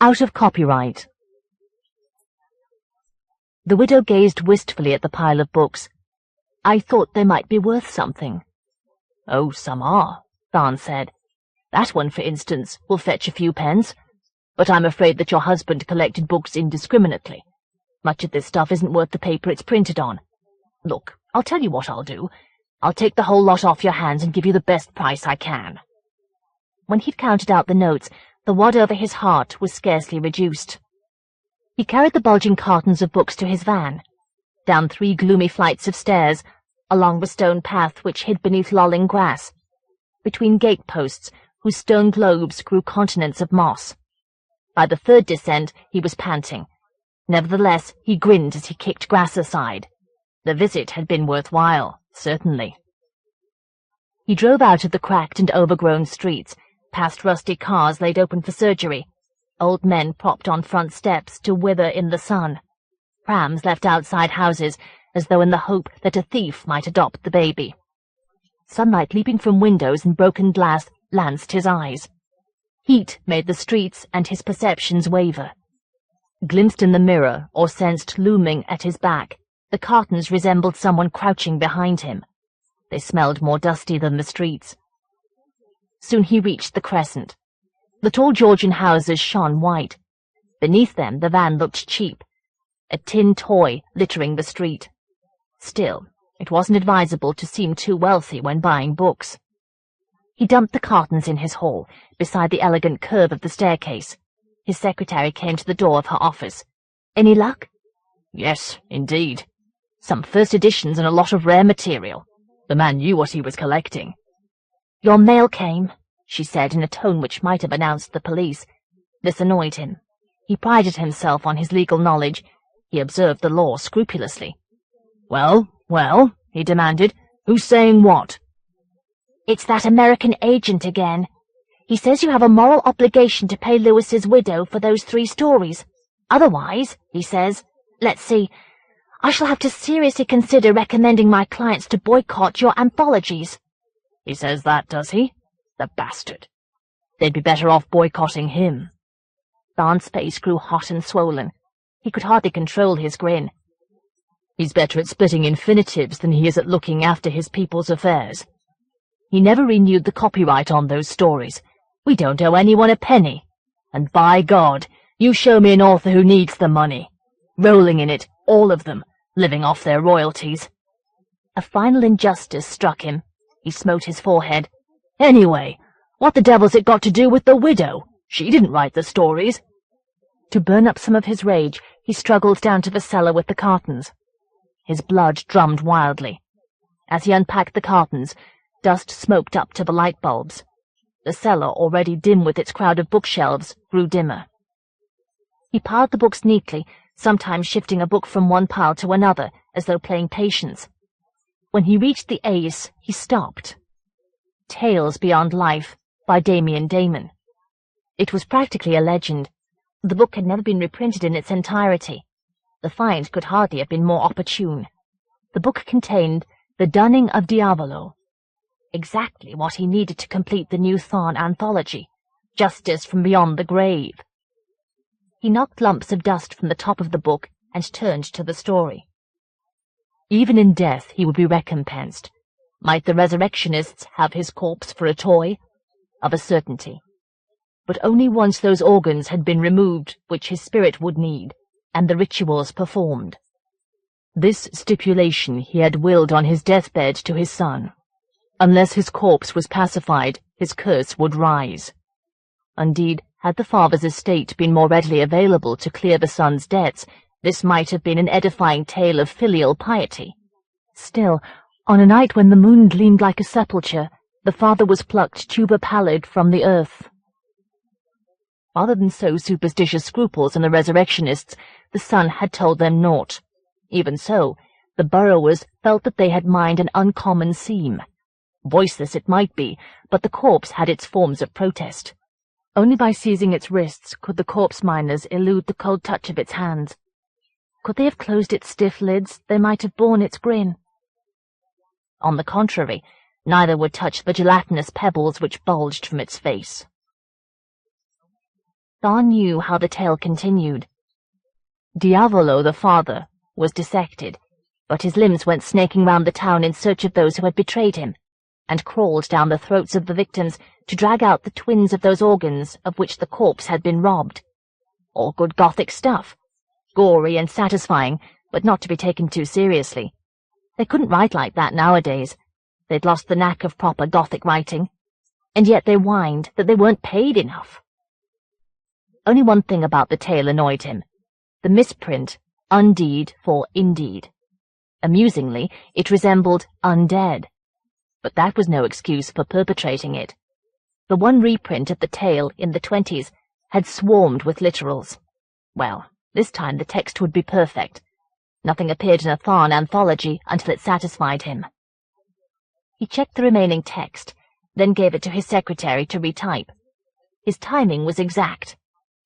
Out of copyright. The widow gazed wistfully at the pile of books. I thought they might be worth something. Oh, some are, Tharn said. That one, for instance, will fetch a few pence. But I'm afraid that your husband collected books indiscriminately. Much of this stuff isn't worth the paper it's printed on. Look, I'll tell you what I'll do. I'll take the whole lot off your hands and give you the best price I can. When he'd counted out the notes, the wad over his heart was scarcely reduced. He carried the bulging cartons of books to his van, down 3 gloomy flights of stairs, along the stone path which hid beneath lolling grass, between gate-posts whose stone globes grew continents of moss. By the 3rd descent he was panting. Nevertheless, he grinned as he kicked grass aside. The visit had been worthwhile, certainly. He drove out of the cracked and overgrown streets, past rusty cars laid open for surgery, old men propped on front steps to wither in the sun, prams left outside houses as though in the hope that a thief might adopt the baby. Sunlight leaping from windows and broken glass lanced his eyes. Heat made the streets and his perceptions waver. Glimpsed in the mirror or sensed looming at his back, the cartons resembled someone crouching behind him. They smelled more dusty than the streets. Soon he reached the crescent. The tall Georgian houses shone white. Beneath them the van looked cheap, a tin toy littering the street. Still, it wasn't advisable to seem too wealthy when buying books. He dumped the cartons in his hall, beside the elegant curve of the staircase. His secretary came to the door of her office. "Any luck?" "Yes, indeed. Some first editions and a lot of rare material. The man knew what he was collecting." "Your mail came," she said in a tone which might have announced the police. This annoyed him. He prided himself on his legal knowledge. He observed the law scrupulously. "Well, well," he demanded. "Who's saying what?" "It's that American agent again. He says you have a moral obligation to pay Lewis's widow for those 3 stories. Otherwise, he says, let's see, I shall have to seriously consider recommending my clients to boycott your anthologies." "He says that, does he? The bastard. They'd be better off boycotting him." Tharn's face grew hot and swollen. He could hardly control his grin. "He's better at splitting infinitives than he is at looking after his people's affairs. He never renewed the copyright on those stories. We don't owe anyone a penny. And by God, you show me an author who needs the money. Rolling in it, all of them, living off their royalties." A final injustice struck him. He smote his forehead. "Anyway, what the devil's it got to do with the widow? She didn't write the stories." To burn up some of his rage, he struggled down to the cellar with the cartons. His blood drummed wildly. As he unpacked the cartons, dust smoked up to the light bulbs. The cellar, already dim with its crowd of bookshelves, grew dimmer. He piled the books neatly, sometimes shifting a book from one pile to another, as though playing patience. When he reached the ace, he stopped. Tales Beyond Life, by Damien Damon. It was practically a legend. The book had never been reprinted in its entirety. The find could hardly have been more opportune. The book contained The Dunning of Diavolo, exactly what he needed to complete the new Tharn anthology, Justice from Beyond the Grave. He knocked lumps of dust from the top of the book and turned to the story. Even in death he would be recompensed. Might the resurrectionists have his corpse for a toy? Of a certainty. But only once those organs had been removed which his spirit would need, and the rituals performed. This stipulation he had willed on his deathbed to his son. Unless his corpse was pacified, his curse would rise. Indeed, had the father's estate been more readily available to clear the son's debts, this might have been an edifying tale of filial piety. Still, on a night when the moon gleamed like a sepulchre, the father was plucked tuber pallid from the earth. Rather than sow superstitious scruples in the resurrectionists, the son had told them naught. Even so, the burrowers felt that they had mined an uncommon seam. Voiceless it might be, but the corpse had its forms of protest. Only by seizing its wrists could the corpse miners elude the cold touch of its hands. Could they have closed its stiff lids, they might have borne its grin. On the contrary, neither would touch the gelatinous pebbles which bulged from its face. Thorn knew how the tale continued. Diavolo, the father, was dissected, but his limbs went snaking round the town in search of those who had betrayed him, and crawled down the throats of the victims to drag out the twins of those organs of which the corpse had been robbed. All good Gothic stuff, gory and satisfying, but not to be taken too seriously. They couldn't write like that nowadays. They'd lost the knack of proper Gothic writing, and yet they whined that they weren't paid enough. Only one thing about the tale annoyed him: the misprint, undeed for indeed. Amusingly, it resembled undead, but that was no excuse for perpetrating it. The one reprint of the tale in the 20s had swarmed with literals. Well, this time the text would be perfect. Nothing appeared in a Tharn anthology until it satisfied him. He checked the remaining text, then gave it to his secretary to retype. His timing was exact.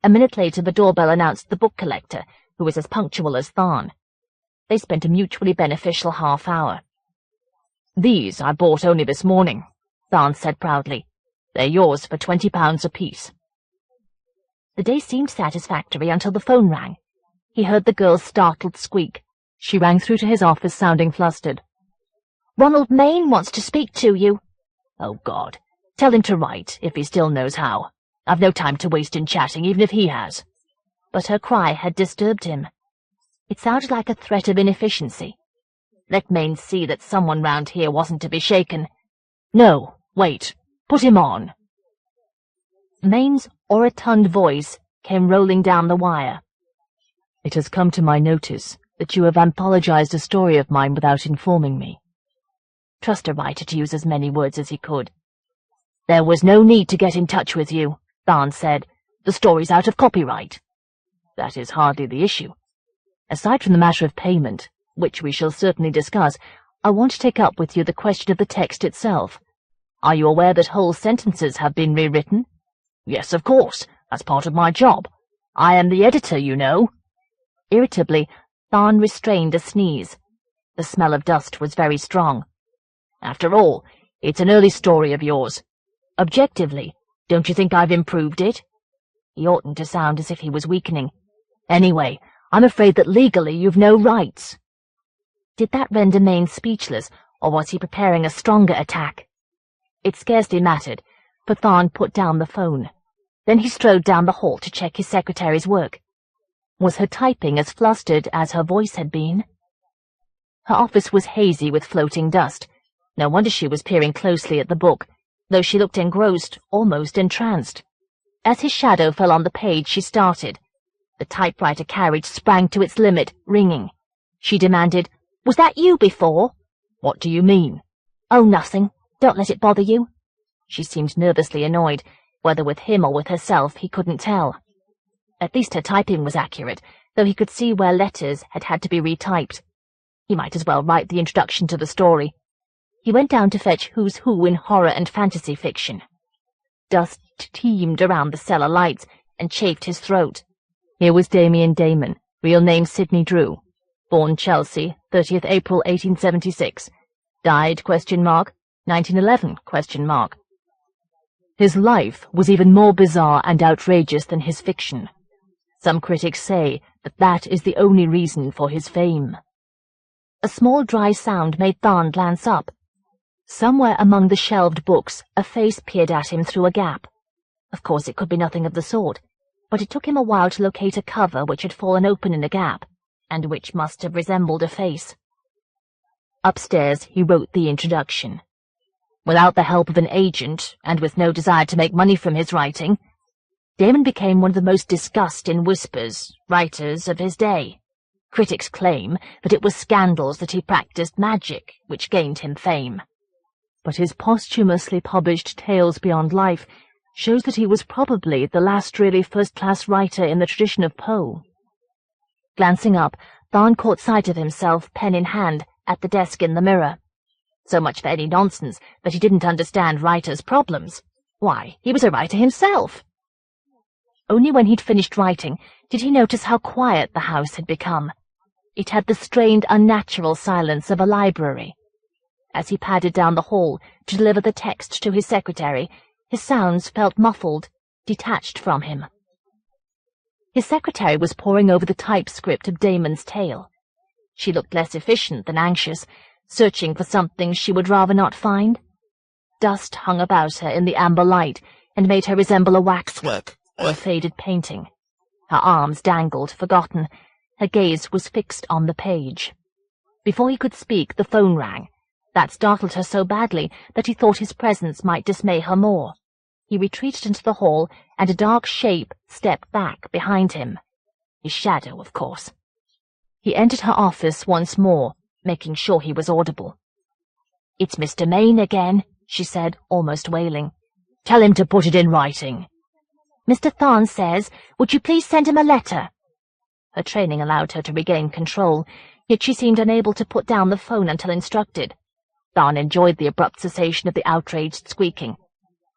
A minute later the doorbell announced the book collector, who was as punctual as Tharn. They spent a mutually beneficial half-hour. "These I bought only this morning," Tharn said proudly. "They're yours for £20 apiece." The day seemed satisfactory until the phone rang. He heard the girl's startled squeak. She rang through to his office, sounding flustered. "Ronald Main wants to speak to you." "Oh, God. Tell him to write, if he still knows how. I've no time to waste in chatting, even if he has." But her cry had disturbed him. It sounded like a threat of inefficiency. Let Main see that someone round here wasn't to be shaken. "No, wait. Put him on." Main's orotund voice came rolling down the wire. "It has come to my notice that you have anthologized a story of mine without informing me." Trust a writer to use as many words as he could. "There was no need to get in touch with you," Tharn said. "The story's out of copyright." "That is hardly the issue. Aside from the matter of payment, which we shall certainly discuss, I want to take up with you the question of the text itself. Are you aware that whole sentences have been rewritten?" "Yes, of course. That's part of my job. I am the editor, you know." Irritably, Tharn restrained a sneeze. The smell of dust was very strong. "After all, it's an early story of yours. Objectively, don't you think I've improved it?" He oughtn't to sound as if he was weakening. "Anyway, I'm afraid that legally you've no rights." Did that render Main speechless, or was he preparing a stronger attack? It scarcely mattered, for Tharn put down the phone. Then he strode down the hall to check his secretary's work. Was her typing as flustered as her voice had been? Her office was hazy with floating dust. No wonder she was peering closely at the book, though she looked engrossed, almost entranced. As his shadow fell on the page, she started. The typewriter carriage sprang to its limit, ringing. She demanded, "Was that you before?" "What do you mean?" "Oh, nothing. Don't let it bother you." She seemed nervously annoyed. Whether with him or with herself, he couldn't tell. At least her typing was accurate, though he could see where letters had had to be retyped. He might as well write the introduction to the story. He went down to fetch Who's Who in horror and fantasy fiction. Dust teemed around the cellar lights and chafed his throat. Here was Damien Damon, real name Sidney Drew. Born Chelsea, 30th April 1876. Died, 1911, His life was even more bizarre and outrageous than his fiction. Some critics say that that is the only reason for his fame. A small dry sound made Tharn glance up. Somewhere among the shelved books, a face peered at him through a gap. Of course, it could be nothing of the sort, but it took him a while to locate a cover which had fallen open in a gap, and which must have resembled a face. Upstairs, he wrote the introduction. Without the help of an agent, and with no desire to make money from his writing, Damon became one of the most discussed in whispers writers of his day. Critics claim that it was scandals that he practiced magic which gained him fame. But his posthumously published Tales Beyond Life shows that he was probably the last really first-class writer in the tradition of Poe. Glancing up, Tharn caught sight of himself, pen in hand, at the desk in the mirror. So much for any nonsense that he didn't understand writers' problems. Why, he was a writer himself. Only when he'd finished writing did he notice how quiet the house had become. It had the strained, unnatural silence of a library. As he padded down the hall to deliver the text to his secretary, his sounds felt muffled, detached from him. His secretary was poring over the typescript of Damon's tale. She looked less efficient than anxious, searching for something she would rather not find. Dust hung about her in the amber light and made her resemble a waxwork or a faded painting. Her arms dangled, forgotten. Her gaze was fixed on the page. Before he could speak, the phone rang. That startled her so badly that he thought his presence might dismay her more. He retreated into the hall, and a dark shape stepped back behind him. His shadow, of course. He entered her office once more, making sure he was audible. "It's Mr. Maine again," she said, almost wailing. "Tell him to put it in writing." "Mr. Thorne says, would you please send him a letter?" Her training allowed her to regain control, yet she seemed unable to put down the phone until instructed. Thorne enjoyed the abrupt cessation of the outraged squeaking.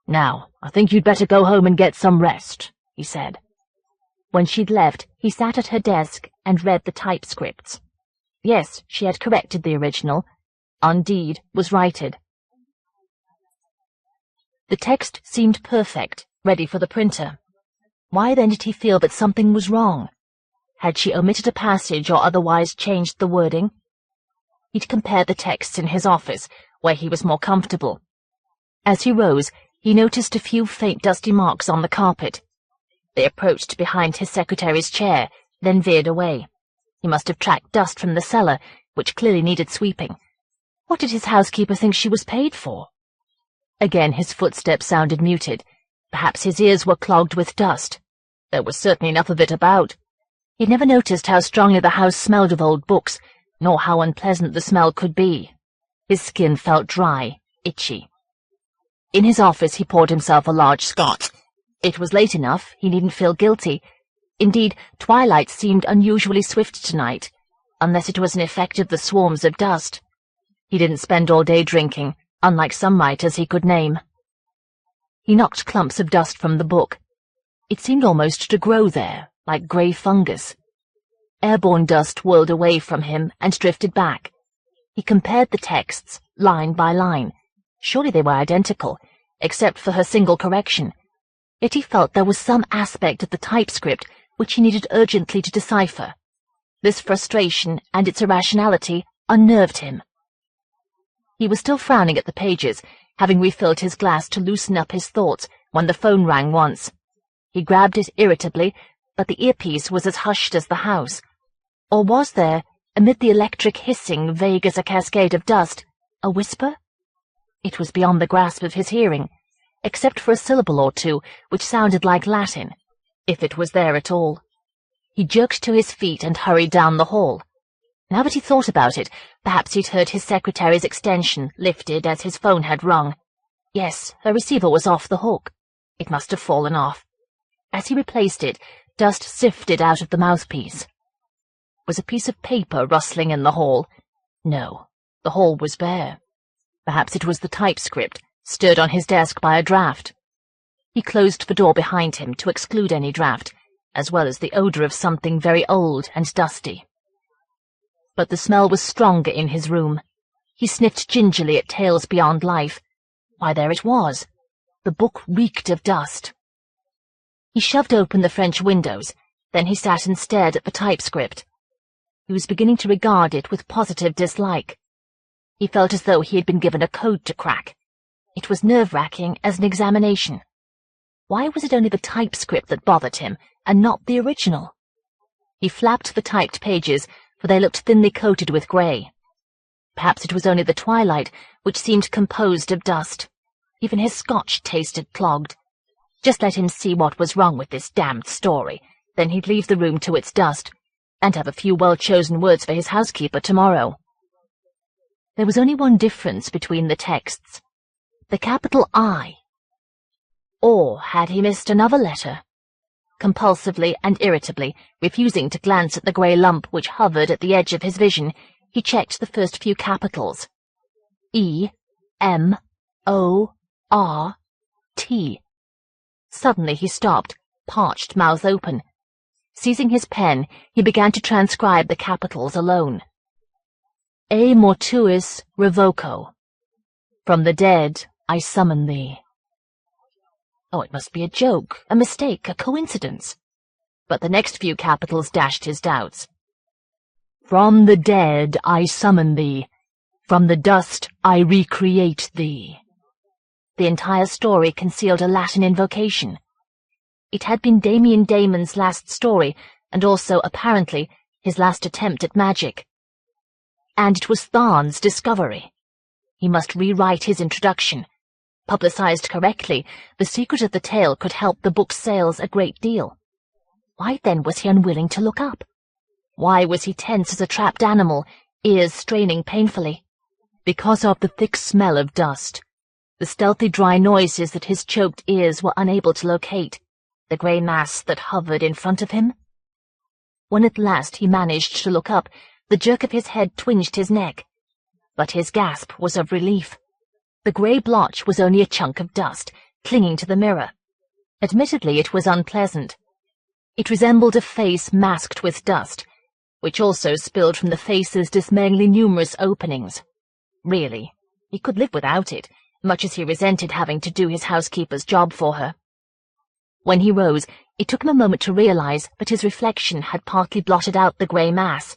"Now, I think you'd better go home and get some rest," he said. When she'd left, he sat at her desk and read the typescripts. Yes, she had corrected the original. Undeed was righted. The text seemed perfect, ready for the printer. Why then did he feel that something was wrong? Had she omitted a passage or otherwise changed the wording? He'd compared the texts in his office, where he was more comfortable. As he rose, he noticed a few faint dusty marks on the carpet. They approached behind his secretary's chair, then veered away. He must have tracked dust from the cellar, which clearly needed sweeping. What did his housekeeper think she was paid for? Again his footsteps sounded muted. Perhaps his ears were clogged with dust. There was certainly enough of it about. He'd never noticed how strongly the house smelled of old books, nor how unpleasant the smell could be. His skin felt dry, itchy. In his office he poured himself a large Scotch. It was late enough, he needn't feel guilty. Indeed, twilight seemed unusually swift tonight, unless it was an effect of the swarms of dust. He didn't spend all day drinking, unlike some writers he could name. He knocked clumps of dust from the book. It seemed almost to grow there, like grey fungus. Airborne dust whirled away from him and drifted back. He compared the texts, line by line. Surely they were identical, except for her single correction. Yet he felt there was some aspect of the typescript which he needed urgently to decipher. This frustration and its irrationality unnerved him. He was still frowning at the pages, having refilled his glass to loosen up his thoughts, when the phone rang once. He grabbed it irritably, but the earpiece was as hushed as the house. Or was there, amid the electric hissing vague as a cascade of dust, a whisper? It was beyond the grasp of his hearing, except for a syllable or two which sounded like Latin, if it was there at all. He jerked to his feet and hurried down the hall. Now that he thought about it, perhaps he'd heard his secretary's extension lifted as his phone had rung. Yes, her receiver was off the hook. It must have fallen off. As he replaced it, dust sifted out of the mouthpiece. Was a piece of paper rustling in the hall? No, the hall was bare. Perhaps it was the typescript, stirred on his desk by a draught. He closed the door behind him to exclude any draught, as well as the odour of something very old and dusty. But the smell was stronger in his room. He sniffed gingerly at Tales Beyond Life. Why, there it was. The book reeked of dust. He shoved open the French windows, then he sat and stared at the typescript. He was beginning to regard it with positive dislike. He felt as though he had been given a code to crack. It was nerve-wracking as an examination. Why was it only the typescript that bothered him, and not the original? He flapped the typed pages, for they looked thinly coated with grey. Perhaps it was only the twilight, which seemed composed of dust. Even his Scotch tasted clogged. Just let him see what was wrong with this damned story, then he'd leave the room to its dust, and have a few well-chosen words for his housekeeper tomorrow. There was only one difference between the texts. The capital I. Or had he missed another letter? Compulsively and irritably, refusing to glance at the grey lump which hovered at the edge of his vision, he checked the first few capitals. E, M, O, R, T. Suddenly he stopped, parched mouth open. Seizing his pen, he began to transcribe the capitals alone. E mortuis revoco. From the dead I summon thee. Oh, it must be a joke, a mistake, a coincidence. but the next few capitals dashed his doubts. "From the dead I summon thee. From the dust I recreate thee." The entire story concealed a Latin invocation. It had been Damien Damon's last story, and also, apparently, his last attempt at magic. And it was Tharn's discovery. He must rewrite his introduction. Publicized correctly, the secret of the tale could help the book's sales a great deal. Why then was he unwilling to look up? Why was he tense as a trapped animal, ears straining painfully? Because of the thick smell of dust, the stealthy dry noises that his choked ears were unable to locate, the grey mass that hovered in front of him. When at last he managed to look up, the jerk of his head twinged his neck. But his gasp was of relief. The grey blotch was only a chunk of dust, clinging to the mirror. Admittedly, it was unpleasant. It resembled a face masked with dust, which also spilled from the face's dismayingly numerous openings. Really, he could live without it, much as he resented having to do his housekeeper's job for her. When he rose, it took him a moment to realize that his reflection had partly blotted out the grey mass.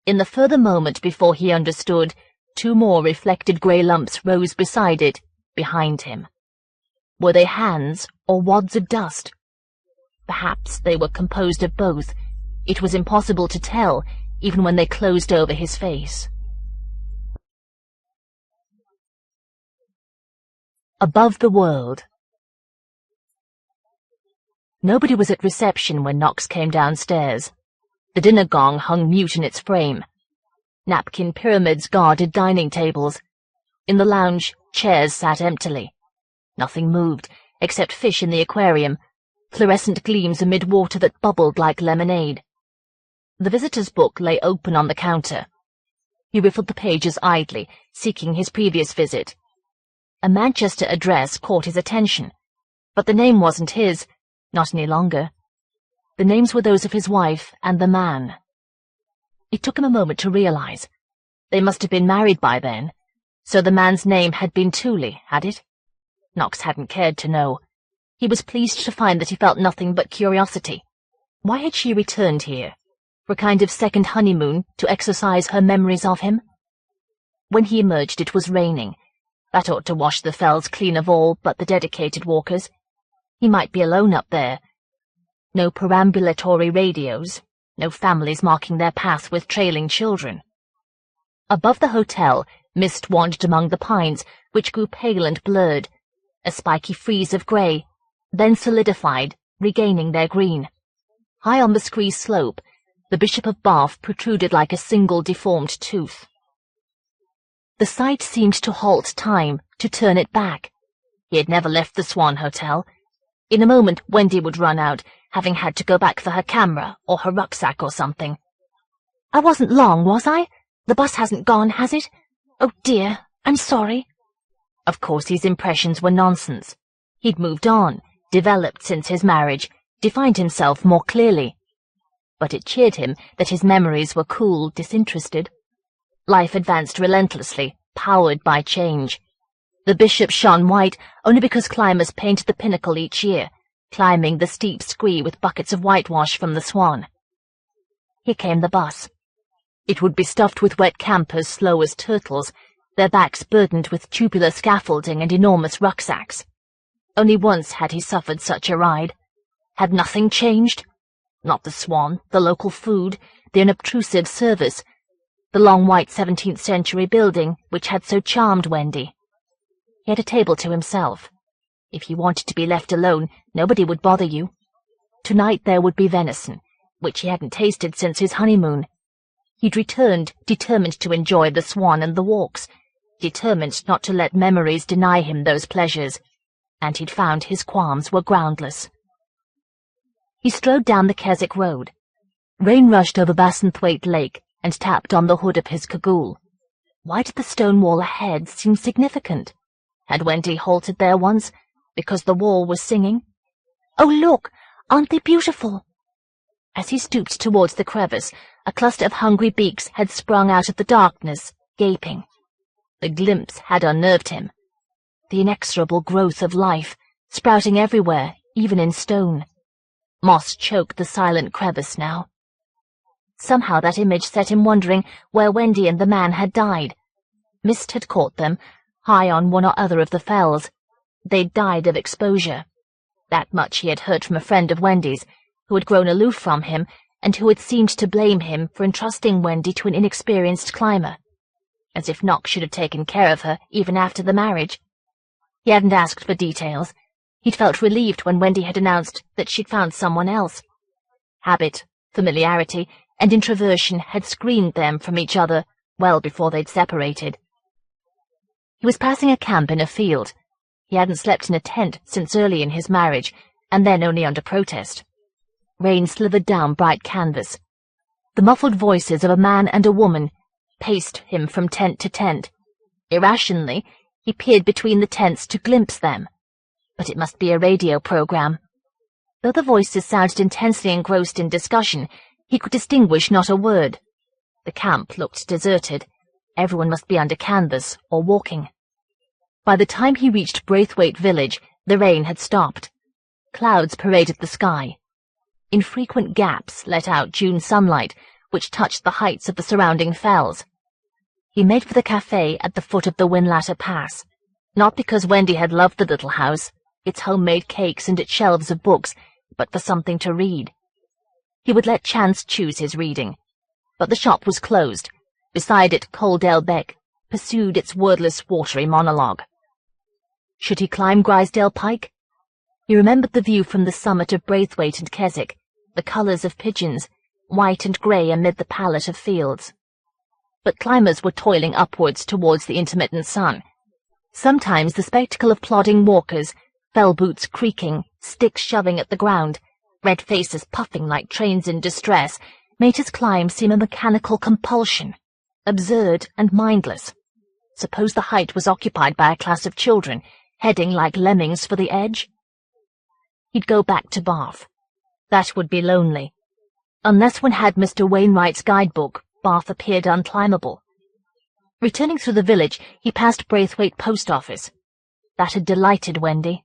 In the further moment before he understood, 2 more reflected grey lumps rose beside it, behind him. Were they hands or wads of dust? Perhaps they were composed of both. It was impossible to tell, even when they closed over his face. Above the world. Nobody was at reception when Knox came downstairs. The dinner gong hung mute in its frame. Napkin pyramids guarded dining tables. In the lounge, chairs sat emptily. Nothing moved, except fish in the aquarium, fluorescent gleams amid water that bubbled like lemonade. The visitor's book lay open on the counter. He riffled the pages idly, seeking his previous visit. A Manchester address caught his attention, but the name wasn't his, not any longer. The names were those of his wife and the man. It took him a moment to realize. They must have been married by then, so the man's name had been Tooley, had it? Knox hadn't cared to know. He was pleased to find that he felt nothing but curiosity. Why had she returned here? For a kind of second honeymoon, to exercise her memories of him? When he emerged, it was raining. That ought to wash the fells clean of all but the dedicated walkers. He might be alone up there. No perambulatory radios, no families marking their path with trailing children. Above the hotel, mist wandered among the pines, which grew pale and blurred, a spiky frieze of grey, then solidified, regaining their green. High on the scree slope, the Bishop of Bath protruded like a single deformed tooth. The sight seemed to halt time, to turn it back. He had never left the Swan Hotel. In a moment, Wendy would run out, having had to go back for her camera or her rucksack or something. "I wasn't long, was I? The bus hasn't gone, has it? Oh dear, I'm sorry." Of course his impressions were nonsense. He'd moved on, developed since his marriage, defined himself more clearly. But it cheered him that his memories were cool, disinterested. Life advanced relentlessly, powered by change. The bishop shone white only because climbers painted the pinnacle each year, climbing the steep scree with buckets of whitewash from the Swan. Here came the bus. It would be stuffed with wet campers slow as turtles, their backs burdened with tubular scaffolding and enormous rucksacks. Only once had he suffered such a ride. Had nothing changed? Not the Swan, the local food, the unobtrusive service, the long white 17th century building which had so charmed Wendy. He had a table to himself. If he wanted to be left alone, nobody would bother you. Tonight there would be venison, which he hadn't tasted since his honeymoon. He'd returned, determined to enjoy the Swan and the walks, determined not to let memories deny him those pleasures, and he'd found his qualms were groundless. He strode down the Keswick Road. Rain rushed over Bassenthwaite Lake and tapped on the hood of his cagoule. Why did the stone wall ahead seem significant? Had Wendy halted there once, because the wall was singing? "Oh, look! Aren't they beautiful?" As he stooped towards the crevice, a cluster of hungry beaks had sprung out of the darkness, gaping. The glimpse had unnerved him. The inexorable growth of life, sprouting everywhere, even in stone. Moss choked the silent crevice now. Somehow that image set him wondering where Wendy and the man had died. Mist had caught them, high on one or other of the fells. They'd died of exposure. That much he had heard from a friend of Wendy's, who had grown aloof from him and who had seemed to blame him for entrusting Wendy to an inexperienced climber. As if Knox should have taken care of her even after the marriage. He hadn't asked for details. He'd felt relieved when Wendy had announced that she'd found someone else. Habit, familiarity, and introversion had screened them from each other well before they'd separated. He was passing a camp in a field. He hadn't slept in a tent since early in his marriage, and then only under protest. Rain slithered down bright canvas. The muffled voices of a man and a woman paced him from tent to tent. Irrationally, he peered between the tents to glimpse them. But it must be a radio program. Though the voices sounded intensely engrossed in discussion, he could distinguish not a word. The camp looked deserted. Everyone must be under canvas or walking. By the time he reached Braithwaite village, the rain had stopped. Clouds paraded the sky. Infrequent gaps let out June sunlight, which touched the heights of the surrounding fells. He made for the cafe at the foot of the Whinlatter Pass, not because Wendy had loved the little house, its homemade cakes and its shelves of books, but for something to read. He would let chance choose his reading, but the shop was closed. Beside it, Coaldale Beck pursued its wordless, watery monologue. Should he climb Grisdale Pike? He remembered the view from the summit of Braithwaite and Keswick, the colours of pigeons, white and grey amid the palette of fields. But climbers were toiling upwards towards the intermittent sun. Sometimes the spectacle of plodding walkers, fell boots creaking, sticks shoving at the ground, red faces puffing like trains in distress, made his climb seem a mechanical compulsion, absurd and mindless. Suppose the height was occupied by a class of children, heading like lemmings for the edge? He'd go back to Bath. That would be lonely. Unless one had Mr. Wainwright's guidebook, Bath appeared unclimbable. Returning through the village, he passed Braithwaite post office. That had delighted Wendy.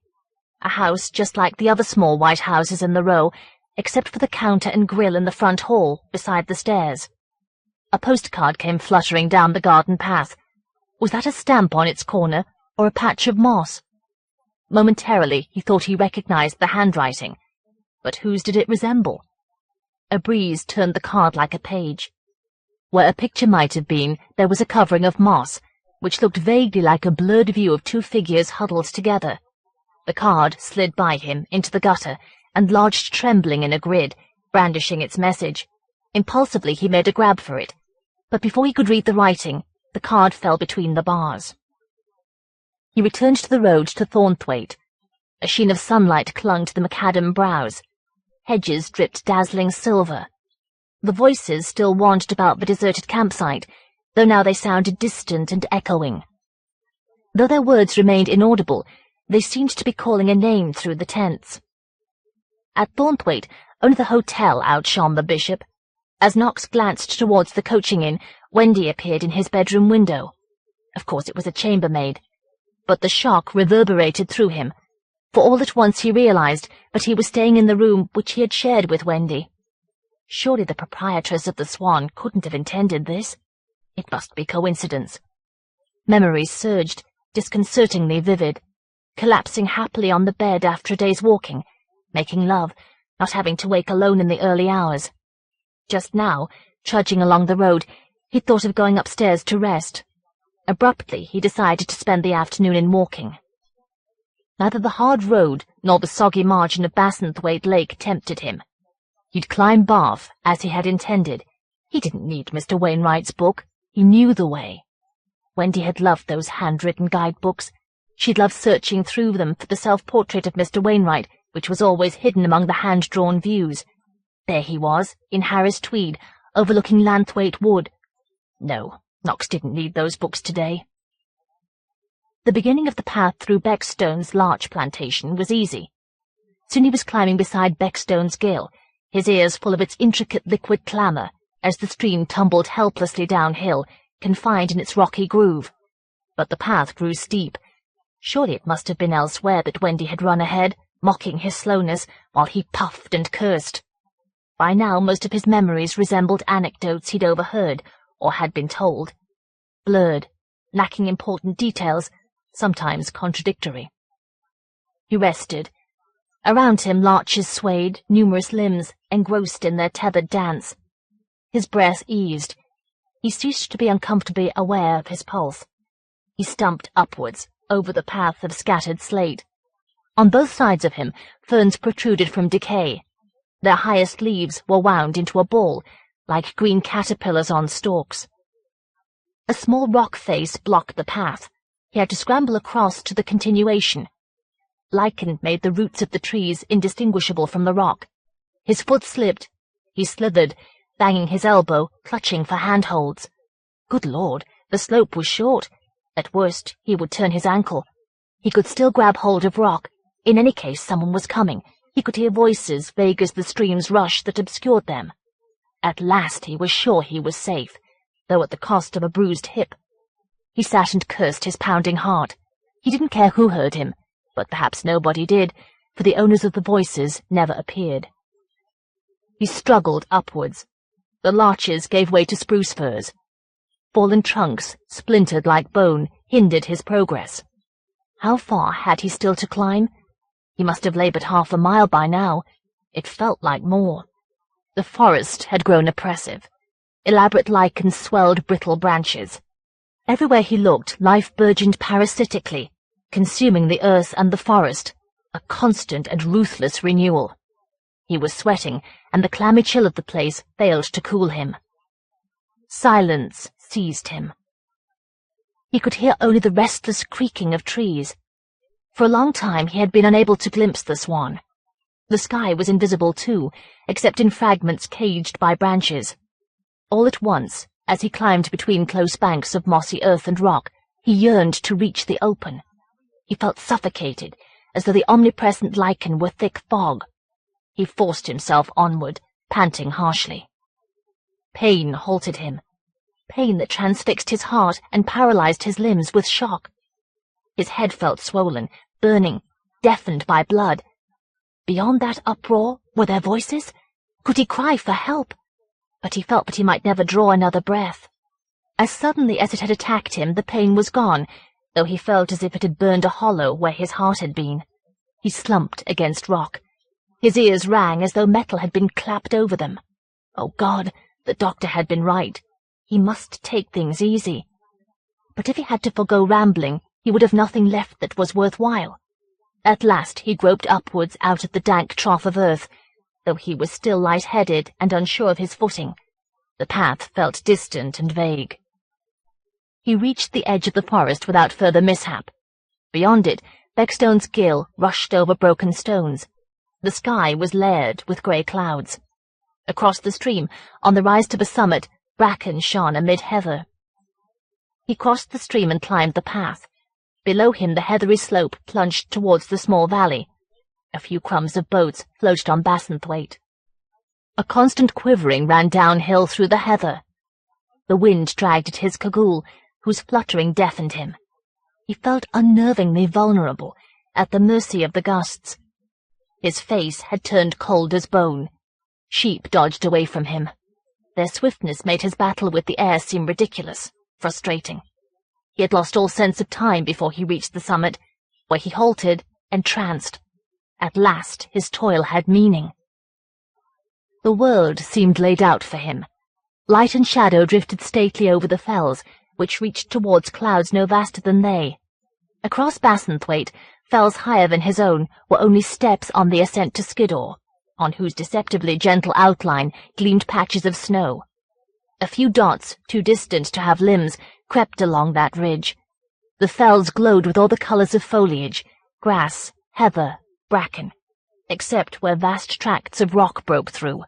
A house just like the other small white houses in the row, except for the counter and grill in the front hall, beside the stairs. A postcard came fluttering down the garden path. Was that a stamp on its corner, or a patch of moss? Momentarily he thought he recognized the handwriting. But whose did it resemble? A breeze turned the card like a page. Where a picture might have been, there was a covering of moss, which looked vaguely like a blurred view of two figures huddled together. The card slid by him into the gutter and lodged trembling in a grid, brandishing its message. Impulsively he made a grab for it, but before he could read the writing, the card fell between the bars. He returned to the road to Thornthwaite. A sheen of sunlight clung to the macadam brows. Hedges dripped dazzling silver. The voices still wandered about the deserted campsite, though now they sounded distant and echoing. Though their words remained inaudible, they seemed to be calling a name through the tents. At Thornthwaite, only the hotel outshone the bishop. As Knox glanced towards the coaching inn, Wendy appeared in his bedroom window. Of course it was a chambermaid. But the shock reverberated through him. For all at once he realized that he was staying in the room which he had shared with Wendy. Surely the proprietress of the Swan couldn't have intended this. It must be coincidence. Memories surged, disconcertingly vivid, collapsing happily on the bed after a day's walking, making love, not having to wake alone in the early hours. Just now, trudging along the road, he'd thought of going upstairs to rest. Abruptly, he decided to spend the afternoon in walking. Neither the hard road nor the soggy margin of Bassenthwaite Lake tempted him. He'd climb Bath, as he had intended. He didn't need Mr. Wainwright's book. He knew the way. Wendy had loved those handwritten guidebooks. She'd loved searching through them for the self-portrait of Mr. Wainwright, which was always hidden among the hand-drawn views. There he was, in Harris Tweed, overlooking Lanthwaite Wood. No, Knox didn't need those books today. The beginning of the path through Beckstone's larch plantation was easy. Soon he was climbing beside Beckstone's gill, his ears full of its intricate liquid clamour, as the stream tumbled helplessly downhill, confined in its rocky groove. But the path grew steep. Surely it must have been elsewhere that Wendy had run ahead. mocking his slowness while he puffed and cursed. By now most of his memories resembled anecdotes he'd overheard or had been told, blurred, lacking important details, sometimes contradictory. He rested. Around him larches swayed, numerous limbs engrossed in their tethered dance. His breath eased. He ceased to be uncomfortably aware of his pulse. He stumped upwards, over the path of scattered slate. On both sides of him, ferns protruded from decay. Their highest leaves were wound into a ball, like green caterpillars on stalks. A small rock face blocked the path. He had to scramble across to the continuation. Lichen made the roots of the trees indistinguishable from the rock. His foot slipped. He slithered, banging his elbow, clutching for handholds. Good Lord, the slope was short. At worst, he would turn his ankle. He could still grab hold of rock. In any case, someone was coming. He could hear voices, vague as the stream's rush that obscured them. At last he was sure he was safe, though at the cost of a bruised hip. He sat and cursed his pounding heart. He didn't care who heard him, but perhaps nobody did, for the owners of the voices never appeared. He struggled upwards. The larches gave way to spruce firs. Fallen trunks, splintered like bone, hindered his progress. How far had he still to climb? He must have labored half a mile by now. It felt like more. The forest had grown oppressive. Elaborate lichens swelled brittle branches. Everywhere he looked, life burgeoned parasitically, consuming the earth and the forest, a constant and ruthless renewal. He was sweating, and the clammy chill of the place failed to cool him. Silence seized him. He could hear only the restless creaking of trees. For a long time he had been unable to glimpse the swan. The sky was invisible too, except in fragments caged by branches. All at once, as he climbed between close banks of mossy earth and rock, he yearned to reach the open. He felt suffocated, as though the omnipresent lichen were thick fog. He forced himself onward, panting harshly. Pain halted him. Pain that transfixed his heart and paralyzed his limbs with shock. His head felt swollen, burning, deafened by blood. Beyond that uproar, were there voices? Could he cry for help? But he felt that he might never draw another breath. As suddenly as it had attacked him, the pain was gone, though he felt as if it had burned a hollow where his heart had been. He slumped against rock. His ears rang as though metal had been clapped over them. Oh God, the doctor had been right. He must take things easy. But if he had to forego rambling, he would have nothing left that was worthwhile. At last he groped upwards out of the dank trough of earth, though he was still light-headed and unsure of his footing. The path felt distant and vague. He reached the edge of the forest without further mishap. Beyond it, Beckstone's gill rushed over broken stones. The sky was layered with grey clouds. Across the stream, on the rise to the summit, bracken shone amid heather. He crossed the stream and climbed the path. Below him the heathery slope plunged towards the small valley. A few crumbs of boats floated on Bassenthwaite. A constant quivering ran downhill through the heather. The wind dragged at his cagoule, whose fluttering deafened him. He felt unnervingly vulnerable, at the mercy of the gusts. His face had turned cold as bone. Sheep dodged away from him. Their swiftness made his battle with the air seem ridiculous, frustrating. He had lost all sense of time before he reached the summit, where he halted, entranced. At last his toil had meaning. The world seemed laid out for him. Light and shadow drifted stately over the fells, which reached towards clouds no vaster than they. Across Bassenthwaite, fells higher than his own, were only steps on the ascent to Skiddaw, on whose deceptively gentle outline gleamed patches of snow. A few dots, too distant to have limbs, crept along that ridge. The fells glowed with all the colours of foliage, grass, heather, bracken, except where vast tracts of rock broke through.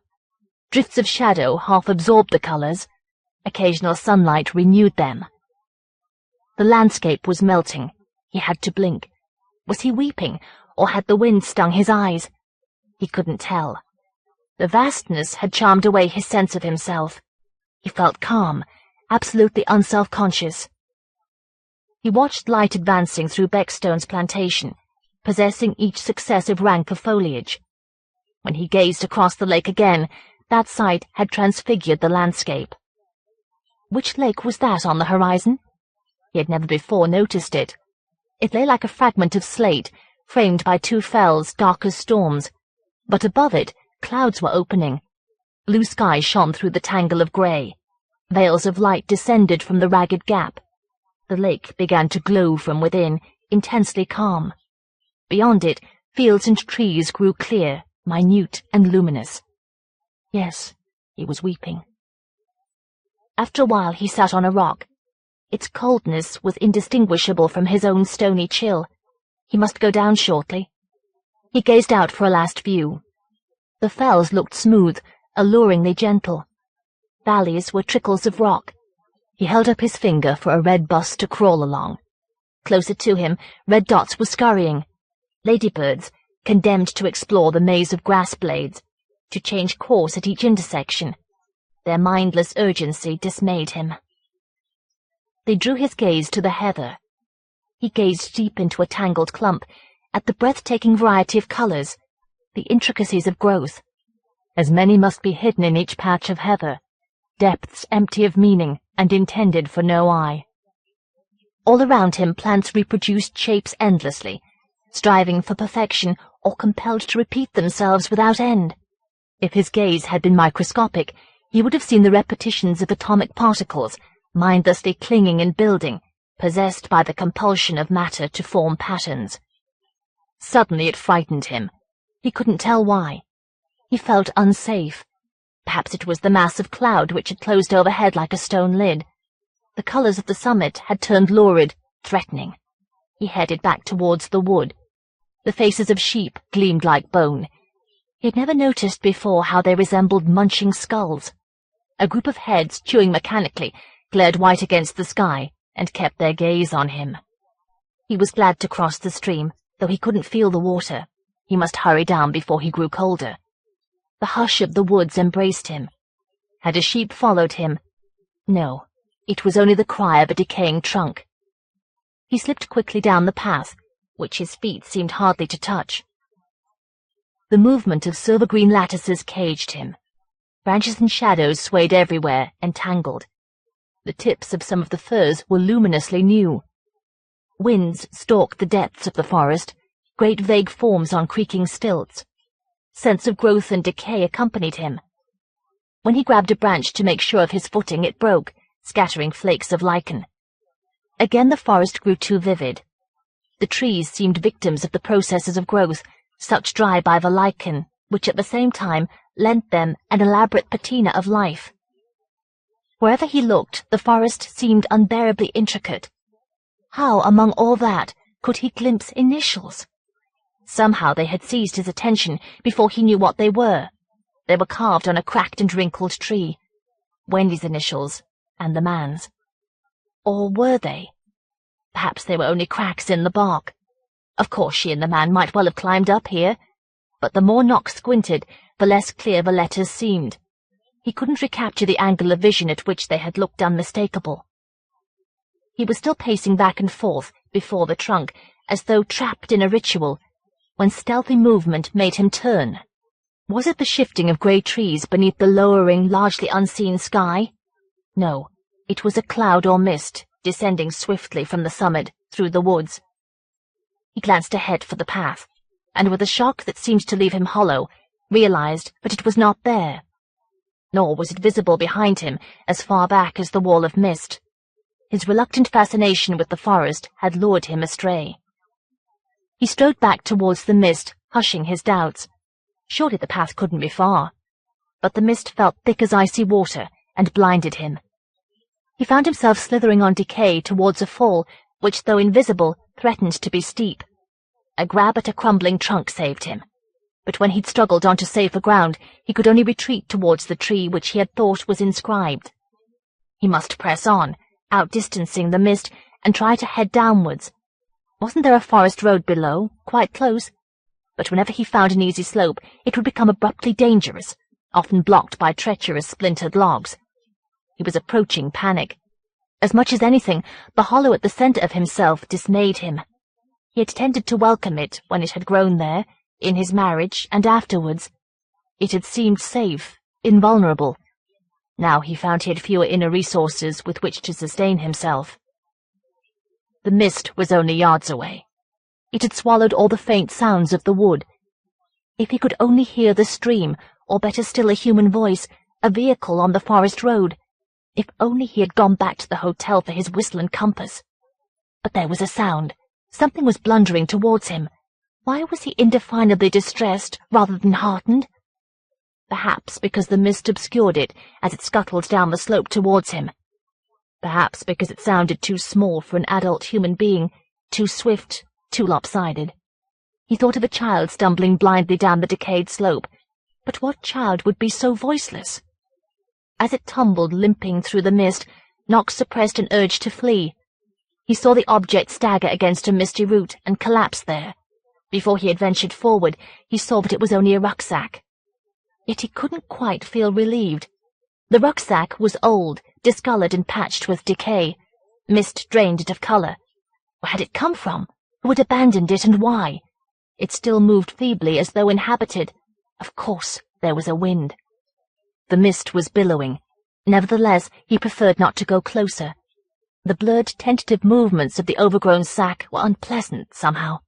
Drifts of shadow half absorbed the colours. Occasional sunlight renewed them. The landscape was melting. He had to blink. Was he weeping, or had the wind stung his eyes? He couldn't tell. The vastness had charmed away his sense of himself. He felt calm, absolutely unself-conscious. He watched light advancing through Beckstone's plantation, possessing each successive rank of foliage. When he gazed across the lake again, that sight had transfigured the landscape. Which lake was that on the horizon? He had never before noticed it. It lay like a fragment of slate, framed by two fells dark as storms, but above it clouds were opening. Blue sky shone through the tangle of grey. Veils of light descended from the ragged gap. The lake began to glow from within, intensely calm. Beyond it, fields and trees grew clear, minute and luminous. Yes, he was weeping. After a while he sat on a rock. Its coldness was indistinguishable from his own stony chill. He must go down shortly. He gazed out for a last view. The fells looked smooth, alluringly gentle. Valleys were trickles of rock. He held up his finger for a red bus to crawl along. Closer to him, red dots were scurrying. Ladybirds, condemned to explore the maze of grass blades, to change course at each intersection. Their mindless urgency dismayed him. They drew his gaze to the heather. He gazed deep into a tangled clump, at the breathtaking variety of colours, the intricacies of growth. As many must be hidden in each patch of heather, depths empty of meaning and intended for no eye. All around him plants reproduced shapes endlessly, striving for perfection or compelled to repeat themselves without end. If his gaze had been microscopic, he would have seen the repetitions of atomic particles, mindlessly clinging and building, possessed by the compulsion of matter to form patterns. Suddenly it frightened him. He couldn't tell why. He felt unsafe. Perhaps it was the mass of cloud which had closed overhead like a stone lid. The colours of the summit had turned lurid, threatening. He headed back towards the wood. The faces of sheep gleamed like bone. He had never noticed before how they resembled munching skulls. A group of heads, chewing mechanically, glared white against the sky and kept their gaze on him. He was glad to cross the stream, though he couldn't feel the water. He must hurry down before he grew colder. The hush of the woods embraced him. Had a sheep followed him? No, it was only the cry of a decaying trunk. He slipped quickly down the path, which his feet seemed hardly to touch. The movement of silver-green lattices caged him. Branches and shadows swayed everywhere, entangled. The tips of some of the firs were luminously new. Winds stalked the depths of the forest, great vague forms on creaking stilts. Sense of growth and decay accompanied him. When he grabbed a branch to make sure of his footing, it broke, scattering flakes of lichen. Again the forest grew too vivid. The trees seemed victims of the processes of growth, sucked dry by the lichen, which at the same time lent them an elaborate patina of life. Wherever he looked, the forest seemed unbearably intricate. How, among all that, could he glimpse initials? Somehow they had seized his attention before he knew what they were. They were carved on a cracked and wrinkled tree. Wendy's initials, and the man's. Or were they? Perhaps they were only cracks in the bark. Of course she and the man might well have climbed up here, but the more Knox squinted, the less clear the letters seemed. He couldn't recapture the angle of vision at which they had looked unmistakable. He was still pacing back and forth before the trunk, as though trapped in a ritual, when stealthy movement made him turn. Was it the shifting of grey trees beneath the lowering, largely unseen sky? No, it was a cloud or mist, descending swiftly from the summit through the woods. He glanced ahead for the path, and with a shock that seemed to leave him hollow, realized that it was not there. Nor was it visible behind him, as far back as the wall of mist. His reluctant fascination with the forest had lured him astray. He strode back towards the mist, hushing his doubts. Surely the path couldn't be far. But the mist felt thick as icy water, and blinded him. He found himself slithering on decay towards a fall, which, though invisible, threatened to be steep. A grab at a crumbling trunk saved him. But when he'd struggled onto safer ground, he could only retreat towards the tree which he had thought was inscribed. He must press on, outdistancing the mist, and try to head downwards. Wasn't there a forest road below, quite close? But whenever he found an easy slope, it would become abruptly dangerous, often blocked by treacherous splintered logs. He was approaching panic. As much as anything, the hollow at the centre of himself dismayed him. He had tended to welcome it when it had grown there, in his marriage and afterwards. It had seemed safe, invulnerable. Now he found he had fewer inner resources with which to sustain himself. The mist was only yards away. It had swallowed all the faint sounds of the wood. If he could only hear the stream, or better still a human voice, a vehicle on the forest road. If only he had gone back to the hotel for his whistle and compass. But there was a sound. Something was blundering towards him. Why was he indefinably distressed rather than heartened? Perhaps because the mist obscured it as it scuttled down the slope towards him. Perhaps because it sounded too small for an adult human being, too swift, too lopsided. He thought of a child stumbling blindly down the decayed slope. But what child would be so voiceless? As it tumbled limping through the mist, Knox suppressed an urge to flee. He saw the object stagger against a misty root and collapse there. Before he had ventured forward, he saw that it was only a rucksack. Yet he couldn't quite feel relieved. The rucksack was old, discoloured and patched with decay. Mist drained it of colour. Where had it come from? Who had abandoned it, and why? It still moved feebly as though inhabited. Of course, there was a wind. The mist was billowing. Nevertheless, he preferred not to go closer. The blurred, tentative movements of the overgrown sack were unpleasant, somehow.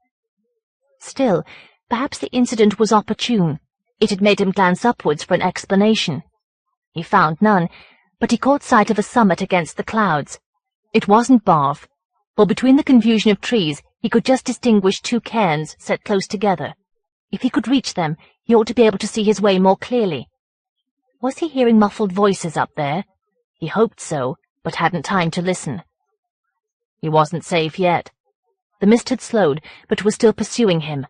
Still, perhaps the incident was opportune. It had made him glance upwards for an explanation. He found none, but he caught sight of a summit against the clouds. It wasn't Bath, for between the confusion of trees he could just distinguish two cairns set close together. If he could reach them, he ought to be able to see his way more clearly. Was he hearing muffled voices up there? He hoped so, but hadn't time to listen. He wasn't safe yet. The mist had slowed, but was still pursuing him.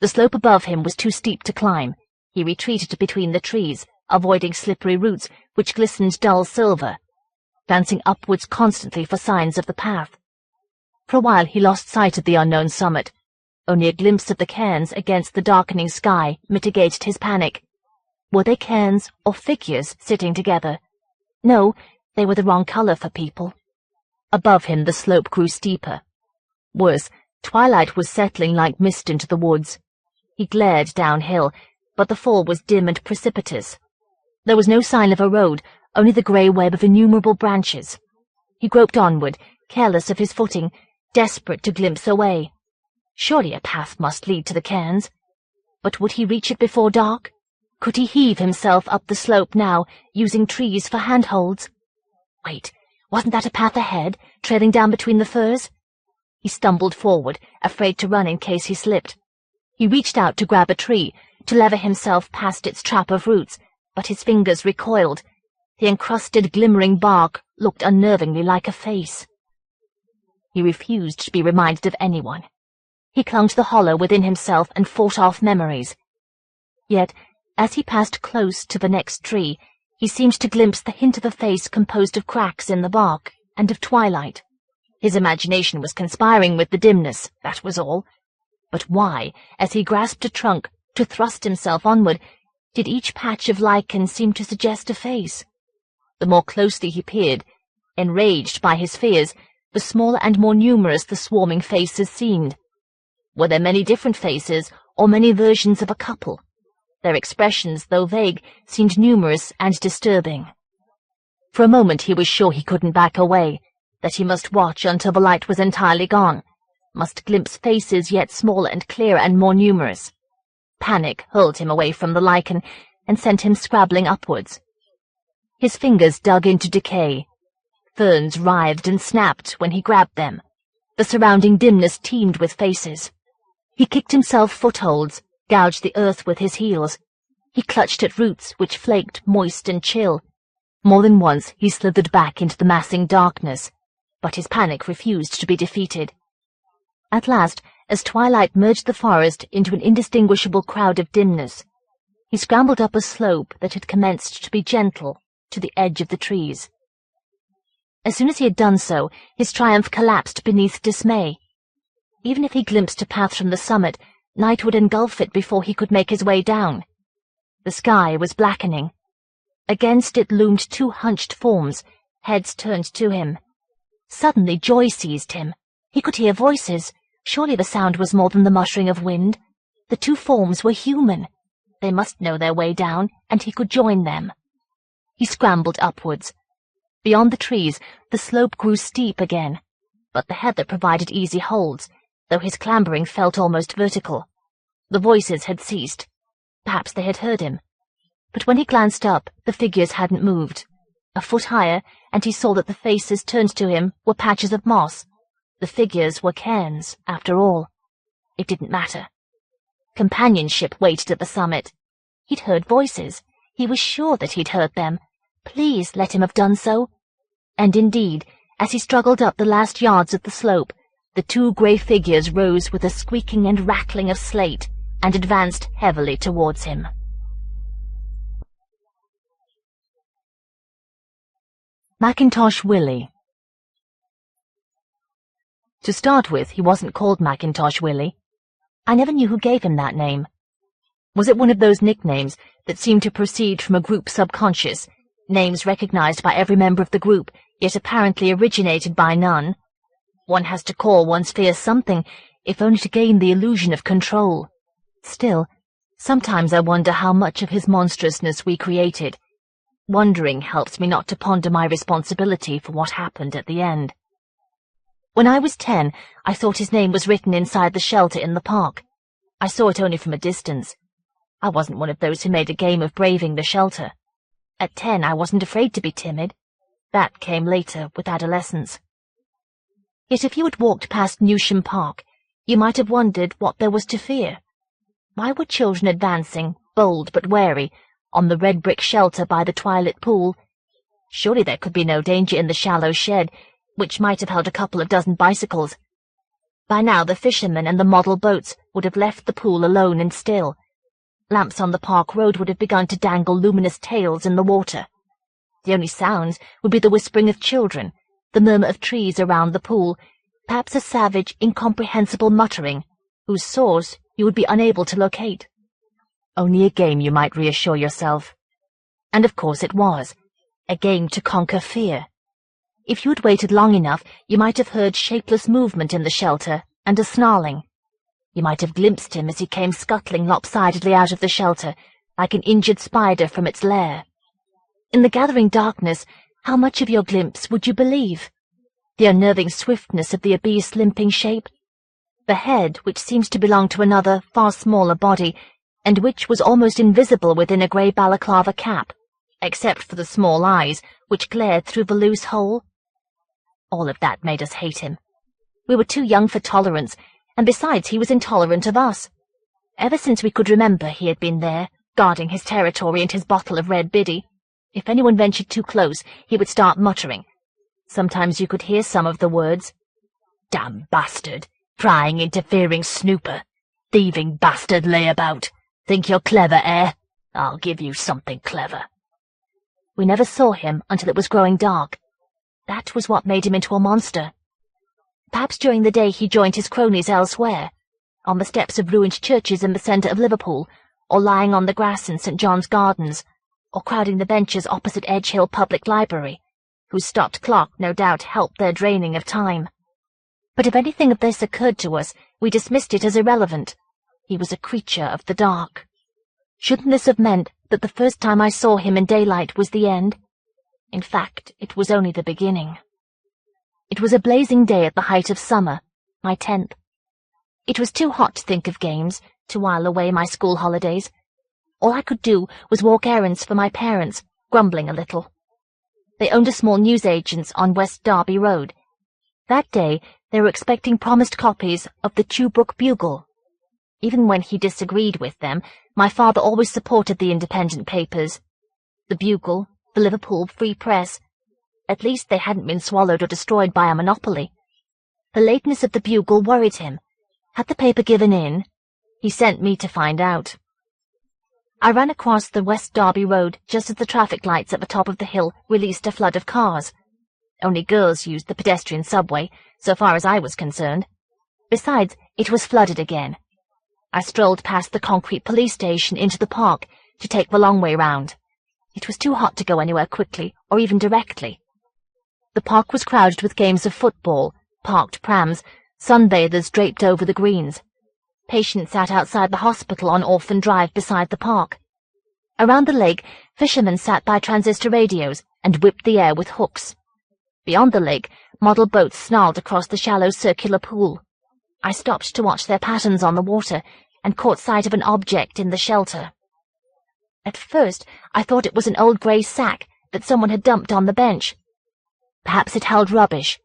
The slope above him was too steep to climb. He retreated between the trees, avoiding slippery roots which glistened dull silver, glancing upwards constantly for signs of the path. For a while he lost sight of the unknown summit. Only a glimpse of the cairns against the darkening sky mitigated his panic. Were they cairns or figures sitting together? No, they were the wrong colour for people. Above him the slope grew steeper. Worse, twilight was settling like mist into the woods. He glared downhill, but the fall was dim and precipitous. There was no sign of a road, only the grey web of innumerable branches. He groped onward, careless of his footing, desperate to glimpse a way. Surely a path must lead to the cairns. But would he reach it before dark? Could he heave himself up the slope now, using trees for handholds? Wait, wasn't that a path ahead, trailing down between the firs? He stumbled forward, afraid to run in case he slipped. He reached out to grab a tree, to lever himself past its trap of roots, but his fingers recoiled. The encrusted, glimmering bark looked unnervingly like a face. He refused to be reminded of anyone. He clung to the hollow within himself and fought off memories. Yet, as he passed close to the next tree, he seemed to glimpse the hint of a face composed of cracks in the bark and of twilight. His imagination was conspiring with the dimness, that was all. But why, as he grasped a trunk to thrust himself onward, did each patch of lichen seem to suggest a face? The more closely he peered, enraged by his fears, the smaller and more numerous the swarming faces seemed. Were there many different faces, or many versions of a couple? Their expressions, though vague, seemed numerous and disturbing. For a moment he was sure he couldn't back away, that he must watch until the light was entirely gone, must glimpse faces yet smaller and clearer and more numerous. Panic hurled him away from the lichen and sent him scrabbling upwards. His fingers dug into decay. Ferns writhed and snapped when he grabbed them. The surrounding dimness teemed with faces. He kicked himself footholds, gouged the earth with his heels. He clutched at roots which flaked moist and chill. More than once he slithered back into the massing darkness, but his panic refused to be defeated. At last, as twilight merged the forest into an indistinguishable crowd of dimness, he scrambled up a slope that had commenced to be gentle to the edge of the trees. As soon as he had done so, his triumph collapsed beneath dismay. Even if he glimpsed a path from the summit, night would engulf it before he could make his way down. The sky was blackening. Against it loomed two hunched forms, heads turned to him. Suddenly joy seized him. He could hear voices, Surely the sound was more than the muttering of wind. The two forms were human. They must know their way down, and he could join them. He scrambled upwards. Beyond the trees, the slope grew steep again, but the heather provided easy holds, though his clambering felt almost vertical. The voices had ceased. Perhaps they had heard him. But when he glanced up, the figures hadn't moved. A foot higher, and he saw that the faces turned to him were patches of moss. The figures were cairns, after all. It didn't matter. Companionship waited at the summit. He'd heard voices. He was sure that he'd heard them. Please let him have done so. And indeed, as he struggled up the last yards of the slope, the two grey figures rose with a squeaking and rattling of slate and advanced heavily towards him. Mackintosh Willy. To start with, he wasn't called Mackintosh Willy. I never knew who gave him that name. Was it one of those nicknames that seemed to proceed from a group subconscious, names recognized by every member of the group, yet apparently originated by none? One has to call one's fears something, if only to gain the illusion of control. Still, sometimes I wonder how much of his monstrousness we created. Wondering helps me not to ponder my responsibility for what happened at the end. When I was 10, I thought his name was written inside the shelter in the park. I saw it only from a distance. I wasn't one of those who made a game of braving the shelter. At 10, I wasn't afraid to be timid. That came later, with adolescence. Yet if you had walked past Newsham Park, you might have wondered what there was to fear. Why were children advancing, bold but wary, on the red brick shelter by the twilit pool? Surely there could be no danger in the shallow shed, which might have held a couple of dozen bicycles. By now the fishermen and the model boats would have left the pool alone and still. Lamps on the park road would have begun to dangle luminous tails in the water. The only sounds would be the whispering of children, the murmur of trees around the pool, perhaps a savage, incomprehensible muttering, whose source you would be unable to locate. Only a game, you might reassure yourself. And of course it was. A game to conquer fear. If you had waited long enough, you might have heard shapeless movement in the shelter, and a snarling. You might have glimpsed him as he came scuttling lopsidedly out of the shelter, like an injured spider from its lair. In the gathering darkness, how much of your glimpse would you believe? The unnerving swiftness of the obese limping shape? The head, which seems to belong to another, far smaller body, and which was almost invisible within a grey balaclava cap, except for the small eyes, which glared through the loose hole? All of that made us hate him. We were too young for tolerance, and besides he was intolerant of us. Ever since we could remember he had been there, guarding his territory and his bottle of red biddy. If anyone ventured too close, he would start muttering. Sometimes you could hear some of the words. "Damn bastard! Prying, interfering snooper! Thieving bastard layabout! Think you're clever, eh? I'll give you something clever." We never saw him until it was growing dark. That was what made him into a monster. Perhaps during the day he joined his cronies elsewhere, on the steps of ruined churches in the centre of Liverpool, or lying on the grass in St. John's Gardens, or crowding the benches opposite Edge Hill Public Library, whose stopped clock no doubt helped their draining of time. But if anything of this occurred to us, we dismissed it as irrelevant. He was a creature of the dark. Shouldn't this have meant that the first time I saw him in daylight was the end? In fact, it was only the beginning. It was a blazing day at the height of summer, my 10th. It was too hot to think of games, to while away my school holidays. All I could do was walk errands for my parents, grumbling a little. They owned a small newsagent's on West Derby Road. That day they were expecting promised copies of the Tewbrook Bugle. Even when he disagreed with them, my father always supported the independent papers. The Bugle, the Liverpool Free Press. At least they hadn't been swallowed or destroyed by a monopoly. The lateness of the Bugle worried him. Had the paper given in? He sent me to find out. I ran across the West Derby Road just as the traffic lights at the top of the hill released a flood of cars. Only girls used the pedestrian subway, so far as I was concerned. Besides, it was flooded again. I strolled past the concrete police station into the park to take the long way round. It was too hot to go anywhere quickly, or even directly. The park was crowded with games of football, parked prams, Sunbathers draped over the greens. Patients sat outside the hospital on Orphan Drive beside the park. Around the lake, fishermen sat by transistor radios and whipped the air with hooks. Beyond the lake, model boats snarled across the shallow circular pool. I stopped to watch their patterns on the water and caught sight of an object in the shelter. At first, I thought it was an old grey sack that someone had dumped on the bench. Perhaps it held rubbish,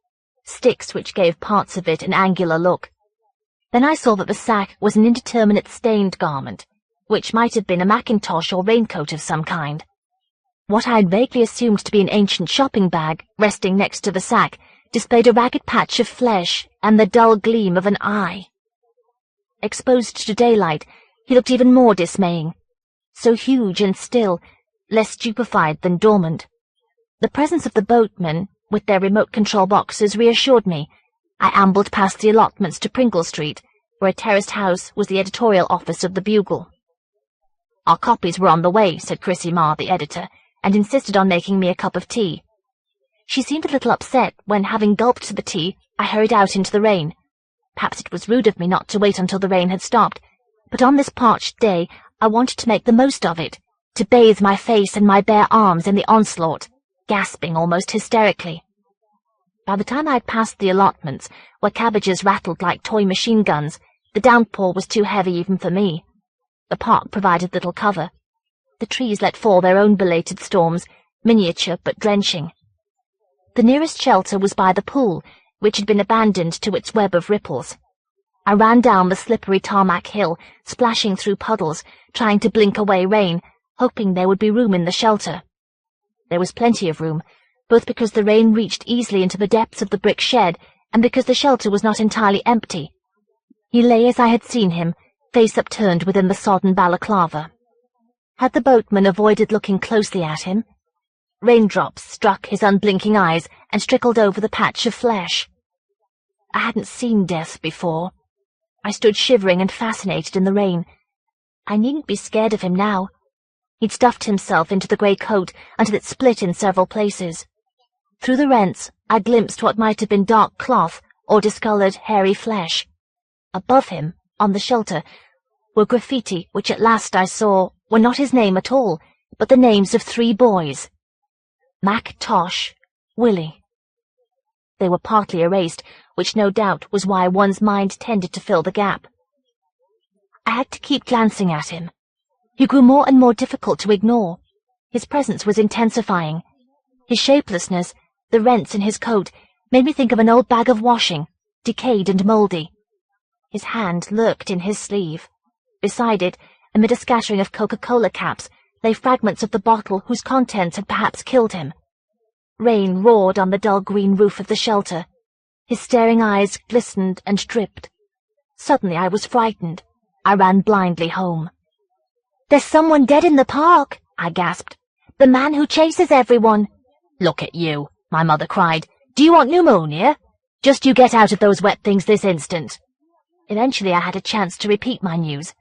sticks which gave parts of it an angular look. Then I saw that the sack was an indeterminate stained garment, which might have been a mackintosh or raincoat of some kind. What I had vaguely assumed to be an ancient shopping bag, resting next to the sack, displayed a ragged patch of flesh and the dull gleam of an eye. Exposed to daylight, he looked even more dismaying, so huge and still, less stupefied than dormant. The presence of the boatmen, with their remote control boxes, reassured me. I ambled past the allotments to Pringle Street, where a terraced house was the editorial office of the Bugle. "Our copies were on the way," said Chrissy Marr, the editor, and insisted on making me a cup of tea. She seemed a little upset when, having gulped the tea, I hurried out into the rain. Perhaps it was rude of me not to wait until the rain had stopped, but on this parched day I wanted to make the most of it, to bathe my face and my bare arms in the onslaught, gasping almost hysterically. By the time I had passed the allotments, where cabbages rattled like toy machine guns, the downpour was too heavy even for me. The park provided little cover. The trees let fall their own belated storms, miniature but drenching. The nearest shelter was by the pool, which had been abandoned to its web of ripples. I ran down the slippery tarmac hill, splashing through puddles, trying to blink away rain, hoping there would be room in the shelter. There was plenty of room, both because the rain reached easily into the depths of the brick shed and because the shelter was not entirely empty. He lay as I had seen him, face upturned within the sodden balaclava. Had the boatman avoided looking closely at him? Raindrops struck his unblinking eyes and trickled over the patch of flesh. I hadn't seen death before. I stood shivering and fascinated in the rain. I needn't be scared of him now. He'd stuffed himself into the grey coat until it split in several places. Through the rents, I glimpsed what might have been dark cloth or discoloured, hairy flesh. Above him, on the shelter, were graffiti which at last I saw were not his name at all, but the names of 3 boys. Mackintosh Willy. They were partly erased, which no doubt was why one's mind tended to fill the gap. I had to keep glancing at him. He grew more and more difficult to ignore. His presence was intensifying. His shapelessness, the rents in his coat, made me think of an old bag of washing, decayed and mouldy. His hand lurked in his sleeve. Beside it, amid a scattering of Coca-Cola caps, lay fragments of the bottle whose contents had perhaps killed him. Rain roared on the dull green roof of the shelter. His staring eyes glistened and dripped. Suddenly I was frightened. I ran blindly home. "There's someone dead in the park," I gasped. "The man who chases everyone." "Look at you," my mother cried. "Do you want pneumonia? Just you get out of those wet things this instant." Eventually I had a chance to repeat my news.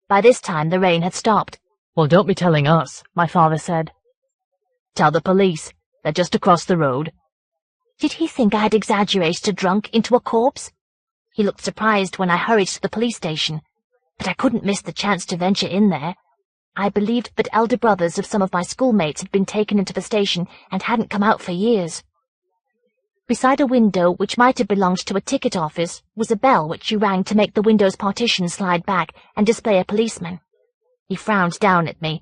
By this time the rain had stopped. "Well, don't be telling us," my father said. "Tell the police. They're just across the road." Did he think I had exaggerated a drunk into a corpse? He looked surprised when I hurried to the police station, but I couldn't miss the chance to venture in there. I believed that elder brothers of some of my schoolmates had been taken into the station and hadn't come out for years. Beside a window which might have belonged to a ticket office was a bell which you rang to make the window's partition slide back and display a policeman. He frowned down at me.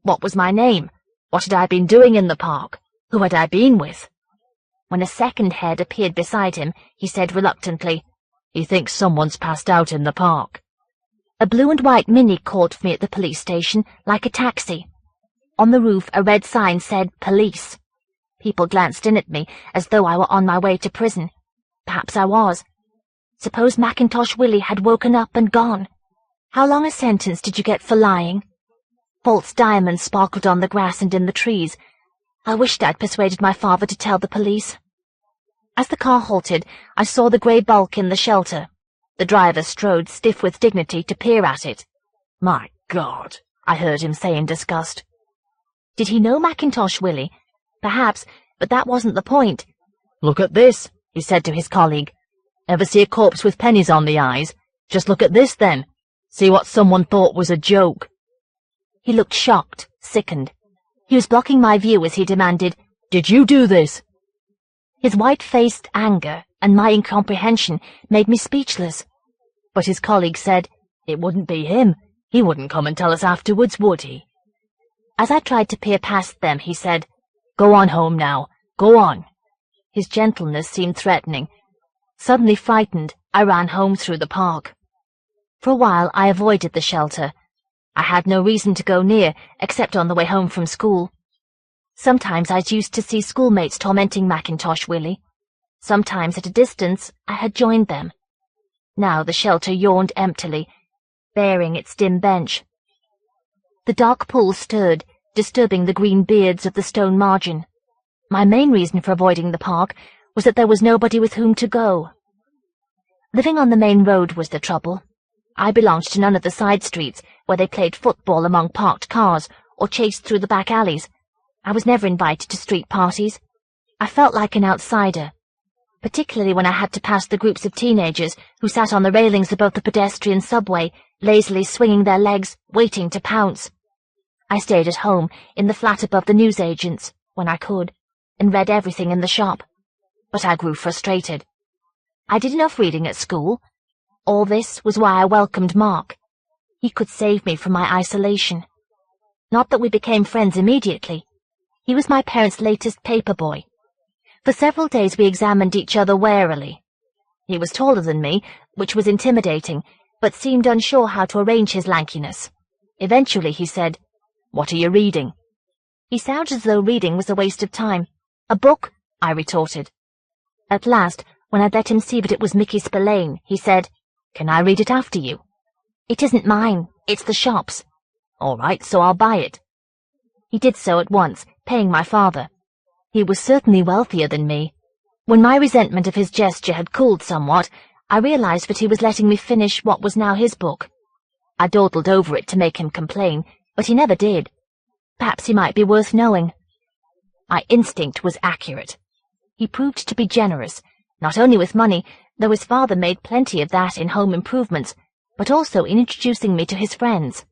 What was my name? What had I been doing in the park? Who had I been with? When a second head appeared beside him, he said reluctantly, "He thinks someone's passed out in the park." A blue and white Mini called for me at the police station, like a taxi. On the roof a red sign said, "Police." People glanced in at me, as though I were on my way to prison. Perhaps I was. Suppose Mackintosh Willy had woken up and gone. How long a sentence did you get for lying? False diamonds sparkled on the grass and in the trees. I wished I'd persuaded my father to tell the police. As the car halted, I saw the grey bulk in the shelter. The driver strode stiff with dignity to peer at it. "My God," I heard him say in disgust. Did he know Mackintosh Willy? Perhaps, but that wasn't the point. "Look at this," he said to his colleague. Ever see a corpse with pennies on the eyes? Just look at this, then. See what someone thought was a joke." He looked shocked, sickened. He was blocking my view as he demanded, "Did you do this?" His white-faced anger and my incomprehension made me speechless. But his colleague said, "It wouldn't be him. He wouldn't come and tell us afterwards, would he?" As I tried to peer past them, he said, "Go on home now. Go on." His gentleness seemed threatening. Suddenly frightened, I ran home through the park. For a while I avoided the shelter. I had no reason to go near, except on the way home from school. Sometimes I used to see schoolmates tormenting Mackintosh Willy. Sometimes at a distance I had joined them. Now the shelter yawned emptily, bearing its dim bench. The dark pool stirred, disturbing the green beards of the stone margin. My main reason for avoiding the park was that there was nobody with whom to go. Living on the main road was the trouble. I belonged to none of the side streets where they played football among parked cars or chased through the back alleys. I was never invited to street parties. I felt like an outsider, particularly when I had to pass the groups of teenagers who sat on the railings above the pedestrian subway, lazily swinging their legs, waiting to pounce. I stayed at home, in the flat above the newsagent's, when I could, and read everything in the shop. But I grew frustrated. I did enough reading at school. All this was why I welcomed Mark. He could save me from my isolation. Not that we became friends immediately. He was my parents' latest paper boy. For several days we examined each other warily. He was taller than me, which was intimidating, but seemed unsure how to arrange his lankiness. Eventually he said, "What are you reading?" He sounded as though reading was a waste of time. "A book," I retorted. At last, when I'd let him see that it was Mickey Spillane, he said, "Can I read it after you?" "It isn't mine, it's the shop's." "All right, so I'll buy it." He did so at once, paying my father. He was certainly wealthier than me. When my resentment of his gesture had cooled somewhat, I realized that he was letting me finish what was now his book. I dawdled over it to make him complain, but he never did. Perhaps he might be worth knowing. My instinct was accurate. He proved to be generous, not only with money, though his father made plenty of that in home improvements, but also in introducing me to his friends.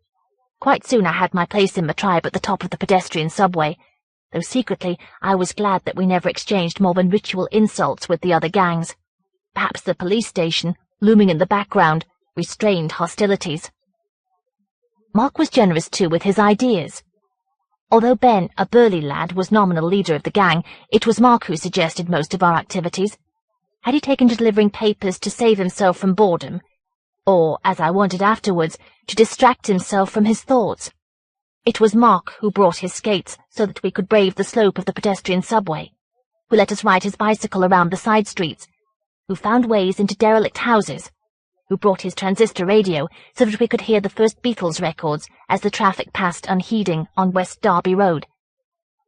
Quite soon I had my place in the tribe at the top of the pedestrian subway, though secretly I was glad that we never exchanged more than ritual insults with the other gangs. Perhaps the police station, looming in the background, restrained hostilities. Mark was generous too with his ideas. Although Ben, a burly lad, was nominal leader of the gang, it was Mark who suggested most of our activities. Had he taken to delivering papers to save himself from boredom? Or, as I wondered afterwards, to distract himself from his thoughts? It was Mark who brought his skates so that we could brave the slope of the pedestrian subway, who let us ride his bicycle around the side streets, who found ways into derelict houses, who brought his transistor radio so that we could hear the first Beatles records as the traffic passed unheeding on West Derby Road.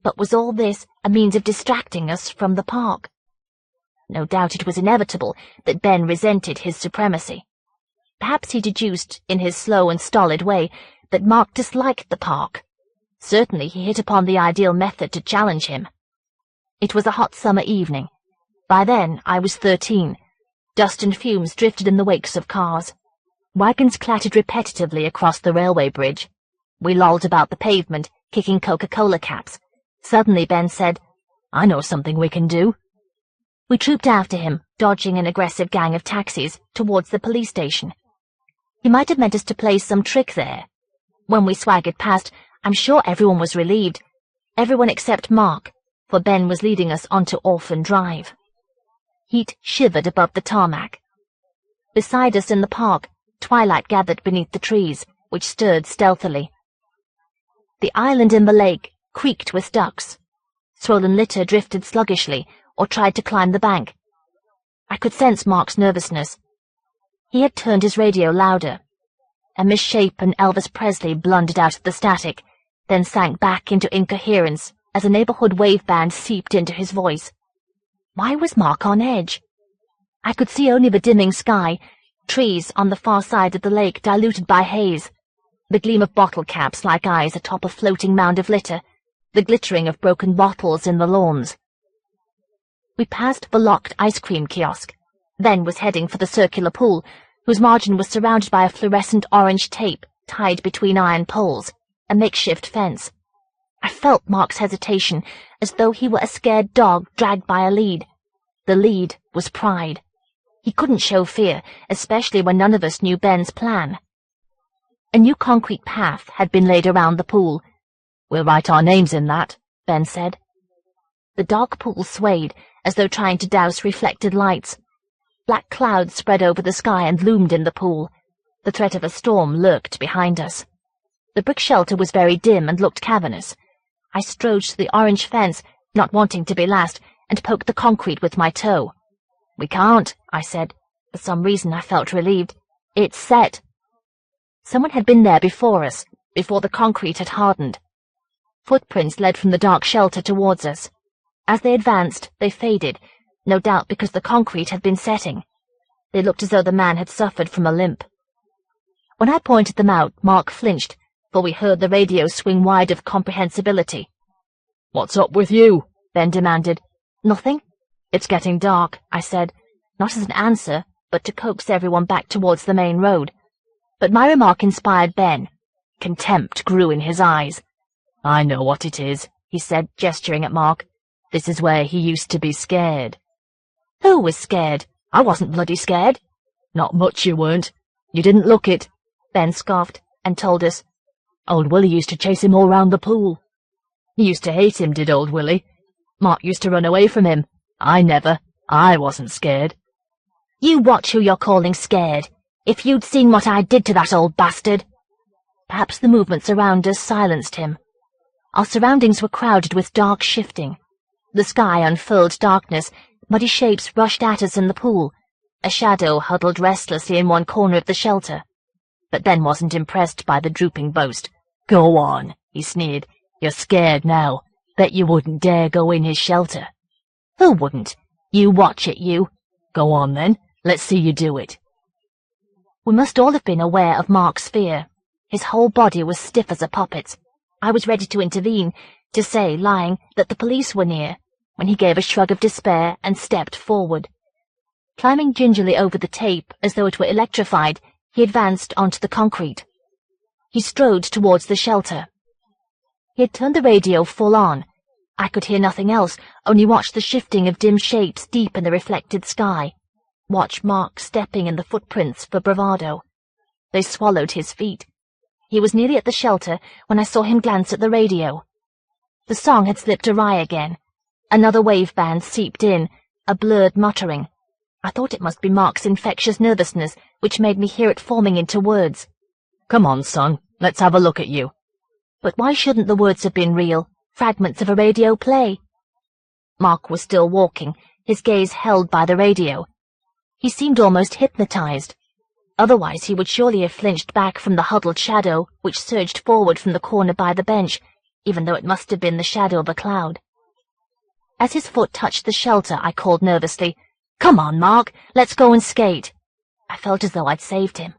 But was all this a means of distracting us from the park? No doubt it was inevitable that Ben resented his supremacy. Perhaps he deduced, in his slow and stolid way, that Mark disliked the park. Certainly he hit upon the ideal method to challenge him. It was a hot summer evening. By then I was 13. Dust and fumes drifted in the wakes of cars. Wagons clattered repetitively across the railway bridge. We lolled about the pavement, kicking Coca-Cola caps. Suddenly Ben said, "I know something we can do." We trooped after him, dodging an aggressive gang of taxis, towards the police station. He might have meant us to play some trick there. When we swaggered past, I'm sure everyone was relieved. Everyone except Mark, for Ben was leading us onto Orphan Drive. Heat shivered above the tarmac. Beside us in the park, twilight gathered beneath the trees, which stirred stealthily. The island in the lake creaked with ducks. Swollen litter drifted sluggishly, or tried to climb the bank. I could sense Mark's nervousness. He had turned his radio louder. A misshapen Elvis Presley blundered out of the static, then sank back into incoherence as a neighborhood wave band seeped into his voice. Why was Mark on edge? I could see only the dimming sky, trees on the far side of the lake diluted by haze, the gleam of bottle caps like eyes atop a floating mound of litter, the glittering of broken bottles in the lawns. We passed the locked ice cream kiosk. then was heading for the circular pool, whose margin was surrounded by a fluorescent orange tape tied between iron poles, a makeshift fence. I felt Mark's hesitation, as though he were a scared dog dragged by a lead. The lead was pride. He couldn't show fear, especially when none of us knew Ben's plan. A new concrete path had been laid around the pool. "We'll write our names in that," Ben said. The dark pool swayed, as though trying to douse reflected lights. Black clouds spread over the sky and loomed in the pool. The threat of a storm lurked behind us. The brick shelter was very dim and looked cavernous. I strode to the orange fence, not wanting to be last, and poked the concrete with my toe. "We can't," I said. For some reason I felt relieved. "It's set." Someone had been there before us, before the concrete had hardened. Footprints led from the dark shelter towards us. As they advanced, they faded, no doubt because the concrete had been setting. They looked as though the man had suffered from a limp. When I pointed them out, Mark flinched, for we heard the radio swing wide of comprehensibility. "What's up with you?" Ben demanded. "Nothing." "It's getting dark," I said, not as an answer, but to coax everyone back towards the main road. But my remark inspired Ben. Contempt grew in his eyes. "I know what it is," he said, gesturing at Mark. "This is where he used to be scared." "Who was scared? I wasn't bloody scared." "Not much you weren't. You didn't look it," Ben scoffed, and told us. "Old Willy used to chase him all round the pool." "He used to hate him, did old Willy. Mark used to run away from him. I never. I wasn't scared." "You watch who you're calling scared. If you'd seen what I did to that old bastard." Perhaps the movements around us silenced him. Our surroundings were crowded with dark shifting. The sky unfurled darkness, muddy shapes rushed at us in the pool. A shadow huddled restlessly in one corner of the shelter. But Ben wasn't impressed by the drooping boast. "Go on," he sneered. "You're scared now. Bet you wouldn't dare go in his shelter." "Who wouldn't? You watch it, you." "Go on then. Let's see you do it." We must all have been aware of Mark's fear. His whole body was stiff as a puppet's. I was ready to intervene, to say, lying, that the police were near, when he gave a shrug of despair and stepped forward. Climbing gingerly over the tape, as though it were electrified, he advanced onto the concrete. He strode towards the shelter. He had turned the radio full on. I could hear nothing else, only watch the shifting of dim shapes deep in the reflected sky. Watch Mark stepping in the footprints for bravado. They swallowed his feet. He was nearly at the shelter when I saw him glance at the radio. The song had slipped awry again. Another wave band seeped in, a blurred muttering. I thought it must be Mark's infectious nervousness, which made me hear it forming into words. "Come on, son, let's have a look at you." But why shouldn't the words have been real, fragments of a radio play? Mark was still walking, his gaze held by the radio. He seemed almost hypnotized. Otherwise he would surely have flinched back from the huddled shadow which surged forward from the corner by the bench, even though it must have been the shadow of a cloud. As his foot touched the shelter, I called nervously, "Come on, Mark, let's go and skate." I felt as though I'd saved him.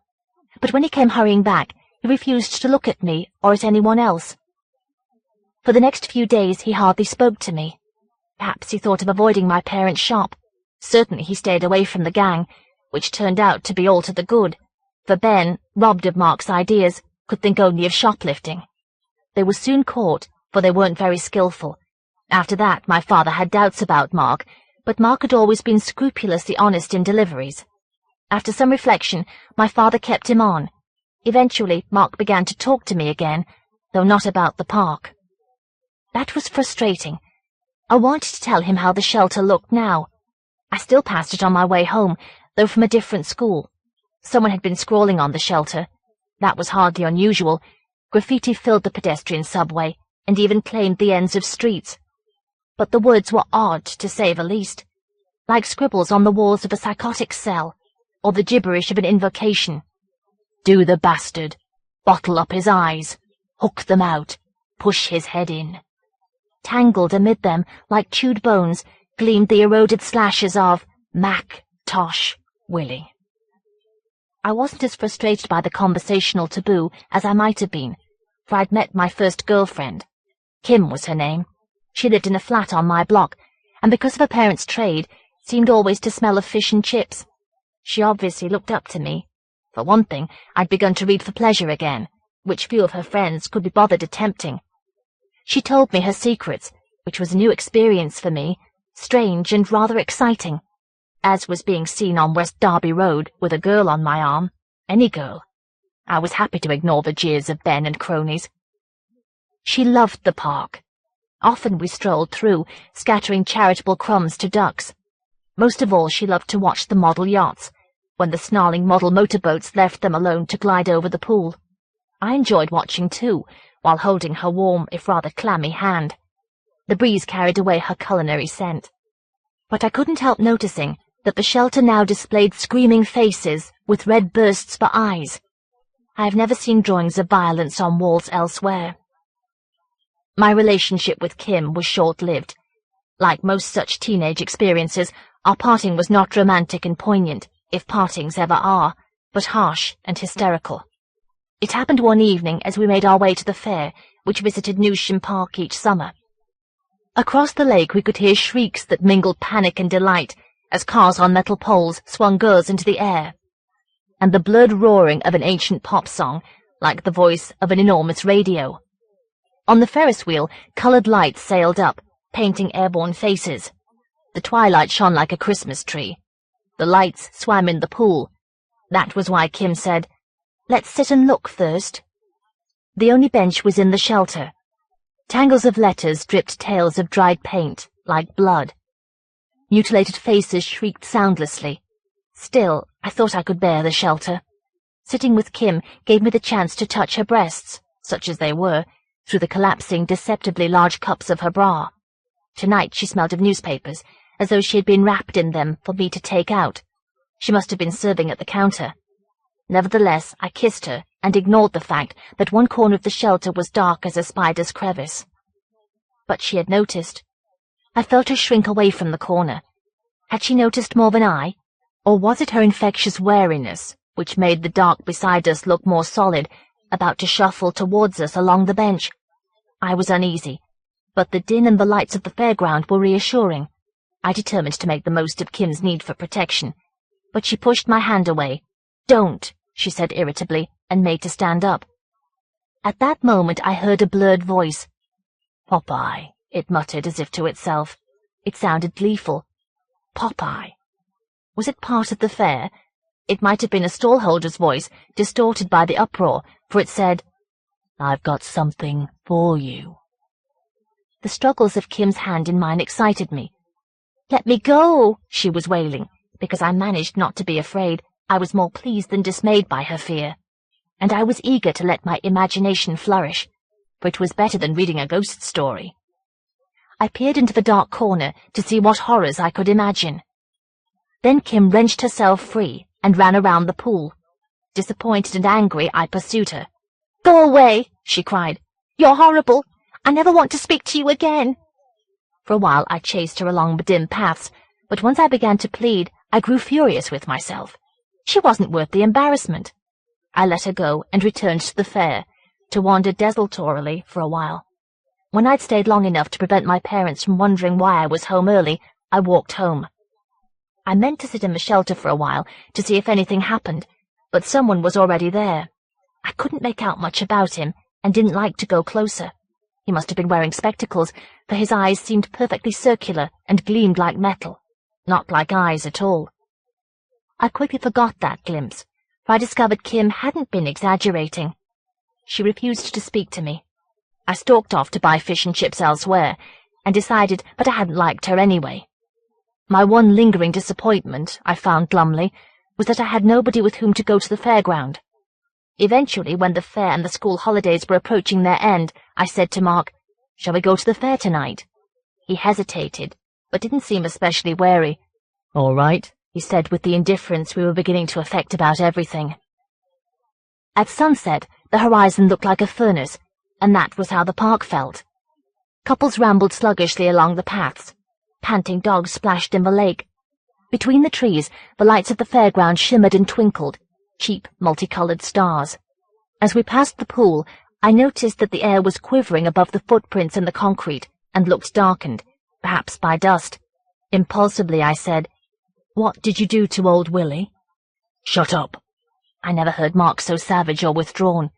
But when he came hurrying back, he refused to look at me or at anyone else. For the next few days he hardly spoke to me. Perhaps he thought of avoiding my parents' shop. Certainly he stayed away from the gang, which turned out to be all to the good, for Ben, robbed of Mark's ideas, could think only of shoplifting. They were soon caught, for they weren't very skillful. After that my father had doubts about Mark, but Mark had always been scrupulously honest in deliveries. After some reflection, my father kept him on. Eventually Mark began to talk to me again, though not about the park. That was frustrating. I wanted to tell him how the shelter looked now. I still passed it on my way home, though from a different school. Someone had been scrawling on the shelter. That was hardly unusual. Graffiti filled the pedestrian subway, and even claimed the ends of streets. But the words were odd, to say the least, like scribbles on the walls of a psychotic cell, or the gibberish of an invocation. "Do the bastard. Bottle up his eyes. Hook them out. Push his head in." Tangled amid them, like chewed bones, gleamed the eroded slashes of Mackintosh Willy. I wasn't as frustrated by the conversational taboo as I might have been, for I'd met my first girlfriend. Kim was her name. She lived in a flat on my block, and because of her parents' trade, seemed always to smell of fish and chips. She obviously looked up to me. For one thing, I'd begun to read for pleasure again, which few of her friends could be bothered attempting. She told me her secrets, which was a new experience for me, strange and rather exciting, as was being seen on West Derby Road with a girl on my arm. Any girl. I was happy to ignore the jeers of Ben and cronies. She loved the park. Often we strolled through, scattering charitable crumbs to ducks. Most of all she loved to watch the model yachts, when the snarling model motorboats left them alone to glide over the pool. I enjoyed watching too, while holding her warm, if rather clammy, hand. The breeze carried away her culinary scent. But I couldn't help noticing that the shelter now displayed screaming faces with red bursts for eyes. I have never seen drawings of violence on walls elsewhere. My relationship with Kim was short-lived. Like most such teenage experiences, our parting was not romantic and poignant, if partings ever are, but harsh and hysterical. It happened one evening as we made our way to the fair, which visited Newsham Park each summer. Across the lake we could hear shrieks that mingled panic and delight as cars on metal poles swung girls into the air, and the blurred roaring of an ancient pop song, like the voice of an enormous radio. On the Ferris wheel, coloured lights sailed up, painting airborne faces. The twilight shone like a Christmas tree. The lights swam in the pool. That was why Kim said, "Let's sit and look first." The only bench was in the shelter. Tangles of letters dripped tales of dried paint, like blood. Mutilated faces shrieked soundlessly. Still, I thought I could bear the shelter. Sitting with Kim gave me the chance to touch her breasts, such as they were, through the collapsing, deceptively large cups of her bra. Tonight she smelled of newspapers, as though she had been wrapped in them for me to take out. She must have been serving at the counter. Nevertheless, I kissed her and ignored the fact that one corner of the shelter was dark as a spider's crevice. But she had noticed. I felt her shrink away from the corner. Had she noticed more than I? Or was it her infectious wariness, which made the dark beside us look more solid, about to shuffle towards us along the bench? I was uneasy, but the din and the lights of the fairground were reassuring. I determined to make the most of Kim's need for protection, but she pushed my hand away. "Don't," she said irritably, and made to stand up. At that moment I heard a blurred voice. "Popeye," it muttered as if to itself. It sounded gleeful. Popeye. Was it part of the fair? It might have been a stallholder's voice, distorted by the uproar, for it said, "I've got something for you." The struggles of Kim's hand in mine excited me. "Let me go," she was wailing. Because I managed not to be afraid, I was more pleased than dismayed by her fear. And I was eager to let my imagination flourish, for it was better than reading a ghost story. I peered into the dark corner to see what horrors I could imagine. Then Kim wrenched herself free and ran around the pool. Disappointed and angry, I pursued her. "Go away," she cried. "You're horrible. I never want to speak to you again." For a while I chased her along the dim paths, but once I began to plead, I grew furious with myself. She wasn't worth the embarrassment. I let her go and returned to the fair, to wander desultorily for a while. When I'd stayed long enough to prevent my parents from wondering why I was home early, I walked home. I meant to sit in the shelter for a while to see if anything happened, but someone was already there. I couldn't make out much about him and didn't like to go closer. He must have been wearing spectacles, for his eyes seemed perfectly circular and gleamed like metal, not like eyes at all. I quickly forgot that glimpse, for I discovered Kim hadn't been exaggerating. She refused to speak to me. I stalked off to buy fish and chips elsewhere, and decided that I hadn't liked her anyway. My one lingering disappointment, I found glumly, was that I had nobody with whom to go to the fairground. Eventually, when the fair and the school holidays were approaching their end, I said to Mark, "Shall we go to the fair tonight?" He hesitated, but didn't seem especially wary. "All right," he said with the indifference we were beginning to affect about everything. At sunset, the horizon looked like a furnace, and that was how the park felt. Couples rambled sluggishly along the paths. Panting dogs splashed in the lake. Between the trees, the lights of the fairground shimmered and twinkled, cheap, multicolored stars. As we passed the pool, I noticed that the air was quivering above the footprints in the concrete and looked darkened, perhaps by dust. Impulsively I said, What did you do to old Willy? Shut up. I never heard Mark so savage or withdrawn.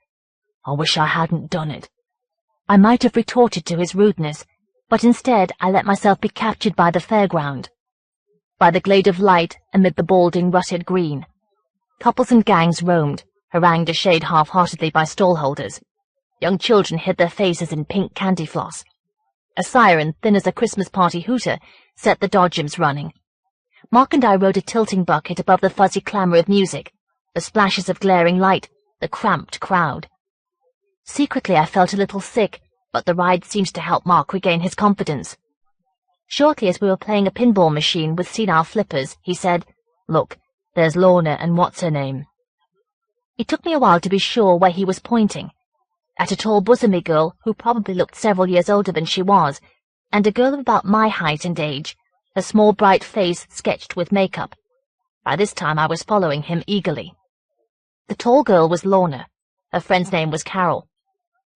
I wish I hadn't done it. I might have retorted to his rudeness, but instead I let myself be captured by the fairground. By the glade of light amid the balding rutted green, couples and gangs roamed, harangued a shade half-heartedly by stallholders. Young children hid their faces in pink candy floss. A siren, thin as a Christmas party hooter, set the dodgems running. Mark and I rode a tilting bucket above the fuzzy clamour of music, the splashes of glaring light, the cramped crowd. Secretly I felt a little sick, but the ride seemed to help Mark regain his confidence. Shortly as we were playing a pinball machine with senile flippers, he said, "Look, there's Lorna and what's-her-name." It took me a while to be sure where he was pointing. At a tall bosomy girl who probably looked several years older than she was, and a girl of about my height and age, her small bright face sketched with makeup. By this time I was following him eagerly. The tall girl was Lorna. Her friend's name was Carol.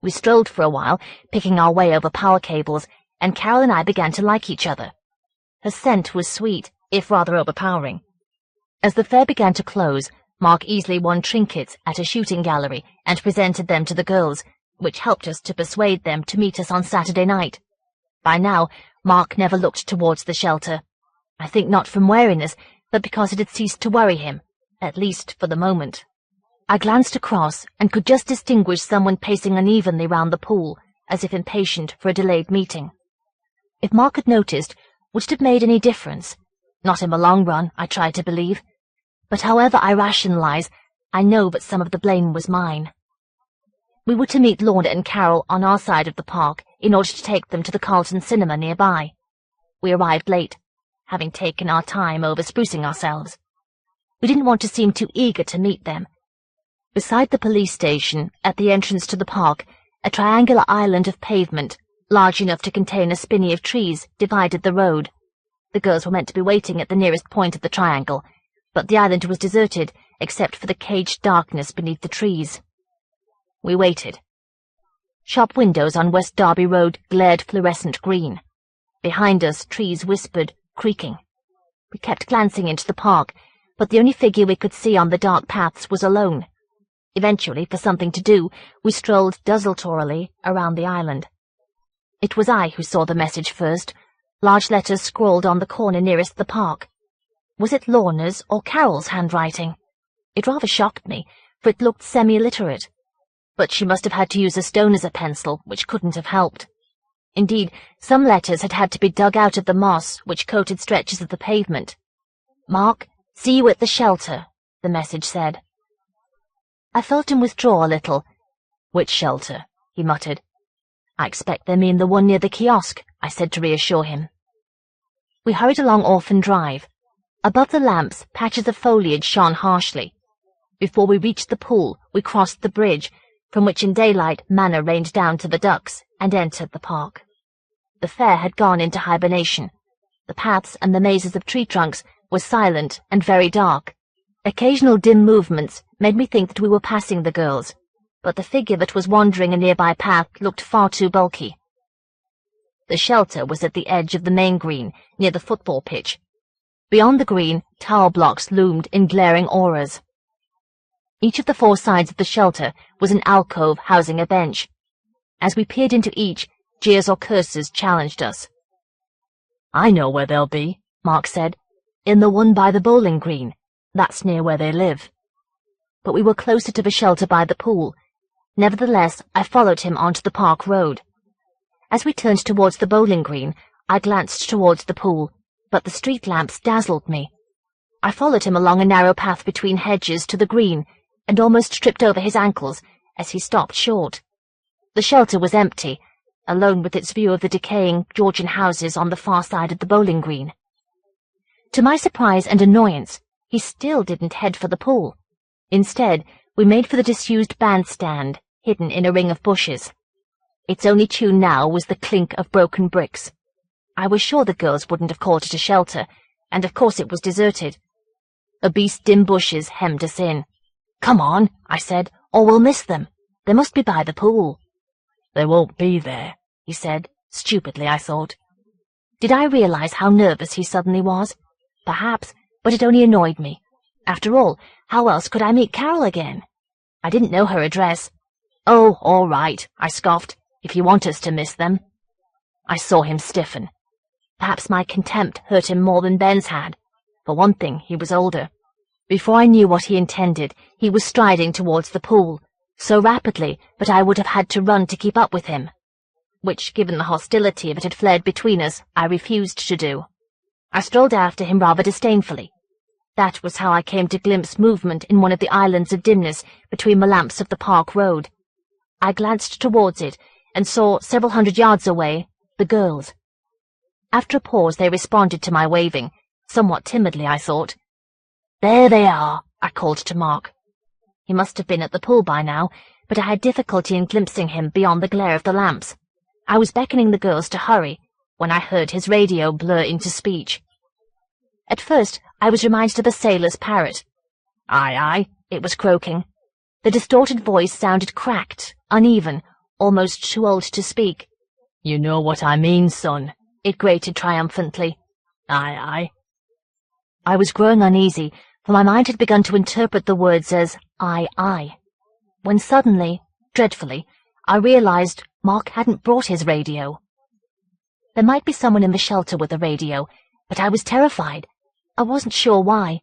We strolled for a while, picking our way over power cables, and Carol and I began to like each other. Her scent was sweet, if rather overpowering. As the fair began to close, Mark easily won trinkets at a shooting gallery and presented them to the girls, which helped us to persuade them to meet us on Saturday night. By now, Mark never looked towards the shelter. I think not from wariness, but because it had ceased to worry him, at least for the moment. I glanced across and could just distinguish someone pacing unevenly round the pool, as if impatient for a delayed meeting. If Mark had noticed, would it have made any difference? Not in the long run, I tried to believe. But however I rationalize, I know that some of the blame was mine. We were to meet Lorna and Carol on our side of the park in order to take them to the Carlton Cinema nearby. We arrived late, having taken our time over sprucing ourselves. We didn't want to seem too eager to meet them. Beside the police station, at the entrance to the park, a triangular island of pavement, large enough to contain a spinney of trees, divided the road. The girls were meant to be waiting at the nearest point of the triangle, but the island was deserted except for the caged darkness beneath the trees. We waited. Shop windows on West Derby Road glared fluorescent green. Behind us, trees whispered, creaking. We kept glancing into the park, but the only figure we could see on the dark paths was alone. Eventually, for something to do, we strolled desultorily around the island. It was I who saw the message first, large letters scrawled on the corner nearest the park. Was it Lorna's or Carol's handwriting? It rather shocked me, for it looked semi-illiterate. But she must have had to use a stone as a pencil, which couldn't have helped. Indeed, some letters had had to be dug out of the moss which coated stretches of the pavement. "Mark, see you at the shelter," the message said. I felt him withdraw a little. "Which shelter?" he muttered. "I expect they mean the one near the kiosk," I said to reassure him. We hurried along Orphan Drive. Above the lamps, patches of foliage shone harshly. Before we reached the pool, we crossed the bridge, from which in daylight manna rained down to the ducks, and entered the park. The fair had gone into hibernation. The paths and the mazes of tree trunks were silent and very dark. Occasional dim movements made me think that we were passing the girls, but the figure that was wandering a nearby path looked far too bulky. The shelter was at the edge of the main green, near the football pitch. Beyond the green, tower blocks loomed in glaring auras. Each of the four sides of the shelter was an alcove housing a bench. As we peered into each, jeers or curses challenged us. "I know where they'll be," Mark said. "In the one by the bowling green. That's near where they live." But we were closer to the shelter by the pool. Nevertheless, I followed him onto the park road. As we turned towards the bowling green, I glanced towards the pool, but the street lamps dazzled me. I followed him along a narrow path between hedges to the green, and almost tripped over his ankles as he stopped short. The shelter was empty, alone with its view of the decaying Georgian houses on the far side of the bowling green. To my surprise and annoyance, he still didn't head for the pool. Instead, we made for the disused bandstand, hidden in a ring of bushes. Its only tune now was the clink of broken bricks. I was sure the girls wouldn't have called it a shelter, and of course it was deserted. Obese dim bushes hemmed us in. "Come on," I said, "or we'll miss them. They must be by the pool." "They won't be there," he said, stupidly I thought. Did I realize how nervous he suddenly was? Perhaps, but it only annoyed me. After all, how else could I meet Carol again? I didn't know her address. "Oh, all right," I scoffed, "if you want us to miss them." I saw him stiffen. Perhaps my contempt hurt him more than Ben's had. For one thing, he was older. Before I knew what he intended, he was striding towards the pool, so rapidly that I would have had to run to keep up with him, which, given the hostility that had flared between us, I refused to do. I strolled after him rather disdainfully. That was how I came to glimpse movement in one of the islands of dimness between the lamps of the park road. I glanced towards it and saw, several hundred yards away, the girls. After a pause they responded to my waving, somewhat timidly, I thought. "There they are," I called to Mark. He must have been at the pool by now, but I had difficulty in glimpsing him beyond the glare of the lamps. I was beckoning the girls to hurry, when I heard his radio blur into speech. At first, I was reminded of a sailor's parrot. "Aye, aye," it was croaking. The distorted voice sounded cracked, uneven, almost too old to speak. "You know what I mean, son," it grated triumphantly. "Aye, aye." I was growing uneasy, for my mind had begun to interpret the words as "aye, aye," when suddenly, dreadfully, I realized Mark hadn't brought his radio. There might be someone in the shelter with a radio, but I was terrified. I wasn't sure why.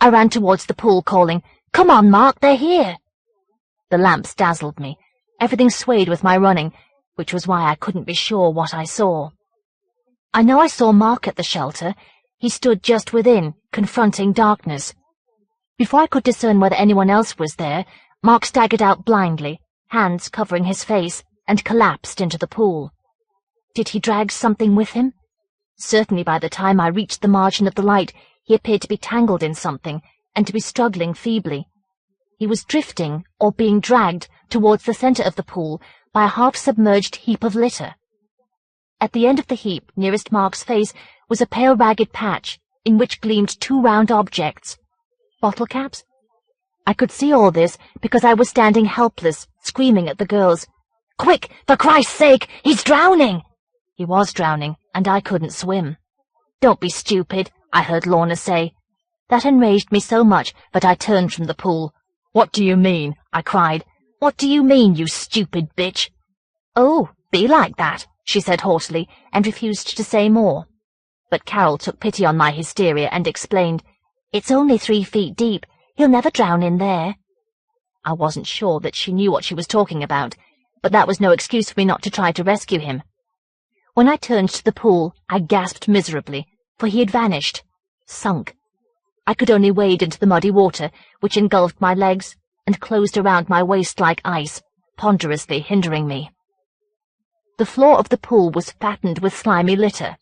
I ran towards the pool, calling, "Come on, Mark, they're here!" The lamps dazzled me. Everything swayed with my running, which was why I couldn't be sure what I saw. I know I saw Mark at the shelter. He stood just within, confronting darkness. Before I could discern whether anyone else was there, Mark staggered out blindly, hands covering his face, and collapsed into the pool. Did he drag something with him? Certainly by the time I reached the margin of the light, he appeared to be tangled in something, and to be struggling feebly. He was drifting, or being dragged, towards the centre of the pool by a half-submerged heap of litter. At the end of the heap, nearest Mark's face, was a pale ragged patch, in which gleamed two round objects. Bottle caps? I could see all this because I was standing helpless, screaming at the girls. "Quick, for Christ's sake, he's drowning!" He was drowning, and I couldn't swim. "Don't be stupid," I heard Lorna say. That enraged me so much that I turned from the pool. "What do you mean?" I cried. "What do you mean, you stupid bitch?" "Oh, be like that," she said haughtily, and refused to say more. But Carol took pity on my hysteria and explained, "It's only 3 feet deep. He'll never drown in there." I wasn't sure that she knew what she was talking about, but that was no excuse for me not to try to rescue him. When I turned to the pool, I gasped miserably, for he had vanished, sunk. I could only wade into the muddy water, which engulfed my legs and closed around my waist like ice, ponderously hindering me. The floor of the pool was fattened with slimy litter.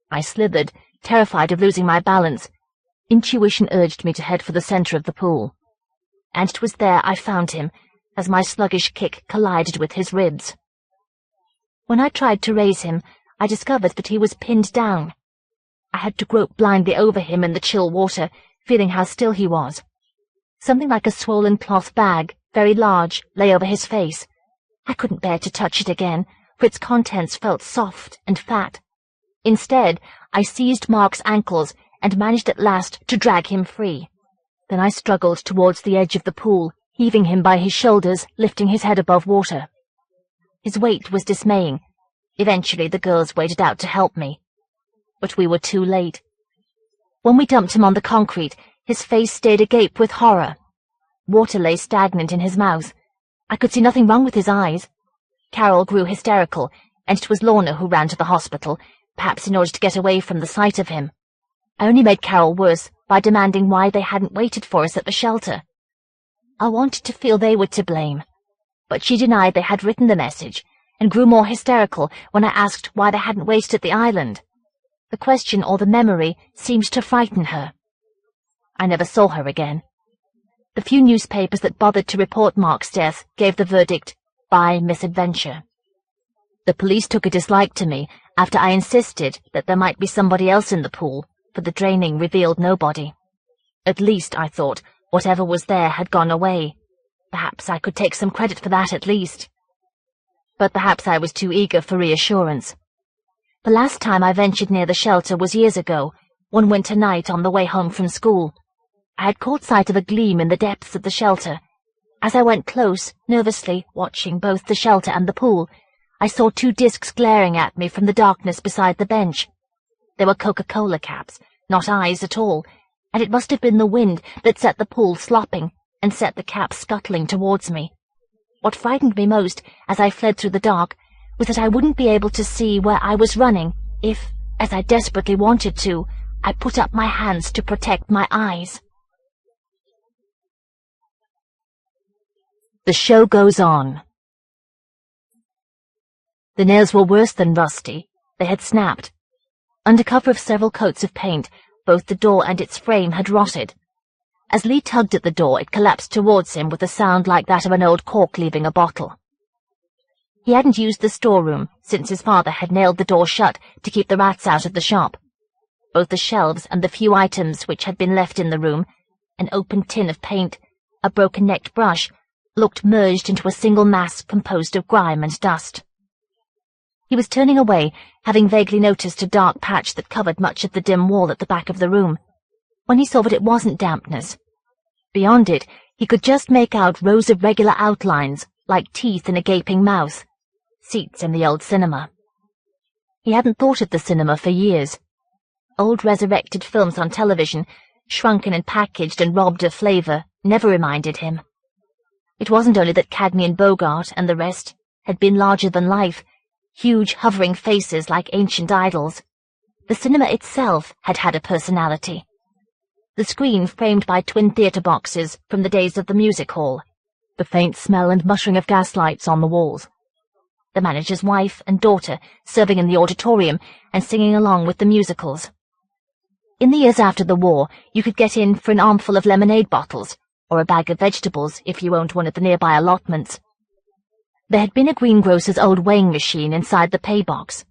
I slithered, terrified of losing my balance. Intuition urged me to head for the centre of the pool. And it was there I found him, as my sluggish kick collided with his ribs. When I tried to raise him, I discovered that he was pinned down. I had to grope blindly over him in the chill water, feeling how still he was. Something like a swollen cloth bag, very large, lay over his face. I couldn't bear to touch it again, for its contents felt soft and fat. Instead, I seized Mark's ankles and managed at last to drag him free. Then I struggled towards the edge of the pool, heaving him by his shoulders, lifting his head above water. His weight was dismaying. Eventually the girls waded out to help me. But we were too late. When we dumped him on the concrete, his face stared agape with horror. Water lay stagnant in his mouth. I could see nothing wrong with his eyes. Carol grew hysterical, and it was Lorna who ran to the hospital, perhaps in order to get away from the sight of him. I only made Carol worse by demanding why they hadn't waited for us at the shelter. I wanted to feel they were to blame, but she denied they had written the message, and grew more hysterical when I asked why they hadn't waited at the island. The question or the memory seemed to frighten her. I never saw her again. The few newspapers that bothered to report Mark's death gave the verdict, by misadventure. The police took a dislike to me after I insisted that there might be somebody else in the pool, for the draining revealed nobody. At least, I thought, whatever was there had gone away. Perhaps I could take some credit for that at least. But perhaps I was too eager for reassurance. The last time I ventured near the shelter was years ago, one winter night on the way home from school. I had caught sight of a gleam in the depths of the shelter. As I went close, nervously watching both the shelter and the pool, I saw two discs glaring at me from the darkness beside the bench. They were Coca-Cola caps, not eyes at all, and it must have been the wind that set the pool slopping and set the caps scuttling towards me. What frightened me most, as I fled through the dark, was that I wouldn't be able to see where I was running if, as I desperately wanted to, I put up my hands to protect my eyes. The show goes on. The nails were worse than rusty. They had snapped. Under cover of several coats of paint, both the door and its frame had rotted. As Lee tugged at the door, it collapsed towards him with a sound like that of an old cork leaving a bottle. He hadn't used the storeroom since his father had nailed the door shut to keep the rats out of the shop. Both the shelves and the few items which had been left in the room, an open tin of paint, a broken-necked brush, looked merged into a single mass composed of grime and dust. He was turning away, having vaguely noticed a dark patch that covered much of the dim wall at the back of the room, when he saw that it wasn't dampness. Beyond it, he could just make out rows of regular outlines, like teeth in a gaping mouth. Seats in the old cinema. He hadn't thought of the cinema for years. Old resurrected films on television, shrunken and packaged and robbed of flavour, never reminded him. It wasn't only that Cagney and Bogart and the rest had been larger than life, huge hovering faces like ancient idols. The cinema itself had had a personality. The screen framed by twin theatre boxes from the days of the music hall, the faint smell and muttering of gaslights on the walls. The manager's wife and daughter serving in the auditorium and singing along with the musicals. In the years after the war, you could get in for an armful of lemonade bottles, or a bag of vegetables if you owned one at the nearby allotments. There had been a greengrocer's old weighing machine inside the pay box.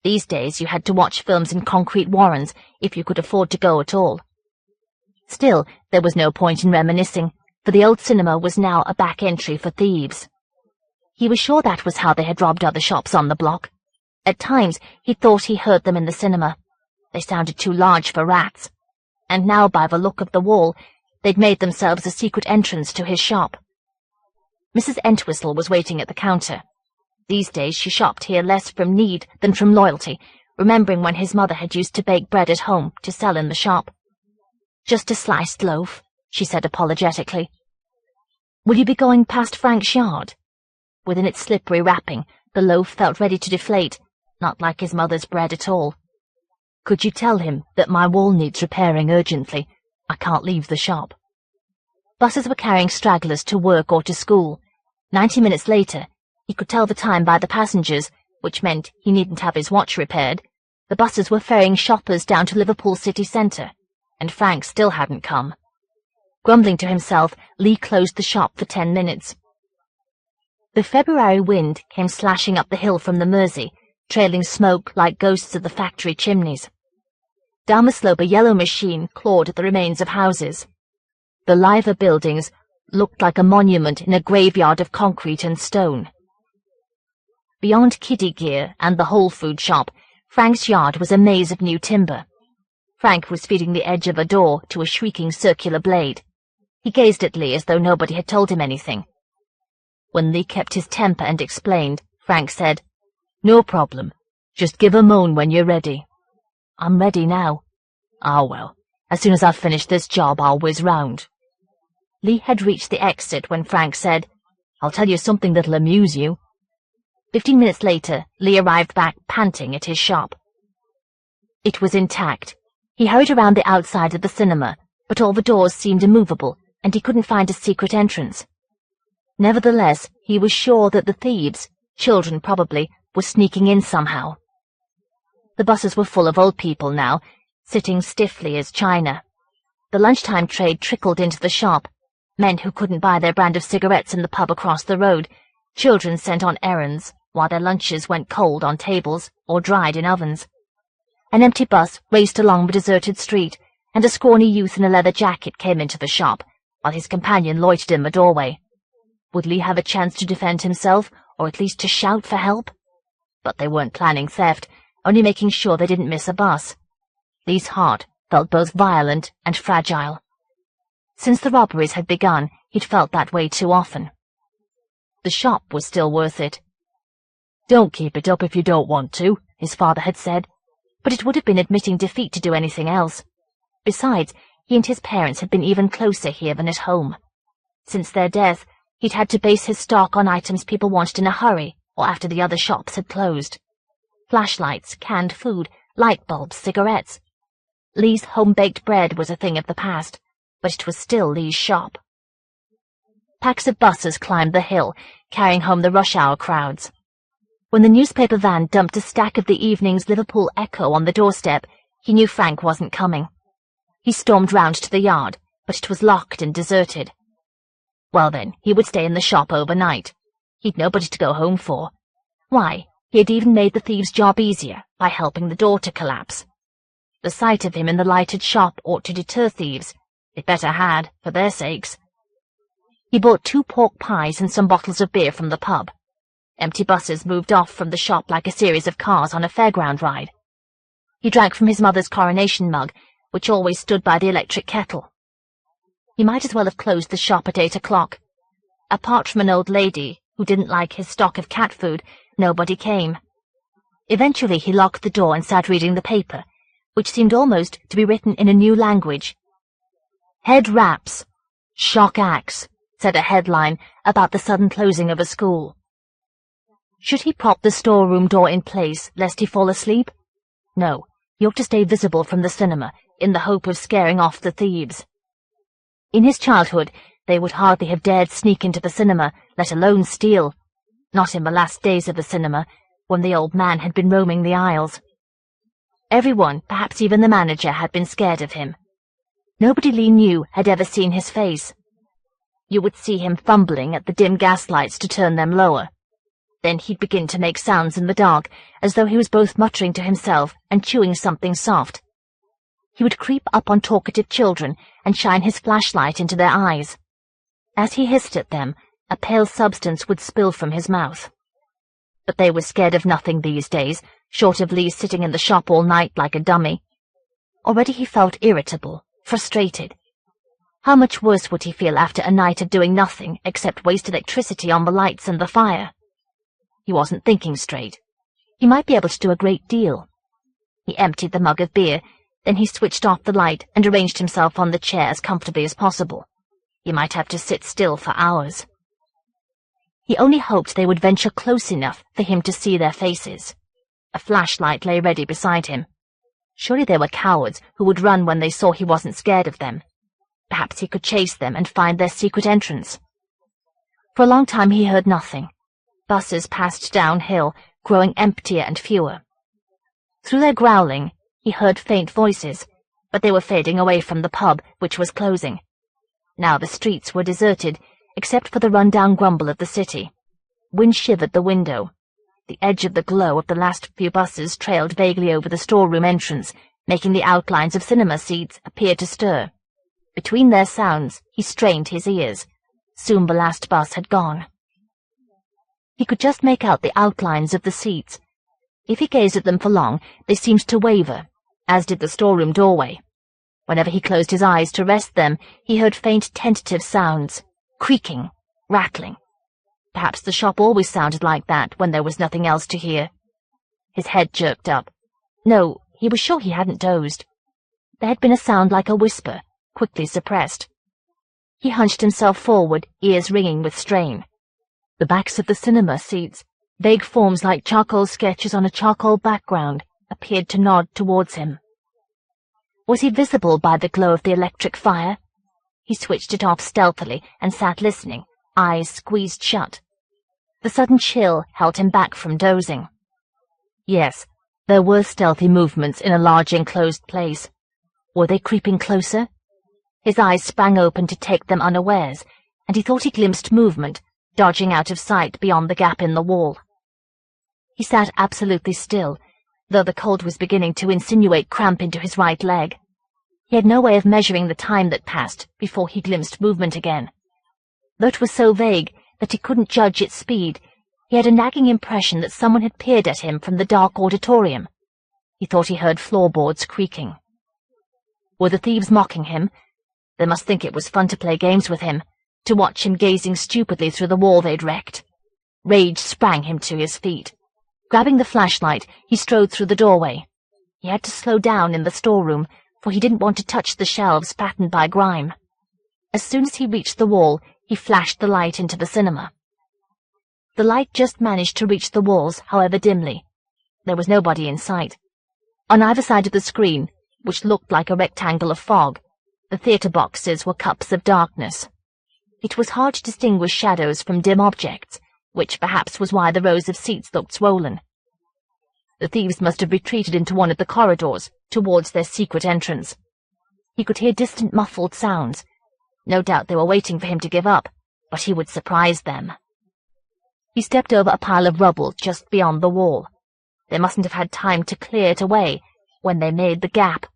These days you had to watch films in concrete warrens if you could afford to go at all. Still, there was no point in reminiscing, for the old cinema was now a back entry for thieves. He was sure that was how they had robbed other shops on the block. At times he thought he heard them in the cinema. They sounded too large for rats. And now, by the look of the wall, they'd made themselves a secret entrance to his shop. Mrs. Entwistle was waiting at the counter. These days she shopped here less from need than from loyalty, remembering when his mother had used to bake bread at home to sell in the shop. "Just a sliced loaf," she said apologetically. "Will you be going past Frank's yard?" Within its slippery wrapping, the loaf felt ready to deflate, not like his mother's bread at all. "Could you tell him that my wall needs repairing urgently? I can't leave the shop." Buses were carrying stragglers to work or to school. 90 minutes later, he could tell the time by the passengers, which meant he needn't have his watch repaired. The buses were ferrying shoppers down to Liverpool city centre, and Frank still hadn't come. Grumbling to himself, Lee closed the shop for 10 minutes. The February wind came slashing up the hill from the Mersey, trailing smoke like ghosts of the factory chimneys. Down the slope a yellow machine clawed at the remains of houses. The liver buildings looked like a monument in a graveyard of concrete and stone. Beyond kiddie gear and the whole food shop, Frank's yard was a maze of new timber. Frank was feeding the edge of a door to a shrieking circular blade. He gazed at Lee as though nobody had told him anything. When Lee kept his temper and explained, Frank said, "No problem. Just give a moan when you're ready." "I'm ready now." "Ah, well, as soon as I've finished this job, I'll whiz round." Lee had reached the exit when Frank said, "I'll tell you something that'll amuse you." 15 minutes later, Lee arrived back panting at his shop. It was intact. He hurried around the outside of the cinema, but all the doors seemed immovable, and he couldn't find a secret entrance. Nevertheless, he was sure that the thieves, children probably, were sneaking in somehow. The buses were full of old people now, sitting stiffly as china. The lunchtime trade trickled into the shop, men who couldn't buy their brand of cigarettes in the pub across the road, children sent on errands, while their lunches went cold on tables or dried in ovens. An empty bus raced along the deserted street, and a scrawny youth in a leather jacket came into the shop, while his companion loitered in the doorway. Would Lee have a chance to defend himself, or at least to shout for help? But they weren't planning theft, only making sure they didn't miss a bus. Lee's heart felt both violent and fragile. Since the robberies had begun, he'd felt that way too often. The shop was still worth it. "Don't keep it up if you don't want to," his father had said, but it would have been admitting defeat to do anything else. Besides, he and his parents had been even closer here than at home. Since their death, he'd had to base his stock on items people wanted in a hurry or after the other shops had closed. Flashlights, canned food, light bulbs, cigarettes. Lee's home-baked bread was a thing of the past, but it was still Lee's shop. Packs of buses climbed the hill, carrying home the rush-hour crowds. When the newspaper van dumped a stack of the evening's Liverpool Echo on the doorstep, he knew Frank wasn't coming. He stormed round to the yard, but it was locked and deserted. Well then, he would stay in the shop overnight. He'd nobody to go home for. Why, he had even made the thieves' job easier by helping the door to collapse. The sight of him in the lighted shop ought to deter thieves. It better had, for their sakes. He bought 2 pork pies and some bottles of beer from the pub. Empty buses moved off from the shop like a series of cars on a fairground ride. He drank from his mother's coronation mug, which always stood by the electric kettle. He might as well have closed the shop at 8 o'clock. Apart from an old lady who didn't like his stock of cat food, nobody came. Eventually he locked the door and sat reading the paper, which seemed almost to be written in a new language. "Head raps. Shock axe," said a headline about the sudden closing of a school. Should he prop the storeroom door in place lest he fall asleep? No, he ought to stay visible from the cinema in the hope of scaring off the thieves. In his childhood, they would hardly have dared sneak into the cinema, let alone steal. Not in the last days of the cinema, when the old man had been roaming the aisles. Everyone, perhaps even the manager, had been scared of him. Nobody Lee knew had ever seen his face. You would see him fumbling at the dim gaslights to turn them lower. Then he'd begin to make sounds in the dark, as though he was both muttering to himself and chewing something soft. He would creep up on talkative children and shine his flashlight into their eyes. As he hissed at them, a pale substance would spill from his mouth. But they were scared of nothing these days, short of Lee sitting in the shop all night like a dummy. Already he felt irritable, frustrated. How much worse would he feel after a night of doing nothing except waste electricity on the lights and the fire? He wasn't thinking straight. He might be able to do a great deal. He emptied the mug of beer, then he switched off the light and arranged himself on the chair as comfortably as possible. He might have to sit still for hours. He only hoped they would venture close enough for him to see their faces. A flashlight lay ready beside him. Surely they were cowards who would run when they saw he wasn't scared of them. Perhaps he could chase them and find their secret entrance. For a long time he heard nothing. Buses passed downhill, growing emptier and fewer. Through their growling, he heard faint voices, but they were fading away from the pub, which was closing. Now the streets were deserted, except for the run-down grumble of the city. Wind shivered the window. The edge of the glow of the last few buses trailed vaguely over the storeroom entrance, making the outlines of cinema seats appear to stir. Between their sounds, he strained his ears. Soon the last bus had gone. He could just make out the outlines of the seats. If he gazed at them for long, they seemed to waver, as did the storeroom doorway. Whenever he closed his eyes to rest them, he heard faint tentative sounds, creaking, rattling. Perhaps the shop always sounded like that when there was nothing else to hear. His head jerked up. No, he was sure he hadn't dozed. There had been a sound like a whisper, quickly suppressed. He hunched himself forward, ears ringing with strain. The backs of the cinema seats, vague forms like charcoal sketches on a charcoal background, appeared to nod towards him. Was he visible by the glow of the electric fire? He switched it off stealthily and sat listening, eyes squeezed shut. The sudden chill held him back from dozing. Yes, there were stealthy movements in a large enclosed place. Were they creeping closer? His eyes sprang open to take them unawares, and he thought he glimpsed movement, dodging out of sight beyond the gap in the wall. He sat absolutely still, though the cold was beginning to insinuate cramp into his right leg. He had no way of measuring the time that passed before he glimpsed movement again. Though it was so vague that he couldn't judge its speed, he had a nagging impression that someone had peered at him from the dark auditorium. He thought he heard floorboards creaking. Were the thieves mocking him? They must think it was fun to play games with him, to watch him gazing stupidly through the wall they'd wrecked. Rage sprang him to his feet. Grabbing the flashlight, he strode through the doorway. He had to slow down in the storeroom, for he didn't want to touch the shelves fattened by grime. As soon as he reached the wall, he flashed the light into the cinema. The light just managed to reach the walls, however dimly. There was nobody in sight. On either side of the screen, which looked like a rectangle of fog, the theatre boxes were cups of darkness. It was hard to distinguish shadows from dim objects, which perhaps was why the rows of seats looked swollen. The thieves must have retreated into one of the corridors, towards their secret entrance. He could hear distant muffled sounds. No doubt they were waiting for him to give up, but he would surprise them. He stepped over a pile of rubble just beyond the wall. They mustn't have had time to clear it away when they made the gap.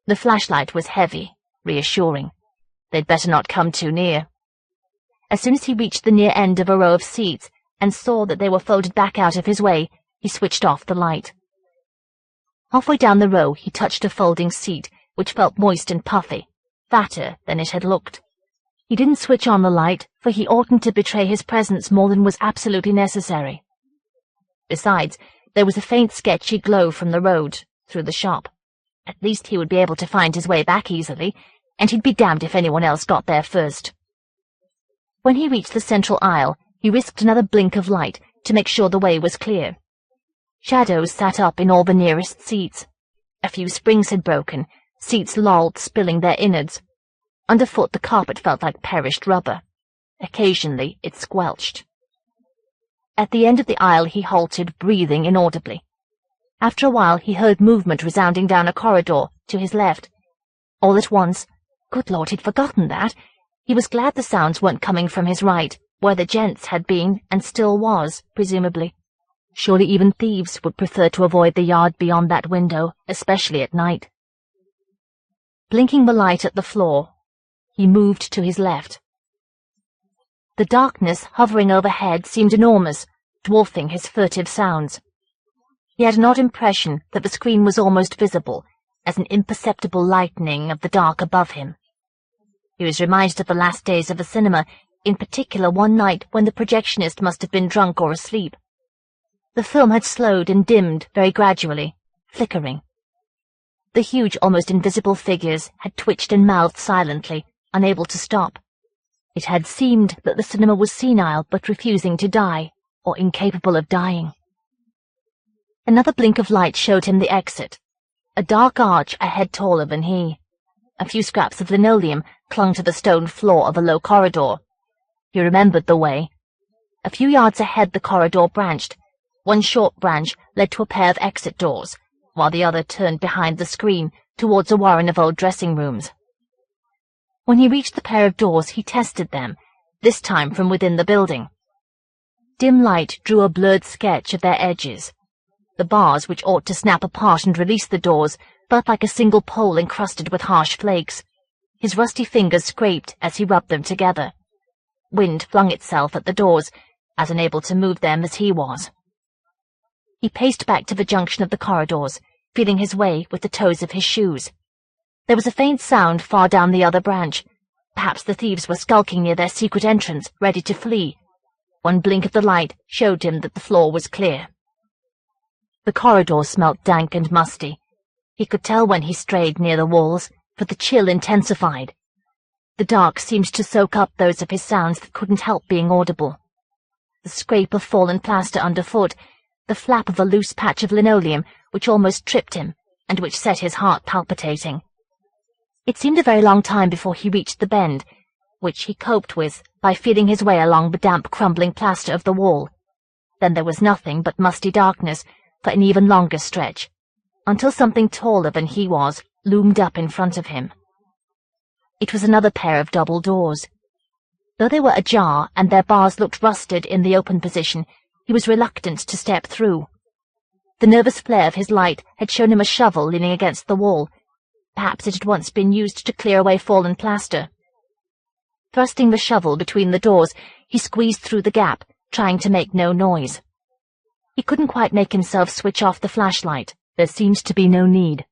The flashlight was heavy, reassuring. They'd better not come too near. As soon as he reached the near end of a row of seats and saw that they were folded back out of his way, he switched off the light. Halfway down the row, he touched a folding seat, which felt moist and puffy, fatter than it had looked. He didn't switch on the light, for he oughtn't to betray his presence more than was absolutely necessary. Besides, there was a faint sketchy glow from the road, through the shop. At least he would be able to find his way back easily, and he'd be damned if anyone else got there first. When he reached the central aisle, he risked another blink of light to make sure the way was clear. Shadows sat up in all the nearest seats. A few springs had broken, seats lolled, spilling their innards. Underfoot the carpet felt like perished rubber. Occasionally it squelched. At the end of the aisle he halted, breathing inaudibly. After a while he heard movement resounding down a corridor, to his left. All at once, good Lord, he'd forgotten that. He was glad the sounds weren't coming from his right, where the gents had been, and still was, presumably. Surely even thieves would prefer to avoid the yard beyond that window, especially at night. Blinking the light at the floor, he moved to his left. The darkness hovering overhead seemed enormous, dwarfing his furtive sounds. He had an odd impression that the screen was almost visible, as an imperceptible lightening of the dark above him. He was reminded of the last days of the cinema, in particular one night when the projectionist must have been drunk or asleep. The film had slowed and dimmed very gradually, flickering. The huge, almost invisible figures had twitched and mouthed silently, unable to stop. It had seemed that the cinema was senile but refusing to die, or incapable of dying. Another blink of light showed him the exit, a dark arch a head taller than he. A few scraps of linoleum clung to the stone floor of a low corridor. He remembered the way. A few yards ahead the corridor branched. One short branch led to a pair of exit doors, while the other turned behind the screen towards a warren of old dressing rooms. When he reached the pair of doors, he tested them, this time from within the building. Dim light drew a blurred sketch of their edges. The bars, which ought to snap apart and release the doors, felt like a single pole encrusted with harsh flakes. His rusty fingers scraped as he rubbed them together. Wind flung itself at the doors, as unable to move them as he was. He paced back to the junction of the corridors, feeling his way with the toes of his shoes. There was a faint sound far down the other branch. Perhaps the thieves were skulking near their secret entrance, ready to flee. One blink of the light showed him that the floor was clear. The corridor smelt dank and musty. He could tell when he strayed near the walls, for the chill intensified. The dark seemed to soak up those of his sounds that couldn't help being audible. The scrape of fallen plaster underfoot, the flap of a loose patch of linoleum which almost tripped him, and which set his heart palpitating. It seemed a very long time before he reached the bend, which he coped with by feeling his way along the damp, crumbling plaster of the wall. Then there was nothing but musty darkness for an even longer stretch, until something taller than he was loomed up in front of him. It was another pair of double doors. Though they were ajar and their bars looked rusted in the open position, he was reluctant to step through. The nervous flare of his light had shown him a shovel leaning against the wall. Perhaps it had once been used to clear away fallen plaster. Thrusting the shovel between the doors, he squeezed through the gap, trying to make no noise. He couldn't quite make himself switch off the flashlight. There seemed to be no need.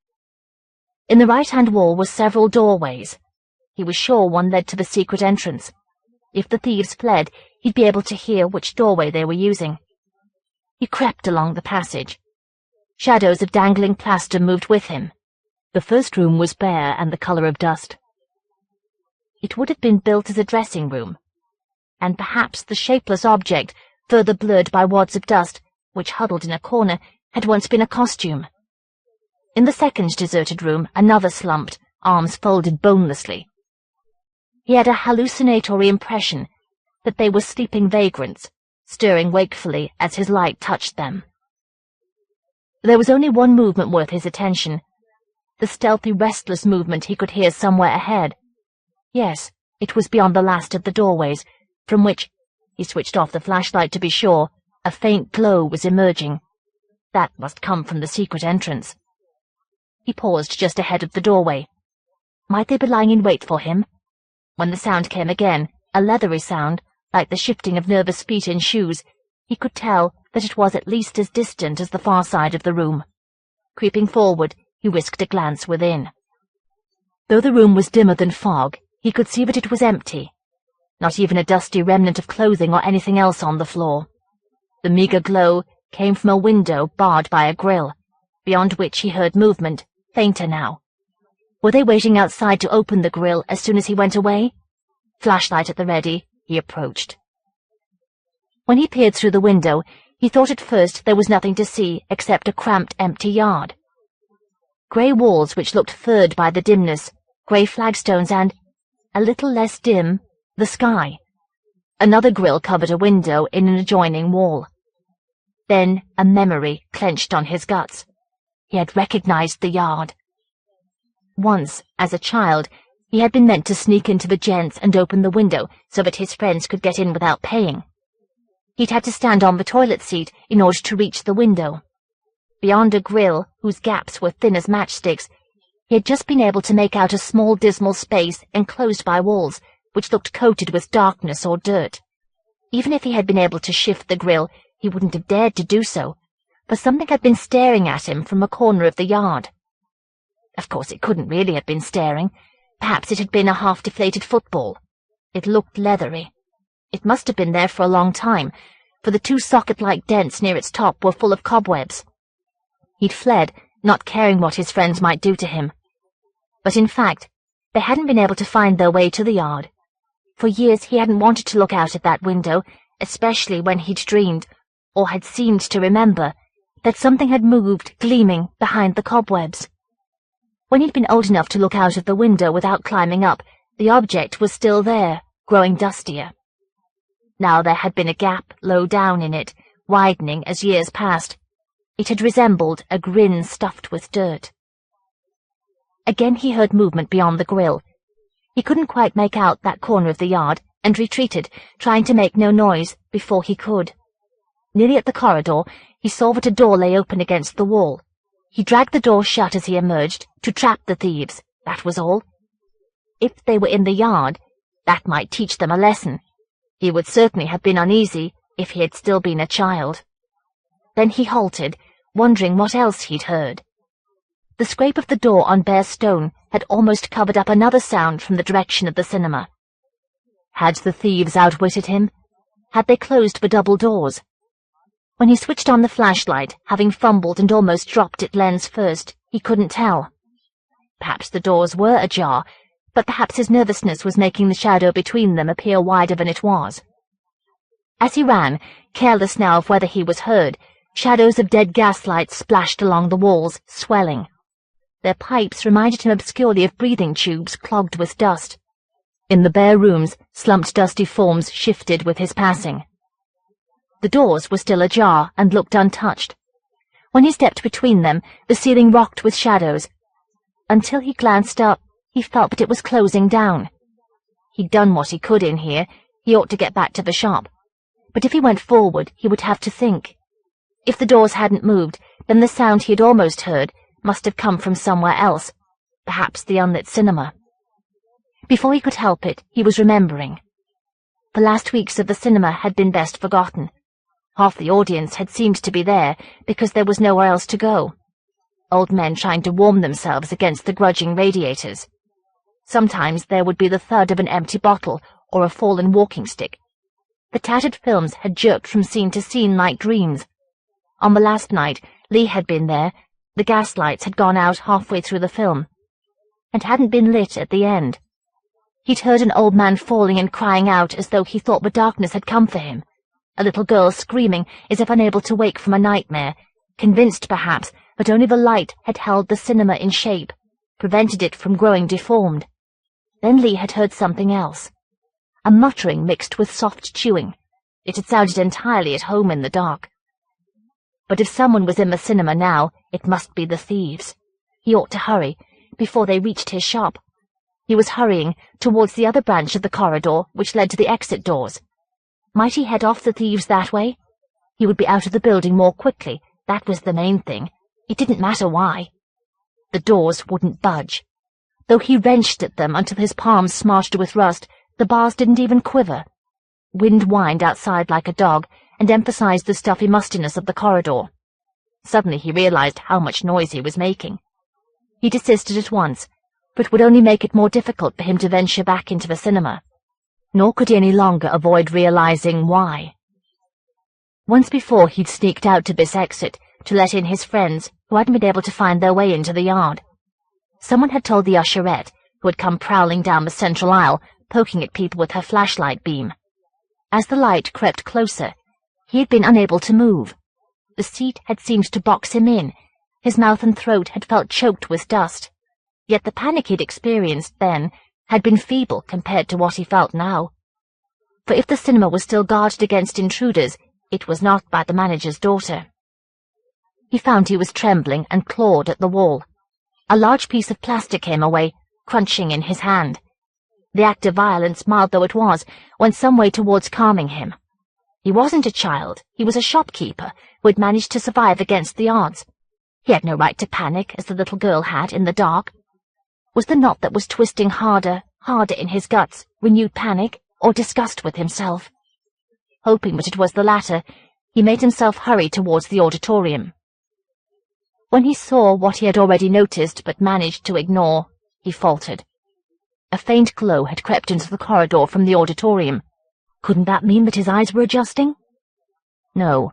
In the right-hand wall were several doorways. He was sure one led to the secret entrance. If the thieves fled, he'd be able to hear which doorway they were using. He crept along the passage. Shadows of dangling plaster moved with him. The first room was bare and the colour of dust. It would have been built as a dressing room, and perhaps the shapeless object, further blurred by wads of dust, which huddled in a corner, had once been a costume. In the second deserted room, another slumped, arms folded bonelessly. He had a hallucinatory impression that they were sleeping vagrants, stirring wakefully as his light touched them. There was only one movement worth his attention, the stealthy, restless movement he could hear somewhere ahead. Yes, it was beyond the last of the doorways, from which, he switched off the flashlight to be sure, a faint glow was emerging. That must come from the secret entrance. He paused just ahead of the doorway. Might they be lying in wait for him? When the sound came again, a leathery sound, like the shifting of nervous feet in shoes, he could tell that it was at least as distant as the far side of the room. Creeping forward, he risked a glance within. Though the room was dimmer than fog, he could see that it was empty. Not even a dusty remnant of clothing or anything else on the floor. The meagre glow came from a window barred by a grill, beyond which he heard movement, fainter now. Were they waiting outside to open the grill as soon as he went away? Flashlight at the ready, he approached. When he peered through the window, he thought at first there was nothing to see except a cramped, empty yard. Grey walls which looked furred by the dimness, grey flagstones and, a little less dim, the sky. Another grill covered a window in an adjoining wall. Then a memory clenched on his guts. He had recognized the yard. Once, as a child, he had been meant to sneak into the gents and open the window so that his friends could get in without paying. He'd had to stand on the toilet seat in order to reach the window. Beyond a grill, whose gaps were thin as matchsticks, he had just been able to make out a small dismal space enclosed by walls, which looked coated with darkness or dirt. Even if he had been able to shift the grill, he wouldn't have dared to do so, for something had been staring at him from a corner of the yard. Of course, it couldn't really have been staring. Perhaps it had been a half-deflated football. It looked leathery. It must have been there for a long time, for the two socket-like dents near its top were full of cobwebs. He'd fled, not caring what his friends might do to him. But in fact, they hadn't been able to find their way to the yard. For years he hadn't wanted to look out at that window, especially when he'd dreamed, or had seemed to remember, that something had moved, gleaming, behind the cobwebs. When he'd been old enough to look out of the window without climbing up, the object was still there, growing dustier. Now there had been a gap low down in it, widening as years passed. It had resembled a grin stuffed with dirt. Again he heard movement beyond the grill. He couldn't quite make out that corner of the yard, and retreated, trying to make no noise, before he could. Nearly at the corridor, he saw that a door lay open against the wall. He dragged the door shut as he emerged, to trap the thieves, that was all. If they were in the yard, that might teach them a lesson. He would certainly have been uneasy if he had still been a child. Then he halted, wondering what else he'd heard. The scrape of the door on bare stone had almost covered up another sound from the direction of the cinema. Had the thieves outwitted him? Had they closed the double doors? When he switched on the flashlight, having fumbled and almost dropped its lens first, he couldn't tell. Perhaps the doors were ajar, but perhaps his nervousness was making the shadow between them appear wider than it was. As he ran, careless now of whether he was heard, shadows of dead gaslights splashed along the walls, swelling. Their pipes reminded him obscurely of breathing tubes clogged with dust. In the bare rooms, slumped dusty forms shifted with his passing. The doors were still ajar and looked untouched. When he stepped between them, the ceiling rocked with shadows. Until he glanced up, he felt that it was closing down. He'd done what he could in here. He ought to get back to the shop. But if he went forward, he would have to think. If the doors hadn't moved, then the sound he had almost heard must have come from somewhere else, perhaps the unlit cinema. Before he could help it, he was remembering. The last weeks of the cinema had been best forgotten. Half the audience had seemed to be there because there was nowhere else to go. old men trying to warm themselves against the grudging radiators. Sometimes there would be the thud of an empty bottle or a fallen walking stick. The tattered films had jerked from scene to scene like dreams. On the last night Lee had been there, the gas lights had gone out halfway through the film, and hadn't been lit at the end. He'd heard an old man falling and crying out as though he thought the darkness had come for him, a little girl screaming as if unable to wake from a nightmare, convinced perhaps that only the light had held the cinema in shape, prevented it from growing deformed. Then Lee had heard something else, a muttering mixed with soft chewing. It had sounded entirely at home in the dark. But if someone was in the cinema now, it must be the thieves. He ought to hurry, before they reached his shop. He was hurrying towards the other branch of the corridor which led to the exit doors. Might he head off the thieves that way? He would be out of the building more quickly, that was the main thing. It didn't matter why. The doors wouldn't budge. Though he wrenched at them until his palms smarted with rust, the bars didn't even quiver. Wind whined outside like a dog, and emphasized the stuffy mustiness of the corridor. Suddenly he realized how much noise he was making. He desisted at once, but would only make it more difficult for him to venture back into the cinema. Nor could he any longer avoid realizing why. Once before he'd sneaked out to this exit to let in his friends who hadn't been able to find their way into the yard. Someone had told the usherette, who had come prowling down the central aisle, poking at people with her flashlight beam. As the light crept closer, he had been unable to move. The seat had seemed to box him in. His mouth and throat had felt choked with dust. Yet the panic he'd experienced then had been feeble compared to what he felt now. For if the cinema was still guarded against intruders, it was not by the manager's daughter. He found he was trembling and clawed at the wall. A large piece of plastic came away, crunching in his hand. The act of violence, mild though it was, went some way towards calming him. He wasn't a child, he was a shopkeeper who had managed to survive against the odds. He had no right to panic as the little girl had in the dark. Was the knot that was twisting harder in his guts renewed panic or disgust with himself? Hoping that it was the latter, he made himself hurry towards the auditorium. When he saw what he had already noticed but managed to ignore, he faltered. A faint glow had crept into the corridor from the auditorium. Couldn't that mean that his eyes were adjusting? No,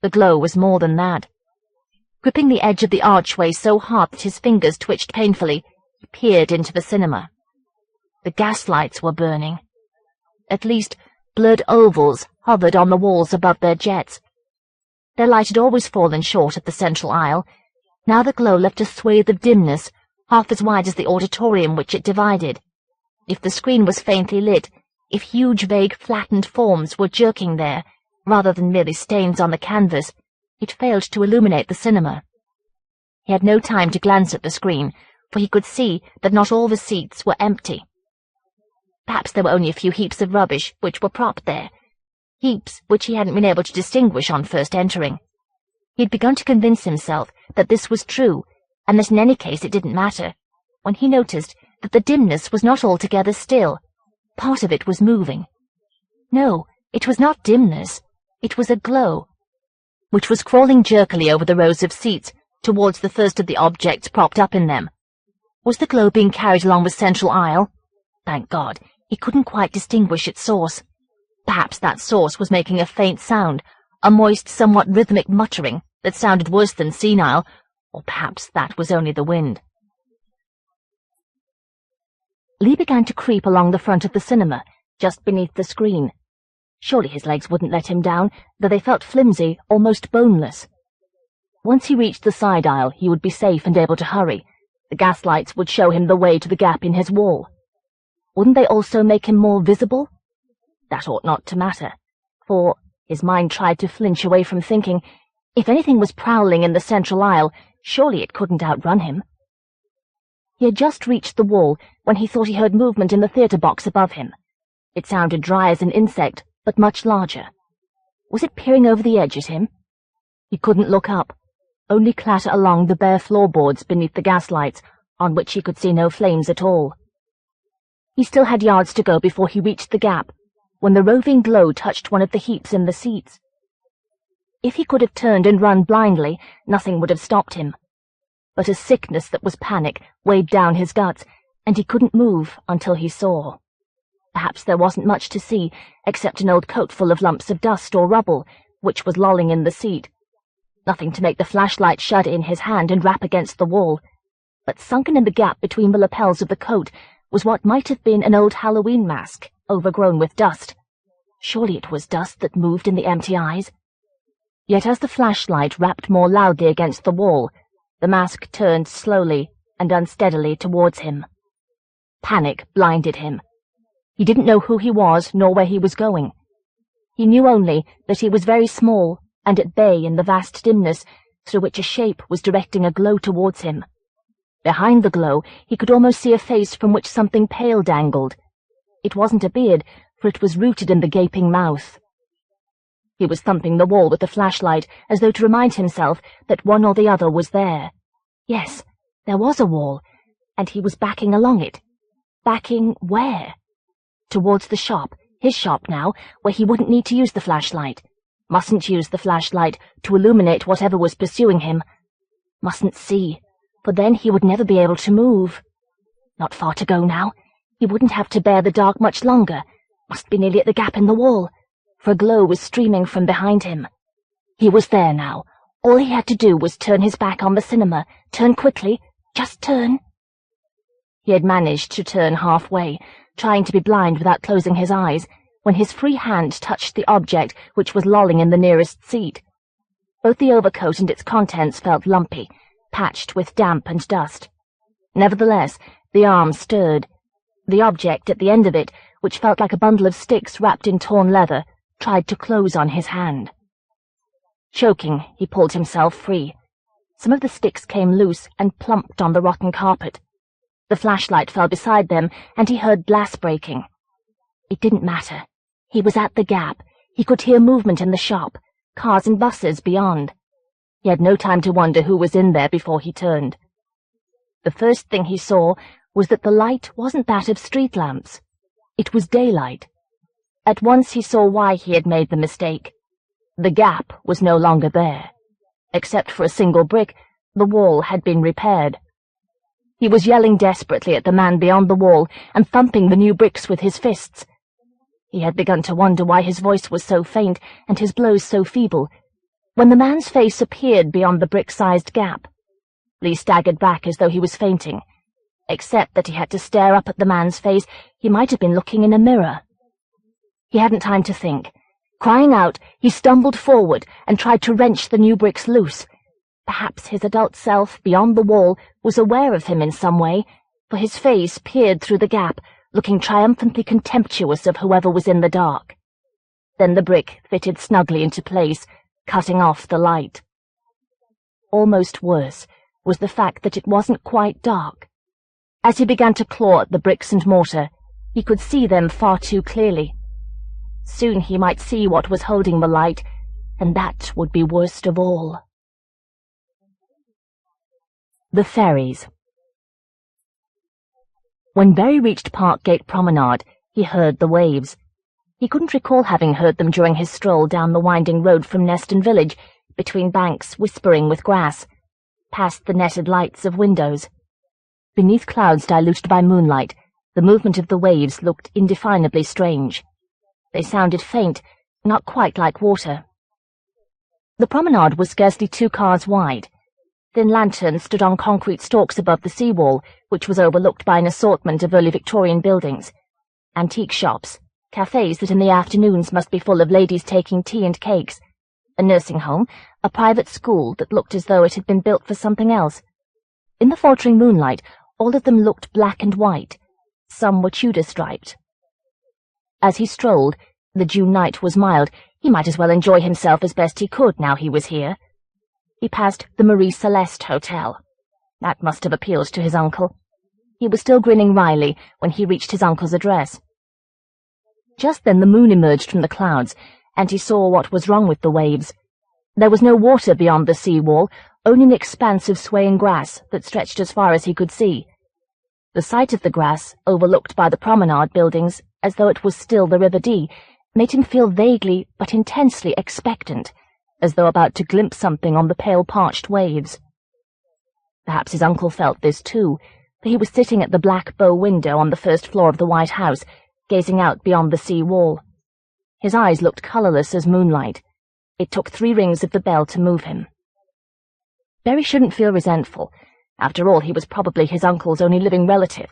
the glow was more than that. Gripping the edge of the archway so hard that his fingers twitched painfully, he peered into the cinema. The gaslights were burning. At least, blurred ovals hovered on the walls above their jets. Their light had always fallen short at the central aisle. Now the glow left a swathe of dimness, half as wide as the auditorium which it divided. If the screen was faintly lit, if huge, vague, flattened forms were jerking there, rather than merely stains on the canvas, it failed to illuminate the cinema. He had no time to glance at the screen, for he could see that not all the seats were empty. Perhaps there were only a few heaps of rubbish which were propped there, heaps which he hadn't been able to distinguish on first entering. He had begun to convince himself that this was true, and that in any case it didn't matter, when he noticed that the dimness was not altogether still. Part of it was moving. No, it was not dimness. It was a glow, which was crawling jerkily over the rows of seats towards the first of the objects propped up in them. Was the glow being carried along the central aisle? Thank God, he couldn't quite distinguish its source. Perhaps that source was making a faint sound, a moist, somewhat rhythmic muttering that sounded worse than senile, or perhaps that was only the wind. Lee began to creep along the front of the cinema, just beneath the screen. Surely his legs wouldn't let him down, though they felt flimsy, almost boneless. Once he reached the side aisle, he would be safe and able to hurry. The gaslights would show him the way to the gap in his wall. Wouldn't they also make him more visible? That ought not to matter, for his mind tried to flinch away from thinking, if anything was prowling in the central aisle, surely it couldn't outrun him. He had just reached the wall when he thought he heard movement in the theatre box above him. It sounded dry as an insect, but much larger. Was it peering over the edge at him? He couldn't look up, only clatter along the bare floorboards beneath the gaslights, on which he could see no flames at all. He still had yards to go before he reached the gap, when the roving glow touched one of the heaps in the seats. If he could have turned and run blindly, nothing would have stopped him. but a sickness that was panic weighed down his guts, and he couldn't move until he saw. Perhaps there wasn't much to see, except an old coat full of lumps of dust or rubble, which was lolling in the seat. Nothing to make the flashlight shudder in his hand and rap against the wall, but sunken in the gap between the lapels of the coat was what might have been an old Halloween mask, overgrown with dust. Surely it was dust that moved in the empty eyes. Yet as the flashlight rapped more loudly against the wall, the mask turned slowly and unsteadily towards him. Panic blinded him. He didn't know who he was nor where he was going. He knew only that he was very small and at bay in the vast dimness through which a shape was directing a glow towards him. Behind the glow he could almost see a face from which something pale dangled. It wasn't a beard, for it was rooted in the gaping mouth. He was thumping the wall with the flashlight as though to remind himself that one or the other was there. Yes, there was a wall, and he was backing along it. Backing where? Towards the shop, his shop now, where he wouldn't need to use the flashlight. Mustn't use the flashlight to illuminate whatever was pursuing him. Mustn't see, for then he would never be able to move. Not far to go now. He wouldn't have to bear the dark much longer. Must be nearly at the gap in the wall, for a glow was streaming from behind him. He was there now. All he had to do was turn his back on the cinema. Turn quickly. Just turn. He had managed to turn halfway, trying to be blind without closing his eyes, when his free hand touched the object which was lolling in the nearest seat. Both the overcoat and its contents felt lumpy, patched with damp and dust. Nevertheless, the arm stirred. The object at the end of it, which felt like a bundle of sticks wrapped in torn leather, tried to close on his hand. Choking, he pulled himself free. Some of the sticks came loose and plumped on the rotten carpet. The flashlight fell beside them, and he heard glass breaking. It didn't matter. He was at the gap. He could hear movement in the shop, cars and buses beyond. He had no time to wonder who was in there before he turned. The first thing he saw was that the light wasn't that of street lamps. It was daylight. At once he saw why he had made the mistake. The gap was no longer there. Except for a single brick, the wall had been repaired. He was yelling desperately at the man beyond the wall and thumping the new bricks with his fists. He had begun to wonder why his voice was so faint and his blows so feeble, when the man's face appeared beyond the brick-sized gap. Lee staggered back as though he was fainting. Except that he had to stare up at the man's face, he might have been looking in a mirror. He hadn't time to think. Crying out, he stumbled forward and tried to wrench the new bricks loose. Perhaps his adult self, beyond the wall, was aware of him in some way, for his face peered through the gap, looking triumphantly contemptuous of whoever was in the dark. Then the brick fitted snugly into place, cutting off the light. Almost worse was the fact that it wasn't quite dark. As he began to claw at the bricks and mortar, he could see them far too clearly. Soon he might see what was holding the light, and that would be worst of all. The Ferries. When Berry reached Parkgate Promenade, he heard the waves. He couldn't recall having heard them during his stroll down the winding road from Neston Village, between banks whispering with grass, past the netted lights of windows. Beneath clouds diluted by moonlight, the movement of the waves looked indefinably strange. They sounded faint, not quite like water. The promenade was scarcely 2 cars wide. Thin lanterns stood on concrete stalks above the seawall, which was overlooked by an assortment of early Victorian buildings. Antique shops, cafes that in the afternoons must be full of ladies taking tea and cakes, a nursing home, a private school that looked as though it had been built for something else. In the faltering moonlight, all of them looked black and white. Some were Tudor-striped. As he strolled, the June night was mild. He might as well enjoy himself as best he could now he was here. He passed the Marie Celeste Hotel. That must have appealed to his uncle. He was still grinning wryly when he reached his uncle's address. Just then the moon emerged from the clouds, and he saw what was wrong with the waves. There was no water beyond the sea-wall, only an expanse of swaying grass that stretched as far as he could see. The sight of the grass, overlooked by the promenade buildings, as though it was still the River Dee, made him feel vaguely but intensely expectant, as though about to glimpse something on the pale parched waves. Perhaps his uncle felt this too, for he was sitting at the black bow window on the first floor of the White House, gazing out beyond the sea wall. His eyes looked colourless as moonlight. It took 3 rings of the bell to move him. Berry shouldn't feel resentful. After all, he was probably his uncle's only living relative.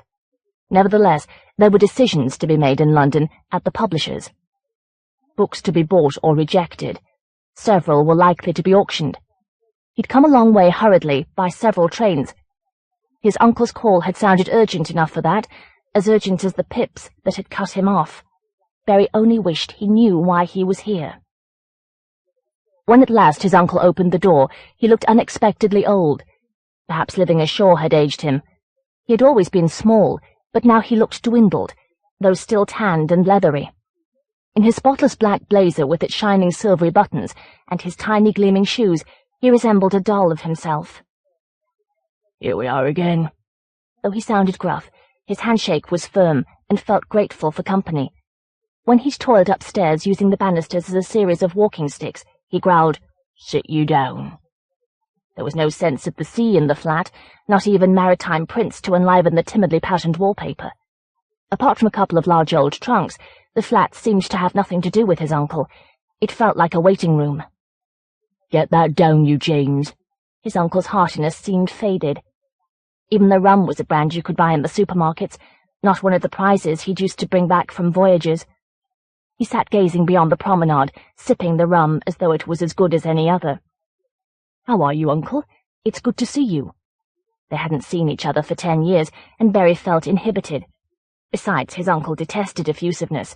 Nevertheless, there were decisions to be made in London at the publishers. Books to be bought or rejected. Several were likely to be auctioned. He'd come a long way hurriedly, by several trains. His uncle's call had sounded urgent enough for that, as urgent as the pips that had cut him off. Berry only wished he knew why he was here. When at last his uncle opened the door, he looked unexpectedly old. Perhaps living ashore had aged him. He had always been small, but now he looked dwindled, though still tanned and leathery. In his spotless black blazer with its shining silvery buttons and his tiny gleaming shoes, he resembled a doll of himself. "Here we are again." Though he sounded gruff, his handshake was firm and felt grateful for company. When he'd toiled upstairs using the banisters as a series of walking sticks, he growled, "Sit you down." There was no sense of the sea in the flat, not even maritime prints to enliven the timidly patterned wallpaper. Apart from a couple of large old trunks, the flat seemed to have nothing to do with his uncle. It felt like a waiting room. "Get that down, you James." His uncle's heartiness seemed faded. Even the rum was a brand you could buy in the supermarkets, not one of the prizes he'd used to bring back from voyages. He sat gazing beyond the promenade, sipping the rum as though it was as good as any other. "How are you, Uncle? It's good to see you." They hadn't seen each other for 10 years, and Berry felt inhibited. Besides, his uncle detested effusiveness.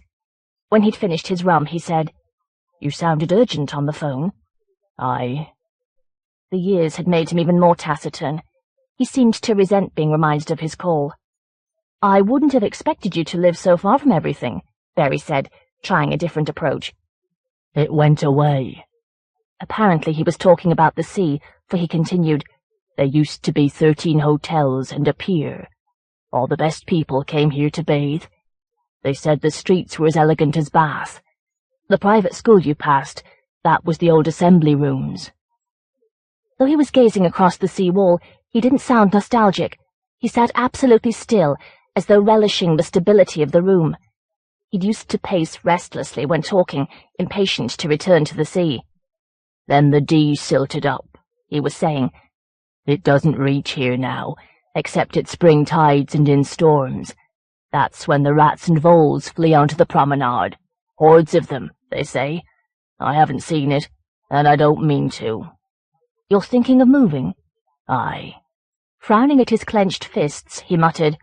When he'd finished his rum, he said, "You sounded urgent on the phone." "Aye." The years had made him even more taciturn. He seemed to resent being reminded of his call. "I wouldn't have expected you to live so far from everything," Berry said, trying a different approach. "It went away." Apparently he was talking about the sea, for he continued, "There used to be 13 hotels and a pier. All the best people came here to bathe. They said the streets were as elegant as Bath. The private school you passed, that was the old assembly rooms." Though he was gazing across the sea wall, he didn't sound nostalgic. He sat absolutely still, as though relishing the stability of the room. He'd used to pace restlessly when talking, impatient to return to the sea. "Then the Dee silted up," he was saying. "It doesn't reach here now, except at spring tides and in storms. That's when the rats and voles flee onto the promenade. Hordes of them, they say. I haven't seen it, and I don't mean to." "You're thinking of moving?" "Aye." Frowning at his clenched fists, he muttered,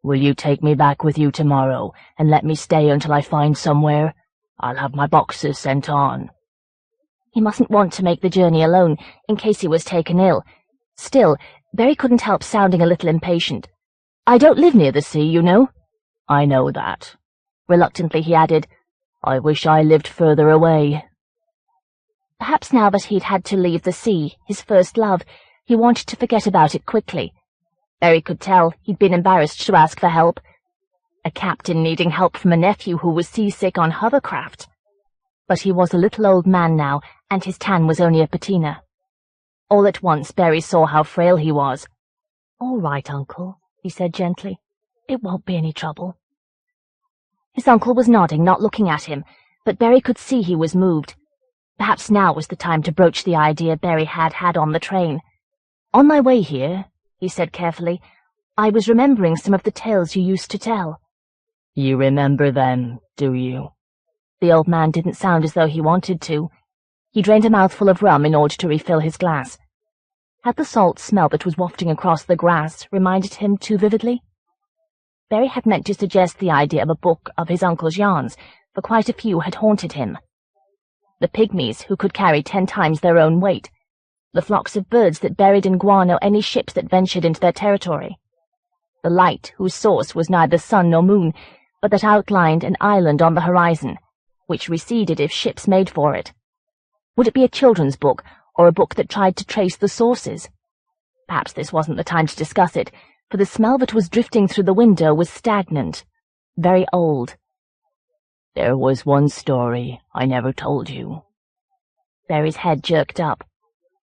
"Will you take me back with you tomorrow, and let me stay until I find somewhere? I'll have my boxes sent on." He mustn't want to make the journey alone, in case he was taken ill. Still, Berry couldn't help sounding a little impatient. "I don't live near the sea, you know." "I know that." Reluctantly he added, "I wish I lived further away." Perhaps now that he'd had to leave the sea, his first love, he wanted to forget about it quickly. Berry could tell he'd been embarrassed to ask for help. A captain needing help from a nephew who was seasick on hovercraft. But he was a little old man now, and his tan was only a patina. All at once Berry saw how frail he was. "All right, Uncle," he said gently. "It won't be any trouble." His uncle was nodding, not looking at him, but Berry could see he was moved. Perhaps now was the time to broach the idea Berry had had on the train. "On my way here," he said carefully, "I was remembering some of the tales you used to tell." "You remember them, do you?" The old man didn't sound as though he wanted to. He drained a mouthful of rum in order to refill his glass. Had the salt smell that was wafting across the grass reminded him too vividly? Berry had meant to suggest the idea of a book of his uncle's yarns, for quite a few had haunted him. The pygmies who could carry 10 times their own weight, the flocks of birds that buried in guano any ships that ventured into their territory, the light whose source was neither sun nor moon, but that outlined an island on the horizon, which receded if ships made for it. Would it be a children's book, or a book that tried to trace the sources? Perhaps this wasn't the time to discuss it, for the smell that was drifting through the window was stagnant, very old. "There was one story I never told you." Berry's head jerked up.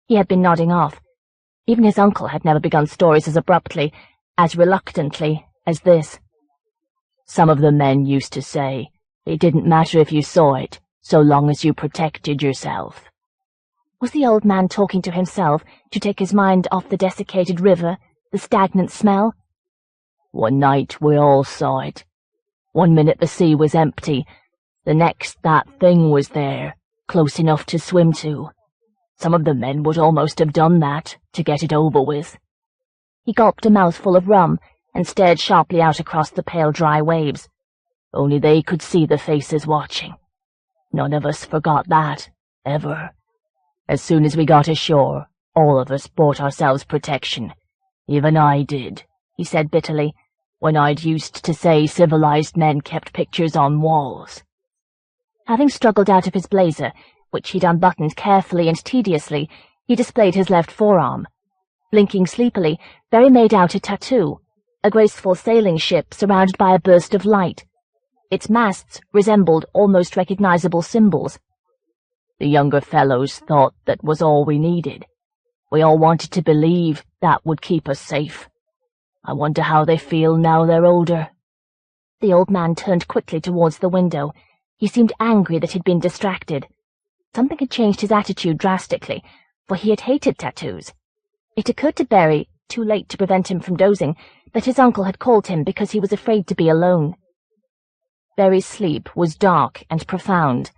He had been nodding off. Even his uncle had never begun stories as abruptly, as reluctantly, as this. Some of the men used to say, it didn't matter if you saw it, so long as you protected yourself. Was the old man talking to himself to take his mind off the desiccated river, the stagnant smell? One night we all saw it. One minute the sea was empty, the next that thing was there, close enough to swim to. Some of the men would almost have done that, to get it over with. He gulped a mouthful of rum and stared sharply out across the pale dry waves. Only they could see the faces watching. None of us forgot that, ever. As soon as we got ashore, all of us bought ourselves protection. Even I did, he said bitterly, when I'd used to say civilized men kept pictures on walls. Having struggled out of his blazer, which he'd unbuttoned carefully and tediously, he displayed his left forearm. Blinking sleepily, Ferry made out a tattoo, a graceful sailing ship surrounded by a burst of light. Its masts resembled almost recognizable symbols. The younger fellows thought that was all we needed. We all wanted to believe that would keep us safe. I wonder how they feel now they're older. The old man turned quickly towards the window. He seemed angry that he'd been distracted. Something had changed his attitude drastically, for he had hated tattoos. It occurred to Berry, too late to prevent him from dozing, that his uncle had called him because he was afraid to be alone. Berry's sleep was dark and profound.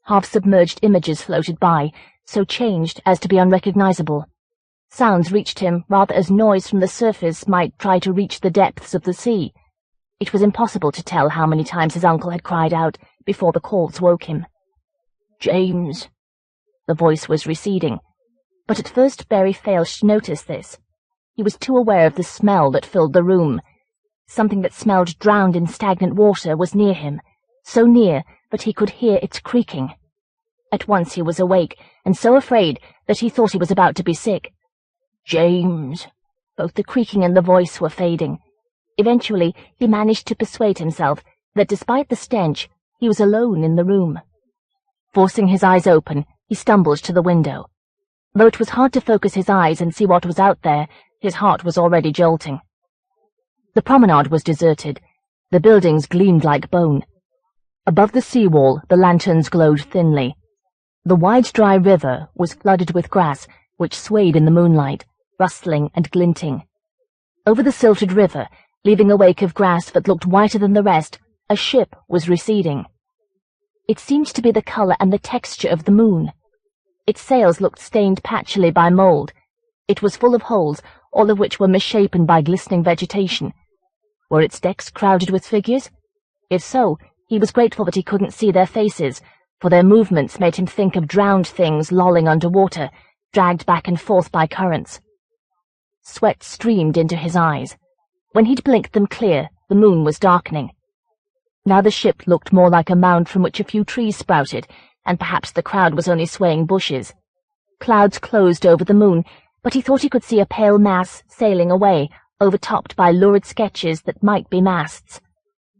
Half-submerged images floated by, so changed as to be unrecognizable. Sounds reached him rather as noise from the surface might try to reach the depths of the sea. It was impossible to tell how many times his uncle had cried out before the calls woke him. "James!" The voice was receding, but at first Berry failed to notice this. He was too aware of the smell that filled the room. Something that smelled drowned in stagnant water was near him, so near that he could hear its creaking. At once he was awake, and so afraid that he thought he was about to be sick. "James!" Both the creaking and the voice were fading. Eventually he managed to persuade himself that despite the stench, he was alone in the room. Forcing his eyes open, he stumbled to the window. Though it was hard to focus his eyes and see what was out there, his heart was already jolting. The promenade was deserted. The buildings gleamed like bone. Above the seawall, the lanterns glowed thinly. The wide, dry river was flooded with grass, which swayed in the moonlight, rustling and glinting. Over the silted river, leaving a wake of grass that looked whiter than the rest, a ship was receding. It seemed to be the color and the texture of the moon. Its sails looked stained patchily by mold. It was full of holes, all of which were misshapen by glistening vegetation. Were its decks crowded with figures? If so, he was grateful that he couldn't see their faces, for their movements made him think of drowned things lolling under water, dragged back and forth by currents. Sweat streamed into his eyes. When he'd blinked them clear, the moon was darkening. Now the ship looked more like a mound from which a few trees sprouted, and perhaps the crowd was only swaying bushes. Clouds closed over the moon, but he thought he could see a pale mass sailing away, overtopped by lurid sketches that might be masts.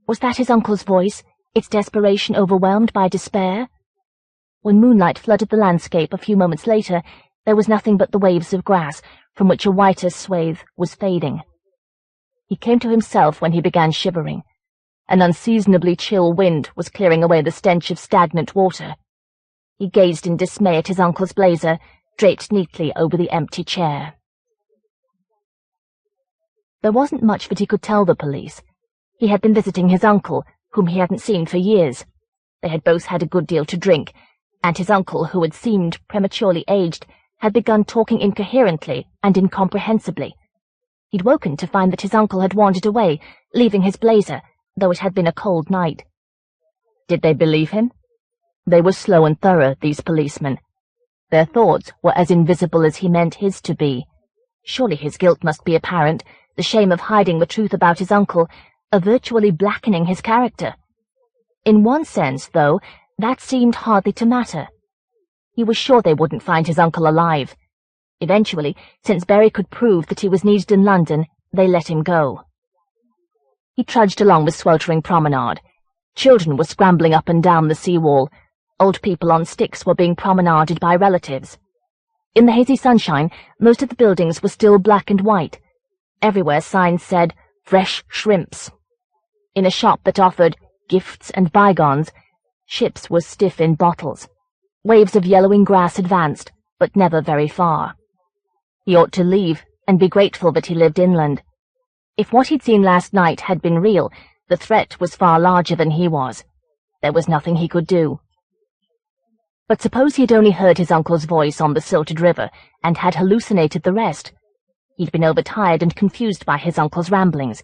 Was that his uncle's voice, its desperation overwhelmed by despair? When moonlight flooded the landscape a few moments later, there was nothing but the waves of grass, from which a whiter swathe was fading. He came to himself when he began shivering. An unseasonably chill wind was clearing away the stench of stagnant water. He gazed in dismay at his uncle's blazer, draped neatly over the empty chair. There wasn't much that he could tell the police. He had been visiting his uncle, whom he hadn't seen for years. They had both had a good deal to drink, and his uncle, who had seemed prematurely aged, had begun talking incoherently and incomprehensibly. He'd woken to find that his uncle had wandered away, leaving his blazer, though it had been a cold night. Did they believe him? They were slow and thorough, these policemen. Their thoughts were as invisible as he meant his to be. Surely his guilt must be apparent, the shame of hiding the truth about his uncle, of virtually blackening his character. In one sense, though, that seemed hardly to matter. He was sure they wouldn't find his uncle alive. Eventually, since Berry could prove that he was needed in London, they let him go. He trudged along the sweltering promenade. Children were scrambling up and down the seawall. Old people on sticks were being promenaded by relatives. In the hazy sunshine, most of the buildings were still black and white. Everywhere signs said, "Fresh shrimps." In a shop that offered gifts and bygones, ships were stiff in bottles. Waves of yellowing grass advanced, but never very far. He ought to leave and be grateful that he lived inland. If what he'd seen last night had been real, the threat was far larger than he was. There was nothing he could do. But suppose he had only heard his uncle's voice on the silted river and had hallucinated the rest. He'd been overtired and confused by his uncle's ramblings.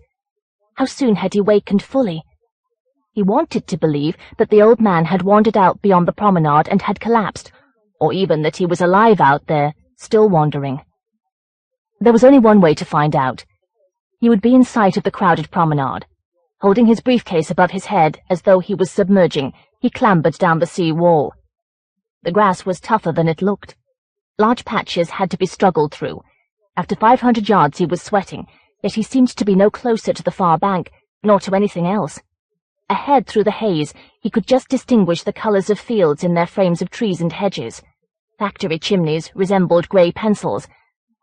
How soon had he wakened fully? He wanted to believe that the old man had wandered out beyond the promenade and had collapsed, or even that he was alive out there, still wandering. There was only one way to find out. He would be in sight of the crowded promenade. Holding his briefcase above his head as though he was submerging, he clambered down the sea wall. The grass was tougher than it looked. Large patches had to be struggled through. After 500 yards he was sweating, yet he seemed to be no closer to the far bank, nor to anything else. Ahead through the haze, he could just distinguish the colours of fields in their frames of trees and hedges. Factory chimneys resembled grey pencils.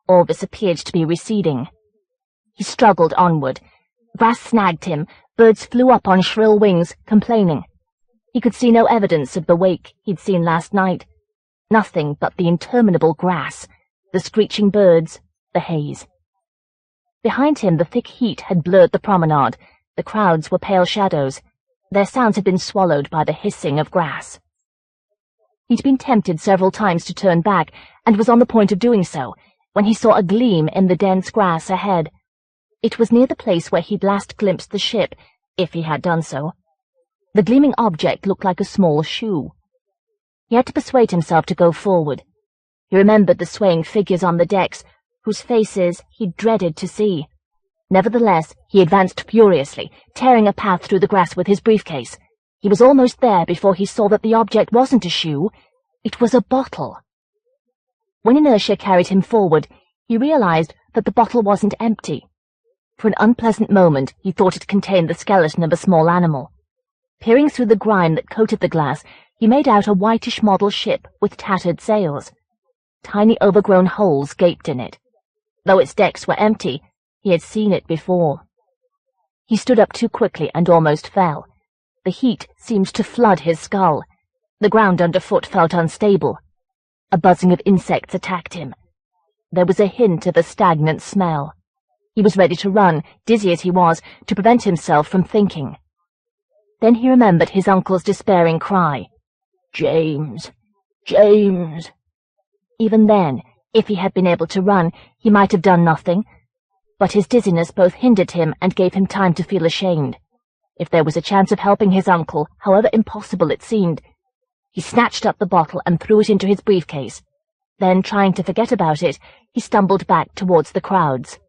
All this appeared to be receding. He struggled onward. Grass snagged him. Birds flew up on shrill wings, complaining. He could see no evidence of the wake he'd seen last night. Nothing but the interminable grass, the screeching birds, the haze. Behind him the thick heat had blurred the promenade. The crowds were pale shadows. Their sounds had been swallowed by the hissing of grass. He'd been tempted several times to turn back, and was on the point of doing so, when he saw a gleam in the dense grass ahead. It was near the place where he'd last glimpsed the ship, if he had done so. The gleaming object looked like a small shoe. He had to persuade himself to go forward. He remembered the swaying figures on the decks, whose faces he dreaded to see. Nevertheless, he advanced furiously, tearing a path through the grass with his briefcase. He was almost there before he saw that the object wasn't a shoe. It was a bottle. When inertia carried him forward, he realized that the bottle wasn't empty. For an unpleasant moment, he thought it contained the skeleton of a small animal. Peering through the grime that coated the glass, he made out a whitish model ship with tattered sails. Tiny overgrown holes gaped in it. Though its decks were empty, he had seen it before. He stood up too quickly and almost fell. The heat seemed to flood his skull. The ground underfoot felt unstable. A buzzing of insects attacked him. There was a hint of a stagnant smell. He was ready to run, dizzy as he was, to prevent himself from thinking. Then he remembered his uncle's despairing cry, "James! James!" Even then, if he had been able to run, he might have done nothing. But his dizziness both hindered him and gave him time to feel ashamed. If there was a chance of helping his uncle, however impossible it seemed, he snatched up the bottle and threw it into his briefcase. Then, trying to forget about it, he stumbled back towards the crowds.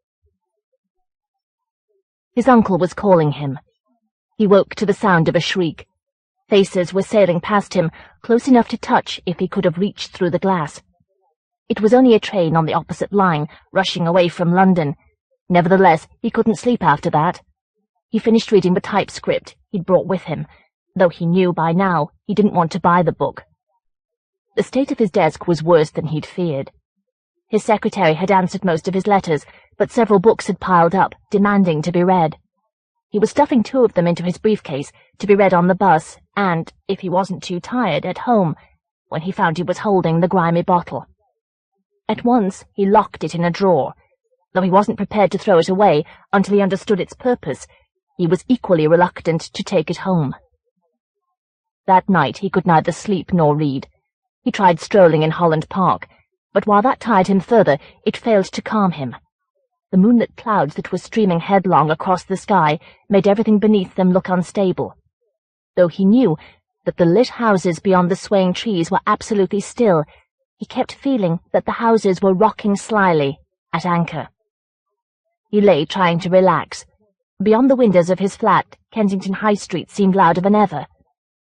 His uncle was calling him. He woke to the sound of a shriek. Faces were sailing past him, close enough to touch if he could have reached through the glass. It was only a train on the opposite line, rushing away from London. Nevertheless, he couldn't sleep after that. He finished reading the typescript he'd brought with him, though he knew by now he didn't want to buy the book. The state of his desk was worse than he'd feared. His secretary had answered most of his letters, but several books had piled up, demanding to be read. He was stuffing 2 of them into his briefcase, to be read on the bus, and, if he wasn't too tired, at home, when he found he was holding the grimy bottle. At once he locked it in a drawer. Though he wasn't prepared to throw it away until he understood its purpose, he was equally reluctant to take it home. That night he could neither sleep nor read. He tried strolling in Holland Park, but while that tired him further, it failed to calm him. The moonlit clouds that were streaming headlong across the sky made everything beneath them look unstable. Though he knew that the lit houses beyond the swaying trees were absolutely still, he kept feeling that the houses were rocking slyly, at anchor. He lay trying to relax. Beyond the windows of his flat, Kensington High Street seemed louder than ever.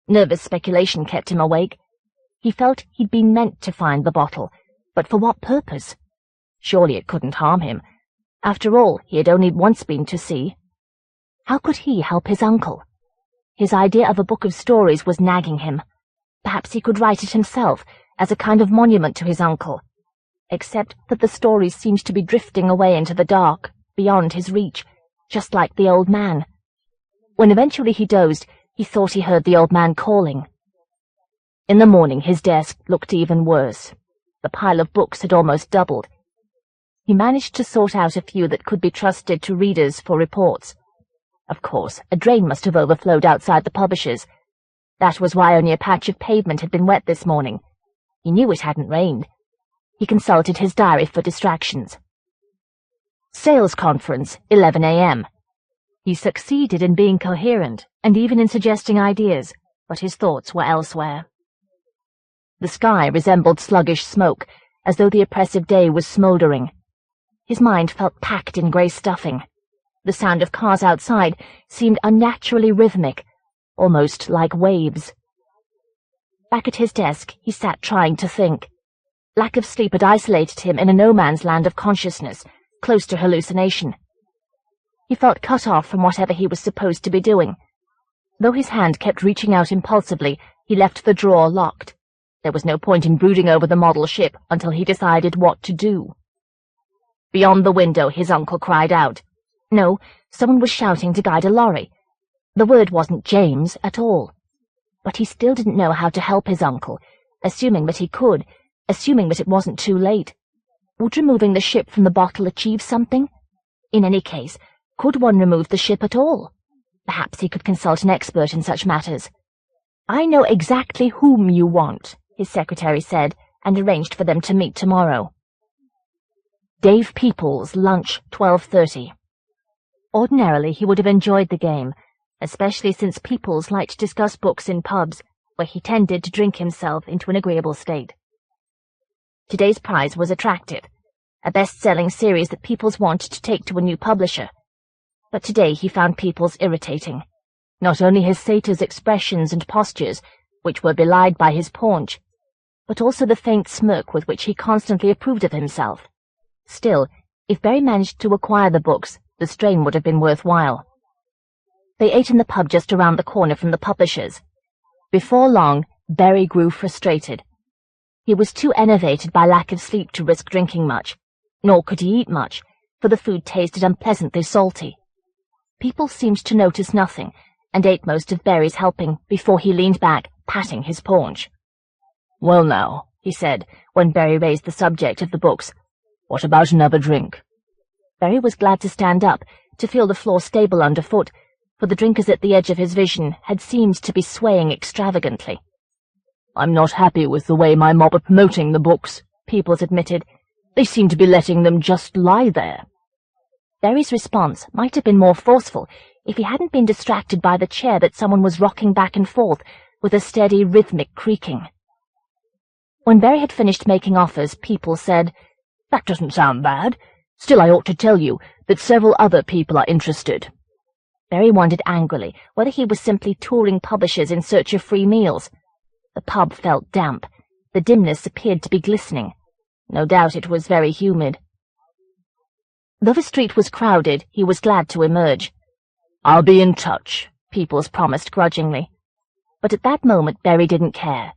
Nervous speculation kept him awake. He felt he'd been meant to find the bottle, but for what purpose? Surely it couldn't harm him. After all, he had only once been to sea. How could he help his uncle? His idea of a book of stories was nagging him. Perhaps he could write it himself, as a kind of monument to his uncle. except that the stories seemed to be drifting away into the dark, beyond his reach, just like the old man. When eventually he dozed, he thought he heard the old man calling. In the morning his desk looked even worse. The pile of books had almost doubled. He managed to sort out a few that could be trusted to readers for reports. Of course, a drain must have overflowed outside the publishers. That was why only a patch of pavement had been wet this morning. He knew it hadn't rained. He consulted his diary for distractions. Sales conference, 11 a.m. He succeeded in being coherent, and even in suggesting ideas, but his thoughts were elsewhere. The sky resembled sluggish smoke, as though the oppressive day was smouldering. His mind felt packed in grey stuffing. The sound of cars outside seemed unnaturally rhythmic, almost like waves. Back at his desk, he sat trying to think. Lack of sleep had isolated him in a no-man's land of consciousness, close to hallucination. He felt cut off from whatever he was supposed to be doing. Though his hand kept reaching out impulsively, he left the drawer locked. There was no point in brooding over the model ship until he decided what to do. Beyond the window, his uncle cried out. No, someone was shouting to guide a lorry. The word wasn't James at all. But he still didn't know how to help his uncle, assuming that he could, assuming that it wasn't too late. Would removing the ship from the bottle achieve something? In any case, could one remove the ship at all? Perhaps he could consult an expert in such matters. I know exactly whom you want, his secretary said, and arranged for them to meet tomorrow. Dave Peoples, lunch, 12:30. Ordinarily, he would have enjoyed the game, especially since Peoples liked to discuss books in pubs, where he tended to drink himself into an agreeable state. Today's prize was attractive, a best-selling series that Peoples wanted to take to a new publisher. But today he found Peoples irritating. Not only his satyr's expressions and postures, which were belied by his paunch, but also the faint smirk with which he constantly approved of himself. Still, if Berry managed to acquire the books, the strain would have been worthwhile. They ate in the pub just around the corner from the publishers. Before long, Berry grew frustrated. He was too enervated by lack of sleep to risk drinking much, nor could he eat much, for the food tasted unpleasantly salty. People seemed to notice nothing, and ate most of Berry's helping before he leaned back, patting his paunch. "Well now," he said, when Berry raised the subject of the books, "what about another drink?" Berry was glad to stand up, to feel the floor stable underfoot, for the drinkers at the edge of his vision had seemed to be swaying extravagantly. "I'm not happy with the way my mob are promoting the books," Peoples admitted. "They seem to be letting them just lie there." Berry's response might have been more forceful if he hadn't been distracted by the chair that someone was rocking back and forth with a steady, rhythmic creaking. When Berry had finished making offers, Peoples said, "That doesn't sound bad. Still, I ought to tell you that several other people are interested." Berry wondered angrily whether he was simply touring publishers in search of free meals. The pub felt damp. The dimness appeared to be glistening. No doubt it was very humid. Though the street was crowded, he was glad to emerge. "I'll be in touch," Peoples promised grudgingly. But at that moment Berry didn't care.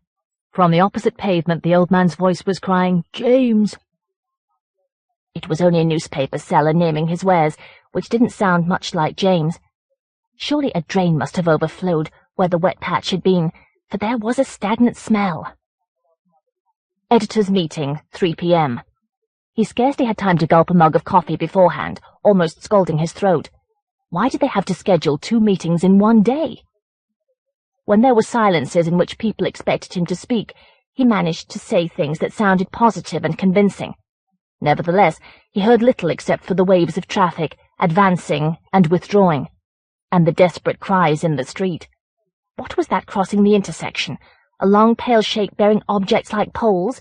From the opposite pavement the old man's voice was crying, "James!" It was only a newspaper seller naming his wares, which didn't sound much like James. Surely a drain must have overflowed where the wet patch had been, for there was a stagnant smell. Editors' meeting, 3 p.m. He scarcely had time to gulp a mug of coffee beforehand, almost scalding his throat. Why did they have to schedule 2 meetings in one day? When there were silences in which people expected him to speak, he managed to say things that sounded positive and convincing. Nevertheless, he heard little except for the waves of traffic, advancing and withdrawing, and the desperate cries in the street. What was that crossing the intersection? A long pale shape bearing objects like poles?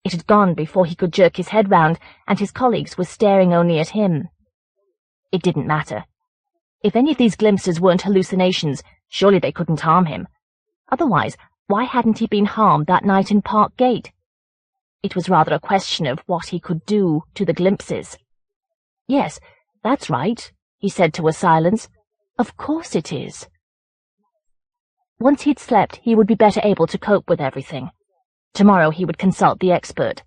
It had gone before he could jerk his head round, and his colleagues were staring only at him. It didn't matter. If any of these glimpses weren't hallucinations, surely they couldn't harm him. Otherwise, why hadn't he been harmed that night in Park Gate? It was rather a question of what he could do to the glimpses. "Yes, that's right," he said to a silence. "Of course it is." Once he'd slept, he would be better able to cope with everything. Tomorrow he would consult the expert.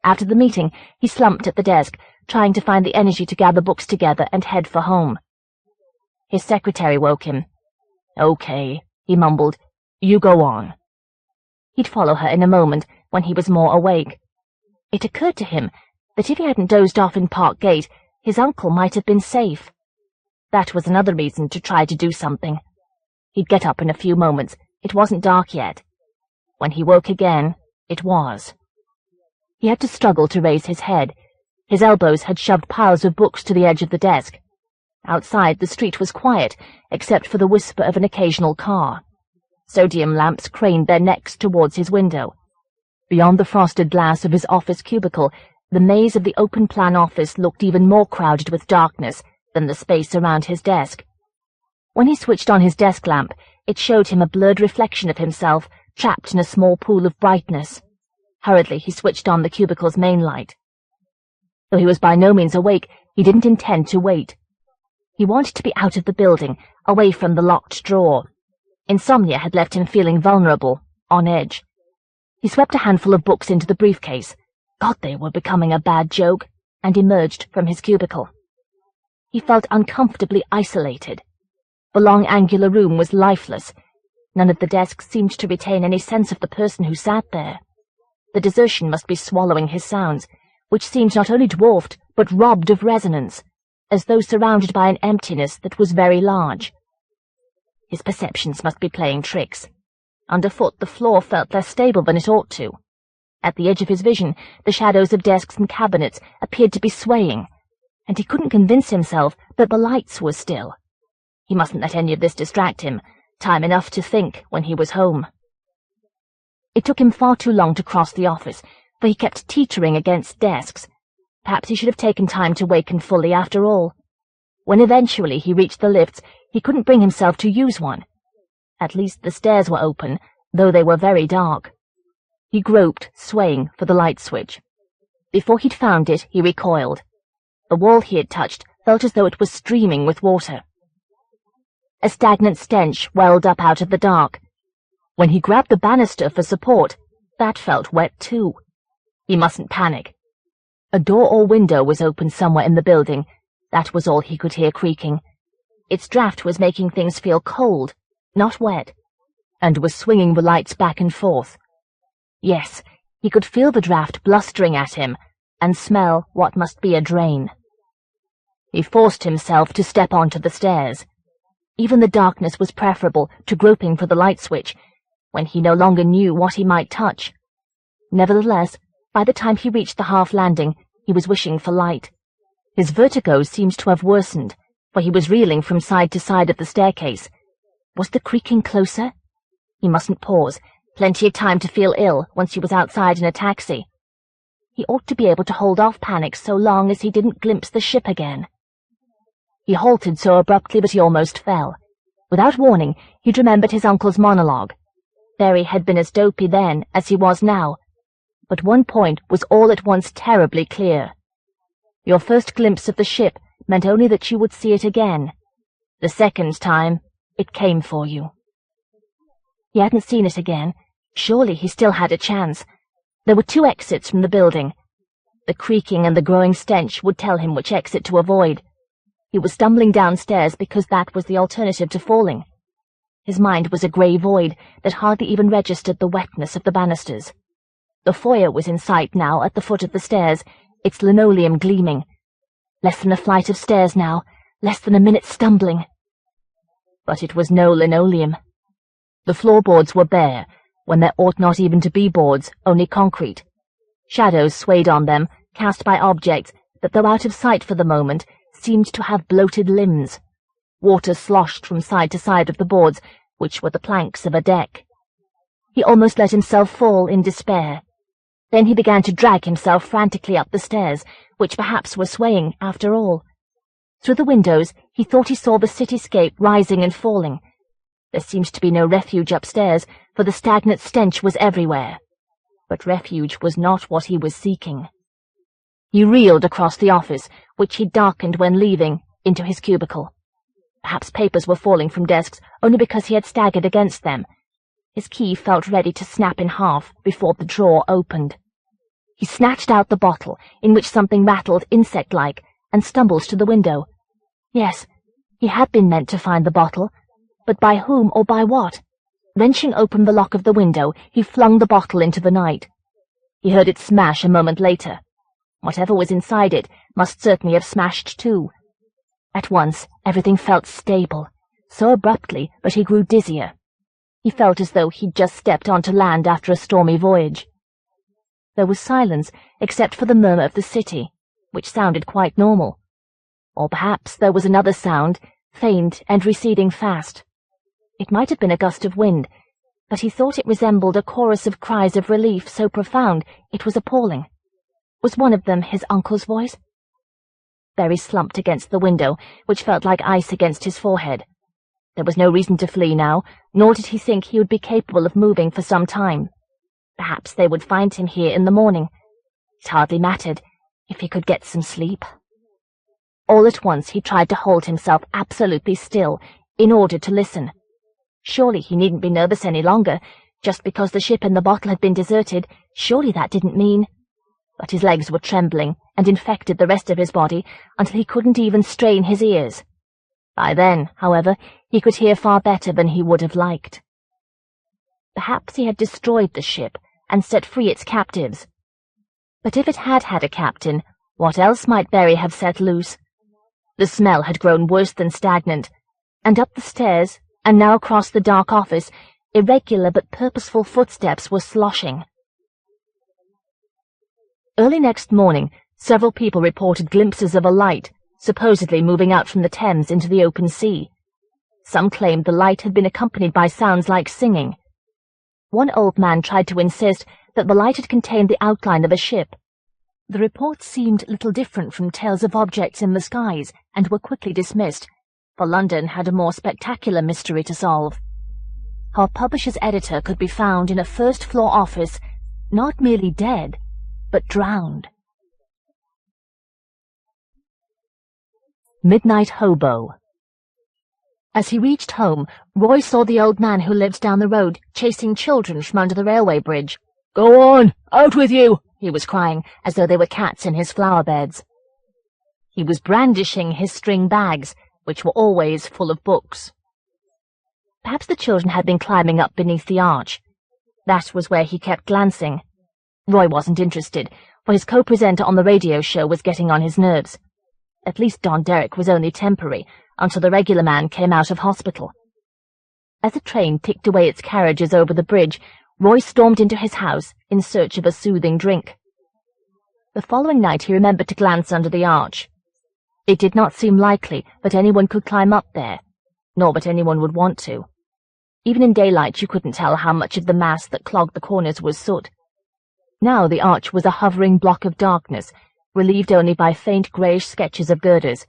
After the meeting, he slumped at the desk, trying to find the energy to gather books together and head for home. His secretary woke him. "Okay," he mumbled. "You go on." He'd follow her in a moment when he was more awake. It occurred to him that if he hadn't dozed off in Park Gate, his uncle might have been safe. That was another reason to try to do something. He'd get up in a few moments. It wasn't dark yet. When he woke again, it was. He had to struggle to raise his head. His elbows had shoved piles of books to the edge of the desk. Outside, the street was quiet, except for the whisper of an occasional car. Sodium lamps craned their necks towards his window. Beyond the frosted glass of his office cubicle, the maze of the open-plan office looked even more crowded with darkness than the space around his desk. When he switched on his desk lamp, it showed him a blurred reflection of himself, trapped in a small pool of brightness. Hurriedly, he switched on the cubicle's main light. Though he was by no means awake, he didn't intend to wait. He wanted to be out of the building, away from the locked drawer. Insomnia had left him feeling vulnerable, on edge. He swept a handful of books into the briefcase. God, they were becoming a bad joke, and emerged from his cubicle. He felt uncomfortably isolated. The long angular room was lifeless. None of the desks seemed to retain any sense of the person who sat there. The desertion must be swallowing his sounds, which seemed not only dwarfed, but robbed of resonance, as though surrounded by an emptiness that was very large. His perceptions must be playing tricks. Underfoot, the floor felt less stable than it ought to. At the edge of his vision, the shadows of desks and cabinets appeared to be swaying, and he couldn't convince himself that the lights were still. He mustn't let any of this distract him. Time enough to think when he was home. It took him far too long to cross the office, for he kept teetering against desks. Perhaps he should have taken time to waken fully after all. When eventually he reached the lifts, he couldn't bring himself to use one. At least the stairs were open, though they were very dark. He groped, swaying, for the light switch. Before he'd found it, he recoiled. The wall he had touched felt as though it was streaming with water. A stagnant stench welled up out of the dark. When he grabbed the banister for support, that felt wet too. He mustn't panic. A door or window was open somewhere in the building. That was all he could hear creaking. Its draft was making things feel cold, not wet, and was swinging the lights back and forth. Yes, he could feel the draft blustering at him, and smell what must be a drain. He forced himself to step onto the stairs. Even the darkness was preferable to groping for the light switch, when he no longer knew what he might touch. Nevertheless, by the time he reached the half landing, he was wishing for light. His vertigo seemed to have worsened, for he was reeling from side to side of the staircase. Was the creaking closer? He mustn't pause. Plenty of time to feel ill once he was outside in a taxi. He ought to be able to hold off panic so long as he didn't glimpse the ship again. He halted so abruptly that he almost fell. Without warning, he'd remembered his uncle's monologue. Ferry had been as dopey then as he was now, but one point was all at once terribly clear. Your first glimpse of the ship meant only that you would see it again. The second time, it came for you. He hadn't seen it again. Surely he still had a chance. There were 2 exits from the building. The creaking and the growing stench would tell him which exit to avoid. He was stumbling downstairs because that was the alternative to falling. His mind was a grey void that hardly even registered the wetness of the banisters. The foyer was in sight now at the foot of the stairs, its linoleum gleaming. Less than a flight of stairs now, less than a minute's stumbling. But it was no linoleum. The floorboards were bare, when there ought not even to be boards, only concrete. Shadows swayed on them, cast by objects that, though out of sight for the moment, seemed to have bloated limbs. Water sloshed from side to side of the boards, which were the planks of a deck. He almost let himself fall in despair. Then he began to drag himself frantically up the stairs, which perhaps were swaying after all. Through the windows he thought he saw the cityscape rising and falling. There seemed to be no refuge upstairs, for the stagnant stench was everywhere. But refuge was not what he was seeking. He reeled across the office, which he'd darkened when leaving, into his cubicle. Perhaps papers were falling from desks only because he had staggered against them. His key felt ready to snap in half before the drawer opened. He snatched out the bottle, in which something rattled insect-like, and stumbled to the window. Yes, he had been meant to find the bottle, but by whom or by what? Wrenching open the lock of the window, he flung the bottle into the night. He heard it smash a moment later. Whatever was inside it must certainly have smashed too. At once, everything felt stable, so abruptly that he grew dizzier. He felt as though he'd just stepped onto land after a stormy voyage. There was silence, except for the murmur of the city, which sounded quite normal. Or perhaps there was another sound, faint and receding fast. It might have been a gust of wind, but he thought it resembled a chorus of cries of relief so profound it was appalling. Was one of them his uncle's voice? Barry slumped against the window, which felt like ice against his forehead. There was no reason to flee now, nor did he think he would be capable of moving for some time. Perhaps they would find him here in the morning. It hardly mattered, if he could get some sleep. All at once he tried to hold himself absolutely still, in order to listen. Surely he needn't be nervous any longer. Just because the ship and the bottle had been deserted, surely that didn't mean... But his legs were trembling, and infected the rest of his body, until he couldn't even strain his ears. By then, however, he could hear far better than he would have liked. Perhaps he had destroyed the ship, and set free its captives. But if it had had a captain, what else might Barry have set loose? The smell had grown worse than stagnant, and up the stairs, and now across the dark office, irregular but purposeful footsteps were sloshing. Early next morning, several people reported glimpses of a light, supposedly moving out from the Thames into the open sea. Some claimed the light had been accompanied by sounds like singing. One old man tried to insist that the light had contained the outline of a ship. The reports seemed little different from tales of objects in the skies, and were quickly dismissed, for London had a more spectacular mystery to solve. Our publisher's editor could be found in a first-floor office, not merely dead, but drowned. Midnight Hobo. As he reached home, Roy saw the old man who lived down the road chasing children from under the railway bridge. "Go on! Out with you!" he was crying, as though they were cats in his flower beds. He was brandishing his string bags, which were always full of books. Perhaps the children had been climbing up beneath the arch. That was where he kept glancing. Roy wasn't interested, for his co-presenter on the radio show was getting on his nerves. At least Don Derek was only temporary, until the regular man came out of hospital. As the train ticked away its carriages over the bridge, Roy stormed into his house in search of a soothing drink. The following night he remembered to glance under the arch. It did not seem likely that anyone could climb up there, nor that anyone would want to. Even in daylight you couldn't tell how much of the mass that clogged the corners was soot. Now the arch was a hovering block of darkness, relieved only by faint greyish sketches of girders.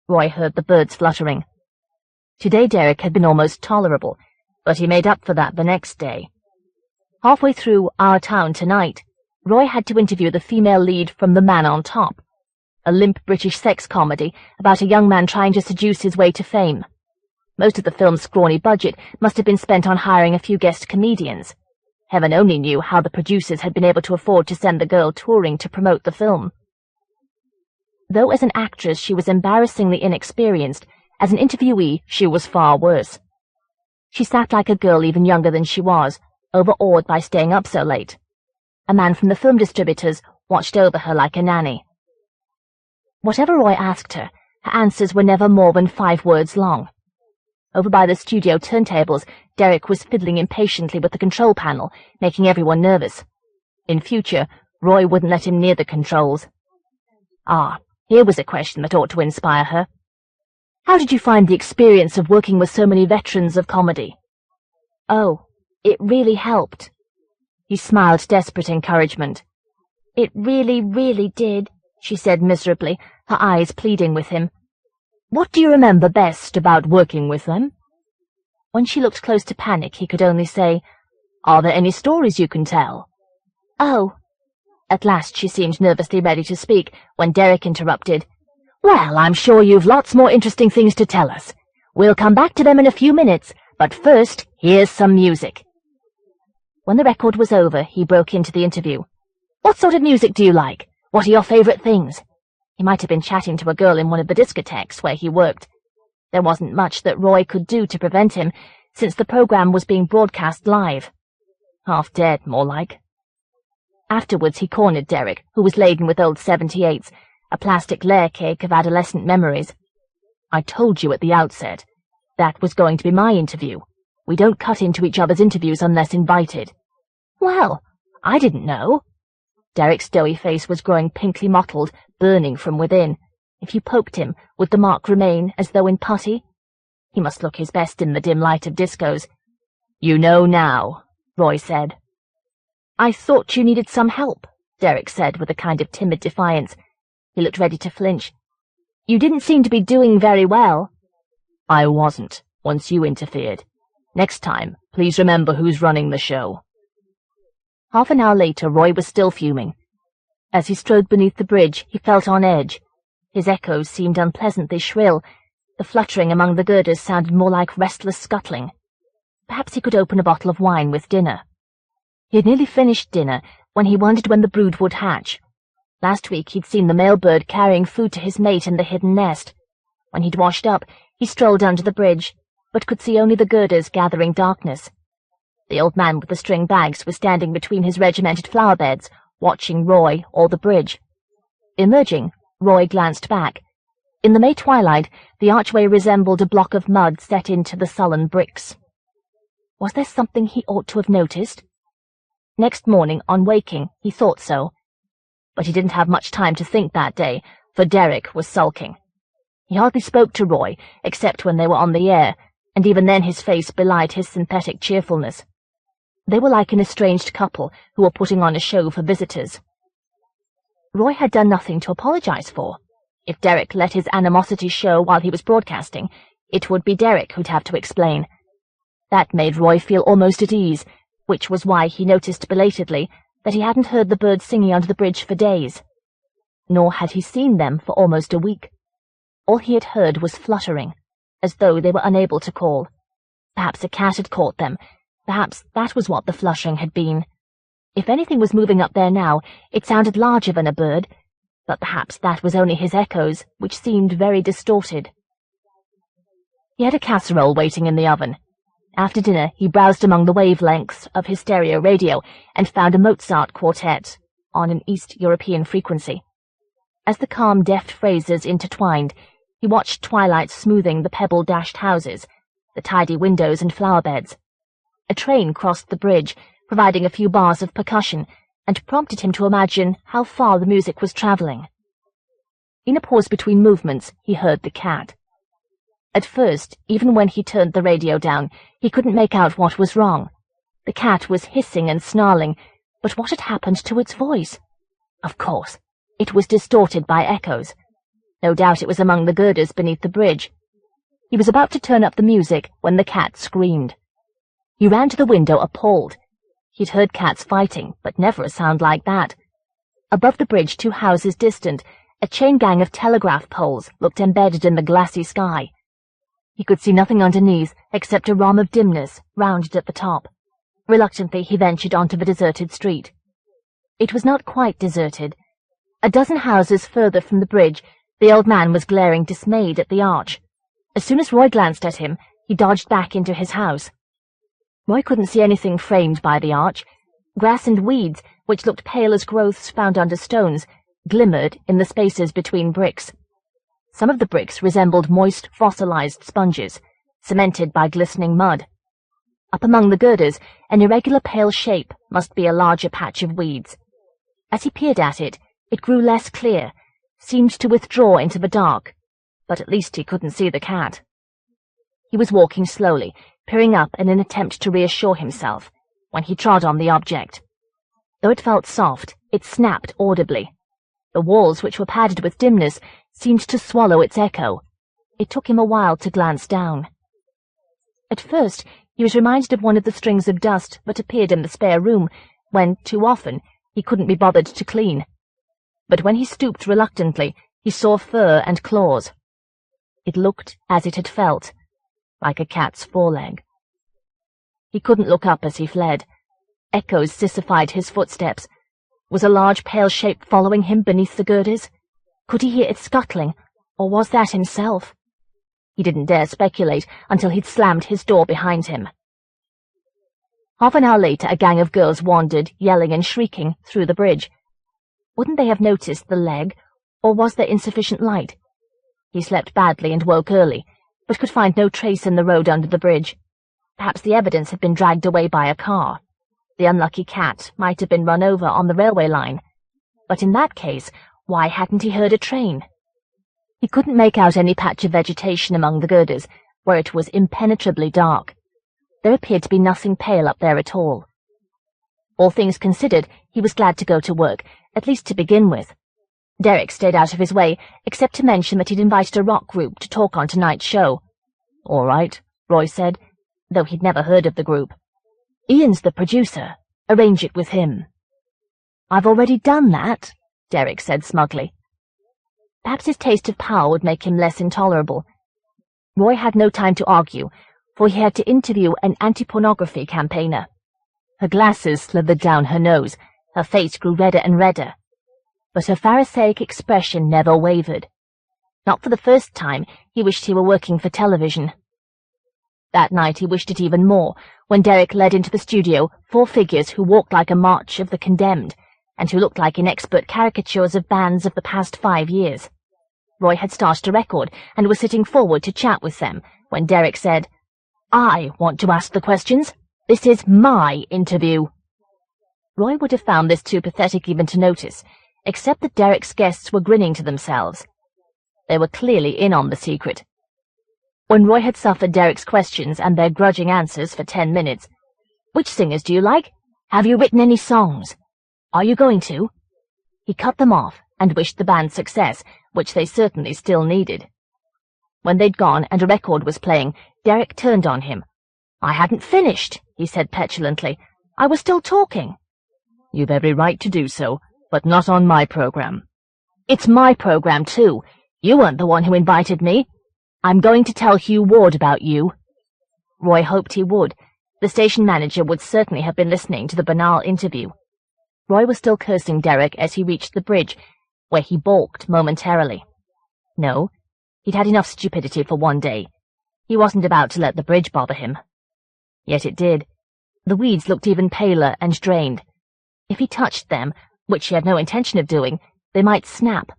Roy heard the birds fluttering. Today Derek had been almost tolerable, but he made up for that the next day. Halfway through Our Town Tonight, Roy had to interview the female lead from The Man on Top, a limp British sex comedy about a young man trying to seduce his way to fame. Most of the film's scrawny budget must have been spent on hiring a few guest comedians. Heaven only knew how the producers had been able to afford to send the girl touring to promote the film. Though as an actress she was embarrassingly inexperienced, as an interviewee she was far worse. She sat like a girl even younger than she was, overawed by staying up so late. A man from the film distributors watched over her like a nanny. Whatever Roy asked her, her answers were never more than 5 words long. Over by the studio turntables, Derek was fiddling impatiently with the control panel, making everyone nervous. In future, Roy wouldn't let him near the controls. Ah, here was a question that ought to inspire her. How did you find the experience of working with so many veterans of comedy? Oh, it really helped. He smiled desperate encouragement. It really, really did, she said miserably, her eyes pleading with him. What do you remember best about working with them? When she looked close to panic, he could only say, Are there any stories you can tell? Oh. At last she seemed nervously ready to speak, when Derek interrupted. Well, I'm sure you've lots more interesting things to tell us. We'll come back to them in a few minutes, but first, here's some music. When the record was over, he broke into the interview. What sort of music do you like? What are your favourite things? He might have been chatting to a girl in one of the discotheques where he worked. There wasn't much that Roy could do to prevent him, since the programme was being broadcast live. Half dead, more like. Afterwards he cornered Derek, who was laden with old 78s, a plastic layer cake of adolescent memories. I told you at the outset. That was going to be my interview. We don't cut into each other's interviews unless invited. Well, I didn't know. Derek's doughy face was growing pinkly mottled, burning from within. If you poked him, would the mark remain as though in putty? He must look his best in the dim light of discos. You know now, Roy said. I thought you needed some help, Derek said with a kind of timid defiance. He looked ready to flinch. You didn't seem to be doing very well. I wasn't, once you interfered. Next time, please remember who's running the show. Half an hour later, Roy was still fuming. As he strode beneath the bridge, he felt on edge. His echoes seemed unpleasantly shrill. The fluttering among the girders sounded more like restless scuttling. Perhaps he could open a bottle of wine with dinner. He had nearly finished dinner when he wondered when the brood would hatch. Last week he'd seen the male bird carrying food to his mate in the hidden nest. When he'd washed up, he strolled under the bridge, but could see only the girders gathering darkness. The old man with the string bags was standing between his regimented flower beds, watching Roy or the bridge. Emerging, Roy glanced back. In the May twilight, the archway resembled a block of mud set into the sullen bricks. Was there something he ought to have noticed? Next morning, on waking, he thought so. But he didn't have much time to think that day, for Derek was sulking. He hardly spoke to Roy, except when they were on the air, and even then his face belied his synthetic cheerfulness. They were like an estranged couple who were putting on a show for visitors. Roy had done nothing to apologize for. If Derek let his animosity show while he was broadcasting, it would be Derek who'd have to explain. That made Roy feel almost at ease, which was why he noticed belatedly that he hadn't heard the birds singing under the bridge for days. Nor had he seen them for almost a week. All he had heard was fluttering, as though they were unable to call. Perhaps a cat had caught them. Perhaps that was what the fluttering had been. If anything was moving up there now, it sounded larger than a bird, but perhaps that was only his echoes, which seemed very distorted. He had a casserole waiting in the oven. After dinner, he browsed among the wavelengths of his stereo radio and found a Mozart quartet on an East European frequency. As the calm, deft phrases intertwined, he watched twilight smoothing the pebble-dashed houses, the tidy windows and flower beds. A train crossed the bridge, providing a few bars of percussion, and prompted him to imagine how far the music was travelling. In a pause between movements, he heard the cat. At first, even when he turned the radio down, he couldn't make out what was wrong. The cat was hissing and snarling, but what had happened to its voice? Of course, it was distorted by echoes. No doubt it was among the girders beneath the bridge. He was about to turn up the music when the cat screamed. He ran to the window, appalled. He'd heard cats fighting, but never a sound like that. Above the bridge, 2 houses distant, a chain gang of telegraph poles looked embedded in the glassy sky. He could see nothing underneath except a rom of dimness, rounded at the top. Reluctantly, he ventured onto the deserted street. It was not quite deserted. A dozen houses further from the bridge, the old man was glaring dismayed at the arch. As soon as Roy glanced at him, he dodged back into his house. Roy couldn't see anything framed by the arch. Grass and weeds, which looked pale as growths found under stones, glimmered in the spaces between bricks. Some of the bricks resembled moist, fossilized sponges, cemented by glistening mud. Up among the girders, an irregular pale shape must be a larger patch of weeds. As he peered at it, it grew less clear, seemed to withdraw into the dark, but at least he couldn't see the cat. He was walking slowly, peering up in an attempt to reassure himself, when he trod on the object. Though it felt soft, it snapped audibly. The walls, which were padded with dimness, seemed to swallow its echo. It took him a while to glance down. At first, he was reminded of one of the strings of dust that appeared in the spare room, when, too often, he couldn't be bothered to clean. But when he stooped reluctantly, he saw fur and claws. It looked as it had felt, like a cat's foreleg. He couldn't look up as he fled. Echoes sissified his footsteps. Was a large pale shape following him beneath the girders? Could he hear it scuttling, or was that himself? He didn't dare speculate until he'd slammed his door behind him. Half an hour later, a gang of girls wandered, yelling and shrieking, through the bridge. Wouldn't they have noticed the leg, or was there insufficient light? He slept badly and woke early, but could find no trace in the road under the bridge. Perhaps the evidence had been dragged away by a car. The unlucky cat might have been run over on the railway line. But in that case, why hadn't he heard a train? He couldn't make out any patch of vegetation among the girders, where it was impenetrably dark. There appeared to be nothing pale up there at all. All things considered, he was glad to go to work, at least to begin with. Derek stayed out of his way, except to mention that he'd invited a rock group to talk on tonight's show. "All right," Roy said, though he'd never heard of the group. "Ian's the producer. Arrange it with him." "I've already done that," Derek said smugly. Perhaps his taste of power would make him less intolerable. Roy had no time to argue, for he had to interview an anti-pornography campaigner. Her glasses slithered down her nose, her face grew redder and redder. But her Pharisaic expression never wavered. Not for the first time, he wished he were working for television. That night he wished it even more, when Derek led into the studio 4 figures who walked like a march of the condemned, and who looked like inexpert caricatures of bands of the past 5 years. Roy had started a record, and was sitting forward to chat with them, when Derek said, "I want to ask the questions. This is my interview." Roy would have found this too pathetic even to notice, except that Derek's guests were grinning to themselves. They were clearly in on the secret. When Roy had suffered Derek's questions and their grudging answers for 10 minutes, "Which singers do you like? Have you written any songs? Are you going to?" he cut them off and wished the band success, which they certainly still needed. When they'd gone and a record was playing, Derek turned on him. "I hadn't finished," he said petulantly. "I was still talking." "You've every right to do so, but not on my program." "It's my program, too. You weren't the one who invited me. I'm going to tell Hugh Ward about you." Roy hoped he would. The station manager would certainly have been listening to the banal interview. Roy was still cursing Derek as he reached the bridge, where he balked momentarily. No, he'd had enough stupidity for one day. He wasn't about to let the bridge bother him. Yet it did. The weeds looked even paler and drained. If he touched them, which he had no intention of doing, they might snap.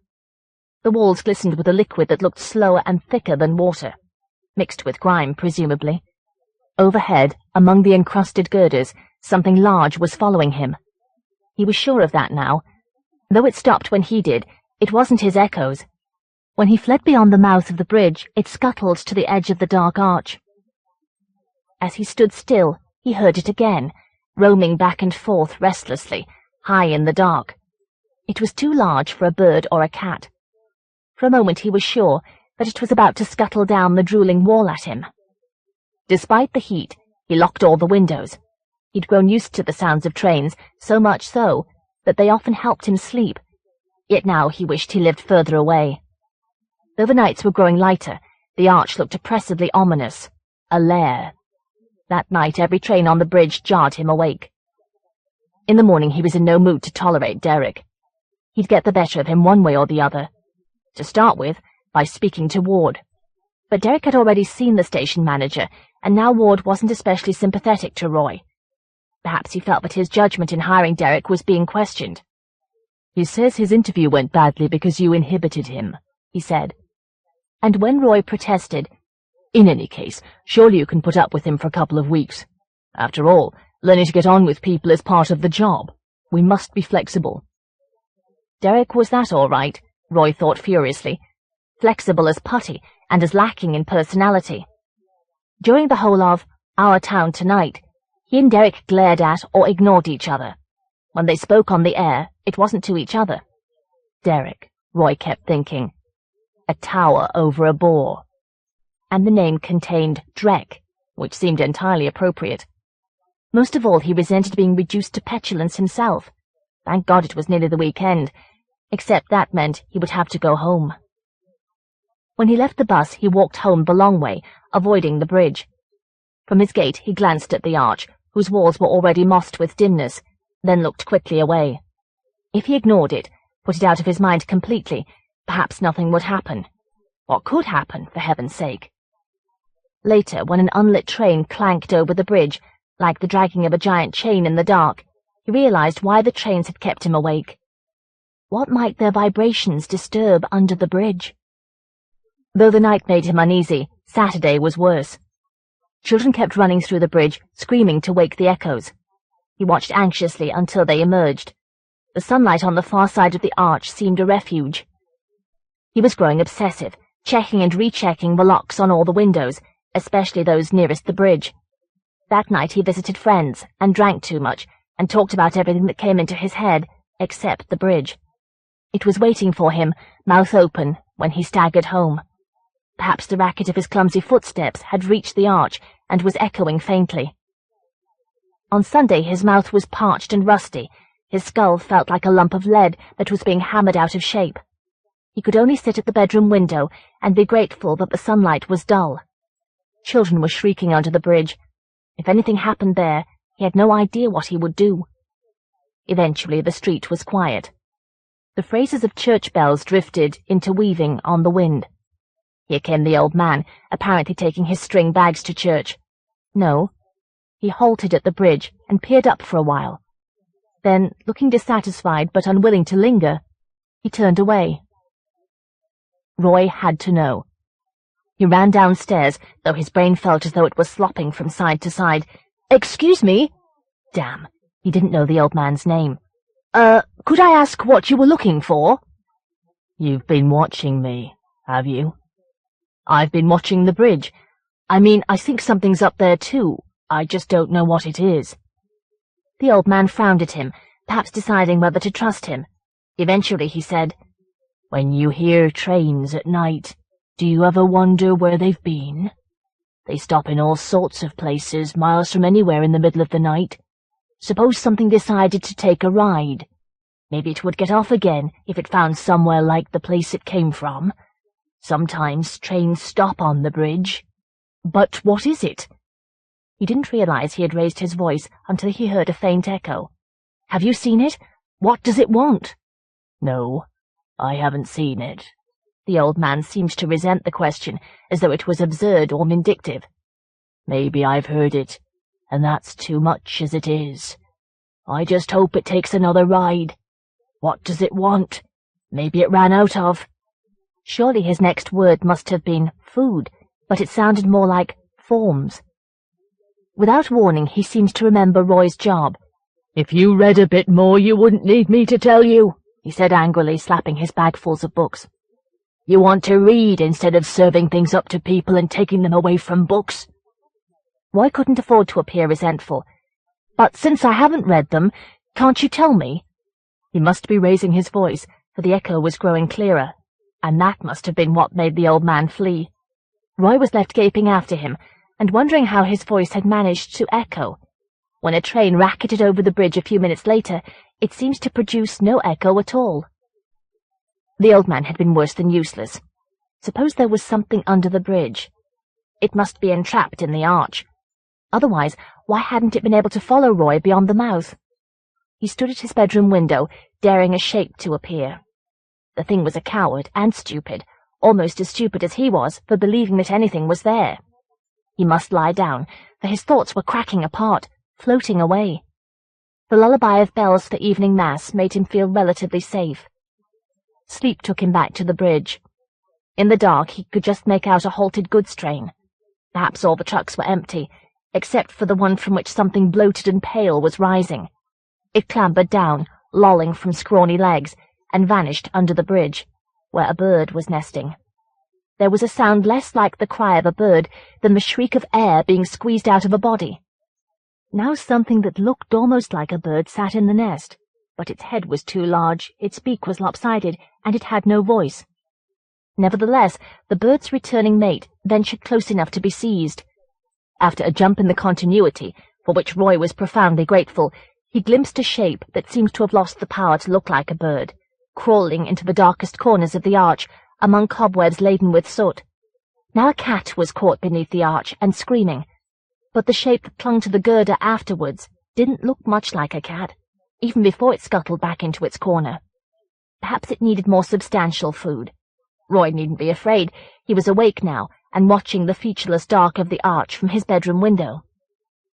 The walls glistened with a liquid that looked slower and thicker than water, mixed with grime, presumably. Overhead, among the encrusted girders, something large was following him. He was sure of that now. Though it stopped when he did, it wasn't his echoes. When he fled beyond the mouth of the bridge, it scuttled to the edge of the dark arch. As he stood still, he heard it again, roaming back and forth restlessly, high in the dark. It was too large for a bird or a cat. For a moment he was sure that it was about to scuttle down the drooling wall at him. Despite the heat, he locked all the windows. He'd grown used to the sounds of trains, so much so that they often helped him sleep. Yet now he wished he lived further away. Though the nights were growing lighter, the arch looked oppressively ominous. A lair. That night every train on the bridge jarred him awake. In the morning he was in no mood to tolerate Derek. He'd get the better of him one way or the other. To start with, by speaking to Ward. But Derek had already seen the station manager, and now Ward wasn't especially sympathetic to Roy. Perhaps he felt that his judgment in hiring Derek was being questioned. "He says his interview went badly because you inhibited him," he said. And when Roy protested, "In any case, surely you can put up with him for a couple of weeks. After all, learning to get on with people is part of the job. We must be flexible." Derek was that all right, Roy thought furiously. Flexible as putty, and as lacking in personality. During the whole of Our Town Tonight, he and Derek glared at or ignored each other. When they spoke on the air, it wasn't to each other. Derek, Roy kept thinking. A tower over a bore. And the name contained Drek, which seemed entirely appropriate. Most of all, he resented being reduced to petulance himself. Thank God it was nearly the weekend, except that meant he would have to go home. When he left the bus, he walked home the long way, avoiding the bridge. From his gate, he glanced at the arch, whose walls were already mossed with dimness, then looked quickly away. If he ignored it, put it out of his mind completely, perhaps nothing would happen. What could happen, for heaven's sake? Later, when an unlit train clanked over the bridge, like the dragging of a giant chain in the dark, he realized why the trains had kept him awake. What might their vibrations disturb under the bridge? Though the night made him uneasy, Saturday was worse. Children kept running through the bridge, screaming to wake the echoes. He watched anxiously until they emerged. The sunlight on the far side of the arch seemed a refuge. He was growing obsessive, checking and rechecking the locks on all the windows, especially those nearest the bridge. That night he visited friends, and drank too much, and talked about everything that came into his head, except the bridge. It was waiting for him, mouth open, when he staggered home. Perhaps the racket of his clumsy footsteps had reached the arch and was echoing faintly. On Sunday his mouth was parched and rusty. His skull felt like a lump of lead that was being hammered out of shape. He could only sit at the bedroom window and be grateful that the sunlight was dull. Children were shrieking under the bridge. If anything happened there, he had no idea what he would do. Eventually the street was quiet. The phrases of church bells drifted, interweaving on the wind. Here came the old man, apparently taking his string bags to church. No. He halted at the bridge and peered up for a while. Then, looking dissatisfied but unwilling to linger, he turned away. Roy had to know. He ran downstairs, though his brain felt as though it was slopping from side to side. "Excuse me?" Damn, he didn't know the old man's name. Could I ask what you were looking for?" "You've been watching me, have you?" "I've been watching the bridge. I mean, I think something's up there too. I just don't know what it is." The old man frowned at him, perhaps deciding whether to trust him. Eventually he said, "When you hear trains at night, do you ever wonder where they've been? They stop in all sorts of places, miles from anywhere in the middle of the night. Suppose something decided to take a ride. Maybe it would get off again if it found somewhere like the place it came from. Sometimes trains stop on the bridge. But what is it?" He didn't realize he had raised his voice until he heard a faint echo. "Have you seen it? What does it want?" "No, I haven't seen it." The old man seemed to resent the question, as though it was absurd or vindictive. "Maybe I've heard it, and that's too much as it is. I just hope it takes another ride. What does it want? Maybe it ran out of—" Surely his next word must have been food, but it sounded more like forms. Without warning, he seemed to remember Roy's job. "If you read a bit more, you wouldn't need me to tell you," he said angrily, slapping his bagfuls of books. "You want to read instead of serving things up to people and taking them away from books." Roy couldn't afford to appear resentful. "But since I haven't read them, can't you tell me?" He must be raising his voice, for the echo was growing clearer, and that must have been what made the old man flee. Roy was left gaping after him, and wondering how his voice had managed to echo. When a train racketed over the bridge a few minutes later, it seemed to produce no echo at all. The old man had been worse than useless. Suppose there was something under the bridge. It must be entrapped in the arch. Otherwise, why hadn't it been able to follow Roy beyond the mouth? He stood at his bedroom window, daring a shape to appear. The thing was a coward and stupid, almost as stupid as he was for believing that anything was there. He must lie down, for his thoughts were cracking apart, floating away. The lullaby of bells for evening mass made him feel relatively safe. Sleep took him back to the bridge. In the dark he could just make out a halted goods train. Perhaps all the trucks were empty, except for the one from which something bloated and pale was rising. It clambered down, lolling from scrawny legs, and vanished under the bridge, where a bird was nesting. There was a sound less like the cry of a bird than the shriek of air being squeezed out of a body. Now something that looked almost like a bird sat in the nest, but its head was too large, its beak was lopsided, and it had no voice. Nevertheless, the bird's returning mate ventured close enough to be seized. After a jump in the continuity, for which Roy was profoundly grateful, he glimpsed a shape that seemed to have lost the power to look like a bird, crawling into the darkest corners of the arch, among cobwebs laden with soot. Now a cat was caught beneath the arch and screaming, but the shape that clung to the girder afterwards didn't look much like a cat. even before it scuttled back into its corner. Perhaps it needed more substantial food. Roy needn't be afraid. He was awake now and watching the featureless dark of the arch from his bedroom window.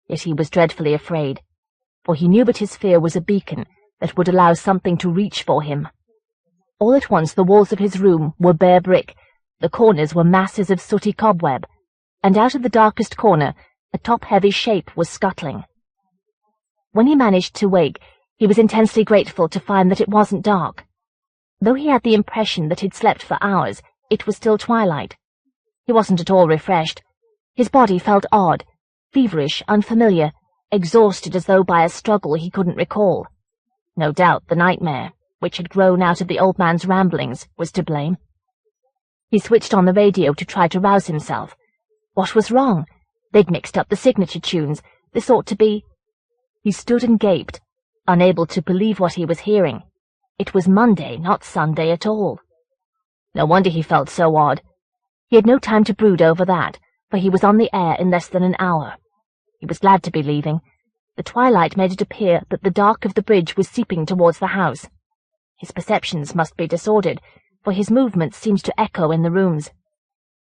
Yet he was dreadfully afraid, for he knew that his fear was a beacon that would allow something to reach for him. All at once the walls of his room were bare brick, the corners were masses of sooty cobweb, and out of the darkest corner a top-heavy shape was scuttling. When he managed to wake, he was intensely grateful to find that it wasn't dark. Though he had the impression that he'd slept for hours, it was still twilight. He wasn't at all refreshed. His body felt odd, feverish, unfamiliar, exhausted as though by a struggle he couldn't recall. No doubt the nightmare, which had grown out of the old man's ramblings, was to blame. He switched on the radio to try to rouse himself. What was wrong? They'd mixed up the signature tunes. This ought to be— He stood and gaped, unable to believe what he was hearing. It was Monday, not Sunday at all. No wonder he felt so odd. He had no time to brood over that, for he was on the air in less than an hour. He was glad to be leaving. The twilight made it appear that the dark of the bridge was seeping towards the house. His perceptions must be disordered, for his movements seemed to echo in the rooms.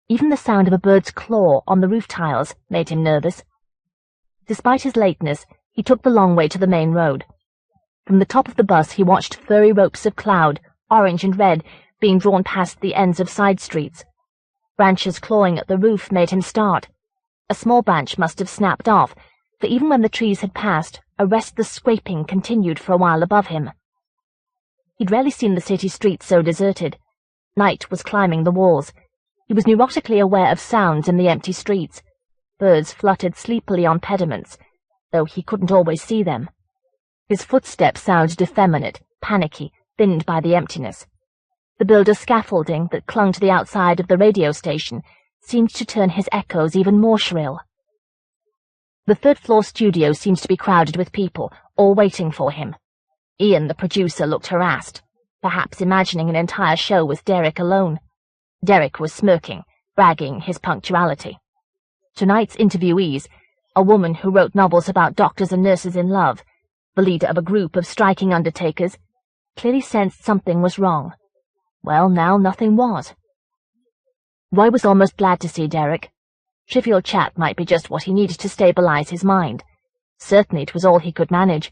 Even the sound of a bird's claw on the roof tiles made him nervous. Despite his lateness, he took the long way to the main road. From the top of the bus he watched furry ropes of cloud, orange and red, being drawn past the ends of side streets. Branches clawing at the roof made him start. A small branch must have snapped off, for even when the trees had passed, a restless scraping continued for a while above him. He'd rarely seen the city streets so deserted. Night was climbing the walls. He was neurotically aware of sounds in the empty streets. Birds fluttered sleepily on pediments, though he couldn't always see them. His footsteps sounded effeminate, panicky, thinned by the emptiness. The builder's scaffolding that clung to the outside of the radio station seemed to turn his echoes even more shrill. The third-floor studio seemed to be crowded with people, all waiting for him. Ian, the producer, looked harassed, perhaps imagining an entire show with Derek alone. Derek was smirking, bragging his punctuality. Tonight's interviewees, a woman who wrote novels about doctors and nurses in love, the leader of a group of striking undertakers, clearly sensed something was wrong. Well, now nothing was. Roy was almost glad to see Derek. Trivial chat might be just what he needed to stabilize his mind. Certainly it was all he could manage.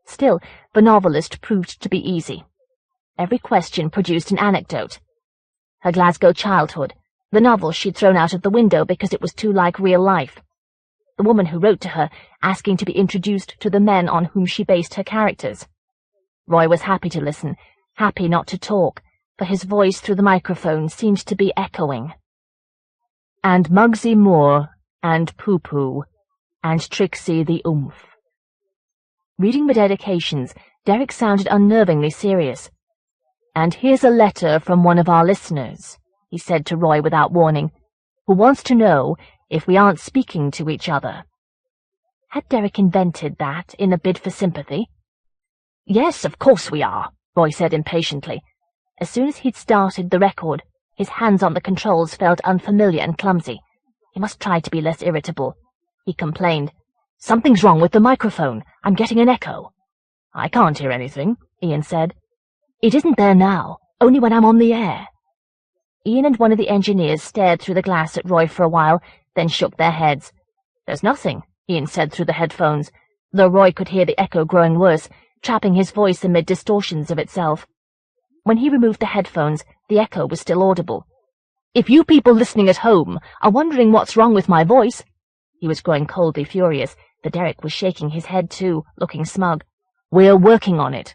Still, the novelist proved to be easy. Every question produced an anecdote. Her Glasgow childhood, the novel she'd thrown out of the window because it was too like real life. The woman who wrote to her, asking to be introduced to the men on whom she based her characters. Roy was happy to listen, happy not to talk, for his voice through the microphone seemed to be echoing. And Muggsy Moore, and Poo-Poo, and Trixie the Oomph. Reading the dedications, Derek sounded unnervingly serious. And here's a letter from one of our listeners, he said to Roy without warning, who wants to know if we aren't speaking to each other. Had Derek invented that in a bid for sympathy? Yes, of course we are, Roy said impatiently. As soon as he'd started the record, his hands on the controls felt unfamiliar and clumsy. He must try to be less irritable. He complained. Something's wrong with the microphone. I'm getting an echo. I can't hear anything, Ian said. It isn't there now, only when I'm on the air. Ian and one of the engineers stared through the glass at Roy for a while, then shook their heads. There's nothing, Ian said through the headphones, though Roy could hear the echo growing worse, trapping his voice amid distortions of itself. When he removed the headphones, the echo was still audible. If you people listening at home are wondering what's wrong with my voice— He was growing coldly furious, but Derek was shaking his head too, looking smug. We're working on it.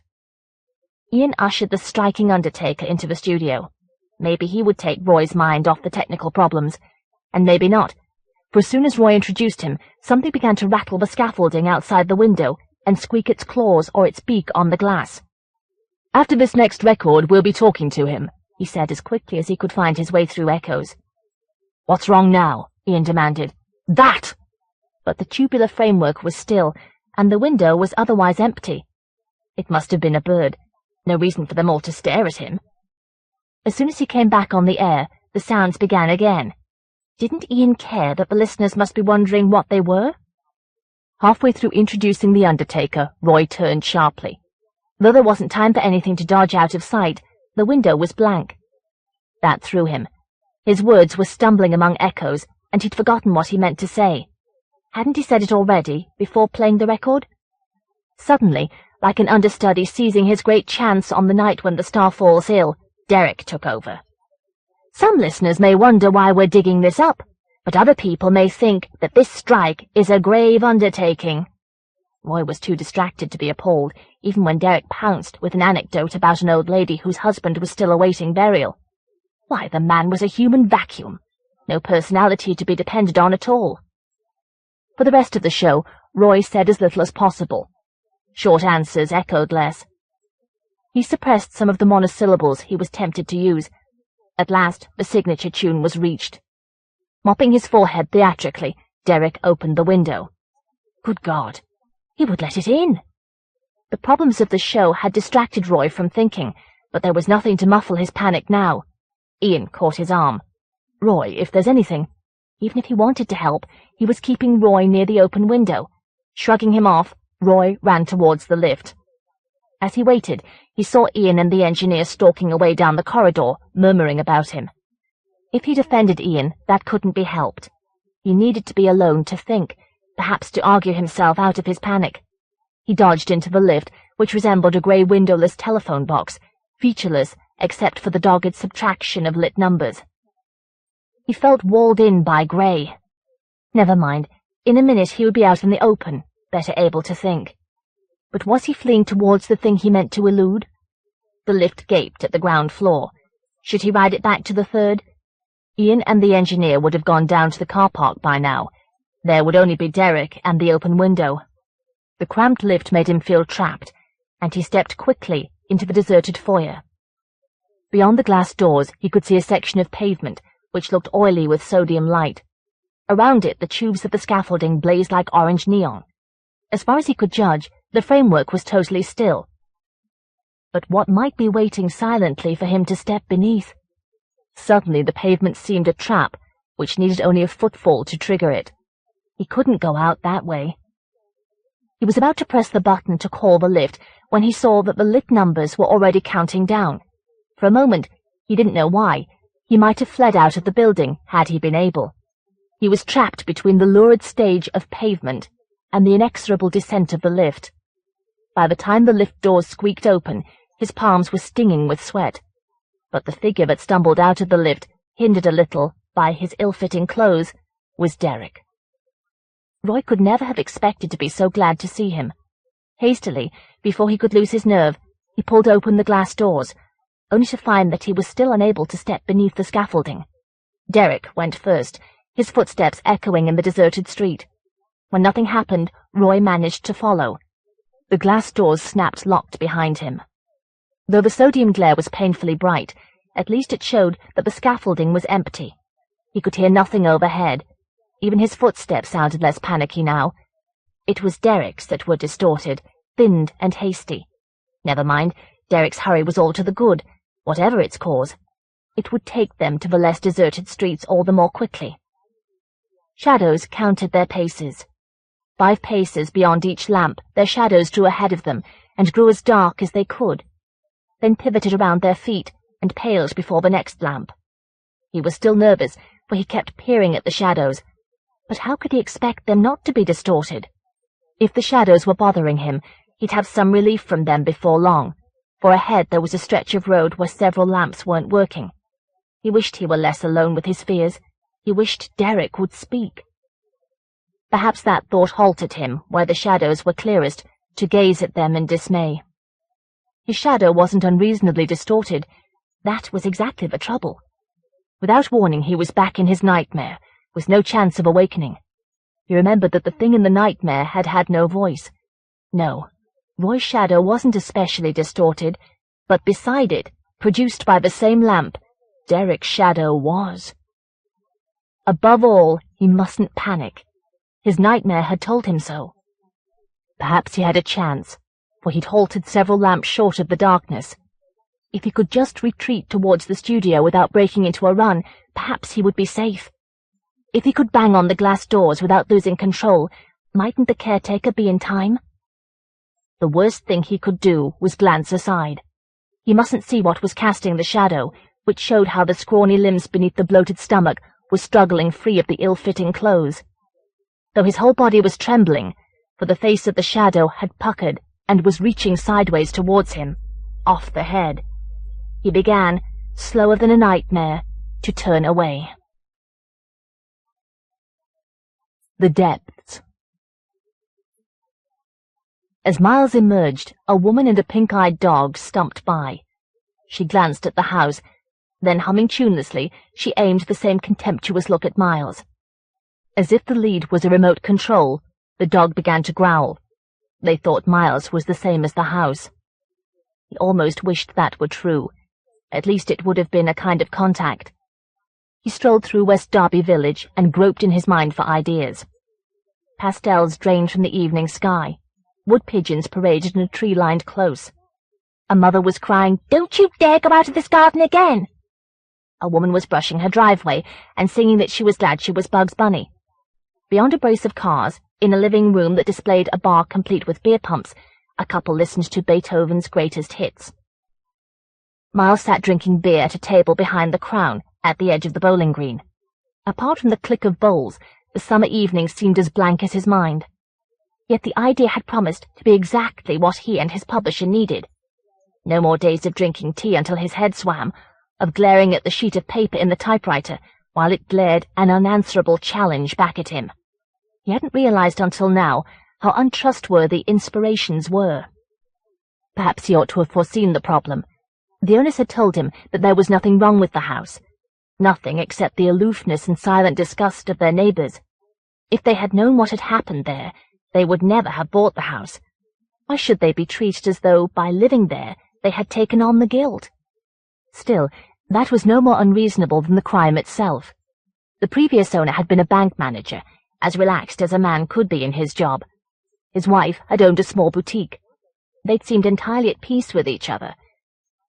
Ian ushered the striking undertaker into the studio. Maybe he would take Roy's mind off the technical problems, and maybe not, for as soon as Roy introduced him, something began to rattle the scaffolding outside the window and squeak its claws or its beak on the glass. After this next record, we'll be talking to him, he said as quickly as he could find his way through echoes. What's wrong now? Ian demanded. That! But the tubular framework was still, and the window was otherwise empty. It must have been a bird. No reason for them all to stare at him. As soon as he came back on the air, the sounds began again. Didn't Ian care that the listeners must be wondering what they were? Halfway through introducing the undertaker, Roy turned sharply. Though there wasn't time for anything to dodge out of sight, the window was blank. That threw him. His words were stumbling among echoes, and he'd forgotten what he meant to say. Hadn't he said it already, before playing the record? Suddenly, like an understudy seizing his great chance on the night when the star falls ill, Derek took over. Some listeners may wonder why we're digging this up, but other people may think that this strike is a grave undertaking. Roy was too distracted to be appalled, even when Derek pounced with an anecdote about an old lady whose husband was still awaiting burial. Why, the man was a human vacuum. No personality to be depended on at all. For the rest of the show, Roy said as little as possible. Short answers echoed less. He suppressed some of the monosyllables he was tempted to use. At last, the signature tune was reached. Mopping his forehead theatrically, Derek opened the window. Good God! He would let it in! The problems of the show had distracted Roy from thinking, but there was nothing to muffle his panic now. Ian caught his arm. Roy, if there's anything... Even if he wanted to help, he was keeping Roy near the open window. Shrugging him off, Roy ran towards the lift. As he waited, he saw Ian and the engineer stalking away down the corridor, murmuring about him. If he'd offended Ian, that couldn't be helped. He needed to be alone to think, perhaps to argue himself out of his panic. He dodged into the lift, which resembled a grey windowless telephone box, featureless except for the dogged subtraction of lit numbers. He felt walled in by grey. Never mind, in a minute he would be out in the open, better able to think. But was he fleeing towards the thing he meant to elude? The lift gaped at the ground floor. Should he ride it back to the third? Ian and the engineer would have gone down to the car park by now. There would only be Derek and the open window. The cramped lift made him feel trapped, and he stepped quickly into the deserted foyer. Beyond the glass doors he could see a section of pavement, which looked oily with sodium light. Around it the tubes of the scaffolding blazed like orange neon. As far as he could judge, the framework was totally still. But what might be waiting silently for him to step beneath? Suddenly the pavement seemed a trap, which needed only a footfall to trigger it. He couldn't go out that way. He was about to press the button to call the lift when he saw that the lit numbers were already counting down. For a moment, he didn't know why. He might have fled out of the building had he been able. He was trapped between the lurid stage of pavement and the inexorable descent of the lift. By the time the lift doors squeaked open, his palms were stinging with sweat. But the figure that stumbled out of the lift, hindered a little by his ill-fitting clothes, was Derek. Roy could never have expected to be so glad to see him. Hastily, before he could lose his nerve, he pulled open the glass doors, only to find that he was still unable to step beneath the scaffolding. Derek went first, his footsteps echoing in the deserted street. When nothing happened, Roy managed to follow. The glass doors snapped locked behind him. Though the sodium glare was painfully bright, at least it showed that the scaffolding was empty. He could hear nothing overhead. Even his footsteps sounded less panicky now. It was Derek's that were distorted, thinned and hasty. Never mind, Derek's hurry was all to the good, whatever its cause. It would take them to the less deserted streets all the more quickly. Shadows counted their paces. 5 paces beyond each lamp, their shadows drew ahead of them, and grew as dark as they could, then pivoted around their feet, and paled before the next lamp. He was still nervous, for he kept peering at the shadows. But how could he expect them not to be distorted? If the shadows were bothering him, he'd have some relief from them before long, for ahead there was a stretch of road where several lamps weren't working. He wished he were less alone with his fears. He wished Derek would speak. Perhaps that thought halted him where the shadows were clearest, to gaze at them in dismay. His shadow wasn't unreasonably distorted. That was exactly the trouble. Without warning he was back in his nightmare, with no chance of awakening. He remembered that the thing in the nightmare had had no voice. No, Roy's shadow wasn't especially distorted, but beside it, produced by the same lamp, Derek's shadow was. Above all, he mustn't panic. His nightmare had told him so. Perhaps he had a chance, for he'd halted several lamps short of the darkness. If he could just retreat towards the studio without breaking into a run, perhaps he would be safe. If he could bang on the glass doors without losing control, Mightn't the caretaker be in time? The worst thing he could do was glance aside. He mustn't see what was casting the shadow, which showed how the scrawny limbs beneath the bloated stomach were struggling free of the ill-fitting clothes. Though his whole body was trembling, for the face of the shadow had puckered and was reaching sideways towards him, off the head. He began, slower than a nightmare, to turn away. The depths. As Miles emerged, a woman and a pink-eyed dog stumped by. She glanced at the house, then humming tunelessly, she aimed the same contemptuous look at Miles. As if the lead was a remote control, the dog began to growl. They thought Miles was the same as the house. He almost wished that were true. At least it would have been a kind of contact. He strolled through West Derby village and groped in his mind for ideas. Pastels drained from the evening sky. Wood pigeons paraded in a tree-lined close. A mother was crying, "Don't you dare go out of this garden again!" A woman was brushing her driveway and singing that she was glad she was Bugs Bunny. Beyond a brace of cars, in a living room that displayed a bar complete with beer pumps, a couple listened to Beethoven's greatest hits. Miles sat drinking beer at a table behind the Crown, at the edge of the bowling green. Apart from the click of bowls, the summer evening seemed as blank as his mind. Yet the idea had promised to be exactly what he and his publisher needed. No more days of drinking tea until his head swam, of glaring at the sheet of paper in the typewriter while it glared an unanswerable challenge back at him. He hadn't realized until now how untrustworthy inspirations were. Perhaps he ought to have foreseen the problem. The owners had told him that there was nothing wrong with the house. Nothing except the aloofness and silent disgust of their neighbors. If they had known what had happened there, they would never have bought the house. Why should they be treated as though, by living there, they had taken on the guilt? Still, that was no more unreasonable than the crime itself. The previous owner had been a bank manager, as relaxed as a man could be in his job. His wife had owned a small boutique. They'd seemed entirely at peace with each other.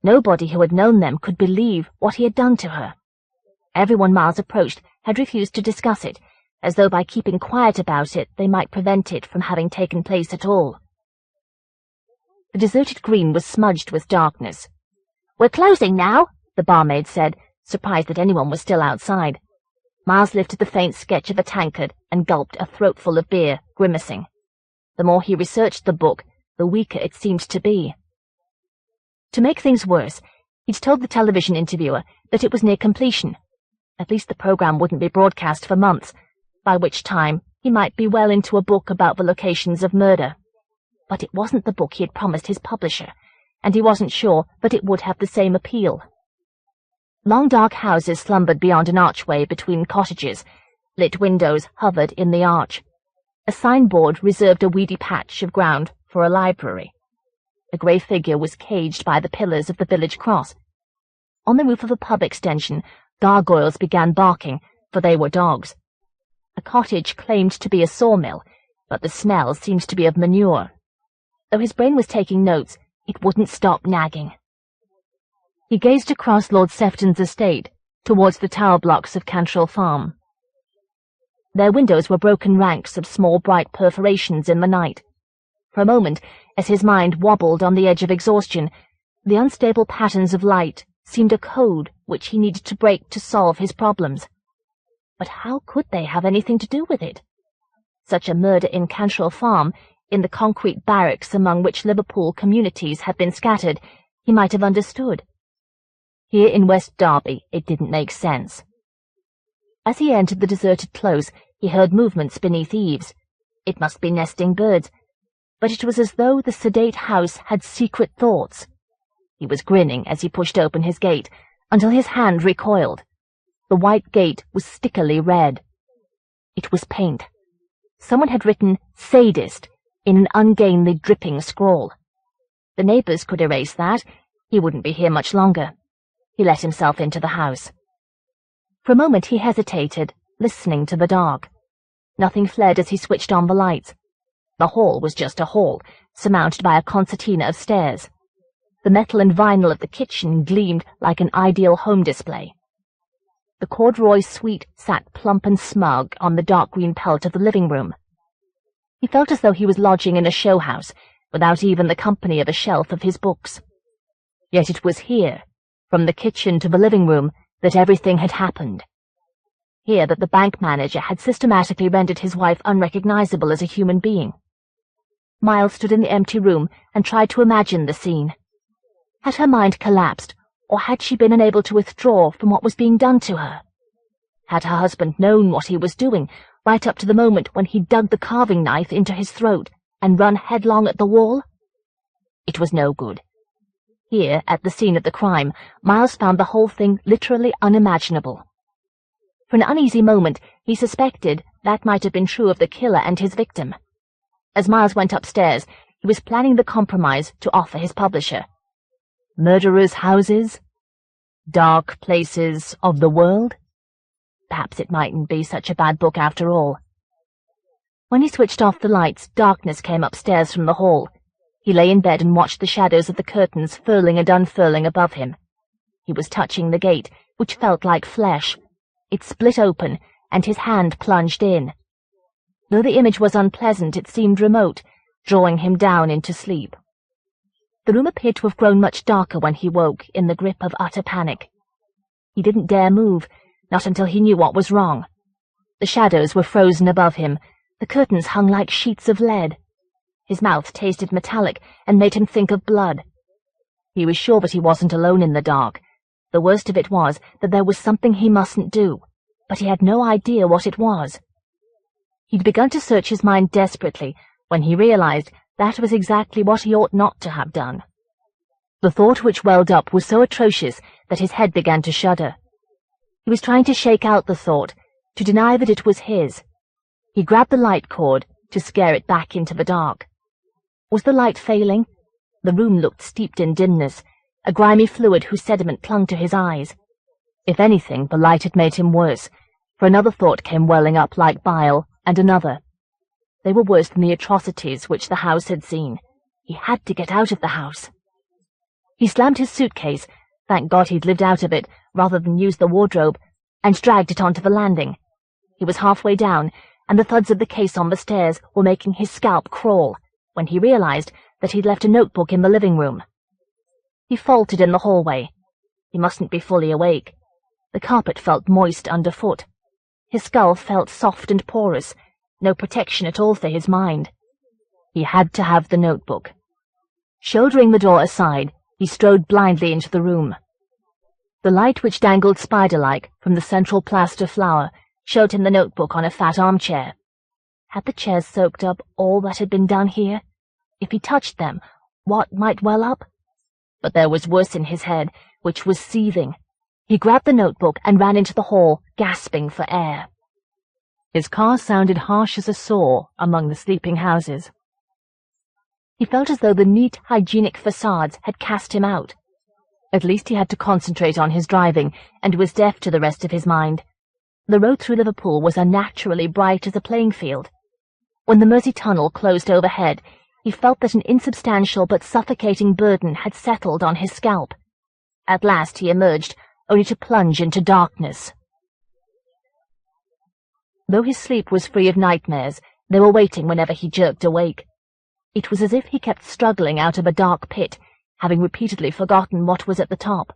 Nobody who had known them could believe what he had done to her. Everyone Miles approached had refused to discuss it, as though by keeping quiet about it they might prevent it from having taken place at all. The deserted green was smudged with darkness. "We're closing now," the barmaid said, surprised that anyone was still outside. Miles lifted the faint sketch of a tankard and gulped a throatful of beer, grimacing. The more he researched the book, the weaker it seemed to be. To make things worse, he'd told the television interviewer that it was near completion. At least the program wouldn't be broadcast for months, by which time he might be well into a book about the locations of murder. But it wasn't the book he had promised his publisher, and he wasn't sure that it would have the same appeal. Long dark houses slumbered beyond an archway between cottages. Lit windows hovered in the arch. A signboard reserved a weedy patch of ground for a library. A grey figure was caged by the pillars of the village cross. On the roof of a pub extension, gargoyles began barking, for they were dogs. A cottage claimed to be a sawmill, but the smell seemed to be of manure. Though his brain was taking notes, it wouldn't stop nagging. He gazed across Lord Sefton's estate, towards the tower blocks of Cantrell Farm. Their windows were broken ranks of small bright perforations in the night. For a moment, as his mind wobbled on the edge of exhaustion, the unstable patterns of light seemed a code which he needed to break to solve his problems. But how could they have anything to do with it? Such a murder in Cantrell Farm, in the concrete barracks among which Liverpool communities had been scattered, he might have understood. Here in West Derby it didn't make sense. As he entered the deserted close, he heard movements beneath eaves. It must be nesting birds, but it was as though the sedate house had secret thoughts. He was grinning as he pushed open his gate, until his hand recoiled. The white gate was stickily red. It was paint. Someone had written "sadist" in an ungainly, dripping scrawl. The neighbours could erase that. He wouldn't be here much longer. He let himself into the house. For a moment he hesitated, listening to the dark. Nothing fled as he switched on the lights. The hall was just a hall, surmounted by a concertina of stairs. The metal and vinyl of the kitchen gleamed like an ideal home display. The corduroy suite sat plump and smug on the dark green pelt of the living room. He felt as though he was lodging in a show house, without even the company of a shelf of his books. Yet it was here, from the kitchen to the living room, that everything had happened. Here that the bank manager had systematically rendered his wife unrecognizable as a human being. Miles stood in the empty room and tried to imagine the scene. Had her mind collapsed, or had she been unable to withdraw from what was being done to her? Had her husband known what he was doing, right up to the moment when he dug the carving knife into his throat and run headlong at the wall? It was no good. Here, at the scene of the crime, Miles found the whole thing literally unimaginable. For an uneasy moment, he suspected that might have been true of the killer and his victim. As Miles went upstairs, he was planning the compromise to offer his publisher. Murderers' houses? Dark places of the world? Perhaps it mightn't be such a bad book after all. When he switched off the lights, darkness came upstairs from the hall. He lay in bed and watched the shadows of the curtains furling and unfurling above him. He was touching the gate, which felt like flesh. It split open, and his hand plunged in. Though the image was unpleasant, it seemed remote, drawing him down into sleep. The room appeared to have grown much darker when he woke, in the grip of utter panic. He didn't dare move, not until he knew what was wrong. The shadows were frozen above him. The curtains hung like sheets of lead. His mouth tasted metallic and made him think of blood. He was sure that he wasn't alone in the dark. The worst of it was that there was something he mustn't do, but he had no idea what it was. He'd begun to search his mind desperately when he realized that was exactly what he ought not to have done. The thought which welled up was so atrocious that his head began to shudder. He was trying to shake out the thought, to deny that it was his. He grabbed the light cord to scare it back into the dark. Was the light failing? The room looked steeped in dimness, a grimy fluid whose sediment clung to his eyes. If anything, the light had made him worse, for another thought came welling up like bile, and another. They were worse than the atrocities which the house had seen. He had to get out of the house. He slammed his suitcase, thank God he'd lived out of it, rather than use the wardrobe, and dragged it onto the landing. He was halfway down, and the thuds of the case on the stairs were making his scalp crawl, when he realized that he'd left a notebook in the living room. He faltered in the hallway. He mustn't be fully awake. The carpet felt moist underfoot. His skull felt soft and porous, no protection at all for his mind. He had to have the notebook. Shouldering the door aside, he strode blindly into the room. The light which dangled spider-like from the central plaster flower showed him the notebook on a fat armchair. Had the chairs soaked up all that had been done here? If he touched them, what might well up? But there was worse in his head, which was seething. He grabbed the notebook and ran into the hall, gasping for air. His car sounded harsh as a saw among the sleeping houses. He felt as though the neat, hygienic facades had cast him out. At least he had to concentrate on his driving, and was deaf to the rest of his mind. The road through Liverpool was unnaturally bright as a playing field. When the Mersey Tunnel closed overhead, he felt that an insubstantial but suffocating burden had settled on his scalp. At last he emerged, only to plunge into darkness. Though his sleep was free of nightmares, they were waiting whenever he jerked awake. It was as if he kept struggling out of a dark pit, having repeatedly forgotten what was at the top.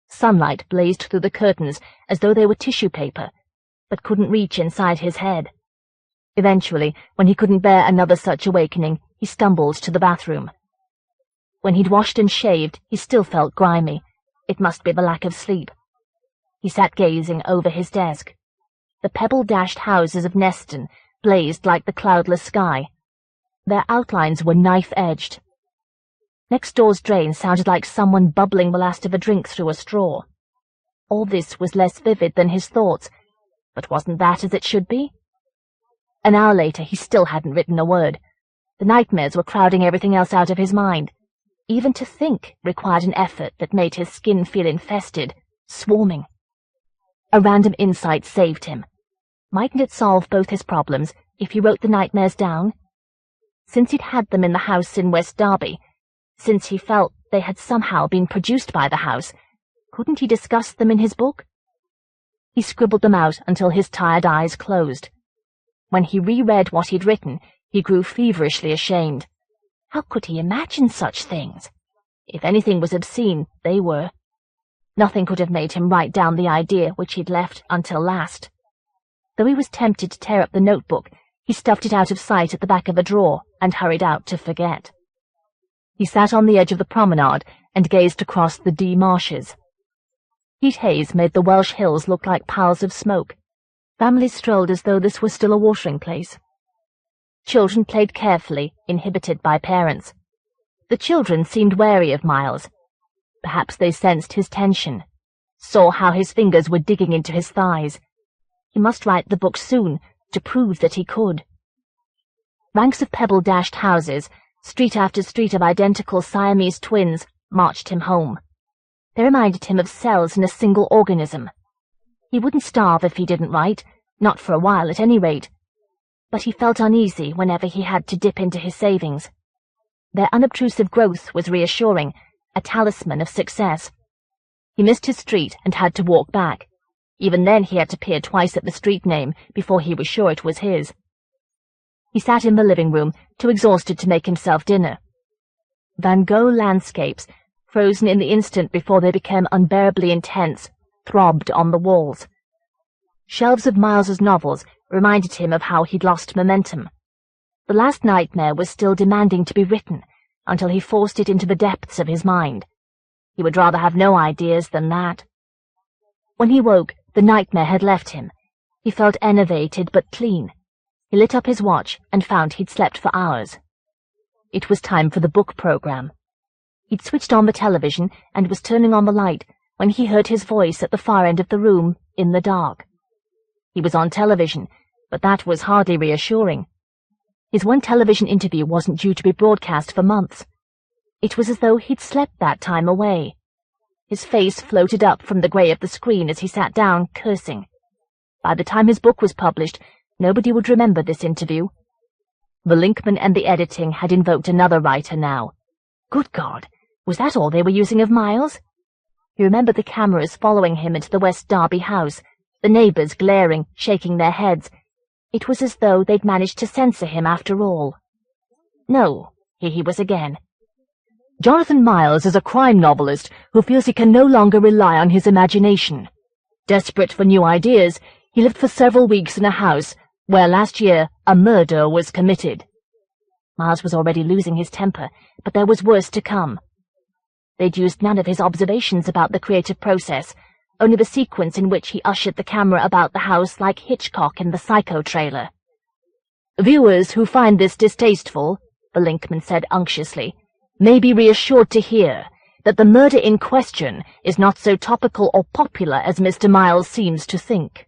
Sunlight blazed through the curtains as though they were tissue paper, but couldn't reach inside his head. Eventually, when he couldn't bear another such awakening, he stumbled to the bathroom. When he'd washed and shaved, he still felt grimy. It must be the lack of sleep. He sat gazing over his desk. The pebble-dashed houses of Neston blazed like the cloudless sky. Their outlines were knife-edged. Next door's drain sounded like someone bubbling the last of a drink through a straw. All this was less vivid than his thoughts, but wasn't that as it should be? An hour later he still hadn't written a word. The nightmares were crowding everything else out of his mind. Even to think required an effort that made his skin feel infested, swarming. A random insight saved him. Mightn't it solve both his problems if he wrote the nightmares down? Since he'd had them in the house in West Derby, since he felt they had somehow been produced by the house, couldn't he discuss them in his book? He scribbled them out until his tired eyes closed. When he reread what he'd written, He grew feverishly ashamed. How could he imagine such things? If anything was obscene, they were. Nothing could have made him write down the idea which he'd left until last. Though he was tempted to tear up the notebook, he stuffed it out of sight at the back of a drawer and hurried out to forget. He sat on the edge of the promenade and gazed across the Dee marshes. Heat haze made the Welsh hills look like piles of smoke. Families strolled as though this was still a watering place. Children played carefully, inhibited by parents. The children seemed wary of Miles. Perhaps they sensed his tension, saw how his fingers were digging into his thighs. He must write the book soon, to prove that he could. Ranks of pebble-dashed houses, street after street of identical Siamese twins, marched him home. They reminded him of cells in a single organism. He wouldn't starve if he didn't write, not for a while at any rate. But he felt uneasy whenever he had to dip into his savings. Their unobtrusive growth was reassuring, a talisman of success. He missed his street and had to walk back. Even then he had to peer twice at the street name before he was sure it was his. He sat in the living room, too exhausted to make himself dinner. Van Gogh landscapes, frozen in the instant before they became unbearably intense, throbbed on the walls. Shelves of Miles's novels reminded him of how he'd lost momentum. The last nightmare was still demanding to be written, until he forced it into the depths of his mind. He would rather have no ideas than that. When he woke, the nightmare had left him. He felt enervated but clean. He lit up his watch and found he'd slept for hours. It was time for the book program. He'd switched on the television and was turning on the light when he heard his voice at the far end of the room, in the dark. He was on television, but that was hardly reassuring. His one television interview wasn't due to be broadcast for months. It was as though he'd slept that time away. His face floated up from the grey of the screen as he sat down, cursing. By the time his book was published, nobody would remember this interview. The linkman and the editing had invoked another writer now. Good God, was that all they were using of Miles? He remembered the cameras following him into the West Derby house, the neighbours glaring, shaking their heads. It was as though they'd managed to censor him after all. No, here he was again. Jonathan Miles is a crime novelist who feels he can no longer rely on his imagination. Desperate for new ideas, he lived for several weeks in a house where last year a murder was committed. Miles was already losing his temper, but there was worse to come. They'd used none of his observations about the creative process, only the sequence in which he ushered the camera about the house like Hitchcock in the Psycho trailer. Viewers who find this distasteful, the linkman said unctuously, may be reassured to hear that the murder in question is not so topical or popular as Mr. Miles seems to think.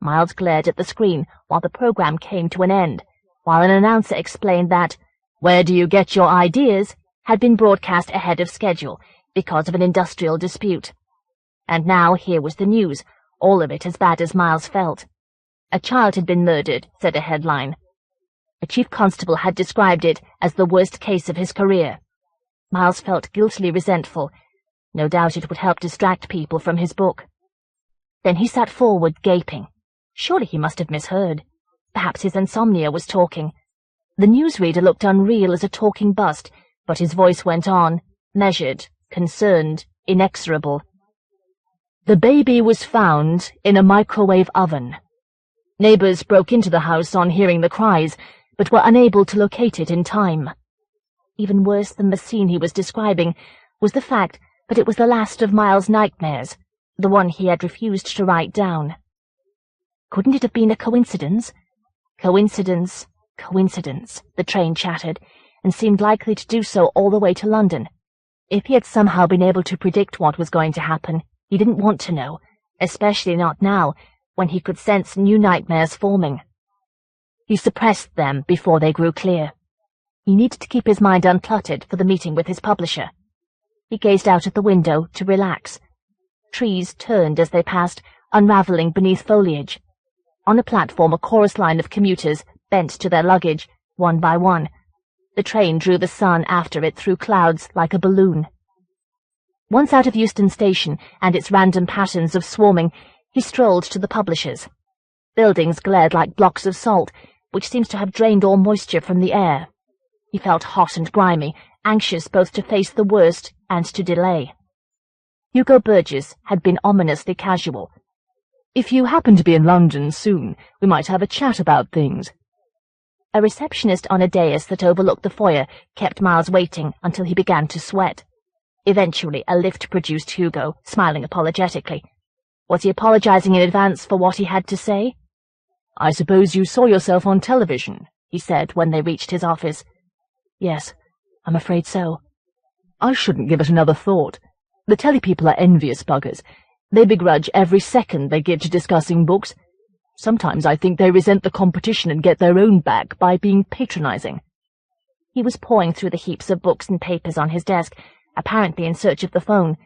Miles glared at the screen while the program came to an end, while an announcer explained that "Where Do You Get Your Ideas?" had been broadcast ahead of schedule because of an industrial dispute. And now here was the news, all of it as bad as Miles felt. A child had been murdered, said a headline. A chief constable had described it as the worst case of his career. Miles felt guiltily resentful. No doubt it would help distract people from his book. Then he sat forward, gaping. Surely he must have misheard. Perhaps his insomnia was talking. The newsreader looked unreal as a talking bust, but his voice went on, measured, concerned, inexorable. The baby was found in a microwave oven. Neighbours broke into the house on hearing the cries, but were unable to locate it in time. Even worse than the scene he was describing was the fact that it was the last of Miles' nightmares, the one he had refused to write down. Couldn't it have been a coincidence? Coincidence, coincidence, the train chattered, and seemed likely to do so all the way to London. If he had somehow been able to predict what was going to happen, he didn't want to know, especially not now, when he could sense new nightmares forming. He suppressed them before they grew clear. He needed to keep his mind uncluttered for the meeting with his publisher. He gazed out at the window to relax. Trees turned as they passed, unravelling beneath foliage. On a platform, a chorus line of commuters bent to their luggage, one by one. The train drew the sun after it through clouds like a balloon. Once out of Euston Station and its random patterns of swarming, he strolled to the publisher's. Buildings glared like blocks of salt, which seems to have drained all moisture from the air. He felt hot and grimy, anxious both to face the worst and to delay. Hugo Burgess had been ominously casual. "If you happen to be in London soon, we might have a chat about things." A receptionist on a dais that overlooked the foyer kept Miles waiting until he began to sweat. Eventually, a lift produced Hugo, smiling apologetically. Was he apologizing in advance for what he had to say? "I suppose you saw yourself on television," he said when they reached his office. "Yes, I'm afraid so." "I shouldn't give it another thought. The telly people are envious buggers. They begrudge every second they give to discussing books. Sometimes I think they resent the competition and get their own back by being patronizing." He was pawing through the heaps of books and papers on his desk, apparently in search of the phone.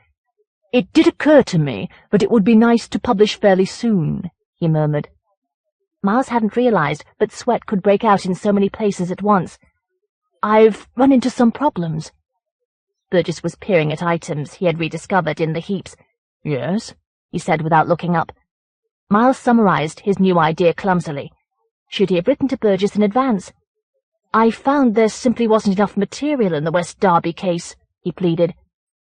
"It did occur to me that it would be nice to publish fairly soon," he murmured. Miles hadn't realized that sweat could break out in so many places at once. "I've run into some problems." Burgess was peering at items he had rediscovered in the heaps. "Yes?" he said without looking up. Miles summarized his new idea clumsily. Should he have written to Burgess in advance? "I found there simply wasn't enough material in the West Derby case," he pleaded.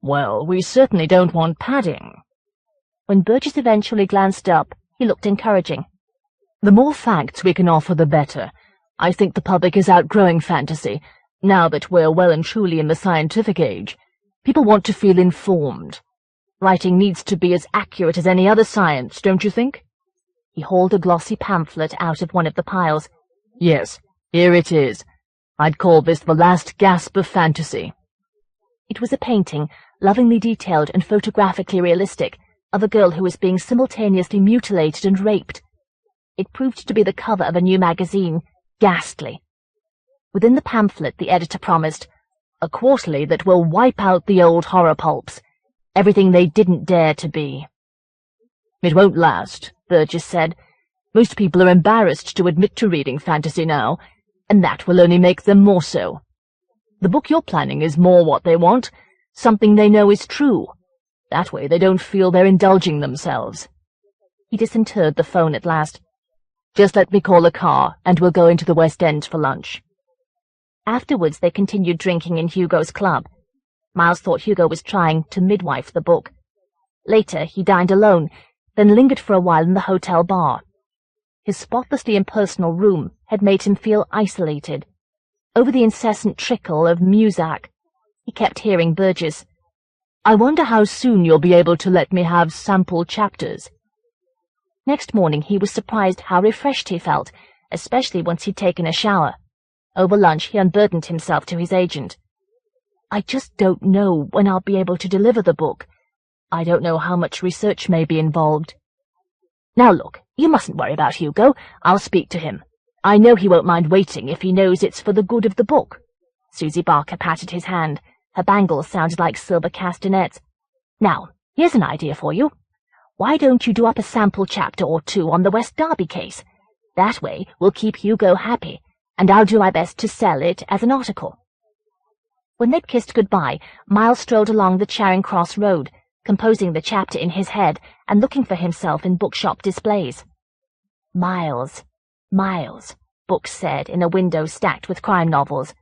"Well, we certainly don't want padding." When Burgess eventually glanced up, he looked encouraging. "The more facts we can offer, the better. I think the public is outgrowing fantasy. Now that we're well and truly in the scientific age, people want to feel informed. Writing needs to be as accurate as any other science, don't you think?" He hauled a glossy pamphlet out of one of the piles. "Yes, here it is. I'd call this the last gasp of fantasy." It was a painting, lovingly detailed and photographically realistic, of a girl who was being simultaneously mutilated and raped. It proved to be the cover of a new magazine, ghastly. Within the pamphlet the editor promised, "A quarterly that will wipe out the old horror pulps, everything they didn't dare to be." "It won't last," Burgess said. "Most people are embarrassed to admit to reading fantasy now, and that will only make them more so. The book you're planning is more what they want, something they know is true. That way they don't feel they're indulging themselves." He disinterred the phone at last. "Just let me call a car, and we'll go into the West End for lunch." Afterwards they continued drinking in Hugo's club. Miles thought Hugo was trying to midwife the book. Later he dined alone, then lingered for a while in the hotel bar. His spotlessly impersonal room had made him feel isolated. Over the incessant trickle of Muzak, he kept hearing Burgess. "I wonder how soon you'll be able to let me have sample chapters." Next morning he was surprised how refreshed he felt, especially once he'd taken a shower. Over lunch he unburdened himself to his agent. "I just don't know when I'll be able to deliver the book. I don't know how much research may be involved." "Now look, you mustn't worry about Hugo. I'll speak to him. I know he won't mind waiting if he knows it's for the good of the book." Susie Barker patted his hand. Her bangles sounded like silver castanets. "Now, here's an idea for you. Why don't you do up a sample chapter or two on the West Derby case? That way we'll keep Hugo happy, and I'll do my best to sell it as an article." When they'd kissed goodbye, Miles strolled along the Charing Cross Road, composing the chapter in his head and looking for himself in bookshop displays. "Miles, Miles," books said in a window stacked with crime novels.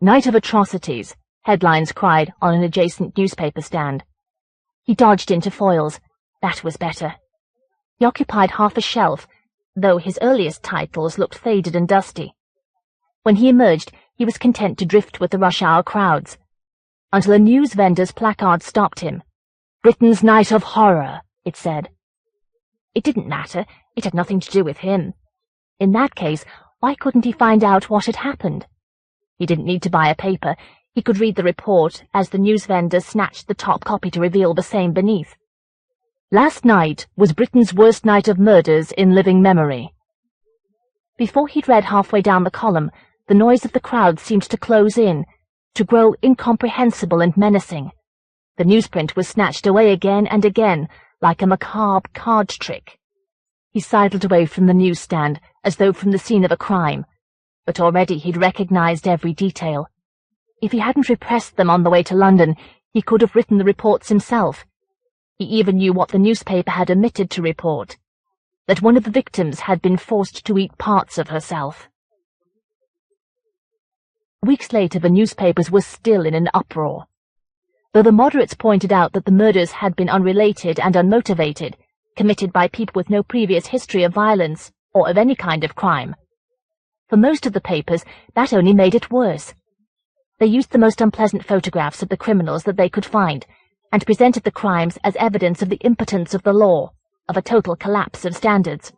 "Night of Atrocities," headlines cried on an adjacent newspaper stand. He dodged into foils. That was better. He occupied half a shelf, though his earliest titles looked faded and dusty. When he emerged, he was content to drift with the rush-hour crowds, until a news vendor's placard stopped him. "Britain's Night of Horror," it said. It didn't matter. It had nothing to do with him. In that case, why couldn't he find out what had happened? He didn't need to buy a paper. He could read the report as the news vendor snatched the top copy to reveal the same beneath. "Last night was Britain's worst night of murders in living memory." Before he'd read halfway down the column, the noise of the crowd seemed to close in, to grow incomprehensible and menacing. The newsprint was snatched away again and again, like a macabre card trick. He sidled away from the newsstand, as though from the scene of a crime, but already he'd recognized every detail. If he hadn't repressed them on the way to London, he could have written the reports himself. He even knew what the newspaper had omitted to report. that one of the victims had been forced to eat parts of herself. Weeks later, the newspapers were still in an uproar. Though the moderates pointed out that the murders had been unrelated and unmotivated, committed by people with no previous history of violence or of any kind of crime. For most of the papers, that only made it worse. They used the most unpleasant photographs of the criminals that they could find, and presented the crimes as evidence of the impotence of the law, of a total collapse of standards.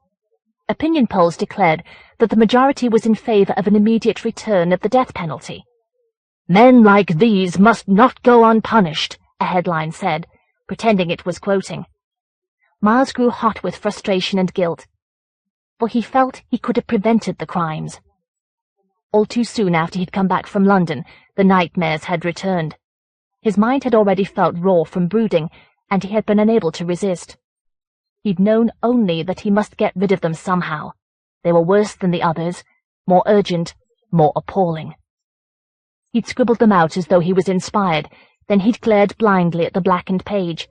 Opinion polls declared that the majority was in favor of an immediate return of the death penalty. "Men like these must not go unpunished," a headline said, pretending it was quoting. Miles grew hot with frustration and guilt, for he felt he could have prevented the crimes. All too soon after he'd come back from London, the nightmares had returned. His mind had already felt raw from brooding, and he had been unable to resist. He'd known only that he must get rid of them somehow. They were worse than the others, more urgent, more appalling. He'd scribbled them out as though he was inspired, then he'd glared blindly at the blackened page.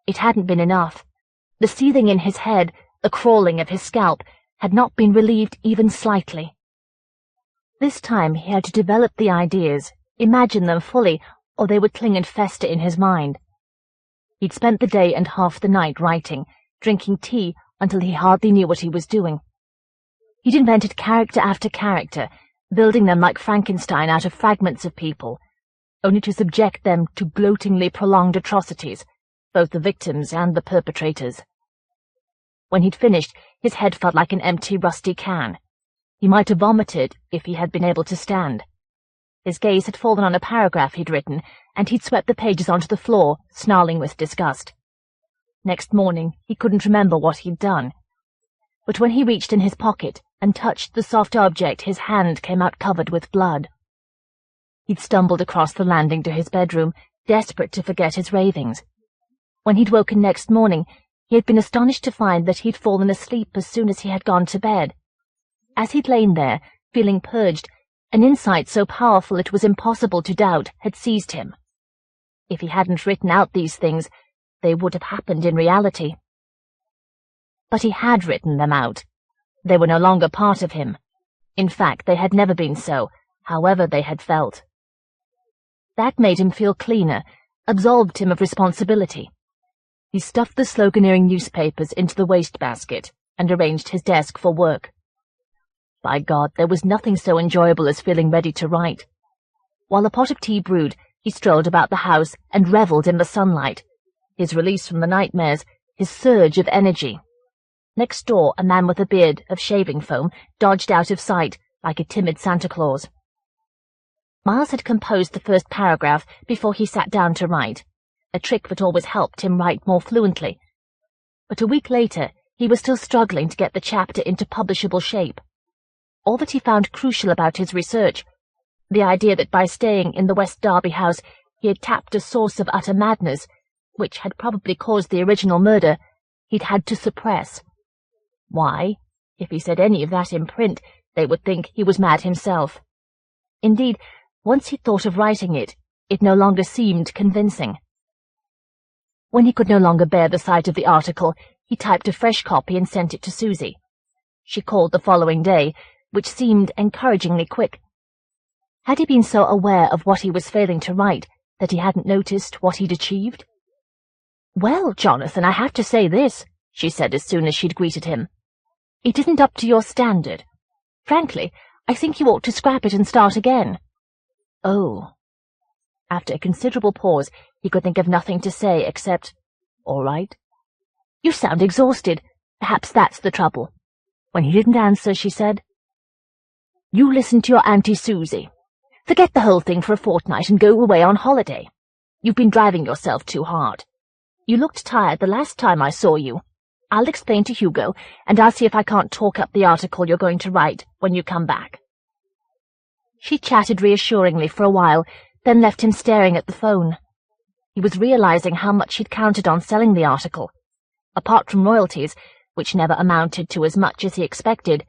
It hadn't been enough. The seething in his head, the crawling of his scalp, had not been relieved even slightly. This time he had to develop the ideas, imagine them fully, or they would cling and fester in his mind. He'd spent the day and half the night writing, drinking tea until he hardly knew what he was doing. He'd invented character after character, building them like Frankenstein out of fragments of people, only to subject them to gloatingly prolonged atrocities, both the victims and the perpetrators. When he'd finished, his head felt like an empty, rusty can. He might have vomited if he had been able to stand. His gaze had fallen on a paragraph he'd written, and he'd swept the pages onto the floor, snarling with disgust. Next morning, he couldn't remember what he'd done. But when he reached in his pocket and touched the soft object, his hand came out covered with blood. He'd stumbled across the landing to his bedroom, desperate to forget his ravings. When he'd woken next morning, he had been astonished to find that he'd fallen asleep as soon as he had gone to bed. As he'd lain there, feeling purged, an insight so powerful it was impossible to doubt had seized him. If he hadn't written out these things, they would have happened in reality. But he had written them out. They were no longer part of him. In fact, they had never been so, however they had felt. That made him feel cleaner, absolved him of responsibility. He stuffed the sloganeering newspapers into the wastebasket and arranged his desk for work. By God, there was nothing so enjoyable as feeling ready to write. While a pot of tea brewed, he strolled about the house and revelled in the sunlight, his release from the nightmares, his surge of energy. Next door, a man with a beard of shaving foam dodged out of sight like a timid Santa Claus. Miles had composed the first paragraph before he sat down to write, a trick that always helped him write more fluently. But a week later, he was still struggling to get the chapter into publishable shape. All that he found crucial about his research, the idea that by staying in the West Derby house he had tapped a source of utter madness, which had probably caused the original murder, he'd had to suppress. Why? If he said any of that in print, they would think he was mad himself. Indeed, once he thought of writing it, it no longer seemed convincing. When he could no longer bear the sight of the article, he typed a fresh copy and sent it to Susie. She called the following day, which seemed encouragingly quick. Had he been so aware of what he was failing to write that he hadn't noticed what he'd achieved? "Well, Jonathan, I have to say this," she said as soon as she'd greeted him. "It isn't up to your standard. Frankly, I think you ought to scrap it and start again." "Oh." After a considerable pause, he could think of nothing to say except, "All right." "You sound exhausted. Perhaps that's the trouble." When he didn't answer, she said, "You listen to your Auntie Susie. Forget the whole thing for a fortnight and go away on holiday. You've been driving yourself too hard. You looked tired the last time I saw you. I'll explain to Hugo, and I'll see if I can't talk up the article you're going to write when you come back." She chatted reassuringly for a while, then left him staring at the phone. He was realizing how much he'd counted on selling the article. Apart from royalties, which never amounted to as much as he expected,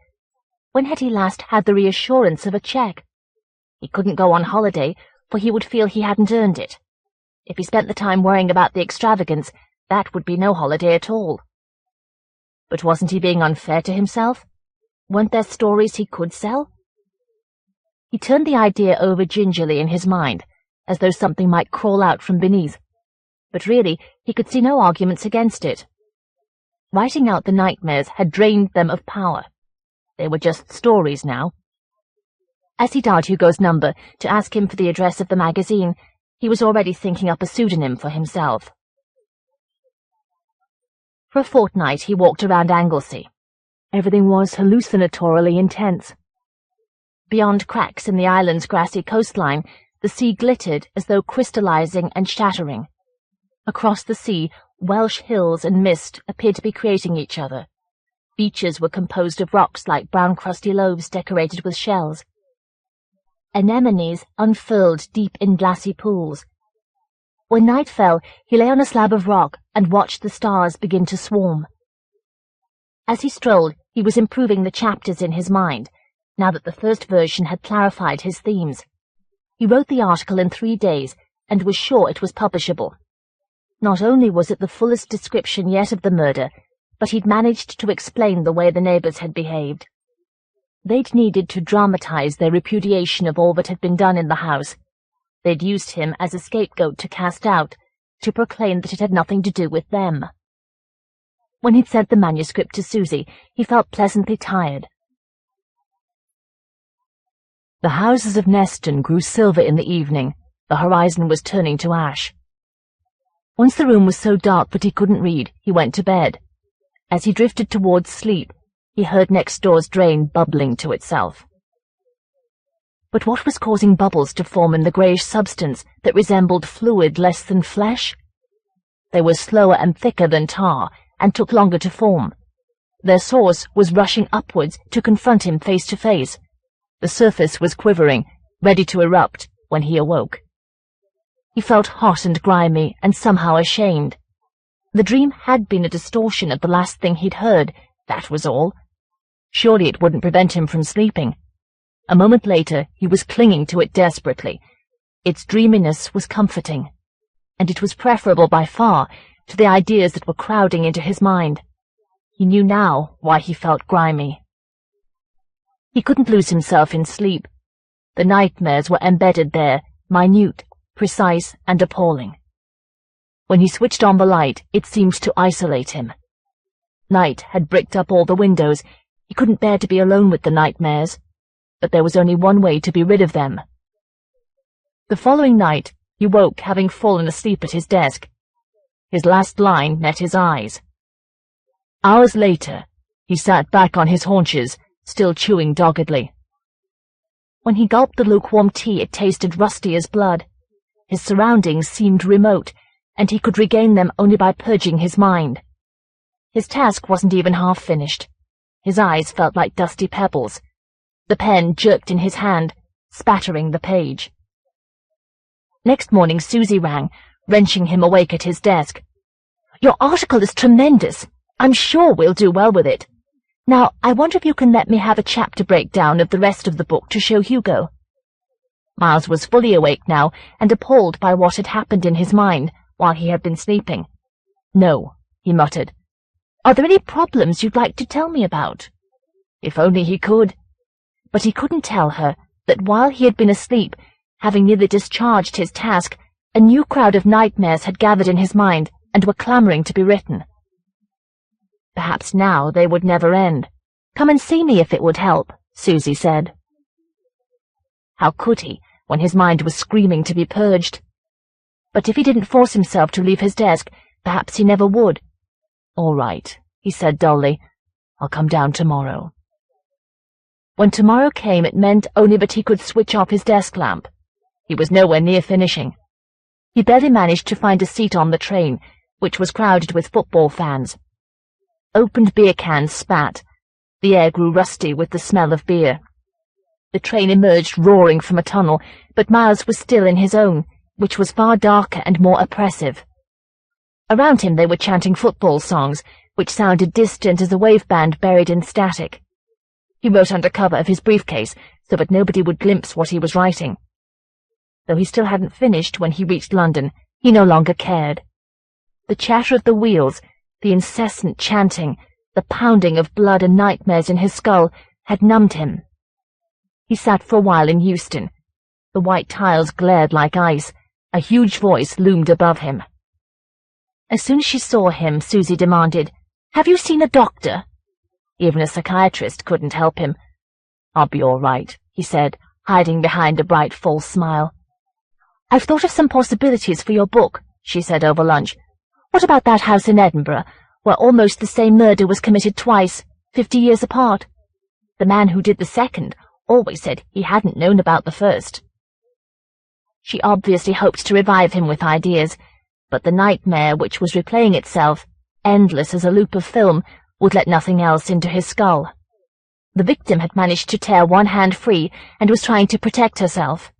when had he last had the reassurance of a cheque? He couldn't go on holiday, for he would feel he hadn't earned it. If he spent the time worrying about the extravagance, that would be no holiday at all. But wasn't he being unfair to himself? Weren't there stories he could sell? He turned the idea over gingerly in his mind, as though something might crawl out from beneath. But really, he could see no arguments against it. Writing out the nightmares had drained them of power. They were just stories now. As he dialed Hugo's number to ask him for the address of the magazine, he was already thinking up a pseudonym for himself. For a fortnight he walked around Anglesey. Everything was hallucinatorily intense. Beyond cracks in the island's grassy coastline, the sea glittered as though crystallizing and shattering. Across the sea, Welsh hills and mist appeared to be creating each other. Beaches were composed of rocks like brown crusty loaves decorated with shells. Anemones unfurled deep in glassy pools. When night fell, he lay on a slab of rock and watched the stars begin to swarm. As he strolled, he was improving the chapters in his mind, now that the first version had clarified his themes. He wrote the article in 3 days and was sure it was publishable. Not only was it the fullest description yet of the murder, but he'd managed to explain the way the neighbours had behaved. They'd needed to dramatize their repudiation of all that had been done in the house. They'd used him as a scapegoat to cast out, to proclaim that it had nothing to do with them. When he'd sent the manuscript to Susie, he felt pleasantly tired. The houses of Neston grew silver in the evening. The horizon was turning to ash. Once the room was so dark that he couldn't read, he went to bed. As he drifted towards sleep, he heard next door's drain bubbling to itself. But what was causing bubbles to form in the greyish substance that resembled fluid less than flesh? They were slower and thicker than tar, and took longer to form. Their source was rushing upwards to confront him face to face. The surface was quivering, ready to erupt, when he awoke. He felt hot and grimy, and somehow ashamed. The dream had been a distortion of the last thing he'd heard, that was all. Surely it wouldn't prevent him from sleeping. A moment later, he was clinging to it desperately. Its dreaminess was comforting, and it was preferable by far to the ideas that were crowding into his mind. He knew now why he felt grimy. He couldn't lose himself in sleep. The nightmares were embedded there, minute, precise, and appalling. When he switched on the light, it seemed to isolate him. Night had bricked up all the windows. He couldn't bear to be alone with the nightmares, but there was only one way to be rid of them. The following night, he woke having fallen asleep at his desk. His last line met his eyes. Hours later, he sat back on his haunches, still chewing doggedly. When he gulped the lukewarm tea, it tasted rusty as blood. His surroundings seemed remote, and he could regain them only by purging his mind. His task wasn't even half finished. His eyes felt like dusty pebbles. The pen jerked in his hand, spattering the page. Next morning Susie rang, wrenching him awake at his desk. "Your article is tremendous. I'm sure we'll do well with it. Now, I wonder if you can let me have a chapter breakdown of the rest of the book to show Hugo." Miles was fully awake now and appalled by what had happened in his mind while he had been sleeping. "No," he muttered. "Are there any problems you'd like to tell me about?" If only he could. But he couldn't tell her that while he had been asleep, having nearly discharged his task, a new crowd of nightmares had gathered in his mind and were clamouring to be written. Perhaps now they would never end. "Come and see me if it would help," Susie said. How could he, when his mind was screaming to be purged? But if he didn't force himself to leave his desk, perhaps he never would. "All right," he said dully. "I'll come down tomorrow." When tomorrow came, it meant only that he could switch off his desk lamp. He was nowhere near finishing. He barely managed to find a seat on the train, which was crowded with football fans. Opened beer cans spat. The air grew rusty with the smell of beer. The train emerged roaring from a tunnel, but Miles was still in his own, which was far darker and more oppressive. Around him they were chanting football songs, which sounded distant as a wave band buried in static. He wrote under cover of his briefcase so that nobody would glimpse what he was writing. Though he still hadn't finished when he reached London, he no longer cared. The chatter of the wheels, the incessant chanting, The pounding of blood and nightmares in his skull had numbed him. He sat for a while in Euston. The white tiles glared like ice. A huge voice loomed above him. As soon as she saw him, Susie demanded, "Have you seen a doctor?" Even a psychiatrist couldn't help him. "I'll be all right," he said, hiding behind a bright false smile. "I've thought of some possibilities for your book," she said over lunch. "What about that house in Edinburgh, where almost the same murder was committed twice, 50 years apart? The man who did the second always said he hadn't known about the first." She obviously hoped to revive him with ideas, but the nightmare which was replaying itself, endless as a loop of film, would let nothing else into his skull. The victim had managed to tear one hand free and was trying to protect herself.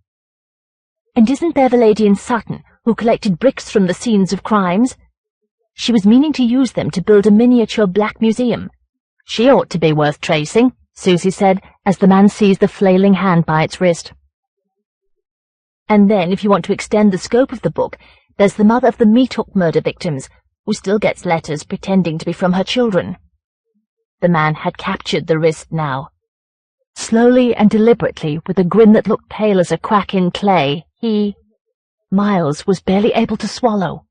And isn't there the lady in Sutton who collected bricks from the scenes of crimes? She was meaning to use them to build a miniature black museum. She ought to be worth tracing, Susie said, as the man seized the flailing hand by its wrist. And then, if you want to extend the scope of the book, there's the mother of the meat hook murder victims, who still gets letters pretending to be from her children. The man had captured the wrist now. Slowly and deliberately, with a grin that looked pale as a crack in clay, Miles was barely able to swallow.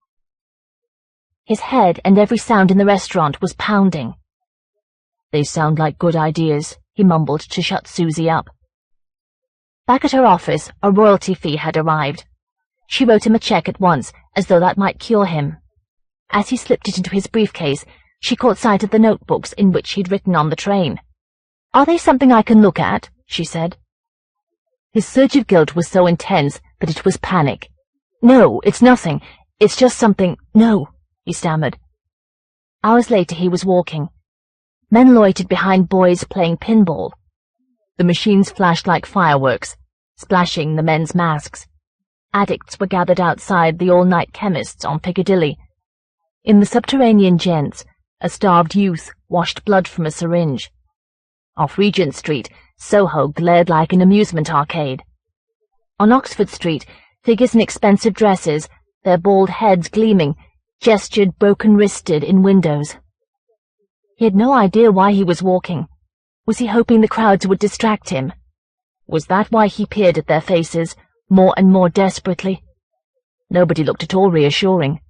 His head and every sound in the restaurant was pounding. "They sound like good ideas," he mumbled to shut Susie up. Back at her office, a royalty fee had arrived. She wrote him a check at once, as though that might cure him. As he slipped it into his briefcase, she caught sight of the notebooks in which he'd written on the train. "Are they something I can look at?" she said. His surge of guilt was so intense that it was panic. "No, it's nothing. It's just something— No," he stammered. Hours later he was walking. Men loitered behind boys playing pinball. The machines flashed like fireworks, splashing the men's masks. Addicts were gathered outside the all-night chemist's on Piccadilly. In the subterranean gents, a starved youth washed blood from a syringe. Off Regent Street, Soho glared like an amusement arcade. On Oxford Street, figures in expensive dresses, their bald heads gleaming, gestured broken-wristed in windows. He had no idea why he was walking. Was he hoping the crowds would distract him? Was that why he peered at their faces, more and more desperately? Nobody looked at all reassuring.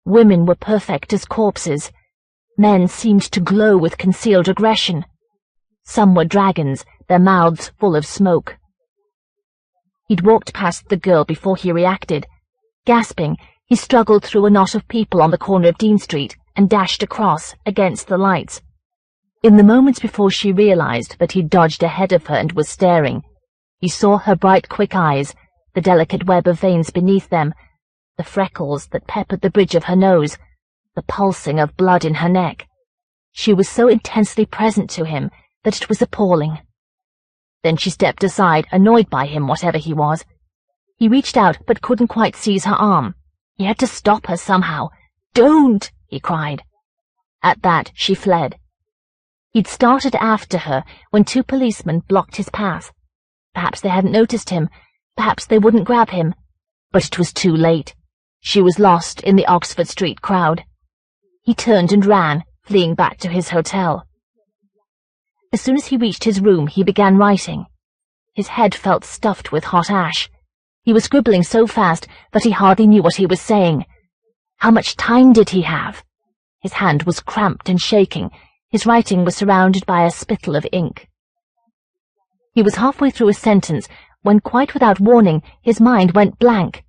Women were perfect as corpses. Men seemed to glow with concealed aggression. Some were dragons, their mouths full of smoke. He'd walked past the girl before he reacted. Gasping, he struggled through a knot of people on the corner of Dean Street and dashed across, against the lights. In the moments before she realized that he'd dodged ahead of her and was staring, he saw her bright, quick eyes, the delicate web of veins beneath them, the freckles that peppered the bridge of her nose, the pulsing of blood in her neck. She was so intensely present to him that it was appalling. Then she stepped aside, annoyed by him, whatever he was. He reached out but couldn't quite seize her arm. He had to stop her somehow. "Don't!" he cried. At that, she fled. He'd started after her when 2 policemen blocked his path. Perhaps they hadn't noticed him. Perhaps they wouldn't grab him. But it was too late. She was lost in the Oxford Street crowd. He turned and ran, fleeing back to his hotel. As soon as he reached his room, he began writing. His head felt stuffed with hot ash. He was scribbling so fast that he hardly knew what he was saying. How much time did he have? His hand was cramped and shaking. His writing was surrounded by a spittle of ink. He was halfway through a sentence when, quite without warning, his mind went blank.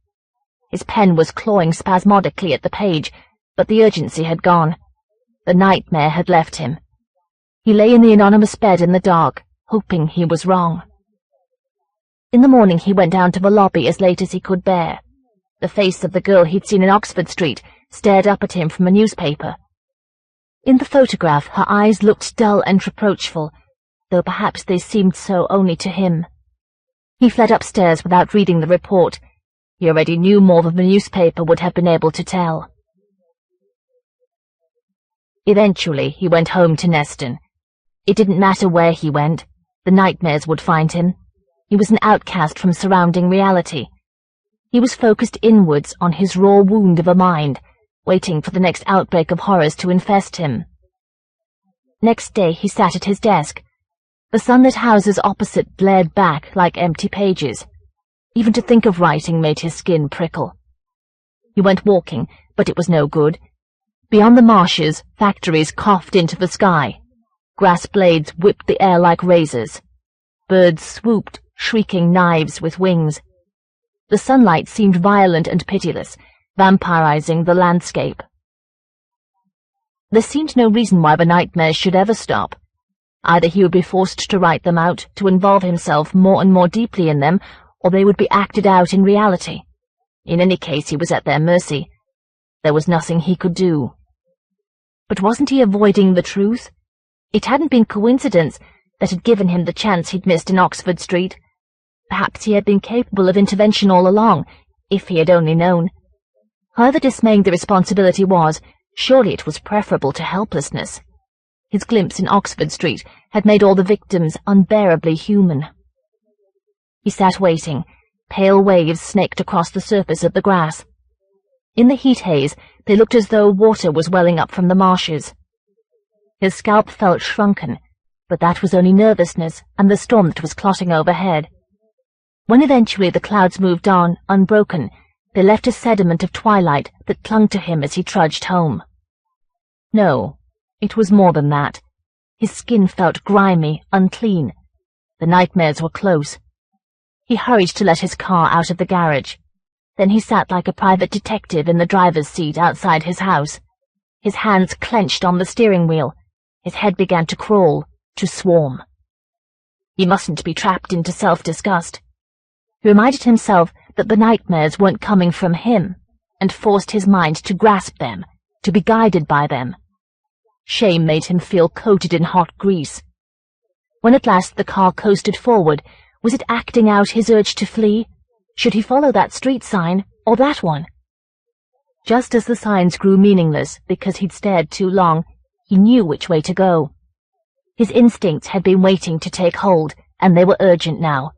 His pen was clawing spasmodically at the page, but the urgency had gone. The nightmare had left him. He lay in the anonymous bed in the dark, hoping he was wrong. In the morning he went down to the lobby as late as he could bear. The face of the girl he'd seen in Oxford Street stared up at him from a newspaper. In the photograph her eyes looked dull and reproachful, though perhaps they seemed so only to him. He fled upstairs without reading the report. He already knew more than the newspaper would have been able to tell. Eventually he went home to Neston. It didn't matter where he went. The nightmares would find him. He was an outcast from surrounding reality. He was focused inwards on his raw wound of a mind, waiting for the next outbreak of horrors to infest him. Next day he sat at his desk. The sunlit houses opposite glared back like empty pages. Even to think of writing made his skin prickle. He went walking, but it was no good. Beyond the marshes, factories coughed into the sky. Grass blades whipped the air like razors. Birds swooped, shrieking knives with wings. The sunlight seemed violent and pitiless, vampirizing the landscape. There seemed no reason why the nightmares should ever stop. Either he would be forced to write them out, to involve himself more and more deeply in them, or they would be acted out in reality. In any case, he was at their mercy. There was nothing he could do. But wasn't he avoiding the truth? It hadn't been coincidence that had given him the chance he'd missed in Oxford Street. Perhaps he had been capable of intervention all along, if he had only known. However dismaying the responsibility was, surely it was preferable to helplessness. His glimpse in Oxford Street had made all the victims unbearably human. He sat waiting. Pale waves snaked across the surface of the grass. In the heat haze, they looked as though water was welling up from the marshes. His scalp felt shrunken, but that was only nervousness and the storm that was clotting overhead. When eventually the clouds moved on, unbroken, they left a sediment of twilight that clung to him as he trudged home. No, it was more than that. His skin felt grimy, unclean. The nightmares were close. He hurried to let his car out of the garage. Then he sat like a private detective in the driver's seat outside his house. His hands clenched on the steering wheel. His head began to crawl, to swarm. He mustn't be trapped into self-disgust. He reminded himself that the nightmares weren't coming from him, and forced his mind to grasp them, to be guided by them. Shame made him feel coated in hot grease. When at last the car coasted forward, was it acting out his urge to flee? Should he follow that street sign, or that one? Just as the signs grew meaningless because he'd stared too long, he knew which way to go. His instincts had been waiting to take hold, and they were urgent now.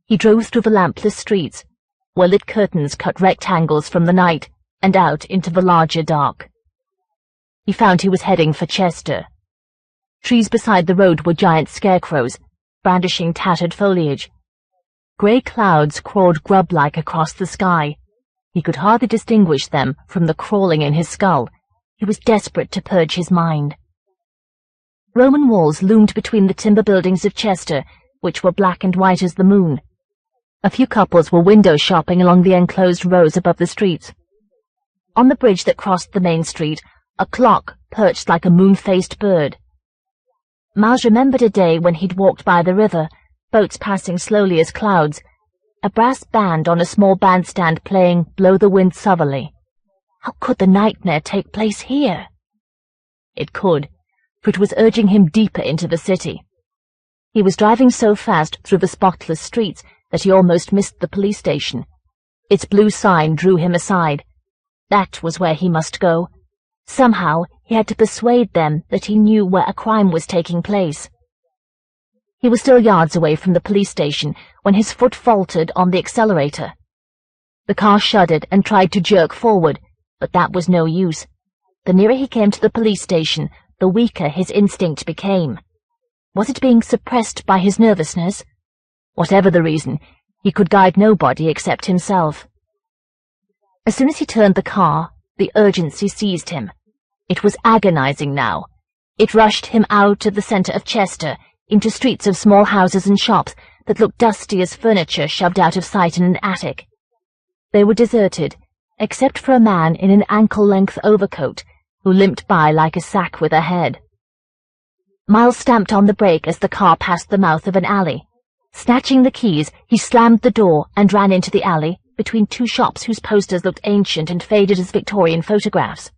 He drove through the lampless streets, where lit curtains cut rectangles from the night, and out into the larger dark. He found he was heading for Chester. Trees beside the road were giant scarecrows, brandishing tattered foliage. Grey clouds crawled grub-like across the sky. He could hardly distinguish them from the crawling in his skull. He was desperate to purge his mind. Roman walls loomed between the timber buildings of Chester, which were black and white as the moon. A few couples were window shopping along the enclosed rows above the streets. On the bridge that crossed the main street, a clock perched like a moon-faced bird. Miles remembered a day when he'd walked by the river, boats passing slowly as clouds, a brass band on a small bandstand playing Blow the Wind Southerly. How could the nightmare take place here? It could, for it was urging him deeper into the city. He was driving so fast through the spotless streets that he almost missed the police station. Its blue sign drew him aside. That was where he must go. Somehow he had to persuade them that he knew where a crime was taking place. He was still yards away from the police station when his foot faltered on the accelerator. The car shuddered and tried to jerk forward, but that was no use. The nearer he came to the police station, the weaker his instinct became. Was it being suppressed by his nervousness? Whatever the reason, he could guide nobody except himself. As soon as he turned the car, the urgency seized him. It was agonizing now. It rushed him out of the center of Chester, into streets of small houses and shops that looked dusty as furniture shoved out of sight in an attic. They were deserted, except for a man in an ankle-length overcoat, who limped by like a sack with a head. Miles stamped on the brake as the car passed the mouth of an alley. Snatching the keys, he slammed the door and ran into the alley, between two shops whose posters looked ancient and faded as Victorian photographs.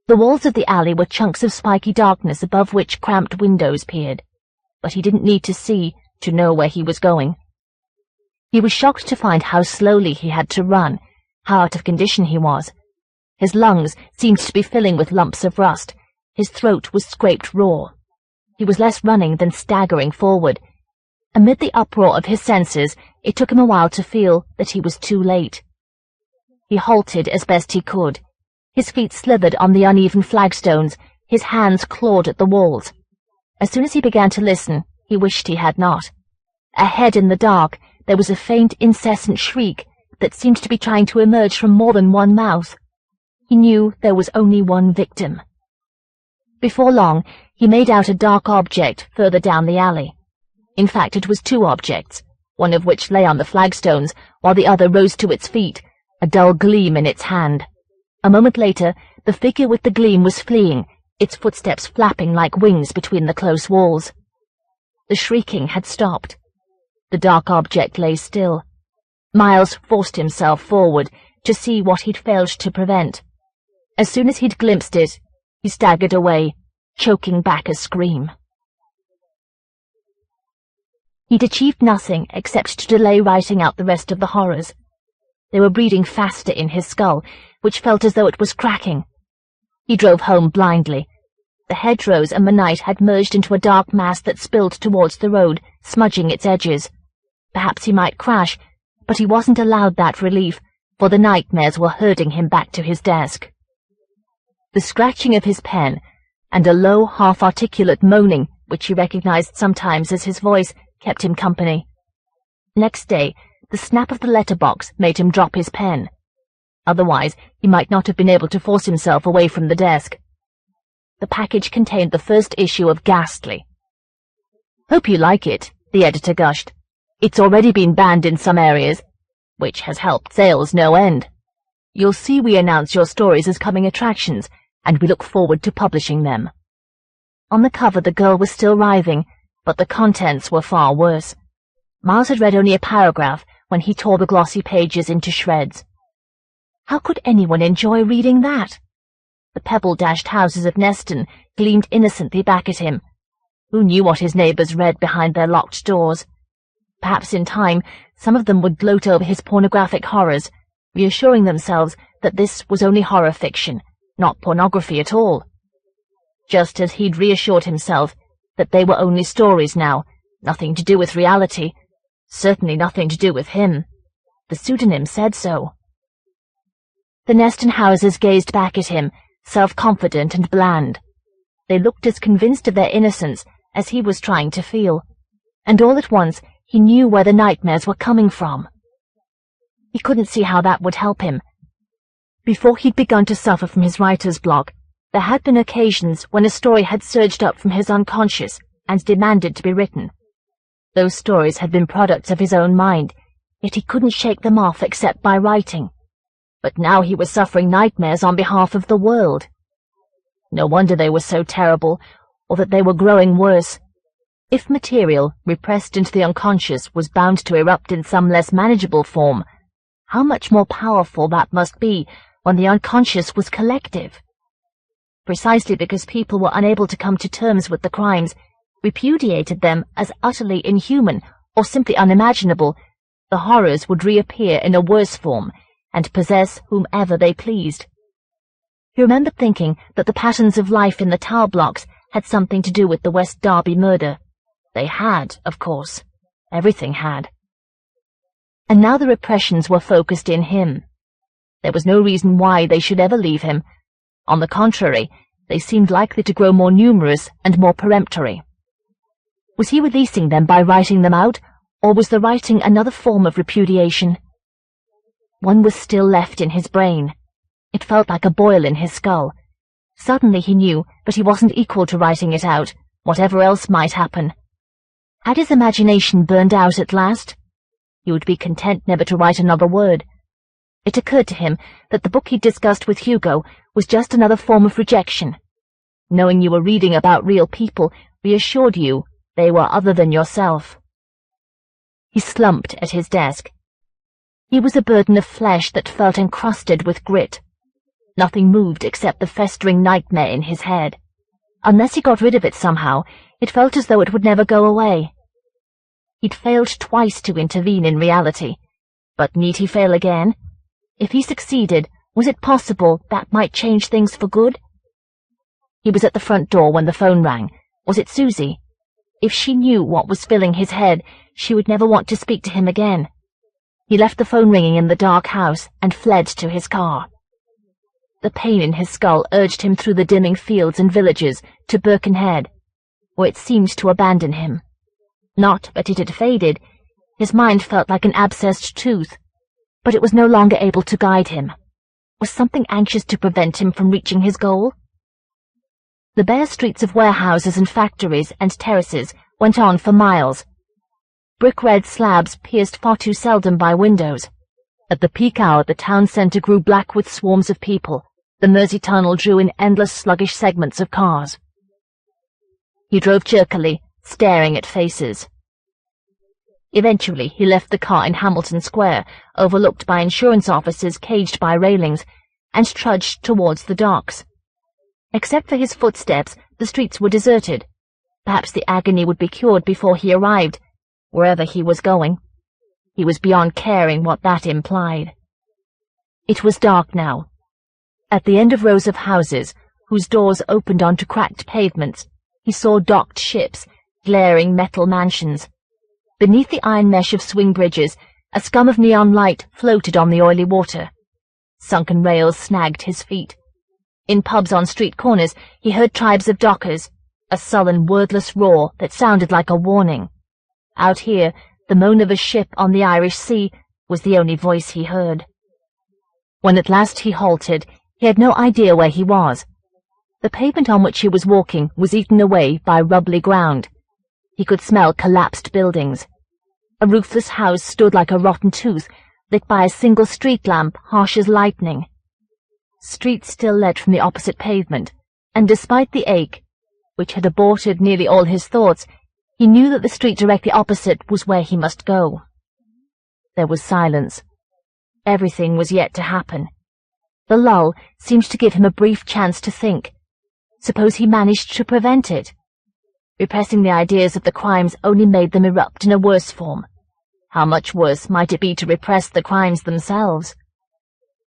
The walls of the alley were chunks of spiky darkness above which cramped windows peered, but he didn't need to see to know where he was going. He was shocked to find how slowly he had to run, how out of condition he was. His lungs seemed to be filling with lumps of rust. His throat was scraped raw. He was less running than staggering forward. Amid the uproar of his senses, it took him a while to feel that he was too late. He halted as best he could. His feet slithered on the uneven flagstones, his hands clawed at the walls. As soon as he began to listen, he wished he had not. Ahead in the dark, there was a faint, incessant shriek that seemed to be trying to emerge from more than one mouth. He knew there was only one victim. Before long, he made out a dark object further down the alley. In fact, it was two objects, one of which lay on the flagstones, while the other rose to its feet, a dull gleam in its hand. A moment later, the figure with the gleam was fleeing, its footsteps flapping like wings between the close walls. The shrieking had stopped. The dark object lay still. Miles forced himself forward to see what he'd failed to prevent. As soon as he'd glimpsed it, he staggered away, choking back a scream. He'd achieved nothing except to delay writing out the rest of the horrors. They were breeding faster in his skull, which felt as though it was cracking. He drove home blindly. The hedgerows and the night had merged into a dark mass that spilled towards the road, smudging its edges. Perhaps he might crash, but he wasn't allowed that relief, for the nightmares were herding him back to his desk. The scratching of his pen, and a low, half-articulate moaning, which he recognized sometimes as his voice, kept him company. Next day, the snap of the letterbox made him drop his pen. Otherwise, he might not have been able to force himself away from the desk. The package contained the first issue of Ghastly. "Hope you like it," the editor gushed. "It's already been banned in some areas, which has helped sales no end. You'll see we announce your stories as coming attractions, and we look forward to publishing them." On the cover the girl was still writhing, but the contents were far worse. Miles had read only a paragraph when he tore the glossy pages into shreds. How could anyone enjoy reading that? The pebble-dashed houses of Neston gleamed innocently back at him. Who knew what his neighbours read behind their locked doors? Perhaps in time some of them would gloat over his pornographic horrors, reassuring themselves that this was only horror fiction, not pornography at all. Just as he'd reassured himself that they were only stories now, nothing to do with reality, certainly nothing to do with him. The pseudonym said so. The Neston houses gazed back at him, self-confident and bland. They looked as convinced of their innocence as he was trying to feel, and all at once he knew where the nightmares were coming from. He couldn't see how that would help him. Before he'd begun to suffer from his writer's block, there had been occasions when a story had surged up from his unconscious and demanded to be written. Those stories had been products of his own mind, yet he couldn't shake them off except by writing. But now he was suffering nightmares on behalf of the world. No wonder they were so terrible, or that they were growing worse. If material, repressed into the unconscious, was bound to erupt in some less manageable form, how much more powerful that must be when the unconscious was collective. Precisely because people were unable to come to terms with the crimes, repudiated them as utterly inhuman or simply unimaginable, the horrors would reappear in a worse form and possess whomever they pleased. He remembered thinking that the patterns of life in the tower blocks had something to do with the West Derby murder. They had, of course. Everything had. And now the repressions were focused in him. There was no reason why they should ever leave him. On the contrary, they seemed likely to grow more numerous and more peremptory. Was he releasing them by writing them out, or was the writing another form of repudiation? One was still left in his brain. It felt like a boil in his skull. Suddenly he knew that he wasn't equal to writing it out, whatever else might happen. Had his imagination burned out at last? He would be content never to write another word. It occurred to him that the book he'd discussed with Hugo was just another form of rejection. Knowing you were reading about real people reassured you they were other than yourself. He slumped at his desk. He was a burden of flesh that felt encrusted with grit. Nothing moved except the festering nightmare in his head. Unless he got rid of it somehow, it felt as though it would never go away. He'd failed twice to intervene in reality, but need he fail again? If he succeeded, was it possible that might change things for good? He was at the front door when the phone rang. Was it Susie? If she knew what was filling his head, she would never want to speak to him again. He left the phone ringing in the dark house and fled to his car. The pain in his skull urged him through the dimming fields and villages to Birkenhead. or it seemed to abandon him. Not that it had faded. His mind felt like an abscessed tooth, but it was no longer able to guide him. Was something anxious to prevent him from reaching his goal? The bare streets of warehouses and factories and terraces went on for miles. Brick-red slabs pierced far too seldom by windows. At the peak hour, the town centre grew black with swarms of people. The Mersey Tunnel drew in endless sluggish segments of cars. He drove jerkily, staring at faces. Eventually, he left the car in Hamilton Square, overlooked by insurance officers caged by railings, and trudged towards the docks. Except for his footsteps, the streets were deserted. Perhaps the agony would be cured before he arrived, wherever he was going. He was beyond caring what that implied. It was dark now. At the end of rows of houses, whose doors opened onto cracked pavements, he saw docked ships, glaring metal mansions. Beneath the iron mesh of swing bridges, a scum of neon light floated on the oily water. Sunken rails snagged his feet. In pubs on street corners, he heard tribes of dockers, a sullen, wordless roar that sounded like a warning. Out here, the moan of a ship on the Irish Sea was the only voice he heard. When at last he halted, he had no idea where he was. The pavement on which he was walking was eaten away by rubbly ground. He could smell collapsed buildings. A roofless house stood like a rotten tooth, lit by a single street lamp harsh as lightning. Street still led from the opposite pavement, and despite the ache, which had aborted nearly all his thoughts, he knew that the street directly opposite was where he must go. There was silence. Everything was yet to happen. The lull seemed to give him a brief chance to think. Suppose he managed to prevent it? Repressing the ideas of the crimes only made them erupt in a worse form. How much worse might it be to repress the crimes themselves?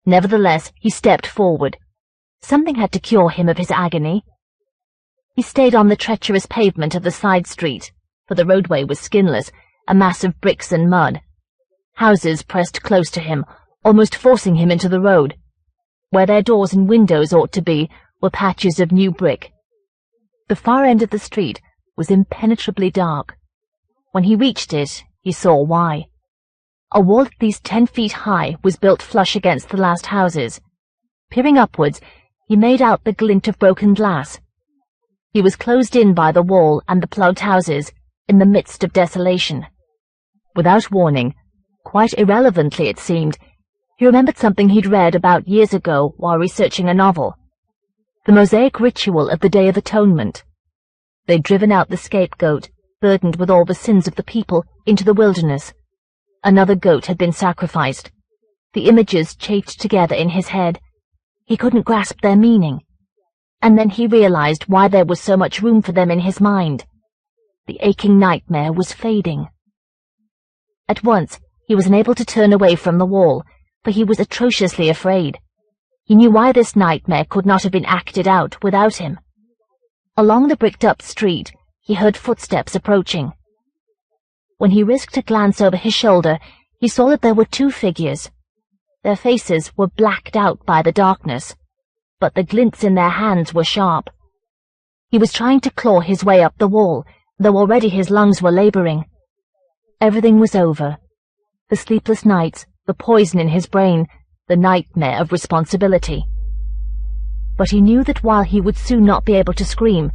Nevertheless, he stepped forward. Something had to cure him of his agony. He stayed on the treacherous pavement of the side street, for the roadway was skinless, a mass of bricks and mud. Houses pressed close to him, almost forcing him into the road. Where their doors and windows ought to be were patches of new brick. The far end of the street was impenetrably dark. When he reached it, he saw why. A wall at least 10 feet high was built flush against the last houses. Peering upwards, he made out the glint of broken glass. He was closed in by the wall and the plugged houses, in the midst of desolation. Without warning, quite irrelevantly it seemed, he remembered something he'd read about years ago while researching a novel. The Mosaic ritual of the Day of Atonement. They'd driven out the scapegoat, burdened with all the sins of the people, into the wilderness. Another goat had been sacrificed. The images chafed together in his head. He couldn't grasp their meaning. And then he realized why there was so much room for them in his mind. The aching nightmare was fading. At once, he was unable to turn away from the wall, for he was atrociously afraid. He knew why this nightmare could not have been acted out without him. Along the bricked-up street, he heard footsteps approaching. When he risked a glance over his shoulder, he saw that there were 2 figures. Their faces were blacked out by the darkness, but the glints in their hands were sharp. He was trying to claw his way up the wall, though already his lungs were laboring. Everything was over. The sleepless nights, the poison in his brain, the nightmare of responsibility. But he knew that while he would soon not be able to scream,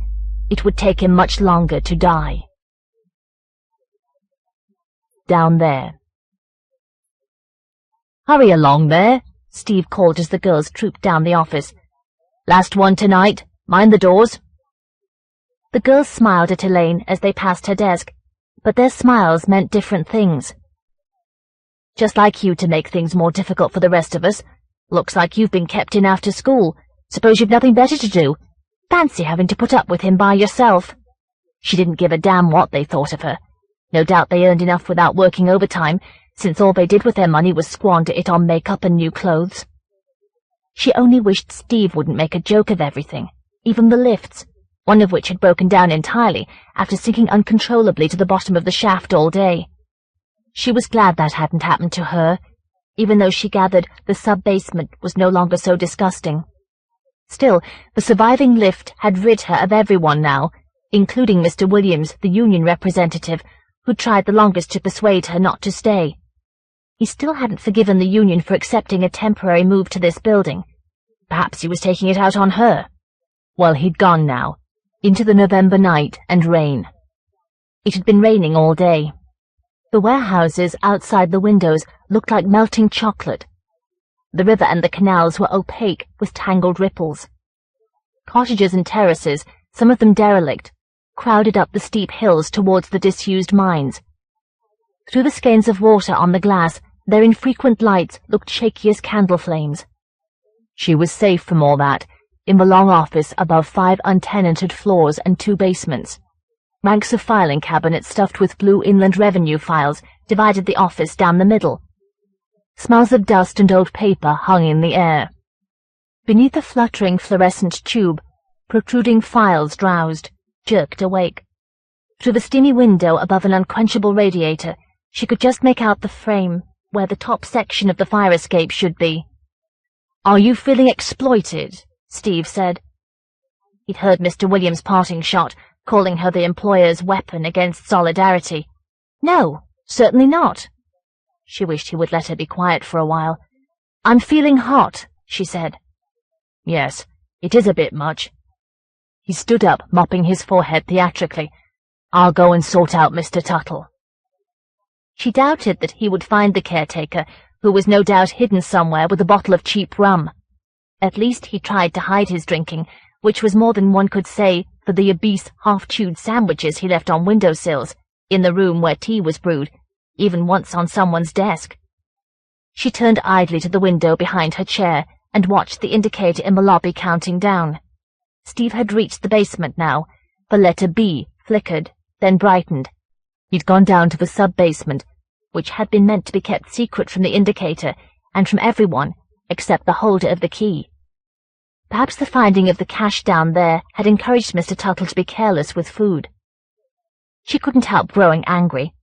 it would take him much longer to die. Down there. "Hurry along there," Steve called as the girls trooped down the office. "Last one tonight. Mind the doors." The girls smiled at Elaine as they passed her desk, but their smiles meant different things. "Just like you to make things more difficult for the rest of us. Looks like you've been kept in after school. Suppose you've nothing better to do. Fancy having to put up with him by yourself." She didn't give a damn what they thought of her. No doubt they earned enough without working overtime, since all they did with their money was squander it on makeup and new clothes. She only wished Steve wouldn't make a joke of everything, even the lifts, one of which had broken down entirely after sinking uncontrollably to the bottom of the shaft all day. She was glad that hadn't happened to her, even though she gathered the sub-basement was no longer so disgusting. Still, the surviving lift had rid her of everyone now, including Mr. Williams, the union representative, who tried the longest to persuade her not to stay. He still hadn't forgiven the union for accepting a temporary move to this building. Perhaps he was taking it out on her. Well, he'd gone now, into the November night and rain. It had been raining all day. The warehouses outside the windows looked like melting chocolate. The river and the canals were opaque with tangled ripples. Cottages and terraces, some of them derelict, crowded up the steep hills towards the disused mines. Through the skeins of water on the glass, their infrequent lights looked shaky as candle flames. She was safe from all that, in the long office above 5 untenanted floors and 2 basements. Ranks of filing cabinets stuffed with blue Inland Revenue files divided the office down the middle. Smells of dust and old paper hung in the air. Beneath a fluttering fluorescent tube, protruding files drowsed, jerked awake. Through the steamy window above an unquenchable radiator, she could just make out the frame where the top section of the fire escape should be. "Are you feeling exploited?" Steve said. He'd heard Mr. Williams' parting shot, calling her the employer's weapon against solidarity. No, certainly not. She wished he would let her be quiet for a while. "I'm feeling hot," she said. "Yes, it is a bit much." He stood up, mopping his forehead theatrically. "I'll go and sort out Mr. Tuttle." She doubted that he would find the caretaker, who was no doubt hidden somewhere with a bottle of cheap rum. At least he tried to hide his drinking, which was more than one could say for the obese, half-chewed sandwiches he left on windowsills, in the room where tea was brewed, even once on someone's desk. She turned idly to the window behind her chair and watched the indicator in the lobby counting down. Steve had reached the basement now. The letter B flickered, then brightened. He'd gone down to the sub-basement, which had been meant to be kept secret from the indicator and from everyone except the holder of the key. Perhaps the finding of the cash down there had encouraged Mr. Tuttle to be careless with food. She couldn't help growing angry.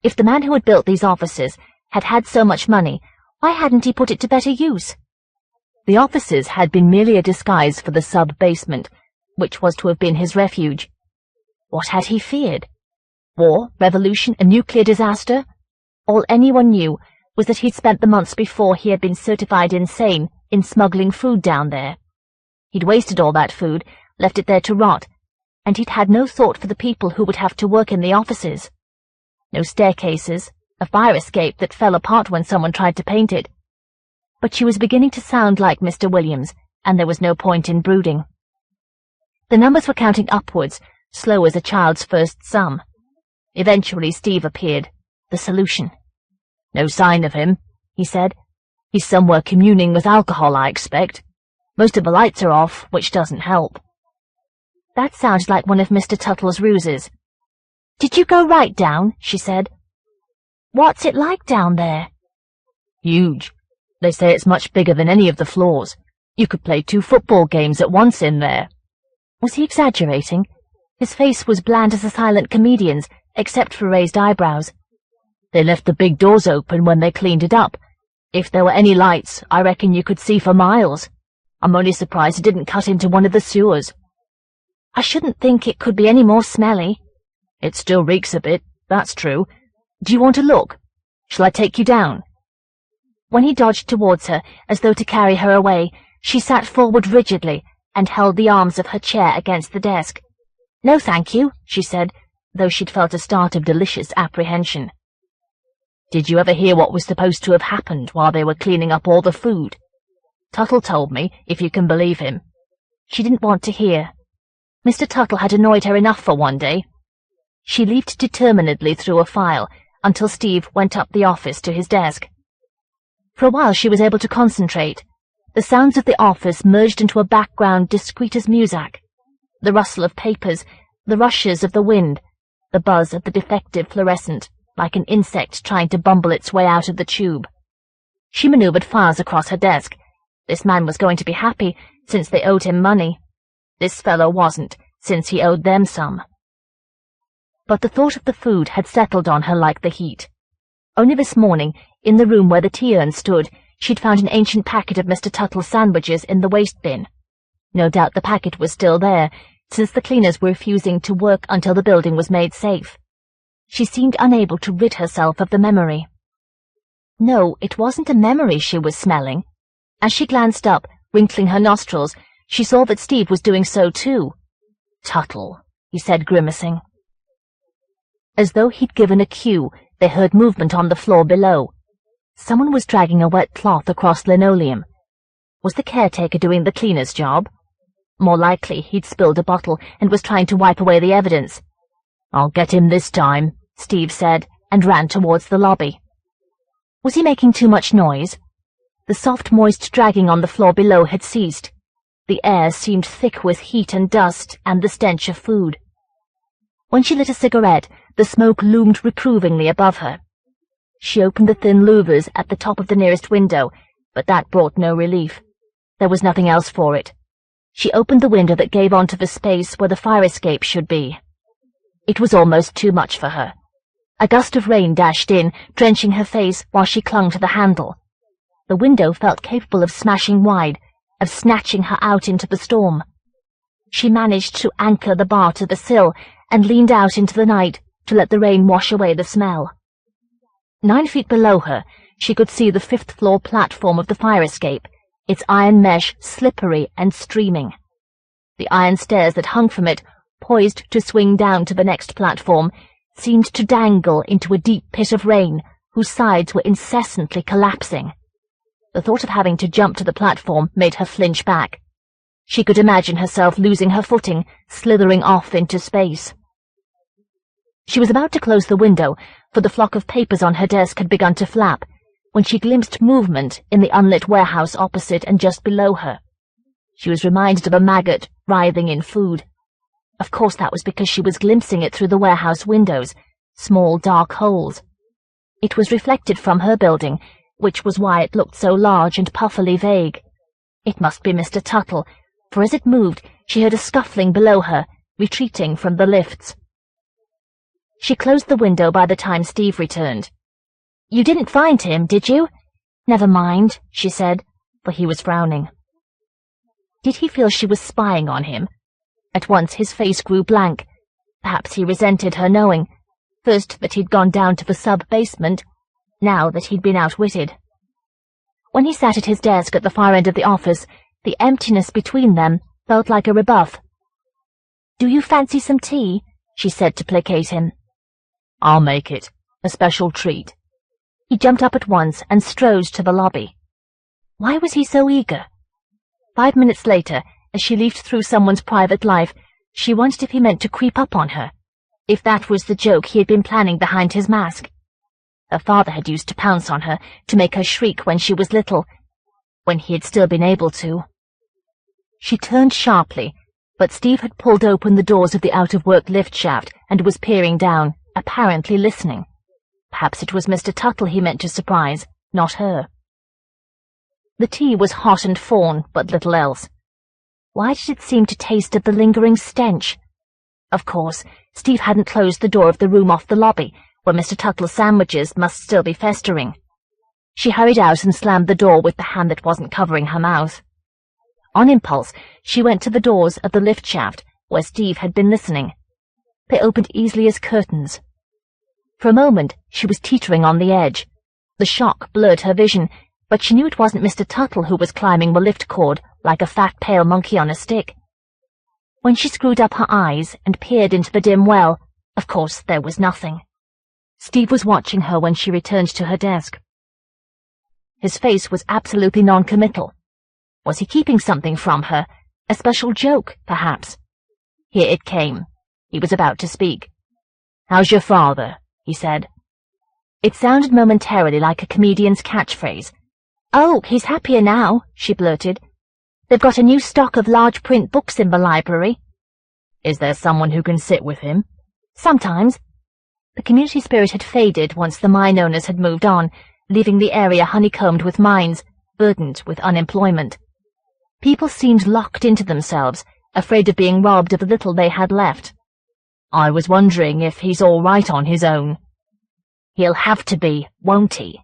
If the man who had built these offices had had so much money, why hadn't he put it to better use? The offices had been merely a disguise for the sub-basement, which was to have been his refuge. What had he feared? War, revolution, a nuclear disaster? All anyone knew was that he'd spent the months before he had been certified insane in smuggling food down there. He'd wasted all that food, left it there to rot, and he'd had no thought for the people who would have to work in the offices. No staircases, a fire escape that fell apart when someone tried to paint it. But she was beginning to sound like Mr. Williams, and there was no point in brooding. The numbers were counting upwards, slow as a child's first sum. Eventually Steve appeared, the solution. "No sign of him," he said. "He's somewhere communing with alcohol, I expect. Most of the lights are off, which doesn't help." That sounded like one of Mr. Tuttle's ruses. "Did you go right down?" she said. "What's it like down there?" "Huge. They say it's much bigger than any of the floors. You could play 2 football games at once in there." Was he exaggerating? His face was bland as a silent comedian's, except for raised eyebrows. "They left the big doors open when they cleaned it up. If there were any lights, I reckon you could see for miles. I'm only surprised it didn't cut into one of the sewers." "I shouldn't think it could be any more smelly." "It still reeks a bit, that's true. Do you want to look? Shall I take you down?" When he dodged towards her, as though to carry her away, she sat forward rigidly and held the arms of her chair against the desk. "No, thank you," she said, though she'd felt a start of delicious apprehension. "Did you ever hear what was supposed to have happened while they were cleaning up all the food?" "Tuttle told me, if you can believe him." She didn't want to hear. Mr. Tuttle had annoyed her enough for one day. She leafed determinedly through a file until Steve went up the office to his desk. For a while she was able to concentrate. The sounds of the office merged into a background discreet as music. The rustle of papers, the rushes of the wind, the buzz of the defective fluorescent, like an insect trying to bumble its way out of the tube. She maneuvered files across her desk. This man was going to be happy, since they owed him money. This fellow wasn't, since he owed them some. But the thought of the food had settled on her like the heat. Only this morning, in the room where the tea urn stood, she'd found an ancient packet of Mr. Tuttle's sandwiches in the waste bin. No doubt the packet was still there, since the cleaners were refusing to work until the building was made safe. She seemed unable to rid herself of the memory. No, it wasn't a memory she was smelling. As she glanced up, wrinkling her nostrils, she saw that Steve was doing so too. "Tuttle," he said, grimacing. As though he'd given a cue, they heard movement on the floor below. Someone was dragging a wet cloth across linoleum. Was the caretaker doing the cleaner's job? More likely he'd spilled a bottle and was trying to wipe away the evidence. "I'll get him this time," Steve said, and ran towards the lobby. Was he making too much noise? The soft, moist dragging on the floor below had ceased. The air seemed thick with heat and dust and the stench of food. When she lit a cigarette, the smoke loomed reprovingly above her. She opened the thin louvers at the top of the nearest window, but that brought no relief. There was nothing else for it. She opened the window that gave onto the space where the fire escape should be. It was almost too much for her. A gust of rain dashed in, drenching her face while she clung to the handle. The window felt capable of smashing wide, of snatching her out into the storm. She managed to anchor the bar to the sill and leaned out into the night to let the rain wash away the smell. 9 feet below her, she could see the 5th-floor platform of the fire escape, its iron mesh slippery and streaming. The iron stairs that hung from it, poised to swing down to the next platform, seemed to dangle into a deep pit of rain whose sides were incessantly collapsing. The thought of having to jump to the platform made her flinch back. She could imagine herself losing her footing, slithering off into space. She was about to close the window, for the flock of papers on her desk had begun to flap, when she glimpsed movement in the unlit warehouse opposite and just below her. She was reminded of a maggot writhing in food. Of course that was because she was glimpsing it through the warehouse windows, small dark holes. It was reflected from her building, which was why it looked so large and puffily vague. It must be Mr. Tuttle, for as it moved, she heard a scuffling below her, retreating from the lifts. She closed the window by the time Steve returned. "You didn't find him, did you?" "Never mind," she said, for he was frowning. Did he feel she was spying on him? At once his face grew blank. Perhaps he resented her knowing, first that he'd gone down to the sub-basement, now that he'd been outwitted. When he sat at his desk at the far end of the office, the emptiness between them felt like a rebuff. "Do you fancy some tea?" she said to placate him. "I'll make it. A special treat." He jumped up at once and strode to the lobby. Why was he so eager? 5 minutes later, as she leafed through someone's private life, she wondered if he meant to creep up on her, if that was the joke he had been planning behind his mask. Her father had used to pounce on her, to make her shriek when she was little, when he had still been able to. She turned sharply, but Steve had pulled open the doors of the out-of-work lift shaft and was peering down, apparently listening. Perhaps it was Mr. Tuttle he meant to surprise, not her. The tea was hot and fawn, but little else. Why did it seem to taste of the lingering stench? Of course, Steve hadn't closed the door of the room off the lobby, where Mr. Tuttle's sandwiches must still be festering. She hurried out and slammed the door with the hand that wasn't covering her mouth. On impulse, she went to the doors of the lift shaft, where Steve had been listening. They opened easily as curtains. For a moment, she was teetering on the edge. The shock blurred her vision, but she knew it wasn't Mr. Tuttle who was climbing the lift cord like a fat, pale monkey on a stick. When she screwed up her eyes and peered into the dim well, of course there was nothing. Steve was watching her when she returned to her desk. His face was absolutely non-committal. Was he keeping something from her? A special joke, perhaps? Here it came. He was about to speak. "How's your father?" he said. It sounded momentarily like a comedian's catchphrase. "Oh, he's happier now," she blurted. "They've got a new stock of large print books in the library." "Is there someone who can sit with him?" "Sometimes." The community spirit had faded once the mine owners had moved on, leaving the area honeycombed with mines, burdened with unemployment. People seemed locked into themselves, afraid of being robbed of the little they had left. "I was wondering if he's all right on his own." "He'll have to be, won't he?"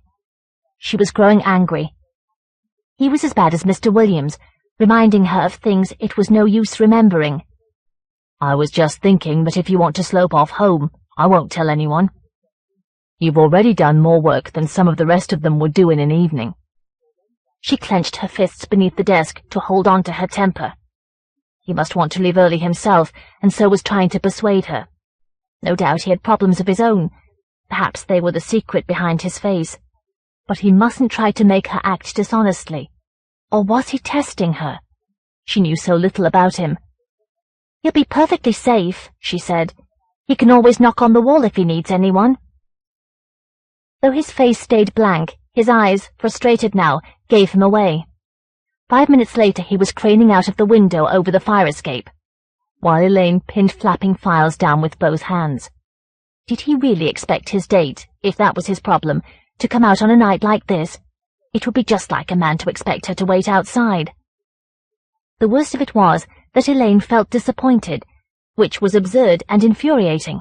She was growing angry. He was as bad as Mr. Williams, reminding her of things it was no use remembering. I was just thinking that if you want to slope off home, I won't tell anyone. You've already done more work than some of the rest of them would do in an evening. She clenched her fists beneath the desk to hold on to her temper. He must want to leave early himself, and so was trying to persuade her. No doubt he had problems of his own. Perhaps they were the secret behind his face. But he mustn't try to make her act dishonestly. Or was he testing her? She knew so little about him. "He'll be perfectly safe," she said. "He can always knock on the wall if he needs anyone." Though his face stayed blank, his eyes, frustrated now, gave him away. 5 minutes later he was craning out of the window over the fire escape, while Elaine pinned flapping files down with both hands. Did he really expect his date, if that was his problem, to come out on a night like this? It would be just like a man to expect her to wait outside. The worst of it was that Elaine felt disappointed, which was absurd and infuriating.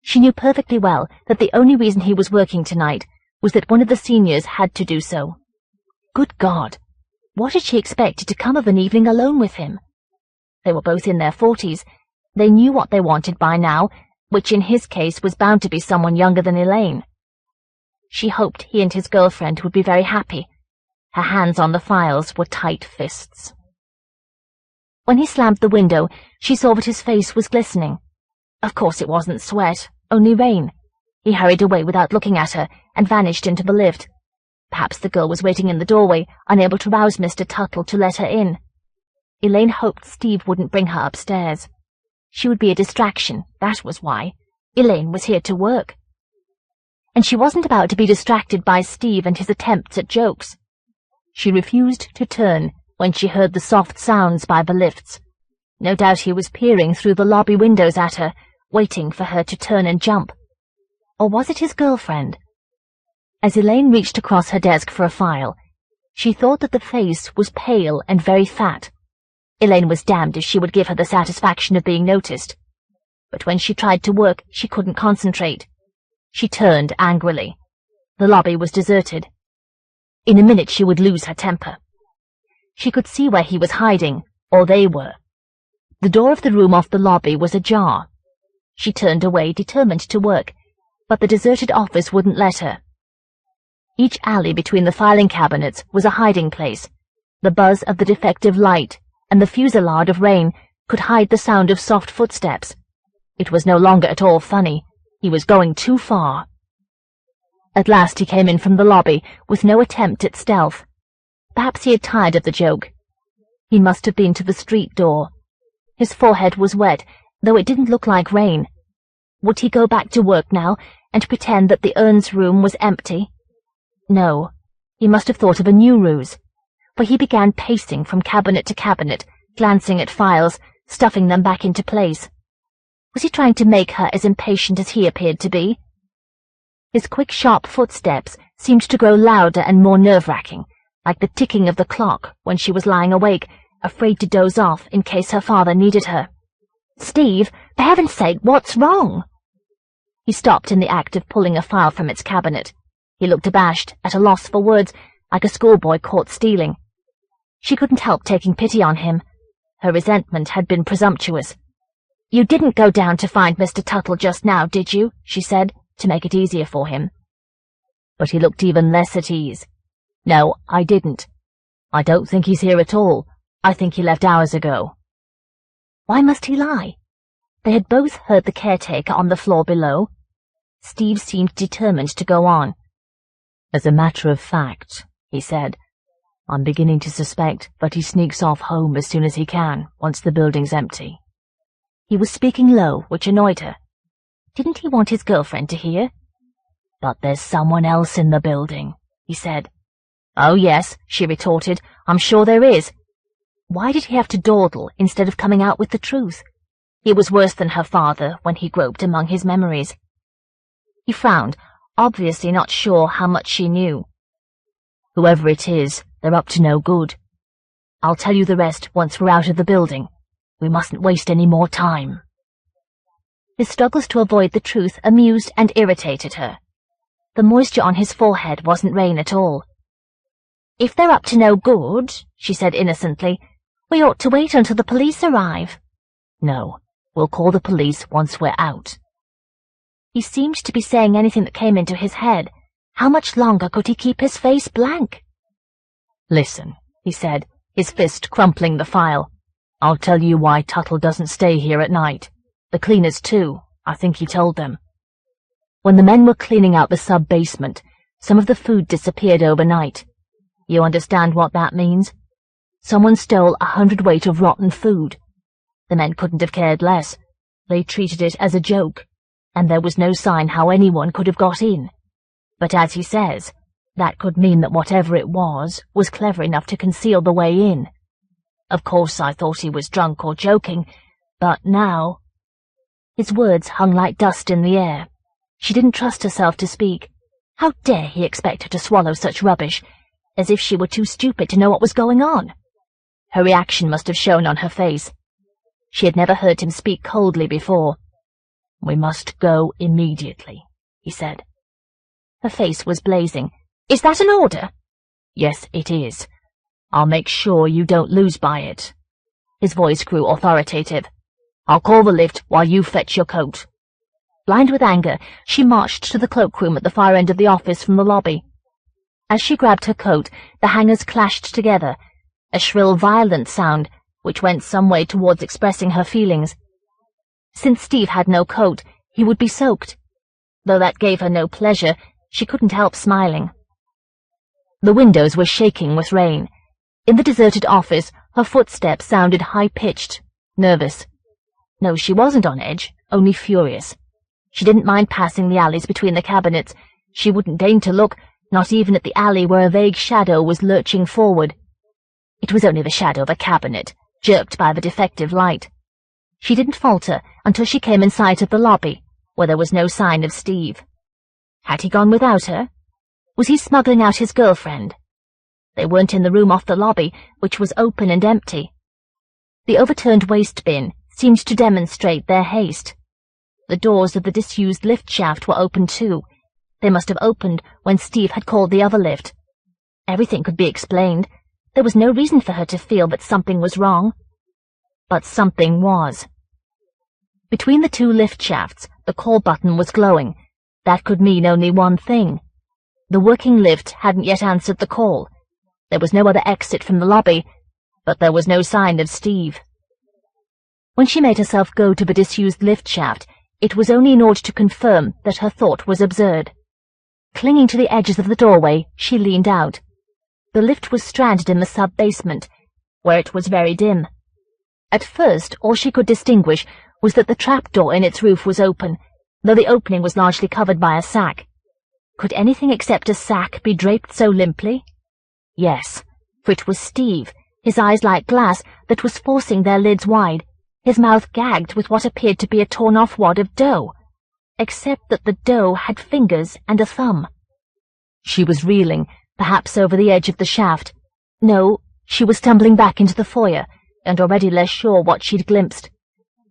She knew perfectly well that the only reason he was working tonight was that one of the seniors had to do so. Good God! What had she expected to come of an evening alone with him? They were both in their 40s. They knew what they wanted by now, which in his case was bound to be someone younger than Elaine. She hoped he and his girlfriend would be very happy. Her hands on the files were tight fists. When he slammed the window, she saw that his face was glistening. Of course it wasn't sweat, only rain. He hurried away without looking at her and vanished into the lift. Perhaps the girl was waiting in the doorway, unable to rouse Mr. Tuttle to let her in. Elaine hoped Steve wouldn't bring her upstairs. She would be a distraction, that was why. Elaine was here to work. And she wasn't about to be distracted by Steve and his attempts at jokes. She refused to turn when she heard the soft sounds by the lifts. No doubt he was peering through the lobby windows at her, waiting for her to turn and jump. Or was it his girlfriend? As Elaine reached across her desk for a file, she thought that the face was pale and very fat. Elaine was damned if she would give her the satisfaction of being noticed. But when she tried to work, she couldn't concentrate. She turned angrily. The lobby was deserted. In a minute she would lose her temper. She could see where he was hiding, or they were. The door of the room off the lobby was ajar. She turned away, determined to work, but the deserted office wouldn't let her. Each alley between the filing cabinets was a hiding place. The buzz of the defective light and the fusillade of rain could hide the sound of soft footsteps. It was no longer at all funny. He was going too far. At last he came in from the lobby, with no attempt at stealth. Perhaps he had tired of the joke. He must have been to the street door. His forehead was wet, though it didn't look like rain. Would he go back to work now and pretend that the urns room was empty? No, he must have thought of a new ruse, for he began pacing from cabinet to cabinet, glancing at files, stuffing them back into place. Was he trying to make her as impatient as he appeared to be? His quick, sharp footsteps seemed to grow louder and more nerve-wracking, like the ticking of the clock when she was lying awake, afraid to doze off in case her father needed her. "Steve, for heaven's sake, what's wrong?" He stopped in the act of pulling a file from its cabinet. He looked abashed, at a loss for words, like a schoolboy caught stealing. She couldn't help taking pity on him. Her resentment had been presumptuous. "You didn't go down to find Mr. Tuttle just now, did you?" she said, to make it easier for him. But he looked even less at ease. "No, I didn't. I don't think he's here at all. I think he left hours ago." Why must he lie? They had both heard the caretaker on the floor below. Steve seemed determined to go on. "As a matter of fact," he said, "I'm beginning to suspect that he sneaks off home as soon as he can, once the building's empty." He was speaking low, which annoyed her. Didn't he want his girlfriend to hear? "But there's someone else in the building," he said. "Oh, yes," she retorted, "I'm sure there is." Why did he have to dawdle instead of coming out with the truth? He was worse than her father when he groped among his memories. He frowned, obviously not sure how much she knew. "Whoever it is, they're up to no good. I'll tell you the rest once we're out of the building. We mustn't waste any more time." His struggles to avoid the truth amused and irritated her. The moisture on his forehead wasn't rain at all. "If they're up to no good," she said innocently, "we ought to wait until the police arrive." "No, We'll call the police once we're out." He seemed to be saying anything that came into his head. How much longer could he keep his face blank? "Listen," he said, his fist crumpling the file. "I'll tell you why Tuttle doesn't stay here at night. The cleaners too. I think he told them. When the men were cleaning out the sub-basement, some of the food disappeared overnight. You understand what that means? Someone stole 100 weight of rotten food. The men couldn't have cared less. They treated it as a joke, and there was no sign how anyone could have got in. But as he says, that could mean that whatever it was clever enough to conceal the way in. Of course I thought he was drunk or joking, but now—" His words hung like dust in the air. She didn't trust herself to speak. How dare he expect her to swallow such rubbish, as if she were too stupid to know what was going on? Her reaction must have shown on her face. She had never heard him speak coldly before. "We must go immediately," he said. Her face was blazing. "Is that an order?" "Yes, it is. I'll make sure you don't lose by it." His voice grew authoritative. "I'll call the lift while you fetch your coat." Blind with anger, she marched to the cloakroom at the far end of the office from the lobby. As she grabbed her coat, the hangers clashed together, a shrill, violent sound which went some way towards expressing her feelings. Since Steve had no coat, he would be soaked. Though that gave her no pleasure, she couldn't help smiling. The windows were shaking with rain. In the deserted office, her footsteps sounded high-pitched, nervous. No, she wasn't on edge, only furious. She didn't mind passing the alleys between the cabinets. She wouldn't deign to look, not even at the alley where a vague shadow was lurching forward. It was only the shadow of a cabinet, jerked by the defective light. She didn't falter until she came in sight of the lobby, where there was no sign of Steve. Had he gone without her? Was he smuggling out his girlfriend? They weren't in the room off the lobby, which was open and empty. The overturned waste bin seemed to demonstrate their haste. The doors of the disused lift shaft were open too. They must have opened when Steve had called the other lift. Everything could be explained. There was no reason for her to feel that something was wrong. But something was. Between the two lift shafts, the call button was glowing. That could mean only one thing. The working lift hadn't yet answered the call. There was no other exit from the lobby, but there was no sign of Steve. When she made herself go to the disused lift shaft, it was only in order to confirm that her thought was absurd. Clinging to the edges of the doorway, she leaned out. The lift was stranded in the sub-basement, where it was very dim. At first, all she could distinguish was that the trapdoor in its roof was open, though the opening was largely covered by a sack. Could anything except a sack be draped so limply? Yes, for it was Steve, his eyes like glass, that was forcing their lids wide, his mouth gagged with what appeared to be a torn-off wad of dough, except that the dough had fingers and a thumb. She was reeling, perhaps over the edge of the shaft. No, she was stumbling back into the foyer, and already less sure what she'd glimpsed.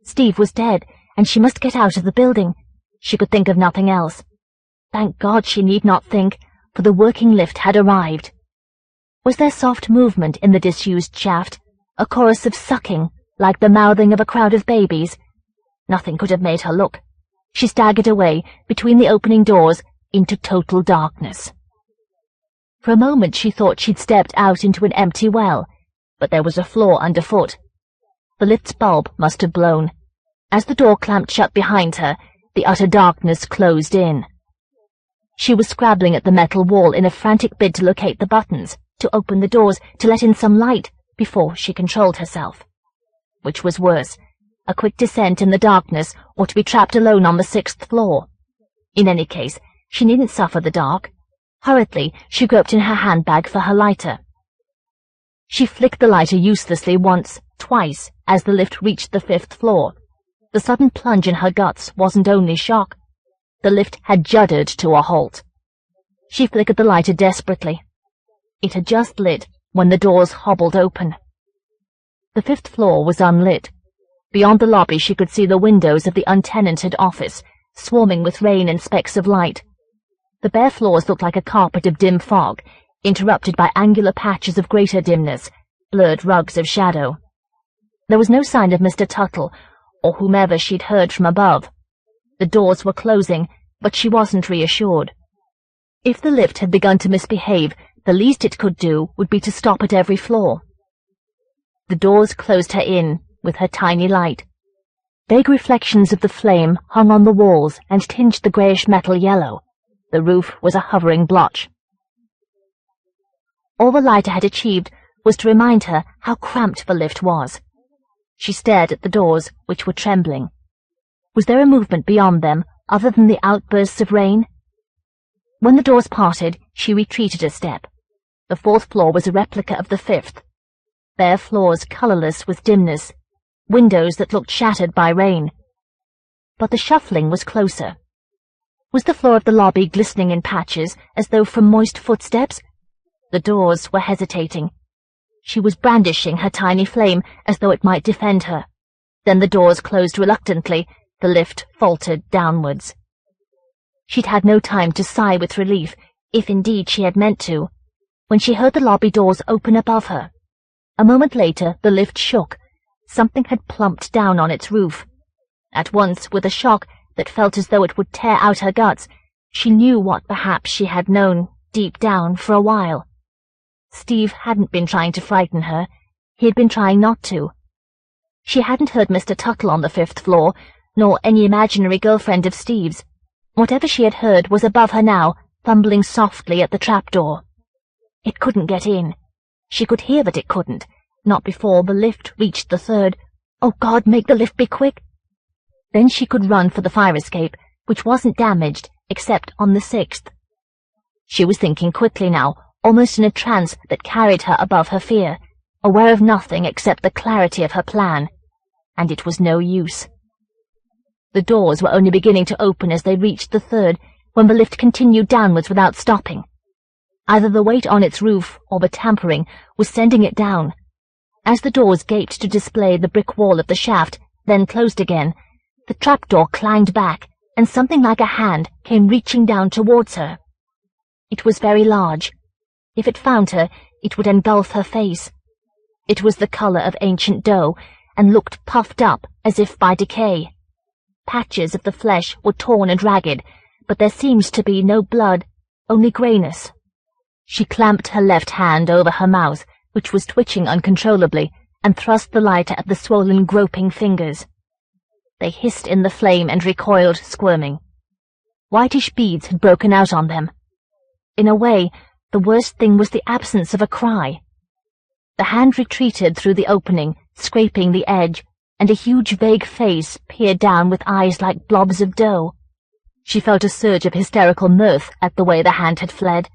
Steve was dead, and she must get out of the building. She could think of nothing else. Thank God she need not think, for the working lift had arrived. Was there soft movement in the disused shaft, a chorus of sucking, like the mouthing of a crowd of babies? Nothing could have made her look. She staggered away, between the opening doors, into total darkness. For a moment she thought she'd stepped out into an empty well, but there was a floor underfoot. The lift's bulb must have blown. As the door clamped shut behind her, the utter darkness closed in. She was scrabbling at the metal wall in a frantic bid to locate the buttons, to open the doors, to let in some light, before she controlled herself. Which was worse, a quick descent in the darkness, or to be trapped alone on the 6th floor. In any case, she needn't suffer the dark. Hurriedly, she groped in her handbag for her lighter. She flicked the lighter uselessly once, twice, as the lift reached the 5th floor. The sudden plunge in her guts wasn't only shock. The lift had juddered to a halt. She flickered the lighter desperately. It had just lit when the doors hobbled open. The 5th floor was unlit. Beyond the lobby she could see the windows of the untenanted office, swarming with rain and specks of light. The bare floors looked like a carpet of dim fog, interrupted by angular patches of greater dimness, blurred rugs of shadow. There was no sign of Mr. Tuttle, or whomever she'd heard from above. The doors were closing, but she wasn't reassured. If the lift had begun to misbehave, the least it could do would be to stop at every floor. The doors closed her in, with her tiny light. Vague reflections of the flame hung on the walls and tinged the greyish metal yellow. The roof was a hovering blotch. All the lighter had achieved was to remind her how cramped the lift was. She stared at the doors, which were trembling. Was there a movement beyond them, other than the outbursts of rain? When the doors parted, she retreated a step. The 4th floor was a replica of the 5th. Bare floors colourless with dimness, windows that looked shattered by rain. But the shuffling was closer. Was the floor of the lobby glistening in patches, as though from moist footsteps? The doors were hesitating. She was brandishing her tiny flame as though it might defend her. Then the doors closed reluctantly. The lift faltered downwards. She'd had no time to sigh with relief, if indeed she had meant to, when she heard the lobby doors open above her. A moment later the lift shook. Something had plumped down on its roof. At once, with a shock that felt as though it would tear out her guts, she knew what perhaps she had known, deep down, for a while. Steve hadn't been trying to frighten her. He had been trying not to. She hadn't heard Mr. Tuttle on the 5th floor, nor any imaginary girlfriend of Steve's. Whatever she had heard was above her now, fumbling softly at the trapdoor. It couldn't get in. She could hear that it couldn't, not before the lift reached the 3rd. Oh God, make the lift be quick! Then she could run for the fire escape, which wasn't damaged, except on the 6th. She was thinking quickly now, almost in a trance that carried her above her fear, aware of nothing except the clarity of her plan. And it was no use. The doors were only beginning to open as they reached the 3rd, when the lift continued downwards without stopping. Either the weight on its roof or the tampering was sending it down. As the doors gaped to display the brick wall of the shaft, then closed again, the trapdoor clanged back, and something like a hand came reaching down towards her. It was very large. If it found her, it would engulf her face. It was the colour of ancient dough, and looked puffed up as if by decay. Patches of the flesh were torn and ragged, but there seemed to be no blood, only greyness. She clamped her left hand over her mouth, which was twitching uncontrollably, and thrust the lighter at the swollen, groping fingers. They hissed in the flame and recoiled, squirming. Whitish beads had broken out on them. In a way, the worst thing was the absence of a cry. The hand retreated through the opening, scraping the edge, and a huge vague face peered down with eyes like blobs of dough. She felt a surge of hysterical mirth at the way the hand had fled,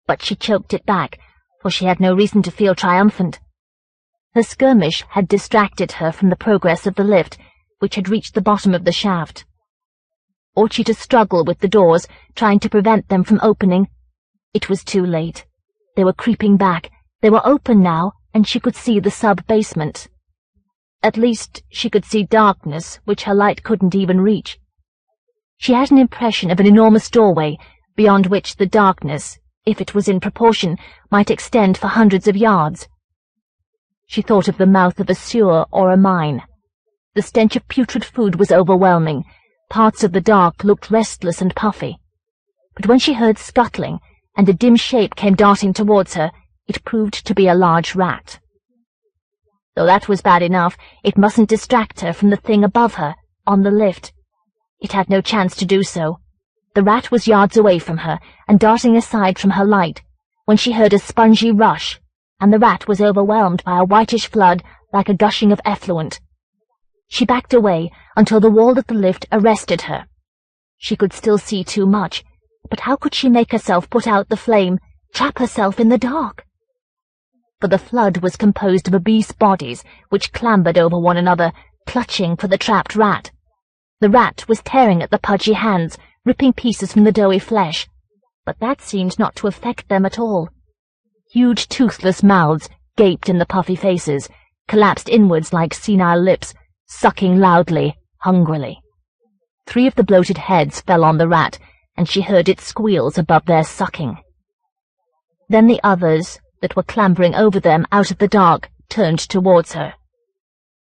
but she choked it back, for she had no reason to feel triumphant. Her skirmish had distracted her from the progress of the lift, which had reached the bottom of the shaft. Ought she to struggle with the doors, trying to prevent them from opening? It was too late. They were creeping back. They were open now, and she could see the sub-basement. At least, she could see darkness, which her light couldn't even reach. She had an impression of an enormous doorway, beyond which the darkness, if it was in proportion, might extend for hundreds of yards. She thought of the mouth of a sewer or a mine. The stench of putrid food was overwhelming. Parts of the dark looked restless and puffy. But when she heard scuttling, and a dim shape came darting towards her, it proved to be a large rat. Though that was bad enough, it mustn't distract her from the thing above her, on the lift. It had no chance to do so. The rat was yards away from her, and darting aside from her light, when she heard a spongy rush, and the rat was overwhelmed by a whitish flood like a gushing of effluent. She backed away until the wall of the lift arrested her. She could still see too much, but how could she make herself put out the flame, trap herself in the dark? For the flood was composed of obese bodies which clambered over one another, clutching for the trapped rat. The rat was tearing at the pudgy hands, ripping pieces from the doughy flesh, but that seemed not to affect them at all. Huge toothless mouths gaped in the puffy faces, collapsed inwards like senile lips, sucking loudly, hungrily. 3 of the bloated heads fell on the rat, and she heard its squeals above their sucking. Then the others, that were clambering over them out of the dark, turned towards her.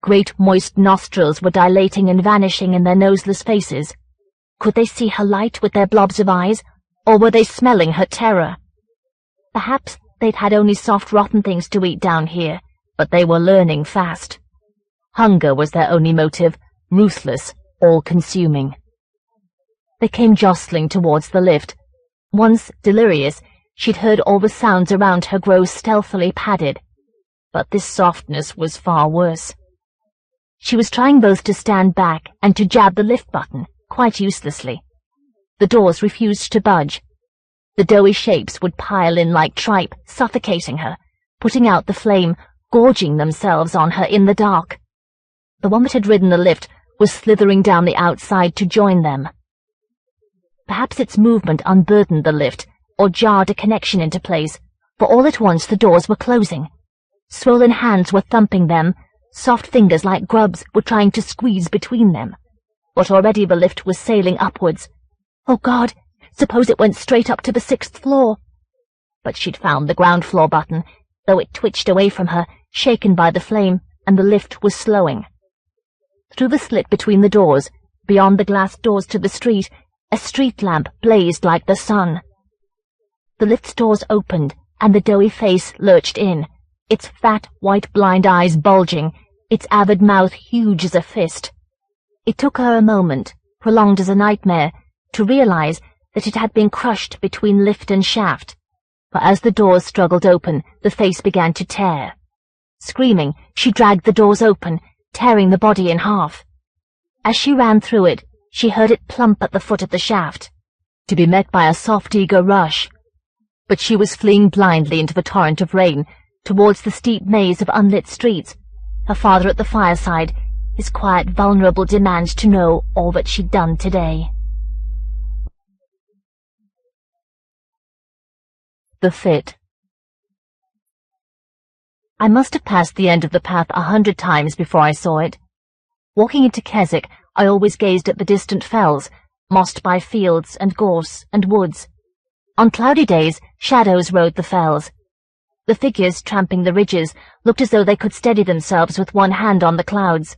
Great moist nostrils were dilating and vanishing in their noseless faces. Could they see her light with their blobs of eyes, or were they smelling her terror? Perhaps they'd had only soft, rotten things to eat down here, but they were learning fast. Hunger was their only motive, ruthless, all-consuming. They came jostling towards the lift. Once, delirious, she'd heard all the sounds around her grow stealthily padded. But this softness was far worse. She was trying both to stand back and to jab the lift button, quite uselessly. The doors refused to budge. The doughy shapes would pile in like tripe, suffocating her, putting out the flame, gorging themselves on her in the dark. The one that had ridden the lift was slithering down the outside to join them. Perhaps its movement unburdened the lift, or jarred a connection into place, for all at once the doors were closing. Swollen hands were thumping them, soft fingers like grubs were trying to squeeze between them. But already the lift was sailing upwards. Oh God, suppose it went straight up to the 6th floor. But she'd found the ground floor button, though it twitched away from her, shaken by the flame, and the lift was slowing. Through the slit between the doors, beyond the glass doors to the street, a street lamp blazed like the sun. The lift's doors opened, and the doughy face lurched in, its fat, white blind eyes bulging, its avid mouth huge as a fist. It took her a moment, prolonged as a nightmare, to realize that it had been crushed between lift and shaft, for as the doors struggled open, the face began to tear. Screaming, she dragged the doors open, tearing the body in half. As she ran through it, she heard it plump at the foot of the shaft, to be met by a soft, eager rush. But she was fleeing blindly into the torrent of rain, towards the steep maze of unlit streets, her father at the fireside, his quiet, vulnerable demand to know all that she'd done today. The Fit. I must have passed the end of the path 100 times before I saw it. Walking into Keswick, I always gazed at the distant fells, mossed by fields and gorse and woods. On cloudy days, shadows rode the fells. The figures tramping the ridges looked as though they could steady themselves with one hand on the clouds.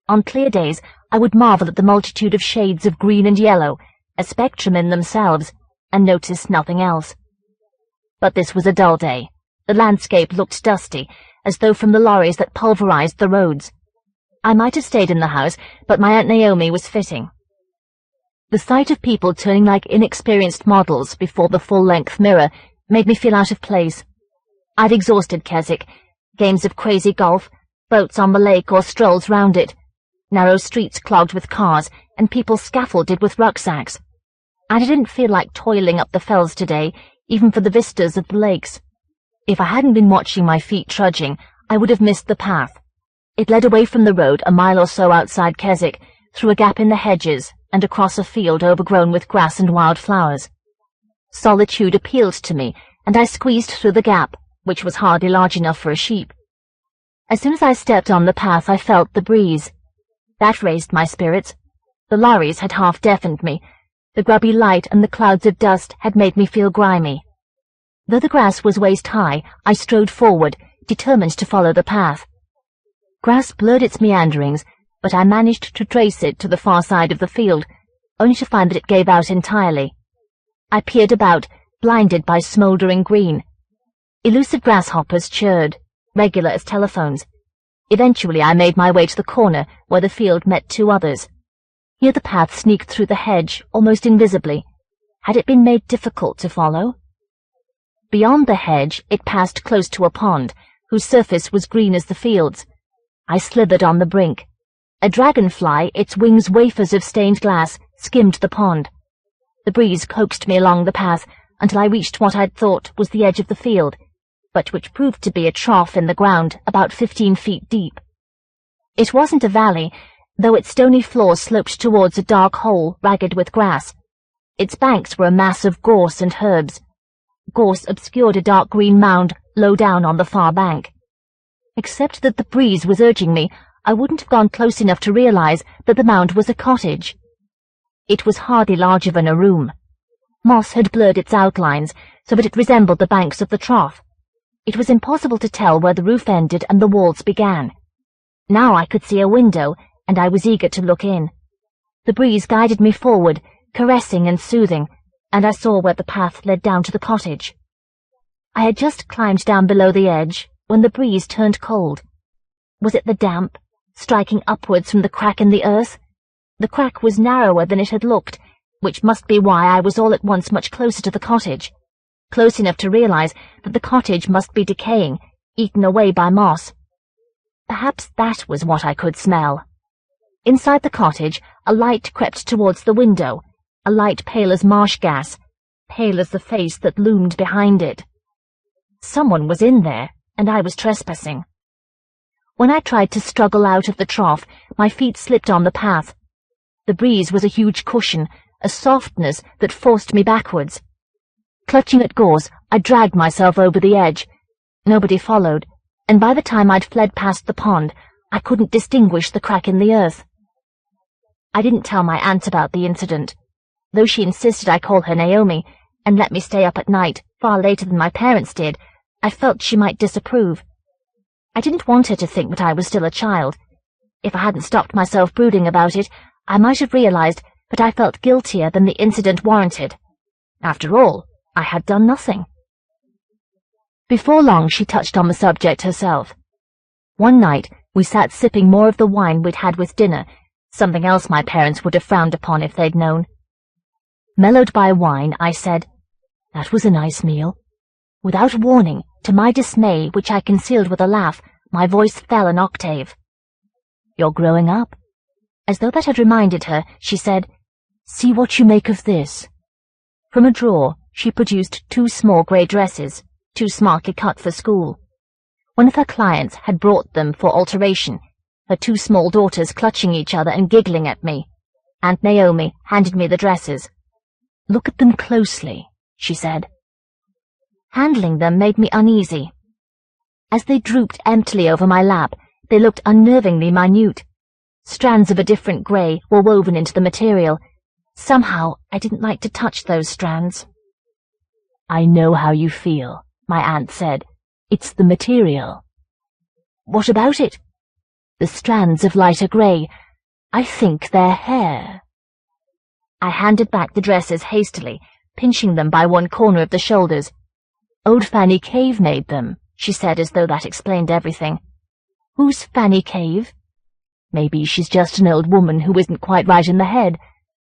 On clear days, I would marvel at the multitude of shades of green and yellow, a spectrum in themselves, and notice nothing else. But this was a dull day. The landscape looked dusty, as though from the lorries that pulverized the roads. I might have stayed in the house, but my Aunt Naomi was fitting. The sight of people turning like inexperienced models before the full-length mirror made me feel out of place. I'd exhausted Keswick, games of crazy golf, boats on the lake or strolls round it, narrow streets clogged with cars, and people scaffolded with rucksacks. I didn't feel like toiling up the fells today, even for the vistas of the lakes. If I hadn't been watching my feet trudging, I would have missed the path. It led away from the road a mile or so outside Keswick, through a gap in the hedges, and across a field overgrown with grass and wild flowers. Solitude appealed to me, and I squeezed through the gap, which was hardly large enough for a sheep. As soon as I stepped on the path, I felt the breeze. That raised my spirits. The lorries had half deafened me. The grubby light and the clouds of dust had made me feel grimy. Though the grass was waist-high, I strode forward, determined to follow the path. Grass blurred its meanderings, but I managed to trace it to the far side of the field, only to find that it gave out entirely. I peered about, blinded by smouldering green. Elusive grasshoppers chirred, regular as telephones. Eventually I made my way to the corner where the field met two others. Here the path sneaked through the hedge, almost invisibly. Had it been made difficult to follow? Beyond the hedge, it passed close to a pond, whose surface was green as the fields. I slithered on the brink. A dragonfly, its wings wafers of stained glass, skimmed the pond. The breeze coaxed me along the path until I reached what I'd thought was the edge of the field, but which proved to be a trough in the ground about 15 feet deep. It wasn't a valley, though its stony floor sloped towards a dark hole ragged with grass. Its banks were a mass of gorse and herbs. Gorse obscured a dark green mound low down on the far bank. Except that the breeze was urging me, I wouldn't have gone close enough to realize that the mound was a cottage. It was hardly larger than a room. Moss had blurred its outlines so that it resembled the banks of the trough. It was impossible to tell where the roof ended and the walls began. Now I could see a window, and I was eager to look in. The breeze guided me forward, caressing and soothing, and I saw where the path led down to the cottage. I had just climbed down below the edge when the breeze turned cold. Was it the damp, striking upwards from the crack in the earth? The crack was narrower than it had looked, which must be why I was all at once much closer to the cottage, close enough to realize that the cottage must be decaying, eaten away by moss. Perhaps that was what I could smell. Inside the cottage, a light crept towards the window, a light pale as marsh gas, pale as the face that loomed behind it. Someone was in there, and I was trespassing. When I tried to struggle out of the trough, my feet slipped on the path. The breeze was a huge cushion, a softness that forced me backwards. Clutching at gauze, I dragged myself over the edge. Nobody followed, and by the time I'd fled past the pond, I couldn't distinguish the crack in the earth. I didn't tell my aunt about the incident, though she insisted I call her Naomi, and let me stay up at night far later than my parents did. I felt she might disapprove. I didn't want her to think that I was still a child. If I hadn't stopped myself brooding about it, I might have realized that I felt guiltier than the incident warranted. After all, I had done nothing. Before long, she touched on the subject herself. One night, we sat sipping more of the wine we'd had with dinner, something else my parents would have frowned upon if they'd known. Mellowed by wine, I said, "That was a nice meal." Without warning, to my dismay, which I concealed with a laugh, my voice fell an octave. "You're growing up." As though that had reminded her, she said, "See what you make of this." From a drawer, she produced 2 small grey dresses, too smartly cut for school. One of her clients had brought them for alteration, her 2 small daughters clutching each other and giggling at me. Aunt Naomi handed me the dresses. "Look at them closely," she said. Handling them made me uneasy. As they drooped emptily over my lap, they looked unnervingly minute. Strands of a different grey were woven into the material. Somehow, I didn't like to touch those strands. "I know how you feel," my aunt said. "It's the material." "What about it?" "The strands of lighter grey. I think they're hair." I handed back the dresses hastily, pinching them by one corner of the shoulders. "Old Fanny Cave made them," she said, as though that explained everything. "Who's Fanny Cave?" "Maybe she's just an old woman who isn't quite right in the head.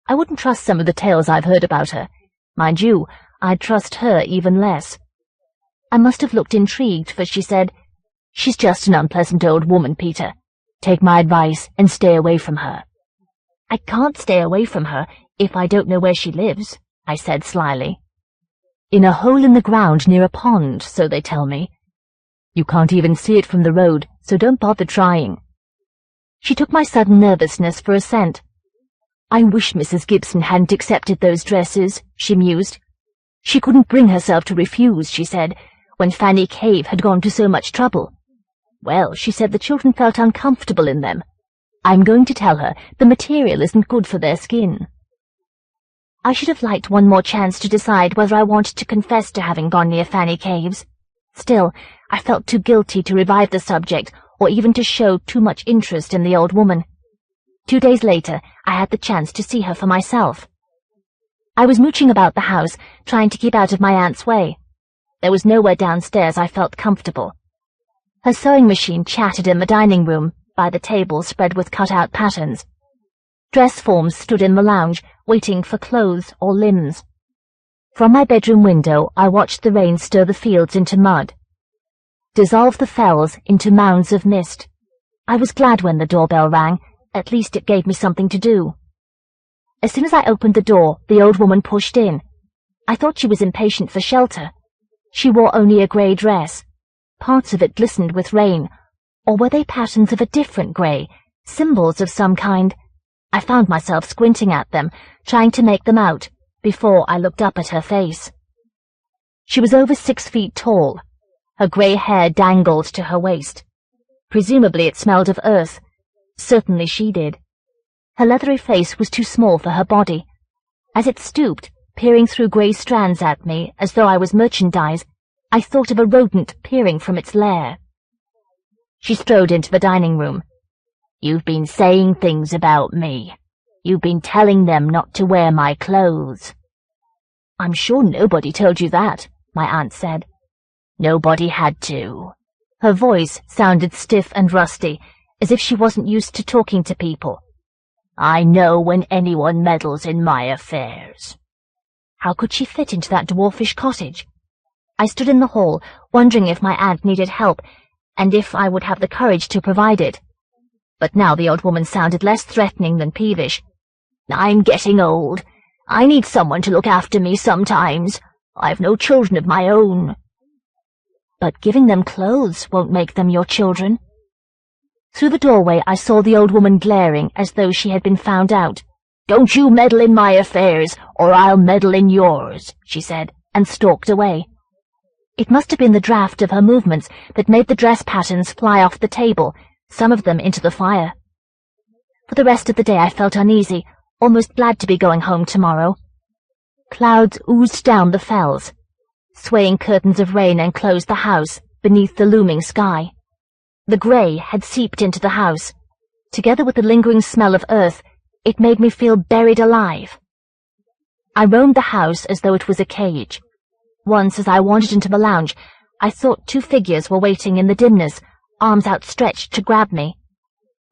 I wouldn't trust some of the tales I've heard about her. Mind you, I'd trust her even less." I must have looked intrigued, for she said, "She's just an unpleasant old woman, Peter. Take my advice and stay away from her." "I can't stay away from her if I don't know where she lives," I said slyly. "In a hole in the ground near a pond, so they tell me. You can't even see it from the road, so don't bother trying." She took my sudden nervousness for assent. "I wish Mrs. Gibson hadn't accepted those dresses," she mused. "She couldn't bring herself to refuse," she said, "when Fanny Cave had gone to so much trouble. Well, she said the children felt uncomfortable in them. I'm going to tell her the material isn't good for their skin." I should have liked one more chance to decide whether I wanted to confess to having gone near Fanny Caves. Still, I felt too guilty to revive the subject or even to show too much interest in the old woman. 2 days later, I had the chance to see her for myself. I was mooching about the house, trying to keep out of my aunt's way. There was nowhere downstairs I felt comfortable. Her sewing machine chattered in the dining room, by the table spread with cut-out patterns. Dress forms stood in the lounge, waiting for clothes or limbs. From my bedroom window, I watched the rain stir the fields into mud, dissolve the fells into mounds of mist. I was glad when the doorbell rang. At least it gave me something to do. As soon as I opened the door, the old woman pushed in. I thought she was impatient for shelter. She wore only a grey dress. Parts of it glistened with rain. Or were they patterns of a different grey, symbols of some kind? I found myself squinting at them, trying to make them out, before I looked up at her face. She was over 6 feet tall. Her grey hair dangled to her waist. Presumably it smelled of earth. Certainly she did. Her leathery face was too small for her body. As it stooped, peering through grey strands at me as though I was merchandise, I thought of a rodent peering from its lair. She strode into the dining room. You've been saying things about me. You've been telling them not to wear my clothes." "I'm sure nobody told you that," my aunt said. "Nobody had to." Her voice sounded stiff and rusty, as if she wasn't used to talking to people. "I know when anyone meddles in my affairs." How could she fit into that dwarfish cottage? I stood in the hall, wondering if my aunt needed help, and if I would have the courage to provide it. But now the old woman sounded less threatening than peevish. "I'm getting old. I need someone to look after me sometimes. I've no children of my own." "But giving them clothes won't make them your children." Through the doorway I saw the old woman glaring as though she had been found out. "Don't you meddle in my affairs, or I'll meddle in yours," she said, and stalked away. It must have been the draft of her movements that made the dress patterns fly off the table, some of them into the fire. For the rest of the day I felt uneasy, almost glad to be going home tomorrow. Clouds oozed down the fells. Swaying curtains of rain enclosed the house beneath the looming sky. The grey had seeped into the house. Together with the lingering smell of earth, it made me feel buried alive. I roamed the house as though it was a cage. Once, as I wandered into the lounge, I thought two figures were waiting in the dimness, arms outstretched to grab me.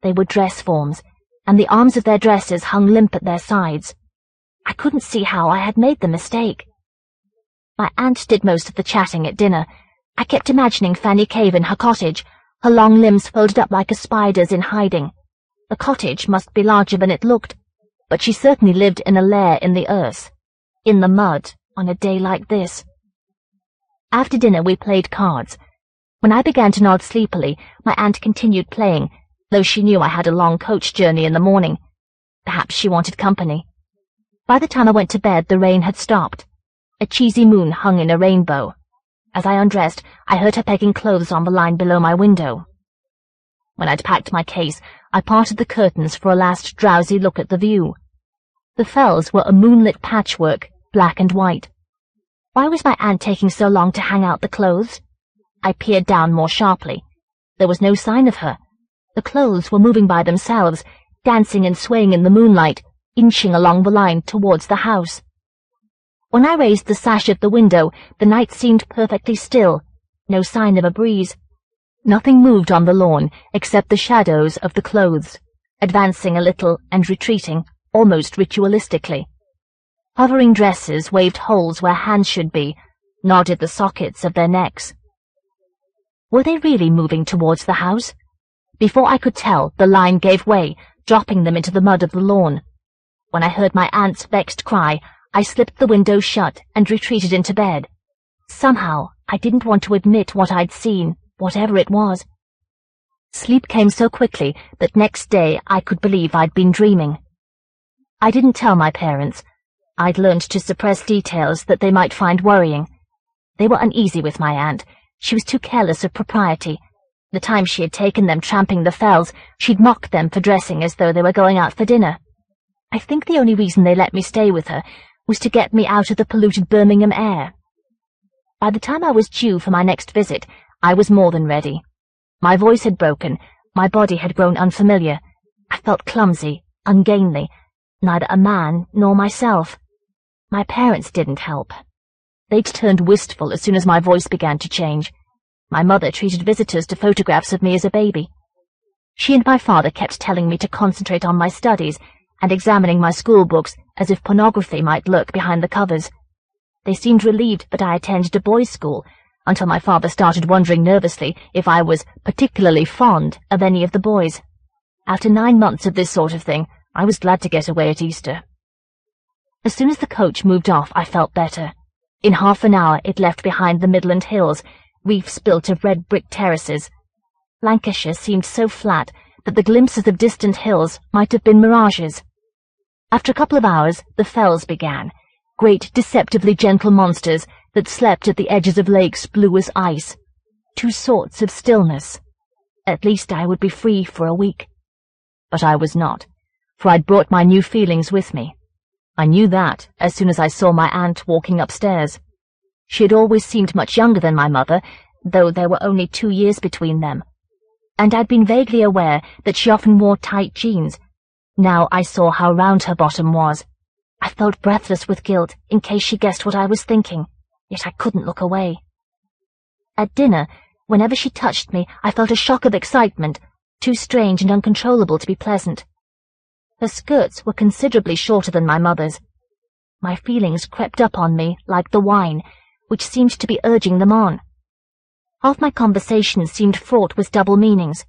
They were dress forms, and the arms of their dresses hung limp at their sides. I couldn't see how I had made the mistake. My aunt did most of the chatting at dinner. I kept imagining Fanny Cave in her cottage, her long limbs folded up like a spider's in hiding. The cottage must be larger than it looked, but she certainly lived in a lair in the earth, in the mud, on a day like this. After dinner we played cards. When I began to nod sleepily, my aunt continued playing, though she knew I had a long coach journey in the morning. Perhaps she wanted company. By the time I went to bed, the rain had stopped. A cheesy moon hung in a rainbow. As I undressed, I heard her pegging clothes on the line below my window. When I'd packed my case, I parted the curtains for a last drowsy look at the view. The fells were a moonlit patchwork, black and white. Why was my aunt taking so long to hang out the clothes? I peered down more sharply. There was no sign of her. The clothes were moving by themselves, dancing and swaying in the moonlight, inching along the line towards the house. When I raised the sash of the window, the night seemed perfectly still, no sign of a breeze. Nothing moved on the lawn except the shadows of the clothes, advancing a little and retreating, almost ritualistically. Hovering dresses waved holes where hands should be, nodded the sockets of their necks. Were they really moving towards the house? Before I could tell, the line gave way, dropping them into the mud of the lawn. When I heard my aunt's vexed cry, I slipped the window shut and retreated into bed. Somehow, I didn't want to admit what I'd seen, whatever it was. Sleep came so quickly that next day I could believe I'd been dreaming. I didn't tell my parents. I'd learned to suppress details that they might find worrying. They were uneasy with my aunt. She was too careless of propriety. The time she had taken them tramping the fells, she'd mocked them for dressing as though they were going out for dinner. I think the only reason they let me stay with her was to get me out of the polluted Birmingham air. By the time I was due for my next visit, I was more than ready. My voice had broken, my body had grown unfamiliar. I felt clumsy, ungainly, neither a man nor myself. My parents didn't help. They'd turned wistful as soon as my voice began to change. My mother treated visitors to photographs of me as a baby. She and my father kept telling me to concentrate on my studies and examining my school books as if pornography might lurk behind the covers. They seemed relieved that I attended a boys' school, until my father started wondering nervously if I was particularly fond of any of the boys. After 9 months of this sort of thing, I was glad to get away at Easter. As soon as the coach moved off, I felt better. In half an hour it left behind the Midland Hills, reefs built of red brick terraces. Lancashire seemed so flat that the glimpses of distant hills might have been mirages. After a couple of hours, the fells began, great deceptively gentle monsters that slept at the edges of lakes blue as ice. Two sorts of stillness. At least I would be free for a week. But I was not, for I'd brought my new feelings with me. I knew that as soon as I saw my aunt walking upstairs. She had always seemed much younger than my mother, though there were only 2 years between them. and I'd been vaguely aware that she often wore tight jeans. Now I saw how round her bottom was. I felt breathless with guilt in case she guessed what I was thinking, yet I couldn't look away. At dinner, whenever she touched me, I felt a shock of excitement, too strange and uncontrollable to be pleasant. Her skirts were considerably shorter than my mother's. My feelings crept up on me like the wine, which seemed to be urging them on. Half my conversation seemed fraught with double meanings.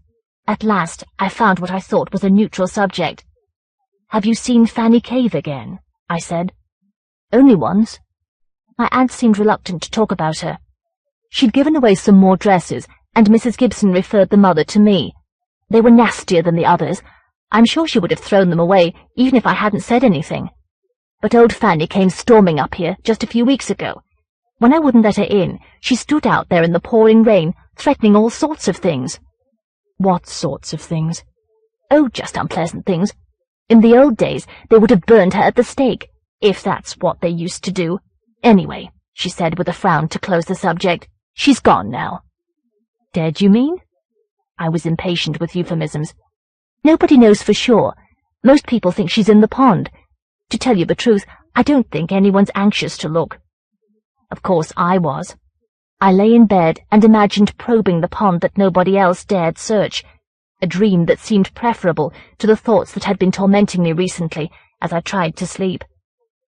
At last I found what I thought was a neutral subject. "Have you seen Fanny Cave again?" I said. "Only once." My aunt seemed reluctant to talk about her. She'd given away some more dresses, and Mrs. Gibson referred the mother to me. They were nastier than the others. I'm sure she would have thrown them away, even if I hadn't said anything. But old Fanny came storming up here just a few weeks ago. When I wouldn't let her in, she stood out there in the pouring rain, threatening all sorts of things. "What sorts of things?" "Oh, just unpleasant things. In the old days, they would have burned her at the stake, if that's what they used to do. Anyway," she said with a frown to close the subject, "she's gone now." "Dead, you mean?" I was impatient with euphemisms. "Nobody knows for sure. Most people think she's in the pond. To tell you the truth, I don't think anyone's anxious to look." Of course I was. I lay in bed and imagined probing the pond that nobody else dared search, a dream that seemed preferable to the thoughts that had been tormenting me recently as I tried to sleep.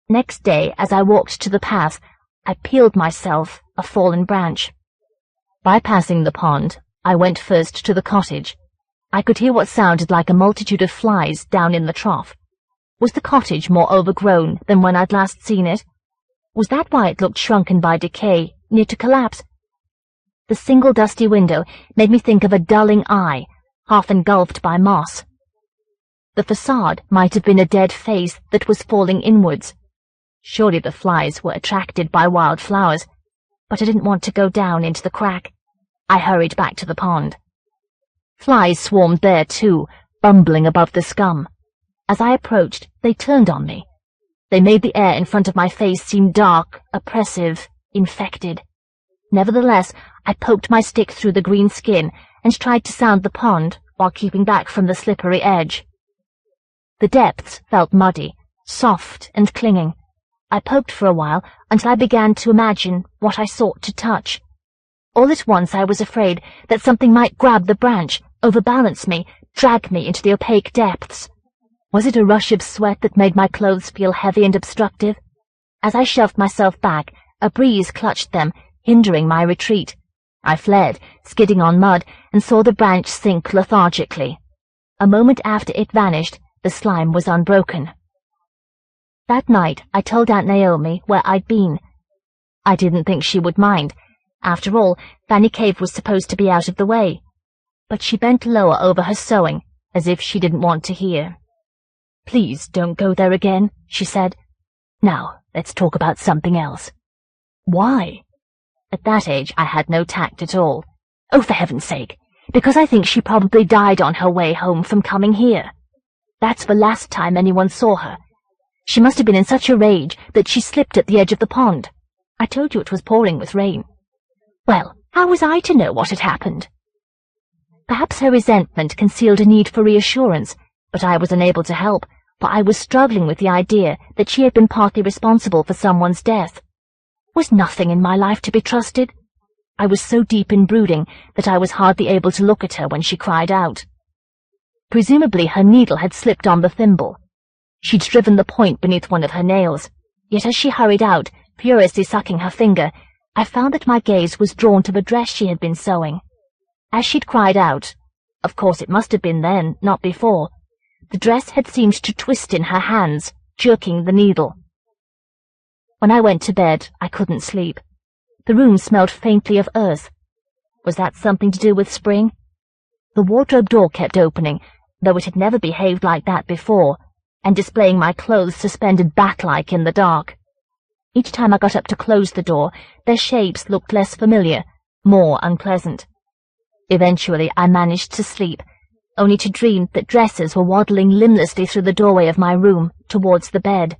Next day, as I walked to the path, I peeled myself a fallen branch. Bypassing the pond, I went first to the cottage. I could hear what sounded like a multitude of flies down in the trough. Was the cottage more overgrown than when I'd last seen it? Was that why it looked shrunken by decay, near to collapse? The single dusty window made me think of a dulling eye, half engulfed by moss. The facade might have been a dead face that was falling inwards. Surely the flies were attracted by wild flowers, but I didn't want to go down into the crack. I hurried back to the pond. Flies swarmed there too, bumbling above the scum. As I approached, they turned on me. They made the air in front of my face seem dark, oppressive, infected. Nevertheless, I poked my stick through the green skin and tried to sound the pond while keeping back from the slippery edge. The depths felt muddy, soft and clinging. I poked for a while until I began to imagine what I sought to touch. All at once I was afraid that something might grab the branch, overbalance me, drag me into the opaque depths. Was it a rush of sweat that made my clothes feel heavy and obstructive? As I shoved myself back, a breeze clutched them, hindering my retreat. I fled, skidding on mud, and saw the branch sink lethargically. A moment after it vanished, the slime was unbroken. That night I told Aunt Naomi where I'd been. I didn't think she would mind. After all, Fanny Cave was supposed to be out of the way. But she bent lower over her sewing, as if she didn't want to hear. "Please don't go there again," she said. "Now, let's talk about something else." "Why?" At that age, I had no tact at all. "Oh, for heaven's sake, because I think she probably died on her way home from coming here. That's the last time anyone saw her. She must have been in such a rage that she slipped at the edge of the pond. I told you it was pouring with rain." "Well, how was I to know what had happened?" Perhaps her resentment concealed a need for reassurance, but I was unable to help, for I was struggling with the idea that she had been partly responsible for someone's death. Was nothing in my life to be trusted? I was so deep in brooding that I was hardly able to look at her when she cried out. Presumably her needle had slipped on the thimble. She'd driven the point beneath one of her nails, yet as she hurried out, furiously sucking her finger, I found that my gaze was drawn to the dress she had been sewing. As she'd cried out, of course it must have been then, not before, the dress had seemed to twist in her hands, jerking the needle. When I went to bed, I couldn't sleep. The room smelled faintly of earth. Was that something to do with spring? The wardrobe door kept opening, though it had never behaved like that before, and displaying my clothes suspended bat-like in the dark. Each time I got up to close the door, their shapes looked less familiar, more unpleasant. Eventually I managed to sleep, only to dream that dresses were waddling limblessly through the doorway of my room, towards the bed.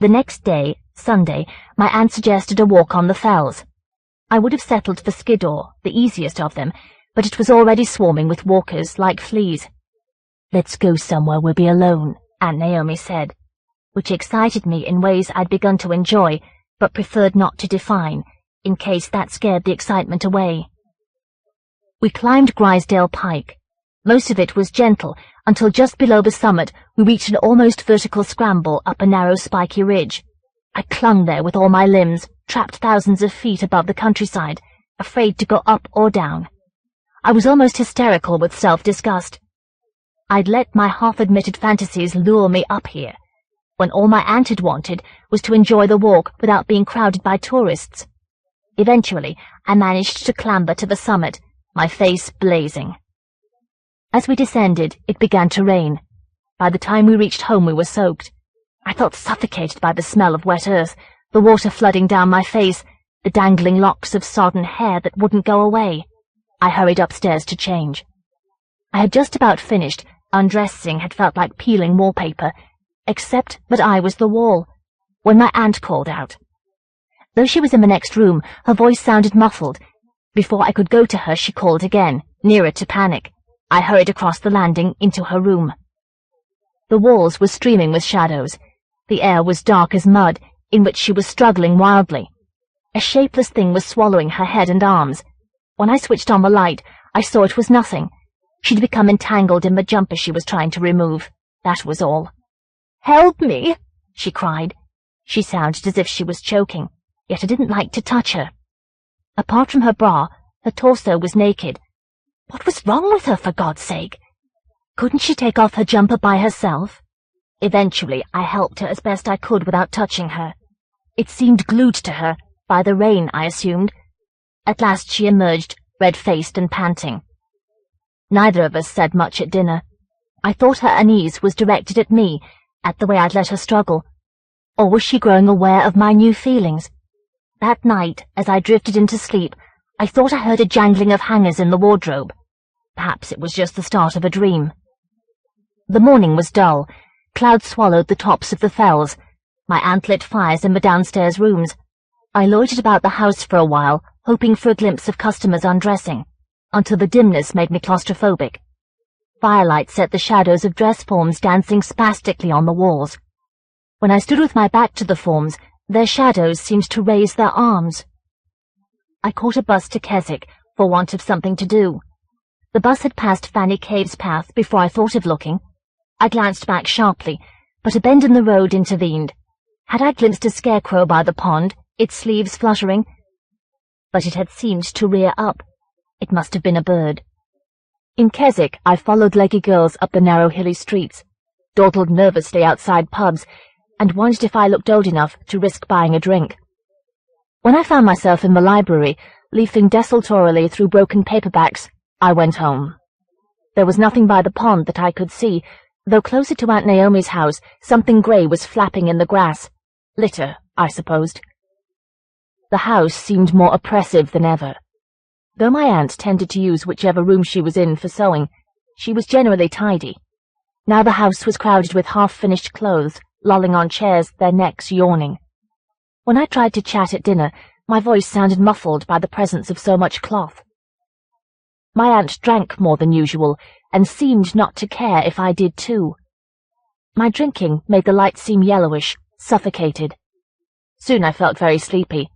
The next day, Sunday, my aunt suggested a walk on the fells. I would have settled for Skiddaw, the easiest of them, but it was already swarming with walkers like fleas. "Let's go somewhere we'll be alone," Aunt Naomi said, which excited me in ways I'd begun to enjoy, but preferred not to define, in case that scared the excitement away. We climbed Grisdale Pike. Most of it was gentle, until just below the summit we reached an almost vertical scramble up a narrow spiky ridge. I clung there with all my limbs, trapped thousands of feet above the countryside, afraid to go up or down. I was almost hysterical with self-disgust. I'd let my half-admitted fantasies lure me up here, when all my aunt had wanted was to enjoy the walk without being crowded by tourists. Eventually, I managed to clamber to the summit, my face blazing. As we descended, it began to rain. By the time we reached home, we were soaked. I felt suffocated by the smell of wet earth, the water flooding down my face, the dangling locks of sodden hair that wouldn't go away. I hurried upstairs to change. I had just about finished. Undressing had felt like peeling wallpaper, except that I was the wall, when my aunt called out. Though she was in the next room, her voice sounded muffled. Before I could go to her, she called again, nearer to panic. I hurried across the landing into her room. The walls were streaming with shadows. The air was dark as mud, in which she was struggling wildly. A shapeless thing was swallowing her head and arms. When I switched on the light, I saw it was nothing. She'd become entangled in the jumper she was trying to remove. That was all. "Help me!" she cried. She sounded as if she was choking, yet I didn't like to touch her. Apart from her bra, her torso was naked. What was wrong with her, for God's sake? Couldn't she take off her jumper by herself? Eventually, I helped her as best I could without touching her. It seemed glued to her, by the rain, I assumed. At last she emerged, red-faced and panting. Neither of us said much at dinner. I thought her unease was directed at me, at the way I'd let her struggle. Or was she growing aware of my new feelings? That night, as I drifted into sleep, I thought I heard a jangling of hangers in the wardrobe. Perhaps it was just the start of a dream. The morning was dull. Clouds swallowed the tops of the fells. My aunt lit fires in the downstairs rooms. I loitered about the house for a while, hoping for a glimpse of customers undressing, until the dimness made me claustrophobic. Firelight set the shadows of dress forms dancing spastically on the walls. When I stood with my back to the forms, their shadows seemed to raise their arms. I caught a bus to Keswick, for want of something to do. The bus had passed Fanny Cave's path before I thought of looking. I glanced back sharply, but a bend in the road intervened. Had I glimpsed a scarecrow by the pond, its sleeves fluttering? But it had seemed to rear up. It must have been a bird. In Keswick, I followed leggy girls up the narrow hilly streets, dawdled nervously outside pubs, and wondered if I looked old enough to risk buying a drink. When I found myself in the library, leafing desultorily through broken paperbacks, I went home. There was nothing by the pond that I could see, though closer to Aunt Naomi's house something grey was flapping in the grass. Litter, I supposed. The house seemed more oppressive than ever. Though my aunt tended to use whichever room she was in for sewing, she was generally tidy. Now the house was crowded with half-finished clothes, lolling on chairs, their necks yawning. When I tried to chat at dinner, my voice sounded muffled by the presence of so much cloth. My aunt drank more than usual, and seemed not to care if I did too. My drinking made the light seem yellowish, suffocated. Soon I felt very sleepy.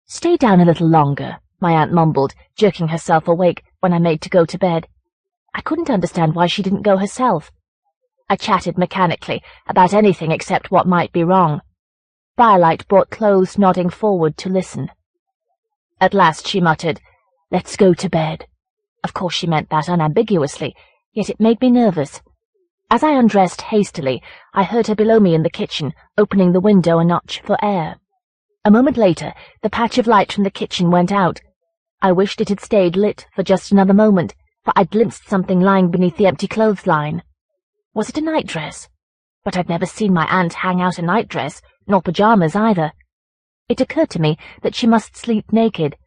"Stay down a little longer," my aunt mumbled, jerking herself awake when I made to go to bed. I couldn't understand why she didn't go herself. I chatted mechanically about anything except what might be wrong. Firelight brought clothes nodding forward to listen. At last she muttered, "Let's go to bed." Of course she meant that unambiguously, yet it made me nervous. As I undressed hastily, I heard her below me in the kitchen, opening the window a notch for air. A moment later, the patch of light from the kitchen went out. I wished it had stayed lit for just another moment, for I glimpsed something lying beneath the empty clothesline. Was it a nightdress? But I'd never seen my aunt hang out a nightdress, nor pyjamas either. It occurred to me that she must sleep naked.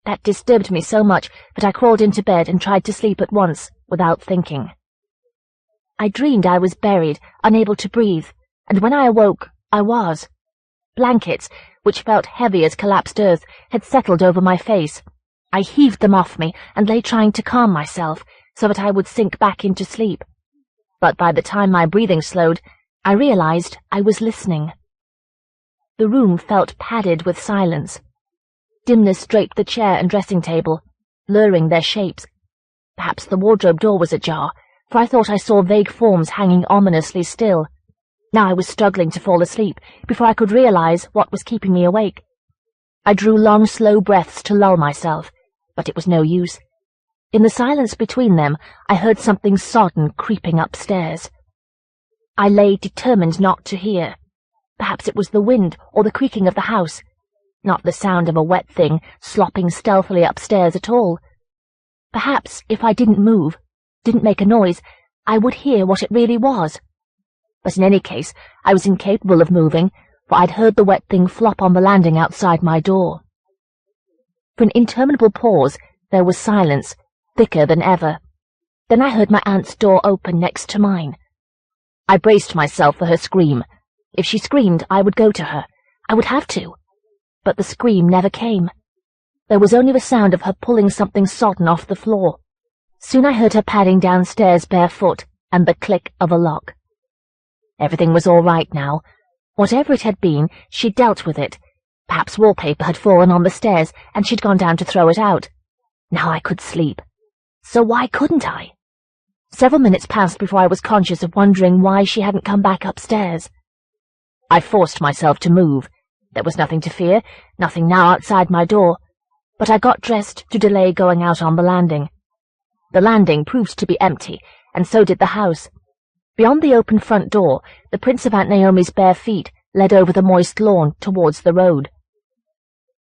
That disturbed me so much that I crawled into bed and tried to sleep at once, without thinking. I dreamed I was buried, unable to breathe, and when I awoke, I was. Blankets, which felt heavy as collapsed earth, had settled over my face. I heaved them off me and lay trying to calm myself so that I would sink back into sleep. But by the time my breathing slowed, I realized I was listening. The room felt padded with silence. Dimness draped the chair and dressing table, blurring their shapes. Perhaps the wardrobe door was ajar, for I thought I saw vague forms hanging ominously still. Now I was struggling to fall asleep before I could realize what was keeping me awake. I drew long, slow breaths to lull myself, but it was no use. In the silence between them, I heard something sodden creeping upstairs. I lay determined not to hear. Perhaps it was the wind or the creaking of the house, not the sound of a wet thing slopping stealthily upstairs at all. Perhaps if I didn't move, didn't make a noise, I would hear what it really was. But in any case, I was incapable of moving, for I'd heard the wet thing flop on the landing outside my door. For an interminable pause, there was silence, thicker than ever. Then I heard my aunt's door open next to mine. I braced myself for her scream. If she screamed, I would go to her. I would have to. But the scream never came. There was only the sound of her pulling something sodden off the floor. Soon I heard her padding downstairs barefoot, and the click of a lock. Everything was all right now. Whatever it had been, she'd dealt with it. Perhaps wallpaper had fallen on the stairs, and she'd gone down to throw it out. Now I could sleep. So why couldn't I? Several minutes passed before I was conscious of wondering why she hadn't come back upstairs. I forced myself to move. There was nothing to fear, nothing now outside my door, but I got dressed to delay going out on the landing. The landing proved to be empty, and so did the house. Beyond the open front door, the prints of Aunt Naomi's bare feet led over the moist lawn towards the road.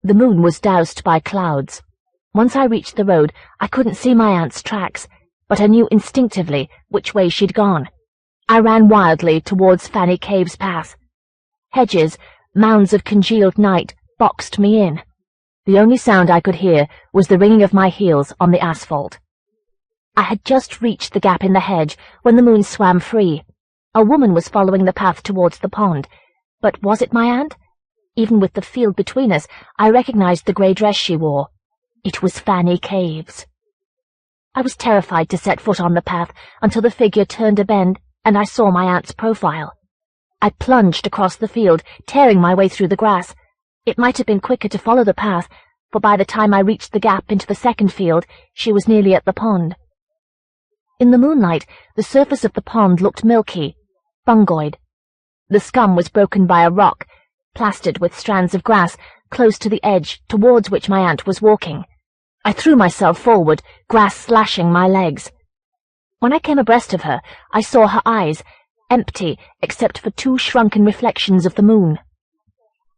The moon was doused by clouds. Once I reached the road, I couldn't see my aunt's tracks, but I knew instinctively which way she'd gone. I ran wildly towards Fanny Cave's path. Hedges, mounds of congealed night, boxed me in. The only sound I could hear was the ringing of my heels on the asphalt. I had just reached the gap in the hedge when the moon swam free. A woman was following the path towards the pond. But was it my aunt? Even with the field between us, I recognized the grey dress she wore. It was Fanny Cave's. I was terrified to set foot on the path until the figure turned a bend and I saw my aunt's profile. I plunged across the field, tearing my way through the grass. It might have been quicker to follow the path, for by the time I reached the gap into the second field, she was nearly at the pond. In the moonlight, the surface of the pond looked milky, fungoid. The scum was broken by a rock, plastered with strands of grass, close to the edge towards which my aunt was walking. I threw myself forward, grass slashing my legs. When I came abreast of her, I saw her eyes, empty except for two shrunken reflections of the moon.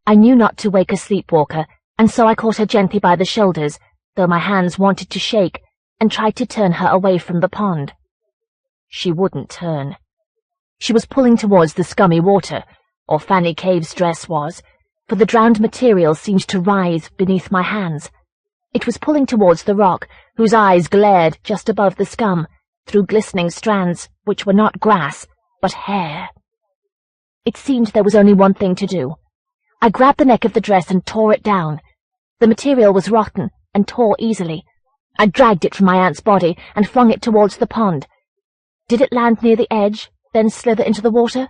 I knew not to wake a sleepwalker, and so I caught her gently by the shoulders, though my hands wanted to shake, and tried to turn her away from the pond. She wouldn't turn. She was pulling towards the scummy water, or Fanny Cave's dress was, for the drowned material seemed to writhe beneath my hands. It was pulling towards the rock, whose eyes glared just above the scum, through glistening strands which were not grass, but hair. It seemed there was only one thing to do. I grabbed the neck of the dress and tore it down. The material was rotten and tore easily. I dragged it from my aunt's body and flung it towards the pond. Did it land near the edge, then slither into the water?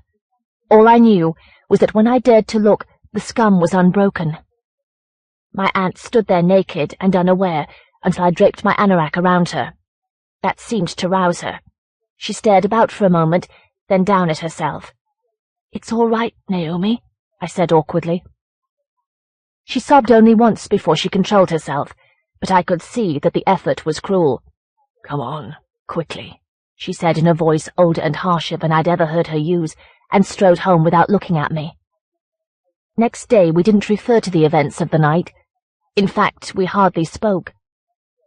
All I knew was that when I dared to look, the scum was unbroken. My aunt stood there naked and unaware until I draped my anorak around her. That seemed to rouse her. She stared about for a moment, then down at herself. "It's all right, Naomi," I said awkwardly. She sobbed only once before she controlled herself, but I could see that the effort was cruel. "Come on, quickly," she said in a voice older and harsher than I'd ever heard her use, and strode home without looking at me. Next day we didn't refer to the events of the night. In fact, we hardly spoke.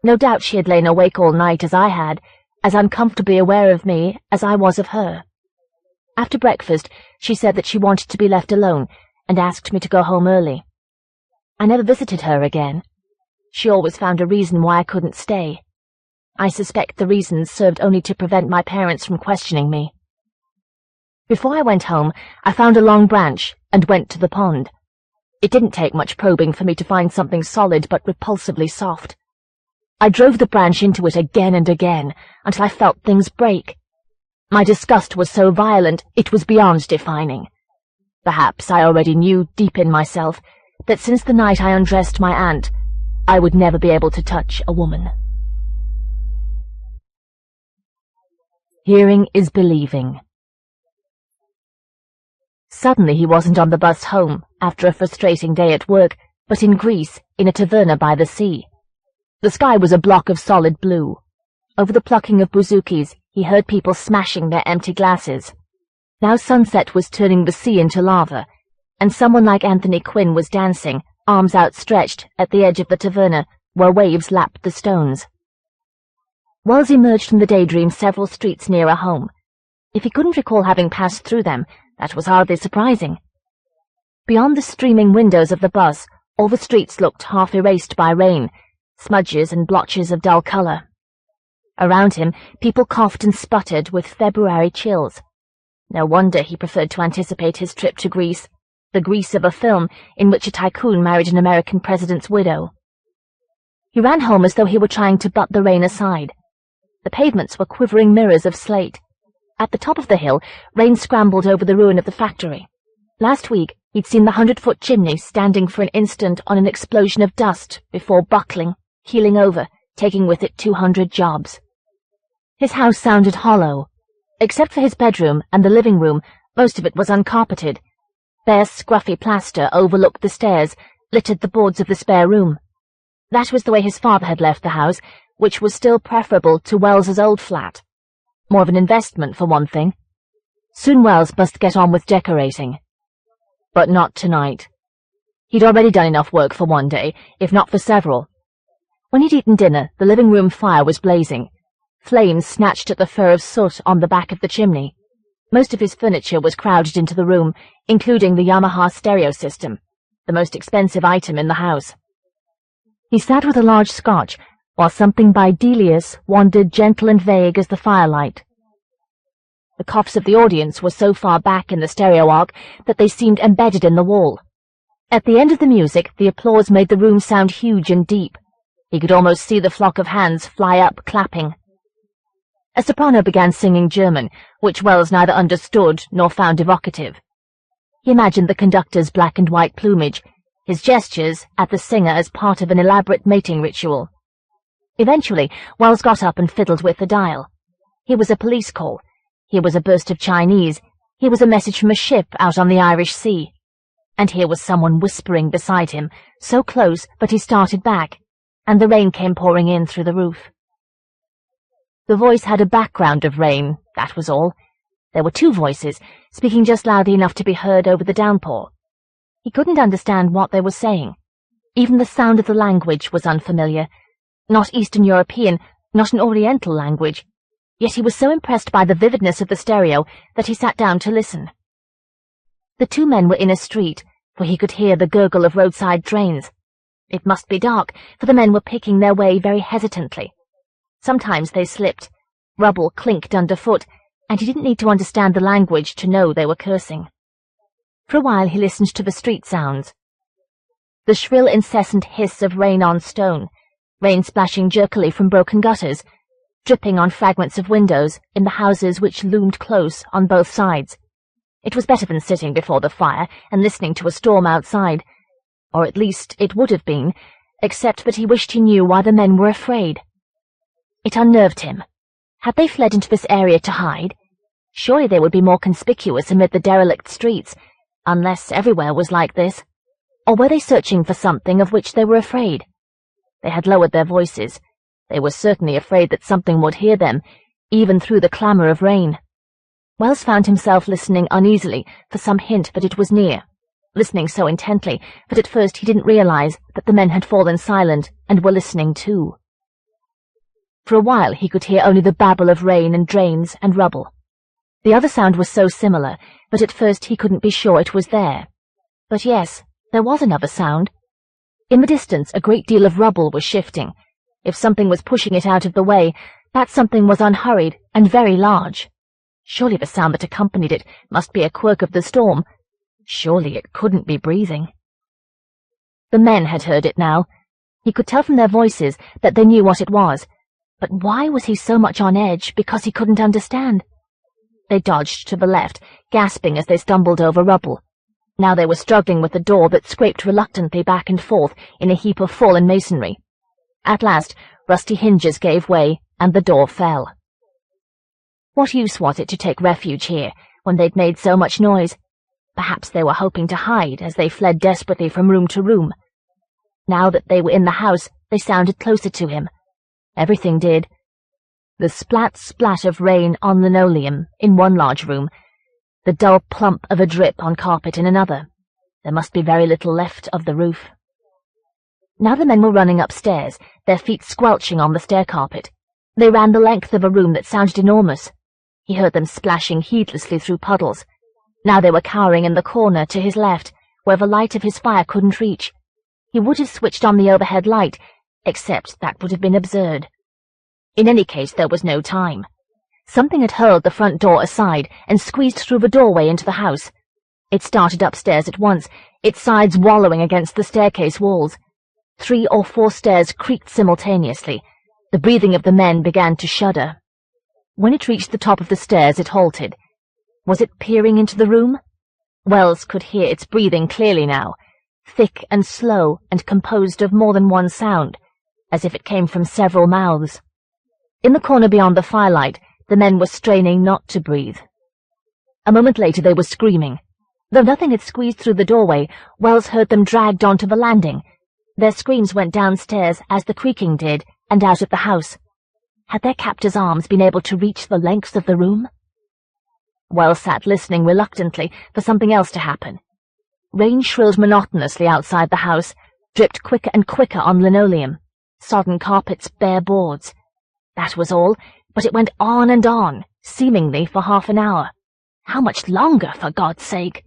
No doubt she had lain awake all night as I had, as uncomfortably aware of me as I was of her. After breakfast, she said that she wanted to be left alone and asked me to go home early. I never visited her again. She always found a reason why I couldn't stay. I suspect the reasons served only to prevent my parents from questioning me. Before I went home, I found a long branch and went to the pond. It didn't take much probing for me to find something solid but repulsively soft. I drove the branch into it again and again, until I felt things break. My disgust was so violent it was beyond defining. Perhaps I already knew deep in myself that since the night I undressed my aunt, I would never be able to touch a woman. Hearing is believing. Suddenly he wasn't on the bus home after a frustrating day at work, but in Greece, in a taverna by the sea. The sky was a block of solid blue. Over the plucking of bouzoukis, he heard people smashing their empty glasses. Now sunset was turning the sea into lava, and someone like Anthony Quinn was dancing, arms outstretched, at the edge of the taverna, where waves lapped the stones. Wells emerged from the daydream several streets nearer home. If he couldn't recall having passed through them, that was hardly surprising. Beyond the streaming windows of the bus, all the streets looked half erased by rain, smudges and blotches of dull colour. Around him, people coughed and sputtered with February chills. No wonder he preferred to anticipate his trip to Greece, the Greece of a film in which a tycoon married an American president's widow. He ran home as though he were trying to butt the rain aside. The pavements were quivering mirrors of slate. At the top of the hill, rain scrambled over the ruin of the factory. Last week, he'd seen the 100-foot chimney standing for an instant on an explosion of dust before buckling, keeling over, taking with it 200 jobs. His house sounded hollow. Except for his bedroom and the living room, most of it was uncarpeted. Bare, scruffy plaster overlooked the stairs, littered the boards of the spare room. That was the way his father had left the house, which was still preferable to Wells's old flat. More of an investment, for one thing. Soon Wells must get on with decorating. But not tonight. He'd already done enough work for one day, if not for several. When he'd eaten dinner, the living room fire was blazing. Flames snatched at the fur of soot on the back of the chimney. Most of his furniture was crowded into the room, including the Yamaha stereo system, the most expensive item in the house. He sat with a large scotch, while something by Delius wandered gentle and vague as the firelight. The coughs of the audience were so far back in the stereo arc that they seemed embedded in the wall. At the end of the music, the applause made the room sound huge and deep. He could almost see the flock of hands fly up, clapping. A soprano began singing German, which Wells neither understood nor found evocative. He imagined the conductor's black and white plumage, his gestures at the singer as part of an elaborate mating ritual. Eventually, Wells got up and fiddled with the dial. Here was a police call. Here was a burst of Chinese. Here was a message from a ship out on the Irish Sea. And here was someone whispering beside him, so close, but he started back, and the rain came pouring in through the roof. The voice had a background of rain, that was all. There were two voices, speaking just loudly enough to be heard over the downpour. He couldn't understand what they were saying. Even the sound of the language was unfamiliar. Not Eastern European, not an Oriental language. Yet he was so impressed by the vividness of the stereo that he sat down to listen. The two men were in a street, for he could hear the gurgle of roadside drains. It must be dark, for the men were picking their way very hesitantly. Sometimes they slipped. Rubble clinked underfoot, and he didn't need to understand the language to know they were cursing. For a while he listened to the street sounds. The shrill, incessant hiss of rain on stone, rain splashing jerkily from broken gutters, dripping on fragments of windows in the houses which loomed close on both sides. It was better than sitting before the fire and listening to a storm outside, or at least it would have been, except that he wished he knew why the men were afraid. It unnerved him. Had they fled into this area to hide? Surely they would be more conspicuous amid the derelict streets, unless everywhere was like this. Or were they searching for something of which they were afraid? They had lowered their voices. They were certainly afraid that something would hear them, even through the clamour of rain. Wells found himself listening uneasily for some hint that it was near, listening so intently that at first he didn't realize that the men had fallen silent and were listening too. For a while he could hear only the babble of rain and drains and rubble. The other sound was so similar, but at first he couldn't be sure it was there. But yes, there was another sound. In the distance a great deal of rubble was shifting. If something was pushing it out of the way, that something was unhurried and very large. Surely the sound that accompanied it must be a quirk of the storm. Surely it couldn't be breathing. The men had heard it now. He could tell from their voices that they knew what it was, but why was he so much on edge because he couldn't understand? They dodged to the left, gasping as they stumbled over rubble. Now they were struggling with the door that scraped reluctantly back and forth in a heap of fallen masonry. At last, rusty hinges gave way, and the door fell. What use was it to take refuge here, when they'd made so much noise? Perhaps they were hoping to hide as they fled desperately from room to room. Now that they were in the house, they sounded closer to him. Everything did. The splat of rain on linoleum in one large room, the dull plump of a drip on carpet in another. There must be very little left of the roof. Now the men were running upstairs, their feet squelching on the stair carpet. They ran the length of a room that sounded enormous. He heard them splashing heedlessly through puddles. Now they were cowering in the corner to his left, where the light of his fire couldn't reach. He would have switched on the overhead light, except that would have been absurd. In any case, there was no time. Something had hurled the front door aside and squeezed through the doorway into the house. It started upstairs at once, its sides wallowing against the staircase walls. 3 or 4 stairs creaked simultaneously. The breathing of the men began to shudder. When it reached the top of the stairs, it halted. Was it peering into the room? Wells could hear its breathing clearly now, thick and slow and composed of more than one sound, as if it came from several mouths. In the corner beyond the firelight, the men were straining not to breathe. A moment later they were screaming. Though nothing had squeezed through the doorway, Wells heard them dragged onto the landing. Their screams went downstairs as the creaking did, and out of the house. Had their captor's arms been able to reach the lengths of the room? Wells sat listening reluctantly for something else to happen. Rain shrilled monotonously outside the house, dripped quicker and quicker on linoleum, sodden carpets, bare boards. That was all, but it went on and on, seemingly for half an hour. How much longer, for God's sake?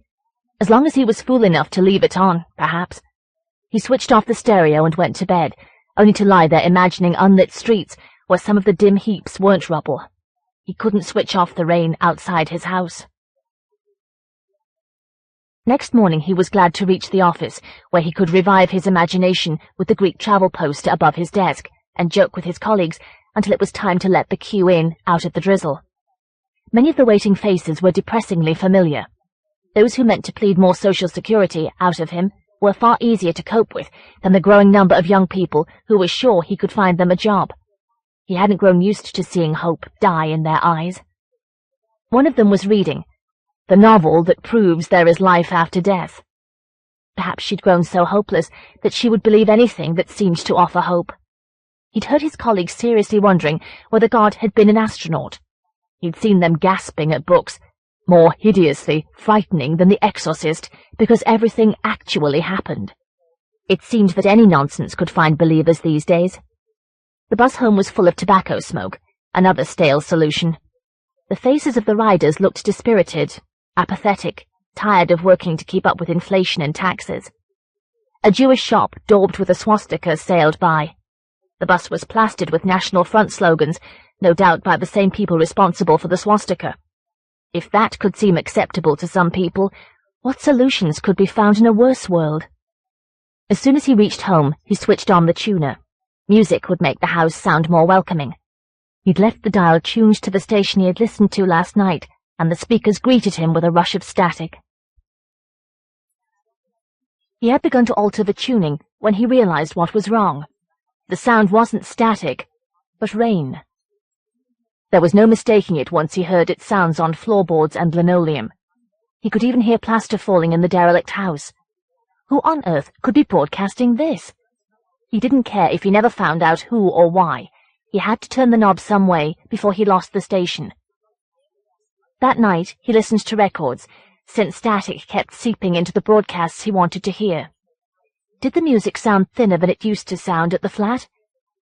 As long as he was fool enough to leave it on, perhaps. He switched off the stereo and went to bed, only to lie there imagining unlit streets where some of the dim heaps weren't rubble. He couldn't switch off the rain outside his house. Next morning he was glad to reach the office, where he could revive his imagination with the Greek travel poster above his desk, and joke with his colleagues until it was time to let the queue in out of the drizzle. Many of the waiting faces were depressingly familiar. Those who meant to plead more social security out of him were far easier to cope with than the growing number of young people who were sure he could find them a job. He hadn't grown used to seeing hope die in their eyes. One of them was reading, the novel that proves there is life after death. Perhaps she'd grown so hopeless that she would believe anything that seemed to offer hope. He'd heard his colleagues seriously wondering whether God had been an astronaut. He'd seen them gasping at books, more hideously frightening than The Exorcist, because everything actually happened. It seemed that any nonsense could find believers these days. The bus home was full of tobacco smoke, another stale solution. The faces of the riders looked dispirited, apathetic, tired of working to keep up with inflation and taxes. A Jewish shop daubed with a swastika sailed by. The bus was plastered with National Front slogans, no doubt by the same people responsible for the swastika. If that could seem acceptable to some people, what solutions could be found in a worse world? As soon as he reached home, he switched on the tuner. Music would make the house sound more welcoming. He'd left the dial tuned to the station he had listened to last night, and the speakers greeted him with a rush of static. He had begun to alter the tuning when he realized what was wrong. The sound wasn't static, but rain. There was no mistaking it once he heard its sounds on floorboards and linoleum. He could even hear plaster falling in the derelict house. Who on earth could be broadcasting this? He didn't care if he never found out who or why. He had to turn the knob some way before he lost the station. That night he listened to records, since static kept seeping into the broadcasts he wanted to hear. Did the music sound thinner than it used to sound at the flat?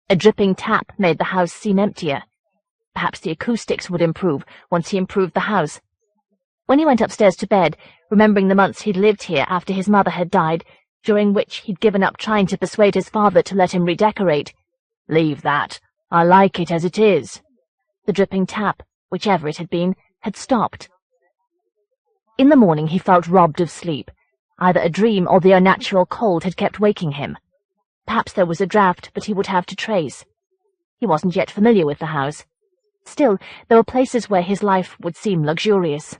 A dripping tap made the house seem emptier. Perhaps the acoustics would improve once he improved the house. When he went upstairs to bed, remembering the months he'd lived here after his mother had died, during which he'd given up trying to persuade his father to let him redecorate. "Leave that. I like it as it is." The dripping tap, whichever it had been, had stopped. In the morning he felt robbed of sleep. Either a dream or the unnatural cold had kept waking him. Perhaps there was a draft, but he would have to trace. He wasn't yet familiar with the house. Still, there were places where his life would seem luxurious.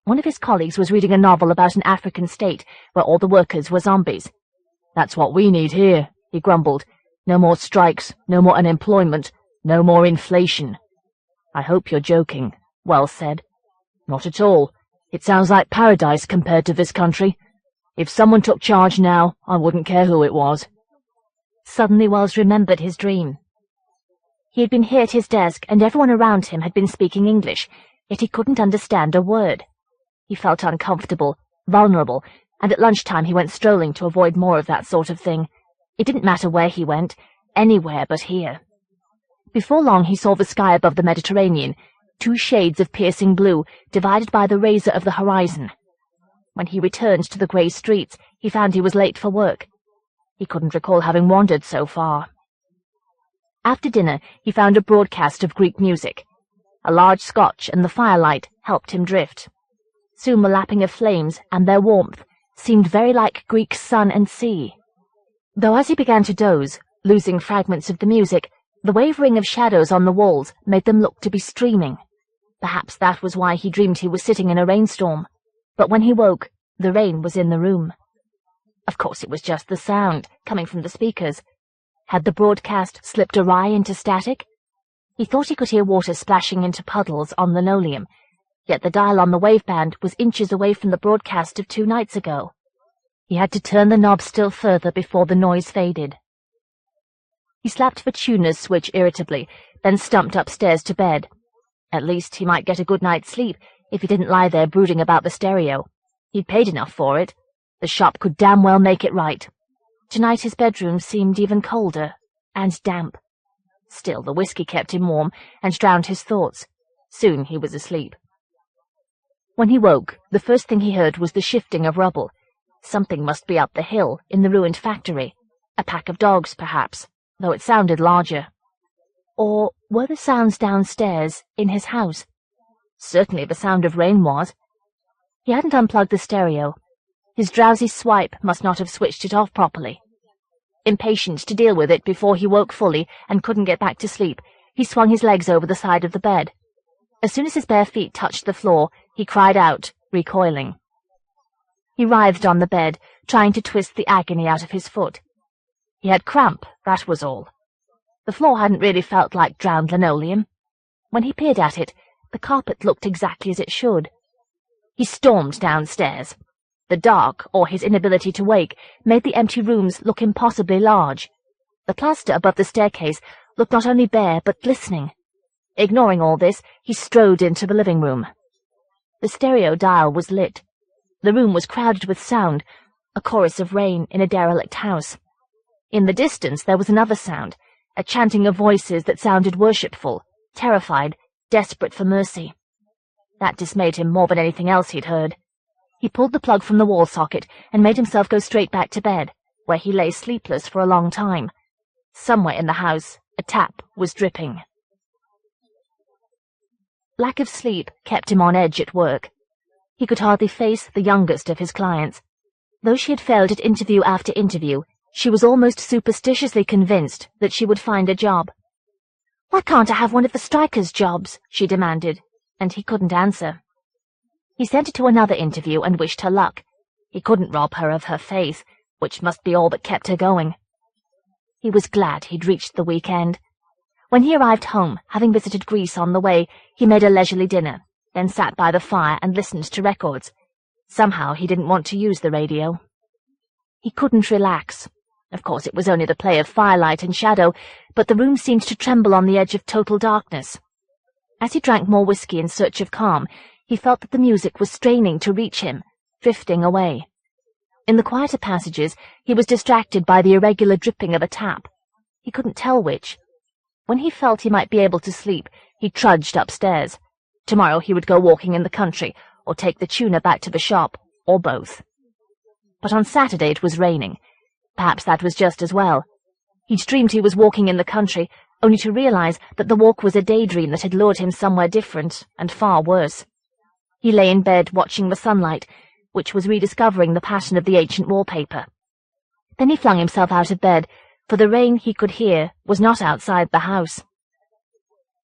One of his colleagues was reading a novel about an African state where all the workers were zombies. "That's what we need here," he grumbled. "No more strikes, no more unemployment, no more inflation." "I hope you're joking," Wells said. "Not at all. It sounds like paradise compared to this country. If someone took charge now, I wouldn't care who it was." Suddenly Wells remembered his dream. He had been here at his desk, and everyone around him had been speaking English, yet he couldn't understand a word. He felt uncomfortable, vulnerable, and at lunchtime he went strolling to avoid more of that sort of thing. It didn't matter where he went, anywhere but here. Before long he saw the sky above the Mediterranean, 2 shades of piercing blue, divided by the razor of the horizon. When he returned to the grey streets, he found he was late for work. He couldn't recall having wandered so far. After dinner, he found a broadcast of Greek music. A large scotch and the firelight helped him drift. Soon the lapping of flames and their warmth seemed very like Greek sun and sea. Though as he began to doze, losing fragments of the music, the wavering of shadows on the walls made them look to be streaming. Perhaps that was why he dreamed he was sitting in a rainstorm. But when he woke, the rain was in the room. Of course it was just the sound, coming from the speakers. Had the broadcast slipped awry into static? He thought he could hear water splashing into puddles on linoleum, yet the dial on the waveband was inches away from the broadcast of 2 nights ago. He had to turn the knob still further before the noise faded. He slapped the tuner's switch irritably, then stumped upstairs to bed. At least he might get a good night's sleep if he didn't lie there brooding about the stereo. He'd paid enough for it. The shop could damn well make it right. Tonight his bedroom seemed even colder and damp. Still, the whiskey kept him warm and drowned his thoughts. Soon he was asleep. When he woke, the first thing he heard was the shifting of rubble. Something must be up the hill, in the ruined factory. A pack of dogs, perhaps, though it sounded larger. Or were the sounds downstairs, in his house? Certainly the sound of rain was. He hadn't unplugged the stereo. His drowsy swipe must not have switched it off properly. Impatient to deal with it before he woke fully and couldn't get back to sleep, he swung his legs over the side of the bed. As soon as his bare feet touched the floor, he cried out, recoiling. He writhed on the bed, trying to twist the agony out of his foot. He had cramp, that was all. The floor hadn't really felt like drowned linoleum. When he peered at it, the carpet looked exactly as it should. He stormed downstairs. The dark, or his inability to wake, made the empty rooms look impossibly large. The plaster above the staircase looked not only bare, but glistening. Ignoring all this, he strode into the living room. The stereo dial was lit. The room was crowded with sound, a chorus of rain in a derelict house. In the distance there was another sound, a chanting of voices that sounded worshipful, terrified, desperate for mercy. That dismayed him more than anything else he'd heard. He pulled the plug from the wall socket and made himself go straight back to bed, where he lay sleepless for a long time. Somewhere in the house, a tap was dripping. Lack of sleep kept him on edge at work. He could hardly face the youngest of his clients. Though she had failed at interview after interview, she was almost superstitiously convinced that she would find a job. "Why can't I have one of the strikers' jobs?" she demanded, and he couldn't answer. He sent her to another interview and wished her luck. He couldn't rob her of her faith, which must be all that kept her going. He was glad he'd reached the weekend. When he arrived home, having visited Greece on the way, he made a leisurely dinner, then sat by the fire and listened to records. Somehow he didn't want to use the radio. He couldn't relax. Of course, it was only the play of firelight and shadow, but the room seemed to tremble on the edge of total darkness. As he drank more whiskey in search of calm, he felt that the music was straining to reach him, drifting away. In the quieter passages, he was distracted by the irregular dripping of a tap. He couldn't tell which. When he felt he might be able to sleep, he trudged upstairs. Tomorrow he would go walking in the country, or take the tuner back to the shop, or both. But on Saturday it was raining. Perhaps that was just as well. He'd dreamed he was walking in the country, only to realize that the walk was a daydream that had lured him somewhere different, and far worse. He lay in bed watching the sunlight, which was rediscovering the pattern of the ancient wallpaper. Then he flung himself out of bed, for the rain he could hear was not outside the house.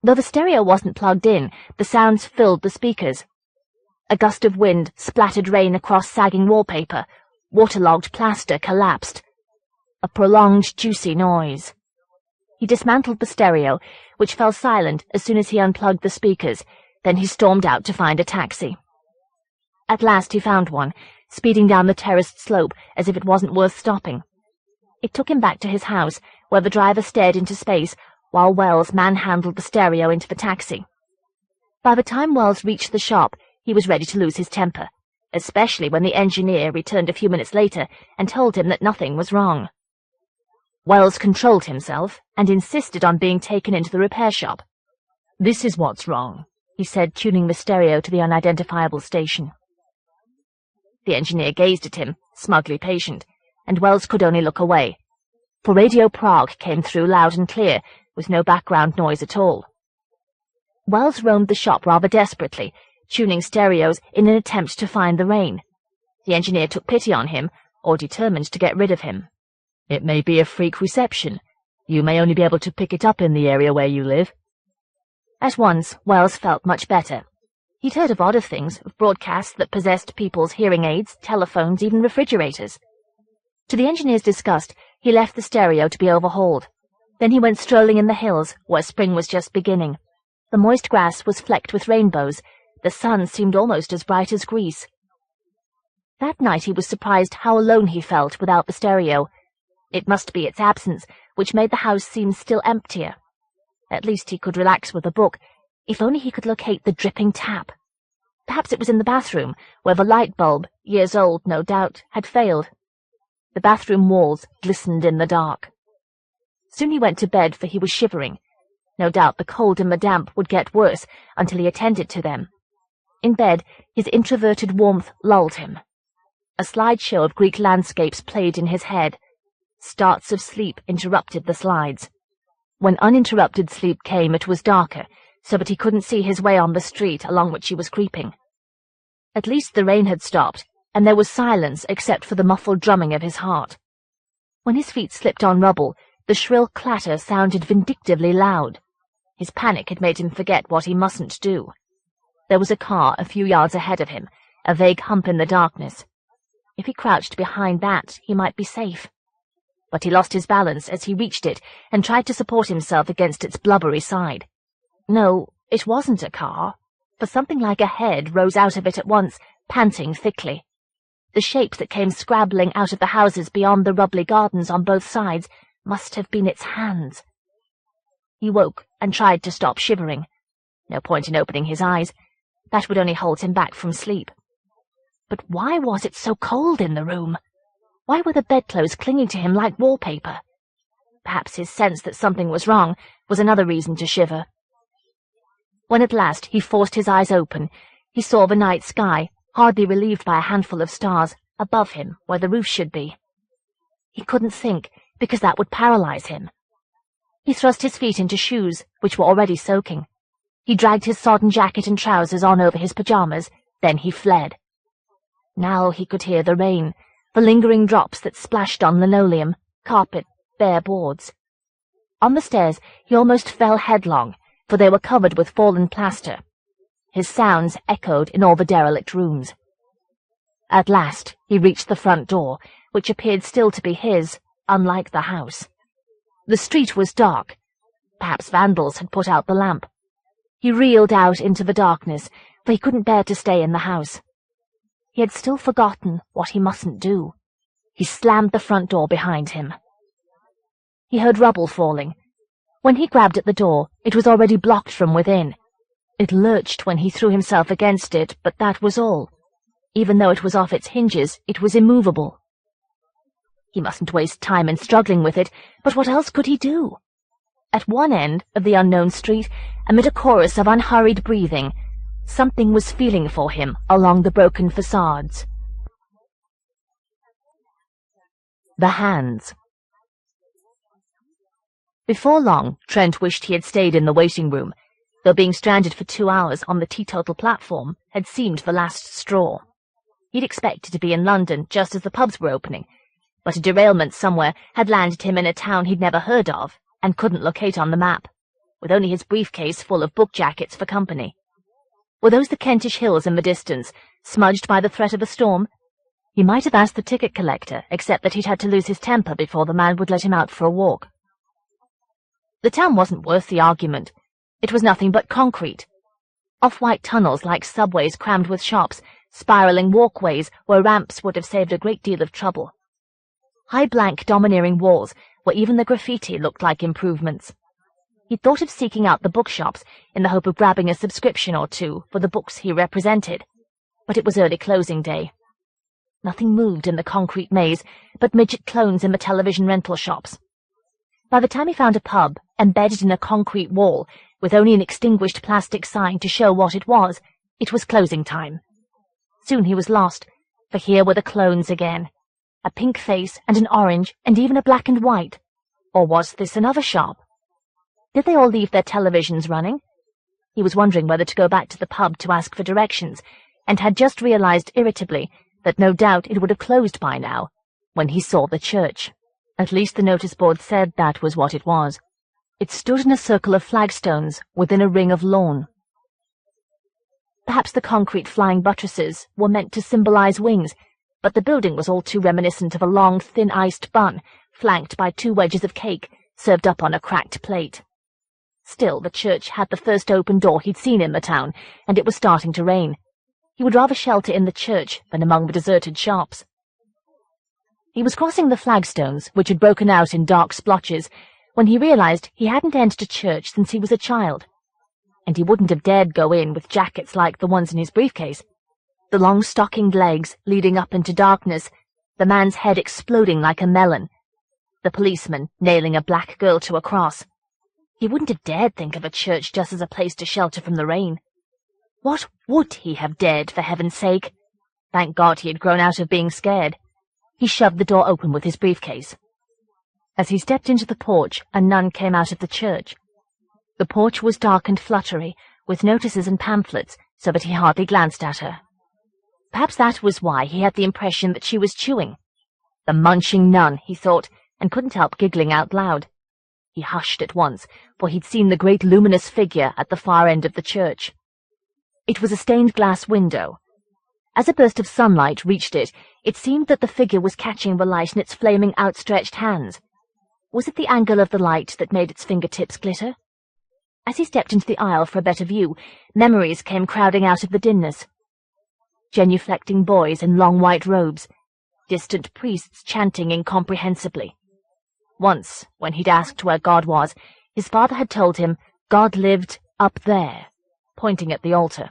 Though the stereo wasn't plugged in, the sounds filled the speakers. A gust of wind splattered rain across sagging wallpaper. Waterlogged plaster collapsed. A prolonged, juicy noise. He dismantled the stereo, which fell silent as soon as he unplugged the speakers. Then he stormed out to find a taxi. At last he found one, speeding down the terraced slope as if it wasn't worth stopping. It took him back to his house, where the driver stared into space while Wells manhandled the stereo into the taxi. By the time Wells reached the shop, he was ready to lose his temper, especially when the engineer returned a few minutes later and told him that nothing was wrong. Wells controlled himself and insisted on being taken into the repair shop. "This is what's wrong," he said, tuning the stereo to the unidentifiable station. The engineer gazed at him, smugly patient, and Wells could only look away, for Radio Prague came through loud and clear, with no background noise at all. Wells roamed the shop rather desperately, tuning stereos in an attempt to find the rain. The engineer took pity on him, or determined to get rid of him. "It may be a freak reception. You may only be able to pick it up in the area where you live." At once, Wells felt much better. He'd heard of odder things, of broadcasts that possessed people's hearing aids, telephones, even refrigerators. To the engineer's disgust, he left the stereo to be overhauled. Then he went strolling in the hills, where spring was just beginning. The moist grass was flecked with rainbows. The sun seemed almost as bright as grease. That night he was surprised how alone he felt without the stereo. It must be its absence which made the house seem still emptier. At least he could relax with a book, if only he could locate the dripping tap. Perhaps it was in the bathroom, where the light bulb, years old no doubt, had failed. The bathroom walls glistened in the dark. Soon he went to bed, for he was shivering. No doubt the cold and the damp would get worse until he attended to them. In bed, his introverted warmth lulled him. A slideshow of Greek landscapes played in his head. Starts of sleep interrupted the slides. When uninterrupted sleep came, it was darker, so that he couldn't see his way on the street along which he was creeping. At least the rain had stopped, and there was silence except for the muffled drumming of his heart. When his feet slipped on rubble, the shrill clatter sounded vindictively loud. His panic had made him forget what he mustn't do. There was a car a few yards ahead of him, a vague hump in the darkness. If he crouched behind that, he might be safe. But he lost his balance as he reached it and tried to support himself against its blubbery side. No, it wasn't a car, for something like a head rose out of it at once, panting thickly. The shapes that came scrabbling out of the houses beyond the rubbly gardens on both sides must have been its hands. He woke and tried to stop shivering. No point in opening his eyes. That would only hold him back from sleep. But why was it so cold in the room? Why were the bedclothes clinging to him like wallpaper? Perhaps his sense that something was wrong was another reason to shiver. When at last he forced his eyes open, he saw the night sky, hardly relieved by a handful of stars, above him where the roof should be. He couldn't think, because that would paralyze him. He thrust his feet into shoes, which were already soaking. He dragged his sodden jacket and trousers on over his pajamas, then he fled. Now he could hear the rain, the lingering drops that splashed on linoleum, carpet, bare boards. On the stairs he almost fell headlong, for they were covered with fallen plaster. His sounds echoed in all the derelict rooms. At last he reached the front door, which appeared still to be his, unlike the house. The street was dark. Perhaps vandals had put out the lamp. He reeled out into the darkness, for he couldn't bear to stay in the house. He had still forgotten what he mustn't do. He slammed the front door behind him. He heard rubble falling. When he grabbed at the door, it was already blocked from within. It lurched when he threw himself against it, but that was all. Even though it was off its hinges, it was immovable. He mustn't waste time in struggling with it, but what else could he do? At one end of the unknown street, amid a chorus of unhurried breathing, something was feeling for him along the broken facades. The hands. Before long, Trent wished he had stayed in the waiting room, though being stranded for 2 hours on the teetotal platform had seemed the last straw. He'd expected to be in London just as the pubs were opening, but a derailment somewhere had landed him in a town he'd never heard of and couldn't locate on the map, with only his briefcase full of book jackets for company. Were those the Kentish hills in the distance, smudged by the threat of a storm? He might have asked the ticket collector, except that he'd had to lose his temper before the man would let him out for a walk. The town wasn't worth the argument. It was nothing but concrete. Off-white tunnels like subways crammed with shops, spiralling walkways where ramps would have saved a great deal of trouble. High blank domineering walls where even the graffiti looked like improvements. He'd thought of seeking out the bookshops in the hope of grabbing a subscription or two for the books he represented, but it was early closing day. Nothing moved in the concrete maze but midget clones in the television rental shops. By the time he found a pub, embedded in a concrete wall, with only an extinguished plastic sign to show what it was closing time. Soon he was lost, for here were the clones again. A pink face and an orange and even a black and white. Or was this another shop? Did they all leave their televisions running? He was wondering whether to go back to the pub to ask for directions, and had just realized irritably that no doubt it would have closed by now, when he saw the church. At least the notice board said that was what it was. It stood in a circle of flagstones within a ring of lawn. Perhaps the concrete flying buttresses were meant to symbolize wings, but the building was all too reminiscent of a long, thin iced bun, flanked by 2 wedges of cake, served up on a cracked plate. Still, the church had the first open door he'd seen in the town, and it was starting to rain. He would rather shelter in the church than among the deserted shops. He was crossing the flagstones, which had broken out in dark splotches, when he realized he hadn't entered a church since he was a child. And he wouldn't have dared go in with jackets like the ones in his briefcase. The long stockinged legs leading up into darkness, the man's head exploding like a melon, the policeman nailing a black girl to a cross. He wouldn't have dared think of a church just as a place to shelter from the rain. What would he have dared, for heaven's sake? Thank God he had grown out of being scared. He shoved the door open with his briefcase. As he stepped into the porch, a nun came out of the church. The porch was dark and fluttery, with notices and pamphlets, so that he hardly glanced at her. Perhaps that was why he had the impression that she was chewing. The munching nun, he thought, and couldn't help giggling out loud. He hushed at once, for he'd seen the great luminous figure at the far end of the church. It was a stained glass window. As a burst of sunlight reached it, it seemed that the figure was catching the light in its flaming outstretched hands. Was it the angle of the light that made its fingertips glitter? As he stepped into the aisle for a better view, memories came crowding out of the dimness. Genuflecting boys in long white robes, distant priests chanting incomprehensibly. Once, when he'd asked where God was, his father had told him God lived up there, pointing at the altar.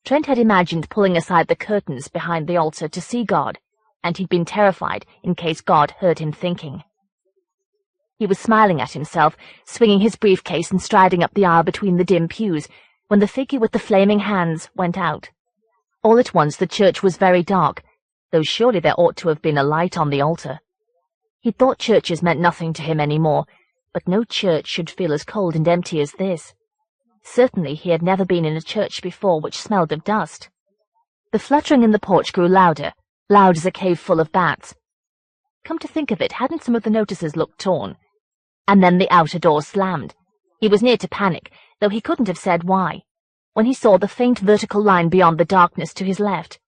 Trent had imagined pulling aside the curtains behind the altar to see God, and he'd been terrified in case God heard him thinking. He was smiling at himself, swinging his briefcase and striding up the aisle between the dim pews, when the figure with the flaming hands went out. All at once the church was very dark, though surely there ought to have been a light on the altar. He thought churches meant nothing to him any more, but no church should feel as cold and empty as this. Certainly he had never been in a church before which smelled of dust. The fluttering in the porch grew louder, loud as a cave full of bats. Come to think of it, hadn't some of the notices looked torn? And then the outer door slammed. He was near to panic, though he couldn't have said why, when he saw the faint vertical line beyond the darkness to his left.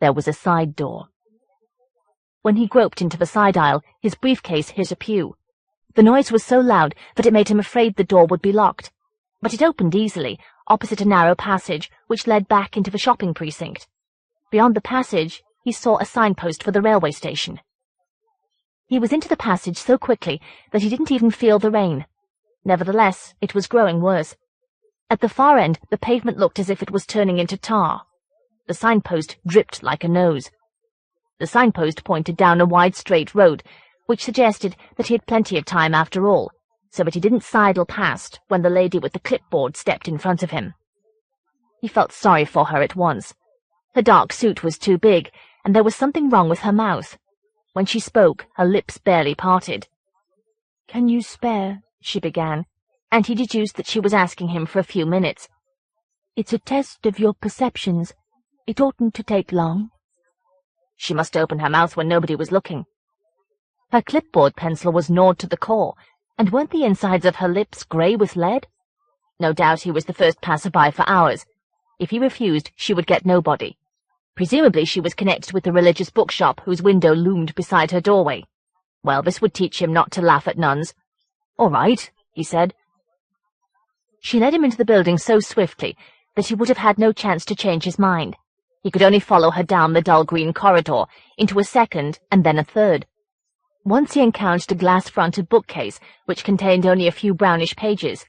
There was a side door. When he groped into the side aisle, his briefcase hit a pew. The noise was so loud that it made him afraid the door would be locked. But it opened easily, opposite a narrow passage which led back into the shopping precinct. Beyond the passage, he saw a signpost for the railway station. He was into the passage so quickly that he didn't even feel the rain. Nevertheless, it was growing worse. At the far end, the pavement looked as if it was turning into tar. The signpost dripped like a nose. The signpost pointed down a wide straight road, which suggested that he had plenty of time after all, so that he didn't sidle past when the lady with the clipboard stepped in front of him. He felt sorry for her at once. Her dark suit was too big, and there was something wrong with her mouth. When she spoke, her lips barely parted. "Can you spare?" she began, and he deduced that she was asking him for a few minutes. "It's a test of your perceptions. It oughtn't to take long." She must open her mouth when nobody was looking. Her clipboard pencil was gnawed to the core, and weren't the insides of her lips grey with lead? No doubt he was the first passerby for hours. If he refused, she would get nobody. Presumably she was connected with the religious bookshop whose window loomed beside her doorway. Well, this would teach him not to laugh at nuns. "All right," he said. She led him into the building so swiftly that he would have had no chance to change his mind. He could only follow her down the dull green corridor, into a second and then a third. Once he encountered a glass-fronted bookcase which contained only a few brownish pages.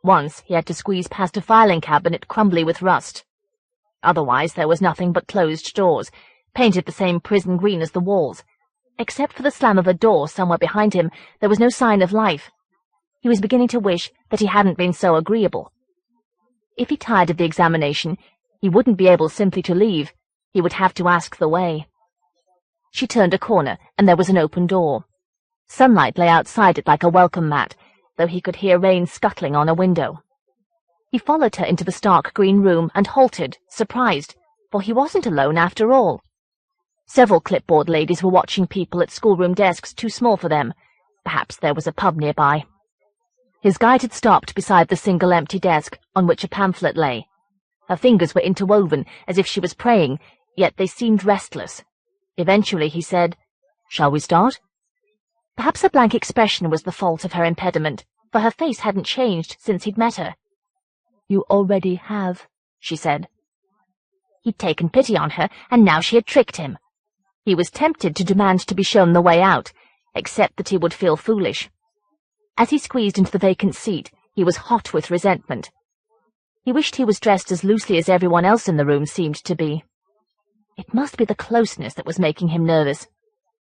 Once he had to squeeze past a filing cabinet crumbly with rust. Otherwise there was nothing but closed doors, painted the same prison green as the walls. Except for the slam of a door somewhere behind him, there was no sign of life. He was beginning to wish that he hadn't been so agreeable. If he tired of the examination, he wouldn't be able simply to leave. He would have to ask the way. She turned a corner, and there was an open door. Sunlight lay outside it like a welcome mat, though he could hear rain scuttling on a window. He followed her into the stark green room and halted, surprised, for he wasn't alone after all. Several clipboard ladies were watching people at schoolroom desks too small for them. Perhaps there was a pub nearby. His guide had stopped beside the single empty desk on which a pamphlet lay. Her fingers were interwoven as if she was praying, yet they seemed restless. Eventually he said, "Shall we start?" Perhaps her blank expression was the fault of her impediment, for her face hadn't changed since he'd met her. "You already have," she said. He'd taken pity on her, and now she had tricked him. He was tempted to demand to be shown the way out, except that he would feel foolish. As he squeezed into the vacant seat, he was hot with resentment. He wished he was dressed as loosely as everyone else in the room seemed to be. It must be the closeness that was making him nervous.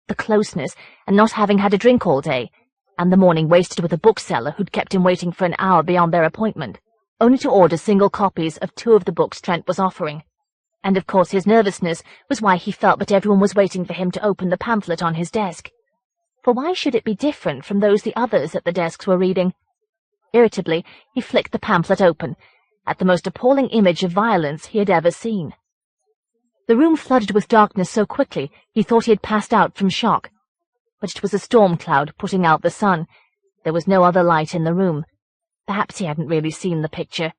The closeness, and not having had a drink all day, and the morning wasted with a bookseller who'd kept him waiting for an hour beyond their appointment, only to order single copies of 2 of the books Trent was offering. And of course his nervousness was why he felt that everyone was waiting for him to open the pamphlet on his desk. For why should it be different from those the others at the desks were reading? Irritably, he flicked the pamphlet open, at the most appalling image of violence he had ever seen. The room flooded with darkness so quickly he thought he had passed out from shock. But it was a storm cloud putting out the sun. There was no other light in the room. Perhaps he hadn't really seen the picture.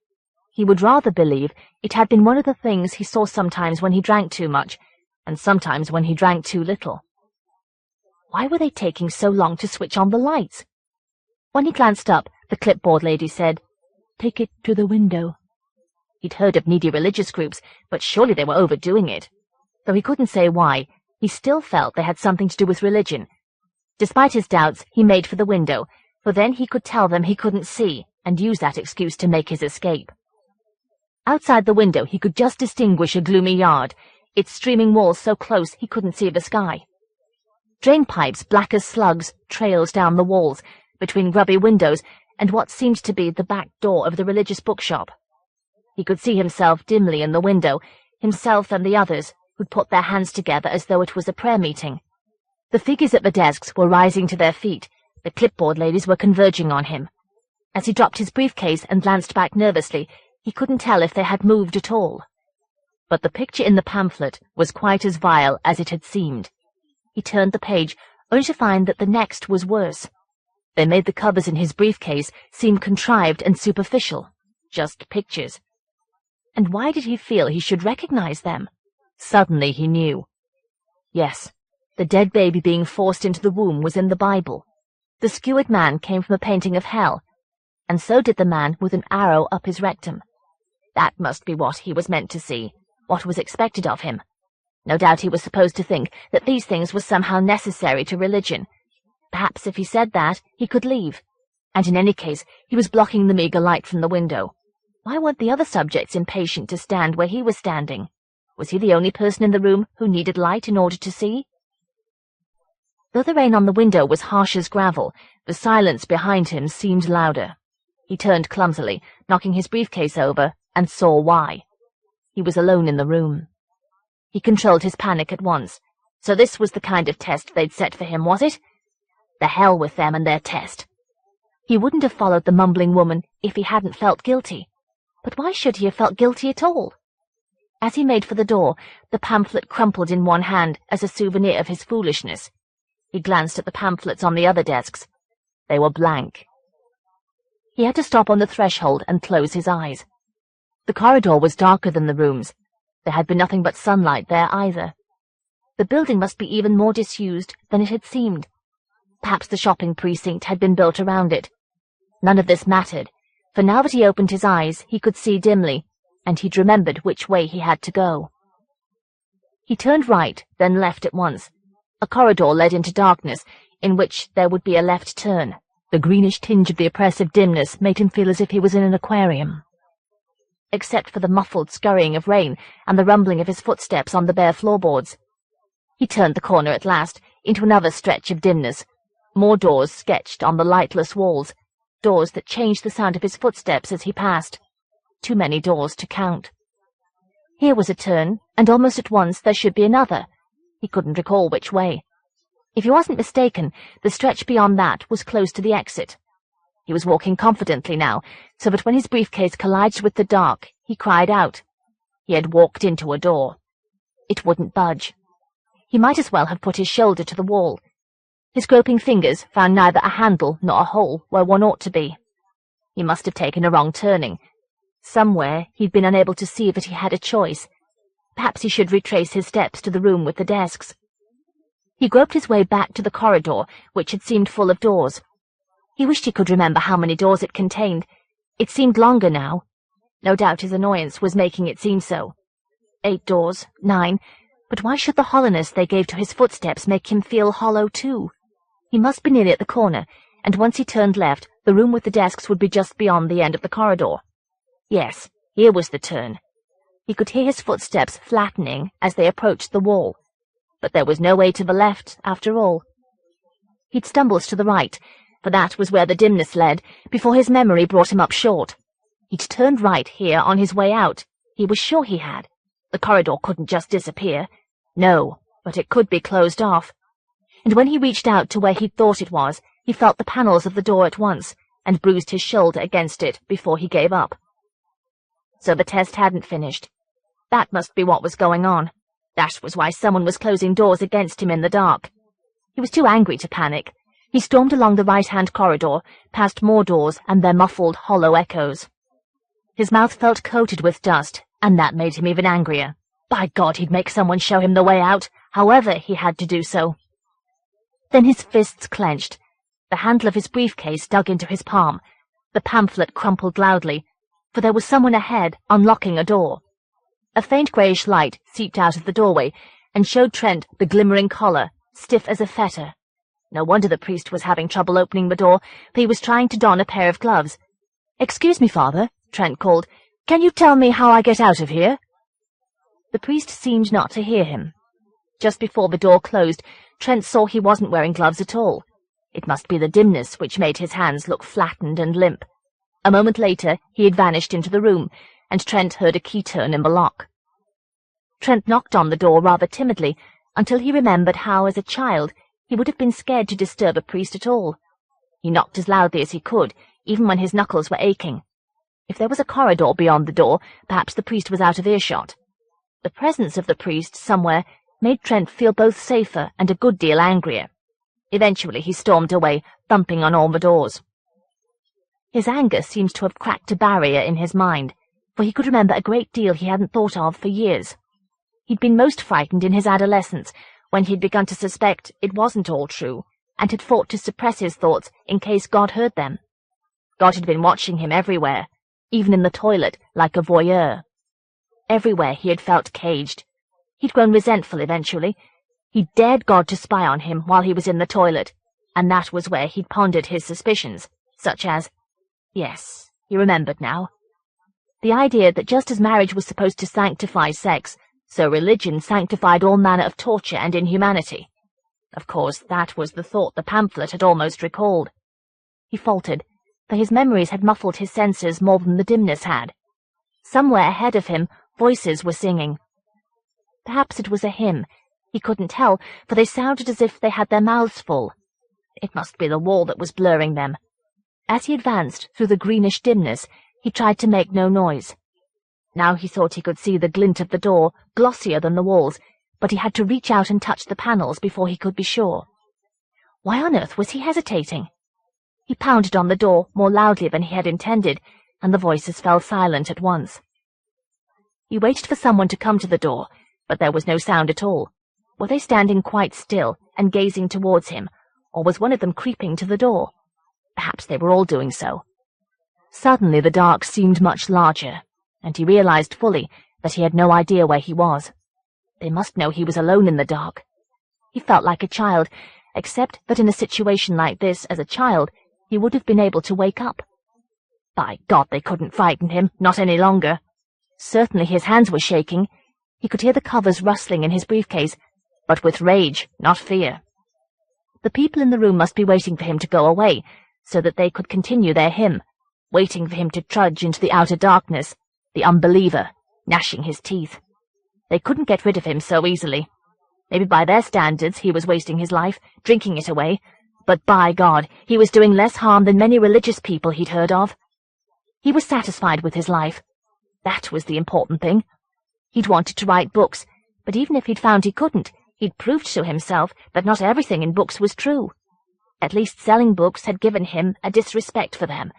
He would rather believe it had been one of the things he saw sometimes when he drank too much, and sometimes when he drank too little. Why were they taking so long to switch on the lights? When he glanced up, the clipboard lady said, "Take it to the window." He'd heard of needy religious groups, but surely they were overdoing it. Though he couldn't say why, he still felt they had something to do with religion. Despite his doubts, he made for the window, for then he could tell them he couldn't see, and use that excuse to make his escape. Outside the window he could just distinguish a gloomy yard, its streaming walls so close he couldn't see the sky. Drain pipes, black as slugs, trailed down the walls, between grubby windows and what seemed to be the back door of the religious bookshop. He could see himself dimly in the window, himself and the others, who'd put their hands together as though it was a prayer meeting. The figures at the desks were rising to their feet. The clipboard ladies were converging on him. As he dropped his briefcase and glanced back nervously, he couldn't tell if they had moved at all. But the picture in the pamphlet was quite as vile as it had seemed. He turned the page, only to find that the next was worse. They made the covers in his briefcase seem contrived and superficial, just pictures. And why did he feel he should recognize them? Suddenly he knew. Yes, the dead baby being forced into the womb was in the Bible. The skewered man came from a painting of hell, and so did the man with an arrow up his rectum. That must be what he was meant to see, what was expected of him. No doubt he was supposed to think that these things were somehow necessary to religion. Perhaps if he said that, he could leave. And in any case, he was blocking the meagre light from the window. Why weren't the other subjects impatient to stand where he was standing? Was he the only person in the room who needed light in order to see? Though the rain on the window was harsh as gravel, the silence behind him seemed louder. He turned clumsily, knocking his briefcase over, and saw why. He was alone in the room. He controlled his panic at once. So this was the kind of test they'd set for him, was it? The hell with them and their test. He wouldn't have followed the mumbling woman if he hadn't felt guilty. But why should he have felt guilty at all? As he made for the door, the pamphlet crumpled in one hand as a souvenir of his foolishness. He glanced at the pamphlets on the other desks. They were blank. He had to stop on the threshold and close his eyes. The corridor was darker than the rooms. There had been nothing but sunlight there either. The building must be even more disused than it had seemed. Perhaps the shopping precinct had been built around it. None of this mattered, for now that he opened his eyes, he could see dimly, and he'd remembered which way he had to go. He turned right, then left at once. A corridor led into darkness, in which there would be a left turn. The greenish tinge of the oppressive dimness made him feel as if he was in an aquarium. Except for the muffled scurrying of rain and the rumbling of his footsteps on the bare floorboards. He turned the corner at last, into another stretch of dimness. More doors sketched on the lightless walls, doors that changed the sound of his footsteps as he passed. Too many doors to count. Here was a turn, and almost at once there should be another. He couldn't recall which way. If he wasn't mistaken, the stretch beyond that was close to the exit. He was walking confidently now, so that when his briefcase collided with the dark, he cried out. He had walked into a door. It wouldn't budge. He might as well have put his shoulder to the wall. His groping fingers found neither a handle nor a hole where one ought to be. He must have taken a wrong turning. Somewhere he'd been unable to see that he had a choice. Perhaps he should retrace his steps to the room with the desks. He groped his way back to the corridor, which had seemed full of doors. He wished he could remember how many doors it contained. It seemed longer now. No doubt his annoyance was making it seem so. 8 doors, 9, but why should the hollowness they gave to his footsteps make him feel hollow too? He must be nearly at the corner, and once he turned left, the room with the desks would be just beyond the end of the corridor. Yes, here was the turn. He could hear his footsteps flattening as they approached the wall. But there was no way to the left, after all. He'd stumbled to the right, for that was where the dimness led, before his memory brought him up short. He'd turned right here on his way out. He was sure he had. The corridor couldn't just disappear. No, but it could be closed off. And when he reached out to where he'd thought it was, he felt the panels of the door at once, and bruised his shoulder against it before he gave up. So the test hadn't finished. That must be what was going on. That was why someone was closing doors against him in the dark. He was too angry to panic. He stormed along the right-hand corridor, past more doors and their muffled, hollow echoes. His mouth felt coated with dust, and that made him even angrier. By God, he'd make someone show him the way out, however he had to do so. Then his fists clenched. The handle of his briefcase dug into his palm. The pamphlet crumpled loudly, for there was someone ahead, unlocking a door. A faint greyish light seeped out of the doorway, and showed Trent the glimmering collar, stiff as a fetter. No wonder the priest was having trouble opening the door, for he was trying to don a pair of gloves. "Excuse me, Father," Trent called. "Can you tell me how I get out of here?" The priest seemed not to hear him. Just before the door closed, Trent saw he wasn't wearing gloves at all. It must be the dimness which made his hands look flattened and limp. A moment later, he had vanished into the room, and Trent heard a key turn in the lock. Trent knocked on the door rather timidly, until he remembered how, as a child, he would have been scared to disturb a priest at all. He knocked as loudly as he could, even when his knuckles were aching. If there was a corridor beyond the door, perhaps the priest was out of earshot. The presence of the priest somewhere made Trent feel both safer and a good deal angrier. Eventually he stormed away, thumping on all the doors. His anger seemed to have cracked a barrier in his mind, for he could remember a great deal he hadn't thought of for years. He'd been most frightened in his adolescence, when he'd begun to suspect it wasn't all true, and had fought to suppress his thoughts in case God heard them. God had been watching him everywhere, even in the toilet, like a voyeur. Everywhere he had felt caged. He'd grown resentful eventually. He'd dared God to spy on him while he was in the toilet, and that was where he'd pondered his suspicions, such as— yes, he remembered now. The idea that just as marriage was supposed to sanctify sex, so religion sanctified all manner of torture and inhumanity. Of course, that was the thought the pamphlet had almost recalled. He faltered, for his memories had muffled his senses more than the dimness had. Somewhere ahead of him, voices were singing. Perhaps it was a hymn. He couldn't tell, for they sounded as if they had their mouths full. It must be the wall that was blurring them. As he advanced through the greenish dimness, he tried to make no noise. Now he thought he could see the glint of the door, glossier than the walls, but he had to reach out and touch the panels before he could be sure. Why on earth was he hesitating? He pounded on the door more loudly than he had intended, and the voices fell silent at once. He waited for someone to come to the door, but there was no sound at all. Were they standing quite still and gazing towards him, or was one of them creeping to the door? Perhaps they were all doing so. Suddenly the dark seemed much larger, and he realized fully that he had no idea where he was. They must know he was alone in the dark. He felt like a child, except that in a situation like this, as a child, he would have been able to wake up. By God, they couldn't frighten him, not any longer. Certainly his hands were shaking. He could hear the covers rustling in his briefcase, but with rage, not fear. The people in the room must be waiting for him to go away, so that they could continue their hymn, waiting for him to trudge into the outer darkness, the unbeliever, gnashing his teeth. They couldn't get rid of him so easily. Maybe by their standards he was wasting his life, drinking it away, but by God, he was doing less harm than many religious people he'd heard of. He was satisfied with his life. That was the important thing. He'd wanted to write books, but even if he'd found he couldn't, he'd proved to himself that not everything in books was true. At least selling books had given him a disrespect for them,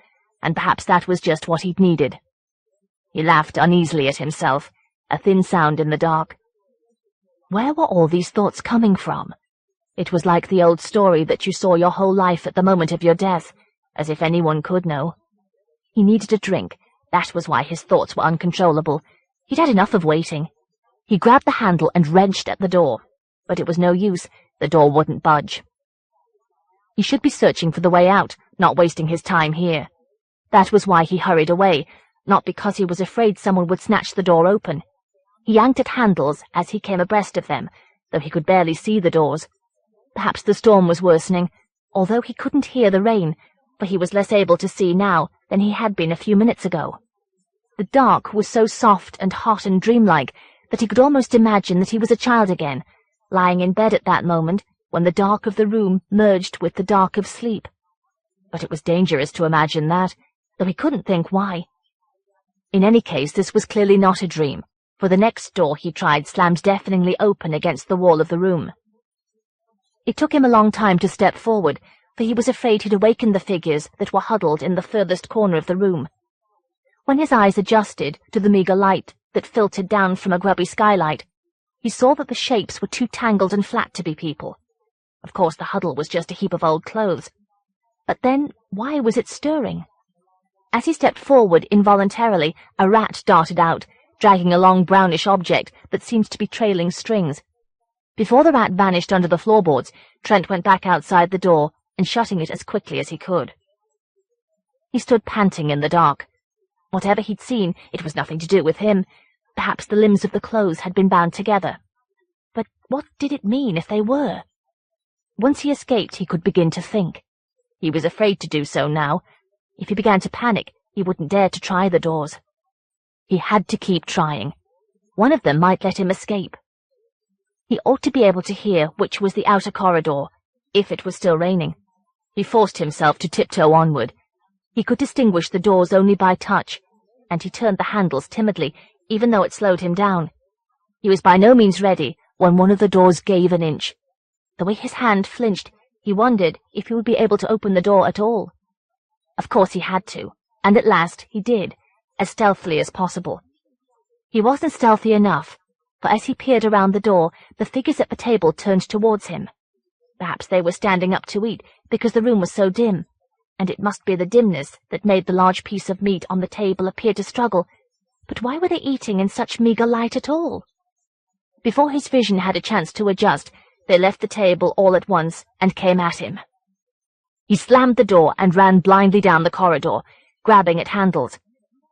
and perhaps that was just what he'd needed. He laughed uneasily at himself, a thin sound in the dark. Where were all these thoughts coming from? It was like the old story that you saw your whole life at the moment of your death, as if anyone could know. He needed a drink. That was why his thoughts were uncontrollable. He'd had enough of waiting. He grabbed the handle and wrenched at the door, but it was no use. The door wouldn't budge. He should be searching for the way out, not wasting his time here. That was why he hurried away, not because he was afraid someone would snatch the door open. He yanked at handles as he came abreast of them, though he could barely see the doors. Perhaps the storm was worsening, although he couldn't hear the rain, for he was less able to see now than he had been a few minutes ago. The dark was so soft and hot and dreamlike that he could almost imagine that he was a child again, lying in bed at that moment when the dark of the room merged with the dark of sleep. But it was dangerous to imagine that, though he couldn't think why. In any case, this was clearly not a dream, for the next door he tried slammed deafeningly open against the wall of the room. It took him a long time to step forward, for he was afraid he'd awakened the figures that were huddled in the furthest corner of the room. When his eyes adjusted to the meagre light that filtered down from a grubby skylight, he saw that the shapes were too tangled and flat to be people. Of course, the huddle was just a heap of old clothes. But then, why was it stirring? As he stepped forward involuntarily, a rat darted out, dragging a long brownish object that seemed to be trailing strings. Before the rat vanished under the floorboards, Trent went back outside the door and shutting it as quickly as he could. He stood panting in the dark. Whatever he'd seen, it was nothing to do with him. Perhaps the limbs of the clothes had been bound together. But what did it mean if they were? Once he escaped, he could begin to think. He was afraid to do so now. If he began to panic, he wouldn't dare to try the doors. He had to keep trying. One of them might let him escape. He ought to be able to hear which was the outer corridor, if it was still raining. He forced himself to tiptoe onward. He could distinguish the doors only by touch, and he turned the handles timidly, even though it slowed him down. He was by no means ready when one of the doors gave an inch. The way his hand flinched, he wondered if he would be able to open the door at all. Of course he had to, and at last he did, as stealthily as possible. He wasn't stealthy enough, for as he peered around the door, the figures at the table turned towards him. Perhaps they were standing up to eat, because the room was so dim, and it must be the dimness that made the large piece of meat on the table appear to struggle. But why were they eating in such meagre light at all? Before his vision had a chance to adjust, they left the table all at once and came at him. He slammed the door and ran blindly down the corridor, grabbing at handles.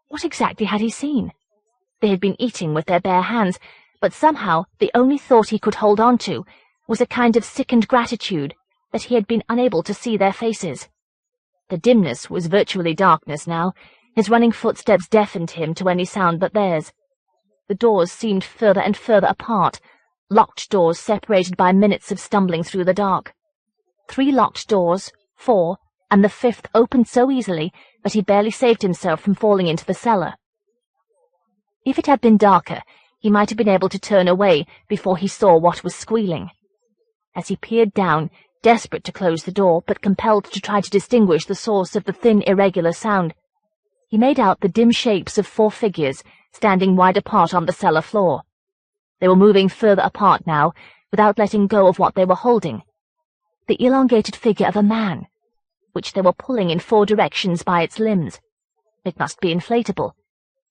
What exactly had he seen? They had been eating with their bare hands, but somehow the only thought he could hold on to was a kind of sickened gratitude that he had been unable to see their faces. The dimness was virtually darkness now. His running footsteps deafened him to any sound but theirs. The doors seemed further and further apart, locked doors separated by minutes of stumbling through the dark. 3 locked doors, 4, and the 5th opened so easily that he barely saved himself from falling into the cellar. If it had been darker, he might have been able to turn away before he saw what was squealing. As he peered down, Desperate to close the door, but compelled to try to distinguish the source of the thin, irregular sound, he made out the dim shapes of 4 figures standing wide apart on the cellar floor. They were moving further apart now, without letting go of what they were holding. The elongated figure of a man, which they were pulling in 4 directions by its limbs. It must be inflatable.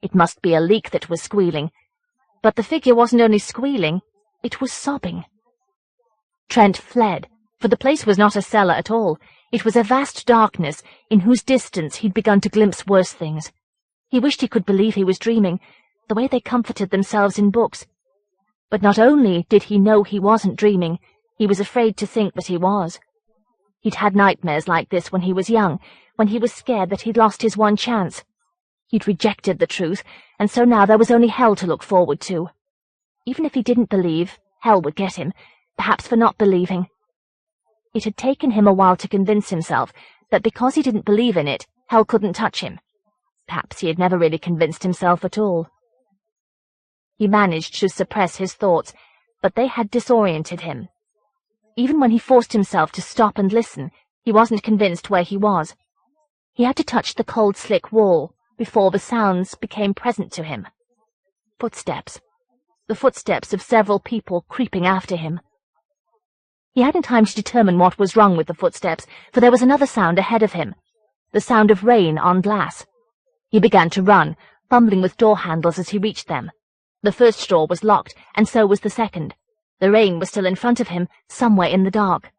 It must be a leak that was squealing. But the figure wasn't only squealing, it was sobbing. Trent fled, for the place was not a cellar at all. It was a vast darkness, in whose distance he'd begun to glimpse worse things. He wished he could believe he was dreaming, the way they comforted themselves in books. But not only did he know he wasn't dreaming, he was afraid to think that he was. He'd had nightmares like this when he was young, when he was scared that he'd lost his one chance. He'd rejected the truth, and so now there was only hell to look forward to. Even if he didn't believe, hell would get him, perhaps for not believing. It had taken him a while to convince himself that because he didn't believe in it, hell couldn't touch him. Perhaps he had never really convinced himself at all. He managed to suppress his thoughts, but they had disoriented him. Even when he forced himself to stop and listen, he wasn't convinced where he was. He had to touch the cold, slick wall before the sounds became present to him. Footsteps. The footsteps of several people creeping after him. He hadn't time to determine what was wrong with the footsteps, for there was another sound ahead of him, the sound of rain on glass. He began to run, fumbling with door handles as he reached them. The first door was locked, and so was the second. The rain was still in front of him, somewhere in the dark.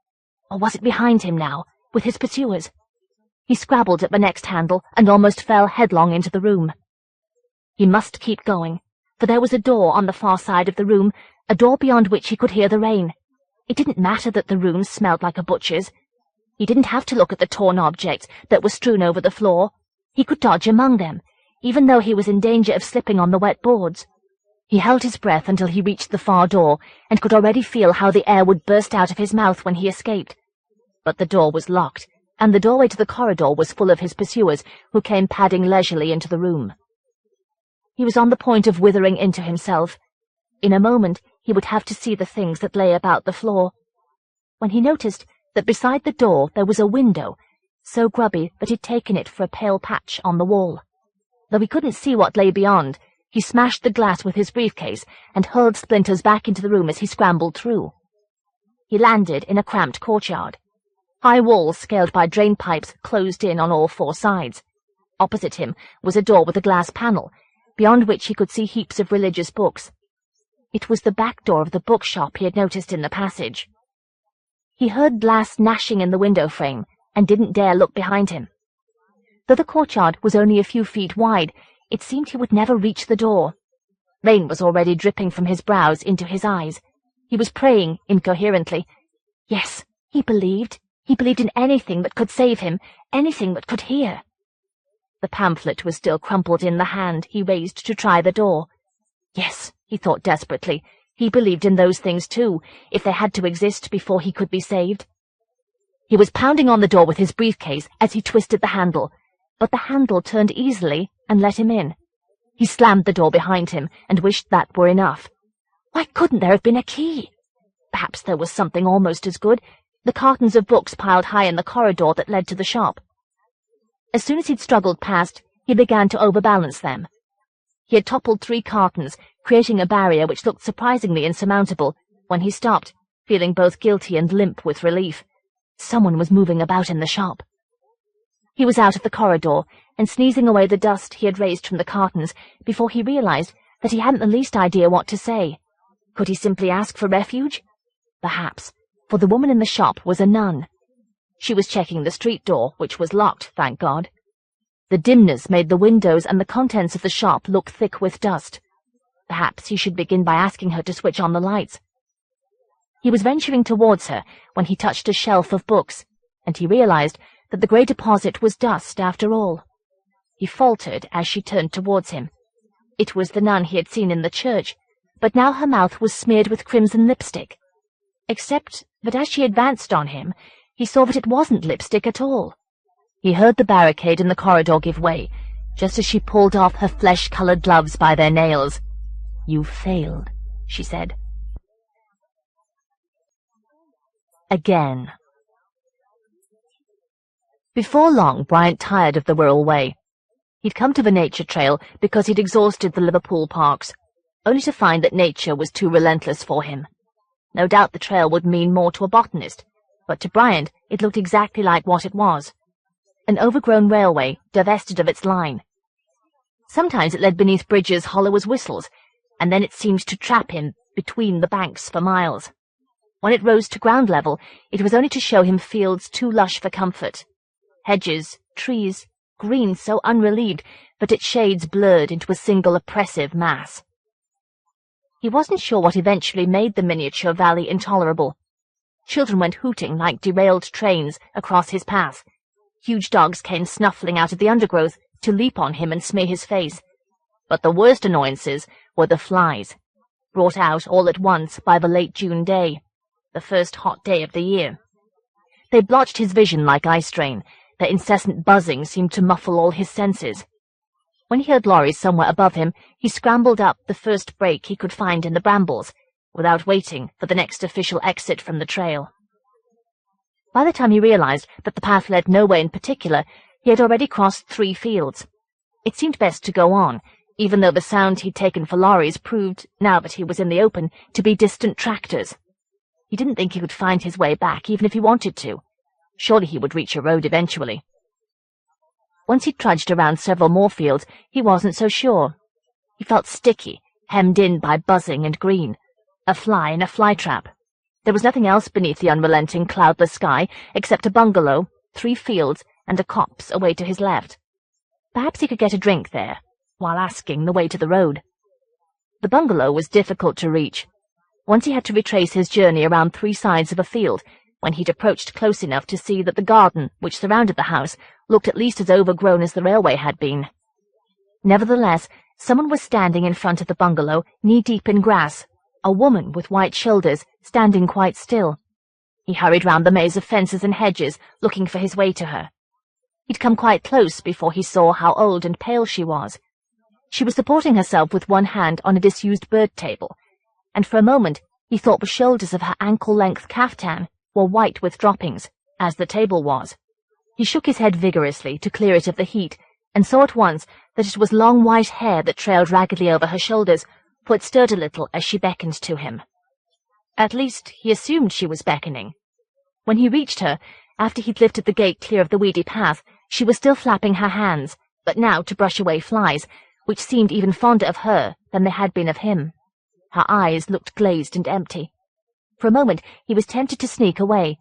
Or was it behind him now, with his pursuers? He scrabbled at the next handle and almost fell headlong into the room. He must keep going, for there was a door on the far side of the room, a door beyond which he could hear the rain. It didn't matter that the room smelled like a butcher's. He didn't have to look at the torn objects that were strewn over the floor. He could dodge among them, even though he was in danger of slipping on the wet boards. He held his breath until he reached the far door, and could already feel how the air would burst out of his mouth when he escaped. But the door was locked, and the doorway to the corridor was full of his pursuers, who came padding leisurely into the room. He was on the point of withering into himself. In a moment he would have to see the things that lay about the floor, when he noticed that beside the door there was a window, so grubby that he'd taken it for a pale patch on the wall. Though he couldn't see what lay beyond, he smashed the glass with his briefcase and hurled splinters back into the room as he scrambled through. He landed in a cramped courtyard. High walls scaled by drain pipes closed in on all 4 sides. Opposite him was a door with a glass panel, beyond which he could see heaps of religious books. It was the back door of the bookshop he had noticed in the passage. He heard glass gnashing in the window frame and didn't dare look behind him. Though the courtyard was only a few feet wide, it seemed he would never reach the door. Rain was already dripping from his brows into his eyes. He was praying incoherently. Yes, he believed. He believed in anything that could save him, anything that could hear. The pamphlet was still crumpled in the hand he raised to try the door. Yes, he thought desperately, he believed in those things too, if they had to exist before he could be saved. He was pounding on the door with his briefcase as he twisted the handle, but the handle turned easily and let him in. He slammed the door behind him and wished that were enough. Why couldn't there have been a key? Perhaps there was something almost as good, the cartons of books piled high in the corridor that led to the shop. As soon as he'd struggled past, he began to overbalance them. He had toppled 3 cartons, creating a barrier which looked surprisingly insurmountable, when he stopped, feeling both guilty and limp with relief. Someone was moving about in the shop. He was out of the corridor, and sneezing away the dust he had raised from the cartons, before he realized that he hadn't the least idea what to say. Could he simply ask for refuge? Perhaps, for the woman in the shop was a nun. She was checking the street door, which was locked, thank God. The dimness made the windows and the contents of the shop look thick with dust. Perhaps he should begin by asking her to switch on the lights. He was venturing towards her when he touched a shelf of books, and he realized that the grey deposit was dust after all. He faltered as she turned towards him. It was the nun he had seen in the church, but now her mouth was smeared with crimson lipstick. Except that as she advanced on him, he saw that it wasn't lipstick at all. He heard the barricade in the corridor give way, just as she pulled off her flesh-coloured gloves by their nails. "You've failed," she said. Again. Before long, Bryant tired of the Wirral Way. He'd come to the nature trail because he'd exhausted the Liverpool parks, only to find that nature was too relentless for him. No doubt the trail would mean more to a botanist, but to Bryant it looked exactly like what it was. An overgrown railway, divested of its line. Sometimes it led beneath bridges hollow as whistles, and then it seemed to trap him between the banks for miles. When it rose to ground level, it was only to show him fields too lush for comfort. Hedges, trees, green so unrelieved that its shades blurred into a single oppressive mass. He wasn't sure what eventually made the miniature valley intolerable. Children went hooting like derailed trains across his path. Huge dogs came snuffling out of the undergrowth to leap on him and smear his face. But the worst annoyances were the flies, brought out all at once by the late June day, the first hot day of the year. They blotched his vision like eye strain. Their incessant buzzing seemed to muffle all his senses. When he heard lorries somewhere above him, he scrambled up the first break he could find in the brambles, without waiting for the next official exit from the trail. By the time he realized that the path led nowhere in particular, he had already crossed 3 fields. It seemed best to go on, even though the sound he'd taken for lorries proved, now that he was in the open, to be distant tractors. He didn't think he could find his way back, even if he wanted to. Surely he would reach a road eventually. Once he'd trudged around several more fields, he wasn't so sure. He felt sticky, hemmed in by buzzing and green. A fly in a fly trap. There was nothing else beneath the unrelenting, cloudless sky except a bungalow, 3 fields, and a copse away to his left. Perhaps he could get a drink there, while asking the way to the road. The bungalow was difficult to reach. Once he had to retrace his journey around 3 sides of a field, when he'd approached close enough to see that the garden which surrounded the house looked at least as overgrown as the railway had been. Nevertheless, someone was standing in front of the bungalow, knee-deep in grass, a woman with white shoulders, standing quite still. He hurried round the maze of fences and hedges, looking for his way to her. He'd come quite close before he saw how old and pale she was. She was supporting herself with one hand on a disused bird table, and for a moment he thought the shoulders of her ankle-length caftan were white with droppings, as the table was. He shook his head vigorously to clear it of the heat, and saw at once that it was long white hair that trailed raggedly over her shoulders, for it stirred a little as she beckoned to him. At least, he assumed she was beckoning. When he reached her, after he'd lifted the gate clear of the weedy path, she was still flapping her hands, but now to brush away flies, which seemed even fonder of her than they had been of him. Her eyes looked glazed and empty. For a moment he was tempted to sneak away.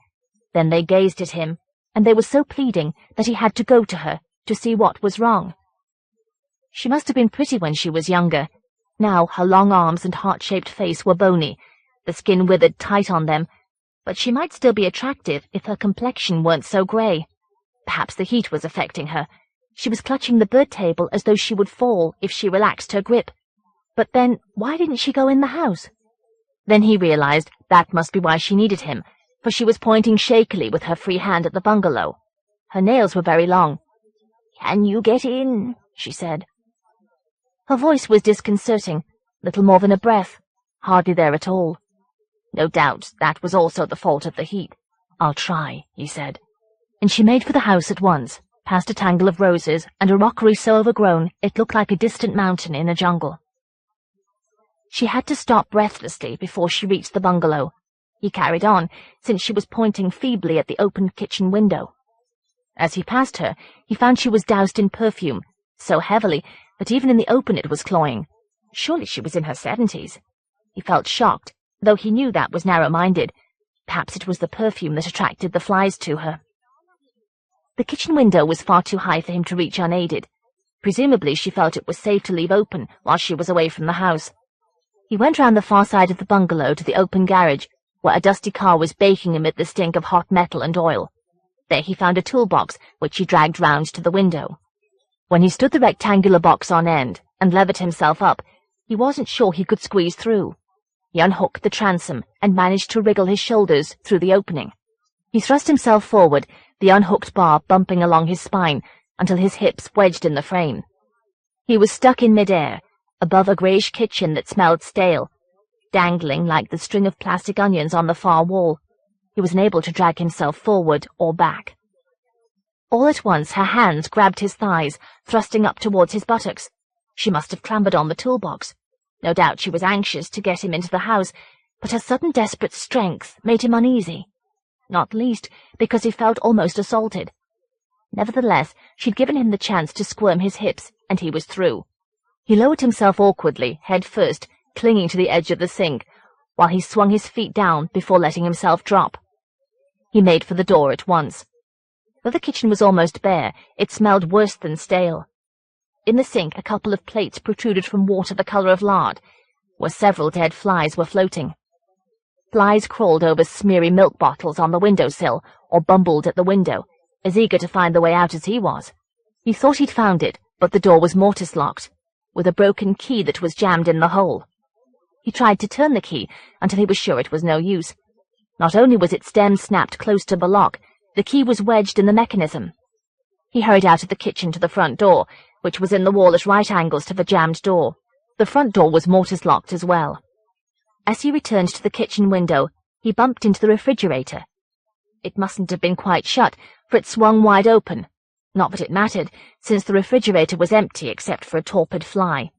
Then they gazed at him, and they were so pleading that he had to go to her to see what was wrong. She must have been pretty when she was younger. Now her long arms and heart-shaped face were bony, the skin withered tight on them, but she might still be attractive if her complexion weren't so grey. Perhaps the heat was affecting her. She was clutching the bird table as though she would fall if she relaxed her grip. But then, why didn't she go in the house? Then he realized that must be why she needed him, for she was pointing shakily with her free hand at the bungalow. Her nails were very long. "Can you get in?" she said. Her voice was disconcerting, little more than a breath, hardly there at all. No doubt that was also the fault of the heat. "I'll try," he said. And she made for the house at once, past a tangle of roses and a rockery so overgrown it looked like a distant mountain in a jungle. She had to stop breathlessly before she reached the bungalow. He carried on, since she was pointing feebly at the open kitchen window. As he passed her, he found she was doused in perfume, so heavily that even in the open it was cloying. Surely she was in her 70s. He felt shocked, though he knew that was narrow-minded. Perhaps it was the perfume that attracted the flies to her. The kitchen window was far too high for him to reach unaided. Presumably she felt it was safe to leave open while she was away from the house. He went round the far side of the bungalow to the open garage, where a dusty car was baking amid the stink of hot metal and oil. There he found a toolbox, which he dragged round to the window. When he stood the rectangular box on end and levered himself up, he wasn't sure he could squeeze through. He unhooked the transom and managed to wriggle his shoulders through the opening. He thrust himself forward, the unhooked bar bumping along his spine until his hips wedged in the frame. He was stuck in mid-air, above a greyish kitchen that smelled stale, dangling like the string of plastic onions on the far wall. He was unable to drag himself forward or back. All at once her hands grabbed his thighs, thrusting up towards his buttocks. She must have clambered on the toolbox. No doubt she was anxious to get him into the house, but her sudden desperate strength made him uneasy, not least because he felt almost assaulted. Nevertheless, she'd given him the chance to squirm his hips, and he was through. He lowered himself awkwardly, head first, clinging to the edge of the sink, while he swung his feet down before letting himself drop. He made for the door at once. Though the kitchen was almost bare, it smelled worse than stale. In the sink, a couple of plates protruded from water the colour of lard, where several dead flies were floating. Flies crawled over smeary milk bottles on the windowsill, or bumbled at the window, as eager to find the way out as he was. He thought he'd found it, but the door was mortise-locked, with a broken key that was jammed in the hole. He tried to turn the key until he was sure it was no use. Not only was its stem snapped close to the lock, the key was wedged in the mechanism. He hurried out of the kitchen to the front door, which was in the wall at right angles to the jammed door. The front door was mortise-locked as well. As he returned to the kitchen window, he bumped into the refrigerator. It mustn't have been quite shut, for it swung wide open. Not that it mattered, since the refrigerator was empty except for a torpid fly.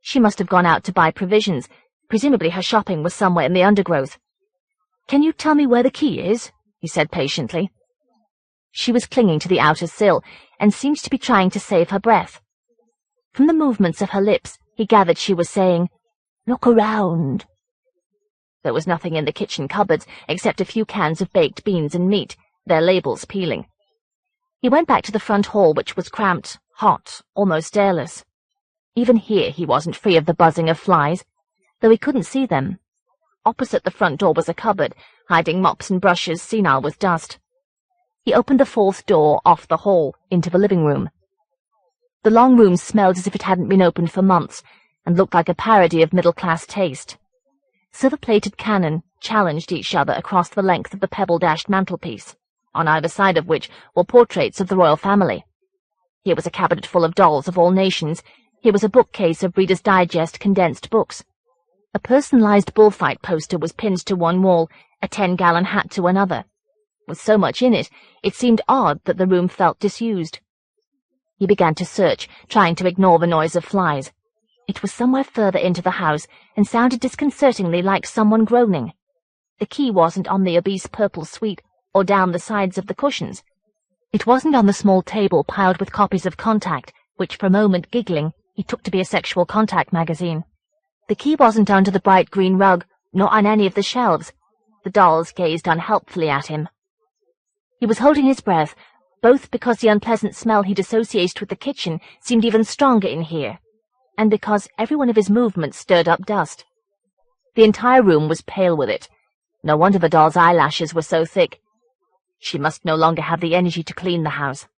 She must have gone out to buy provisions. Presumably her shopping was somewhere in the undergrowth. "Can you tell me where the key is?" he said patiently. She was clinging to the outer sill, and seemed to be trying to save her breath. From the movements of her lips, he gathered she was saying, "Look around." There was nothing in the kitchen cupboards except a few cans of baked beans and meat, their labels peeling. He went back to the front hall, which was cramped, hot, almost airless. Even here he wasn't free of the buzzing of flies, though he couldn't see them. Opposite the front door was a cupboard, hiding mops and brushes senile with dust. He opened the fourth door off the hall into the living room. The long room smelled as if it hadn't been opened for months, and looked like a parody of middle-class taste. Silver-plated cannon challenged each other across the length of the pebble-dashed mantelpiece, on either side of which were portraits of the royal family. Here was a cabinet full of dolls of all nations. Here was a bookcase of Reader's Digest condensed books. A personalized bullfight poster was pinned to one wall, a 10-gallon hat to another. With so much in it, it seemed odd that the room felt disused. He began to search, trying to ignore the noise of flies. It was somewhere further into the house, and sounded disconcertingly like someone groaning. The key wasn't on the obese purple suite, or down the sides of the cushions. It wasn't on the small table piled with copies of Contact, which for a moment, giggling, he took to be a sexual contact magazine. The key wasn't under the bright green rug, nor on any of the shelves. The dolls gazed unhelpfully at him. He was holding his breath, both because the unpleasant smell he'd associated with the kitchen seemed even stronger in here, and because every one of his movements stirred up dust. The entire room was pale with it. No wonder the doll's eyelashes were so thick. She must no longer have the energy to clean the house.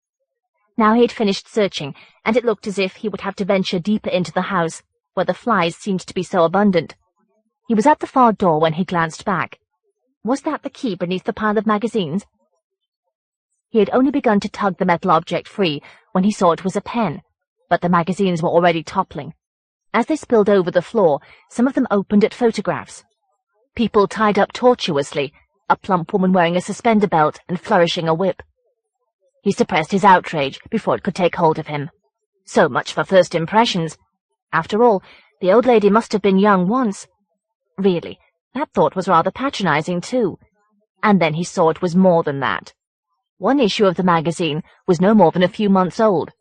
Now he had finished searching, and it looked as if he would have to venture deeper into the house, where the flies seemed to be so abundant. He was at the far door when he glanced back. Was that the key beneath the pile of magazines? He had only begun to tug the metal object free when he saw it was a pen, but the magazines were already toppling. As they spilled over the floor, some of them opened at photographs. People tied up tortuously, a plump woman wearing a suspender belt and flourishing a whip. He suppressed his outrage before it could take hold of him. So much for first impressions. After all, the old lady must have been young once. Really, that thought was rather patronizing, too. And then he saw it was more than that. One issue of the magazine was no more than a few months old.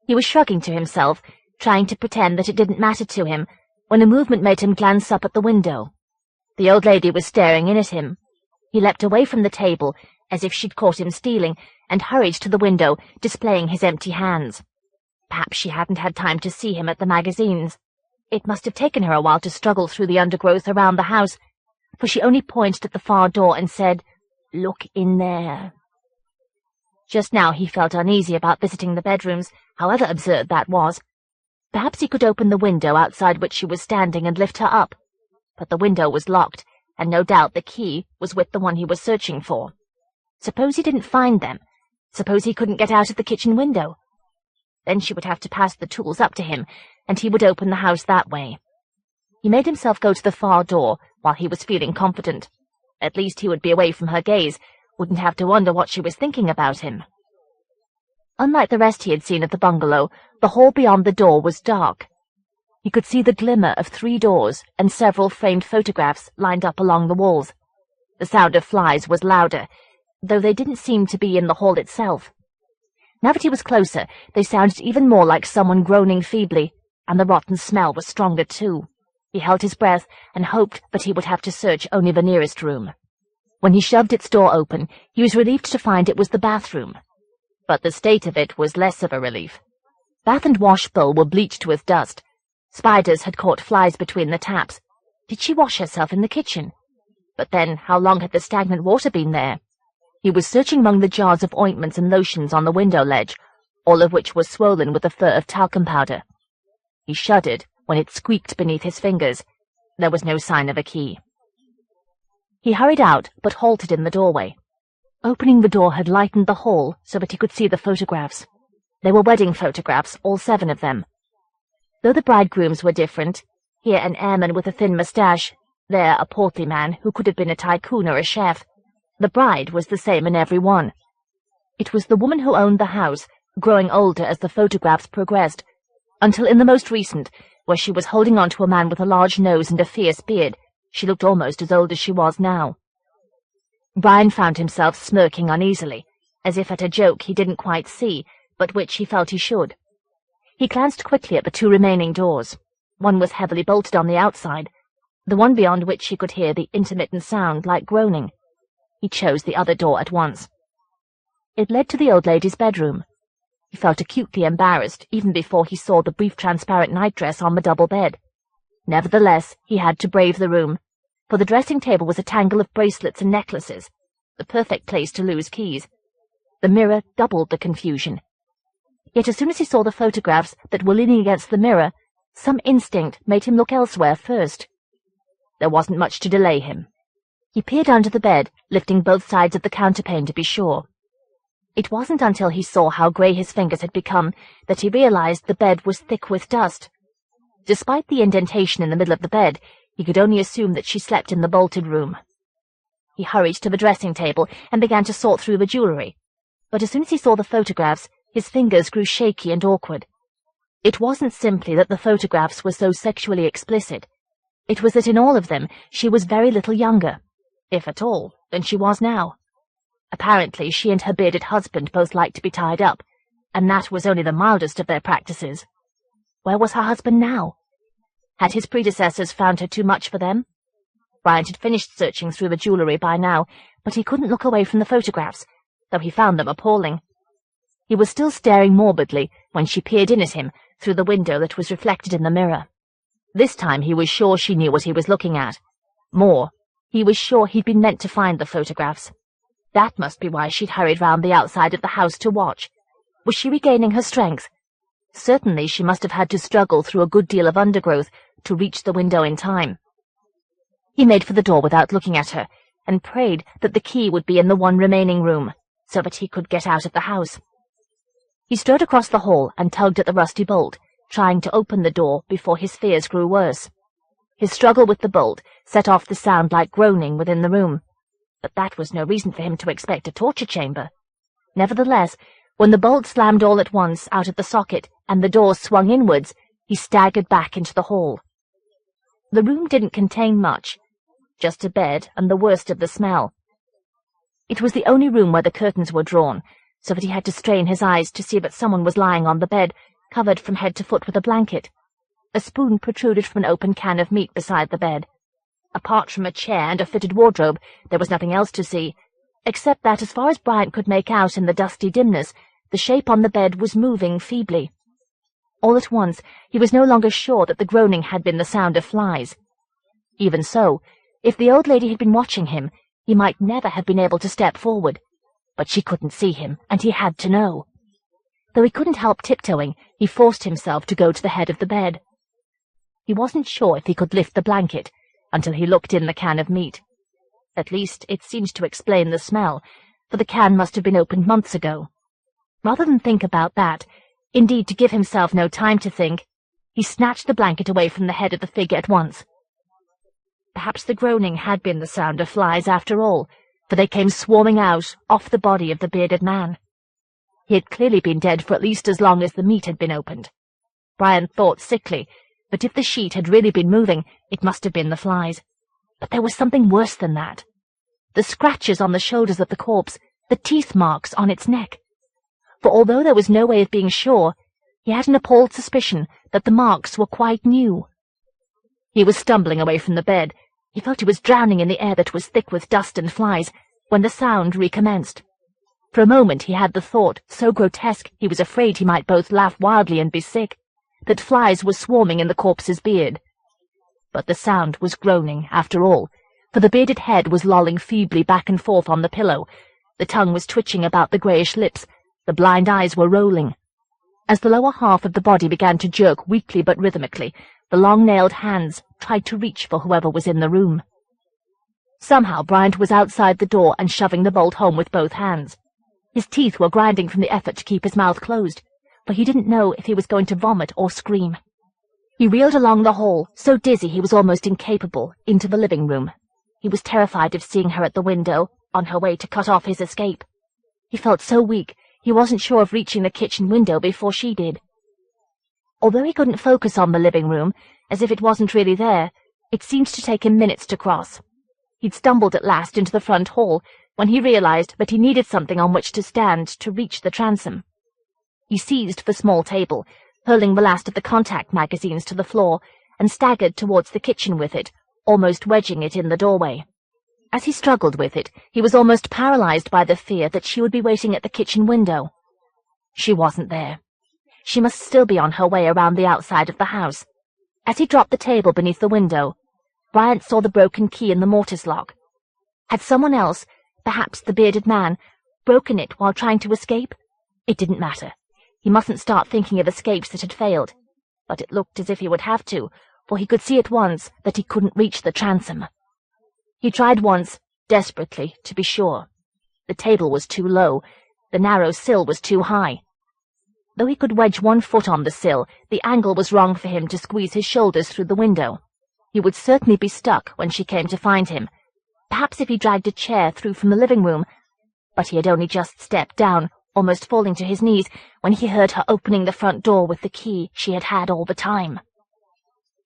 He was shrugging to himself, trying to pretend that it didn't matter to him, when a movement made him glance up at the window. The old lady was staring in at him. He leapt away from the table, as if she'd caught him stealing, and hurried to the window, displaying his empty hands. Perhaps she hadn't had time to see him at the magazines. It must have taken her a while to struggle through the undergrowth around the house, for she only pointed at the far door and said, "Look in there." Just now he felt uneasy about visiting the bedrooms, however absurd that was. Perhaps he could open the window outside which she was standing and lift her up. But the window was locked, and no doubt the key was with the one he was searching for. Suppose he didn't find them? Suppose he couldn't get out of the kitchen window? Then she would have to pass the tools up to him, and he would open the house that way. He made himself go to the far door while he was feeling confident. At least he would be away from her gaze, wouldn't have to wonder what she was thinking about him. Unlike the rest he had seen of the bungalow, the hall beyond the door was dark. He could see the glimmer of 3 doors and several framed photographs lined up along the walls. The sound of flies was louder, though they didn't seem to be in the hall itself. Now that he was closer, they sounded even more like someone groaning feebly, and the rotten smell was stronger too. He held his breath and hoped that he would have to search only the nearest room. When he shoved its door open, he was relieved to find it was the bathroom. But the state of it was less of a relief. Bath and wash bowl were bleached with dust. Spiders had caught flies between the taps. Did she wash herself in the kitchen? But then, how long had the stagnant water been there? He was searching among the jars of ointments and lotions on the window ledge, all of which was swollen with the fur of talcum powder. He shuddered when it squeaked beneath his fingers. There was no sign of a key. He hurried out, but halted in the doorway. Opening the door had lightened the hall so that he could see the photographs. They were wedding photographs, all 7 of them. Though the bridegrooms were different, here an airman with a thin moustache, there a portly man who could have been a tycoon or a chef, the bride was the same in every one. It was the woman who owned the house, growing older as the photographs progressed, until in the most recent, where she was holding on to a man with a large nose and a fierce beard, she looked almost as old as she was now. Brian found himself smirking uneasily, as if at a joke he didn't quite see, but which he felt he should. He glanced quickly at the 2 remaining doors. One was heavily bolted on the outside, the one beyond which he could hear the intermittent sound like groaning. He chose the other door at once. It led to the old lady's bedroom. He felt acutely embarrassed even before he saw the brief transparent nightdress on the double bed. Nevertheless, he had to brave the room, for the dressing table was a tangle of bracelets and necklaces, the perfect place to lose keys. The mirror doubled the confusion. Yet as soon as he saw the photographs that were leaning against the mirror, some instinct made him look elsewhere first. There wasn't much to delay him. He peered under the bed, lifting both sides of the counterpane to be sure. It wasn't until he saw how grey his fingers had become that he realized the bed was thick with dust. Despite the indentation in the middle of the bed, he could only assume that she slept in the bolted room. He hurried to the dressing table and began to sort through the jewellery. But as soon as he saw the photographs, his fingers grew shaky and awkward. It wasn't simply that the photographs were so sexually explicit. It was that in all of them she was very little younger, if at all, than she was now. Apparently she and her bearded husband both liked to be tied up, and that was only the mildest of their practices. Where was her husband now? Had his predecessors found her too much for them? Bryant had finished searching through the jewellery by now, but he couldn't look away from the photographs, though he found them appalling. He was still staring morbidly when she peered in at him through the window that was reflected in the mirror. This time he was sure she knew what he was looking at. More, he was sure he'd been meant to find the photographs. That must be why she'd hurried round the outside of the house to watch. Was she regaining her strength? Certainly she must have had to struggle through a good deal of undergrowth to reach the window in time. He made for the door without looking at her, and prayed that the key would be in the one remaining room, so that he could get out of the house. He strode across the hall and tugged at the rusty bolt, trying to open the door before his fears grew worse. His struggle with the bolt set off the sound like groaning within the room, but that was no reason for him to expect a torture chamber. Nevertheless, when the bolt slammed all at once out of the socket and the door swung inwards, he staggered back into the hall. The room didn't contain much, just a bed and the worst of the smell. It was the only room where the curtains were drawn, so that he had to strain his eyes to see that someone was lying on the bed, covered from head to foot with a blanket. A spoon protruded from an open can of meat beside the bed. Apart from a chair and a fitted wardrobe, there was nothing else to see, except that, as far as Bryant could make out in the dusty dimness, the shape on the bed was moving feebly. All at once, he was no longer sure that the groaning had been the sound of flies. Even so, if the old lady had been watching him, he might never have been able to step forward. But she couldn't see him, and he had to know. Though he couldn't help tiptoeing, he forced himself to go to the head of the bed. He wasn't sure if he could lift the blanket, until he looked in the can of meat. At least, it seemed to explain the smell, for the can must have been opened months ago. Rather than think about that, indeed to give himself no time to think, he snatched the blanket away from the head of the figure at once. Perhaps the groaning had been the sound of flies after all, for they came swarming out off the body of the bearded man. He had clearly been dead for at least as long as the meat had been opened. Brian thought sickly, but if the sheet had really been moving, it must have been the flies. But there was something worse than that. The scratches on the shoulders of the corpse, the teeth marks on its neck. For although there was no way of being sure, he had an appalled suspicion that the marks were quite new. He was stumbling away from the bed. He felt he was drowning in the air that was thick with dust and flies, when the sound recommenced. For a moment he had the thought, so grotesque he was afraid he might both laugh wildly and be sick, that flies were swarming in the corpse's beard. But the sound was groaning, after all, for the bearded head was lolling feebly back and forth on the pillow, the tongue was twitching about the greyish lips, the blind eyes were rolling. As the lower half of the body began to jerk weakly but rhythmically, the long-nailed hands tried to reach for whoever was in the room. Somehow Bryant was outside the door and shoving the bolt home with both hands. His teeth were grinding from the effort to keep his mouth closed, for he didn't know if he was going to vomit or scream. He reeled along the hall, so dizzy he was almost incapable, into the living room. He was terrified of seeing her at the window, on her way to cut off his escape. He felt so weak, he wasn't sure of reaching the kitchen window before she did. Although he couldn't focus on the living room, as if it wasn't really there, it seemed to take him minutes to cross. He'd stumbled at last into the front hall, when he realized that he needed something on which to stand to reach the transom. He seized the small table, hurling the last of the contact magazines to the floor, and staggered towards the kitchen with it, almost wedging it in the doorway. As he struggled with it, he was almost paralyzed by the fear that she would be waiting at the kitchen window. She wasn't there. She must still be on her way around the outside of the house. As he dropped the table beneath the window, Bryant saw the broken key in the mortise lock. Had someone else, perhaps the bearded man, broken it while trying to escape? It didn't matter. He mustn't start thinking of escapes that had failed. But it looked as if he would have to, for he could see at once that he couldn't reach the transom. He tried once, desperately, to be sure. The table was too low. The narrow sill was too high. Though he could wedge one foot on the sill, the angle was wrong for him to squeeze his shoulders through the window. He would certainly be stuck when she came to find him. Perhaps if he dragged a chair through from the living room, but he had only just stepped down, almost falling to his knees, when he heard her opening the front door with the key she had had all the time.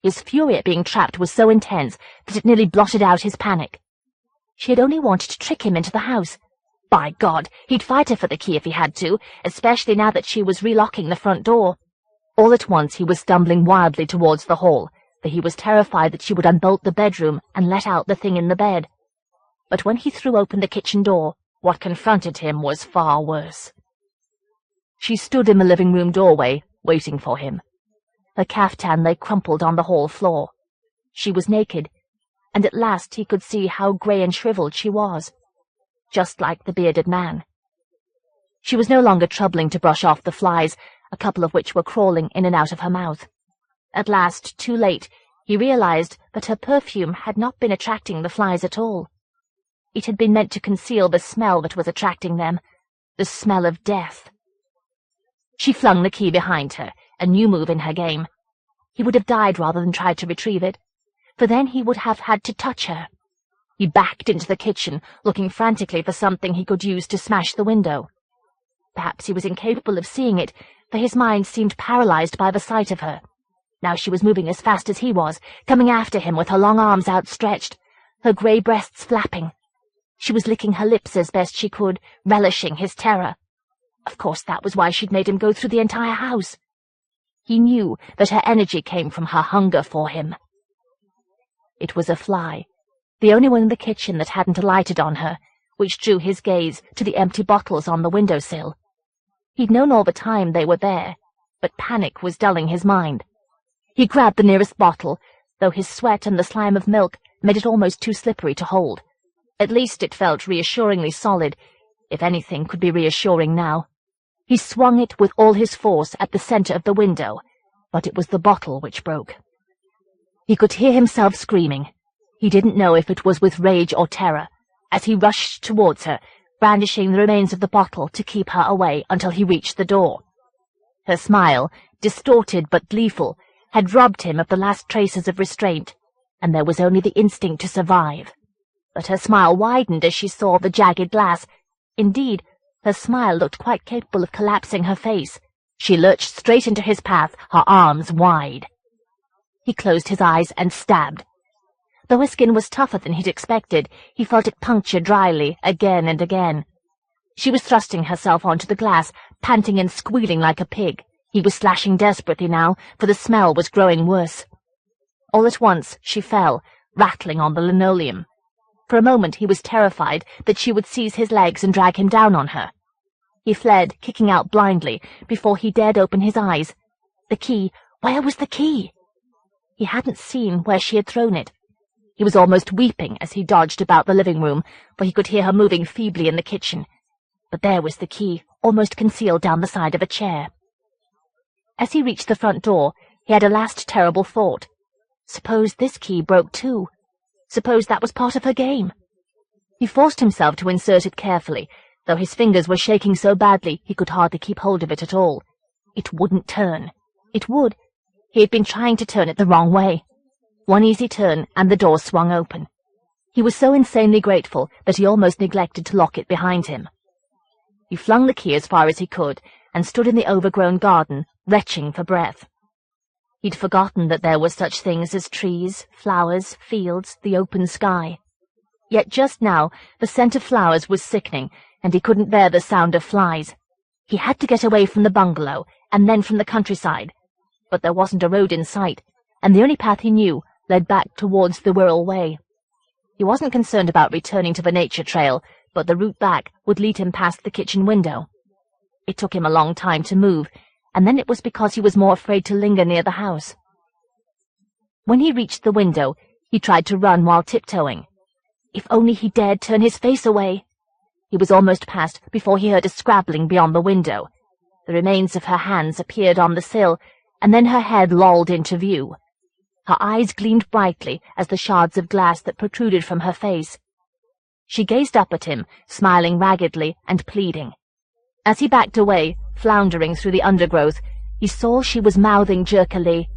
His fury at being trapped was so intense that it nearly blotted out his panic. She had only wanted to trick him into the house. By God, he'd fight her for the key if he had to, especially now that she was relocking the front door. All at once he was stumbling wildly towards the hall, for he was terrified that she would unbolt the bedroom and let out the thing in the bed. But when he threw open the kitchen door, what confronted him was far worse. She stood in the living-room doorway, waiting for him. Her caftan lay crumpled on the hall floor. She was naked, and at last he could see how grey and shriveled she was, just like the bearded man. She was no longer troubling to brush off the flies, a couple of which were crawling in and out of her mouth. At last, too late, he realized that her perfume had not been attracting the flies at all. It had been meant to conceal the smell that was attracting them, the smell of death. She flung the key behind her, a new move in her game. He would have died rather than tried to retrieve it, for then he would have had to touch her. He backed into the kitchen, looking frantically for something he could use to smash the window. Perhaps he was incapable of seeing it, for his mind seemed paralyzed by the sight of her. Now she was moving as fast as he was, coming after him with her long arms outstretched, her grey breasts flapping. She was licking her lips as best she could, relishing his terror. Of course that was why she'd made him go through the entire house. He knew that her energy came from her hunger for him. It was a fly, the only one in the kitchen that hadn't alighted on her, which drew his gaze to the empty bottles on the windowsill. He'd known all the time they were there, but panic was dulling his mind. He grabbed the nearest bottle, though his sweat and the slime of milk made it almost too slippery to hold. At least it felt reassuringly solid, if anything could be reassuring now. He swung it with all his force at the center of the window, but it was the bottle which broke. He could hear himself screaming. He didn't know if it was with rage or terror, as he rushed towards her, brandishing the remains of the bottle to keep her away until he reached the door. Her smile, distorted but gleeful, had robbed him of the last traces of restraint, and there was only the instinct to survive. But her smile widened as she saw the jagged glass. Indeed, Her smile looked quite capable of collapsing her face. She lurched straight into his path, her arms wide. He closed his eyes and stabbed. Though her skin was tougher than he'd expected, he felt it puncture dryly, again and again. She was thrusting herself onto the glass, panting and squealing like a pig. He was slashing desperately now, for the smell was growing worse. All at once she fell, rattling on the linoleum. For a moment he was terrified that she would seize his legs and drag him down on her. He fled, kicking out blindly, before he dared open his eyes. The key, where was the key? He hadn't seen where she had thrown it. He was almost weeping as he dodged about the living room, for he could hear her moving feebly in the kitchen. But there was the key, almost concealed down the side of a chair. As he reached the front door, he had a last terrible thought. Suppose this key broke too? Suppose that was part of her game? He forced himself to insert it carefully, though his fingers were shaking so badly he could hardly keep hold of it at all. It wouldn't turn. It would. He had been trying to turn it the wrong way. One easy turn, and the door swung open. He was so insanely grateful that he almost neglected to lock it behind him. He flung the key as far as he could, and stood in the overgrown garden, retching for breath. He'd forgotten that there were such things as trees, flowers, fields, the open sky. Yet just now the scent of flowers was sickening, and he couldn't bear the sound of flies. He had to get away from the bungalow, and then from the countryside. But there wasn't a road in sight, and the only path he knew led back towards the Wirral Way. He wasn't concerned about returning to the nature trail, but the route back would lead him past the kitchen window. It took him a long time to move, and then it was because he was more afraid to linger near the house. When he reached the window, he tried to run while tiptoeing. If only he dared turn his face away! He was almost past before he heard a scrabbling beyond the window. The remains of her hands appeared on the sill, and then her head lolled into view. Her eyes gleamed brightly as the shards of glass that protruded from her face. She gazed up at him, smiling raggedly and pleading. As he backed away, floundering through the undergrowth, he saw she was mouthing jerkily,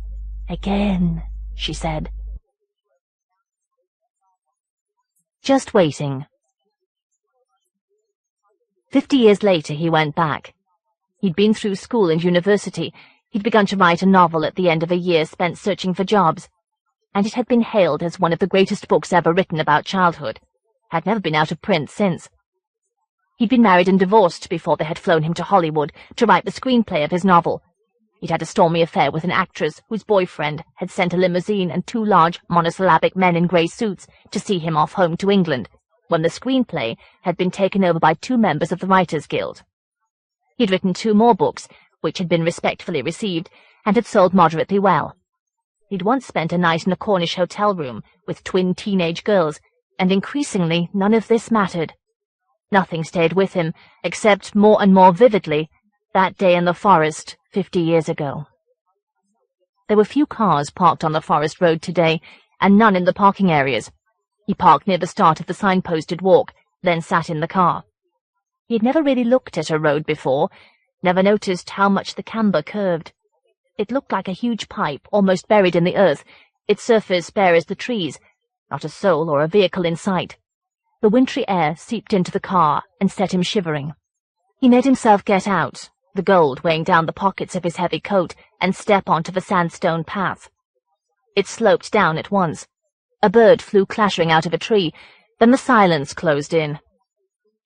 "Again," she said. Just waiting. 50 years later he went back. He'd been through school and university. He'd begun to write a novel at the end of a year spent searching for jobs, and it had been hailed as one of the greatest books ever written about childhood. Had never been out of print since. He'd been married and divorced before they had flown him to Hollywood to write the screenplay of his novel. He'd had a stormy affair with an actress whose boyfriend had sent a limousine and 2 large monosyllabic men in grey suits to see him off home to England, when the screenplay had been taken over by 2 members of the Writers' Guild. He'd written 2 more books, which had been respectfully received, and had sold moderately well. He'd once spent a night in a Cornish hotel room with twin teenage girls, and increasingly none of this mattered. Nothing stayed with him, except more and more vividly, that day in the forest 50 years ago. There were few cars parked on the forest road today, and none in the parking areas. He parked near the start of the signposted walk, then sat in the car. He had never really looked at a road before, never noticed how much the camber curved. It looked like a huge pipe, almost buried in the earth, its surface bare as the trees, not a soul or a vehicle in sight. The wintry air seeped into the car and set him shivering. He made himself get out, the gold weighing down the pockets of his heavy coat, and step onto the sandstone path. It sloped down at once. A bird flew clattering out of a tree, then the silence closed in.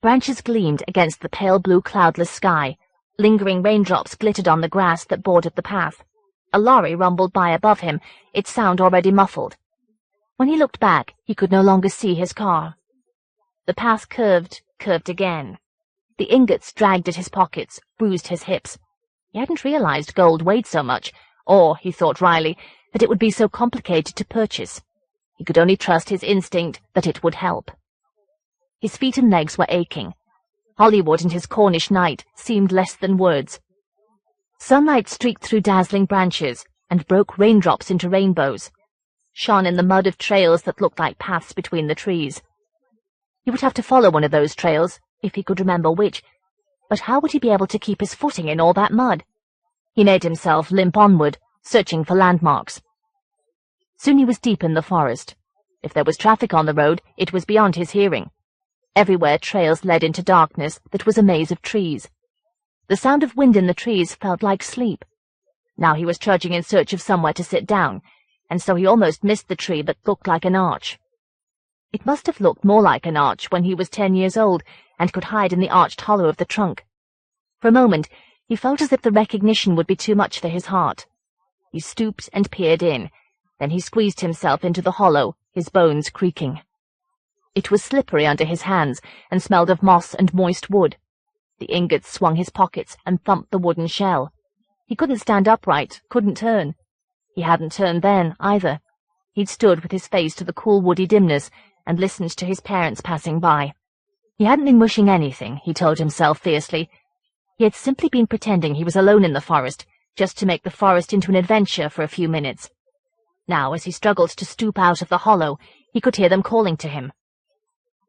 Branches gleamed against the pale blue cloudless sky. Lingering raindrops glittered on the grass that bordered the path. A lorry rumbled by above him, its sound already muffled. When he looked back, he could no longer see his car. The path curved again. The ingots dragged at his pockets, bruised his hips. He hadn't realized gold weighed so much, or, he thought wryly, that it would be so complicated to purchase. He could only trust his instinct that it would help. His feet and legs were aching. Hollywood and his Cornish night seemed less than words. Sunlight streaked through dazzling branches and broke raindrops into rainbows, shone in the mud of trails that looked like paths between the trees. He would have to follow one of those trails, if he could remember which, but how would he be able to keep his footing in all that mud? He made himself limp onward, searching for landmarks. Soon he was deep in the forest. If there was traffic on the road, it was beyond his hearing. Everywhere trails led into darkness that was a maze of trees. The sound of wind in the trees felt like sleep. Now he was trudging in search of somewhere to sit down, and so he almost missed the tree that looked like an arch. It must have looked more like an arch when he was 10 years old and could hide in the arched hollow of the trunk. For a moment, he felt as if the recognition would be too much for his heart. He stooped and peered in. Then he squeezed himself into the hollow, his bones creaking. It was slippery under his hands and smelled of moss and moist wood. The ingots swung his pockets and thumped the wooden shell. He couldn't stand upright, couldn't turn. He hadn't turned then, either. He'd stood with his face to the cool woody dimness and listened to his parents passing by. He hadn't been wishing anything, he told himself fiercely. He had simply been pretending he was alone in the forest, just to make the forest into an adventure for a few minutes. Now, as he struggled to stoop out of the hollow, he could hear them calling to him.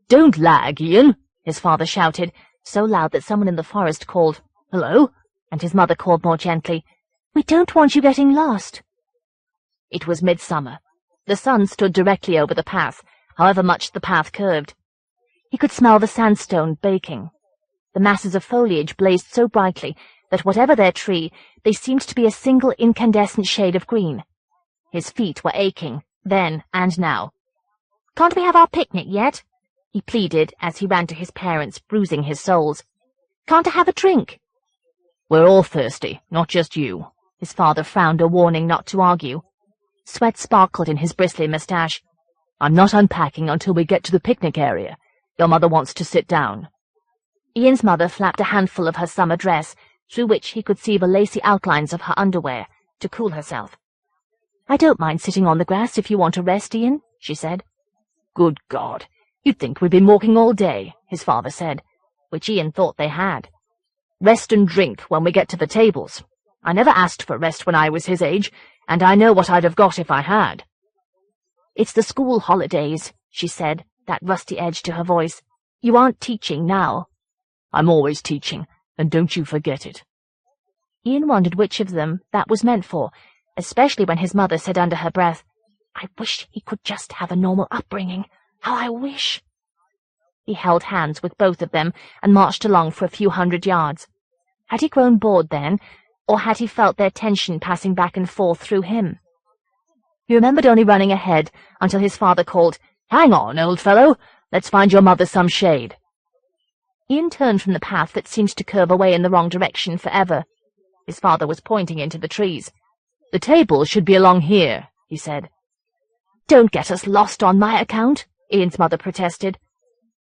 "Don't lag, Ian," his father shouted, so loud that someone in the forest called, "Hello?" and his mother called more gently, "We don't want you getting lost." It was midsummer. The sun stood directly over the path, however much the path curved. He could smell the sandstone baking. The masses of foliage blazed so brightly that whatever their tree, they seemed to be a single incandescent shade of green. His feet were aching, then and now. "Can't we have our picnic yet?" he pleaded as he ran to his parents, bruising his soles. "Can't I have a drink?" "We're all thirsty, not just you." His father frowned a warning not to argue. Sweat sparkled in his bristly moustache. "I'm not unpacking until we get to the picnic area. Your mother wants to sit down." Ian's mother flapped a handful of her summer dress, through which he could see the lacy outlines of her underwear, to cool herself. "I don't mind sitting on the grass if you want to rest, Ian," she said. "Good God, you'd think we'd been walking all day," his father said, which Ian thought they had. "Rest and drink when we get to the tables. I never asked for rest when I was his age, and I know what I'd have got if I had." "It's the school holidays," she said, that rusty edge to her voice. "You aren't teaching now." "I'm always teaching, and don't you forget it." Ian wondered which of them that was meant for, especially when his mother said under her breath, "I wish he could just have a normal upbringing. How I wish." He held hands with both of them and marched along for a few 100 yards. Had he grown bored then, or had he felt their tension passing back and forth through him? He remembered only running ahead until his father called, "Hang on, old fellow, let's find your mother some shade." Ian turned from the path that seemed to curve away in the wrong direction forever. His father was pointing into the trees. "The table should be along here," he said. "Don't get us lost on my account," Ian's mother protested.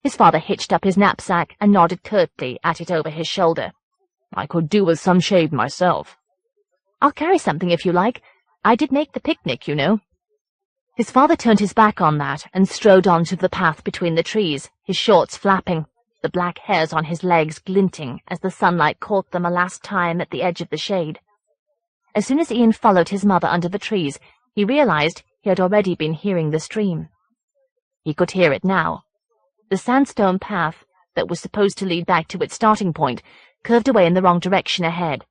His father hitched up his knapsack and nodded curtly at it over his shoulder. "I could do with some shade myself." "I'll carry something if you like. I did make the picnic, you know." His father turned his back on that and strode on to the path between the trees, his shorts flapping, the black hairs on his legs glinting as the sunlight caught them a last time at the edge of the shade. As soon as Ian followed his mother under the trees, he realized he had already been hearing the stream. He could hear it now. The sandstone path that was supposed to lead back to its starting point curved away in the wrong direction ahead.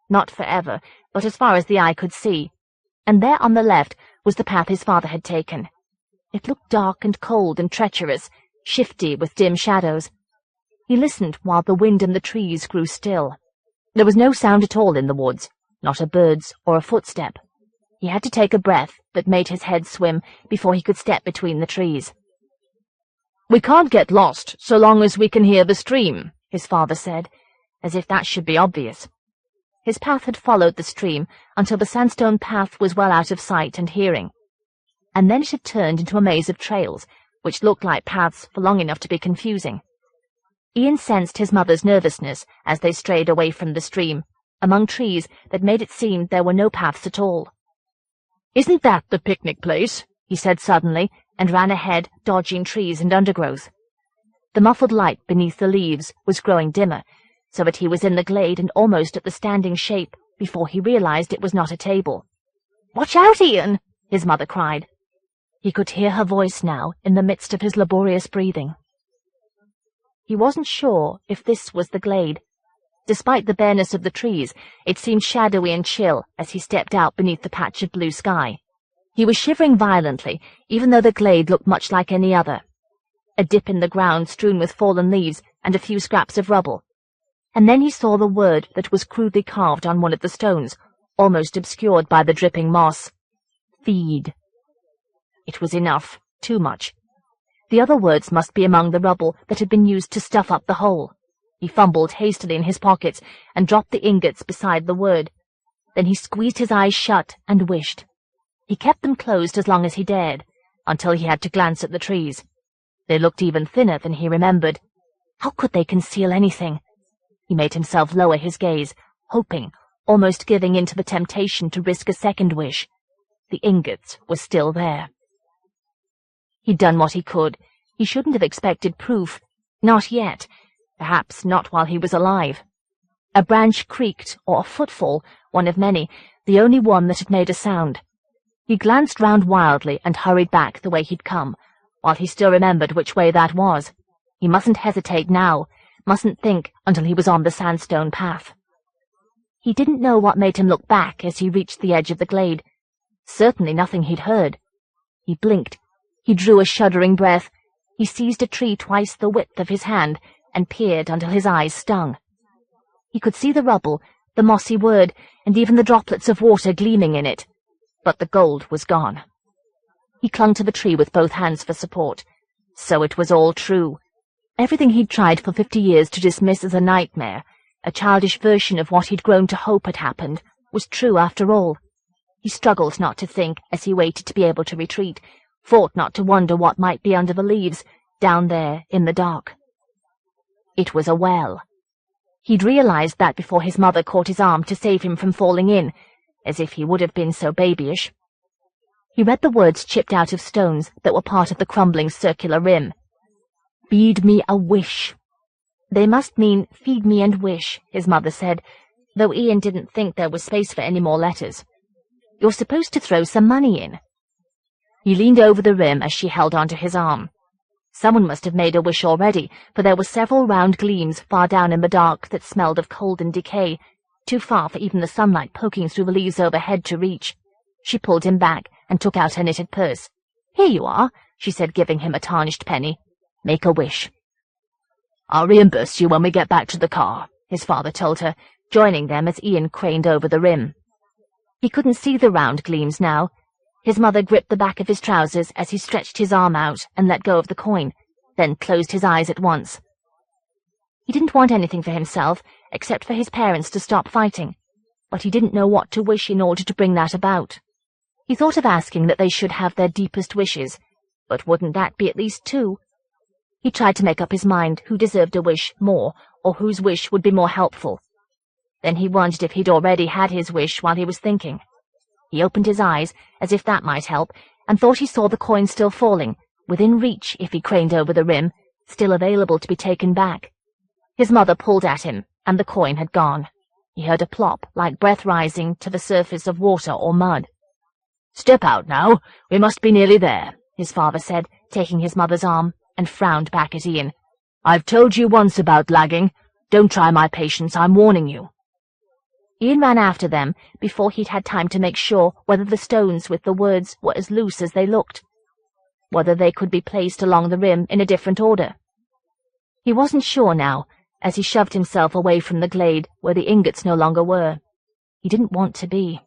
Not forever, but as far as the eye could see. And there on the left was the path his father had taken. It looked dark and cold and treacherous, shifty with dim shadows. He listened while the wind and the trees grew still. There was no sound at all in the woods, not a bird's or a footstep. He had to take a breath that made his head swim before he could step between the trees. "We can't get lost so long as we can hear the stream," his father said, as if that should be obvious. His path had followed the stream until the sandstone path was well out of sight and hearing, and then it had turned into a maze of trails, which looked like paths for long enough to be confusing. Ian sensed his mother's nervousness as they strayed away from the stream, among trees that made it seem there were no paths at all. "Isn't that the picnic place?" he said suddenly, and ran ahead, dodging trees and undergrowth. The muffled light beneath the leaves was growing dimmer, so that he was in the glade and almost at the standing shape before he realized it was not a table. "Watch out, Ian!" his mother cried. He could hear her voice now in the midst of his laborious breathing. He wasn't sure if this was the glade. Despite the bareness of the trees, it seemed shadowy and chill as he stepped out beneath the patch of blue sky. He was shivering violently, even though the glade looked much like any other. a dip in the ground strewn with fallen leaves and a few scraps of rubble. And then he saw the word that was crudely carved on one of the stones, almost obscured by the dripping moss. Feed. It was enough, too much. The other words must be among the rubble that had been used to stuff up the hole. He fumbled hastily in his pockets and dropped the ingots beside the word. Then he squeezed his eyes shut and wished. He kept them closed as long as he dared, until he had to glance at the trees. They looked even thinner than he remembered. How could they conceal anything? He made himself lower his gaze, hoping, almost giving in to the temptation to risk a second wish. The ingots were still there. He'd done what he could. He shouldn't have expected proof. Not yet. Perhaps not while he was alive. A branch creaked, or a footfall, one of many, the only one that had made a sound. He glanced round wildly and hurried back the way he'd come, while he still remembered which way that was. He mustn't hesitate now, mustn't think until he was on the sandstone path. He didn't know what made him look back as he reached the edge of the glade. Certainly nothing he'd heard. He blinked. He drew a shuddering breath. He seized a tree twice the width of his hand and peered until his eyes stung. He could see the rubble, the mossy word, and even the droplets of water gleaming in it. But the gold was gone. He clung to the tree with both hands for support. So it was all true. Everything he'd tried for 50 years to dismiss as a nightmare, a childish version of what he'd grown to hope had happened, was true after all. He struggled not to think as he waited to be able to retreat, fought not to wonder what might be under the leaves, down there in the dark. It was a well. He'd realized that before his mother caught his arm to save him from falling in, as if he would have been so babyish. He read the words chipped out of stones that were part of the crumbling circular rim. Feed me a wish. They must mean feed me and wish, his mother said, though Ian didn't think there was space for any more letters. You're supposed to throw some money in. He leaned over the rim as she held onto his arm. Someone must have made a wish already, for there were several round gleams far down in the dark that smelled of cold and decay, too far for even the sunlight poking through the leaves overhead to reach. She pulled him back and took out her knitted purse. Here you are, she said, giving him a tarnished penny. Make a wish. I'll reimburse you when we get back to the car, his father told her, joining them as Ian craned over the rim. He couldn't see the round gleams now. His mother gripped the back of his trousers as he stretched his arm out and let go of the coin, then closed his eyes at once. He didn't want anything for himself, except for his parents to stop fighting, but he didn't know what to wish in order to bring that about. He thought of asking that they should have their deepest wishes, but wouldn't that be at least 2? He tried to make up his mind who deserved a wish more, or whose wish would be more helpful. Then he wondered if he'd already had his wish while he was thinking. He opened his eyes, as if that might help, and thought he saw the coin still falling, within reach if he craned over the rim, still available to be taken back. His mother pulled at him, and the coin had gone. He heard a plop, like breath rising to the surface of water or mud. Step out now, we must be nearly there, his father said, taking his mother's arm, and frowned back at Ian. I've told you once about lagging. Don't try my patience, I'm warning you. Ian ran after them before he'd had time to make sure whether the stones with the words were as loose as they looked, whether they could be placed along the rim in a different order. He wasn't sure now, as he shoved himself away from the glade where the ingots no longer were. He didn't want to be.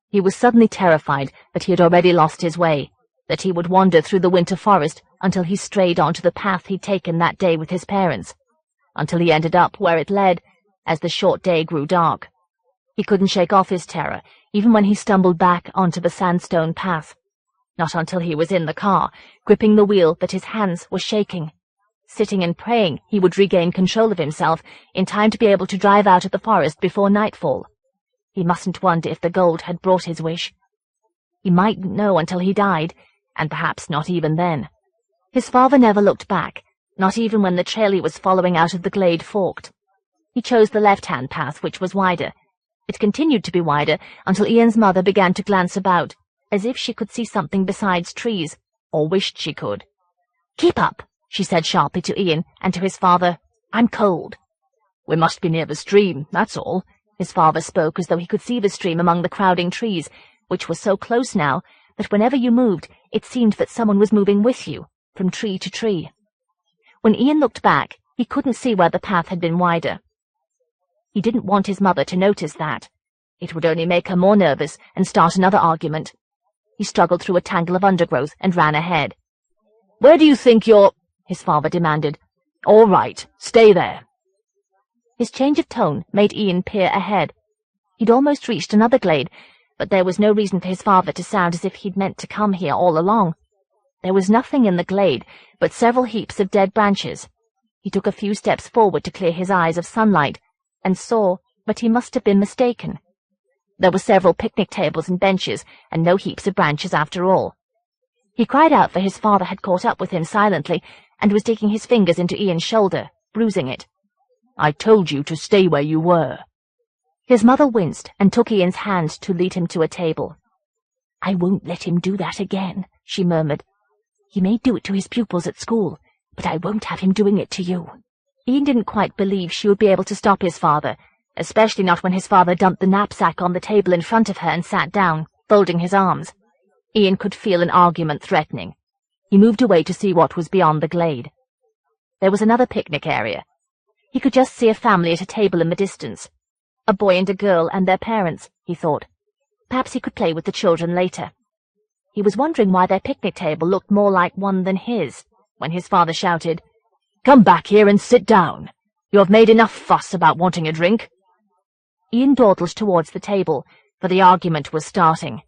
He was suddenly terrified that he had already lost his way, that he would wander through the winter forest until he strayed onto the path he'd taken that day with his parents, until he ended up where it led as the short day grew dark. He couldn't shake off his terror, even when he stumbled back onto the sandstone path. Not until he was in the car, gripping the wheel, that his hands were shaking. Sitting and praying he would regain control of himself in time to be able to drive out of the forest before nightfall. He mustn't wonder if the gold had brought his wish. He mightn't know until he died, and perhaps not even then. His father never looked back, not even when the trail he was following out of the glade forked. He chose the left-hand path, which was wider. It continued to be wider until Ian's mother began to glance about, as if she could see something besides trees, or wished she could. "Keep up," she said sharply to Ian, and to his father, "I'm cold." "We must be near the stream, that's all." His father spoke as though he could see the stream among the crowding trees, which was so close now that whenever you moved, it seemed that someone was moving with you, from tree to tree. When Ian looked back, he couldn't see where the path had been wider. He didn't want his mother to notice that. It would only make her more nervous and start another argument. He struggled through a tangle of undergrowth and ran ahead. "Where do you think you're—" his father demanded. "All right, stay there." His change of tone made Ian peer ahead. He'd almost reached another glade, but there was no reason for his father to sound as if he'd meant to come here all along. There was nothing in the glade but several heaps of dead branches. He took a few steps forward to clear his eyes of sunlight, and saw, but he must have been mistaken. There were several picnic tables and benches, and no heaps of branches after all. He cried out, for his father had caught up with him silently, and was digging his fingers into Ian's shoulder, bruising it. "I told you to stay where you were." His mother winced and took Ian's hand to lead him to a table. "I won't let him do that again," she murmured. "He may do it to his pupils at school, but I won't have him doing it to you." Ian didn't quite believe she would be able to stop his father, especially not when his father dumped the knapsack on the table in front of her and sat down, folding his arms. Ian could feel an argument threatening. He moved away to see what was beyond the glade. There was another picnic area. He could just see a family at a table in the distance. A boy and a girl and their parents, he thought. Perhaps he could play with the children later. He was wondering why their picnic table looked more like one than his, when his father shouted, "Come back here and sit down. You have made enough fuss about wanting a drink." Ian dawdled towards the table, for the argument was starting.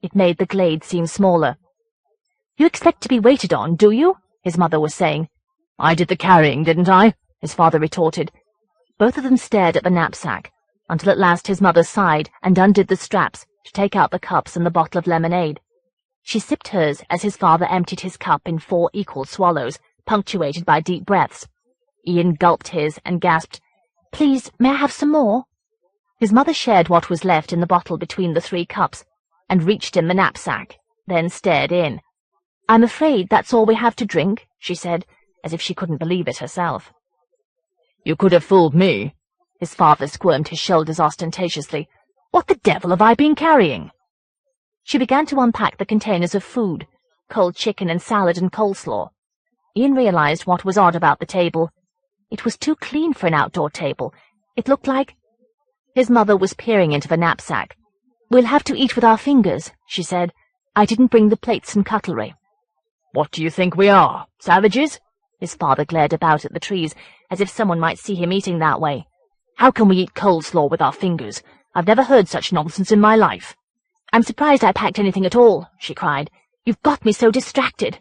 It made the glade seem smaller. "You expect to be waited on, do you?" his mother was saying. "I did the carrying, didn't I?" his father retorted. Both of them stared at the knapsack, until at last his mother sighed and undid the straps to take out the cups and the bottle of lemonade. She sipped hers as his father emptied his cup in 4 equal swallows, punctuated by deep breaths. Ian gulped his and gasped, "Please, may I have some more?" His mother shared what was left in the bottle between the 3 cups, and reached in the knapsack, then stared in. "I'm afraid that's all we have to drink," she said, as if she couldn't believe it herself. "You could have fooled me." His father squirmed his shoulders ostentatiously. "What the devil have I been carrying?" She began to unpack the containers of food, cold chicken and salad and coleslaw. Ian realized what was odd about the table. It was too clean for an outdoor table. It looked like— His mother was peering into the knapsack. "We'll have to eat with our fingers," she said. "I didn't bring the plates and cutlery." "What do you think we are, savages?" His father glared about at the trees, as if someone might see him eating that way. "How can we eat coleslaw with our fingers? I've never heard such nonsense in my life." "I'm surprised I packed anything at all," she cried. "You've got me so distracted."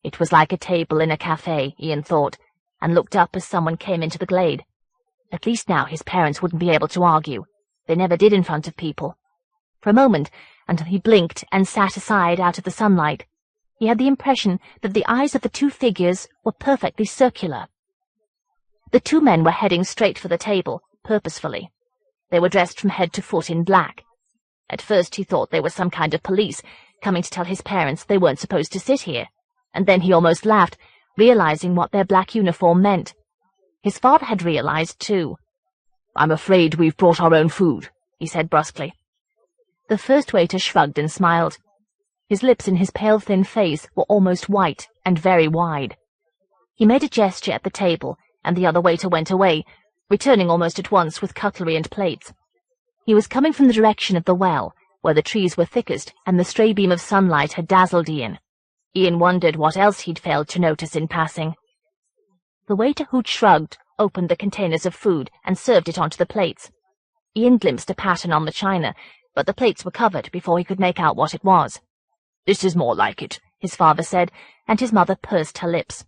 It was like a table in a cafe, Ian thought, and looked up as someone came into the glade. At least now his parents wouldn't be able to argue. They never did in front of people. For a moment, until he blinked and sat aside out of the sunlight, he had the impression that the eyes of the 2 figures were perfectly circular. The 2 men were heading straight for the table, purposefully. They were dressed from head to foot in black. At first he thought they were some kind of police, coming to tell his parents they weren't supposed to sit here, and then he almost laughed, realizing what their black uniform meant. His father had realized, too. "I'm afraid we've brought our own food," he said brusquely. The first waiter shrugged and smiled. His lips and his pale, thin face were almost white and very wide. He made a gesture at the table, and the other waiter went away, returning almost at once with cutlery and plates. He was coming from the direction of the well, where the trees were thickest and the stray beam of sunlight had dazzled Ian. Ian wondered what else he'd failed to notice in passing. The waiter who'd shrugged opened the containers of food and served it onto the plates. Ian glimpsed a pattern on the china, but the plates were covered before he could make out what it was. "This is more like it," his father said, and his mother pursed her lips.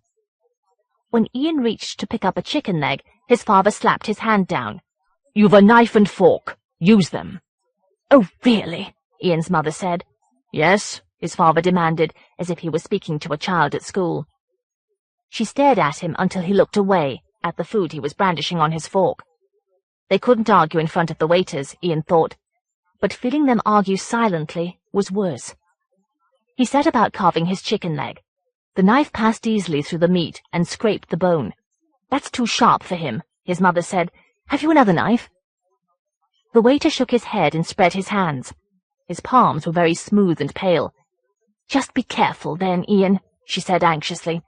When Ian reached to pick up a chicken leg, his father slapped his hand down. "You've a knife and fork. Use them." "Oh, really?" Ian's mother said. "Yes," his father demanded, as if he was speaking to a child at school. She stared at him until he looked away, at the food he was brandishing on his fork. They couldn't argue in front of the waiters, Ian thought, but feeling them argue silently was worse. He set about carving his chicken leg. The knife passed easily through the meat and scraped the bone. "That's too sharp for him," his mother said. "Have you another knife?" The waiter shook his head and spread his hands. His palms were very smooth and pale. "Just be careful then, Ian," she said anxiously.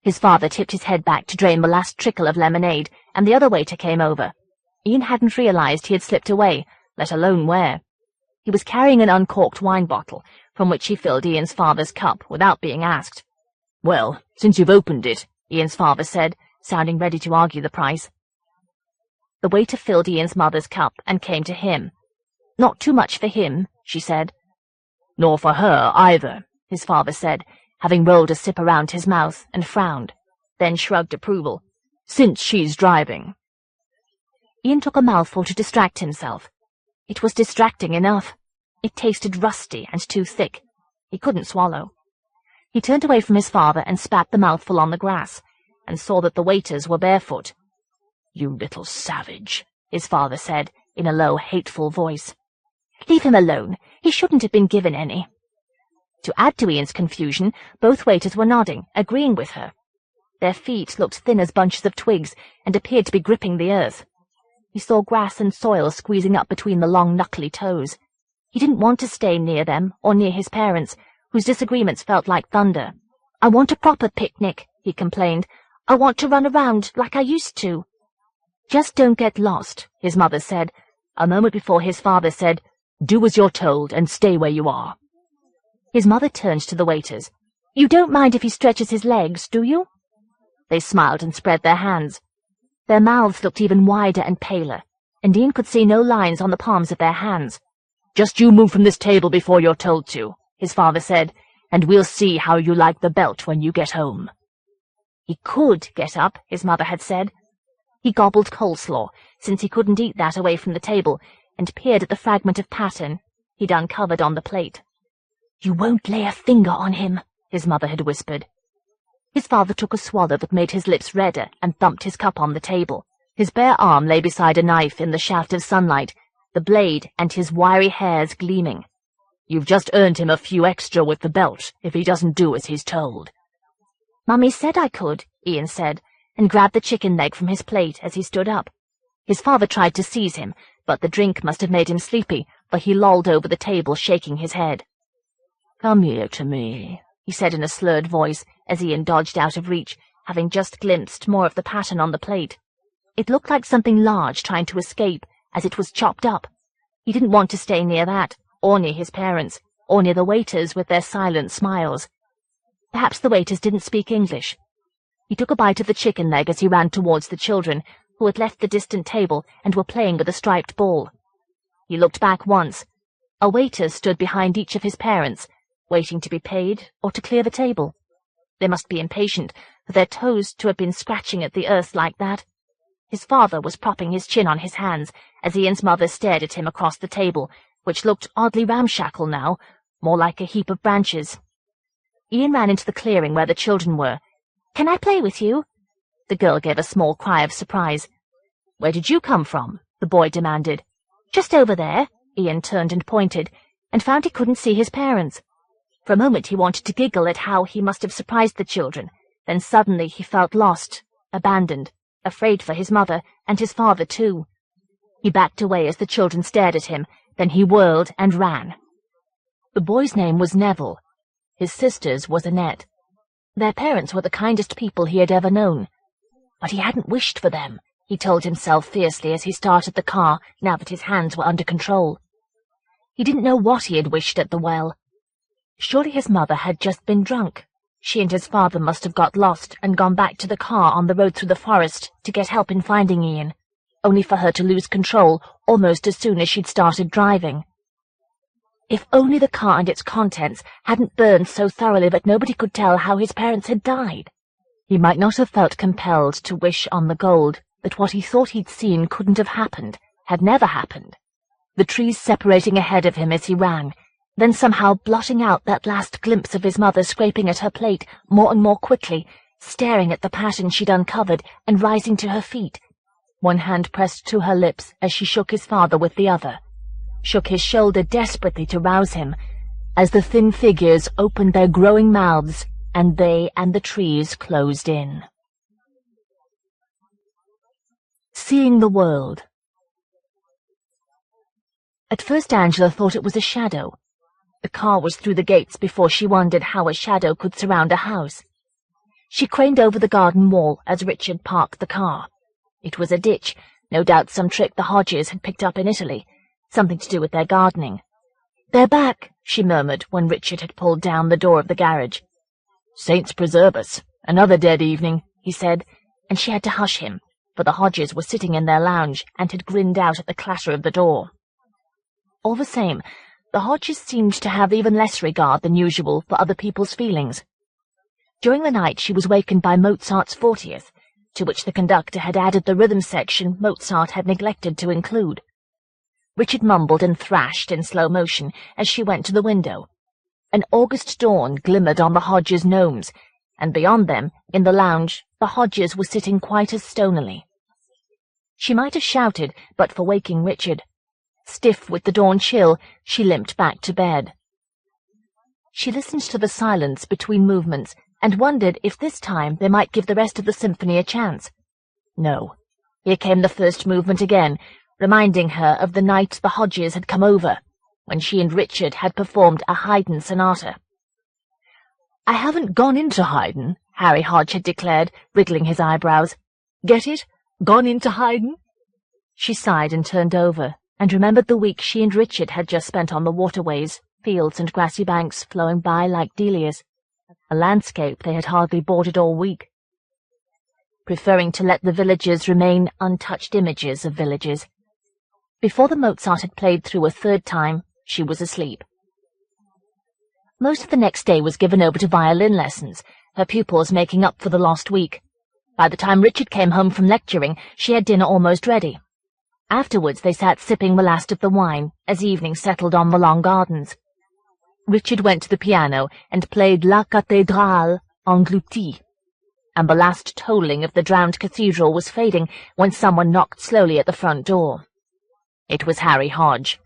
His father tipped his head back to drain the last trickle of lemonade, and the other waiter came over. Ian hadn't realized he had slipped away, let alone where. He was carrying an uncorked wine bottle, from which he filled Ian's father's cup without being asked. "Well, since you've opened it," Ian's father said, sounding ready to argue the price. The waiter filled Ian's mother's cup and came to him. "Not too much for him," she said. "Nor for her, either," his father said, having rolled a sip around his mouth and frowned, then shrugged approval. "Since she's driving." Ian took a mouthful to distract himself. It was distracting enough. It tasted rusty and too thick. He couldn't swallow. He turned away from his father and spat the mouthful on the grass, and saw that the waiters were barefoot. "You little savage," his father said, in a low, hateful voice. "Leave him alone. He shouldn't have been given any." To add to Ian's confusion, both waiters were nodding, agreeing with her. Their feet looked thin as bunches of twigs and appeared to be gripping the earth. He saw grass and soil squeezing up between the long, knuckly toes. He didn't want to stay near them or near his parents, whose disagreements felt like thunder. "I want a proper picnic," he complained. "I want to run around like I used to." "Just don't get lost," his mother said, a moment before his father said, "Do as you're told and stay where you are." His mother turned to the waiters. "You don't mind if he stretches his legs, do you?" They smiled and spread their hands. Their mouths looked even wider and paler, and Ian could see no lines on the palms of their hands. "Just you move from this table before you're told to," his father said, "and we'll see how you like the belt when you get home." He could get up, his mother had said. He gobbled coleslaw, since he couldn't eat that away from the table, and peered at the fragment of pattern he'd uncovered on the plate. "You won't lay a finger on him," his mother had whispered. His father took a swallow that made his lips redder and thumped his cup on the table. His bare arm lay beside a knife in the shaft of sunlight, the blade and his wiry hairs gleaming. "You've just earned him a few extra with the belt, if he doesn't do as he's told." "Mummy said I could," Ian said, and grabbed the chicken leg from his plate as he stood up. His father tried to seize him, but the drink must have made him sleepy, for he lolled over the table, shaking his head. "Come here to me," he said in a slurred voice, as Ian dodged out of reach, having just glimpsed more of the pattern on the plate. It looked like something large trying to escape, as it was chopped up. He didn't want to stay near that, or near his parents, or near the waiters with their silent smiles. Perhaps the waiters didn't speak English. He took a bite of the chicken leg as he ran towards the children, who had left the distant table and were playing with a striped ball. He looked back once. A waiter stood behind each of his parents, waiting to be paid or to clear the table. They must be impatient, for their toes to have been scratching at the earth like that. His father was propping his chin on his hands as Ian's mother stared at him across the table, which looked oddly ramshackle now, more like a heap of branches. Ian ran into the clearing where the children were. "Can I play with you?" The girl gave a small cry of surprise. "Where did you come from?" the boy demanded. "Just over there." Ian turned and pointed, and found he couldn't see his parents. For a moment he wanted to giggle at how he must have surprised the children, then suddenly he felt lost, abandoned, afraid for his mother, and his father too. He backed away as the children stared at him, then he whirled and ran. The boy's name was Neville. His sister's was Annette. Their parents were the kindest people he had ever known. But he hadn't wished for them, he told himself fiercely as he started the car, now that his hands were under control. He didn't know what he had wished at the well. Surely his mother had just been drunk. She and his father must have got lost and gone back to the car on the road through the forest to get help in finding Ian, only for her to lose control almost as soon as she'd started driving. If only the car and its contents hadn't burned so thoroughly that nobody could tell how his parents had died. He might not have felt compelled to wish on the gold that what he thought he'd seen couldn't have happened, had never happened. The trees separating ahead of him as he ran, then somehow blotting out that last glimpse of his mother scraping at her plate more and more quickly, staring at the pattern she'd uncovered and rising to her feet. One hand pressed to her lips as she shook his father with the other, shook his shoulder desperately to rouse him, as the thin figures opened their growing mouths and they and the trees closed in. Seeing the world. At first Angela thought it was a shadow. The car was through the gates before she wondered how a shadow could surround a house. She craned over the garden wall as Richard parked the car. It was a ditch, no doubt some trick the Hodges had picked up in Italy, something to do with their gardening. "They're back," she murmured when Richard had pulled down the door of the garage. "Saints preserve us, another dead evening," he said, and she had to hush him, for the Hodges were sitting in their lounge and had grinned out at the clatter of the door. All the same, the Hodges seemed to have even less regard than usual for other people's feelings. During the night she was wakened by Mozart's 40th, to which the conductor had added the rhythm section Mozart had neglected to include. Richard mumbled and thrashed in slow motion as she went to the window. An August dawn glimmered on the Hodges' gnomes, and beyond them, in the lounge, the Hodges were sitting quite as stonily. She might have shouted, but for waking Richard. Stiff with the dawn chill, she limped back to bed. She listened to the silence between movements and wondered if this time they might give the rest of the symphony a chance. No. Here came the first movement again, reminding her of the night the Hodges had come over, when she and Richard had performed a Haydn sonata. "I haven't gone into Haydn," Harry Hodge had declared, wriggling his eyebrows. "Get it? Gone into Haydn?" She sighed and turned over, and remembered the week she and Richard had just spent on the waterways, fields and grassy banks flowing by like dahlias, a landscape they had hardly boarded all week. Preferring to let the villages remain untouched images of villages. Before the Mozart had played through a third time, she was asleep. Most of the next day was given over to violin lessons, her pupils making up for the lost week. By the time Richard came home from lecturing, she had dinner almost ready. Afterwards they sat sipping the last of the wine, as evening settled on the long gardens. Richard went to the piano and played La Cathédrale engloutie, and the last tolling of the drowned cathedral was fading when someone knocked slowly at the front door. It was Harry Hodge.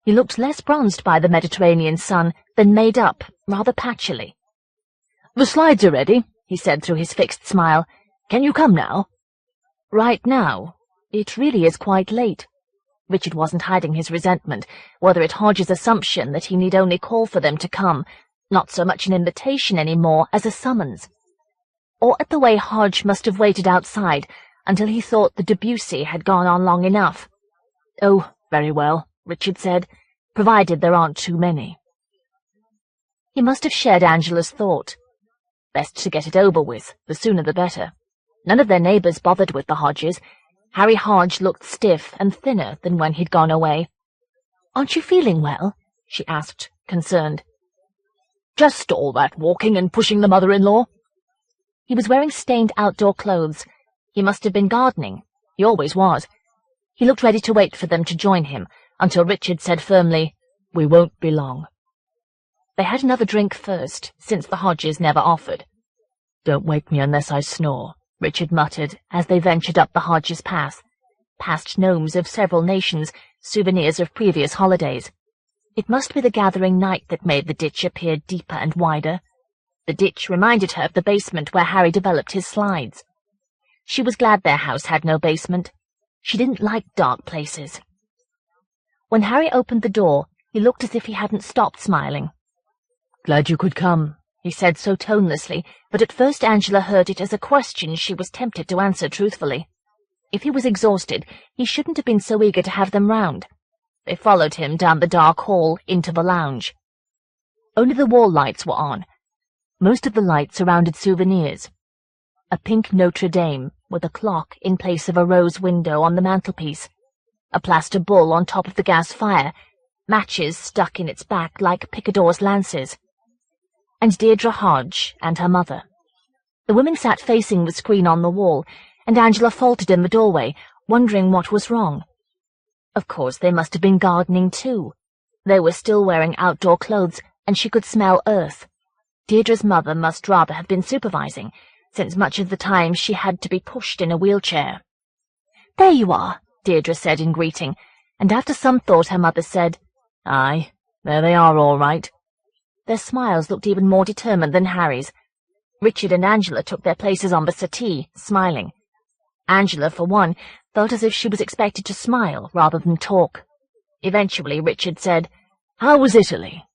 He looked less bronzed by the Mediterranean sun than made up, rather patchily. "The slides are ready," he said through his fixed smile. "Can you come now?" "Right now? It really is quite late." Richard wasn't hiding his resentment, whether at Hodge's assumption that he need only call for them to come, not so much an invitation any more as a summons. Or at the way Hodge must have waited outside until he thought the Debussy had gone on long enough. "Oh, very well," Richard said, "provided there aren't too many." He must have shared Angela's thought. Best to get it over with, the sooner the better. None of their neighbours bothered with the Hodges. Harry Hodge looked stiff and thinner than when he'd gone away. "Aren't you feeling well?" she asked, concerned. "Just all that walking and pushing the mother-in-law." He was wearing stained outdoor clothes. He must have been gardening. He always was. He looked ready to wait for them to join him, until Richard said firmly, "We won't be long." They had another drink first, since the Hodges never offered. "Don't wake me unless I snore," Richard muttered as they ventured up the Hodges' path, past gnomes of several nations, souvenirs of previous holidays. It must be the gathering night that made the ditch appear deeper and wider. The ditch reminded her of the basement where Harry developed his slides. She was glad their house had no basement. She didn't like dark places. When Harry opened the door, he looked as if he hadn't stopped smiling. "Glad you could come," he said so tonelessly, but at first Angela heard it as a question she was tempted to answer truthfully. If he was exhausted, he shouldn't have been so eager to have them round. They followed him down the dark hall into the lounge. Only the wall lights were on. Most of the lights surrounded souvenirs. A pink Notre Dame, with a clock in place of a rose window on the mantelpiece, a plaster bull on top of the gas fire, matches stuck in its back like picadors' lances, and Deirdre Hodge and her mother. The women sat facing the screen on the wall, and Angela faltered in the doorway, wondering what was wrong. Of course, they must have been gardening too. They were still wearing outdoor clothes, and she could smell earth. Deirdre's mother must rather have been supervising, since much of the time she had to be pushed in a wheelchair. "There you are," Deirdre said in greeting, and after some thought her mother said, "Aye, there they are all right." Their smiles looked even more determined than Harry's. Richard and Angela took their places on the settee, smiling. Angela, for one, felt as if she was expected to smile rather than talk. Eventually Richard said, "How was Italy?"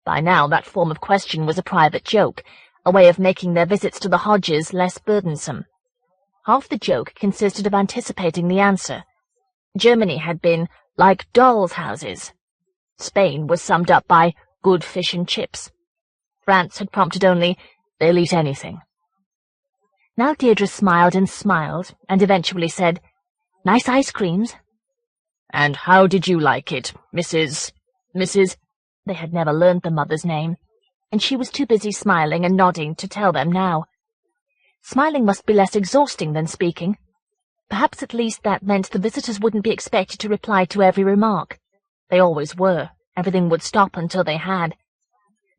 By now that form of question was a private joke, a way of making their visits to the Hodges less burdensome. Half the joke consisted of anticipating the answer. Germany had been like dolls' houses. Spain was summed up by good fish and chips. France had prompted only, they'll eat anything. Now Deirdre smiled and eventually said, nice ice creams. And how did you like it, Mrs. They had never learned the mother's name, and she was too busy smiling and nodding to tell them now. Smiling must be less exhausting than speaking. Perhaps at least that meant the visitors wouldn't be expected to reply to every remark. They always were. Everything would stop until they had.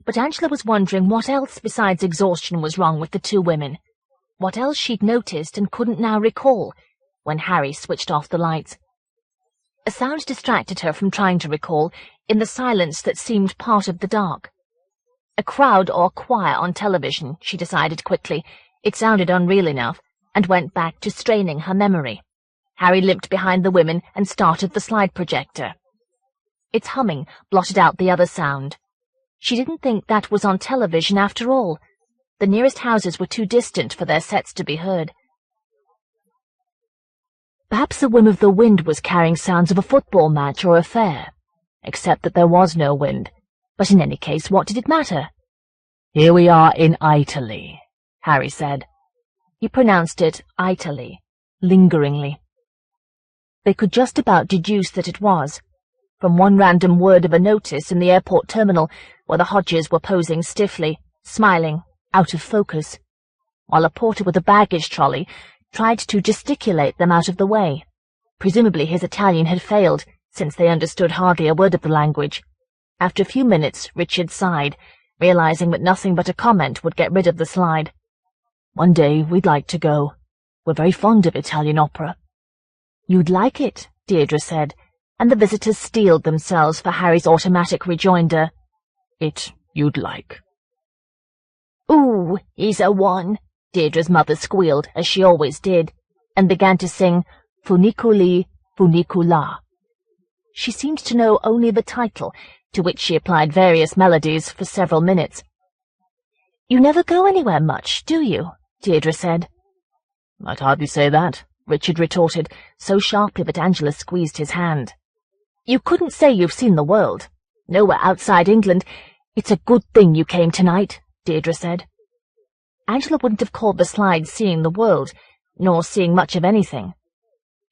But Angela was wondering what else besides exhaustion was wrong with the two women. What else she'd noticed and couldn't now recall when Harry switched off the lights. A sound distracted her from trying to recall in the silence that seemed part of the dark. A crowd or choir on television, she decided quickly. It sounded unreal enough, and went back to straining her memory. Harry limped behind the women and started the slide projector. Its humming blotted out the other sound. She didn't think that was on television after all. The nearest houses were too distant for their sets to be heard. Perhaps the whim of the wind was carrying sounds of a football match or a fair, except that there was no wind. But in any case, what did it matter? "Here we are in Italy," Harry said. He pronounced it Italy, lingeringly. They could just about deduce that it was, from one random word of a notice in the airport terminal where the Hodges were posing stiffly, smiling, out of focus, while a porter with a baggage trolley tried to gesticulate them out of the way. Presumably his Italian had failed, since they understood hardly a word of the language. After a few minutes, Richard sighed, realizing that nothing but a comment would get rid of the slide. "One day we'd like to go. We're very fond of Italian opera." "You'd like it," Deirdre said, and the visitors steeled themselves for Harry's automatic rejoinder. You'd like." "Ooh, he's a one," Deirdre's mother squealed, as she always did, and began to sing Funiculi, Funicula. She seemed to know only the title, to which she applied various melodies for several minutes. "You never go anywhere much, do you?" Deirdre said. "I'd hardly say that," Richard retorted, so sharply that Angela squeezed his hand. "You couldn't say you've seen the world. Nowhere outside England. It's a good thing you came tonight," Deirdre said. Angela wouldn't have called the slide seeing the world, nor seeing much of anything.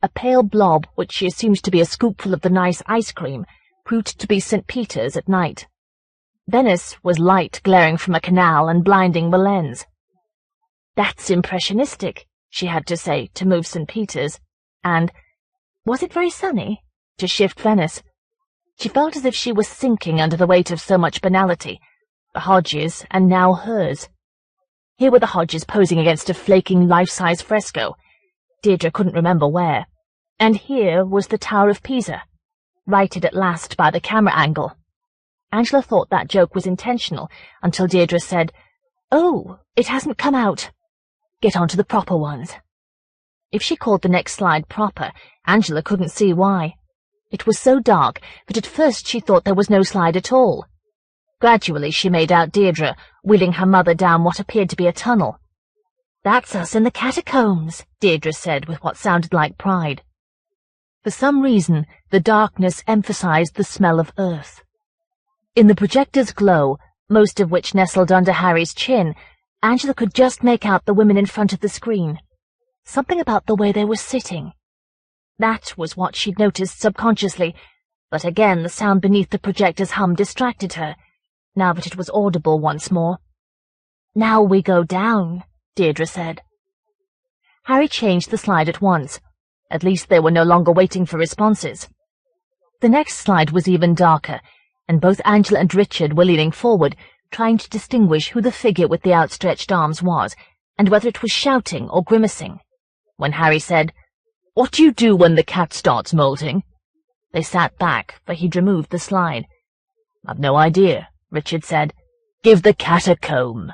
A pale blob, which she assumed to be a scoopful of the nice ice cream, proved to be St. Peter's at night. Venice was light glaring from a canal and blinding the lens. "That's impressionistic," she had to say to move St. Peter's, and, "Was it very sunny?" to shift Venice. She felt as if she was sinking under the weight of so much banality, the Hodges and now hers. Here were the Hodges posing against a flaking life-size fresco. Deirdre couldn't remember where. And here was the Tower of Pisa, righted at last by the camera angle. Angela thought that joke was intentional until Deirdre said, "Oh, it hasn't come out. Get on to the proper ones." If she called the next slide proper, Angela couldn't see why. It was so dark that at first she thought there was no slide at all. Gradually she made out Deirdre wheeling her mother down what appeared to be a tunnel. "That's us in the catacombs," Deirdre said with what sounded like pride. For some reason, the darkness emphasized the smell of earth. In the projector's glow, most of which nestled under Harry's chin, Angela could just make out the women in front of the screen. Something about the way they were sitting. That was what she'd noticed subconsciously, but again the sound beneath the projector's hum distracted her, now that it was audible once more. "Now we go down," Deirdre said. Harry changed the slide at once. At least they were no longer waiting for responses. The next slide was even darker, and both Angela and Richard were leaning forward, trying to distinguish who the figure with the outstretched arms was, and whether it was shouting or grimacing. When Harry said, "What do you do when the cat starts molting?" they sat back, for he'd removed the slide. "I've no idea," Richard said. "Give the cat a comb."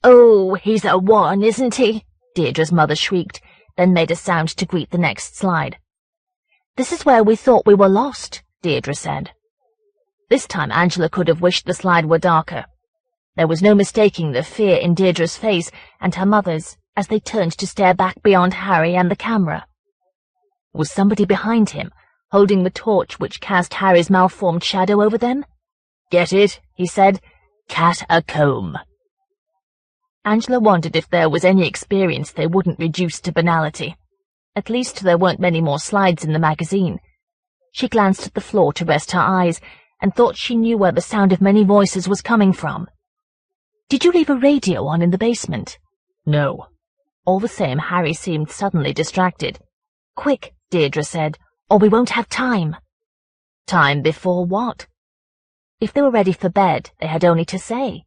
"Oh, he's a one, isn't he?" Deirdre's mother shrieked, then made a sound to greet the next slide. "This is where we thought we were lost," Deirdre said. This time Angela could have wished the slide were darker. There was no mistaking the fear in Deirdre's face and her mother's as they turned to stare back beyond Harry and the camera. Was somebody behind him, holding the torch which cast Harry's malformed shadow over them? "Get it?" he said. "Cat-a-comb." Angela wondered if there was any experience they wouldn't reduce to banality. At least there weren't many more slides in the magazine. She glanced at the floor to rest her eyes, and thought she knew where the sound of many voices was coming from. "Did you leave a radio on in the basement?" "No." All the same, Harry seemed suddenly distracted. "Quick," Deirdre said, "or we won't have time." Time before what? If they were ready for bed, they had only to say.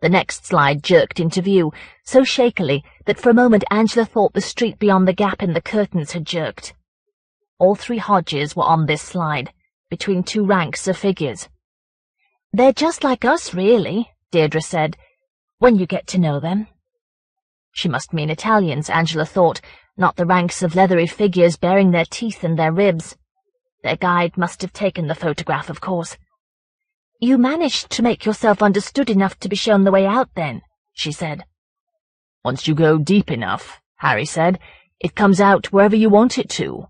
The next slide jerked into view, so shakily that for a moment Angela thought the street beyond the gap in the curtains had jerked. All three Hodges were on this slide, between two ranks of figures. "They're just like us, really," Deirdre said, "when you get to know them." She must mean Italians, Angela thought, not the ranks of leathery figures bearing their teeth in their ribs. Their guide must have taken the photograph, of course. "You managed to make yourself understood enough to be shown the way out, then," she said. "Once you go deep enough," Harry said, "it comes out wherever you want it to."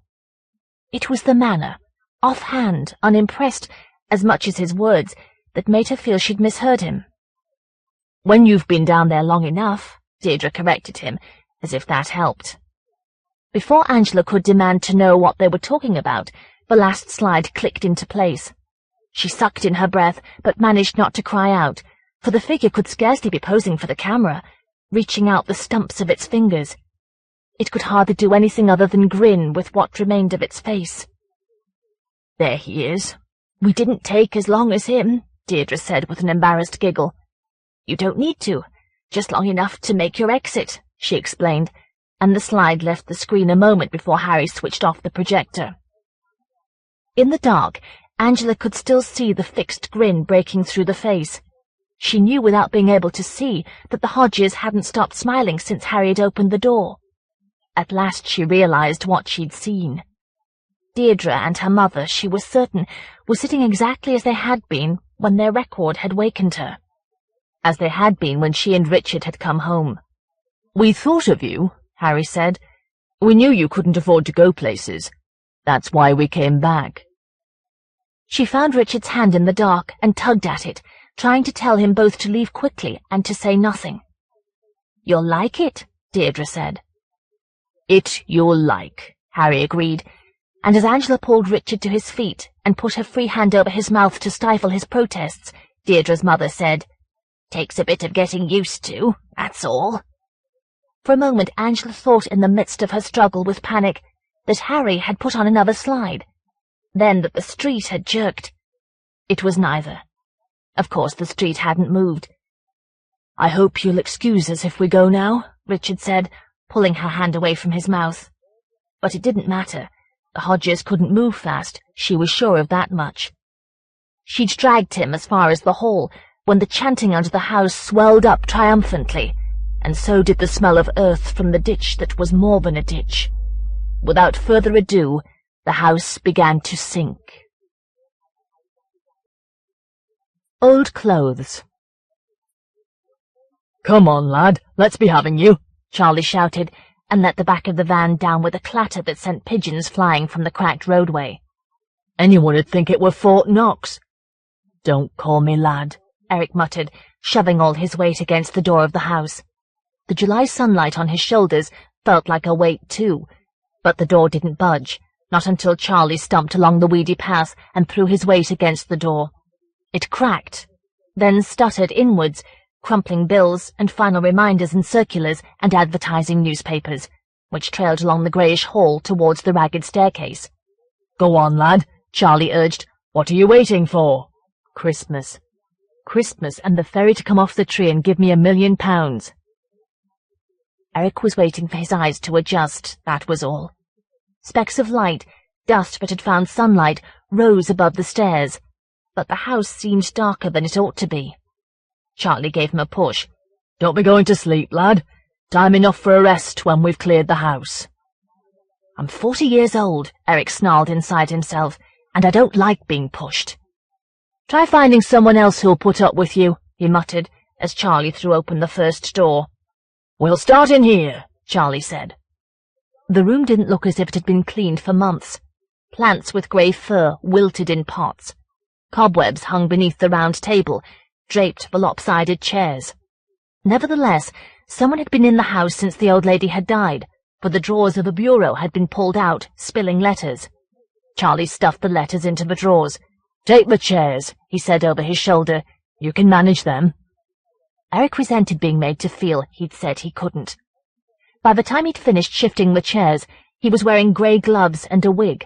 It was the manner, offhand, unimpressed, as much as his words, that made her feel she'd misheard him. "When you've been down there long enough," Deirdre corrected him, as if that helped. Before Angela could demand to know what they were talking about, the last slide clicked into place. She sucked in her breath, but managed not to cry out, for the figure could scarcely be posing for the camera, reaching out the stumps of its fingers. It could hardly do anything other than grin with what remained of its face. "There he is. We didn't take as long as him," Deirdre said with an embarrassed giggle. "You don't need to. Just long enough to make your exit," she explained, and the slide left the screen a moment before Harry switched off the projector. In the dark, Angela could still see the fixed grin breaking through the face. She knew without being able to see that the Hodges hadn't stopped smiling since Harry had opened the door. At last she realized what she'd seen. Deirdre and her mother, she was certain, were sitting exactly as they had been when their record had wakened her. As they had been when she and Richard had come home. "We thought of you," Harry said. "We knew you couldn't afford to go places. That's why we came back." She found Richard's hand in the dark and tugged at it, trying to tell him both to leave quickly and to say nothing. "You'll like it," Deirdre said. "It you'll like," Harry agreed, and as Angela pulled Richard to his feet and put her free hand over his mouth to stifle his protests, Deirdre's mother said, "Takes a bit of getting used to, that's all." For a moment Angela thought in the midst of her struggle with panic that Harry had put on another slide, then that the street had jerked. It was neither. Of course the street hadn't moved. "I hope you'll excuse us if we go now," Richard said, pulling her hand away from his mouth. But it didn't matter. The Hodges couldn't move fast, she was sure of that much. She'd dragged him as far as the hall, when the chanting under the house swelled up triumphantly, and so did the smell of earth from the ditch that was more than a ditch. Without further ado, the house began to sink. Old clothes. "Come on, lad, let's be having you," Charlie shouted, and let the back of the van down with a clatter that sent pigeons flying from the cracked roadway. "Anyone'd think it were Fort Knox." "Don't call me lad," Eric muttered, shoving all his weight against the door of the house. The July sunlight on his shoulders felt like a weight too, but the door didn't budge, not until Charlie stumped along the weedy path and threw his weight against the door. It cracked, then stuttered inwards, crumpling bills and final reminders and circulars and advertising newspapers, which trailed along the greyish hall towards the ragged staircase. "Go on, lad," Charlie urged. "What are you waiting for?" "Christmas. Christmas and the ferry to come off the tree and give me £1,000,000. Eric was waiting for his eyes to adjust, that was all. Specks of light, dust that had found sunlight, rose above the stairs, but the house seemed darker than it ought to be. Charlie gave him a push. "Don't be going to sleep, lad. Time enough for a rest when we've cleared the house." "I'm 40 years old," Eric snarled inside himself, "and I don't like being pushed." "Try finding someone else who'll put up with you," he muttered, as Charlie threw open the first door. "We'll start in here," Charlie said. The room didn't look as if it had been cleaned for months. Plants with grey fur wilted in pots. Cobwebs hung beneath the round table, draped for lopsided chairs. Nevertheless, someone had been in the house since the old lady had died, for the drawers of a bureau had been pulled out, spilling letters. Charlie stuffed the letters into the drawers. "Take the chairs," he said over his shoulder. "You can manage them." Eric resented being made to feel he'd said he couldn't. By the time he'd finished shifting the chairs, he was wearing grey gloves and a wig.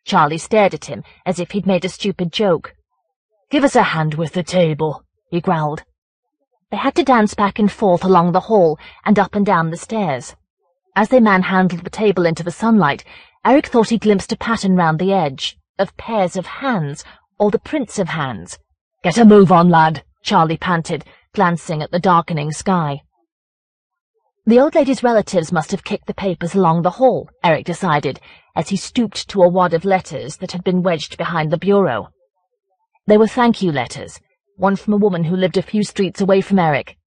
Charlie stared at him as if he'd made a stupid joke. "Give us a hand with the table," he growled. They had to dance back and forth along the hall and up and down the stairs. As they manhandled the table into the sunlight, Eric thought he glimpsed a pattern round the edge, of pairs of hands, or the prints of hands. "Get a move on, lad," Charlie panted, glancing at the darkening sky. The old lady's relatives must have kicked the papers along the hall, Eric decided, as he stooped to a wad of letters that had been wedged behind the bureau. They were thank-you letters, one from a woman who lived a few streets away from Eric.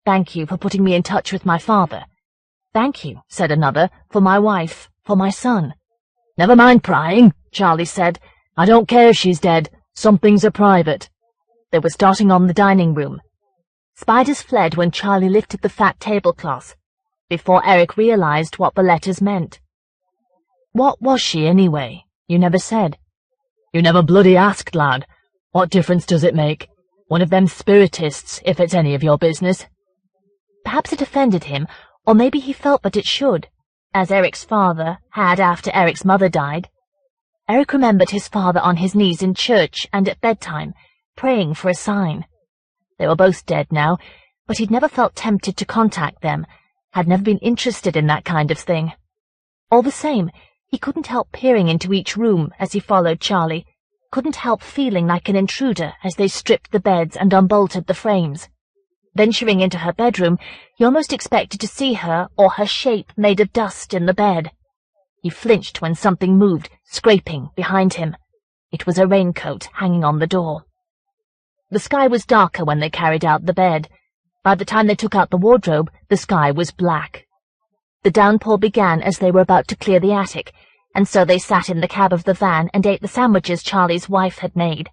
"Thank you for putting me in touch with my father." "Thank you," said another, "for my wife, for my son." "Never mind prying," Charlie said. "I don't care if she's dead. Some things are private." They were starting on the dining room. Spiders fled when Charlie lifted the fat tablecloth, before Eric realized what the letters meant. "What was she, anyway? You never said." "You never bloody asked, lad. What difference does it make? One of them spiritists, if it's any of your business." Perhaps it offended him, or maybe he felt that it should, as Eric's father had after Eric's mother died. Eric remembered his father on his knees in church and at bedtime, praying for a sign. They were both dead now, but he'd never felt tempted to contact them, had never been interested in that kind of thing. All the same, he couldn't help peering into each room as he followed Charlie, couldn't help feeling like an intruder as they stripped the beds and unbolted the frames. Venturing into her bedroom, he almost expected to see her or her shape made of dust in the bed. He flinched when something moved, scraping, behind him. It was a raincoat hanging on the door. The sky was darker when they carried out the bed. By the time they took out the wardrobe, the sky was black. The downpour began as they were about to clear the attic, and so they sat in the cab of the van and ate the sandwiches Charlie's wife had made.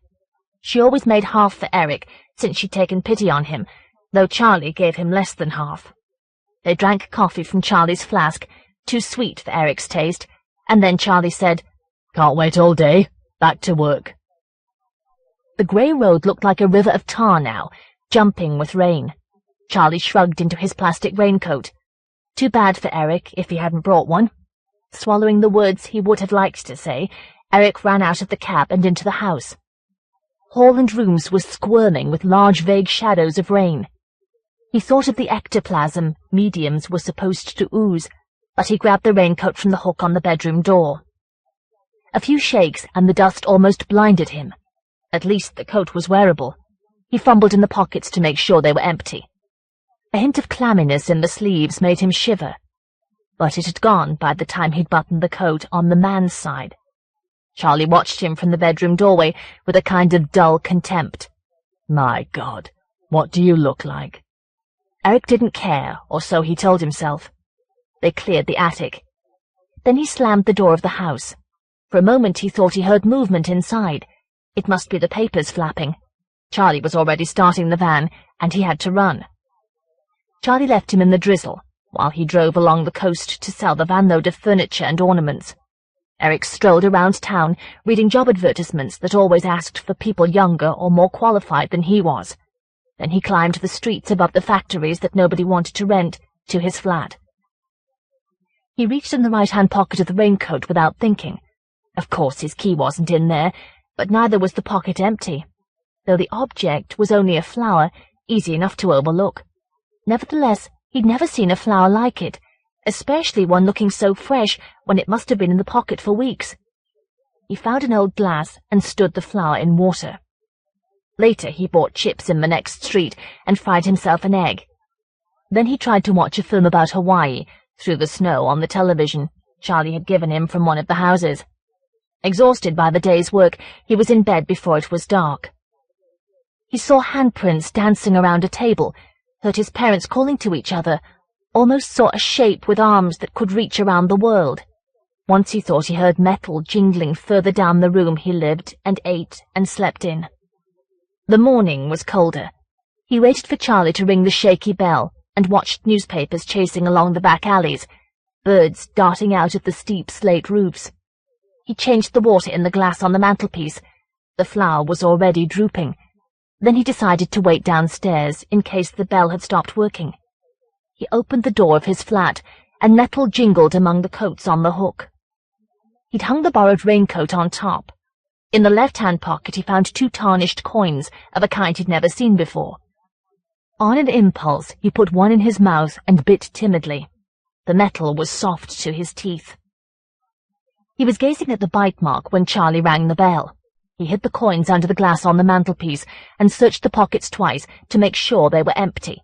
She always made half for Eric, since she'd taken pity on him, though Charlie gave him less than half. They drank coffee from Charlie's flask, too sweet for Eric's taste, and then Charlie said, "Can't wait all day. Back to work." The grey road looked like a river of tar now, jumping with rain. Charlie shrugged into his plastic raincoat. Too bad for Eric if he hadn't brought one. Swallowing the words he would have liked to say, Eric ran out of the cab and into the house. Hall and rooms were squirming with large vague shadows of rain. He thought of the ectoplasm mediums were supposed to ooze, but he grabbed the raincoat from the hook on the bedroom door. A few shakes and the dust almost blinded him. At least the coat was wearable. He fumbled in the pockets to make sure they were empty. A hint of clamminess in the sleeves made him shiver, but it had gone by the time he'd buttoned the coat on the man's side. Charlie watched him from the bedroom doorway with a kind of dull contempt. "My God, what do you look like?" Eric didn't care, or so he told himself. They cleared the attic. Then he slammed the door of the house. For a moment he thought he heard movement inside. It must be the papers flapping. Charlie was already starting the van, and he had to run. Charlie left him in the drizzle, while he drove along the coast to sell the vanload of furniture and ornaments. Eric strolled around town, reading job advertisements that always asked for people younger or more qualified than he was. Then he climbed the streets above the factories that nobody wanted to rent, to his flat. He reached in the right-hand pocket of the raincoat without thinking. Of course his key wasn't in there, but neither was the pocket empty. Though the object was only a flower, easy enough to overlook. Nevertheless, he'd never seen a flower like it, especially one looking so fresh when it must have been in the pocket for weeks. He found an old glass and stood the flower in water. Later he bought chips in the next street and fried himself an egg. Then he tried to watch a film about Hawaii, through the snow on the television Charlie had given him from one of the houses. Exhausted by the day's work, he was in bed before it was dark. He saw handprints dancing around a table, heard his parents calling to each other, almost saw a shape with arms that could reach around the world. Once he thought he heard metal jingling further down the room he lived and ate and slept in. The morning was colder. He waited for Charlie to ring the shaky bell and watched newspapers chasing along the back alleys, birds darting out of the steep slate roofs. He changed the water in the glass on the mantelpiece. The flower was already drooping. Then he decided to wait downstairs in case the bell had stopped working. He opened the door of his flat, and metal jingled among the coats on the hook. He'd hung the borrowed raincoat on top. In the left-hand pocket he found 2 tarnished coins of a kind he'd never seen before. On an impulse, he put one in his mouth and bit timidly. The metal was soft to his teeth. He was gazing at the bite mark when Charlie rang the bell. He hid the coins under the glass on the mantelpiece and searched the pockets twice to make sure they were empty.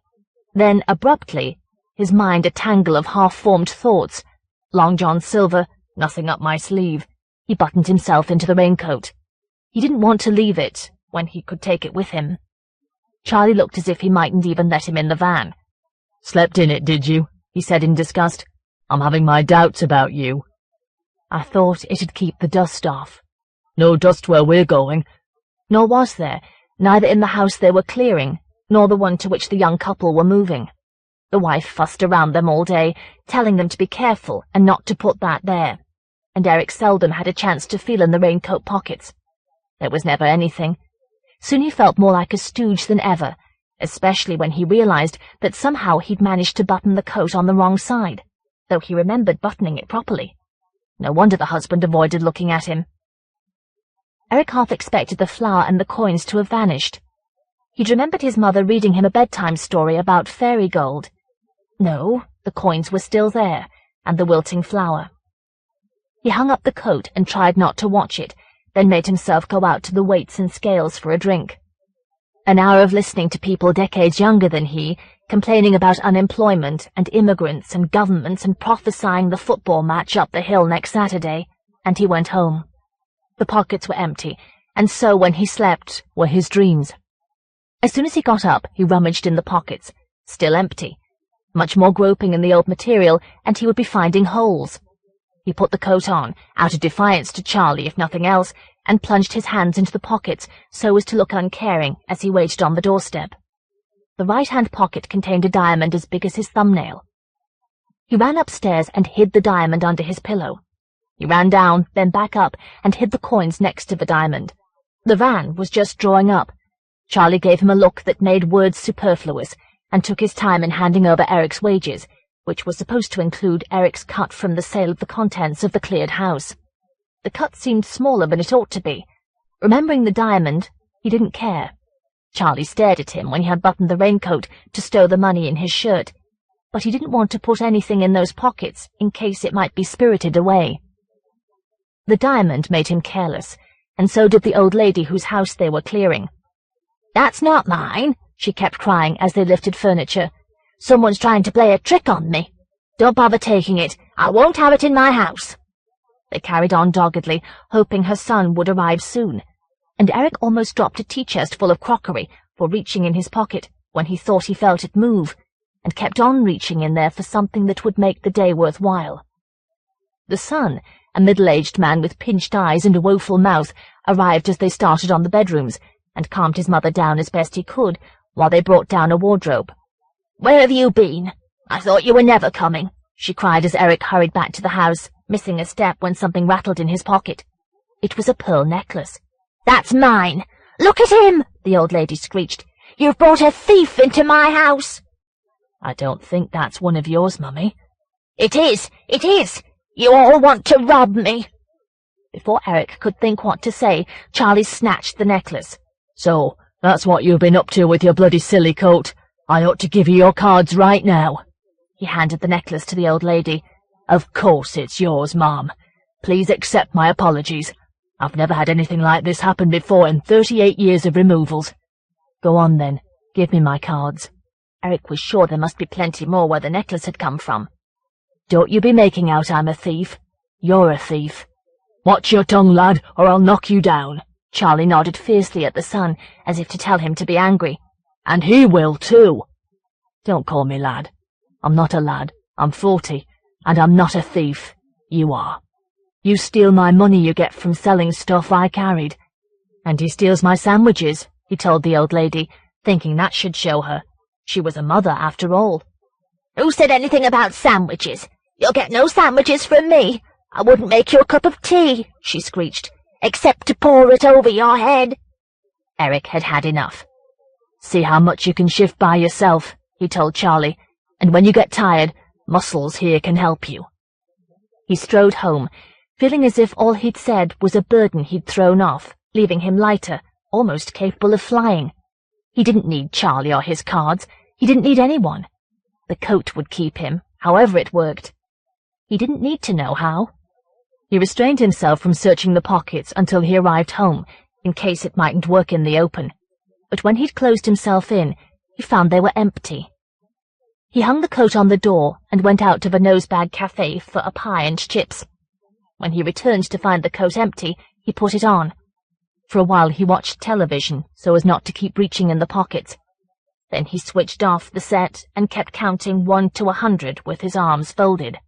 Then, abruptly, his mind a tangle of half-formed thoughts. Long John Silver, nothing up my sleeve. He buttoned himself into the raincoat. He didn't want to leave it when he could take it with him. Charlie looked as if he mightn't even let him in the van. "Slept in it, did you?" he said in disgust. "I'm having my doubts about you." "I thought it'd keep the dust off." "No dust where we're going." Nor was there, neither in the house they were clearing, nor the one to which the young couple were moving. The wife fussed around them all day, telling them to be careful and not to put that there, and Eric seldom had a chance to feel in the raincoat pockets. There was never anything. Soon he felt more like a stooge than ever, especially when he realized that somehow he'd managed to button the coat on the wrong side, though he remembered buttoning it properly. No wonder the husband avoided looking at him. Eric half expected the flower and the coins to have vanished. He'd remembered his mother reading him a bedtime story about fairy gold. No, the coins were still there, and the wilting flower. He hung up the coat and tried not to watch it, then made himself go out to the weights and scales for a drink. An hour of listening to people decades younger than he, complaining about unemployment and immigrants and governments and prophesying the football match up the hill next Saturday, and he went home. The pockets were empty, and so when he slept were his dreams. As soon as he got up, he rummaged in the pockets, still empty. Much more groping in the old material, and he would be finding holes. He put the coat on, out of defiance to Charlie if nothing else, and plunged his hands into the pockets so as to look uncaring as he waited on the doorstep. The right-hand pocket contained a diamond as big as his thumbnail. He ran upstairs and hid the diamond under his pillow. He ran down, then back up, and hid the coins next to the diamond. The van was just drawing up. Charlie gave him a look that made words superfluous, and took his time in handing over Eric's wages, which was supposed to include Eric's cut from the sale of the contents of the cleared house. The cut seemed smaller than it ought to be. Remembering the diamond, he didn't care. Charlie stared at him when he had buttoned the raincoat to stow the money in his shirt, but he didn't want to put anything in those pockets in case it might be spirited away. The diamond made him careless, and so did the old lady whose house they were clearing. "That's not mine," she kept crying as they lifted furniture. "Someone's trying to play a trick on me. Don't bother taking it. I won't have it in my house." They carried on doggedly, hoping her son would arrive soon, and Eric almost dropped a tea-chest full of crockery for reaching in his pocket when he thought he felt it move, and kept on reaching in there for something that would make the day worthwhile. The son, a middle-aged man with pinched eyes and a woeful mouth, arrived as they started on the bedrooms, and calmed his mother down as best he could while they brought down a wardrobe. "Where have you been? I thought you were never coming," she cried as Eric hurried back to the house, missing a step when something rattled in his pocket. It was a pearl necklace. "That's mine! Look at him!" the old lady screeched. "You've brought a thief into my house!" "I don't think that's one of yours, Mummy." It is! It is! You all want to rob me!" Before Eric could think what to say, Charlie snatched the necklace. "So, that's what you've been up to with your bloody silly coat. I ought to give you your cards right now." He handed the necklace to the old lady. "Of course it's yours, Mom. Please accept my apologies. I've never had anything like this happen before in 38 years of removals. Go on, then. Give me my cards." Eric was sure there must be plenty more where the necklace had come from. "Don't you be making out I'm a thief. You're a thief. Watch your tongue, lad, or I'll knock you down," Charlie nodded fiercely at the son, as if to tell him to be angry. "And he will, too." "Don't call me lad. I'm not a lad. I'm 40, and I'm not a thief. You are. You steal my money you get from selling stuff I carried." "And he steals my sandwiches," he told the old lady, thinking that should show her. She was a mother, after all. "Who said anything about sandwiches? You'll get no sandwiches from me. I wouldn't make you a cup of tea," she screeched, "except to pour it over your head." Eric had had enough. "See how much you can shift by yourself," he told Charlie, "and when you get tired, Muscles here can help you." He strode home, feeling as if all he'd said was a burden he'd thrown off, leaving him lighter, almost capable of flying. He didn't need Charlie or his cards. He didn't need anyone. The coat would keep him, however it worked. He didn't need to know how. He restrained himself from searching the pockets until he arrived home, in case it mightn't work in the open. But when he'd closed himself in, he found they were empty. He hung the coat on the door and went out to the Nosebag Cafe for a pie and chips. When he returned to find the coat empty, he put it on. For a while he watched television so as not to keep reaching in the pockets. Then he switched off the set and kept counting 1 to 100 with his arms folded.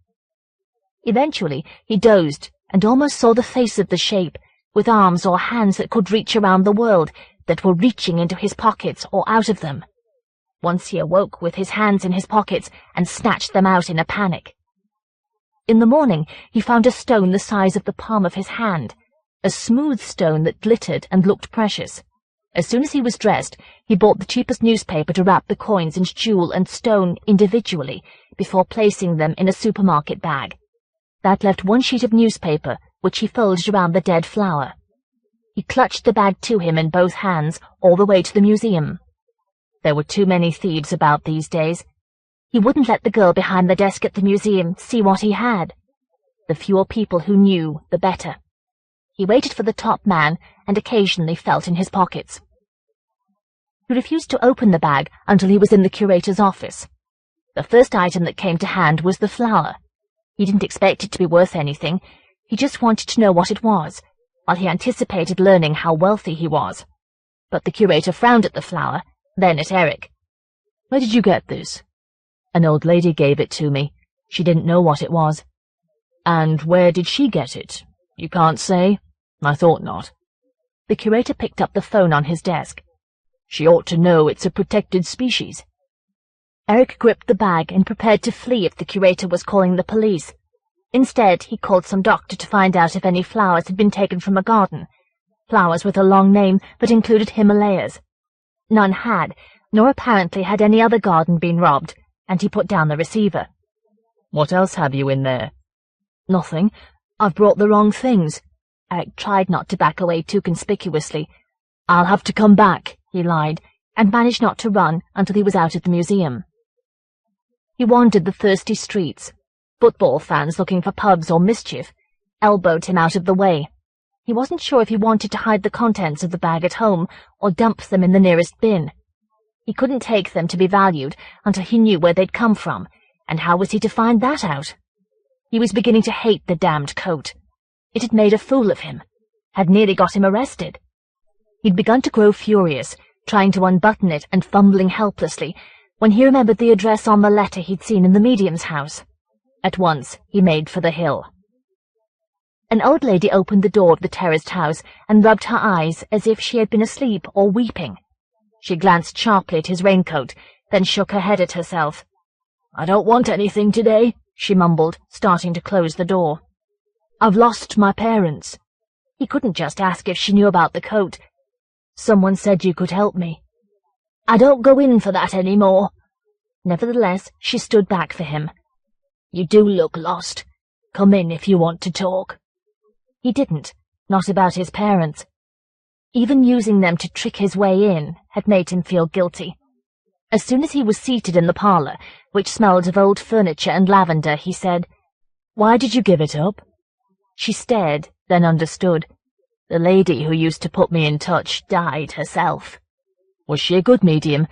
Eventually he dozed and almost saw the face of the shape, with arms or hands that could reach around the world, that were reaching into his pockets or out of them. Once he awoke with his hands in his pockets and snatched them out in a panic. In the morning he found a stone the size of the palm of his hand, a smooth stone that glittered and looked precious. As soon as he was dressed, he bought the cheapest newspaper to wrap the coins and jewel and stone individually before placing them in a supermarket bag. That left one sheet of newspaper, which he folded around the dead flower. He clutched the bag to him in both hands all the way to the museum. There were too many thieves about these days. He wouldn't let the girl behind the desk at the museum see what he had. The fewer people who knew, the better. He waited for the top man and occasionally felt in his pockets. He refused to open the bag until he was in the curator's office. The first item that came to hand was the flower. He didn't expect it to be worth anything. He just wanted to know what it was, while he anticipated learning how wealthy he was. But the curator frowned at the flower, then at Eric. "Where did you get this?" "An old lady gave it to me. She didn't know what it was." "And where did she get it? You can't say?" "I thought not." The curator picked up the phone on his desk. "She ought to know it's a protected species." Eric gripped the bag and prepared to flee if the curator was calling the police. Instead, he called some doctor to find out if any flowers had been taken from a garden. Flowers with a long name that included Himalayas. None had, nor apparently had any other garden been robbed, and he put down the receiver. "What else have you in there?" "Nothing. I've brought the wrong things." Eric tried not to back away too conspicuously. "I'll have to come back," he lied, and managed not to run until he was out of the museum. He wandered the thirsty streets. Football fans looking for pubs or mischief elbowed him out of the way. He wasn't sure if he wanted to hide the contents of the bag at home or dump them in the nearest bin. He couldn't take them to be valued until he knew where they'd come from, and how was he to find that out? He was beginning to hate the damned coat. It had made a fool of him, had nearly got him arrested. He'd begun to grow furious, trying to unbutton it and fumbling helplessly, when he remembered the address on the letter he'd seen in the medium's house. At once he made for the hill. An old lady opened the door of the terraced house and rubbed her eyes as if she had been asleep or weeping. She glanced sharply at his raincoat, then shook her head at herself. "I don't want anything today," she mumbled, starting to close the door. "I've lost my parents." He couldn't just ask if she knew about the coat. "Someone said you could help me." "I don't go in for that any more." Nevertheless, she stood back for him. "You do look lost. Come in if you want to talk." He didn't, not about his parents. Even using them to trick his way in had made him feel guilty. As soon as he was seated in the parlour, which smelled of old furniture and lavender, he said, "Why did you give it up?" She stared, then understood. The lady who used to put me in touch died herself. Was she a good medium?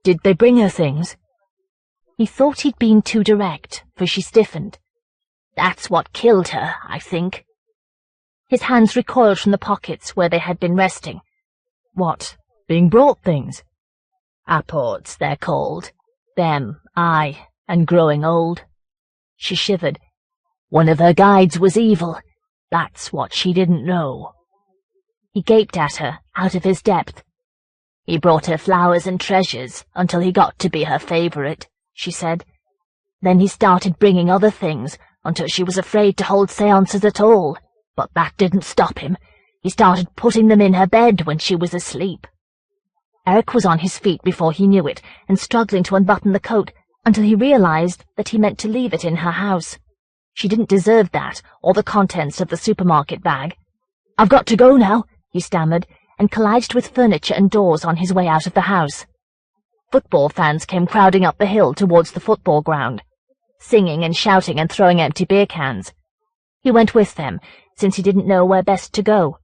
Did they bring her things? He thought he'd been too direct, for she stiffened. "That's what killed her, I think." His hands recoiled from the pockets where they had been resting. What, being brought things? Apports, they're called. Them, aye, and growing old. She shivered. One of her guides was evil. That's what she didn't know. He gaped at her, out of his depth. He brought her flowers and treasures until he got to be her favourite, she said. Then he started bringing other things until she was afraid to hold seances at all. But that didn't stop him. He started putting them in her bed when she was asleep. Eric was on his feet before he knew it, and struggling to unbutton the coat until he realized that he meant to leave it in her house. She didn't deserve that, or the contents of the supermarket bag. "I've got to go now," he stammered, and collided with furniture and doors on his way out of the house. Football fans came crowding up the hill towards the football ground, singing and shouting and throwing empty beer cans. He went with them, since he didn't know where best to go.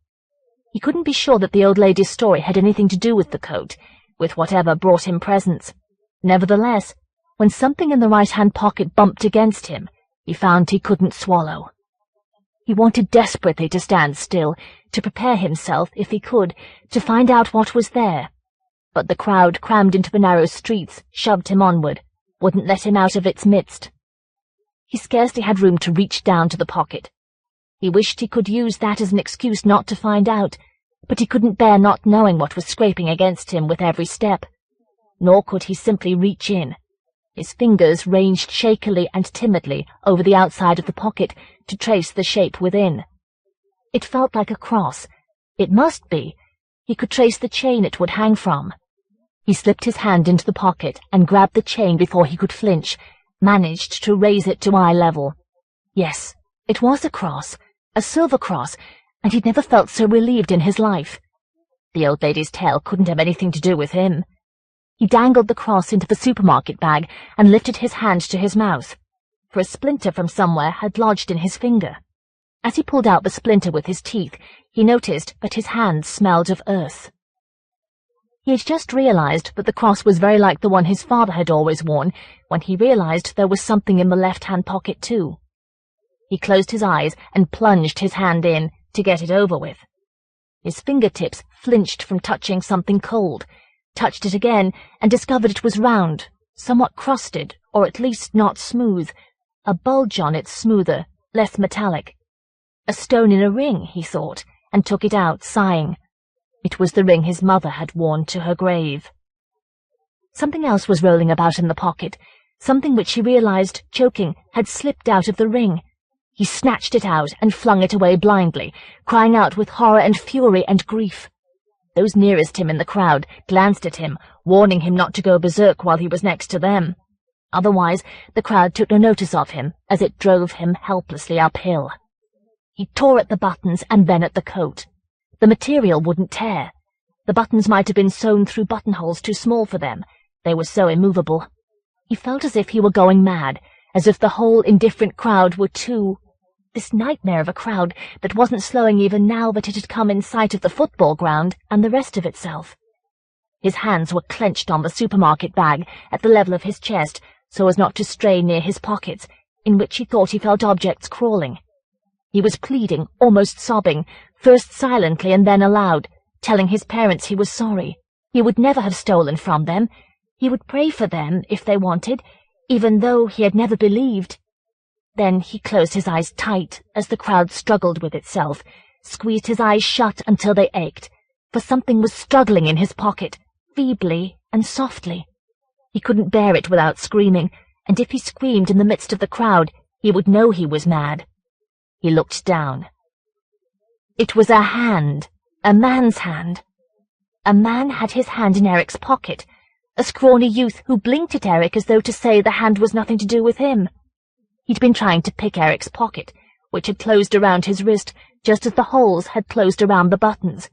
He couldn't be sure that the old lady's story had anything to do with the coat, with whatever brought him presents. Nevertheless, when something in the right-hand pocket bumped against him, he found he couldn't swallow. He wanted desperately to stand still, to prepare himself, if he could, to find out what was there. But the crowd crammed into the narrow streets shoved him onward, wouldn't let him out of its midst. He scarcely had room to reach down to the pocket. He wished he could use that as an excuse not to find out, but he couldn't bear not knowing what was scraping against him with every step. Nor could he simply reach in. His fingers ranged shakily and timidly over the outside of the pocket to trace the shape within. It felt like a cross. It must be. He could trace the chain it would hang from. He slipped his hand into the pocket and grabbed the chain before he could flinch, managed to raise it to eye level. Yes, it was a cross, a silver cross, and he'd never felt so relieved in his life. The old lady's tale couldn't have anything to do with him. He dangled the cross into the supermarket bag and lifted his hand to his mouth, for a splinter from somewhere had lodged in his finger. As he pulled out the splinter with his teeth, he noticed that his hand smelled of earth. He had just realized that the cross was very like the one his father had always worn, when he realized there was something in the left-hand pocket too. He closed his eyes and plunged his hand in to get it over with. His fingertips flinched from touching something cold, touched it again, and discovered it was round, somewhat crusted, or at least not smooth, a bulge on it smoother, less metallic. A stone in a ring, he thought, and took it out, sighing. It was the ring his mother had worn to her grave. Something else was rolling about in the pocket, something which he realized, choking, had slipped out of the ring. He snatched it out and flung it away blindly, crying out with horror and fury and grief. Those nearest him in the crowd glanced at him, warning him not to go berserk while he was next to them. Otherwise, the crowd took no notice of him as it drove him helplessly uphill. He tore at the buttons and then at the coat. The material wouldn't tear. The buttons might have been sewn through buttonholes too small for them. They were so immovable. He felt as if he were going mad, as if the whole indifferent crowd were too— this nightmare of a crowd that wasn't slowing even now that it had come in sight of the football ground and the rest of itself. His hands were clenched on the supermarket bag at the level of his chest so as not to stray near his pockets, in which he thought he felt objects crawling. He was pleading, almost sobbing, first silently and then aloud, telling his parents he was sorry. He would never have stolen from them. He would pray for them if they wanted, even though he had never believed. Then he closed his eyes tight as the crowd struggled with itself, squeezed his eyes shut until they ached, for something was struggling in his pocket, feebly and softly. He couldn't bear it without screaming, and if he screamed in the midst of the crowd, he would know he was mad. He looked down. It was a hand, a man's hand. A man had his hand in Eric's pocket, a scrawny youth who blinked at Eric as though to say the hand was nothing to do with him. He'd been trying to pick Eric's pocket, which had closed around his wrist, just as the holes had closed around the buttons.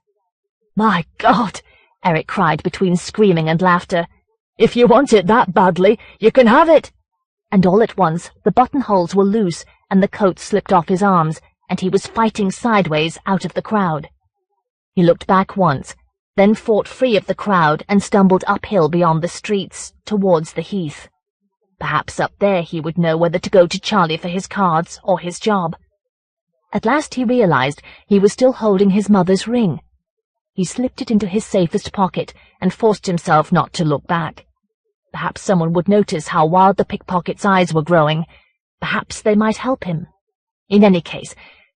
"My God!" Eric cried between screaming and laughter. "If you want it that badly, you can have it!" And all at once the buttonholes were loose, and the coat slipped off his arms, and he was fighting sideways out of the crowd. He looked back once, then fought free of the crowd and stumbled uphill beyond the streets, towards the heath. Perhaps up there he would know whether to go to Charlie for his cards or his job. At last he realized he was still holding his mother's ring. He slipped it into his safest pocket and forced himself not to look back. Perhaps someone would notice how wild the pickpocket's eyes were growing. Perhaps they might help him. In any case,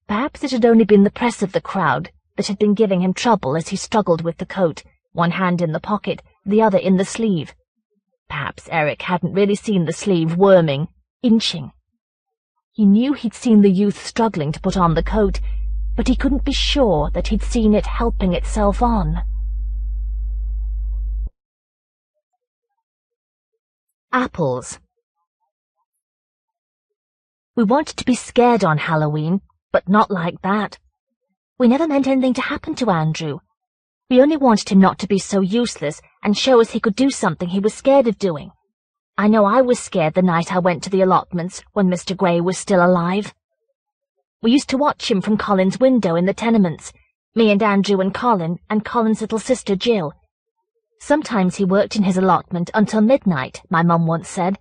perhaps it had only been the press of the crowd that had been giving him trouble as he struggled with the coat, one hand in the pocket, the other in the sleeve. Perhaps Eric hadn't really seen the sleeve worming, inching. He knew he'd seen the youth struggling to put on the coat, but he couldn't be sure that he'd seen it helping itself on. Apples. We wanted to be scared on Halloween, but not like that. We never meant anything to happen to Andrew. We only wanted him not to be so useless and show us he could do something he was scared of doing. I know I was scared the night I went to the allotments when Mr. Gray was still alive. We used to watch him from Colin's window in the tenements, me and Andrew and Colin's little sister Jill. Sometimes he worked in his allotment until midnight, my mum once said.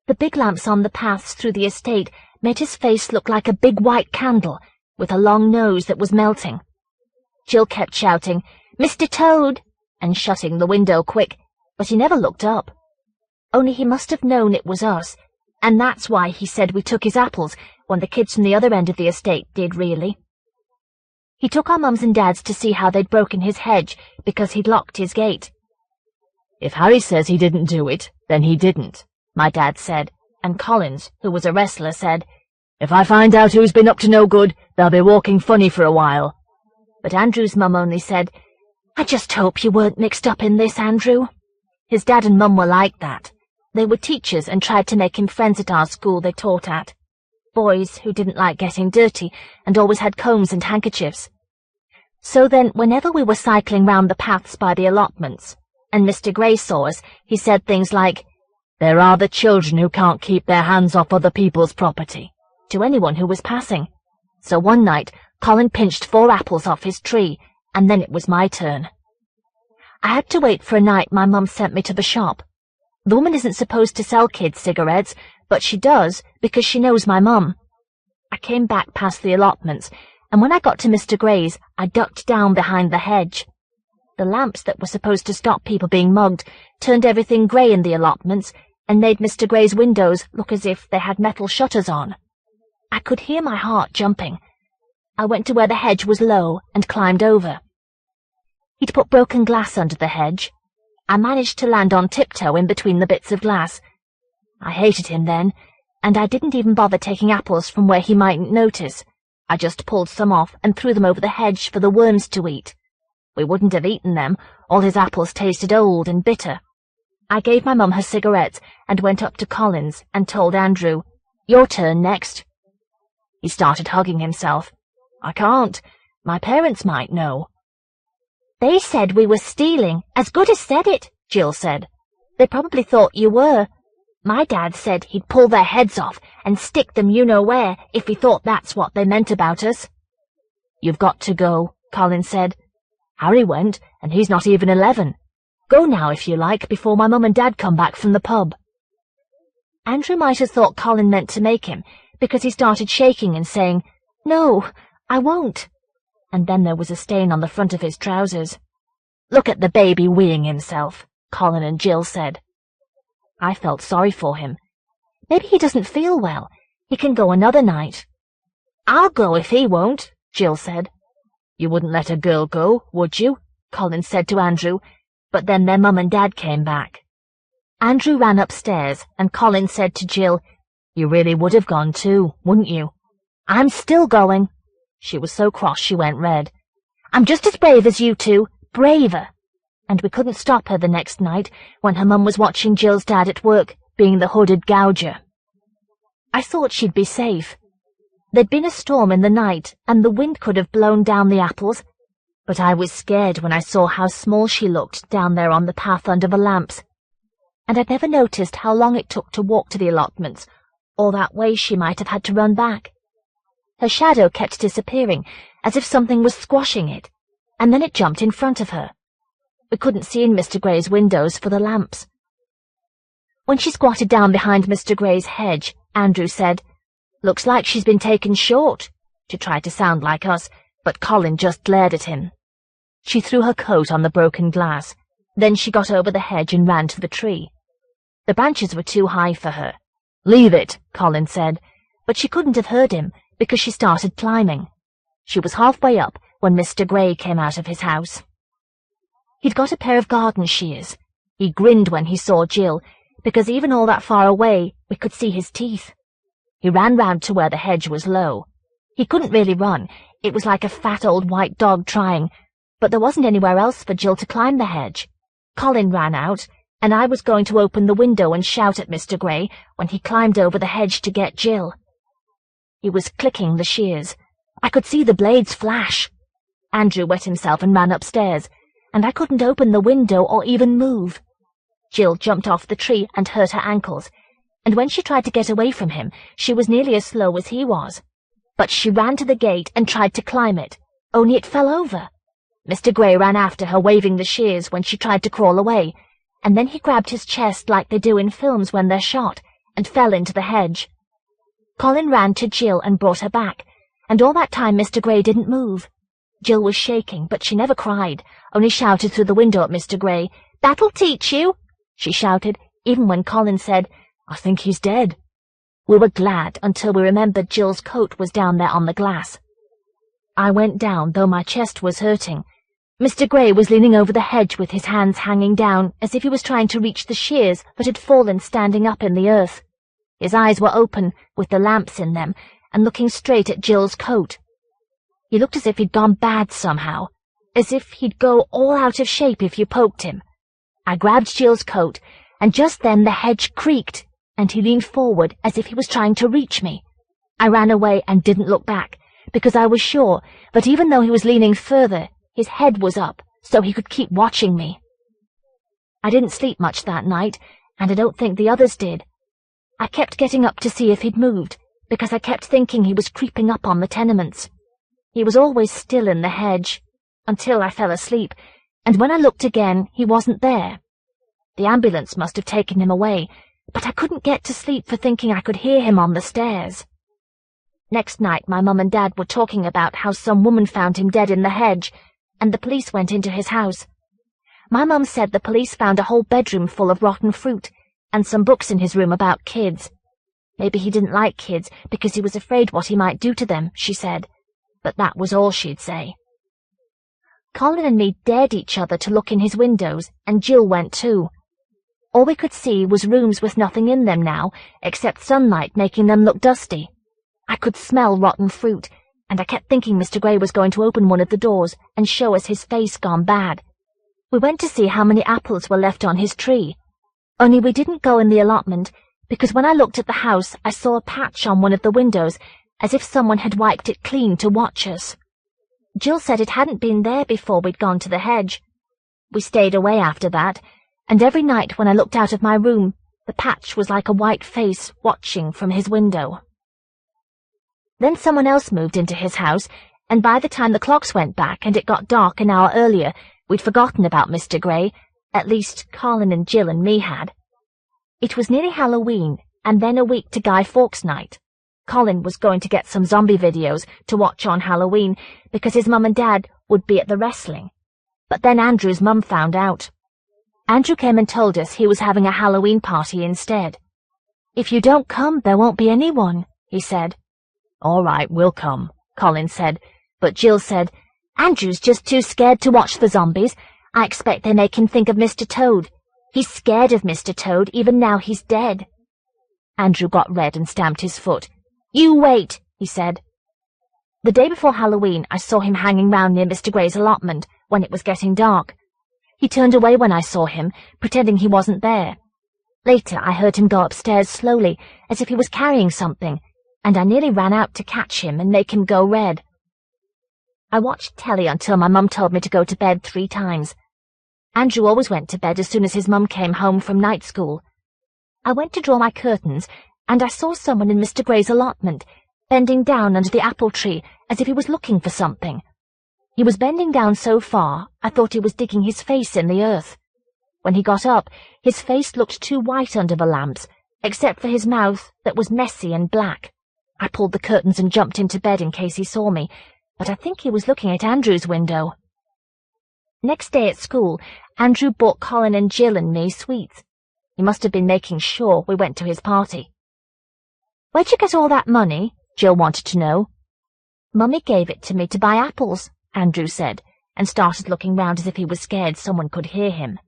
The big lamps on the paths through the estate made his face look like a big white candle with a long nose that was melting. Jill kept shouting, "Mr. Toad," and shutting the window quick, but he never looked up. Only he must have known it was us, and that's why he said we took his apples when the kids from the other end of the estate did really. He took our mums and dads to see how they'd broken his hedge because he'd locked his gate. "If Harry says he didn't do it, then he didn't," my dad said, and Collins, who was a wrestler, said, "If I find out who's been up to no good, they'll be walking funny for a while." But Andrew's mum only said, "I just hope you weren't mixed up in this, Andrew." His dad and mum were like that. They were teachers and tried to make him friends at our school they taught at. Boys who didn't like getting dirty and always had combs and handkerchiefs. So then, whenever we were cycling round the paths by the allotments, and Mr. Gray saw us, he said things like, "There are the children who can't keep their hands off other people's property," to anyone who was passing. So one night, Colin pinched 4 apples off his tree, and then it was my turn. I had to wait for a night my mum sent me to the shop. The woman isn't supposed to sell kids cigarettes, but she does because she knows my mum. I came back past the allotments, and when I got to Mr. Gray's, I ducked down behind the hedge. The lamps that were supposed to stop people being mugged turned everything grey in the allotments and made Mr. Gray's windows look as if they had metal shutters on. I could hear my heart jumping. I went to where the hedge was low and climbed over. He'd put broken glass under the hedge. I managed to land on tiptoe in between the bits of glass. I hated him then, and I didn't even bother taking apples from where he mightn't notice. I just pulled some off and threw them over the hedge for the worms to eat. We wouldn't have eaten them. All his apples tasted old and bitter. I gave my mum her cigarettes and went up to Collins and told Andrew, "Your turn next." He started hugging himself. "I can't. My parents might know." "They said we were stealing, as good as said it," Jill said. "They probably thought you were. My dad said he'd pull their heads off and stick them you-know-where if he thought that's what they meant about us." "You've got to go," Colin said. "Harry went, and he's not even 11. Go now if you like, before my mum and dad come back from the pub." Andrew might have thought Colin meant to make him, because he started shaking and saying, "No, I won't." And then there was a stain on the front of his trousers. "Look at the baby weeing himself," Colin and Jill said. I felt sorry for him. Maybe he doesn't feel well. He can go another night. "I'll go if he won't," Jill said. "You wouldn't let a girl go, would you?" Colin said to Andrew, but then their mum and dad came back. Andrew ran upstairs, and Colin said to Jill, "You really would have gone too, wouldn't you?" "I'm still going." She was so cross she went red. "I'm just as brave as you two, braver." And we couldn't stop her the next night when her mum was watching Jill's dad at work, being the hooded gouger. I thought she'd be safe. There'd been a storm in the night, and the wind could have blown down the apples, but I was scared when I saw how small she looked down there on the path under the lamps, and I'd never noticed how long it took to walk to the allotments, or that way she might have had to run back. Her shadow kept disappearing, as if something was squashing it, and then it jumped in front of her. We couldn't see in Mr. Gray's windows for the lamps. When she squatted down behind Mr. Gray's hedge, Andrew said, "Looks like she's been taken short. She tried to sound like us, but Colin just glared at him. She threw her coat on the broken glass. Then she got over the hedge and ran to the tree. The branches were too high for her. "Leave it," Colin said, but she couldn't have heard him because she started climbing. She was halfway up when Mr. Gray came out of his house. He'd got a pair of garden shears. He grinned when he saw Jill, because even all that far away we could see his teeth. He ran round to where the hedge was low. He couldn't really run. It was like a fat old white dog trying, but there wasn't anywhere else for Jill to climb the hedge. Colin ran out, and I was going to open the window and shout at Mr. Gray when he climbed over the hedge to get Jill. He was clicking the shears. I could see the blades flash. Andrew wet himself and ran upstairs, and I couldn't open the window or even move. Jill jumped off the tree and hurt her ankles, and when she tried to get away from him, she was nearly as slow as he was. But she ran to the gate and tried to climb it, only it fell over. Mr. Gray ran after her, waving the shears when she tried to crawl away, and then he grabbed his chest like they do in films when they're shot, and fell into the hedge. Colin ran to Jill and brought her back, and all that time Mr. Gray didn't move. Jill was shaking, but she never cried, only shouted through the window at Mr. Gray. "That'll teach you," she shouted, even when Colin said, "I think he's dead." We were glad until we remembered Jill's coat was down there on the glass. I went down, though my chest was hurting. Mr. Gray was leaning over the hedge with his hands hanging down, as if he was trying to reach the shears that had fallen standing up in the earth. His eyes were open, with the lamps in them, and looking straight at Jill's coat. He looked as if he'd gone bad somehow, as if he'd go all out of shape if you poked him. I grabbed Jill's coat, and just then the hedge creaked, and he leaned forward as if he was trying to reach me. I ran away and didn't look back, because I was sure that even though he was leaning further, his head was up, so he could keep watching me. I didn't sleep much that night, and I don't think the others did. I kept getting up to see if he'd moved, because I kept thinking he was creeping up on the tenements. He was always still in the hedge, until I fell asleep, and when I looked again, he wasn't there. The ambulance must have taken him away, but I couldn't get to sleep for thinking I could hear him on the stairs. Next night, my mum and Dad were talking about how some woman found him dead in the hedge, and the police went into his house. My mum said the police found a whole bedroom full of rotten fruit, and some books in his room about kids. Maybe he didn't like kids because he was afraid what he might do to them, she said, but that was all she'd say. Colin and me dared each other to look in his windows, and Jill went too. All we could see was rooms with nothing in them now, except sunlight making them look dusty. I could smell rotten fruit, and I kept thinking Mr. Gray was going to open one of the doors and show us his face gone bad. We went to see how many apples were left on his tree. Only we didn't go in the allotment, because when I looked at the house I saw a patch on one of the windows, as if someone had wiped it clean to watch us. Jill said it hadn't been there before we'd gone to the hedge. We stayed away after that, and every night when I looked out of my room, the patch was like a white face watching from his window. Then someone else moved into his house, and by the time the clocks went back and it got dark an hour earlier, we'd forgotten about Mr. Gray, at least Colin and Jill and me had. It was nearly Halloween, and then a week to Guy Fawkes night. Colin was going to get some zombie videos to watch on Halloween because his mum and Dad would be at the wrestling. But then Andrew's mum found out. Andrew came and told us he was having a Halloween party instead. "If you don't come, there won't be anyone," he said. "All right, we'll come," Colin said, but Jill said, "Andrew's just too scared to watch the zombies. I expect they make him think of Mr. Toad. He's scared of Mr. Toad, even now he's dead." Andrew got red and stamped his foot. "You wait," he said. The day before Halloween, I saw him hanging round near Mr. Gray's allotment when it was getting dark. He turned away when I saw him, pretending he wasn't there. Later, I heard him go upstairs slowly, as if he was carrying something, and I nearly ran out to catch him and make him go red. I watched telly until my mum told me to go to bed 3 times. Andrew always went to bed as soon as his mum came home from night school. I went to draw my curtains, and I saw someone in Mr. Gray's allotment, bending down under the apple tree as if he was looking for something. He was bending down so far, I thought he was digging his face in the earth. When he got up, his face looked too white under the lamps, except for his mouth that was messy and black. I pulled the curtains and jumped into bed in case he saw me, but I think he was looking at Andrew's window. Next day at school, Andrew bought Colin and Jill and me sweets. He must have been making sure we went to his party. "Where'd you get all that money?" Jill wanted to know. "Mummy gave it to me to buy apples," Andrew said, and started looking round as if he was scared someone could hear him.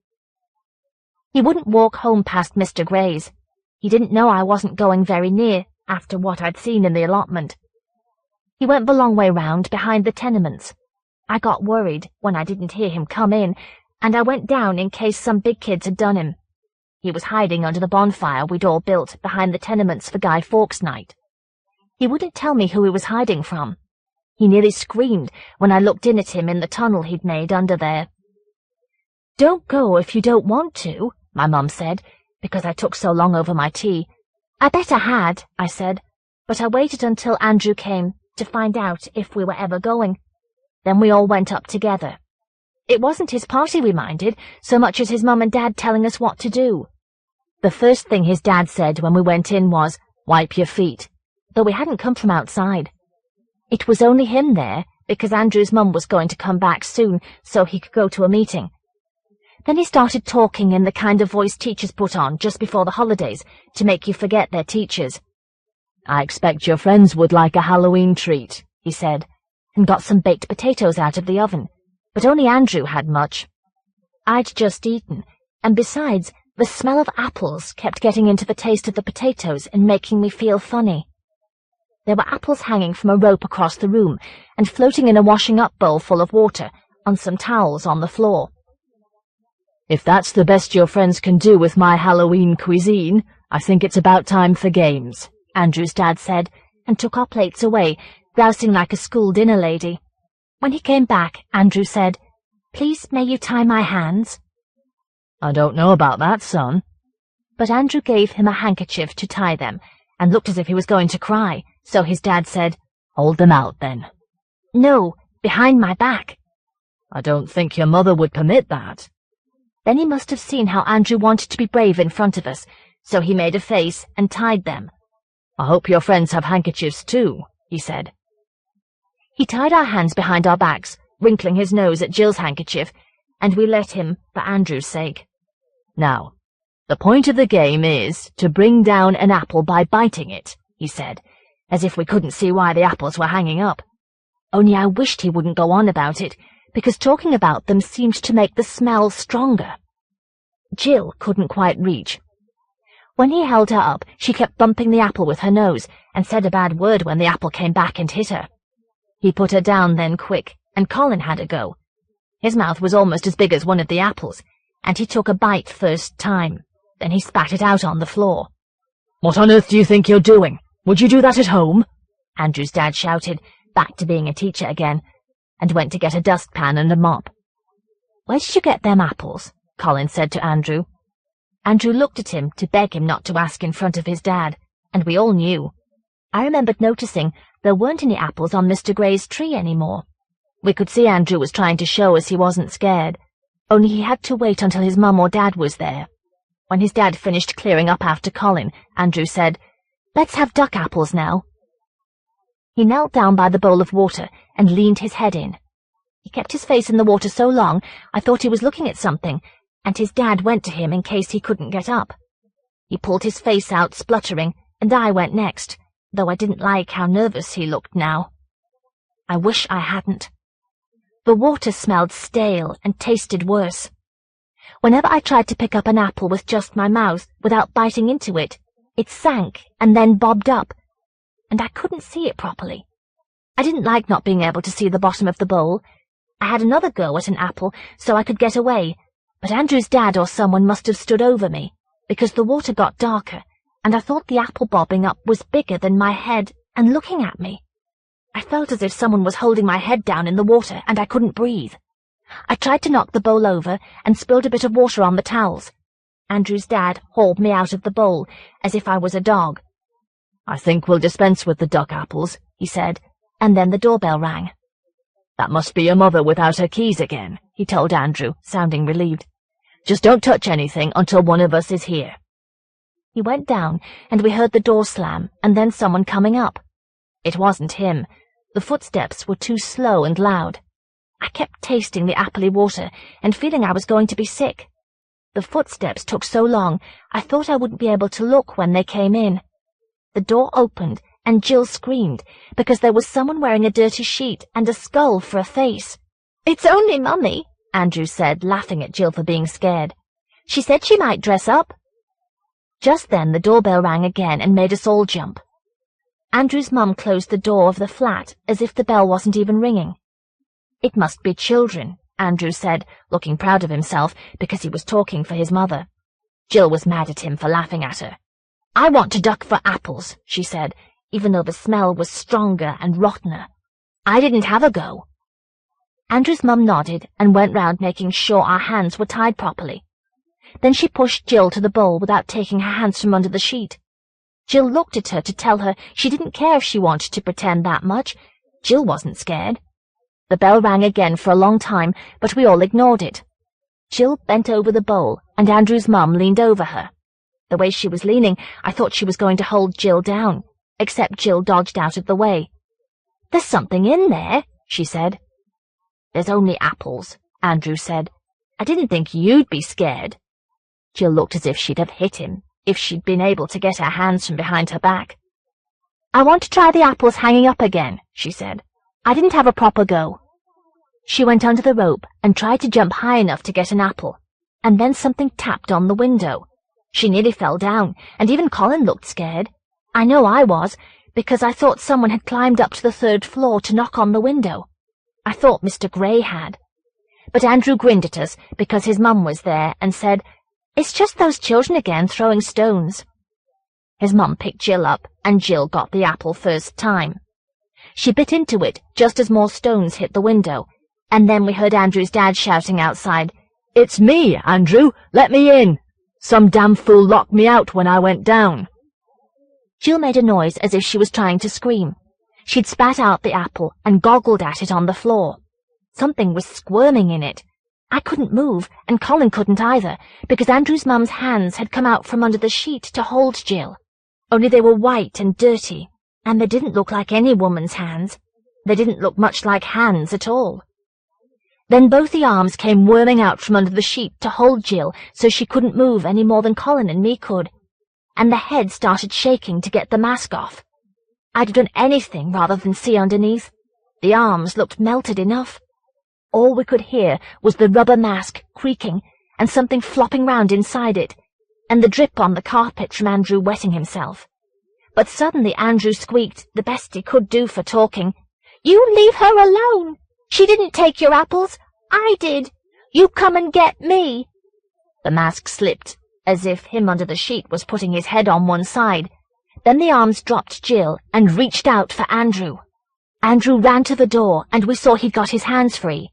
He wouldn't walk home past Mr. Gray's. He didn't know I wasn't going very near after what I'd seen in the allotment. He went the long way round behind the tenements. I got worried when I didn't hear him come in, and I went down in case some big kids had done him. He was hiding under the bonfire we'd all built behind the tenements for Guy Fawkes night. He wouldn't tell me who he was hiding from. He nearly screamed when I looked in at him in the tunnel he'd made under there. "Don't go if you don't want to," my mum said, because I took so long over my tea. "I bet I had," I said, but I waited until Andrew came to find out if we were ever going. Then we all went up together. It wasn't his party we minded, so much as his mum and dad telling us what to do. The first thing his dad said when we went in was, "Wipe your feet," though we hadn't come from outside. It was only him there, because Andrew's mum was going to come back soon, so he could go to a meeting. Then he started talking in the kind of voice teachers put on just before the holidays to make you forget they're teachers. "I expect your friends would like a Halloween treat," he said, and got some baked potatoes out of the oven, but only Andrew had much. I'd just eaten, and besides, the smell of apples kept getting into the taste of the potatoes and making me feel funny. There were apples hanging from a rope across the room and floating in a washing-up bowl full of water on some towels on the floor. "If that's the best your friends can do with my Halloween cuisine, I think it's about time for games," Andrew's dad said, and took our plates away, grousing like a school dinner lady. When he came back, Andrew said, "Please may you tie my hands?" "I don't know about that, son." But Andrew gave him a handkerchief to tie them, and looked as if he was going to cry, so his dad said, "Hold them out, then." "No, behind my back." "I don't think your mother would permit that." Then he must have seen how Andrew wanted to be brave in front of us, so he made a face and tied them. "I hope your friends have handkerchiefs too," he said. He tied our hands behind our backs, wrinkling his nose at Jill's handkerchief, and we let him for Andrew's sake. "Now, the point of the game is to bring down an apple by biting it," he said, as if we couldn't see why the apples were hanging up. Only I wished he wouldn't go on about it, because talking about them seemed to make the smell stronger. Jill couldn't quite reach. When he held her up, she kept bumping the apple with her nose, and said a bad word when the apple came back and hit her. He put her down then quick, and Colin had a go. His mouth was almost as big as one of the apples, and he took a bite first time. Then he spat it out on the floor. "What on earth do you think you're doing? Would you do that at home?" Andrew's dad shouted, back to being a teacher again, and went to get a dustpan and a mop. "Where did you get them apples?" Colin said to Andrew. Andrew looked at him to beg him not to ask in front of his dad, and we all knew. I remembered noticing there weren't any apples on Mr. Gray's tree anymore. We could see Andrew was trying to show us he wasn't scared, only he had to wait until his mum or dad was there. When his dad finished clearing up after Colin, Andrew said, "Let's have duck apples now." He knelt down by the bowl of water and leaned his head in. He kept his face in the water so long I thought he was looking at something, and his dad went to him in case he couldn't get up. He pulled his face out, spluttering, and I went next, though I didn't like how nervous he looked now. I wish I hadn't. The water smelled stale and tasted worse. Whenever I tried to pick up an apple with just my mouth, without biting into it, it sank and then bobbed up, and I couldn't see it properly. I didn't like not being able to see the bottom of the bowl. I had another go at an apple so I could get away, but Andrew's dad or someone must have stood over me, because the water got darker, and I thought the apple bobbing up was bigger than my head and looking at me. I felt as if someone was holding my head down in the water, and I couldn't breathe. I tried to knock the bowl over and spilled a bit of water on the towels. Andrew's dad hauled me out of the bowl as if I was a dog. "I think we'll dispense with the duck apples," he said, and then the doorbell rang. "That must be your mother without her keys again," he told Andrew, sounding relieved. "Just don't touch anything until one of us is here." He went down, and we heard the door slam, and then someone coming up. It wasn't him. The footsteps were too slow and loud. I kept tasting the appley water and feeling I was going to be sick. The footsteps took so long, I thought I wouldn't be able to look when they came in. The door opened, and Jill screamed, because there was someone wearing a dirty sheet and a skull for a face. "It's only Mummy," Andrew said, laughing at Jill for being scared. "She said she might dress up." Just then the doorbell rang again and made us all jump. Andrew's mum closed the door of the flat as if the bell wasn't even ringing. "It must be children," Andrew said, looking proud of himself because he was talking for his mother. Jill was mad at him for laughing at her. "I want to duck for apples," she said, even though the smell was stronger and rottener. "I didn't have a go." Andrew's mum nodded and went round making sure our hands were tied properly. Then she pushed Jill to the bowl without taking her hands from under the sheet. Jill looked at her to tell her she didn't care if she wanted to pretend that much. Jill wasn't scared. The bell rang again for a long time, but we all ignored it. Jill bent over the bowl, and Andrew's mum leaned over her. The way she was leaning, I thought she was going to hold Jill down, except Jill dodged out of the way. "There's something in there," she said. "There's only apples," Andrew said. "I didn't think you'd be scared." Jill looked as if she'd have hit him, if she'd been able to get her hands from behind her back. "I want to try the apples hanging up again," she said. "I didn't have a proper go." She went under the rope and tried to jump high enough to get an apple, and then something tapped on the window. She nearly fell down, and even Colin looked scared. I know I was, because I thought someone had climbed up to the 3rd floor to knock on the window. I thought Mr. Gray had. But Andrew grinned at us because his mum was there and said, "It's just those children again throwing stones." His mum picked Jill up, and Jill got the apple first time. She bit into it just as more stones hit the window, and then we heard Andrew's dad shouting outside, "It's me, Andrew! Let me in! Some damn fool locked me out when I went down." Jill made a noise as if she was trying to scream. She'd spat out the apple and goggled at it on the floor. Something was squirming in it. I couldn't move, and Colin couldn't either, because Andrew's mum's hands had come out from under the sheet to hold Jill. Only they were white and dirty, and they didn't look like any woman's hands. They didn't look much like hands at all. Then both the arms came worming out from under the sheet to hold Jill so she couldn't move any more than Colin and me could, and the head started shaking to get the mask off. I'd have done anything rather than see underneath. The arms looked melted enough. All we could hear was the rubber mask creaking and something flopping round inside it, and the drip on the carpet from Andrew wetting himself. But suddenly Andrew squeaked, the best he could do for talking, "You leave her alone! She didn't take your apples. I did. You come and get me." The mask slipped, as if him under the sheet was putting his head on one side. Then the arms dropped Jill and reached out for Andrew. Andrew ran to the door, and we saw he'd got his hands free.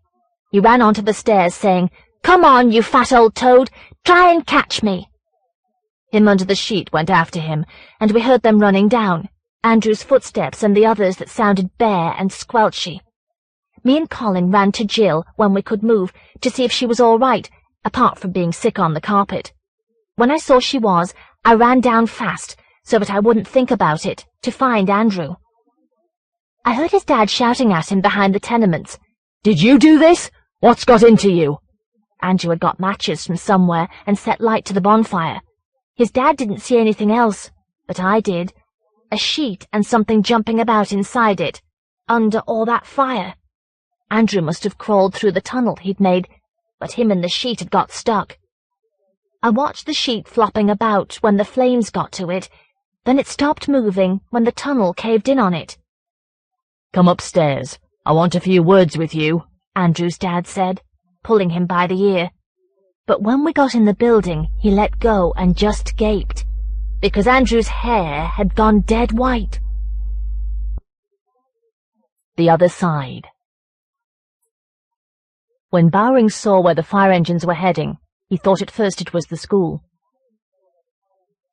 He ran onto the stairs, saying, "Come on, you fat old toad! Try and catch me!" Him under the sheet went after him, and we heard them running down, Andrew's footsteps and the others that sounded bare and squelchy. Me and Colin ran to Jill when we could move to see if she was all right, apart from being sick on the carpet. When I saw she was, I ran down fast, so that I wouldn't think about it, to find Andrew. I heard his dad shouting at him behind the tenements. "Did you do this? What's got into you?" Andrew had got matches from somewhere and set light to the bonfire. His dad didn't see anything else, but I did. A sheet and something jumping about inside it, under all that fire. Andrew must have crawled through the tunnel he'd made, but him and the sheet had got stuck. I watched the sheet flopping about when the flames got to it, then it stopped moving when the tunnel caved in on it. "Come upstairs. I want a few words with you," Andrew's dad said, pulling him by the ear. But when we got in the building, he let go and just gaped, because Andrew's hair had gone dead white. The other side. When Bowring saw where the fire engines were heading, he thought at first it was the school.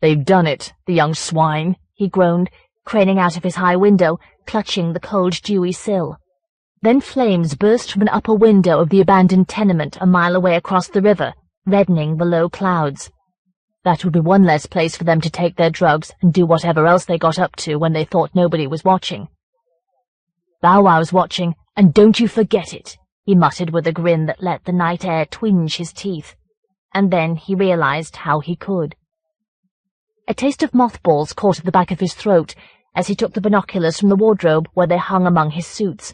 "They've done it, the young swine," he groaned, craning out of his high window, clutching the cold, dewy sill. Then flames burst from an upper window of the abandoned tenement a mile away across the river, reddening the low clouds. That would be one less place for them to take their drugs and do whatever else they got up to when they thought nobody was watching. "Bow Wow's watching, and don't you forget it," he muttered with a grin that let the night air twinge his teeth. And then he realized how he could. A taste of mothballs caught at the back of his throat as he took the binoculars from the wardrobe where they hung among his suits.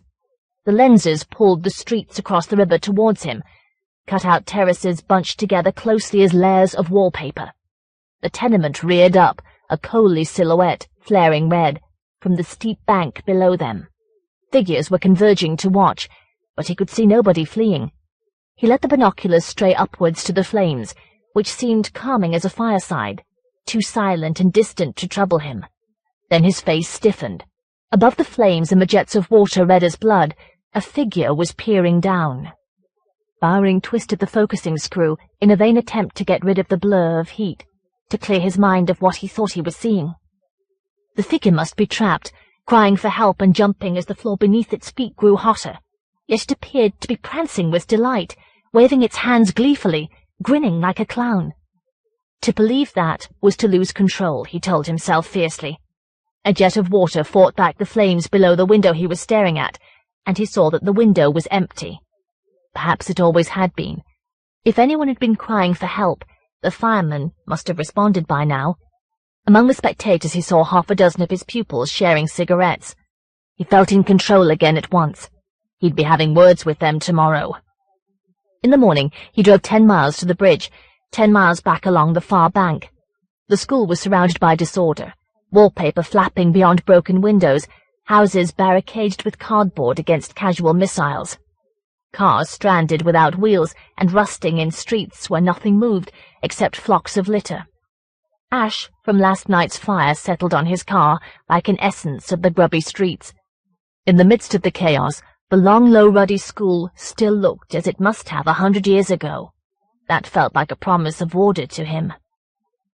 The lenses pulled the streets across the river towards him, cut-out terraces bunched together closely as layers of wallpaper. The tenement reared up, a coaly silhouette, flaring red, from the steep bank below them. Figures were converging to watch, but he could see nobody fleeing. He let the binoculars stray upwards to the flames, which seemed calming as a fireside, too silent and distant to trouble him. Then his face stiffened. Above the flames and the jets of water red as blood, a figure was peering down. Bowring twisted the focusing screw in a vain attempt to get rid of the blur of heat, to clear his mind of what he thought he was seeing. The figure must be trapped, crying for help and jumping as the floor beneath its feet grew hotter. Yet it appeared to be prancing with delight, waving its hands gleefully, grinning like a clown. To believe that was to lose control, he told himself fiercely. A jet of water fought back the flames below the window he was staring at, and he saw that the window was empty. Perhaps it always had been. If anyone had been crying for help, the fireman must have responded by now. Among the spectators he saw half a dozen of his pupils sharing cigarettes. He felt in control again at once. He'd be having words with them tomorrow. In the morning, he drove 10 miles to the bridge, 10 miles back along the far bank. The school was surrounded by disorder, wallpaper flapping beyond broken windows, houses barricaded with cardboard against casual missiles. Cars stranded without wheels and rusting in streets where nothing moved except flocks of litter. Ash from last night's fire settled on his car like an essence of the grubby streets. In the midst of the chaos, the long, low, ruddy school still looked as it must have 100 years ago. That felt like a promise of order to him.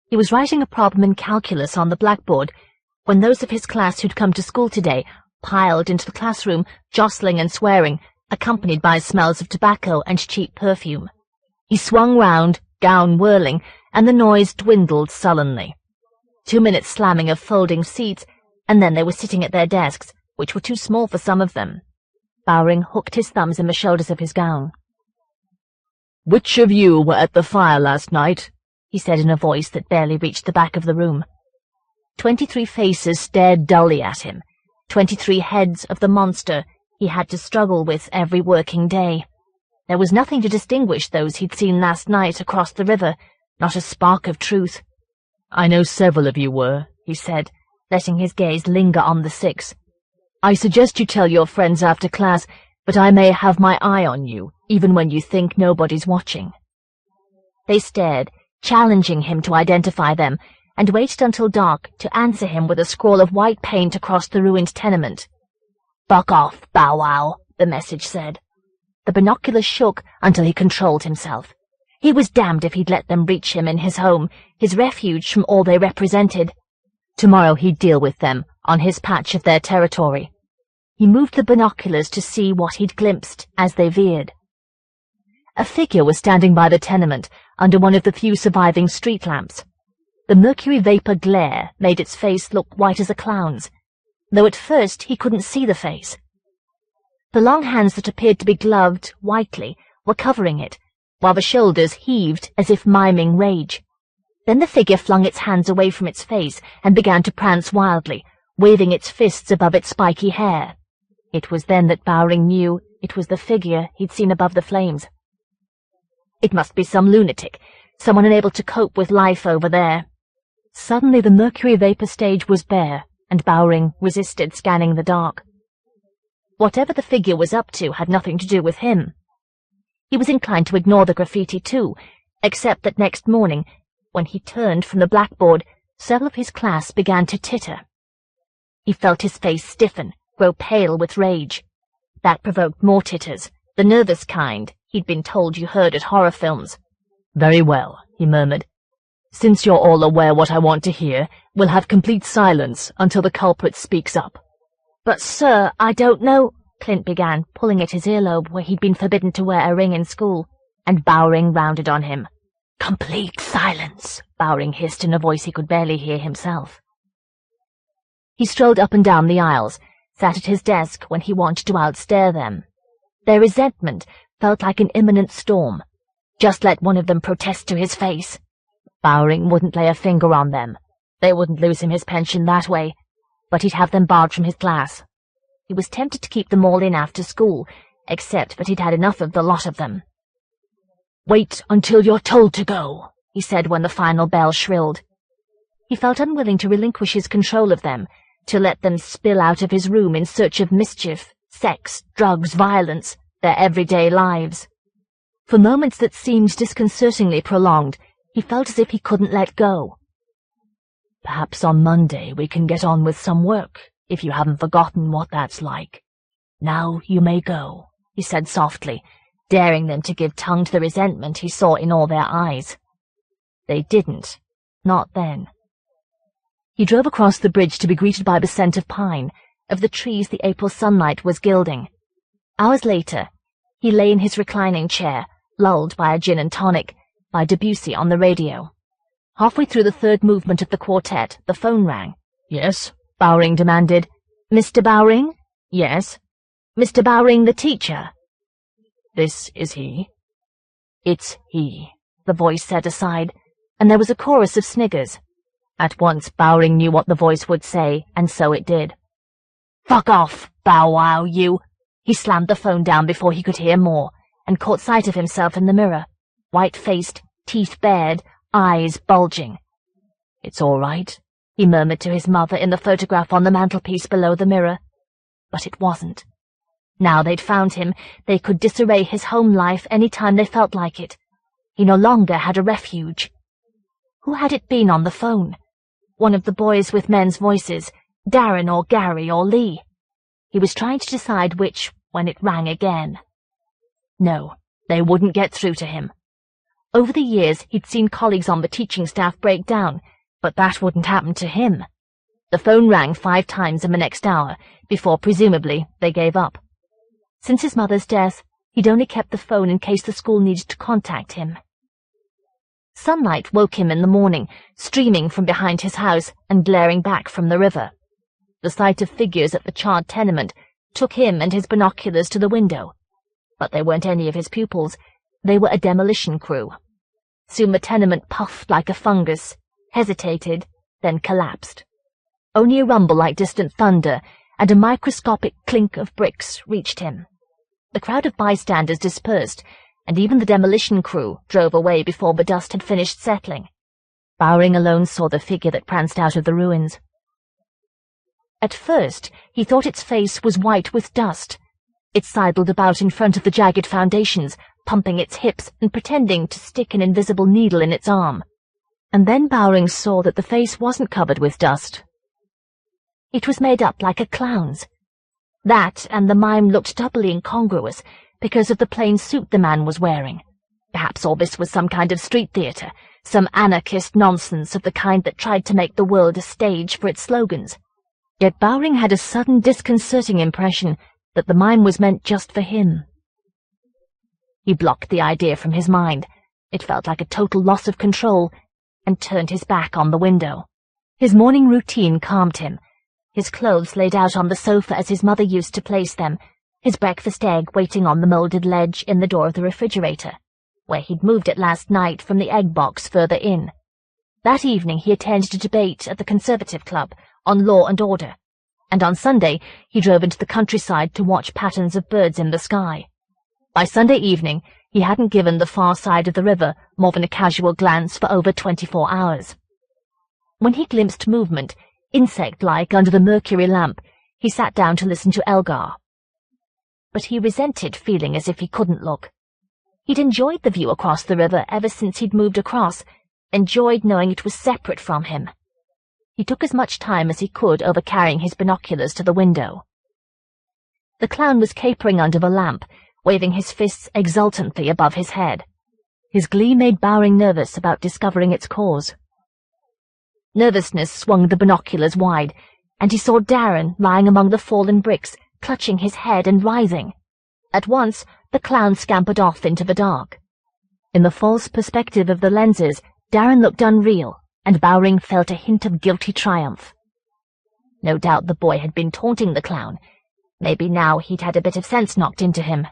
He was writing a problem in calculus on the blackboard when those of his class who'd come to school today piled into the classroom, jostling and swearing, accompanied by smells of tobacco and cheap perfume. He swung round, gown whirling, and the noise dwindled sullenly. 2 minutes slamming of folding seats, and then they were sitting at their desks, which were too small for some of them. Bowring hooked his thumbs in the shoulders of his gown. "Which of you were at the fire last night?" he said in a voice that barely reached the back of the room. 23 faces stared dully at him, 23 heads of the monster he had to struggle with every working day. There was nothing to distinguish those he'd seen last night across the river, not a spark of truth. "I know several of you were," he said, letting his gaze linger on the 6. "I suggest you tell your friends after class, but I may have my eye on you, even when you think nobody's watching." They stared, challenging him to identify them, and waited until dark to answer him with a scrawl of white paint across the ruined tenement. "Fuck off, Bow Wow," the message said. The binoculars shook until he controlled himself. He was damned if he'd let them reach him in his home, his refuge from all they represented. Tomorrow he'd deal with them, on his patch of their territory. He moved the binoculars to see what he'd glimpsed as they veered. A figure was standing by the tenement, under one of the few surviving street lamps. The mercury vapor glare made its face look white as a clown's, though at first he couldn't see the face. The long hands that appeared to be gloved whitely were covering it, while the shoulders heaved as if miming rage. Then the figure flung its hands away from its face and began to prance wildly, waving its fists above its spiky hair. It was then that Bowring knew it was the figure he'd seen above the flames. It must be some lunatic, someone unable to cope with life over there. Suddenly the mercury vapor stage was bare, and Bowring resisted scanning the dark. Whatever the figure was up to had nothing to do with him. He was inclined to ignore the graffiti too, except that next morning, when he turned from the blackboard, several of his class began to titter. He felt his face stiffen, grow pale with rage. That provoked more titters, the nervous kind he'd been told you heard at horror films. "Very well," he murmured. "Since you're all aware what I want to hear, we'll have complete silence until the culprit speaks up." "But, sir, I don't know," Clint began, pulling at his earlobe where he'd been forbidden to wear a ring in school, and Bowring rounded on him. "Complete silence," Bowring hissed in a voice he could barely hear himself. He strolled up and down the aisles, sat at his desk when he wanted to outstare them. Their resentment felt like an imminent storm. Just let one of them protest to his face. Bowring wouldn't lay a finger on them. They wouldn't lose him his pension that way, but he'd have them barred from his class. He was tempted to keep them all in after school, except that he'd had enough of the lot of them. "Wait until you're told to go," he said when the final bell shrilled. He felt unwilling to relinquish his control of them, to let them spill out of his room in search of mischief, sex, drugs, violence, their everyday lives. For moments that seemed disconcertingly prolonged, he felt as if he couldn't let go. "Perhaps on Monday we can get on with some work, if you haven't forgotten what that's like. Now you may go," he said softly, daring them to give tongue to the resentment he saw in all their eyes. They didn't. Not then. He drove across the bridge to be greeted by the scent of pine, of the trees the April sunlight was gilding. Hours later, he lay in his reclining chair, lulled by a gin and tonic, by Debussy on the radio. Halfway through the third movement of the quartet, the phone rang. "Yes?" Bowring demanded. "Mr. Bowring?" "Yes." "Mr. Bowring, the teacher?" "This is he." "It's he," the voice said aside, and there was a chorus of sniggers. At once Bowring knew what the voice would say, and so it did. "Fuck off, Bow Wow, you!" He slammed the phone down before he could hear more, and caught sight of himself in the mirror, white-faced, teeth bared, eyes bulging. "It's all right," he murmured to his mother in the photograph on the mantelpiece below the mirror. But it wasn't. Now they'd found him, they could disarray his home life any time they felt like it. He no longer had a refuge. Who had it been on the phone? One of the boys with men's voices, Darren or Gary or Lee. He was trying to decide which when it rang again. No, they wouldn't get through to him. Over the years, he'd seen colleagues on the teaching staff break down, but that wouldn't happen to him. The phone rang 5 times in the next hour, before, presumably, they gave up. Since his mother's death, he'd only kept the phone in case the school needed to contact him. Sunlight woke him in the morning, streaming from behind his house and glaring back from the river. The sight of figures at the charred tenement took him and his binoculars to the window. But they weren't any of his pupils. They were a demolition crew. Soon the tenement puffed like a fungus, hesitated, then collapsed. Only a rumble like distant thunder and a microscopic clink of bricks reached him. The crowd of bystanders dispersed, and even the demolition crew drove away before the dust had finished settling. Bowring alone saw the figure that pranced out of the ruins. At first, he thought its face was white with dust. It sidled about in front of the jagged foundations, pumping its hips and pretending to stick an invisible needle in its arm. And then Bowring saw that the face wasn't covered with dust. It was made up like a clown's. That and the mime looked doubly incongruous because of the plain suit the man was wearing. Perhaps all this was some kind of street theatre, some anarchist nonsense of the kind that tried to make the world a stage for its slogans. Yet Bowring had a sudden disconcerting impression that the mime was meant just for him. He blocked the idea from his mind. It felt like a total loss of control, and turned his back on the window. His morning routine calmed him. His clothes laid out on the sofa as his mother used to place them, his breakfast egg waiting on the moulded ledge in the door of the refrigerator, where he'd moved it last night from the egg box further in. That evening he attended a debate at the Conservative Club on law and order, and on Sunday he drove into the countryside to watch patterns of birds in the sky. By Sunday evening he hadn't given the far side of the river more than a casual glance for over 24 hours. When he glimpsed movement, insect-like under the mercury lamp, he sat down to listen to Elgar. But he resented feeling as if he couldn't look. He'd enjoyed the view across the river ever since he'd moved across, enjoyed knowing it was separate from him. He took as much time as he could over carrying his binoculars to the window. The clown was capering under the lamp, waving his fists exultantly above his head. His glee made Bowring nervous about discovering its cause. Nervousness swung the binoculars wide, and he saw Darren lying among the fallen bricks, clutching his head and writhing. At once, the clown scampered off into the dark. In the false perspective of the lenses, Darren looked unreal, and Bowring felt a hint of guilty triumph. No doubt the boy had been taunting the clown. Maybe now he'd had a bit of sense knocked into him.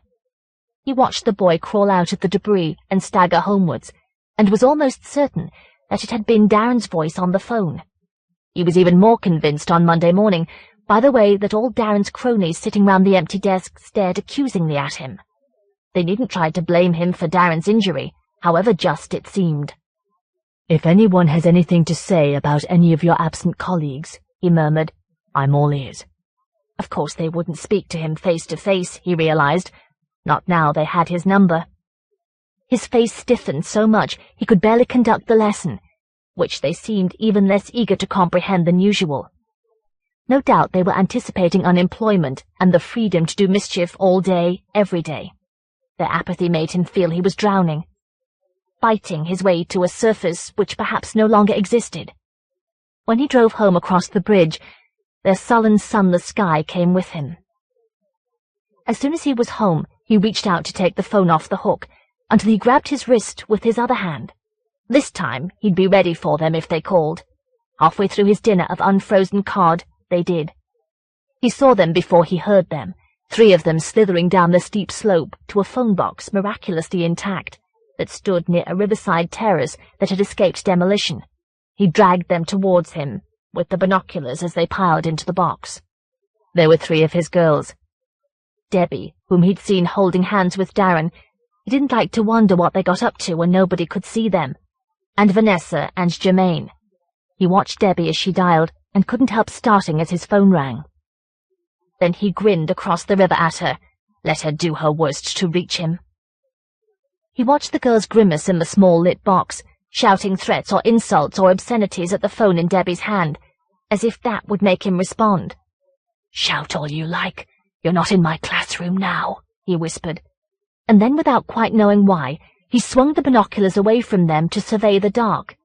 He watched the boy crawl out of the debris and stagger homewards, and was almost certain that it had been Darren's voice on the phone. He was even more convinced on Monday morning by the way that all Darren's cronies sitting round the empty desk stared accusingly at him. They needn't try to blame him for Darren's injury, however just it seemed. "If anyone has anything to say about any of your absent colleagues," he murmured, "I'm all ears." Of course they wouldn't speak to him face to face, he realized. Not now they had his number. His face stiffened so much he could barely conduct the lesson, which they seemed even less eager to comprehend than usual. No doubt they were anticipating unemployment and the freedom to do mischief all day, every day. Their apathy made him feel he was drowning, fighting his way to a surface which perhaps no longer existed. When he drove home across the bridge, their sullen, sunless sky came with him. As soon as he was home, he reached out to take the phone off the hook, until he grabbed his wrist with his other hand. This time he'd be ready for them if they called. Halfway through his dinner of unfrozen cod, they did. He saw them before he heard them, 3 of them slithering down the steep slope to a phone box miraculously intact, that stood near a riverside terrace that had escaped demolition. He dragged them towards him, with the binoculars as they piled into the box. There were 3 of his girls. Debbie, whom he'd seen holding hands with Darren, he didn't like to wonder what they got up to when nobody could see them, and Vanessa and Germaine. He watched Debbie as she dialed, and couldn't help starting as his phone rang. Then he grinned across the river at her, let her do her worst to reach him. He watched the girls grimace in the small lit box, shouting threats or insults or obscenities at the phone in Debbie's hand, as if that would make him respond. "Shout all you like. You're not in my classroom now," he whispered. And then, without quite knowing why, he swung the binoculars away from them to survey the dark.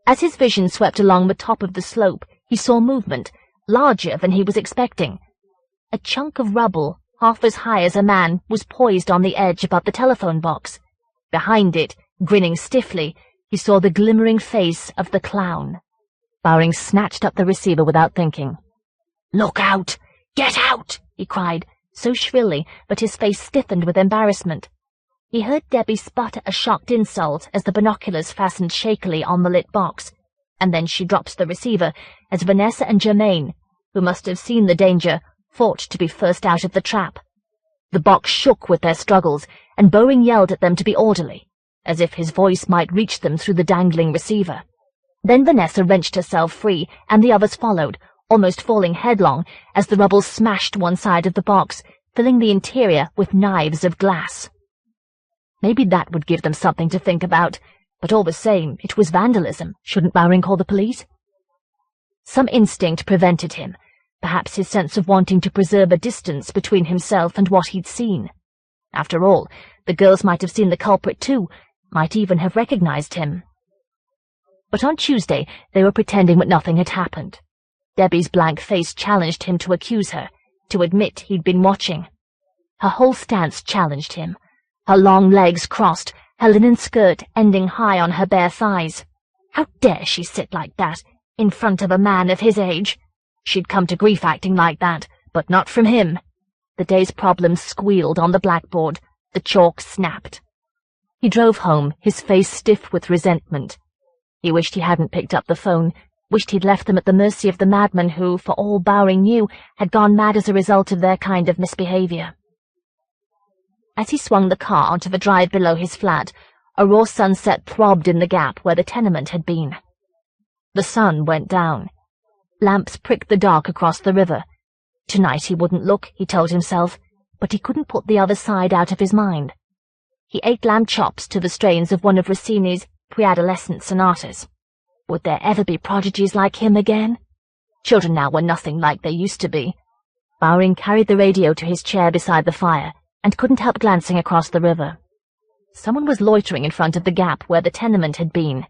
As his vision swept along the top of the slope, he saw movement, larger than he was expecting. A chunk of rubble, half as high as a man, was poised on the edge above the telephone box. Behind it, grinning stiffly, he saw the glimmering face of the clown. Bowring snatched up the receiver without thinking. "Look out! Get out!" he cried, so shrilly that his face stiffened with embarrassment. He heard Debbie sputter a shocked insult as the binoculars fastened shakily on the lit box, and then she dropped the receiver as Vanessa and Germaine, who must have seen the danger, fought to be first out of the trap. The box shook with their struggles, and Bowring yelled at them to be orderly, as if his voice might reach them through the dangling receiver. Then Vanessa wrenched herself free, and the others followed, almost falling headlong as the rubble smashed one side of the box, filling the interior with knives of glass. Maybe that would give them something to think about, but all the same, it was vandalism. Shouldn't Bowring call the police? Some instinct prevented him, perhaps his sense of wanting to preserve a distance between himself and what he'd seen. After all, the girls might have seen the culprit too, might even have recognized him. But on Tuesday they were pretending that nothing had happened. Debbie's blank face challenged him to accuse her, to admit he'd been watching. Her whole stance challenged him, her long legs crossed, her linen skirt ending high on her bare thighs. How dare she sit like that, in front of a man of his age? She'd come to grief acting like that, but not from him. The day's problems squealed on the blackboard, the chalk snapped. He drove home, his face stiff with resentment. He wished he hadn't picked up the phone, wished he'd left them at the mercy of the madman who, for all Bowring knew, had gone mad as a result of their kind of misbehaviour. As he swung the car onto the drive below his flat, a raw sunset throbbed in the gap where the tenement had been. The sun went down. Lamps pricked the dark across the river. Tonight he wouldn't look, he told himself, but he couldn't put the other side out of his mind. He ate lamb chops to the strains of one of Rossini's pre-adolescent sonatas. Would there ever be prodigies like him again? Children now were nothing like they used to be. Bowring carried the radio to his chair beside the fire, and couldn't help glancing across the river. Someone was loitering in front of the gap where the tenement had been.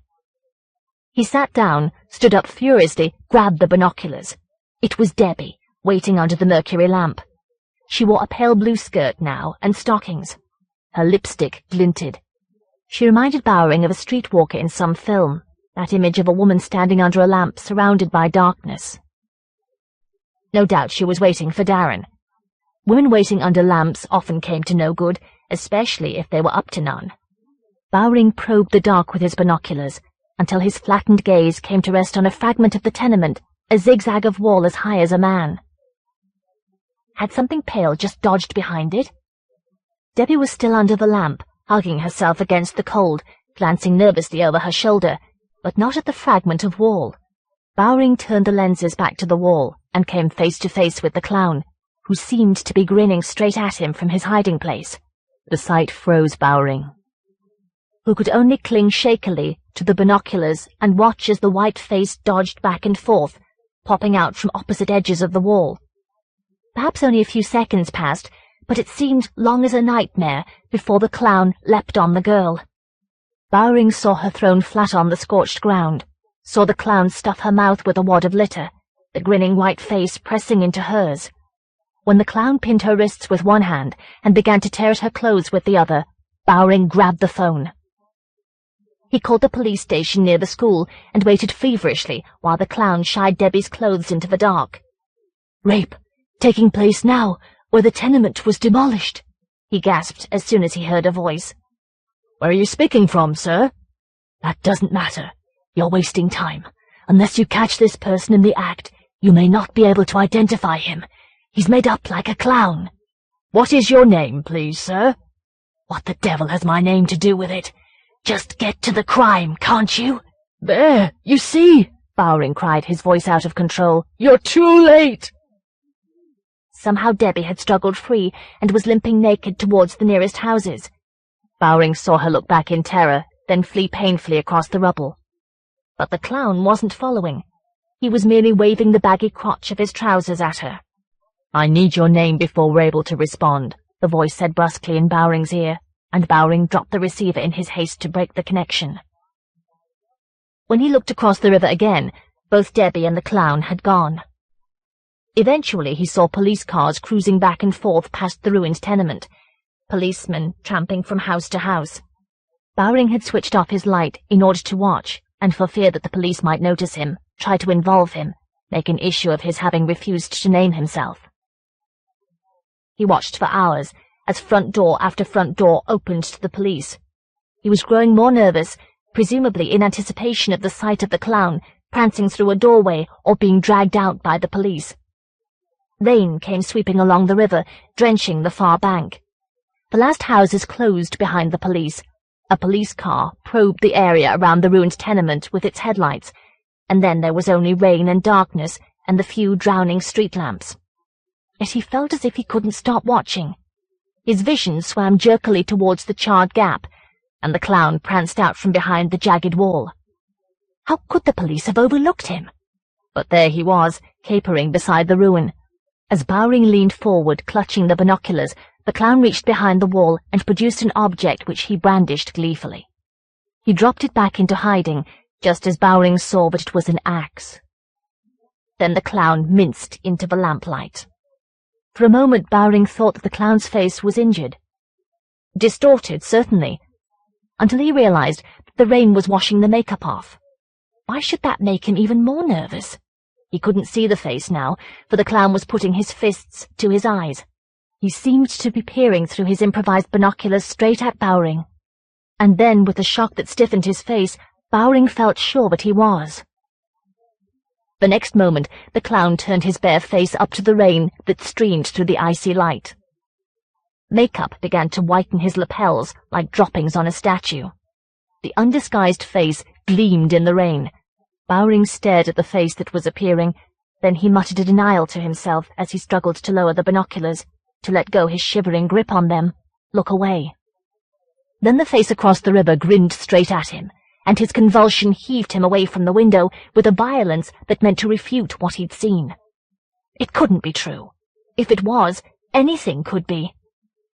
He sat down, stood up furiously, grabbed the binoculars. It was Debbie, waiting under the mercury lamp. She wore a pale blue skirt now, and stockings. Her lipstick glinted. She reminded Bowring of a streetwalker in some film, that image of a woman standing under a lamp surrounded by darkness. No doubt she was waiting for Darren. Women waiting under lamps often came to no good, especially if they were up to none. Bowring probed the dark with his binoculars, until his flattened gaze came to rest on a fragment of the tenement, a zigzag of wall as high as a man. Had something pale just dodged behind it? Debbie was still under the lamp, hugging herself against the cold, glancing nervously over her shoulder, but not at the fragment of wall. Bowring turned the lenses back to the wall and came face to face with the clown, who seemed to be grinning straight at him from his hiding place. The sight froze Bowring, who could only cling shakily to the binoculars and watch as the white face dodged back and forth, popping out from opposite edges of the wall. Perhaps only a few seconds passed, but it seemed long as a nightmare before the clown leapt on the girl. Bowring saw her thrown flat on the scorched ground, saw the clown stuff her mouth with a wad of litter, the grinning white face pressing into hers. When the clown pinned her wrists with one hand and began to tear at her clothes with the other, Bowring grabbed the phone. He called the police station near the school and waited feverishly while the clown shied Debbie's clothes into the dark. "Rape, taking place now, where the tenement was demolished," he gasped as soon as he heard a voice. "Where are you speaking from, sir?" "That doesn't matter. You're wasting time. Unless you catch this person in the act, you may not be able to identify him. He's made up like a clown." "What is your name, please, sir?" "What the devil has my name to do with it? Just get to the crime, can't you?" "There, you see," Bowring cried, his voice out of control. "You're too late." Somehow Debbie had struggled free and was limping naked towards the nearest houses. Bowring saw her look back in terror, then flee painfully across the rubble. But the clown wasn't following. He was merely waving the baggy crotch of his trousers at her. "I need your name before we're able to respond," the voice said brusquely in Bowring's ear, and Bowring dropped the receiver in his haste to break the connection. When he looked across the river again, both Debbie and the clown had gone. Eventually he saw police cars cruising back and forth past the ruined tenement, policemen tramping from house to house. Bowring had switched off his light in order to watch, and for fear that the police might notice him, try to involve him, make an issue of his having refused to name himself. He watched for hours, as front door after front door opened to the police. He was growing more nervous, presumably in anticipation of the sight of the clown prancing through a doorway or being dragged out by the police. Rain came sweeping along the river, drenching the far bank. The last houses closed behind the police. A police car probed the area around the ruined tenement with its headlights, and then there was only rain and darkness and the few drowning street lamps. Yet he felt as if he couldn't stop watching. His vision swam jerkily towards the charred gap, and the clown pranced out from behind the jagged wall. How could the police have overlooked him? But there he was, capering beside the ruin. As Bowring leaned forward, clutching the binoculars, the clown reached behind the wall and produced an object which he brandished gleefully. He dropped it back into hiding, just as Bowring saw that it was an axe. Then the clown minced into the lamplight. For a moment Bowring thought that the clown's face was injured. Distorted, certainly, until he realized that the rain was washing the makeup off. Why should that make him even more nervous? He couldn't see the face now, for the clown was putting his fists to his eyes. He seemed to be peering through his improvised binoculars straight at Bowring. And then, with the shock that stiffened his face, Bowring felt sure that he was. The next moment, the clown turned his bare face up to the rain that streamed through the icy light. Makeup began to whiten his lapels like droppings on a statue. The undisguised face gleamed in the rain. Bowring stared at the face that was appearing, then he muttered a denial to himself as he struggled to lower the binoculars, to let go his shivering grip on them, look away. Then the face across the river grinned straight at him, and his convulsion heaved him away from the window with a violence that meant to refute what he'd seen. It couldn't be true. If it was, anything could be.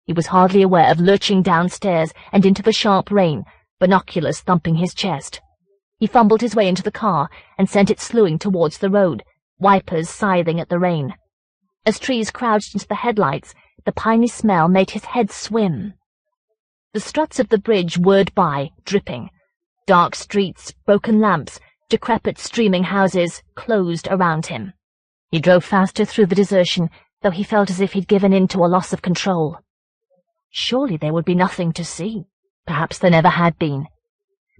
He was hardly aware of lurching downstairs and into the sharp rain, binoculars thumping his chest. He fumbled his way into the car and sent it slewing towards the road, wipers scything at the rain. As trees crouched into the headlights, the piney smell made his head swim. The struts of the bridge whirred by, dripping. Dark streets, broken lamps, decrepit streaming houses closed around him. He drove faster through the desertion, though he felt as if he'd given in to a loss of control. Surely there would be nothing to see. Perhaps there never had been.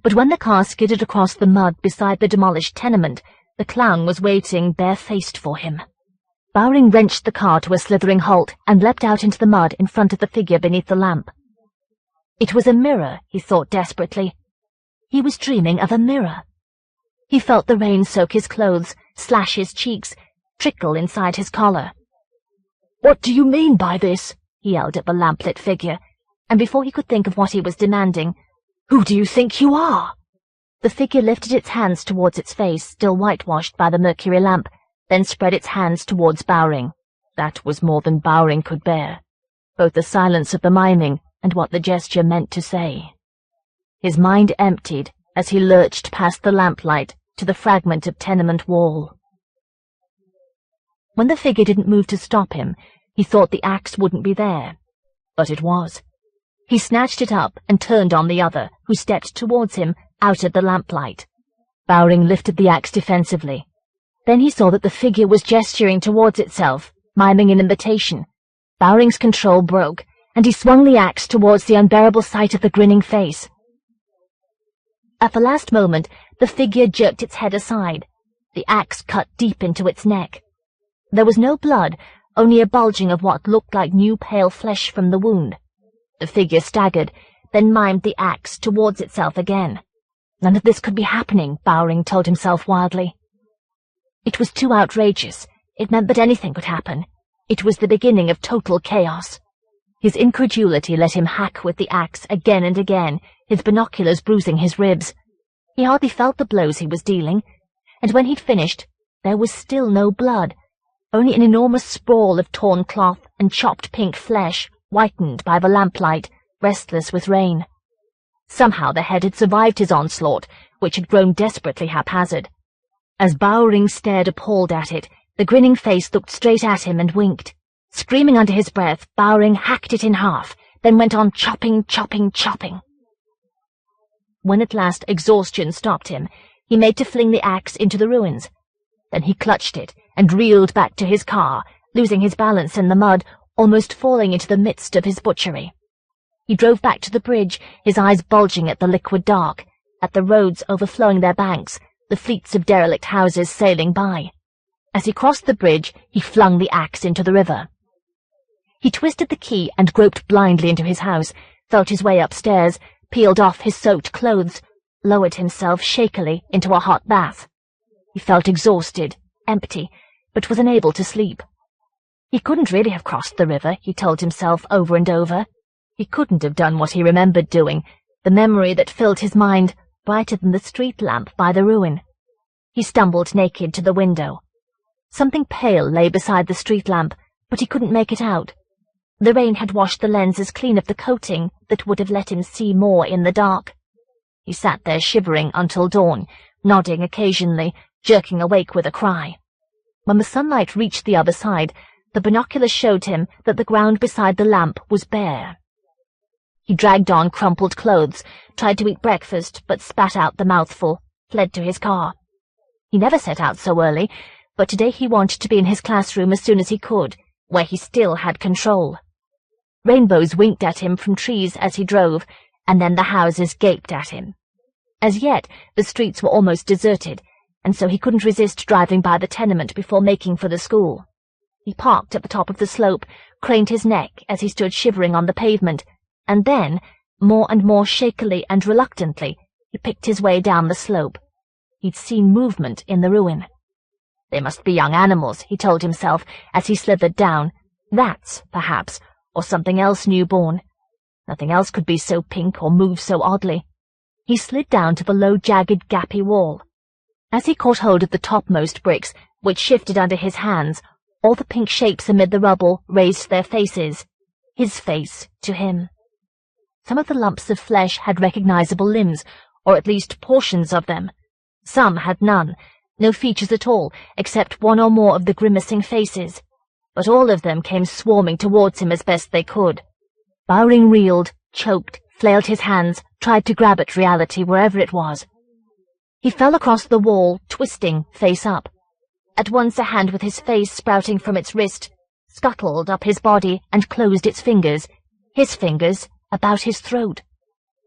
But when the car skidded across the mud beside the demolished tenement, the clown was waiting bare-faced for him. Bowring wrenched the car to a slithering halt and leapt out into the mud in front of the figure beneath the lamp. It was a mirror, he thought desperately. He was dreaming of a mirror. He felt the rain soak his clothes, slash his cheeks, trickle inside his collar. "What do you mean by this?" he yelled at the lamplit figure, and before he could think of what he was demanding, "Who do you think you are?" The figure lifted its hands towards its face, still whitewashed by the mercury lamp, then spread its hands towards Bowring. That was more than Bowring could bear, both the silence of the miming and what the gesture meant to say. His mind emptied as he lurched past the lamplight to the fragment of tenement wall. When the figure didn't move to stop him, he thought the axe wouldn't be there. But it was. He snatched it up and turned on the other, who stepped towards him out of the lamplight. Bowring lifted the axe defensively. Then he saw that the figure was gesturing towards itself, miming an invitation. Bowring's control broke, and he swung the axe towards the unbearable sight of the grinning face. At the last moment, the figure jerked its head aside. The axe cut deep into its neck. There was no blood, only a bulging of what looked like new pale flesh from the wound. The figure staggered, then mimed the axe towards itself again. None of this could be happening, Bowring told himself wildly. It was too outrageous. It meant that anything could happen. It was the beginning of total chaos. His incredulity let him hack with the axe again and again, his binoculars bruising his ribs. He hardly felt the blows he was dealing, and when he'd finished, there was still no blood, only an enormous sprawl of torn cloth and chopped pink flesh, whitened by the lamplight, restless with rain. Somehow the head had survived his onslaught, which had grown desperately haphazard. As Bowring stared appalled at it, the grinning face looked straight at him and winked. Screaming under his breath, Bowring hacked it in half, then went on chopping, chopping, chopping. When at last exhaustion stopped him, he made to fling the axe into the ruins. Then he clutched it and reeled back to his car, losing his balance in the mud, almost falling into the midst of his butchery. He drove back to the bridge, his eyes bulging at the liquid dark, at the roads overflowing their banks, the fleets of derelict houses sailing by. As he crossed the bridge, he flung the axe into the river. He twisted the key and groped blindly into his house, felt his way upstairs, peeled off his soaked clothes, lowered himself shakily into a hot bath. He felt exhausted, empty, but was unable to sleep. He couldn't really have crossed the river, he told himself over and over. He couldn't have done what he remembered doing, the memory that filled his mind brighter than the street lamp by the ruin. He stumbled naked to the window. Something pale lay beside the street lamp, but he couldn't make it out. The rain had washed the lenses clean of the coating that would have let him see more in the dark. He sat there shivering until dawn, nodding occasionally, jerking awake with a cry. When the sunlight reached the other side, the binoculars showed him that the ground beside the lamp was bare. He dragged on crumpled clothes, tried to eat breakfast, but spat out the mouthful, fled to his car. He never set out so early, but today he wanted to be in his classroom as soon as he could, where he still had control. Rainbows winked at him from trees as he drove, and then the houses gaped at him. As yet, the streets were almost deserted, and so he couldn't resist driving by the tenement before making for the school. He parked at the top of the slope, craned his neck as he stood shivering on the pavement, and then, more and more shakily and reluctantly, he picked his way down the slope. He'd seen movement in the ruin. They must be young animals, he told himself as he slithered down. Rats, perhaps, or something else newborn. Nothing else could be so pink or move so oddly. He slid down to the low, jagged, gappy wall. As he caught hold of the topmost bricks, which shifted under his hands, all the pink shapes amid the rubble raised their faces. His face to him. Some of the lumps of flesh had recognizable limbs, or at least portions of them. Some had none, no features at all, except one or more of the grimacing faces. But all of them came swarming towards him as best they could. Bowring reeled, choked, flailed his hands, tried to grab at reality wherever it was. He fell across the wall, twisting, face up. At once a hand with his face sprouting from its wrist scuttled up his body and closed its fingers, his fingers, about his throat.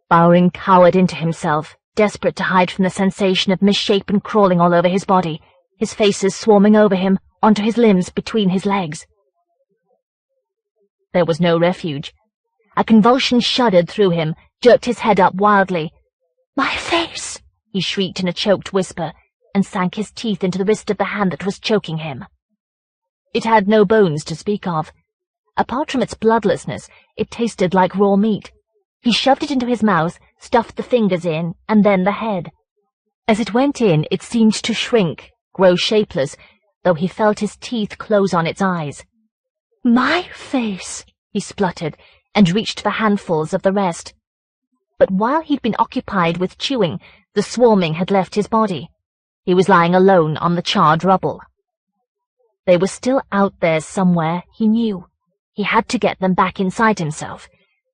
Bowering cowered into himself, desperate to hide from the sensation of misshapen crawling all over his body, his faces swarming over him, onto his limbs, between his legs. There was no refuge. A convulsion shuddered through him, jerked his head up wildly. "My face!" he shrieked in a choked whisper, and sank his teeth into the wrist of the hand that was choking him. It had no bones to speak of. Apart from its bloodlessness, it tasted like raw meat. He shoved it into his mouth, stuffed the fingers in, and then the head. As it went in, it seemed to shrink, grow shapeless, though he felt his teeth close on its eyes. "My face!" he spluttered, and reached for handfuls of the rest. But while he'd been occupied with chewing, the swarming had left his body. He was lying alone on the charred rubble. They were still out there somewhere, he knew. He had to get them back inside himself.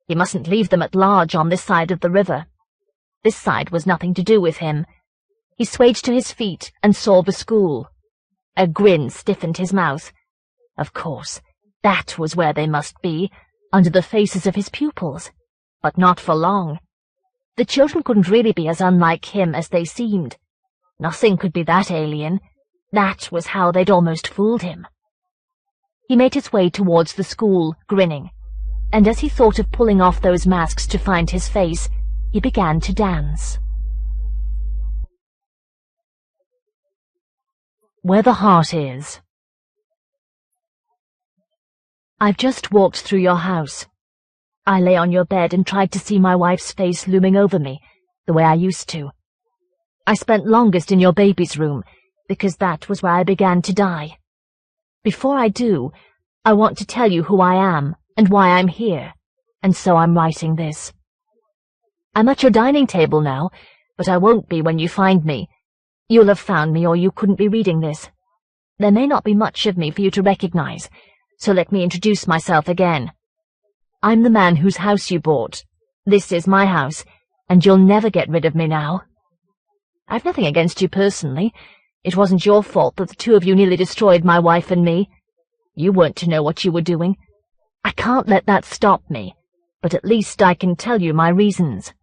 He mustn't leave them at large on this side of the river. This side was nothing to do with him. He swayed to his feet and saw the school. A grin stiffened his mouth. Of course, that was where they must be, under the faces of his pupils. But not for long. The children couldn't really be as unlike him as they seemed. Nothing could be that alien. That was how they'd almost fooled him. He made his way towards the school, grinning, and as he thought of pulling off those masks to find his face, he began to dance. Where the Heart Is. I've just walked through your house. I lay on your bed and tried to see my wife's face looming over me, the way I used to. I spent longest in your baby's room, because that was where I began to die. Before I do, I want to tell you who I am and why I'm here, and so I'm writing this. I'm at your dining table now, but I won't be when you find me. You'll have found me or you couldn't be reading this. There may not be much of me for you to recognize, so let me introduce myself again. I'm the man whose house you bought. This is my house, and you'll never get rid of me now. I've nothing against you personally. It wasn't your fault that the two of you nearly destroyed my wife and me. You weren't to know what you were doing. I can't let that stop me, but at least I can tell you my reasons.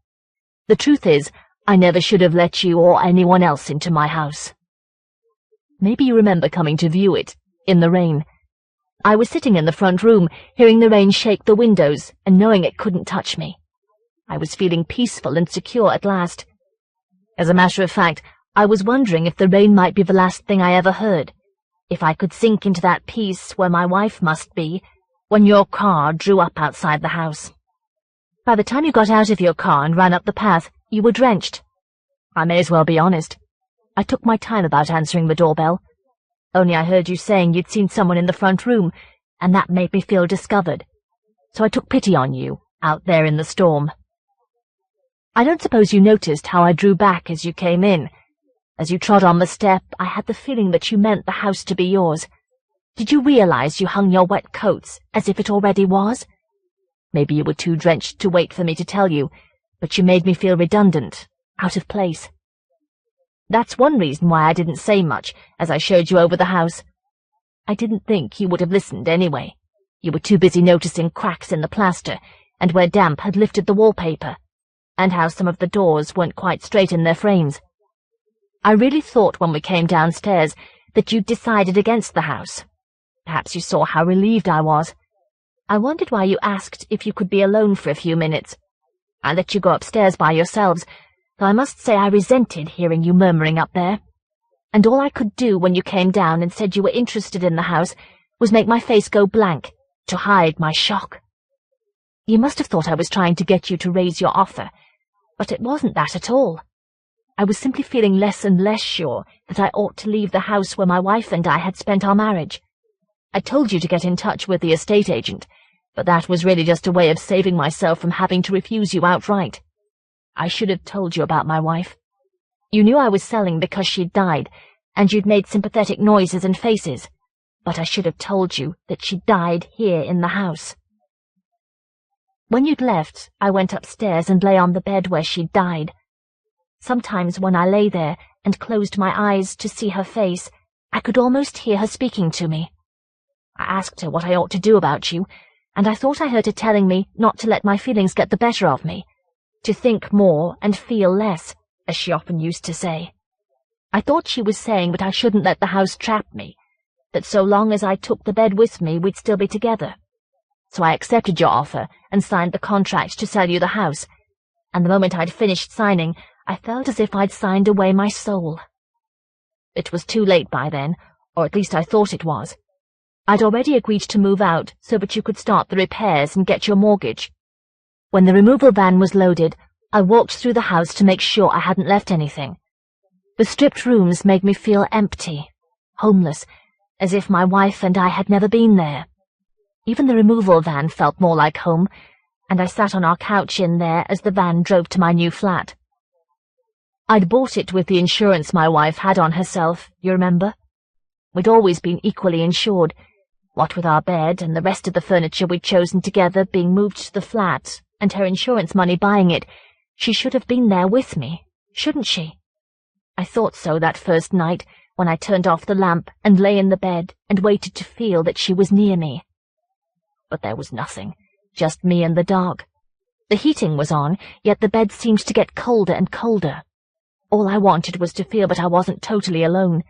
The truth is, I never should have let you or anyone else into my house. Maybe you remember coming to view it, in the rain. I was sitting in the front room, hearing the rain shake the windows and knowing it couldn't touch me. I was feeling peaceful and secure at last. As a matter of fact, I was wondering if the rain might be the last thing I ever heard, if I could sink into that peace where my wife must be, when your car drew up outside the house. By the time you got out of your car and ran up the path, you were drenched. I may as well be honest. I took my time about answering the doorbell. Only I heard you saying you'd seen someone in the front room, and that made me feel discovered. So I took pity on you, out there in the storm. I don't suppose you noticed how I drew back as you came in. As you trod on the step, I had the feeling that you meant the house to be yours. Did you realize you hung your wet coats as if it already was? Maybe you were too drenched to wait for me to tell you, but you made me feel redundant, out of place. That's one reason why I didn't say much as I showed you over the house. I didn't think you would have listened anyway. You were too busy noticing cracks in the plaster and where damp had lifted the wallpaper, and how some of the doors weren't quite straight in their frames. I really thought when we came downstairs that you'd decided against the house. Perhaps you saw how relieved I was. I wondered why you asked if you could be alone for a few minutes. I let you go upstairs by yourselves, though I must say I resented hearing you murmuring up there. And all I could do when you came down and said you were interested in the house was make my face go blank, to hide my shock. You must have thought I was trying to get you to raise your offer, but it wasn't that at all. I was simply feeling less and less sure that I ought to leave the house where my wife and I had spent our marriage. I told you to get in touch with the estate agent, but that was really just a way of saving myself from having to refuse you outright. I should have told you about my wife. You knew I was selling because she'd died, and you'd made sympathetic noises and faces, but I should have told you that she died here in the house. When you'd left, I went upstairs and lay on the bed where she'd died. Sometimes when I lay there and closed my eyes to see her face, I could almost hear her speaking to me. I asked her what I ought to do about you, and I thought I heard her telling me not to let my feelings get the better of me, to think more and feel less, as she often used to say. I thought she was saying that I shouldn't let the house trap me, that so long as I took the bed with me we'd still be together. So I accepted your offer and signed the contract to sell you the house, and the moment I'd finished signing, I felt as if I'd signed away my soul. It was too late by then, or at least I thought it was. I'd already agreed to move out so that you could start the repairs and get your mortgage. When the removal van was loaded, I walked through the house to make sure I hadn't left anything. The stripped rooms made me feel empty, homeless, as if my wife and I had never been there. Even the removal van felt more like home, and I sat on our couch in there as the van drove to my new flat. I'd bought it with the insurance my wife had on herself, you remember? We'd always been equally insured, what with our bed and the rest of the furniture we'd chosen together being moved to the flat, and her insurance money buying it. She should have been there with me, shouldn't she? I thought so that first night, when I turned off the lamp and lay in the bed and waited to feel that she was near me. But there was nothing, just me and the dark. The heating was on, yet the bed seemed to get colder and colder. All I wanted was to feel that I wasn't totally alone.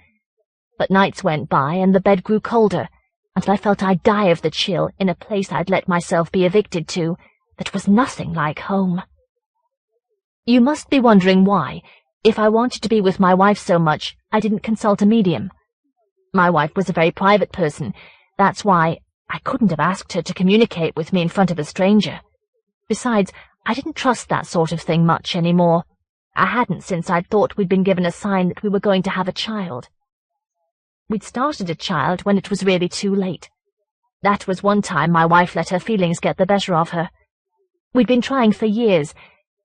But nights went by and the bed grew colder, until I felt I'd die of the chill in a place I'd let myself be evicted to that was nothing like home. You must be wondering why, if I wanted to be with my wife so much, I didn't consult a medium. My wife was a very private person. That's why I couldn't have asked her to communicate with me in front of a stranger. Besides, I didn't trust that sort of thing much anymore. I hadn't since I'd thought we'd been given a sign that we were going to have a child. We'd started a child when it was really too late. That was one time my wife let her feelings get the better of her. We'd been trying for years,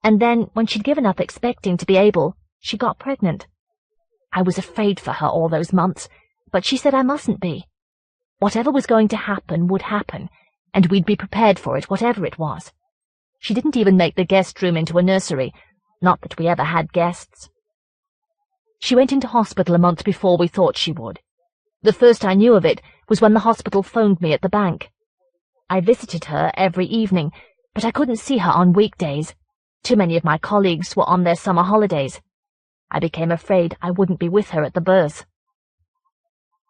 and then, when she'd given up expecting to be able, she got pregnant. I was afraid for her all those months, but she said I mustn't be. Whatever was going to happen would happen, and we'd be prepared for it, whatever it was. She didn't even make the guest room into a nursery, not that we ever had guests. She went into hospital a month before we thought she would. The first I knew of it was when the hospital phoned me at the bank. I visited her every evening, but I couldn't see her on weekdays. Too many of my colleagues were on their summer holidays. I became afraid I wouldn't be with her at the birth.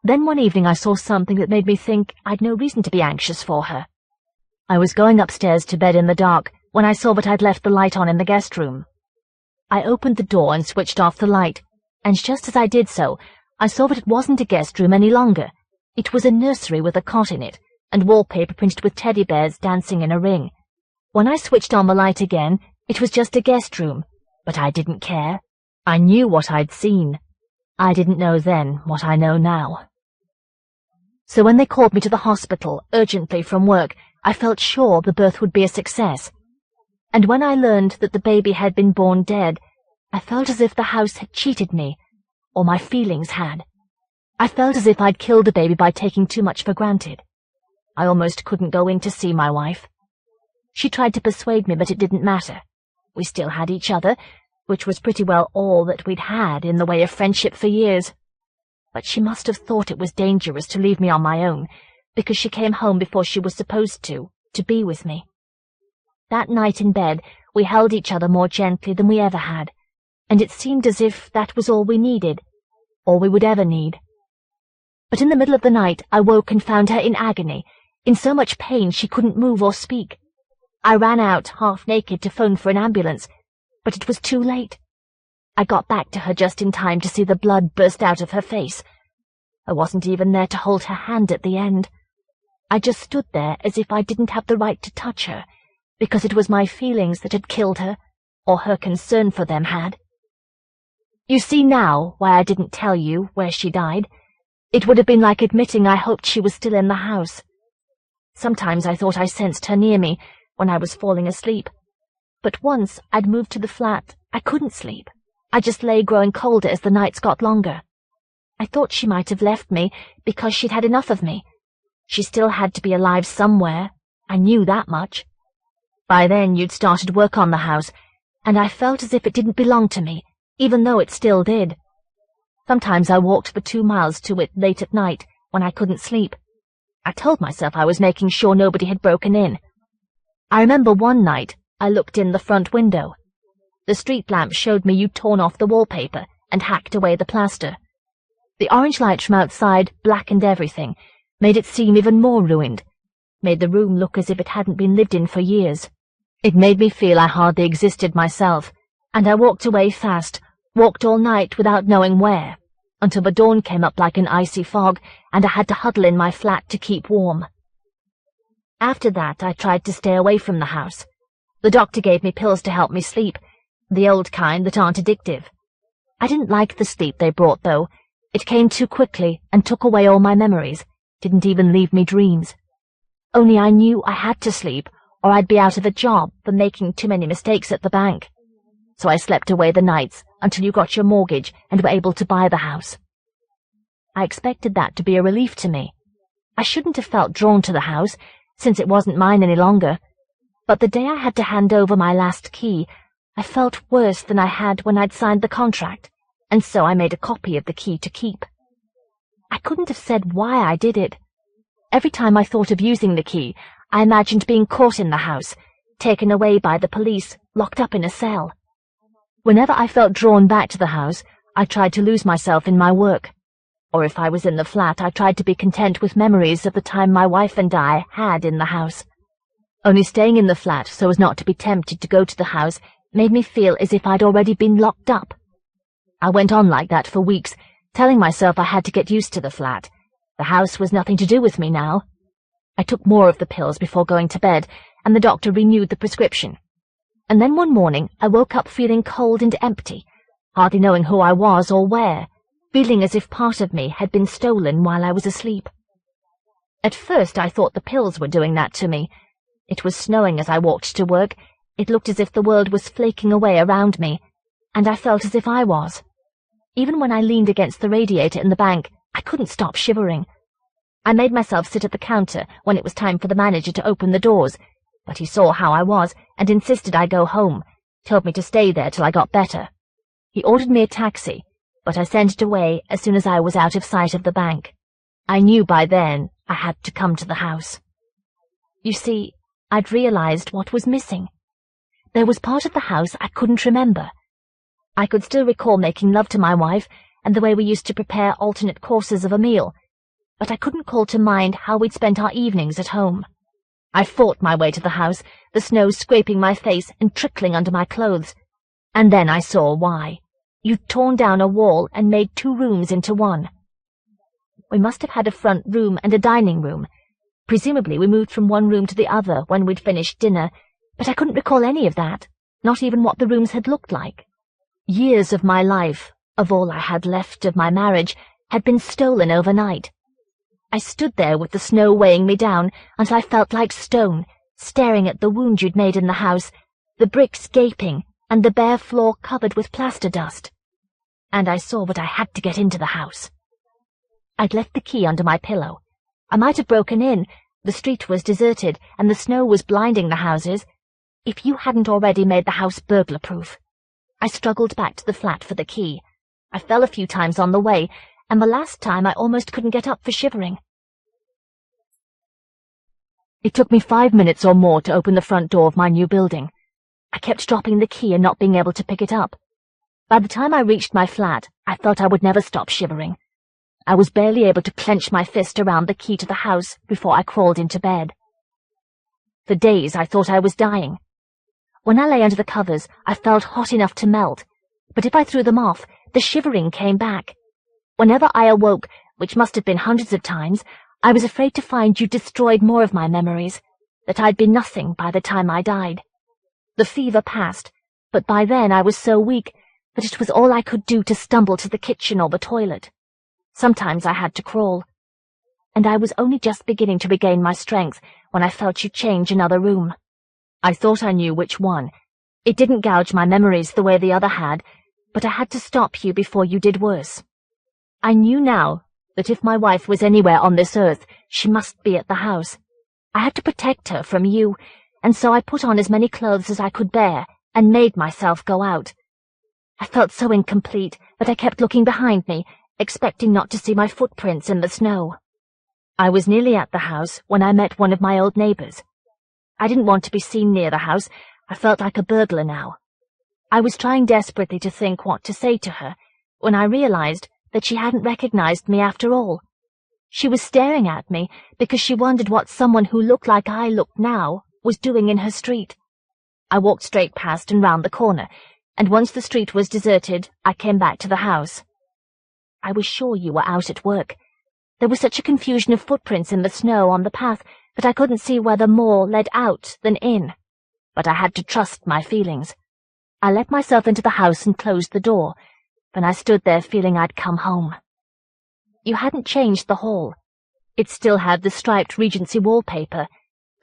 Then one evening I saw something that made me think I'd no reason to be anxious for her. I was going upstairs to bed in the dark when I saw that I'd left the light on in the guest room. I opened the door and switched off the light, and just as I did so, I saw that it wasn't a guest room any longer. It was a nursery with a cot in it, and wallpaper printed with teddy bears dancing in a ring. When I switched on the light again, it was just a guest room, but I didn't care. I knew what I'd seen. I didn't know then what I know now. So when they called me to the hospital urgently from work, I felt sure the birth would be a success. And when I learned that the baby had been born dead, I felt as if the house had cheated me, or my feelings had. I felt as if I'd killed the baby by taking too much for granted. I almost couldn't go in to see my wife. She tried to persuade me that it didn't matter. We still had each other, which was pretty well all that we'd had in the way of friendship for years. But she must have thought it was dangerous to leave me on my own, because she came home before she was supposed to be with me. That night in bed, we held each other more gently than we ever had, and it seemed as if that was all we needed, all we would ever need. But in the middle of the night, I woke and found her in agony, in so much pain she couldn't move or speak. I ran out, half naked, to phone for an ambulance, but it was too late. I got back to her just in time to see the blood burst out of her face. I wasn't even there to hold her hand at the end. I just stood there as if I didn't have the right to touch her, because it was my feelings that had killed her, or her concern for them had. You see now why I didn't tell you where she died. It would have been like admitting I hoped she was still in the house. Sometimes I thought I sensed her near me when I was falling asleep. But once I'd moved to the flat, I couldn't sleep. I just lay growing colder as the nights got longer. I thought she might have left me because she'd had enough of me. She still had to be alive somewhere. I knew that much. By then you'd started work on the house, and I felt as if it didn't belong to me, even though it still did. Sometimes I walked for 2 miles to it late at night when I couldn't sleep. I told myself I was making sure nobody had broken in. I remember one night I looked in the front window. The street lamp showed me you'd torn off the wallpaper and hacked away the plaster. The orange light from outside blackened everything, made it seem even more ruined, made the room look as if it hadn't been lived in for years. It made me feel I hardly existed myself, and I walked away fast, walked all night without knowing where, until the dawn came up like an icy fog, and I had to huddle in my flat to keep warm. After that, I tried to stay away from the house. The doctor gave me pills to help me sleep, the old kind that aren't addictive. I didn't like the sleep they brought, though. It came too quickly and took away all my memories, didn't even leave me dreams. Only I knew I had to sleep, or I'd be out of a job for making too many mistakes at the bank. So I slept away the nights until you got your mortgage and were able to buy the house. I expected that to be a relief to me. I shouldn't have felt drawn to the house, since it wasn't mine any longer. But the day I had to hand over my last key, I felt worse than I had when I'd signed the contract, and so I made a copy of the key to keep. I couldn't have said why I did it. Every time I thought of using the key, I imagined being caught in the house, taken away by the police, locked up in a cell. Whenever I felt drawn back to the house, I tried to lose myself in my work. Or if I was in the flat, I tried to be content with memories of the time my wife and I had in the house. Only staying in the flat so as not to be tempted to go to the house made me feel as if I'd already been locked up. I went on like that for weeks, telling myself I had to get used to the flat. The house was nothing to do with me now. I took more of the pills before going to bed, and the doctor renewed the prescription. And then one morning I woke up feeling cold and empty, hardly knowing who I was or where, feeling as if part of me had been stolen while I was asleep. At first I thought the pills were doing that to me. It was snowing as I walked to work. It looked as if the world was flaking away around me, and I felt as if I was. Even when I leaned against the radiator in the bank, I couldn't stop shivering. I made myself sit at the counter when it was time for the manager to open the doors, but he saw how I was and insisted I go home, told me to stay there till I got better. He ordered me a taxi, but I sent it away as soon as I was out of sight of the bank. I knew by then I had to come to the house. You see, I'd realized what was missing. There was part of the house I couldn't remember. I could still recall making love to my wife and the way we used to prepare alternate courses of a meal, but I couldn't call to mind how we'd spent our evenings at home. I fought my way to the house, the snow scraping my face and trickling under my clothes. And then I saw why. You'd torn down a wall and made 2 rooms into one. We must have had a front room and a dining room. Presumably we moved from one room to the other when we'd finished dinner, but I couldn't recall any of that, not even what the rooms had looked like. Years of my life, of all I had left of my marriage, had been stolen overnight. I stood there with the snow weighing me down until I felt like stone, staring at the wound you'd made in the house, the bricks gaping, and the bare floor covered with plaster dust. And I saw what I had to get into the house. I'd left the key under my pillow. I might have broken in. The street was deserted, and the snow was blinding the houses. If you hadn't already made the house burglar-proof. I struggled back to the flat for the key. I fell a few times on the way, and the last time I almost couldn't get up for shivering. It took me 5 minutes or more to open the front door of my new building. I kept dropping the key and not being able to pick it up. By the time I reached my flat, I felt I would never stop shivering. I was barely able to clench my fist around the key to the house before I crawled into bed. For days I thought I was dying. When I lay under the covers, I felt hot enough to melt, but if I threw them off, the shivering came back. Whenever I awoke, which must have been hundreds of times, I was afraid to find you destroyed more of my memories, that I'd been nothing by the time I died. The fever passed, but by then I was so weak that it was all I could do to stumble to the kitchen or the toilet. Sometimes I had to crawl. And I was only just beginning to regain my strength when I felt you change another room. I thought I knew which one. It didn't gouge my memories the way the other had, but I had to stop you before you did worse. I knew now that if my wife was anywhere on this earth, she must be at the house. I had to protect her from you, and so I put on as many clothes as I could bear and made myself go out. I felt so incomplete that I kept looking behind me, expecting not to see my footprints in the snow. I was nearly at the house when I met one of my old neighbours. I didn't want to be seen near the house. I felt like a burglar now. I was trying desperately to think what to say to her when I realized that she hadn't recognized me after all. She was staring at me because she wondered what someone who looked like I looked now was doing in her street. I walked straight past and round the corner, and once the street was deserted, I came back to the house. I was sure you were out at work. There was such a confusion of footprints in the snow on the path that I couldn't see whether more led out than in. But I had to trust my feelings. I let myself into the house and closed the door. Then I stood there feeling I'd come home. You hadn't changed the hall. It still had the striped Regency wallpaper,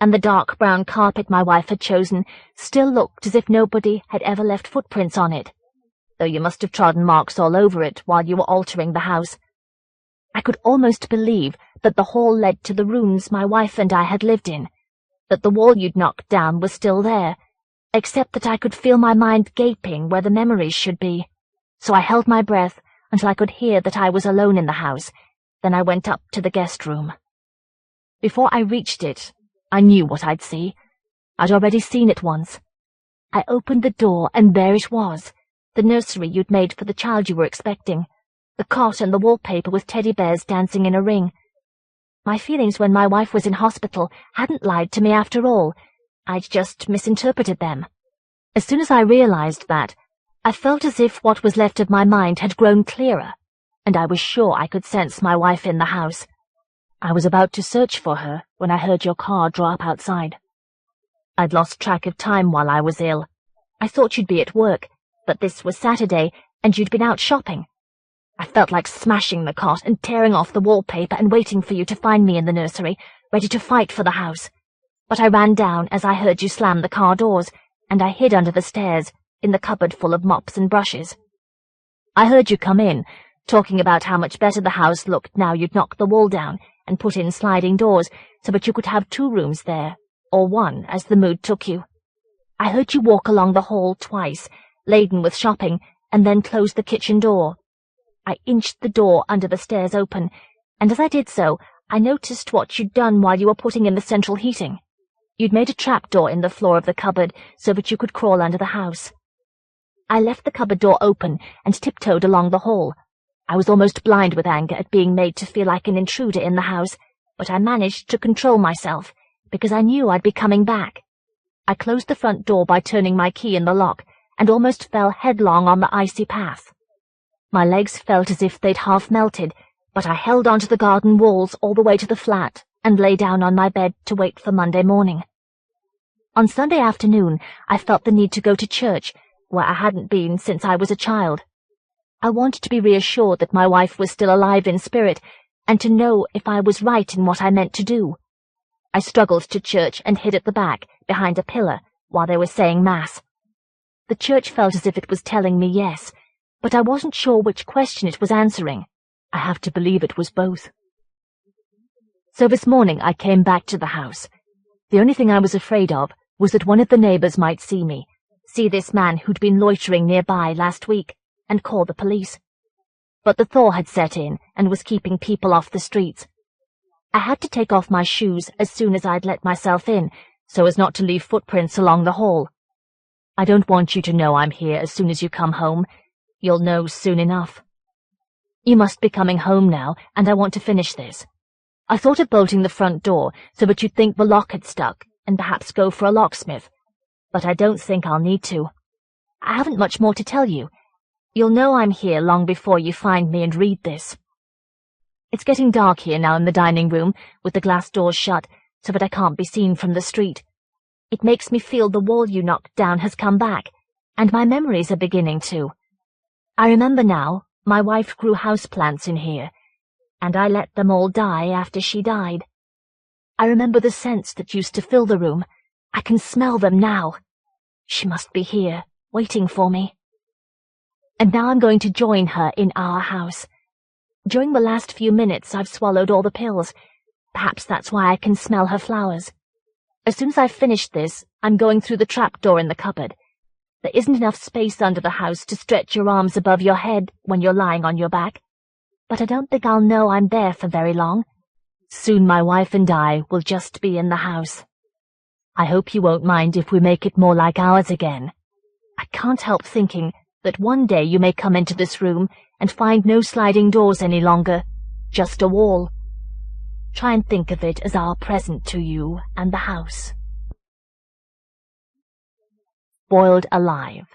and the dark brown carpet my wife had chosen still looked as if nobody had ever left footprints on it, though you must have trodden marks all over it while you were altering the house. I could almost believe that the hall led to the rooms my wife and I had lived in, that the wall you'd knocked down was still there, except that I could feel my mind gaping where the memories should be. So I held my breath until I could hear that I was alone in the house. Then I went up to the guest room. Before I reached it, I knew what I'd see. I'd already seen it once. I opened the door, and there it was, the nursery you'd made for the child you were expecting, the cot and the wallpaper with teddy bears dancing in a ring. My feelings when my wife was in hospital hadn't lied to me after all. I'd just misinterpreted them. As soon as I realized that, I felt as if what was left of my mind had grown clearer, and I was sure I could sense my wife in the house. I was about to search for her when I heard your car draw up outside. I'd lost track of time while I was ill. I thought you'd be at work, but this was Saturday, and you'd been out shopping. I felt like smashing the cot and tearing off the wallpaper and waiting for you to find me in the nursery, ready to fight for the house. But I ran down as I heard you slam the car doors, and I hid under the stairs, in the cupboard full of mops and brushes. I heard you come in, talking about how much better the house looked now you'd knocked the wall down and put in sliding doors so that you could have 2 rooms there, or 1 as the mood took you. I heard you walk along the hall twice, laden with shopping, and then close the kitchen door. I inched the door under the stairs open, and as I did so, I noticed what you'd done while you were putting in the central heating. You'd made a trapdoor in the floor of the cupboard so that you could crawl under the house. I left the cupboard door open and tiptoed along the hall. I was almost blind with anger at being made to feel like an intruder in the house, but I managed to control myself, because I knew I'd be coming back. I closed the front door by turning my key in the lock, and almost fell headlong on the icy path. My legs felt as if they'd half melted, but I held onto the garden walls all the way to the flat and lay down on my bed to wait for Monday morning. On Sunday afternoon, I felt the need to go to church, where I hadn't been since I was a child. I wanted to be reassured that my wife was still alive in spirit, and to know if I was right in what I meant to do. I struggled to church and hid at the back, behind a pillar, while they were saying Mass. The church felt as if it was telling me yes, but I wasn't sure which question it was answering. I have to believe it was both. So this morning I came back to the house. The only thing I was afraid of was that one of the neighbours might see me, see this man who'd been loitering nearby last week, and call the police. But the thaw had set in and was keeping people off the streets. I had to take off my shoes as soon as I'd let myself in, so as not to leave footprints along the hall. I don't want you to know I'm here as soon as you come home. You'll know soon enough. You must be coming home now, and I want to finish this. I thought of bolting the front door so that you'd think the lock had stuck, and perhaps go for a locksmith. But I don't think I'll need to. I haven't much more to tell you. You'll know I'm here long before you find me and read this. It's getting dark here now in the dining room, with the glass doors shut, so that I can't be seen from the street. It makes me feel the wall you knocked down has come back, and my memories are beginning to. I remember now, my wife grew houseplants in here, and I let them all die after she died. I remember the scents that used to fill the room. I can smell them now. She must be here, waiting for me. And now I'm going to join her in our house. During the last few minutes I've swallowed all the pills. Perhaps that's why I can smell her flowers. As soon as I've finished this, I'm going through the trapdoor in the cupboard. There isn't enough space under the house to stretch your arms above your head when you're lying on your back. But I don't think I'll know I'm there for very long. Soon my wife and I will just be in the house. I hope you won't mind if we make it more like ours again. I can't help thinking that one day you may come into this room and find no sliding doors any longer, just a wall. Try and think of it as our present to you and the house. Boiled alive.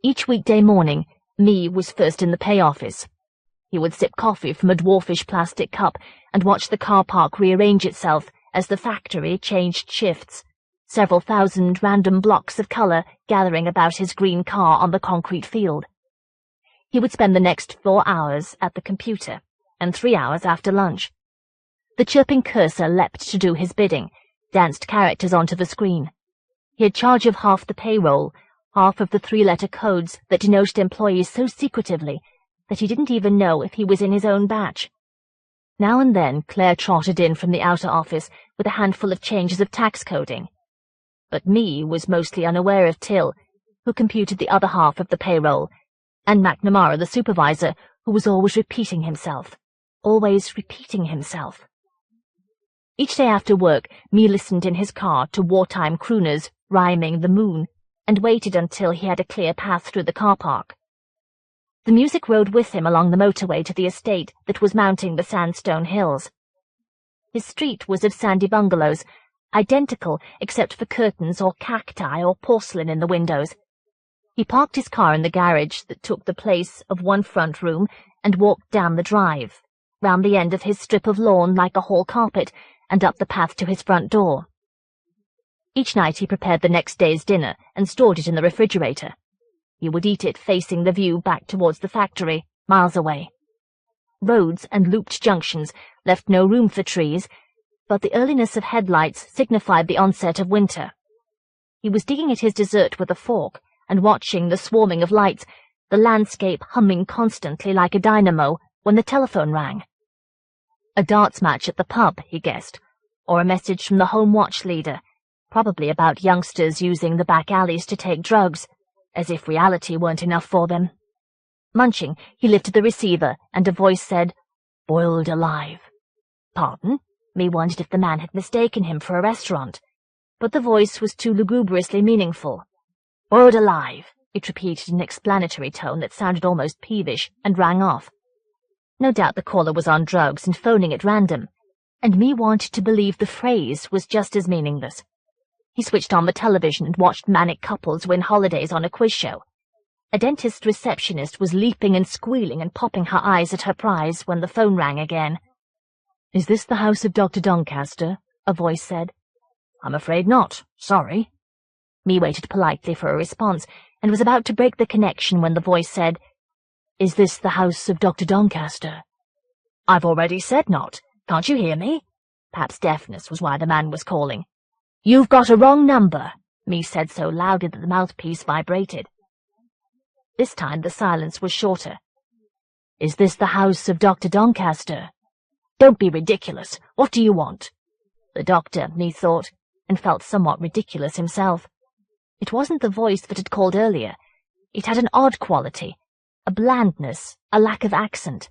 Each weekday morning, Me was first in the pay office. He would sip coffee from a dwarfish plastic cup and watch the car park rearrange itself as the factory changed shifts, several thousand random blocks of colour gathering about his green car on the concrete field. He would spend the next 4 hours at the computer, and 3 hours after lunch. The chirping cursor leapt to do his bidding, danced characters onto the screen. He had charge of half the payroll, half of the 3-letter codes that denoted employees so secretively that he didn't even know if he was in his own batch. Now and then Claire trotted in from the outer office with a handful of changes of tax coding. But Me was mostly unaware of Till, who computed the other half of the payroll, and McNamara, the supervisor, who was always repeating himself. Always repeating himself. Each day after work, Me listened in his car to wartime crooners rhyming the moon, and waited until he had a clear path through the car park. The music rode with him along the motorway to the estate that was mounting the sandstone hills. His street was of sandy bungalows, identical except for curtains or cacti or porcelain in the windows. He parked his car in the garage that took the place of one front room and walked down the drive, round the end of his strip of lawn like a hall carpet, and up the path to his front door. Each night he prepared the next day's dinner and stored it in the refrigerator. He would eat it facing the view back towards the factory, miles away. Roads and looped junctions left no room for trees, but the earliness of headlights signified the onset of winter. He was digging at his dessert with a fork and watching the swarming of lights, the landscape humming constantly like a dynamo, when the telephone rang. A darts match at the pub, he guessed, or a message from the Home Watch leader, probably about youngsters using the back alleys to take drugs, as if reality weren't enough for them. Munching, he lifted the receiver, and a voice said, "Boiled alive." Pardon? Me wondered if the man had mistaken him for a restaurant, but the voice was too lugubriously meaningful. "Boiled alive," it repeated in an explanatory tone that sounded almost peevish, and rang off. No doubt the caller was on drugs and phoning at random, and Me wanted to believe the phrase was just as meaningless. He switched on the television and watched manic couples win holidays on a quiz show. A dentist receptionist was leaping and squealing and popping her eyes at her prize when the phone rang again. "Is this the house of Dr. Doncaster?" a voice said. "I'm afraid not. Sorry." Me waited politely for a response, and was about to break the connection when the voice said, "Is this the house of Dr. Doncaster?" "I've already said not. Can't you hear me?" Perhaps deafness was why the man was calling. "You've got a wrong number," Me said so loudly that the mouthpiece vibrated. This time the silence was shorter. "Is this the house of Dr. Doncaster?" "Don't be ridiculous. What do you want?" The doctor, Me thought, and felt somewhat ridiculous himself. It wasn't the voice that had called earlier. It had an odd quality, a blandness, a lack of accent.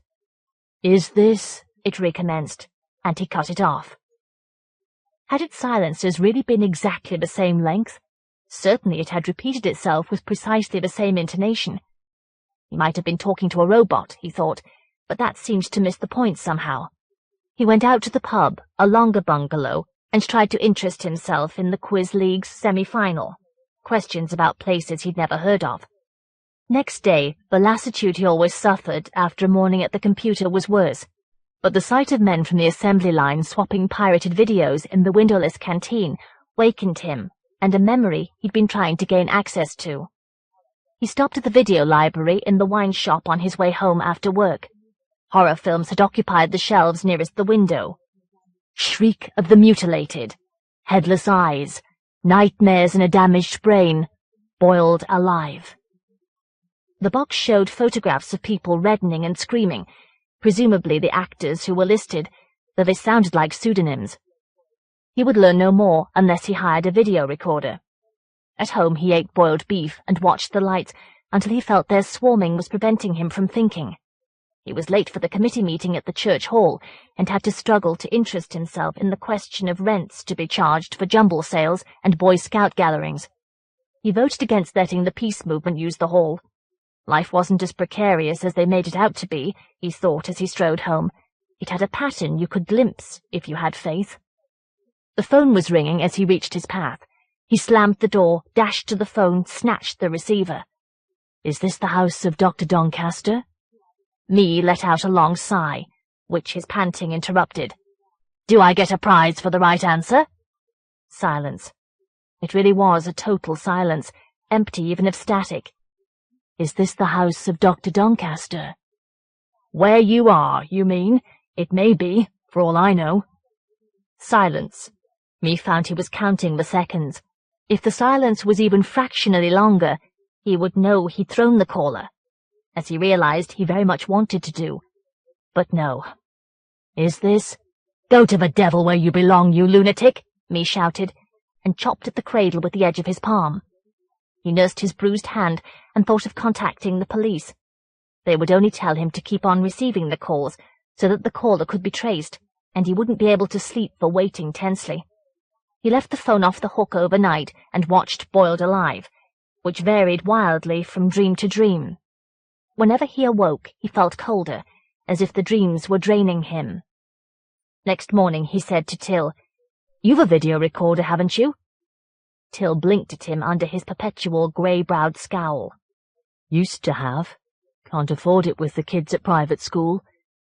"Is this—" it recommenced, and he cut it off. Had its silencers really been exactly the same length? Certainly it had repeated itself with precisely the same intonation. He might have been talking to a robot, he thought, but that seemed to miss the point somehow. He went out to the pub, a longer bungalow, and tried to interest himself in the Quiz League's semi-final. Questions about places he'd never heard of. Next day, the lassitude he always suffered after a morning at the computer was worse, but the sight of men from the assembly line swapping pirated videos in the windowless canteen wakened him, and a memory he'd been trying to gain access to. He stopped at the video library in the wine shop on his way home after work. Horror films had occupied the shelves nearest the window. Shriek of the Mutilated, Headless Eyes, Nightmares in a Damaged Brain, Boiled Alive. The box showed photographs of people reddening and screaming, presumably the actors who were listed, though they sounded like pseudonyms. He would learn no more unless he hired a video recorder. At home he ate boiled beef and watched the lights until he felt their swarming was preventing him from thinking. He was late for the committee meeting at the church hall and had to struggle to interest himself in the question of rents to be charged for jumble sales and Boy Scout gatherings. He voted against letting the peace movement use the hall. Life wasn't as precarious as they made it out to be, he thought as he strode home. It had a pattern you could glimpse if you had faith. The phone was ringing as he reached his path. He slammed the door, dashed to the phone, snatched the receiver. "Is this the house of Dr. Doncaster?" Me let out a long sigh, which his panting interrupted. "Do I get a prize for the right answer?" Silence. It really was a total silence, empty even of static. "Is this the house of Dr. Doncaster?" "Where you are, you mean? It may be, for all I know." Silence. Me found he was counting the seconds. If the silence was even fractionally longer, he would know he'd thrown the caller, as he realized he very much wanted to do. But no. "Is this—" "Go to the devil where you belong, you lunatic!" Me shouted, and chopped at the cradle with the edge of his palm. He nursed his bruised hand and thought of contacting the police. They would only tell him to keep on receiving the calls so that the caller could be traced, and he wouldn't be able to sleep for waiting tensely. He left the phone off the hook overnight and watched Boiled Alive, which varied wildly from dream to dream. Whenever he awoke, he felt colder, as if the dreams were draining him. Next morning he said to Till, "You've a video recorder, haven't you?" Till blinked at him under his perpetual grey-browed scowl. "Used to have. Can't afford it with the kids at private school.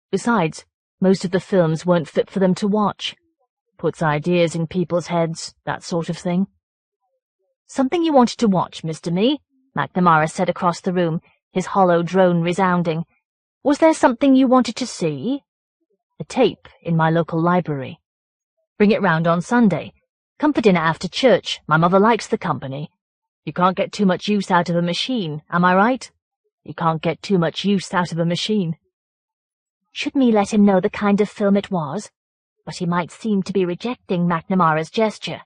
Besides, most of the films weren't fit for them to watch. Puts ideas in people's heads, that sort of thing." "Something you wanted to watch, Mr. Me?" McNamara said across the room, his hollow drone resounding. "Was there something you wanted to see?" "A tape in my local library." "Bring it round on Sunday. Come for dinner after church. My mother likes the company. You can't get too much use out of a machine, am I right? You can't get too much use out of a machine." Should me let him know the kind of film it was? But he might seem to be rejecting McNamara's gesture.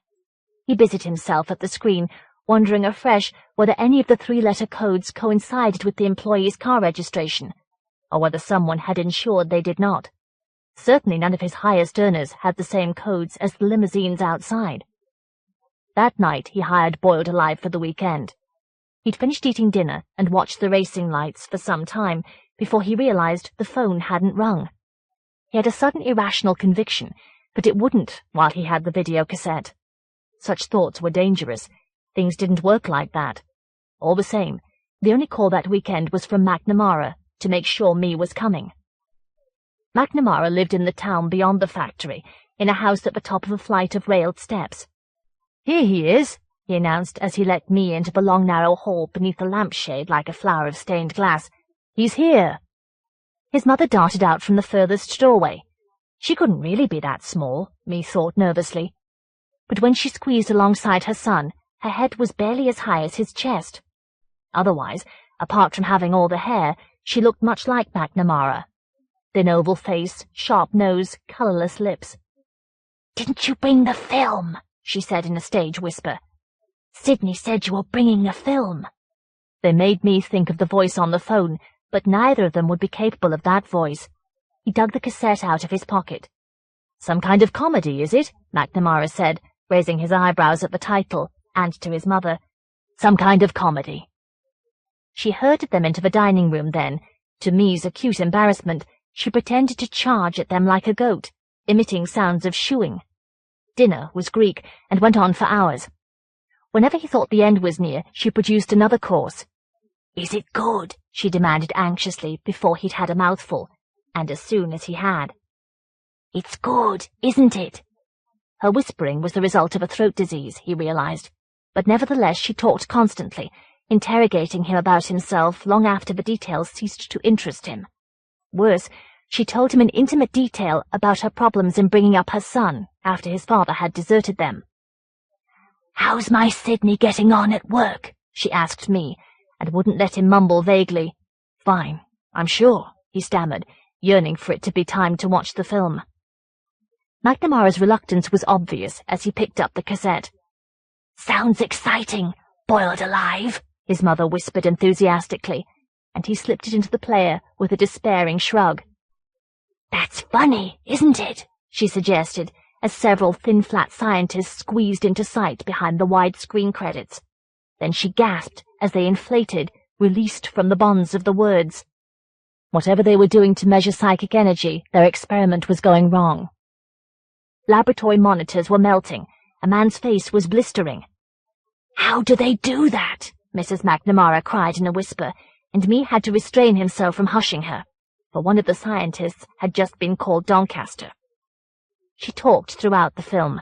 He busied himself at the screen, wondering afresh whether any of the three-letter codes coincided with the employee's car registration, or whether someone had ensured they did not. Certainly none of his highest earners had the same codes as the limousines outside. That night he hired Boiled Alive for the weekend. He'd finished eating dinner and watched the racing lights for some time before he realized the phone hadn't rung. He had a sudden irrational conviction that it wouldn't while he had the video cassette. Such thoughts were dangerous. Things didn't work like that. All the same, the only call that weekend was from McNamara to make sure me was coming. McNamara lived in the town beyond the factory, in a house at the top of a flight of railed steps. "Here he is," he announced as he let me into the long narrow hall beneath a lampshade like a flower of stained glass. "He's here." His mother darted out from the furthest doorway. She couldn't really be that small, me thought nervously. But when she squeezed alongside her son, her head was barely as high as his chest. Otherwise, apart from having all the hair, she looked much like McNamara. Thin oval face, sharp nose, colourless lips. "Didn't you bring the film?" she said in a stage whisper. "Sidney said you were bringing a film." They made me think of the voice on the phone, but neither of them would be capable of that voice. He dug the cassette out of his pocket. "Some kind of comedy, is it?" McNamara said, raising his eyebrows at the title, and to his mother. "Some kind of comedy." She herded them into the dining room then. To me's acute embarrassment, she pretended to charge at them like a goat, emitting sounds of shooing. Dinner was Greek, and went on for hours. Whenever he thought the end was near, she produced another course. "Is it good?" she demanded anxiously before he'd had a mouthful, and as soon as he had. "It's good, isn't it?" Her whispering was the result of a throat disease, he realized, but nevertheless she talked constantly, interrogating him about himself long after the details ceased to interest him. Worse, she told him in intimate detail about her problems in bringing up her son after his father had deserted them. "How's my Sidney getting on at work?" she asked me, and wouldn't let him mumble vaguely. "Fine, I'm sure," he stammered, yearning for it to be time to watch the film. McNamara's reluctance was obvious as he picked up the cassette. "Sounds exciting. boiled alive," his mother whispered enthusiastically, and he slipped it into the player with a despairing shrug. "That's funny, isn't it?" she suggested, as several thin, flat scientists squeezed into sight behind the wide screen credits. Then she gasped as they inflated, released from the bonds of the words. Whatever they were doing to measure psychic energy, their experiment was going wrong. Laboratory monitors were melting. A man's face was blistering. "How do they do that?" Mrs. McNamara cried in a whisper, and Me had to restrain himself from hushing her, for one of the scientists had just been called Doncaster. She talked throughout the film.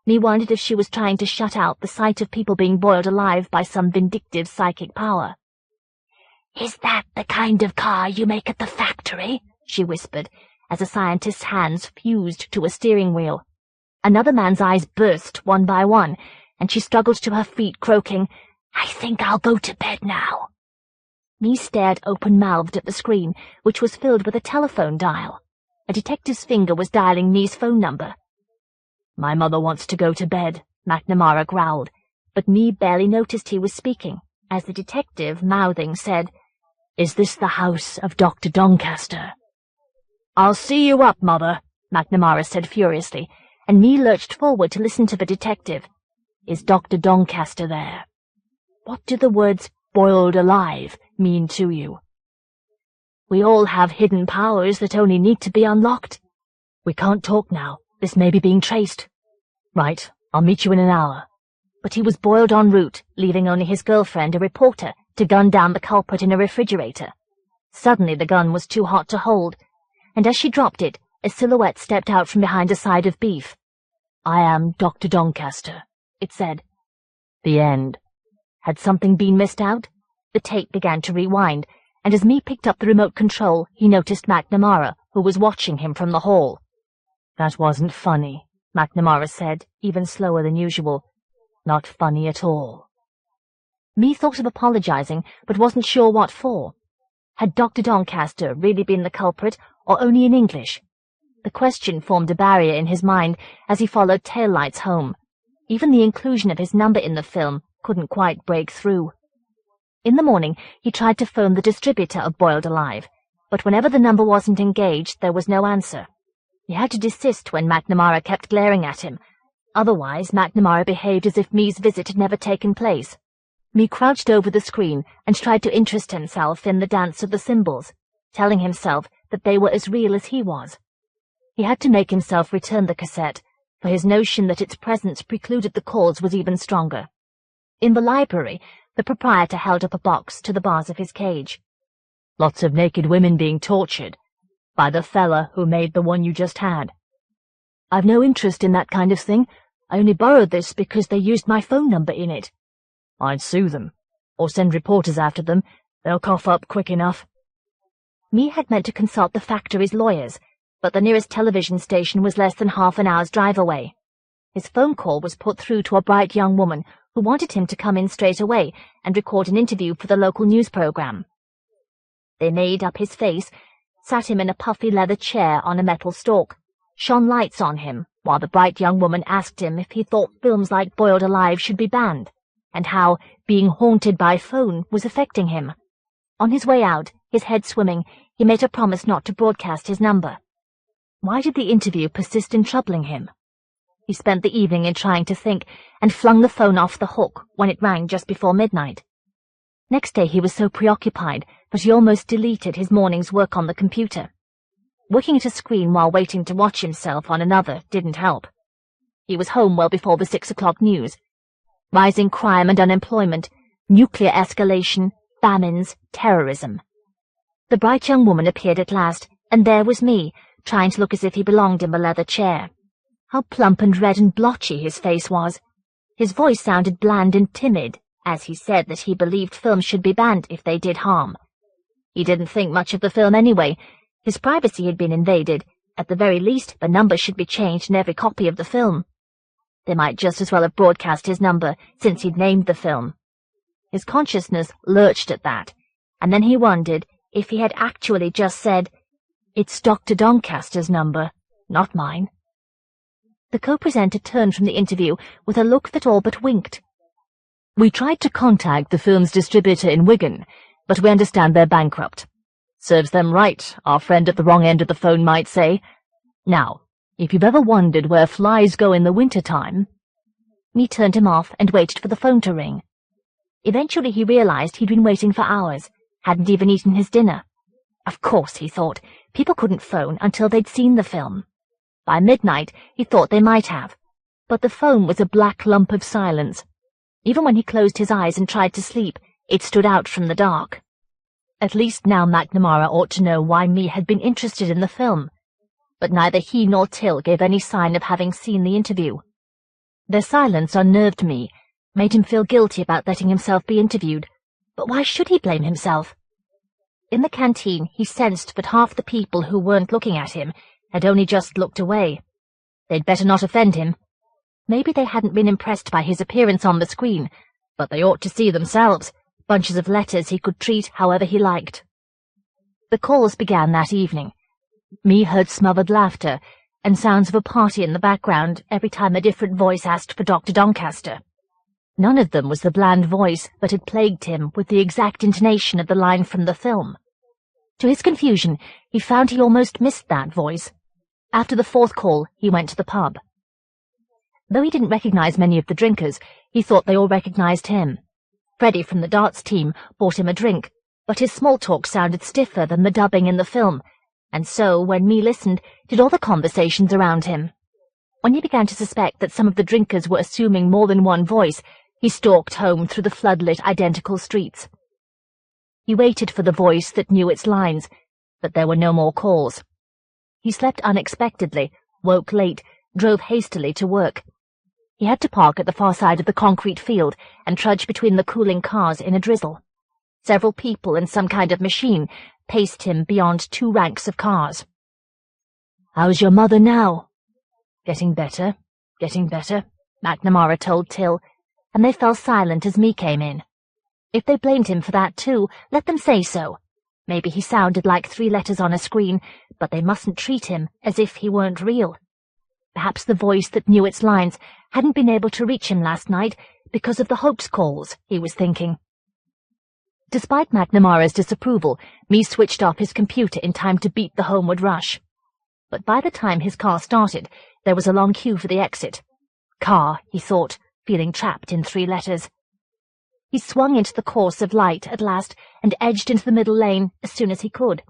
Me wondered if she was trying to shut out the sight of people being boiled alive by some vindictive psychic power. "Is that the kind of car you make at the factory?" she whispered, as a scientist's hands fused to a steering wheel. Another man's eyes burst one by one, and she struggled to her feet, croaking, "I think I'll go to bed now." Me stared open-mouthed at the screen, which was filled with a telephone dial. A detective's finger was dialing Me's phone number. "My mother wants to go to bed," McNamara growled, but Me barely noticed he was speaking, as the detective, mouthing, said, "Is this the house of Dr. Doncaster?" "I'll see you up, Mother," McNamara said furiously, and Me lurched forward to listen to the detective. "Is Dr. Doncaster there? What do the words 'boiled alive' mean to you?" "We all have hidden powers that only need to be unlocked." "We can't talk now. This may be being traced." "Right, I'll meet you in an hour." But he was boiled en route, leaving only his girlfriend, a reporter, to gun down the culprit in a refrigerator. Suddenly the gun was too hot to hold, and as she dropped it, a silhouette stepped out from behind a side of beef. "I am Dr. Doncaster," it said. The end. Had something been missed out? The tape began to rewind, and as Me picked up the remote control, he noticed McNamara, who was watching him from the hall. "That wasn't funny," McNamara said, even slower than usual. "Not funny at all." Me thought of apologizing, but wasn't sure what for. Had Dr. Doncaster really been the culprit, or only in English? The question formed a barrier in his mind as he followed taillights home. Even the inclusion of his number in the film couldn't quite break through. In the morning, he tried to phone the distributor of Boiled Alive, but whenever the number wasn't engaged, there was no answer. He had to desist when McNamara kept glaring at him. Otherwise, McNamara behaved as if Me's visit had never taken place. Me crouched over the screen and tried to interest himself in the dance of the symbols, telling himself that they were as real as he was. He had to make himself return the cassette, for his notion that its presence precluded the calls was even stronger. In the library, the proprietor held up a box to the bars of his cage. "Lots of naked women being tortured. By the fella who made the one you just had." "I've no interest in that kind of thing. I only borrowed this because they used my phone number in it." "I'd sue them, or send reporters after them. They'll cough up quick enough." Me had meant to consult the factory's lawyers, but the nearest television station was less than half an hour's drive away. His phone call was put through to a bright young woman who wanted him to come in straight away and record an interview for the local news program. They made up his face, sat him in a puffy leather chair on a metal stalk, shone lights on him, while the bright young woman asked him if he thought films like Boiled Alive should be banned, and how being haunted by phone was affecting him. On his way out, his head swimming, he made a promise not to broadcast his number. Why did the interview persist in troubling him? He spent the evening in trying to think, and flung the phone off the hook when it rang just before midnight. Next day he was so preoccupied that he almost deleted his morning's work on the computer. Working at a screen while waiting to watch himself on another didn't help. He was home well before the 6 o'clock news. Rising crime and unemployment, nuclear escalation, famines, terrorism. The bright young woman appeared at last, and there was me, trying to look as if he belonged in the leather chair. How plump and red and blotchy his face was. His voice sounded bland and timid, as he said that he believed films should be banned if they did harm. He didn't think much of the film anyway. His privacy had been invaded. At the very least, the number should be changed in every copy of the film. They might just as well have broadcast his number, since he'd named the film. His consciousness lurched at that, and then he wondered if he had actually just said, "It's Dr. Doncaster's number, not mine." The co-presenter turned from the interview with a look that all but winked. We tried to contact the film's distributor in Wigan, but we understand they're bankrupt. Serves them right, our friend at the wrong end of the phone might say. Now, if you've ever wondered where flies go in the winter-time—" Me turned him off and waited for the phone to ring. Eventually he realized he'd been waiting for hours, hadn't even eaten his dinner. Of course, he thought, people couldn't phone until they'd seen the film. By midnight, he thought they might have, but the phone was a black lump of silence. Even when he closed his eyes and tried to sleep, it stood out from the dark. At least now McNamara ought to know why me had been interested in the film, but neither he nor Till gave any sign of having seen the interview. Their silence unnerved me, made him feel guilty about letting himself be interviewed, but why should he blame himself? In the canteen, he sensed that half the people who weren't looking at him had only just looked away. They'd better not offend him. Maybe they hadn't been impressed by his appearance on the screen, but they ought to see themselves, bunches of letters he could treat however he liked. The calls began that evening. Me heard smothered laughter and sounds of a party in the background every time a different voice asked for Dr. Doncaster. None of them was the bland voice that had plagued him with the exact intonation of the line from the film. To his confusion, he found he almost missed that voice. After the fourth call, he went to the pub. Though he didn't recognize many of the drinkers, he thought they all recognized him. Freddie from the darts team bought him a drink, but his small talk sounded stiffer than the dubbing in the film, and so, when me listened, did all the conversations around him. When he began to suspect that some of the drinkers were assuming more than one voice, he stalked home through the floodlit identical streets. He waited for the voice that knew its lines, but there were no more calls. He slept unexpectedly, woke late, drove hastily to work. He had to park at the far side of the concrete field and trudge between the cooling cars in a drizzle. Several people and some kind of machine paced him beyond 2 ranks of cars. "How's your mother now?" "Getting better, McNamara told Till, and they fell silent as me came in. If they blamed him for that too, let them say so. Maybe he sounded like 3 letters on a screen, but they mustn't treat him as if he weren't real. Perhaps the voice that knew its lines hadn't been able to reach him last night because of the Hope's calls, he was thinking. Despite McNamara's disapproval, me switched off his computer in time to beat the homeward rush. But by the time his car started, there was a long queue for the exit. Car, he thought, feeling trapped in 3 letters. He swung into the course of light at last and edged into the middle lane as soon as he could.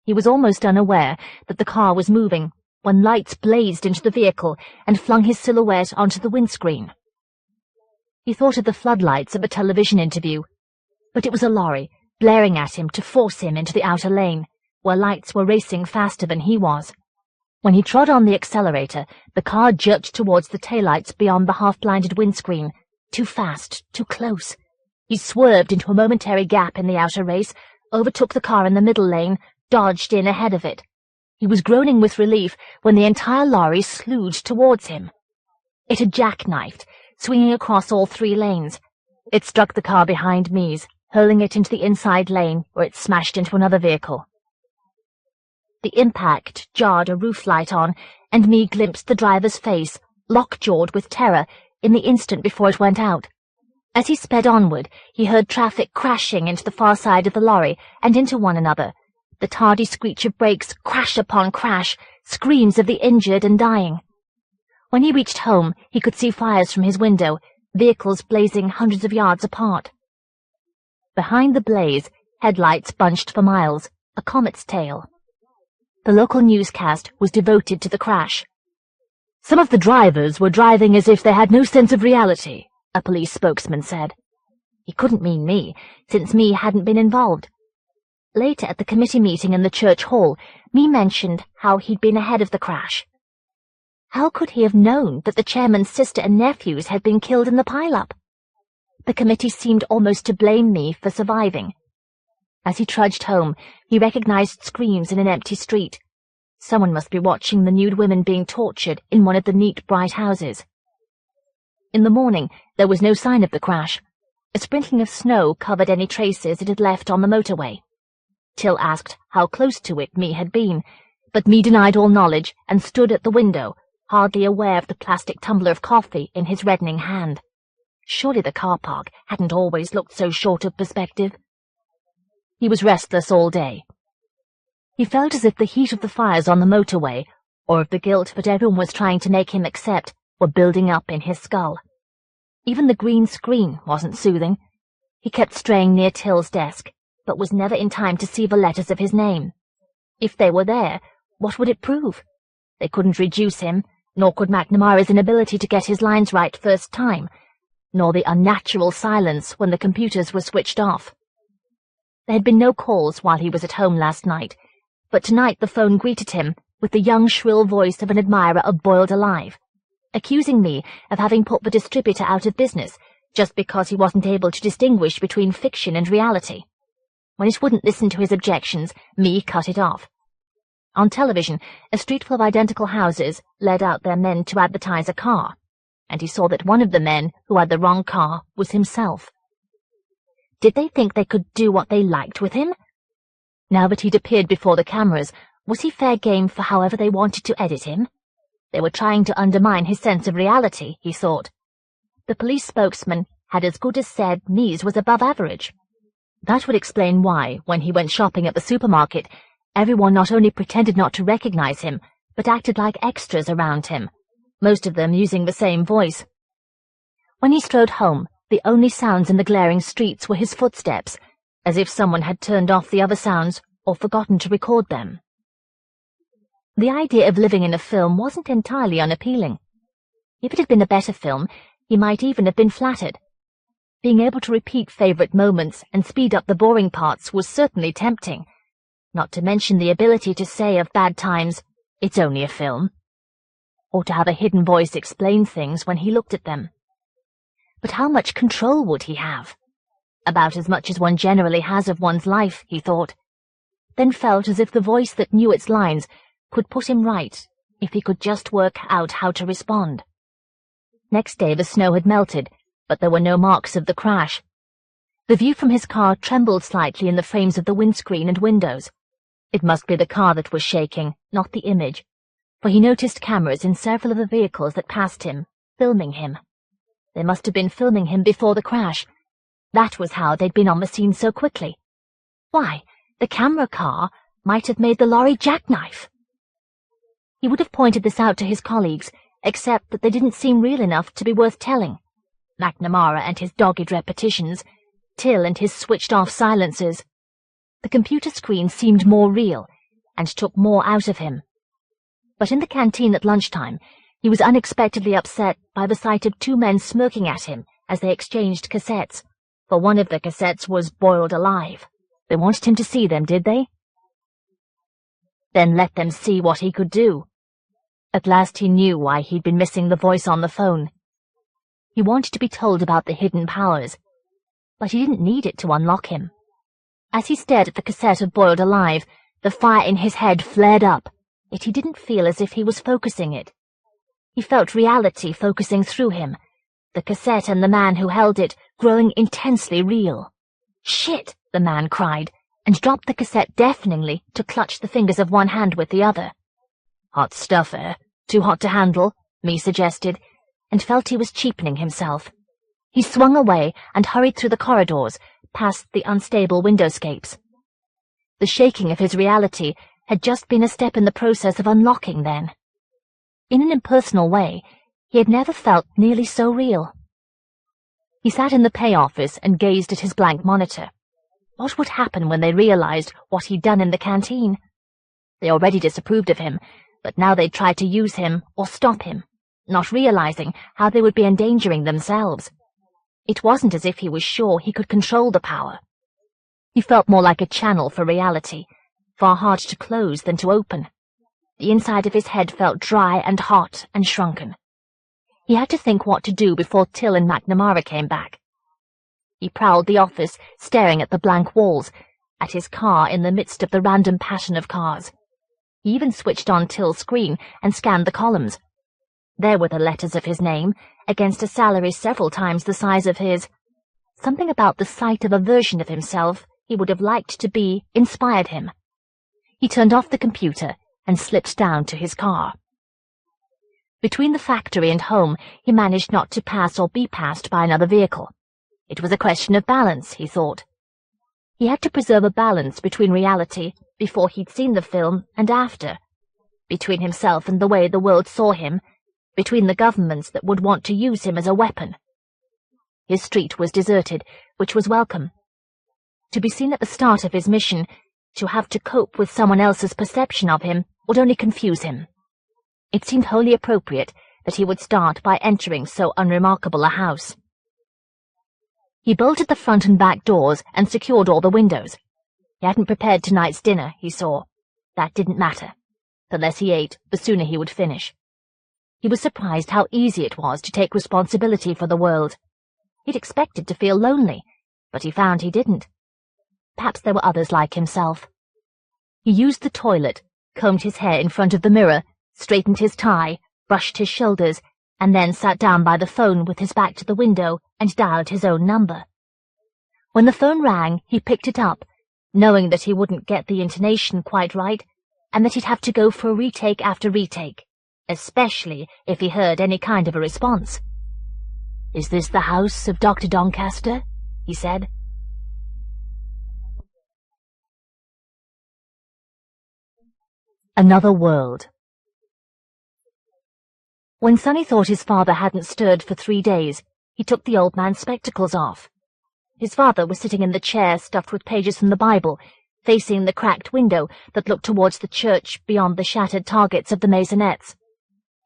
He was almost unaware that the car was moving when lights blazed into the vehicle and flung his silhouette onto the windscreen. He thought of the floodlights of a television interview, but it was a lorry, blaring at him to force him into the outer lane, where lights were racing faster than he was. When he trod on the accelerator, the car jerked towards the taillights beyond the half-blinded windscreen. Too fast, too close. He swerved into a momentary gap in the outer race, overtook the car in the middle lane, dodged in ahead of it. He was groaning with relief when the entire lorry slewed towards him. It had jackknifed, swinging across all 3 lanes. It struck the car behind me's, hurling it into the inside lane, where it smashed into another vehicle. The impact jarred a roof light on, and me glimpsed the driver's face, lockjawed with terror, in the instant before it went out. As he sped onward, he heard traffic crashing into the far side of the lorry and into one another, the tardy screech of brakes crash upon crash, screams of the injured and dying. When he reached home, he could see fires from his window, vehicles blazing hundreds of yards apart. Behind the blaze, headlights bunched for miles, a comet's tail. The local newscast was devoted to the crash. "Some of the drivers were driving as if they had no sense of reality," a police spokesman said. He couldn't mean me, since me hadn't been involved. Later at the committee meeting in the church hall, me mentioned how he'd been ahead of the crash. How could he have known that the chairman's sister and nephews had been killed in the pile-up? The committee seemed almost to blame me for surviving. As he trudged home, he recognized screams in an empty street. Someone must be watching the nude women being tortured in one of the neat, bright houses. In the morning, there was no sign of the crash. A sprinkling of snow covered any traces it had left on the motorway. Till asked how close to it me had been, but me denied all knowledge and stood at the window, hardly aware of the plastic tumbler of coffee in his reddening hand. Surely the car park hadn't always looked so short of perspective. He was restless all day. He felt as if the heat of the fires on the motorway, or of the guilt that everyone was trying to make him accept, were building up in his skull. Even the green screen wasn't soothing. He kept straying near Till's desk, but was never in time to see the letters of his name. If they were there, what would it prove? They couldn't reduce him, nor could McNamara's inability to get his lines right first time, nor the unnatural silence when the computers were switched off. There had been no calls while he was at home last night, but tonight the phone greeted him with the young shrill voice of an admirer of Boiled Alive, accusing me of having put the distributor out of business just because he wasn't able to distinguish between fiction and reality. When it wouldn't listen to his objections, me cut it off. On television, a street full of identical houses led out their men to advertise a car, and he saw that one of the men who had the wrong car was himself. Did they think they could do what they liked with him? Now that he'd appeared before the cameras, was he fair game for however they wanted to edit him? They were trying to undermine his sense of reality, he thought. The police spokesman had as good as said Mies was above average. That would explain why, when he went shopping at the supermarket, everyone not only pretended not to recognize him, but acted like extras around him, most of them using the same voice. When he strode home, the only sounds in the glaring streets were his footsteps, as if someone had turned off the other sounds or forgotten to record them. The idea of living in a film wasn't entirely unappealing. If it had been a better film, he might even have been flattered. Being able to repeat favourite moments and speed up the boring parts was certainly tempting, not to mention the ability to say of bad times, "It's only a film," or to have a hidden voice explain things when he looked at them. But how much control would he have? About as much as one generally has of one's life, he thought, then felt as if the voice that knew its lines could put him right if he could just work out how to respond. Next day the snow had melted, but there were no marks of the crash. The view from his car trembled slightly in the frames of the windscreen and windows. It must be the car that was shaking, not the image, for he noticed cameras in several of the vehicles that passed him, filming him. They must have been filming him before the crash. That was how they'd been on the scene so quickly. Why, the camera car might have made the lorry jackknife. He would have pointed this out to his colleagues, except that they didn't seem real enough to be worth telling. McNamara and his dogged repetitions, Till and his switched-off silences. The computer screen seemed more real, and took more out of him. But in the canteen at lunchtime, he was unexpectedly upset by the sight of two men smirking at him as they exchanged cassettes, for one of the cassettes was Boiled Alive. They wanted him to see them, did they? Then let them see what he could do. At last he knew why he'd been missing the voice on the phone. He wanted to be told about the hidden powers, but he didn't need it to unlock him. As he stared at the cassette of Boiled Alive, the fire in his head flared up, yet he didn't feel as if he was focusing it. He felt reality focusing through him, the cassette and the man who held it growing intensely real. "Shit!" the man cried, and dropped the cassette deafeningly to clutch the fingers of one hand with the other. "Hot stuff, eh? Too hot to handle?" Mee suggested, and felt he was cheapening himself. He swung away and hurried through the corridors, past the unstable windowscapes. The shaking of his reality had just been a step in the process of unlocking then. In an impersonal way, he had never felt nearly so real. He sat in the pay office and gazed at his blank monitor. What would happen when they realized what he'd done in the canteen? They already disapproved of him, but now they'd try to use him or stop him, not realizing how they would be endangering themselves. It wasn't as if he was sure he could control the power. He felt more like a channel for reality, far harder to close than to open. The inside of his head felt dry and hot and shrunken. He had to think what to do before Till and McNamara came back. He prowled the office, staring at the blank walls, at his car in the midst of the random pattern of cars. He even switched on Till's screen and scanned the columns. There were the letters of his name, against a salary several times the size of his. Something about the sight of a version of himself he would have liked to be inspired him. He turned off the computer and slipped down to his car. Between the factory and home, he managed not to pass or be passed by another vehicle. It was a question of balance, he thought. He had to preserve a balance between reality, before he'd seen the film, and after. Between himself and the way the world saw him, between the governments that would want to use him as a weapon. His street was deserted, which was welcome. To be seen at the start of his mission, to have to cope with someone else's perception of him, would only confuse him. It seemed wholly appropriate that he would start by entering so unremarkable a house. He bolted the front and back doors and secured all the windows. He hadn't prepared tonight's dinner, he saw. That didn't matter. The less he ate, the sooner he would finish. He was surprised how easy it was to take responsibility for the world. He'd expected to feel lonely, but he found he didn't. Perhaps there were others like himself. He used the toilet, combed his hair in front of the mirror, straightened his tie, brushed his shoulders, and then sat down by the phone with his back to the window and dialed his own number. When the phone rang, he picked it up, knowing that he wouldn't get the intonation quite right, and that he'd have to go for a retake after retake, especially if he heard any kind of a response. "Is this the house of Dr. Doncaster?" he said. Another world. When Sonny thought his father hadn't stirred for 3 days, he took the old man's spectacles off. His father was sitting in the chair stuffed with pages from the Bible, facing the cracked window that looked towards the church beyond the shattered targets of the maisonettes,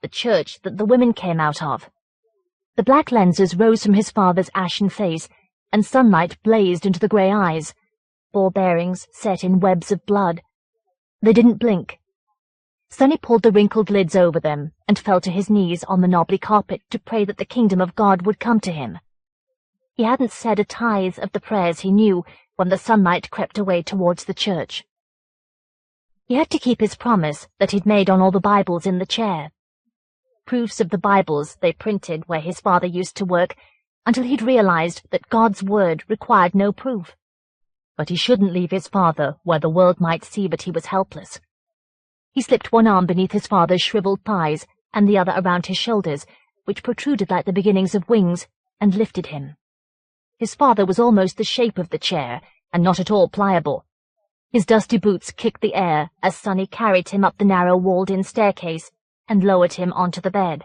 the church that the women came out of. The black lenses rose from his father's ashen face, and sunlight blazed into the grey eyes, ball bearings set in webs of blood. They didn't blink. Sonny pulled the wrinkled lids over them and fell to his knees on the knobbly carpet to pray that the kingdom of God would come to him. He hadn't said a tithe of the prayers he knew when the sunlight crept away towards the church. He had to keep his promise that he'd made on all the Bibles in the chair. Proofs of the Bibles they printed where his father used to work, until he'd realized that God's word required no proof. But he shouldn't leave his father where the world might see that he was helpless. He slipped one arm beneath his father's shriveled thighs and the other around his shoulders, which protruded like the beginnings of wings, and lifted him. His father was almost the shape of the chair, and not at all pliable. His dusty boots kicked the air as Sonny carried him up the narrow walled-in staircase and lowered him onto the bed.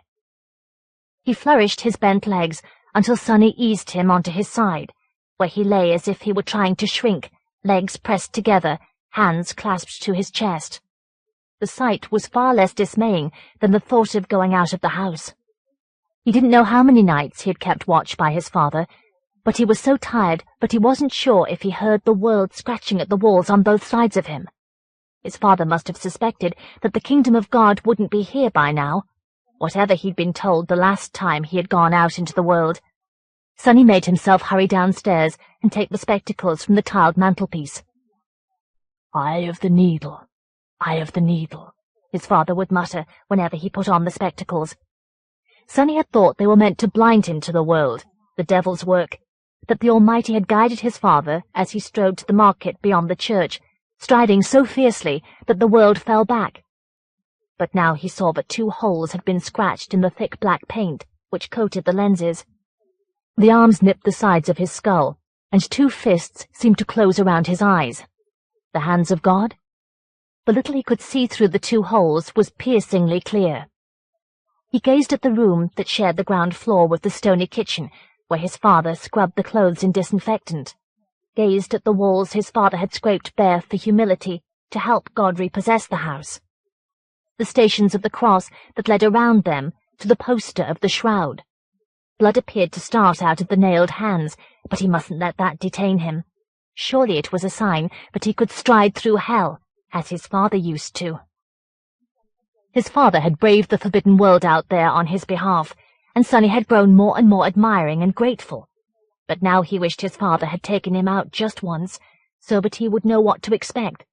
He flourished his bent legs until Sonny eased him onto his side, where he lay as if he were trying to shrink, legs pressed together, hands clasped to his chest. The sight was far less dismaying than the thought of going out of the house. He didn't know how many nights he had kept watch by his father, but he was so tired that he wasn't sure if he heard the world scratching at the walls on both sides of him. His father must have suspected that the kingdom of God wouldn't be here by now, whatever he'd been told the last time he had gone out into the world. Sonny made himself hurry downstairs and take the spectacles from the tiled mantelpiece. "Eye of the needle. Eye of the needle," his father would mutter whenever he put on the spectacles. Sonny had thought they were meant to blind him to the world, the devil's work, that the Almighty had guided his father as he strode to the market beyond the church, striding so fiercely that the world fell back. But now he saw that 2 holes had been scratched in the thick black paint which coated the lenses. The arms nipped the sides of his skull, and 2 fists seemed to close around his eyes. The hands of God? The little he could see through the 2 holes was piercingly clear. He gazed at the room that shared the ground floor with the stony kitchen, where his father scrubbed the clothes in disinfectant, gazed at the walls his father had scraped bare for humility to help God repossess the house, the stations of the cross that led around them to the poster of the shroud. Blood appeared to start out of the nailed hands, but he mustn't let that detain him. Surely it was a sign that he could stride through hell, as his father used to. His father had braved the forbidden world out there on his behalf, and Sonny had grown more and more admiring and grateful. But now he wished his father had taken him out just once, so that he would know what to expect.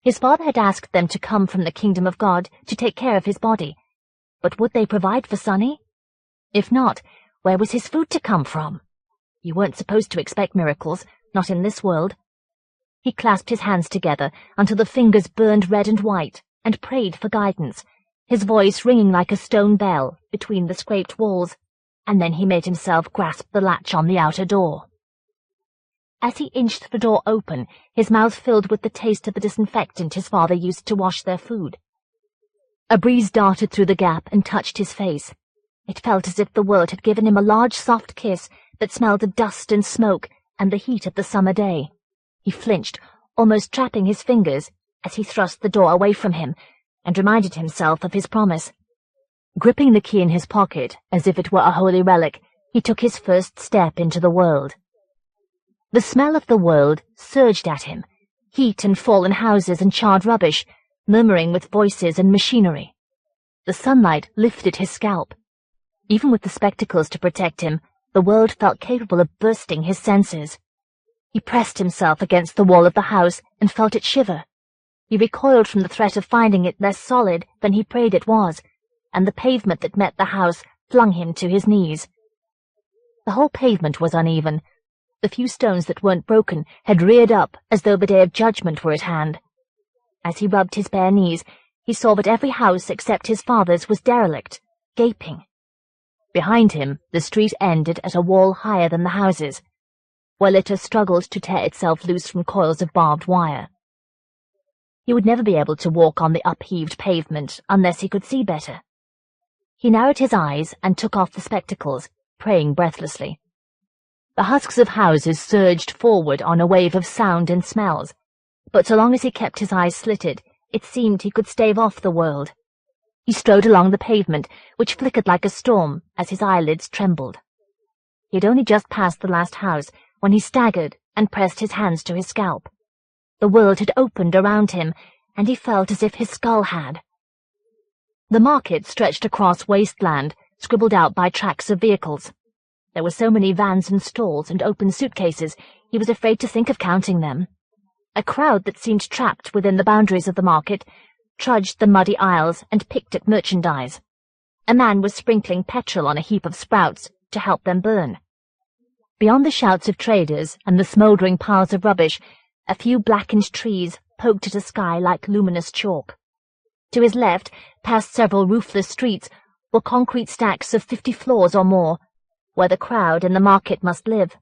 His father had asked them to come from the kingdom of God to take care of his body, but would they provide for Sonny? If not, where was his food to come from? You weren't supposed to expect miracles, not in this world. He clasped his hands together until the fingers burned red and white, and prayed for guidance, his voice ringing like a stone bell between the scraped walls, and then he made himself grasp the latch on the outer door. As he inched the door open, his mouth filled with the taste of the disinfectant his father used to wash their food. A breeze darted through the gap and touched his face. It felt as if the world had given him a large soft kiss that smelled of dust and smoke and the heat of the summer day. He flinched, almost trapping his fingers, as he thrust the door away from him, and reminded himself of his promise. Gripping the key in his pocket, as if it were a holy relic, he took his first step into the world. The smell of the world surged at him, heat and fallen houses and charred rubbish, murmuring with voices and machinery. The sunlight lifted his scalp. Even with the spectacles to protect him, the world felt capable of bursting his senses. He pressed himself against the wall of the house and felt it shiver. He recoiled from the threat of finding it less solid than he prayed it was, and the pavement that met the house flung him to his knees. The whole pavement was uneven. The few stones that weren't broken had reared up as though the day of judgment were at hand. As he rubbed his bare knees, he saw that every house except his father's was derelict, gaping. Behind him, the street ended at a wall higher than the houses, where litter struggled to tear itself loose from coils of barbed wire. He would never be able to walk on the upheaved pavement unless he could see better. He narrowed his eyes and took off the spectacles, praying breathlessly. The husks of houses surged forward on a wave of sound and smells, but so long as he kept his eyes slitted, it seemed he could stave off the world. He strode along the pavement, which flickered like a storm as his eyelids trembled. He had only just passed the last house when he staggered and pressed his hands to his scalp. The world had opened around him, and he felt as if his skull had. The market stretched across wasteland, scribbled out by tracks of vehicles. There were so many vans and stalls and open suitcases, he was afraid to think of counting them. A crowd that seemed trapped within the boundaries of the market trudged the muddy aisles and picked at merchandise. A man was sprinkling petrol on a heap of sprouts to help them burn. Beyond the shouts of traders and the smouldering piles of rubbish, a few blackened trees poked at a sky like luminous chalk. To his left, past several roofless streets, were concrete stacks of 50 floors or more, where the crowd and the market must live.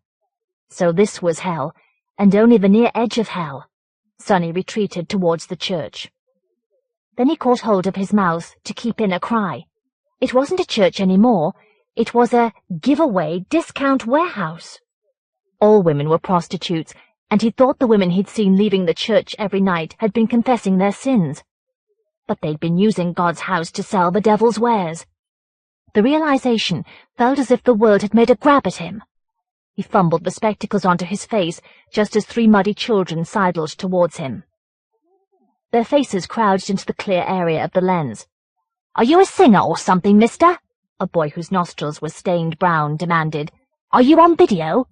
So this was hell, and only the near edge of hell. Sonny retreated towards the church. Then he caught hold of his mouth to keep in a cry. It wasn't a church anymore. It was a giveaway discount warehouse. All women were prostitutes, and he thought the women he'd seen leaving the church every night had been confessing their sins. But they'd been using God's house to sell the devil's wares. The realization felt as if the world had made a grab at him. He fumbled the spectacles onto his face just as 3 muddy children sidled towards him. Their faces crouched into the clear area of the lens. "Are you a singer or something, mister?" a boy whose nostrils were stained brown demanded. "Are you on video?"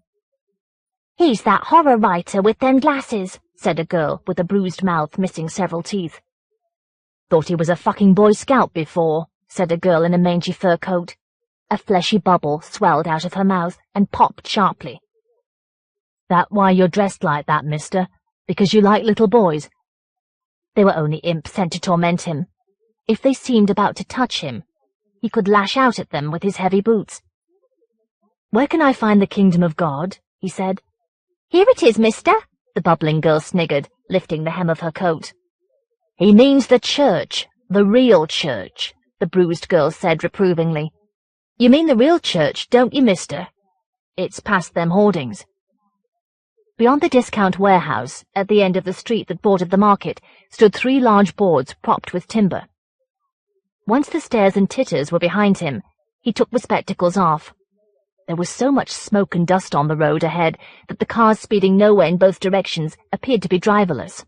"He's that horror writer with them glasses," said a girl with a bruised mouth missing several teeth. "Thought he was a fucking Boy Scout before," said a girl in a mangy fur coat. A fleshy bubble swelled out of her mouth and popped sharply. "That why you're dressed like that, mister? Because you like little boys?" They were only imps sent to torment him. If they seemed about to touch him, he could lash out at them with his heavy boots. "Where can I find the kingdom of God?" he said. "Here it is, mister," the bubbling girl sniggered, lifting the hem of her coat. "He means the church, the real church," the bruised girl said reprovingly. "You mean the real church, don't you, mister? It's past them hoardings." Beyond the discount warehouse, at the end of the street that bordered the market, stood 3 large boards propped with timber. Once the stairs and titters were behind him, he took the spectacles off. There was so much smoke and dust on the road ahead that the cars speeding nowhere in both directions appeared to be driverless.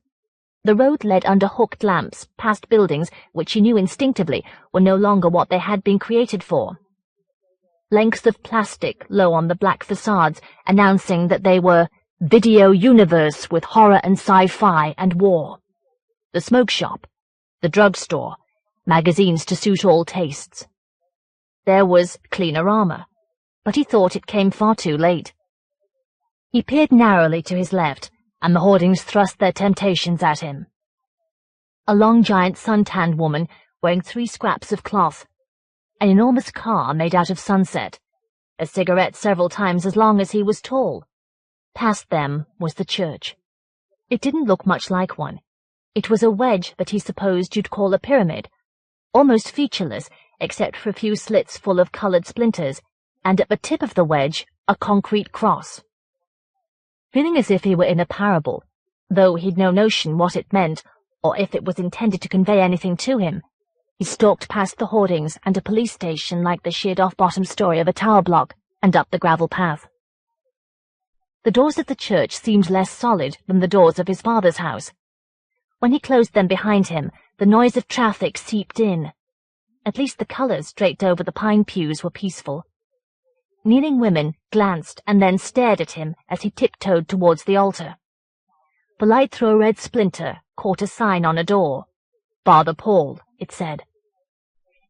The road led under hooked lamps, past buildings which he knew instinctively were no longer what they had been created for. Lengths of plastic low on the black facades, announcing that they were Video Universe with horror and sci-fi and war. The smoke shop, the drugstore, magazines to suit all tastes. There was Cleanorama, but he thought it came far too late. He peered narrowly to his left, and the hoardings thrust their temptations at him. A long, giant, sun-tanned woman wearing 3 scraps of cloth, an enormous car made out of sunset, a cigarette several times as long as he was tall. Past them was the church. It didn't look much like one. It was a wedge that he supposed you'd call a pyramid, almost featureless except for a few slits full of coloured splinters, and at the tip of the wedge a concrete cross. Feeling as if he were in a parable, though he'd no notion what it meant or if it was intended to convey anything to him, he stalked past the hoardings and a police station like the sheared-off bottom story of a tower block and up the gravel path. The doors of the church seemed less solid than the doors of his father's house. When he closed them behind him, the noise of traffic seeped in. At least the colours draped over the pine pews were peaceful. Kneeling women glanced and then stared at him as he tiptoed towards the altar. The light through a red splinter caught a sign on a door. "Father Paul," it said.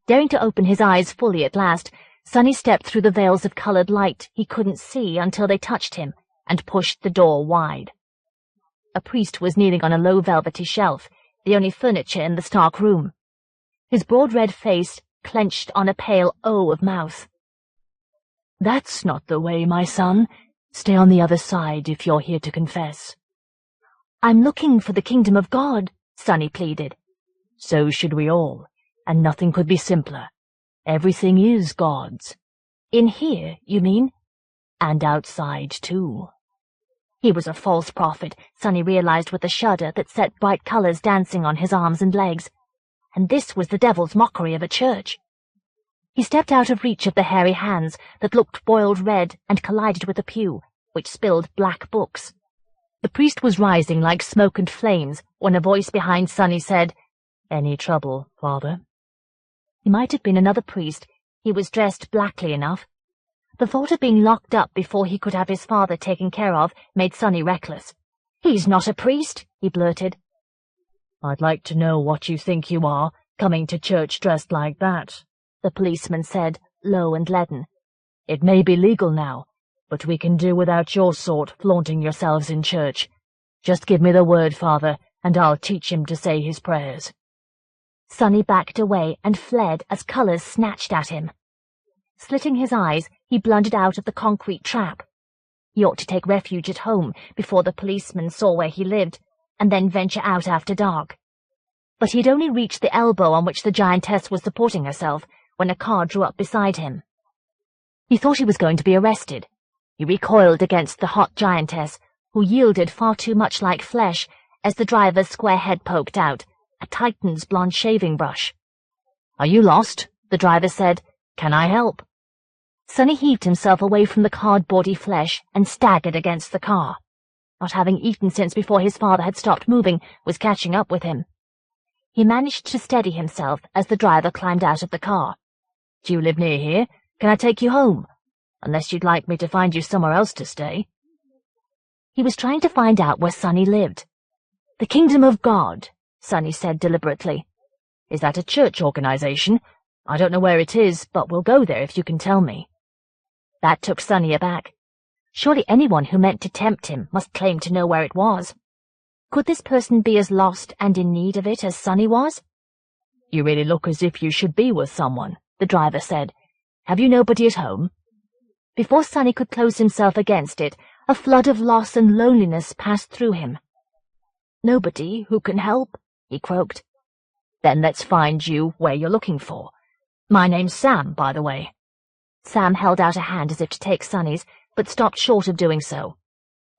Daring to open his eyes fully at last, Sonny stepped through the veils of coloured light he couldn't see until they touched him, and pushed the door wide. A priest was kneeling on a low velvety shelf, the only furniture in the stark room. His broad red face clenched on a pale O of mouth. "That's not the way, my son. Stay on the other side if you're here to confess." "I'm looking for the kingdom of God," Sonny pleaded. "So should we all, and nothing could be simpler. Everything is God's. In here, you mean? And outside, too." He was a false prophet, Sonny realized with a shudder that set bright colors dancing on his arms and legs. And this was the devil's mockery of a church. He stepped out of reach of the hairy hands that looked boiled red and collided with a pew, which spilled black books. The priest was rising like smoke and flames when a voice behind Sonny said, "Any trouble, Father?" He might have been another priest. He was dressed blackly enough. The thought of being locked up before he could have his father taken care of made Sonny reckless. "He's not a priest," he blurted. "I'd like to know what you think you are, coming to church dressed like that," the policeman said, low and leaden. "It may be legal now, but we can do without your sort flaunting yourselves in church. Just give me the word, Father, and I'll teach him to say his prayers." Sonny backed away and fled as colours snatched at him. Slitting his eyes, he blundered out of the concrete trap. He ought to take refuge at home before the policeman saw where he lived, and then venture out after dark. But he'd only reached the elbow on which the giantess was supporting herself when a car drew up beside him. He thought he was going to be arrested. He recoiled against the hot giantess, who yielded far too much like flesh as the driver's square head poked out, a Titan's blonde shaving brush. "Are you lost?" the driver said. "Can I help?" Sonny heaved himself away from the cardboardy flesh and staggered against the car. Not having eaten since before his father had stopped moving was catching up with him. He managed to steady himself as the driver climbed out of the car. "Do you live near here? Can I take you home? Unless you'd like me to find you somewhere else to stay." He was trying to find out where Sonny lived. "The Kingdom of God," Sonny said deliberately. "Is that a church organization? I don't know where it is, but we'll go there if you can tell me." That took Sonny aback. Surely anyone who meant to tempt him must claim to know where it was. Could this person be as lost and in need of it as Sonny was? "You really look as if you should be with someone," the driver said. "Have you nobody at home?" Before Sonny could close himself against it, a flood of loss and loneliness passed through him. "Nobody who can help," he croaked. "Then let's find you where you're looking for. My name's Sam, by the way." Sam held out a hand as if to take Sonny's, but stopped short of doing so.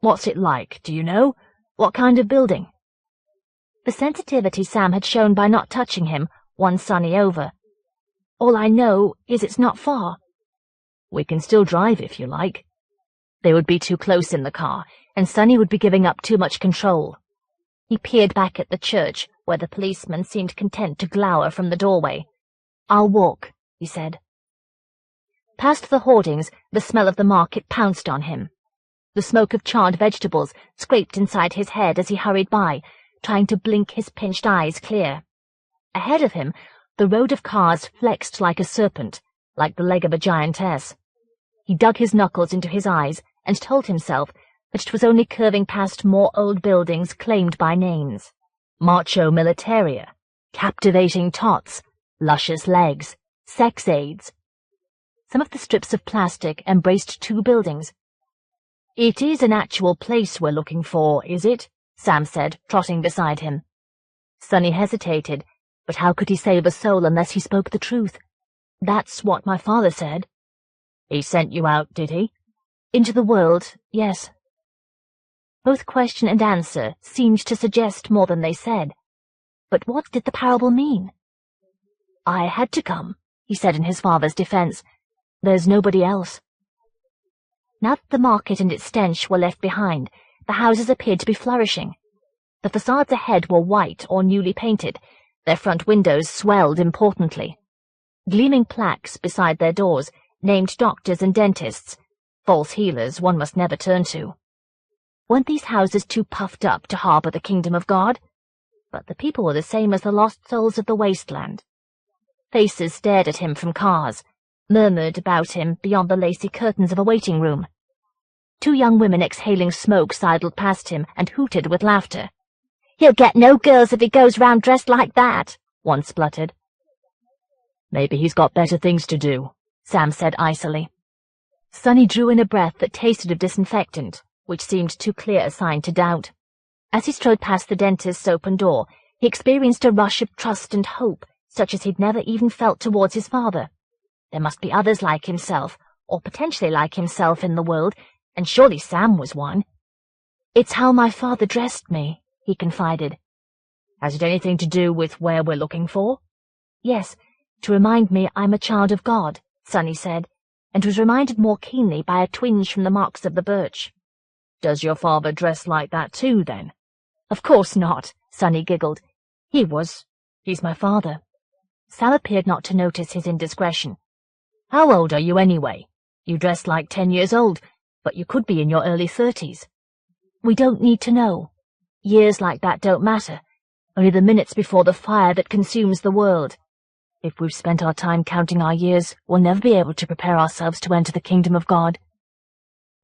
"What's it like, do you know? What kind of building?" The sensitivity Sam had shown by not touching him won Sonny over. "All I know is it's not far." "We can still drive if you like." They would be too close in the car, and Sonny would be giving up too much control. He peered back at the church, where the policeman seemed content to glower from the doorway. "I'll walk," he said. Past the hoardings, the smell of the market pounced on him. The smoke of charred vegetables scraped inside his head as he hurried by, trying to blink his pinched eyes clear. Ahead of him, the road of cars flexed like a serpent, like the leg of a giantess. He dug his knuckles into his eyes and told himself that it was only curving past more old buildings claimed by names. Macho Militaria, Captivating Tots, luscious legs, sex aids. Some of the strips of plastic embraced 2 buildings. "It is an actual place we're looking for, is it?" Sam said, trotting beside him. Sonny hesitated, but how could he save a soul unless he spoke the truth? "That's what my father said." "He sent you out, did he?" "Into the world, yes." Both question and answer seemed to suggest more than they said. But what did the parable mean? "I had to come," he said in his father's defense. "There's nobody else." Now that the market and its stench were left behind, the houses appeared to be flourishing. The facades ahead were white or newly painted, their front windows swelled importantly. Gleaming plaques beside their doors named doctors and dentists, false healers one must never turn to. Weren't these houses too puffed up to harbour the kingdom of God? But the people were the same as the lost souls of the wasteland. Faces stared at him from cars, murmured about him beyond the lacy curtains of a waiting room. 2 young women exhaling smoke sidled past him and hooted with laughter. "He'll get no girls if he goes round dressed like that," one spluttered. "Maybe he's got better things to do," Sam said icily. Sonny drew in a breath that tasted of disinfectant, which seemed too clear a sign to doubt. As he strode past the dentist's open door, he experienced a rush of trust and hope, such as he'd never even felt towards his father. There must be others like himself, or potentially like himself in the world, and surely Sam was one. "It's how my father dressed me," he confided. "Has it anything to do with where we're looking for?" "Yes, to remind me I'm a child of God," Sonny said, and was reminded more keenly by a twinge from the marks of the birch. "Does your father dress like that too, then?" "Of course not," Sonny giggled. He's my father." Sam appeared not to notice his indiscretion. "How old are you anyway? You dress like 10 years old, but you could be in your early 30s. "We don't need to know. Years like that don't matter, only the minutes before the fire that consumes the world. If we've spent our time counting our years, we'll never be able to prepare ourselves to enter the kingdom of God.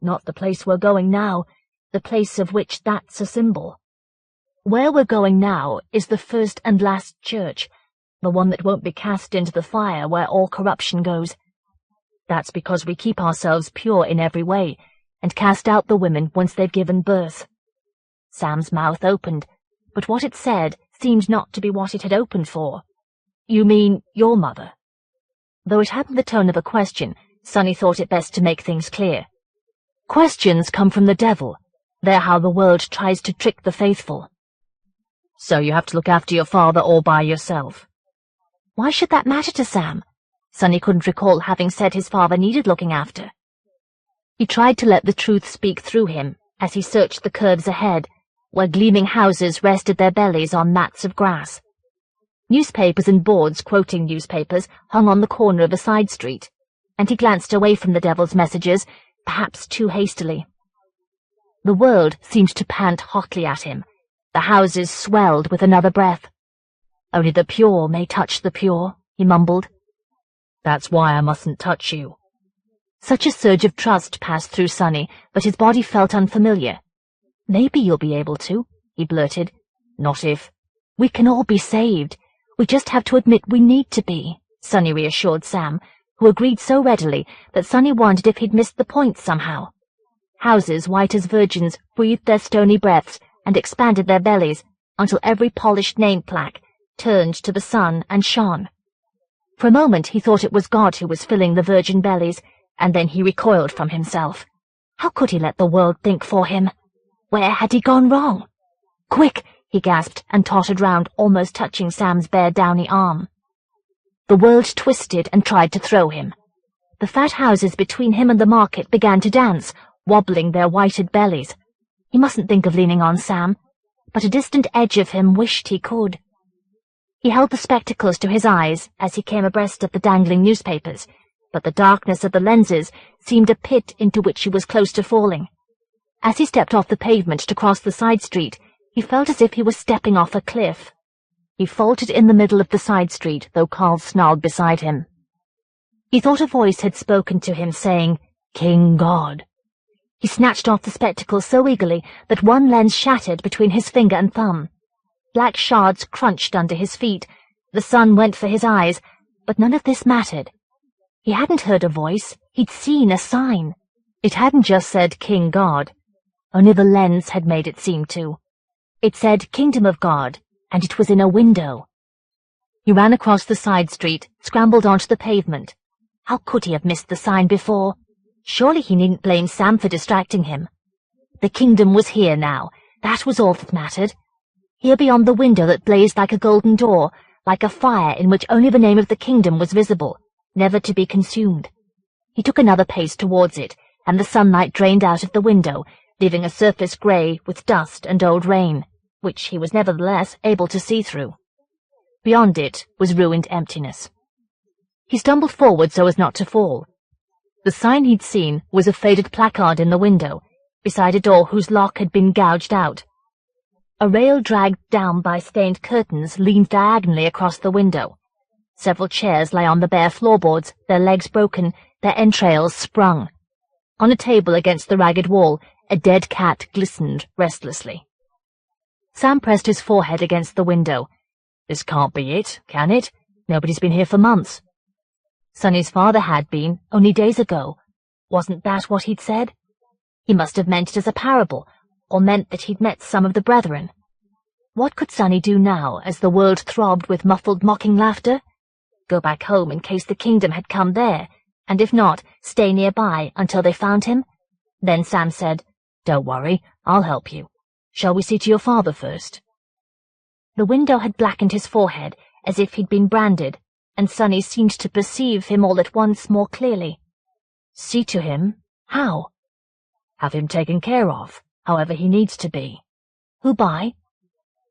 Not the place we're going now, the place of which that's a symbol. Where we're going now is the first and last church, the one that won't be cast into the fire where all corruption goes. That's because we keep ourselves pure in every way, and cast out the women once they've given birth." Sam's mouth opened, but what it said seemed not to be what it had opened for. "You mean your mother?" Though it hadn't the tone of a question, Sonny thought it best to make things clear. "Questions come from the devil. They're how the world tries to trick the faithful." "So you have to look after your father all by yourself?" Why should that matter to Sam? Sonny couldn't recall having said his father needed looking after. He tried to let the truth speak through him as he searched the curves ahead, where gleaming houses rested their bellies on mats of grass. Newspapers and boards quoting newspapers hung on the corner of a side street, and he glanced away from the devil's messages, perhaps too hastily. The world seemed to pant hotly at him. The houses swelled with another breath. "Only the pure may touch the pure," he mumbled. "That's why I mustn't touch you." Such a surge of trust passed through Sonny that his body felt unfamiliar. "Maybe you'll be able to," he blurted. "Not if—" "We can all be saved. We just have to admit we need to be," Sonny reassured Sam, who agreed so readily that Sonny wondered if he'd missed the point somehow. Houses white as virgins breathed their stony breaths and expanded their bellies until every polished name plaque turned to the sun and shone. For a moment he thought it was God who was filling the virgin bellies, and then he recoiled from himself. How could he let the world think for him? Where had he gone wrong? "Quick!" he gasped and tottered round, almost touching Sam's bare downy arm. The world twisted and tried to throw him. The fat houses between him and the market began to dance, wobbling their whited bellies. He mustn't think of leaning on Sam, but a distant edge of him wished he could. He held the spectacles to his eyes as he came abreast of the dangling newspapers, but the darkness of the lenses seemed a pit into which he was close to falling. As he stepped off the pavement to cross the side street, he felt as if he was stepping off a cliff. He faltered in the middle of the side street, though Carl snarled beside him. He thought a voice had spoken to him, saying, "King God." He snatched off the spectacles so eagerly that one lens shattered between his finger and thumb. Black shards crunched under his feet, The sun went for his eyes, but none of this mattered. He hadn't heard a voice, he'd seen a sign. It hadn't just said King God, only the lens had made it seem to. It said Kingdom of God, and it was in a window. He ran across the side street, scrambled onto the pavement. How could he have missed the sign before? Surely he needn't blame Sam for distracting him. The kingdom was here now, that was all that mattered. Here beyond the window that blazed like a golden door, like a fire in which only the name of the kingdom was visible, never to be consumed. He took another pace towards it, and the sunlight drained out of the window, leaving a surface grey with dust and old rain, which he was nevertheless able to see through. Beyond it was ruined emptiness. He stumbled forward so as not to fall. The sign he'd seen was a faded placard in the window, beside a door whose lock had been gouged out. A rail dragged down by stained curtains leaned diagonally across the window. Several chairs lay on the bare floorboards, their legs broken, their entrails sprung. On a table against the ragged wall, a dead cat glistened restlessly. Sam pressed his forehead against the window. This can't be it, can it? Nobody's been here for months. Sonny's father had been, only days ago. Wasn't that what he'd said? He must have meant it as a parable, or meant that he'd met some of the brethren. What could Sonny do now, as the world throbbed with muffled mocking laughter? Go back home in case the kingdom had come there, and if not, stay nearby until they found him? Then Sam said, "Don't worry, I'll help you. Shall we see to your father first?" The window had blackened his forehead, as if he'd been branded, and Sonny seemed to perceive him all at once more clearly. See to him? How? Have him taken care of, however he needs to be. Who by?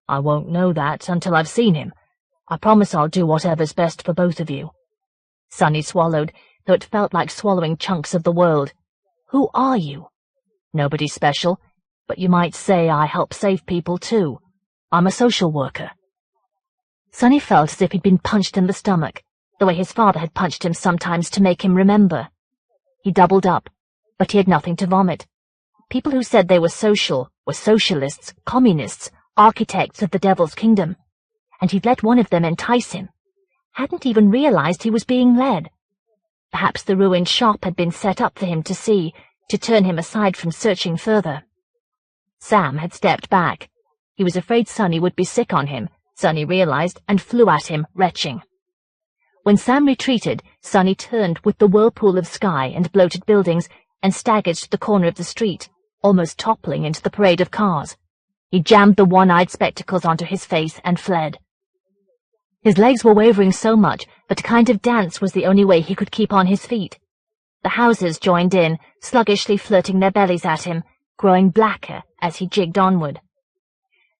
I won't know that until I've seen him. I promise I'll do whatever's best for both of you. Sonny swallowed, though it felt like swallowing chunks of the world. Who are you? Nobody special, but you might say I help save people too. I'm a social worker. Sonny felt as if he'd been punched in the stomach, the way his father had punched him sometimes to make him remember. He doubled up, but he had nothing to vomit. People who said they were social were socialists, communists, architects of the devil's kingdom, and he'd let one of them entice him. Hadn't even realized he was being led. Perhaps the ruined shop had been set up for him to see, to turn him aside from searching further. Sam had stepped back. He was afraid Sonny would be sick on him, Sonny realized, and flew at him, retching. When Sam retreated, Sonny turned with the whirlpool of sky and bloated buildings and staggered to the corner of the street, almost toppling into the parade of cars. He jammed the one-eyed spectacles onto his face and fled. His legs were wavering so much that a kind of dance was the only way he could keep on his feet. The houses joined in, sluggishly flirting their bellies at him, growing blacker as he jigged onward.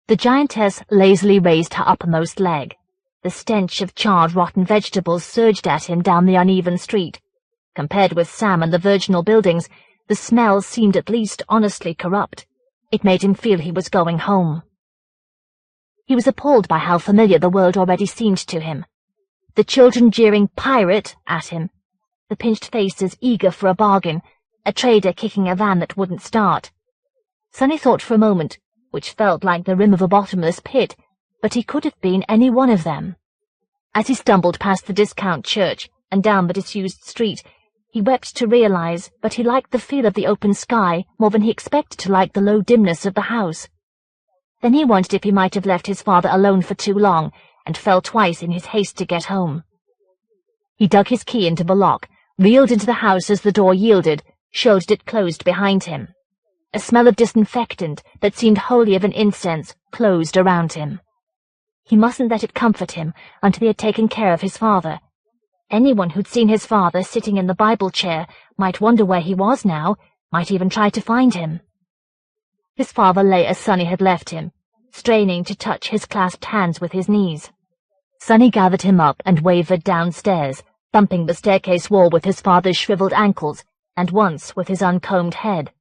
The giantess lazily raised her uppermost leg. The stench of charred, rotten vegetables surged at him down the uneven street. Compared with Sam and the virginal buildings, the smell seemed at least honestly corrupt. It made him feel he was going home. He was appalled by how familiar the world already seemed to him. The children jeering "pirate" at him, the pinched faces eager for a bargain, a trader kicking a van that wouldn't start. Sonny thought for a moment, which felt like the rim of a bottomless pit, but he could have been any one of them. As he stumbled past the discount church and down the disused street, he wept to realize that he liked the feel of the open sky more than he expected to like the low dimness of the house. Then he wondered if he might have left his father alone for too long, and fell twice in his haste to get home. He dug his key into the lock, reeled into the house as the door yielded, showed it closed behind him. A smell of disinfectant that seemed wholly of an incense closed around him. He mustn't let it comfort him until he had taken care of his father. Anyone who'd seen his father sitting in the Bible chair might wonder where he was now, might even try to find him. His father lay as Sonny had left him, straining to touch his clasped hands with his knees. Sonny gathered him up and wavered downstairs, thumping the staircase wall with his father's shriveled ankles, and once with his uncombed head.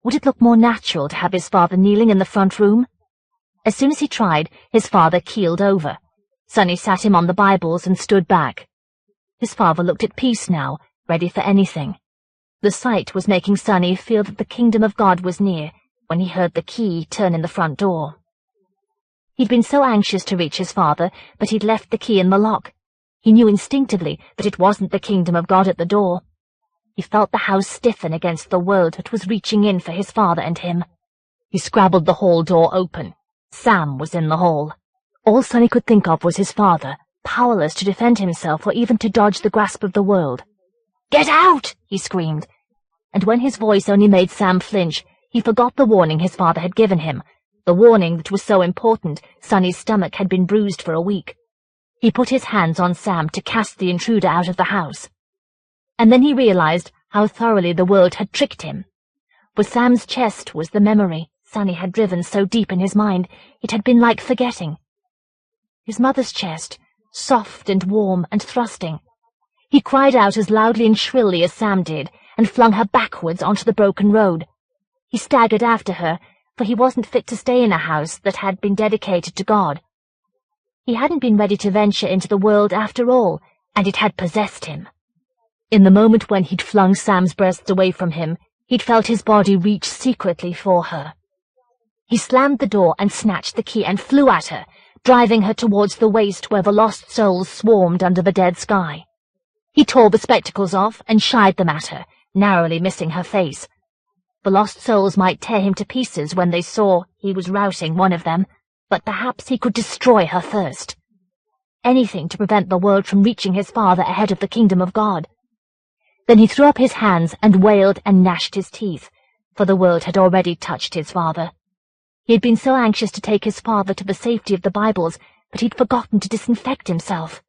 Would it look more natural to have his father kneeling in the front room? As soon as he tried, his father keeled over. Sonny sat him on the Bibles and stood back. His father looked at peace now, ready for anything. The sight was making Sonny feel that the kingdom of God was near when he heard the key turn in the front door. He'd been so anxious to reach his father, but he'd left the key in the lock. He knew instinctively that it wasn't the kingdom of God at the door. He felt the house stiffen against the world that was reaching in for his father and him. He scrabbled the hall door open. Sam was in the hall. All Sonny could think of was his father, powerless to defend himself or even to dodge the grasp of the world. "Get out!" he screamed. And when his voice only made Sam flinch, he forgot the warning his father had given him, the warning that was so important Sonny's stomach had been bruised for a week. He put his hands on Sam to cast the intruder out of the house. And then he realized how thoroughly the world had tricked him. For Sam's chest was the memory Sonny had driven so deep in his mind it had been like forgetting. His mother's chest, soft and warm and thrusting. He cried out as loudly and shrilly as Sam did, and flung her backwards onto the broken road. He staggered after her, for he wasn't fit to stay in a house that had been dedicated to God. He hadn't been ready to venture into the world after all, and it had possessed him. In the moment when he'd flung Sam's breasts away from him, he'd felt his body reach secretly for her. He slammed the door and snatched the key and flew at her, driving her towards the waste where the lost souls swarmed under the dead sky. He tore the spectacles off and shied them at her, narrowly missing her face. The lost souls might tear him to pieces when they saw he was routing one of them, but perhaps he could destroy her first. Anything to prevent the world from reaching his father ahead of the kingdom of God. Then he threw up his hands and wailed and gnashed his teeth, for the world had already touched his father. He had been so anxious to take his father to the safety of the Bibles, but he'd forgotten to disinfect himself.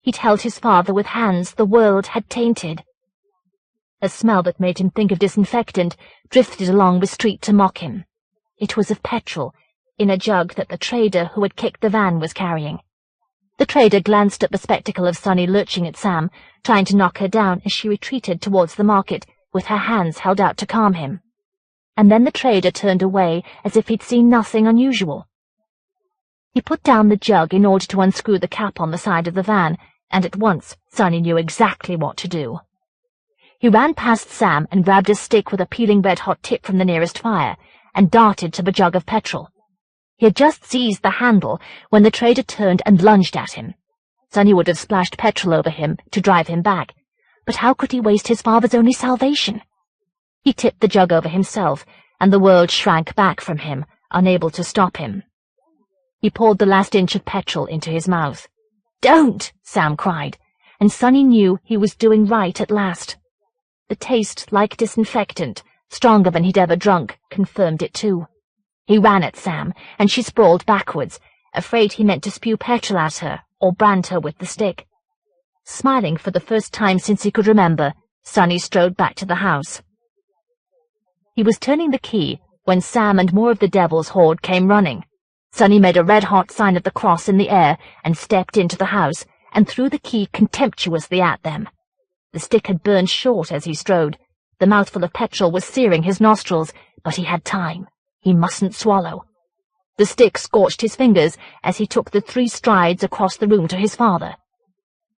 He'd held his father with hands the world had tainted. A smell that made him think of disinfectant drifted along the street to mock him. It was of petrol, in a jug that the trader who had kicked the van was carrying. The trader glanced at the spectacle of Sonny lurching at Sam, trying to knock her down as she retreated towards the market, with her hands held out to calm him. And then the trader turned away as if he'd seen nothing unusual. He put down the jug in order to unscrew the cap on the side of the van, and at once Sonny knew exactly what to do. He ran past Sam and grabbed a stick with a peeling red-hot tip from the nearest fire, and darted to the jug of petrol. He had just seized the handle when the trader turned and lunged at him. Sonny would have splashed petrol over him to drive him back, but how could he waste his father's only salvation? He tipped the jug over himself, and the world shrank back from him, unable to stop him. He poured the last inch of petrol into his mouth. "Don't!" Sam cried, and Sonny knew he was doing right at last. The taste, like disinfectant, stronger than he'd ever drunk, confirmed it too. He ran at Sam, and she sprawled backwards, afraid he meant to spew petrol at her or brand her with the stick. Smiling for the first time since he could remember, Sonny strode back to the house. He was turning the key when Sam and more of the devil's horde came running. Sonny made a red-hot sign of the cross in the air and stepped into the house and threw the key contemptuously at them. The stick had burned short as he strode. The mouthful of petrol was searing his nostrils, but he had time. He mustn't swallow. The stick scorched his fingers as he took the 3 strides across the room to his father.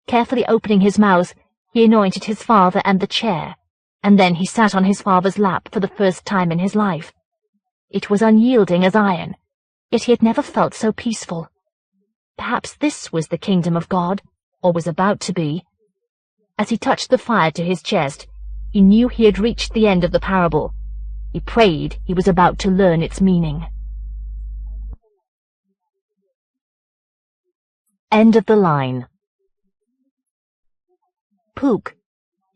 Carefully opening his mouth, he anointed his father and the chair, and then he sat on his father's lap for the first time in his life. It was unyielding as iron, yet he had never felt so peaceful. Perhaps this was the kingdom of God, or was about to be. As he touched the fire to his chest, he knew he had reached the end of the parable. He prayed he was about to learn its meaning. End of the line. Pook.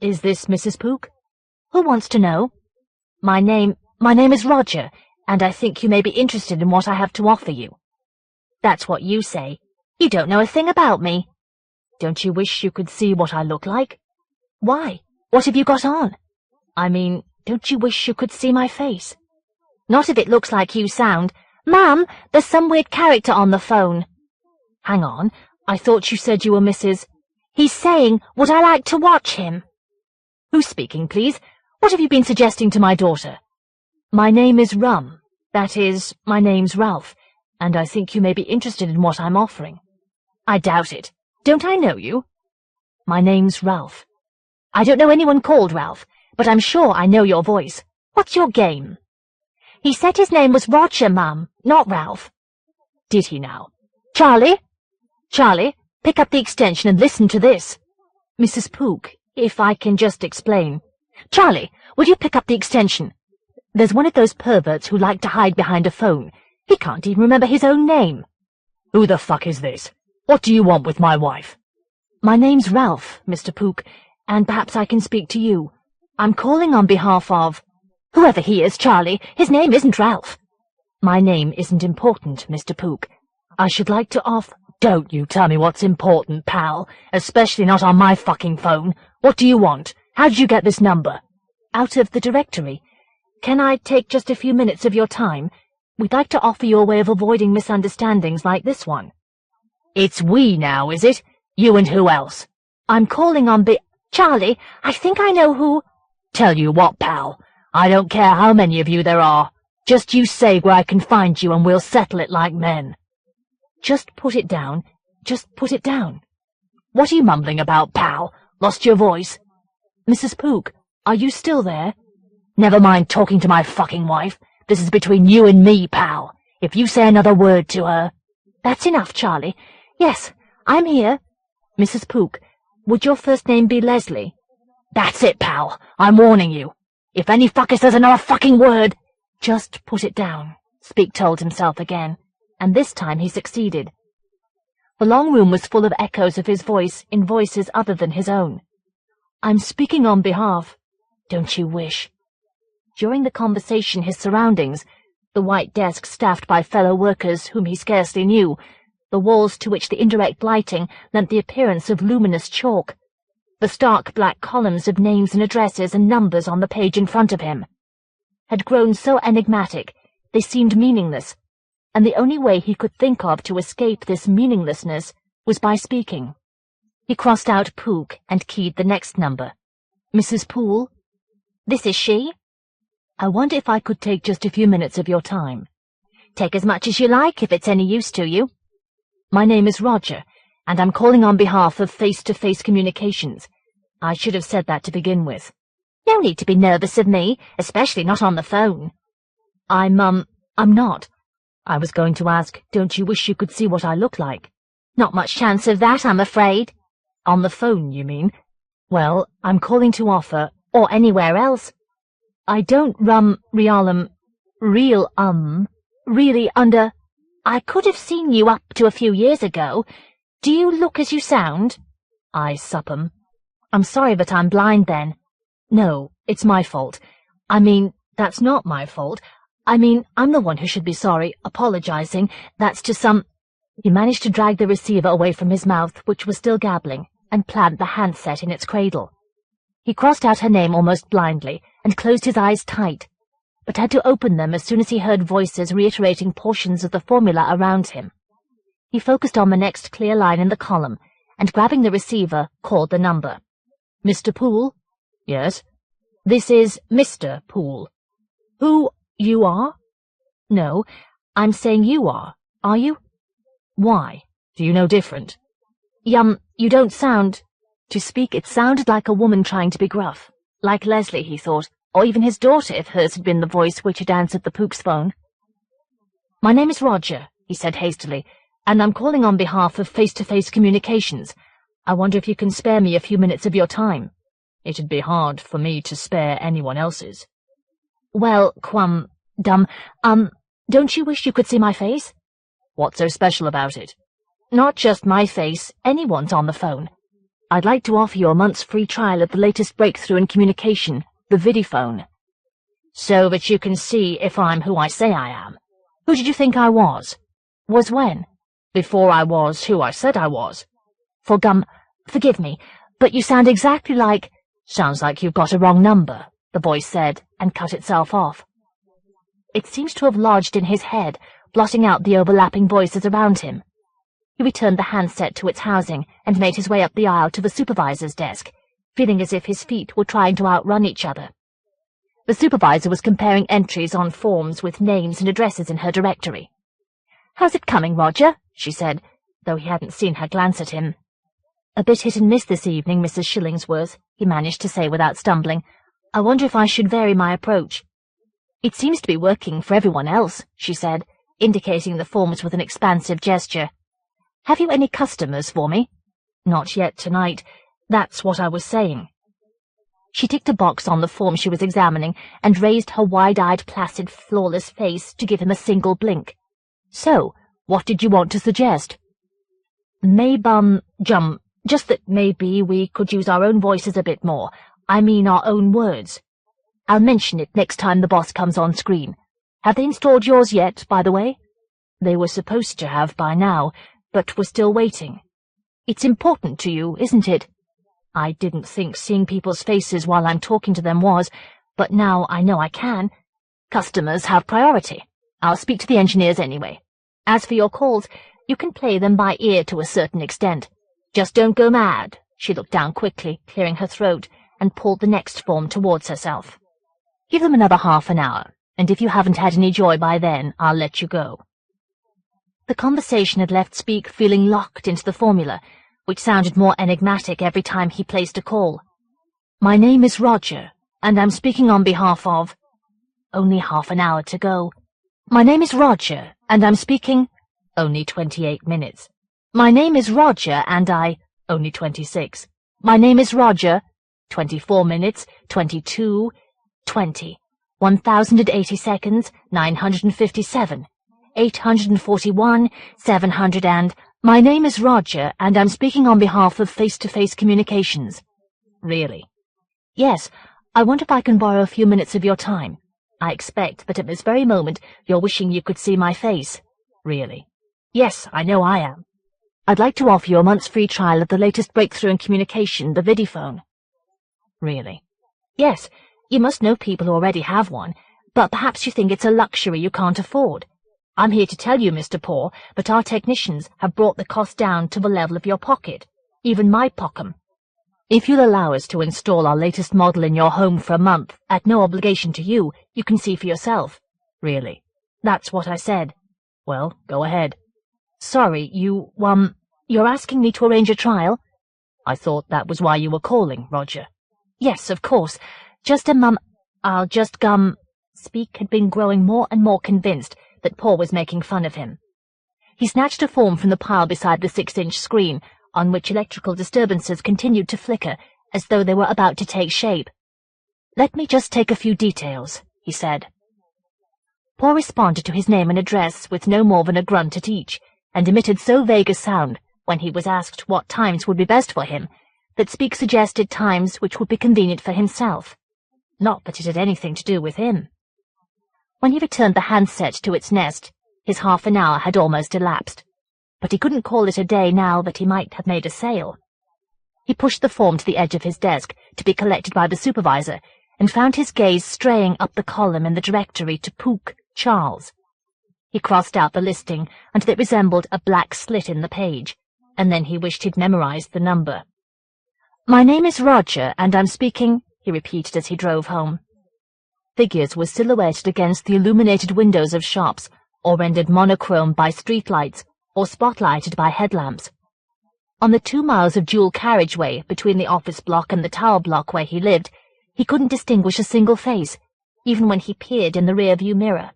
Is this Mrs. Pook? Who wants to know? My name is Roger, and I think you may be interested in what I have to offer you. That's what you say. You don't know a thing about me. Don't you wish you could see what I look like? Why? What have you got on? I mean, don't you wish you could see my face? Not if it looks like you sound. Ma'am, there's some weird character on the phone. Hang on, I thought you said you were Mrs. He's saying, would I like to watch him? Who's speaking, please? What have you been suggesting to my daughter? My name is Rum. That is, my name's Ralph, and I think you may be interested in what I'm offering. I doubt it. Don't I know you? My name's Ralph. I don't know anyone called Ralph, but I'm sure I know your voice. What's your game? He said his name was Roger, Mum, not Ralph. did he now? Charlie? Charlie, pick up the extension and listen to this. Mrs. Pook, if I can just explain. Charlie, would you pick up the extension? There's one of those perverts who like to hide behind a phone. He can't even remember his own name. Who the fuck is this? What do you want with my wife? My name's Ralph, Mr. Pook, and perhaps I can speak to you. I'm calling on behalf of... Whoever he is, Charlie, his name isn't Ralph. My name isn't important, Mr. Pook. I should like to off... Don't you tell me what's important, pal, especially not on my fucking phone. What do you want? How did you get this number? Out of the directory. Can I take just a few minutes of your time? We'd like to offer you a way of avoiding misunderstandings like this one. It's we now, is it? You and who else? I'm calling on Charlie, I think I know who... Tell you what, pal, I don't care how many of you there are. Just you say where I can find you and we'll settle it like men. Just put it down. Just put it down. What are you mumbling about, pal? Lost your voice? Mrs. Pook, are you still there? Never mind talking to my fucking wife. This is between you and me, pal. If you say another word to her... That's enough, Charlie. Yes, I'm here. Mrs. Pook, would your first name be Leslie? That's it, pal. I'm warning you. If any fucker says another fucking word... Just put it down, Speak told himself again, and this time he succeeded. The long room was full of echoes of his voice in voices other than his own. I'm speaking on behalf... Don't you wish? During the conversation his surroundings, the white desk staffed by fellow workers whom he scarcely knew, the walls to which the indirect lighting lent the appearance of luminous chalk, the stark black columns of names and addresses and numbers on the page in front of him, had grown so enigmatic they seemed meaningless, and the only way he could think of to escape this meaninglessness was by speaking. He crossed out Pook and keyed the next number. Mrs. Poole? This is she? I wonder if I could take just a few minutes of your time. Take as much as you like, if it's any use to you. My name is Roger, and I'm calling on behalf of face-to-face communications. I should have said that to begin with. No need to be nervous of me, especially not on the phone. I'm not. I was going to ask, don't you wish you could see what I look like? Not much chance of that, I'm afraid. On the phone, you mean? Well, I'm calling to offer, or anywhere else. I don't really under... I could have seen you up to a few years ago. Do you look as you sound? I suppum. I'm sorry that I'm blind then. No, it's my fault. I mean, that's not my fault. I mean, I'm the one who should be sorry, apologizing. That's to some... He managed to drag the receiver away from his mouth, which was still gabbling, and planted the handset in its cradle. He crossed out her name almost blindly, and closed his eyes tight, but had to open them as soon as he heard voices reiterating portions of the formula around him. He focused on the next clear line in the column, and grabbing the receiver, called the number. Mr. Poole? Yes. This is Mr. Poole. Who, you are? No, I'm saying you are you? Why? Do you know different? You don't sound... To speak, it sounded like a woman trying to be gruff. Like Leslie, he thought, or even his daughter if hers had been the voice which had answered the Pook's phone. My name is Roger, he said hastily, and I'm calling on behalf of face-to-face communications. I wonder if you can spare me a few minutes of your time. It'd be hard for me to spare anyone else's. Well, don't you wish you could see my face? What's so special about it? Not just my face, anyone's on the phone. I'd like to offer you a month's free trial of the latest breakthrough in communication, the Vidiphone. So that you can see if I'm who I say I am. Who did you think I was? Was when? Before I was who I said I was. Forgive me, but you sound exactly like... Sounds like you've got a wrong number, the voice said, and cut itself off. It seems to have lodged in his head, blotting out the overlapping voices around him. He returned the handset to its housing and made his way up the aisle to the supervisor's desk, feeling as if his feet were trying to outrun each other. The supervisor was comparing entries on forms with names and addresses in her directory. "How's it coming, Roger?" she said, though he hadn't seen her glance at him. "A bit hit and miss this evening, Mrs. Shillingsworth," he managed to say without stumbling. "I wonder if I should vary my approach." "It seems to be working for everyone else," she said. indicating the forms with an expansive gesture. "Have you any customers for me?" "Not yet tonight. That's what I was saying." She ticked a box on the form she was examining and raised her wide-eyed, placid, flawless face to give him a single blink. "So, what did you want to suggest?" Just that maybe we could use our own voices a bit more. I mean our own words. I'll mention it next time the boss comes on screen. Have they installed yours yet, by the way?" "They were supposed to have by now, but we're still waiting." "It's important to you, isn't it?" "I didn't think seeing people's faces while I'm talking to them was, but now I know I can. Customers have priority. I'll speak to the engineers anyway. As for your calls, you can play them by ear to a certain extent. Just don't go mad." She looked down quickly, clearing her throat, and pulled the next form towards herself. "Give them another half an hour, and if you haven't had any joy by then, I'll let you go." The conversation had left Speak feeling locked into the formula, which sounded more enigmatic every time he placed a call. "My name is Roger, and I'm speaking on behalf of—" "Only half an hour to go." "My name is Roger, and I'm speaking—" "Only 28 minutes." "My name is Roger, and I—" "Only 26. "My name is Roger—" 24 minutes, 22, 20, 1,080 seconds, 957, 841, 700 and— "My name is Roger, and I'm speaking on behalf of face-to-face communications." "Really?" "Yes. I wonder if I can borrow a few minutes of your time. I expect that at this very moment you're wishing you could see my face." "Really?" "Yes, I know I am. I'd like to offer you a month's free trial of the latest breakthrough in communication, the Vidiphone." "Really?" "Yes. You must know people who already have one, but perhaps you think it's a luxury you can't afford. I'm here to tell you, Mr. Poor, that our technicians have brought the cost down to the level of your pocket, even my pocket. If you'll allow us to install our latest model in your home for a month, at no obligation to you, you can see for yourself." "Really?" "That's what I said." "Well, go ahead." "Sorry, you're asking me to arrange a trial?" "I thought that was why you were calling, Roger." "Yes, of course. I'll just Speak had been growing more and more convinced that Paul was making fun of him. He snatched a form from the pile beside the 6-inch screen, on which electrical disturbances continued to flicker, as though they were about to take shape. "Let me just take a few details," he said. Paul responded to his name and address with no more than a grunt at each, and emitted so vague a sound, when he was asked what times would be best for him, that Speak suggested times which would be convenient for himself. Not that it had anything to do with him. When he returned the handset to its nest, his half an hour had almost elapsed, but he couldn't call it a day now that he might have made a sale. He pushed the form to the edge of his desk to be collected by the supervisor, and found his gaze straying up the column in the directory to Pook, Charles. He crossed out the listing until it resembled a black slit in the page, and then he wished he'd memorized the number. "My name is Roger, and I'm speaking," he repeated as he drove home. Figures were silhouetted against the illuminated windows of shops, or rendered monochrome by streetlights, or spotlighted by headlamps. On the 2 miles of dual carriageway between the office block and the tower block where he lived, he couldn't distinguish a single face, even when he peered in the rear-view mirror.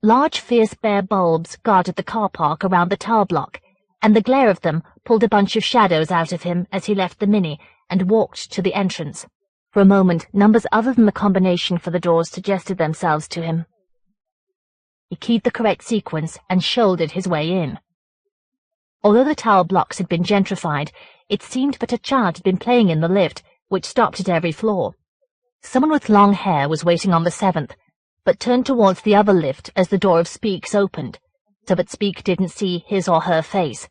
Large, fierce bare bulbs guarded the car park around the tower block, and the glare of them pulled a bunch of shadows out of him as he left the Mini and walked to the entrance. For a moment, numbers other than the combination for the doors suggested themselves to him. He keyed the correct sequence and shouldered his way in. Although the tower blocks had been gentrified, it seemed that a child had been playing in the lift, which stopped at every floor. Someone with long hair was waiting on the 7th, but turned towards the other lift as the door of Speak's opened, so that Speak didn't see his or her face.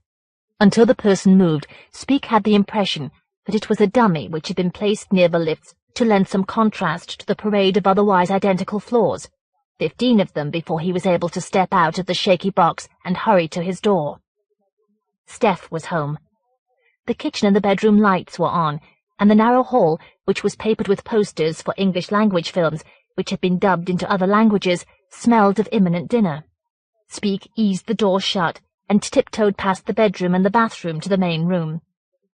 Until the person moved, Speak had the impression that it was a dummy which had been placed near the lifts to lend some contrast to the parade of otherwise identical floors, 15 of them before he was able to step out of the shaky box and hurry to his door. Steph was home. The kitchen and the bedroom lights were on, and the narrow hall, which was papered with posters for English-language films, which had been dubbed into other languages, smelled of imminent dinner. Speak eased the door shut and tiptoed past the bedroom and the bathroom to the main room.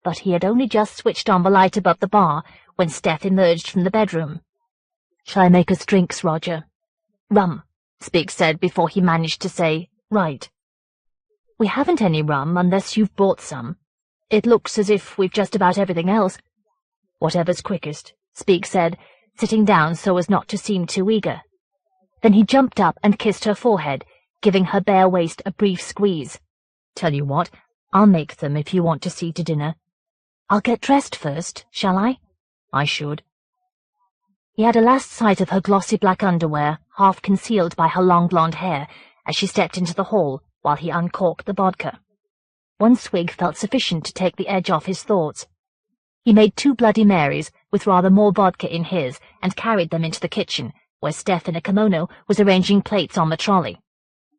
But he had only just switched on the light above the bar when Steph emerged from the bedroom. "Shall I make us drinks, Roger?" "Rum." Speak said before he managed to say, "Right." "We haven't any rum unless you've brought some. It looks as if we've just about everything else." "Whatever's quickest," Speak said, sitting down so as not to seem too eager. Then he jumped up and kissed her forehead, giving her bare waist a brief squeeze. "Tell you what, I'll make them if you want to see to dinner." "I'll get dressed first, shall I?" "I should." He had a last sight of her glossy black underwear, half concealed by her long blonde hair, as she stepped into the hall while he uncorked the vodka. One swig felt sufficient to take the edge off his thoughts. He made 2 Bloody Marys, with rather more vodka in his, and carried them into the kitchen, where Steph in a kimono was arranging plates on the trolley.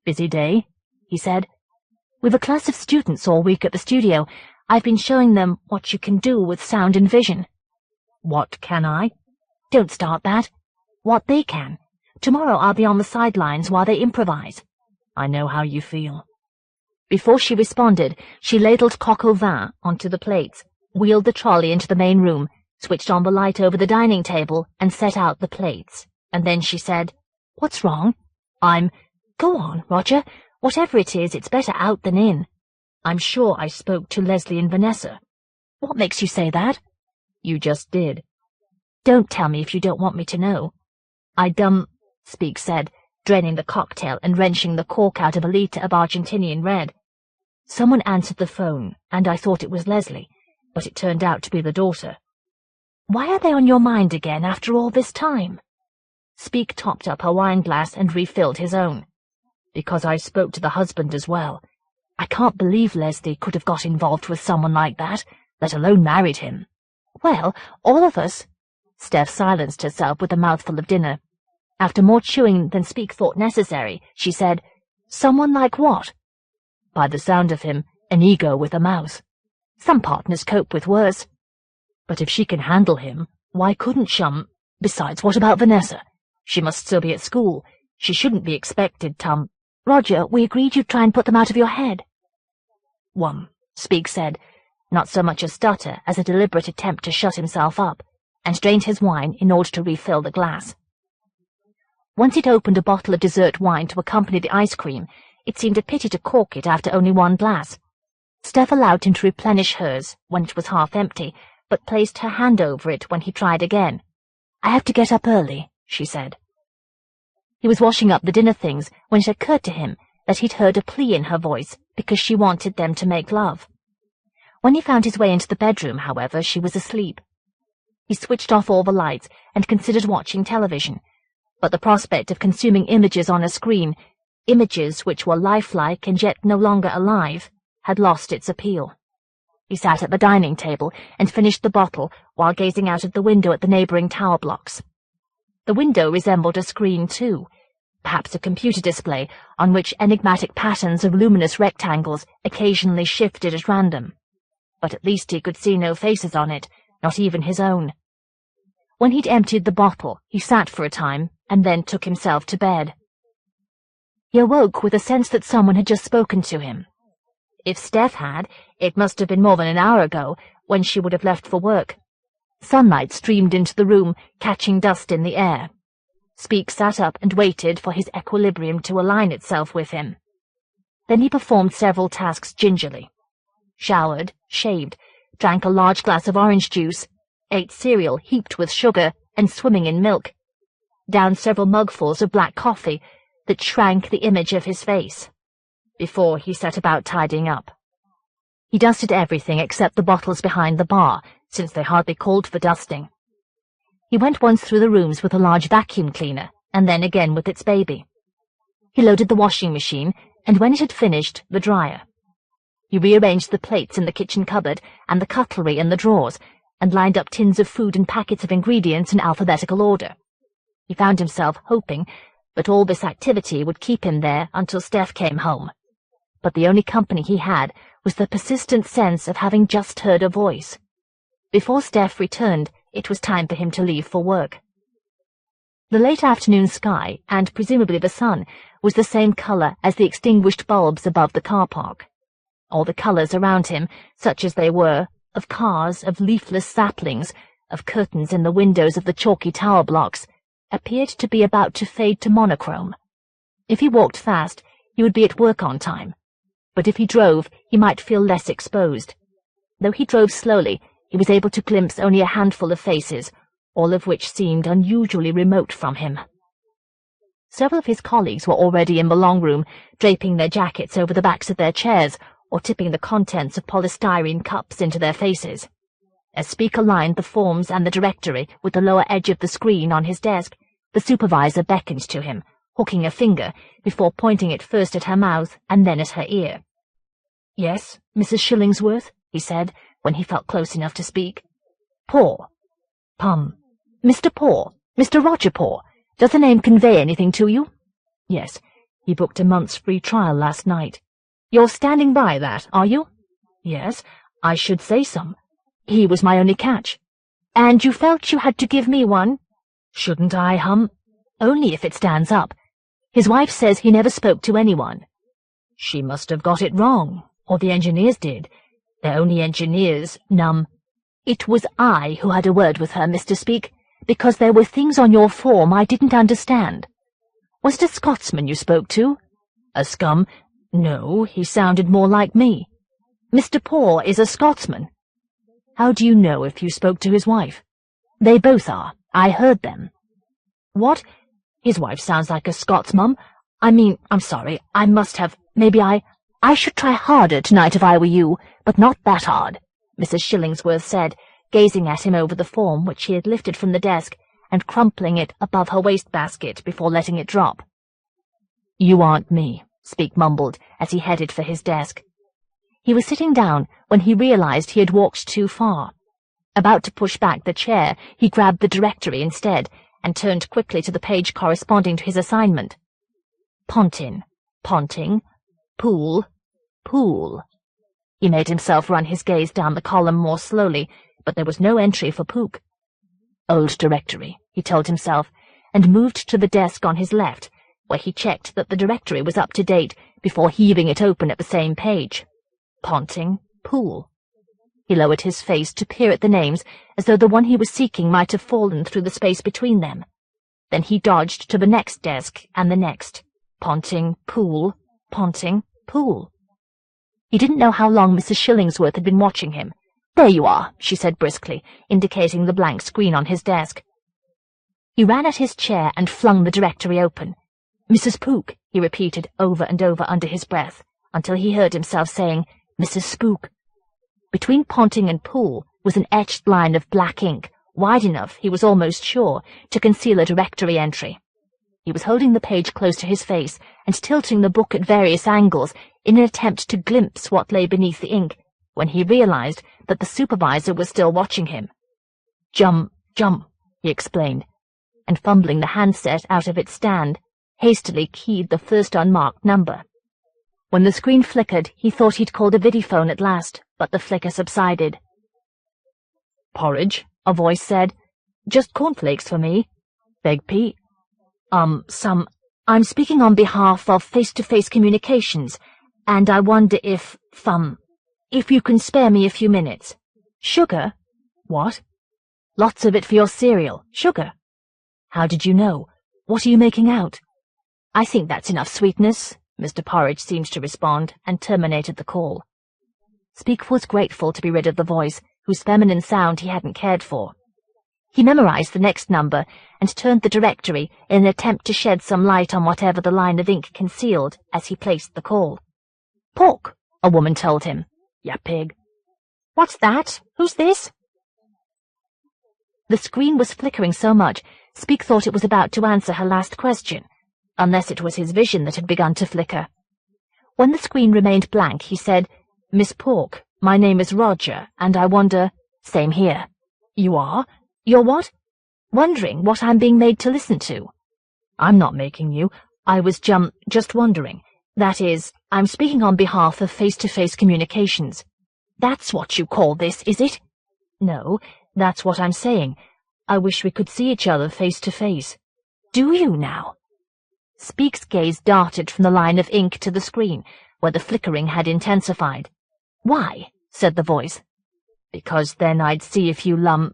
"Busy day?" he said. "We've a class of students all week at the studio. I've been showing them what you can do with sound and vision." "What can I?" "Don't start that. What they can. Tomorrow I'll be on the sidelines while they improvise." "I know how you feel." Before she responded, she ladled coq au vin onto the plates, wheeled the trolley into the main room, switched on the light over the dining table, and set out the plates. And then she said, "What's wrong?" "Go on, Roger. Whatever it is, it's better out than in." "I'm sure I spoke to Leslie and Vanessa." "What makes you say that?" "You just did." "Don't tell me if you don't want me to know." Speak said, draining the cocktail and wrenching the cork out of a litre of Argentinian red. "Someone answered the phone, and I thought it was Leslie, but it turned out to be the daughter." "Why are they on your mind again after all this time?" Speak topped up her wine glass and refilled his own. "Because I spoke to the husband as well. I can't believe Leslie could have got involved with someone like that, let alone married him." "Well, all of us—" Steph silenced herself with a mouthful of dinner. After more chewing than Speak thought necessary, she said, "Someone like what?" "By the sound of him, an ego with a mouse. Some partners cope with worse." "But if she can handle him, why couldn't Besides, what about Vanessa? She must still be at school. She shouldn't be expected, "Roger, we agreed you'd try and put them out of your head." Speak said, not so much a stutter as a deliberate attempt to shut himself up, and drained his wine in order to refill the glass. Once he'd opened a bottle of dessert wine to accompany the ice cream, it seemed a pity to cork it after only 1 glass. Steph allowed him to replenish hers when it was half empty, but placed her hand over it when he tried again. "I have to get up early," she said. He was washing up the dinner things when it occurred to him that he'd heard a plea in her voice because she wanted them to make love. When he found his way into the bedroom, however, she was asleep. He switched off all the lights and considered watching television, but the prospect of consuming images on a screen, images which were lifelike and yet no longer alive, had lost its appeal. He sat at the dining table and finished the bottle while gazing out of the window at the neighbouring tower blocks. The window resembled a screen, too, perhaps a computer display on which enigmatic patterns of luminous rectangles occasionally shifted at random. But at least he could see no faces on it, not even his own. When he'd emptied the bottle, he sat for a time, and then took himself to bed. He awoke with a sense that someone had just spoken to him. If Steph had, it must have been more than an hour ago, when she would have left for work. Sunlight streamed into the room, catching dust in the air. Speak sat up and waited for his equilibrium to align itself with him. Then he performed several tasks gingerly. Showered, shaved, drank a large glass of orange juice, ate cereal heaped with sugar and swimming in milk, downed several mugfuls of black coffee that shrank the image of his face, before he set about tidying up. He dusted everything except the bottles behind the bar, since they hardly called for dusting. He went once through the rooms with a large vacuum cleaner, and then again with its baby. He loaded the washing machine, and when it had finished, the dryer. He rearranged the plates in the kitchen cupboard and the cutlery in the drawers, and lined up tins of food and packets of ingredients in alphabetical order. He found himself hoping that all this activity would keep him there until Steph came home. But the only company he had was the persistent sense of having just heard a voice. Before Steph returned, it was time for him to leave for work. The late afternoon sky, and presumably the sun, was the same colour as the extinguished bulbs above the car park. All the colours around him, such as they were, of cars, of leafless saplings, of curtains in the windows of the chalky tower blocks, appeared to be about to fade to monochrome. If he walked fast, he would be at work on time. But if he drove, he might feel less exposed. Though he drove slowly, he was able to glimpse only a handful of faces, all of which seemed unusually remote from him. Several of his colleagues were already in the long room, draping their jackets over the backs of their chairs, or tipping the contents of polystyrene cups into their faces. As Speak aligned the forms and the directory with the lower edge of the screen on his desk, the supervisor beckoned to him, hooking a finger, before pointing it first at her mouth and then at her ear. "Yes, Mrs. Shillingsworth," he said, when he felt close enough to speak. "Paw. Pum. Mr. Paw. Mr. Roger Paw. Does the name convey anything to you?" "Yes. He booked a month's free trial last night." "You're standing by that, are you?" "Yes, I should say some. He was my only catch." "And you felt you had to give me one?" "Shouldn't I, hum?" "Only if it stands up. His wife says he never spoke to anyone." "She must have got it wrong, or the engineers did. They're only engineers, num." "It was I who had a word with her, Mr. Speak, because there were things on your form I didn't understand." "Was it a Scotsman you spoke to?" "A scum? No, he sounded more like me." "Mr. Paw is a Scotsman." "How do you know if you spoke to his wife?" "They both are. I heard them." "What? His wife sounds like a Scots, Mum. I mean, I'm sorry, I must have, maybe I should try harder tonight if I were you, but not that hard," Mrs. Shillingsworth said, gazing at him over the form which she had lifted from the desk and crumpling it above her wastebasket before letting it drop. "You aren't me," Speak mumbled as he headed for his desk. He was sitting down when he realized he had walked too far. About to push back the chair, he grabbed the directory instead and turned quickly to the page corresponding to his assignment. Pontin, Ponting, Pool, Pool. He made himself run his gaze down the column more slowly, but there was no entry for Pook. Old directory, he told himself, and moved to the desk on his left, where he checked that the directory was up to date before heaving it open at the same page. Ponting, Pool. He lowered his face to peer at the names, as though the one he was seeking might have fallen through the space between them. Then he dodged to the next desk and the next. Ponting, Pool, Ponting, Pool. He didn't know how long Mrs. Shillingsworth had been watching him. "There you are," she said briskly, indicating the blank screen on his desk. He ran at his chair and flung the directory open. "Mrs. Pook," he repeated over and over under his breath, until he heard himself saying, "Mrs. Spook." Between Ponting and Pool was an etched line of black ink, wide enough, he was almost sure, to conceal a directory entry. He was holding the page close to his face and tilting the book at various angles in an attempt to glimpse what lay beneath the ink, when he realized that the supervisor was still watching him. "Jump, jump," he explained, and fumbling the handset out of its stand, hastily keyed the first unmarked number. When the screen flickered, he thought he'd called a vidiphone at last, but the flicker subsided. "Porridge," a voice said. "Just cornflakes for me." "Beg Pete." I'm speaking on behalf of face-to-face communications, and I wonder if you can spare me a few minutes." "Sugar?" "What?" "Lots of it for your cereal. Sugar." "How did you know? What are you making out?" "I think that's enough sweetness," Mr. Porridge seemed to respond, and terminated the call. Speak was grateful to be rid of the voice, whose feminine sound he hadn't cared for. He memorized the next number and turned the directory in an attempt to shed some light on whatever the line of ink concealed as he placed the call. "Pork," a woman told him. "Ya pig." "What's that? Who's this?" The screen was flickering so much, Speak thought it was about to answer her last question, unless it was his vision that had begun to flicker. When the screen remained blank, he said, "Miss Pork, my name is Roger, and I wonder—" "Same here." "You are? You're what?" "Wondering what I'm being made to listen to." "I'm not making you. I was just wondering. That is, I'm speaking on behalf of face-to-face communications." "That's what you call this, is it?" "No, that's what I'm saying. I wish we could see each other face-to-face." "Do you now?" Speak's gaze darted from the line of ink to the screen, where the flickering had intensified. "Why?" said the voice. "Because then I'd see if you don't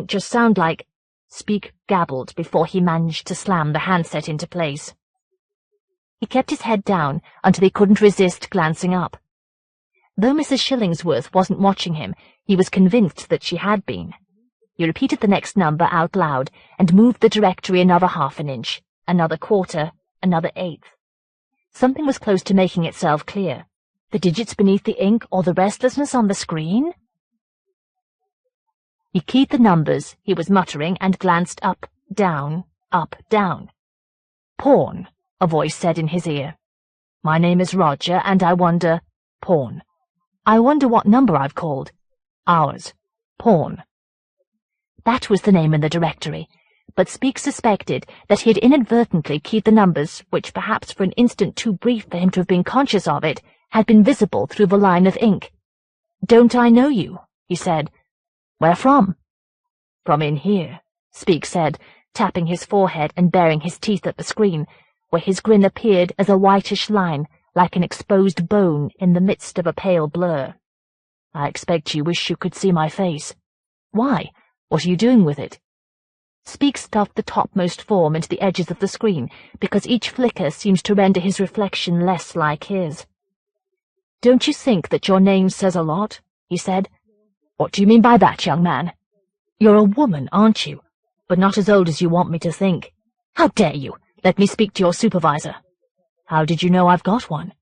just sound like—" Speak gabbled before he managed to slam the handset into place. He kept his head down until he couldn't resist glancing up. Though Mrs. Shillingsworth wasn't watching him, he was convinced that she had been. He repeated the next number out loud and moved the directory another half an inch, another quarter, another eighth. Something was close to making itself clear. The digits beneath the ink or the restlessness on the screen? He keyed the numbers he was muttering and glanced up, down, up, down. "Porn," a voice said in his ear. "My name is Roger, and I wonder—" Porn. "I wonder what number I've called." "Ours. Porn." That was the name in the directory, but Speak suspected that he had inadvertently keyed the numbers, which, perhaps for an instant too brief for him to have been conscious of it, had been visible through the line of ink. "Don't I know you?" he said. "Where from?" "From in here," Speak said, tapping his forehead and baring his teeth at the screen, where his grin appeared as a whitish line, like an exposed bone in the midst of a pale blur. "I expect you wish you could see my face. Why? What are you doing with it?" Speak stuffed the topmost form into the edges of the screen, because each flicker seemed to render his reflection less like his. "Don't you think that your name says a lot?" he said. "What do you mean by that, young man?" "You're a woman, aren't you? But not as old as you want me to think. How dare you? Let me speak to your supervisor." "How did you know I've got one?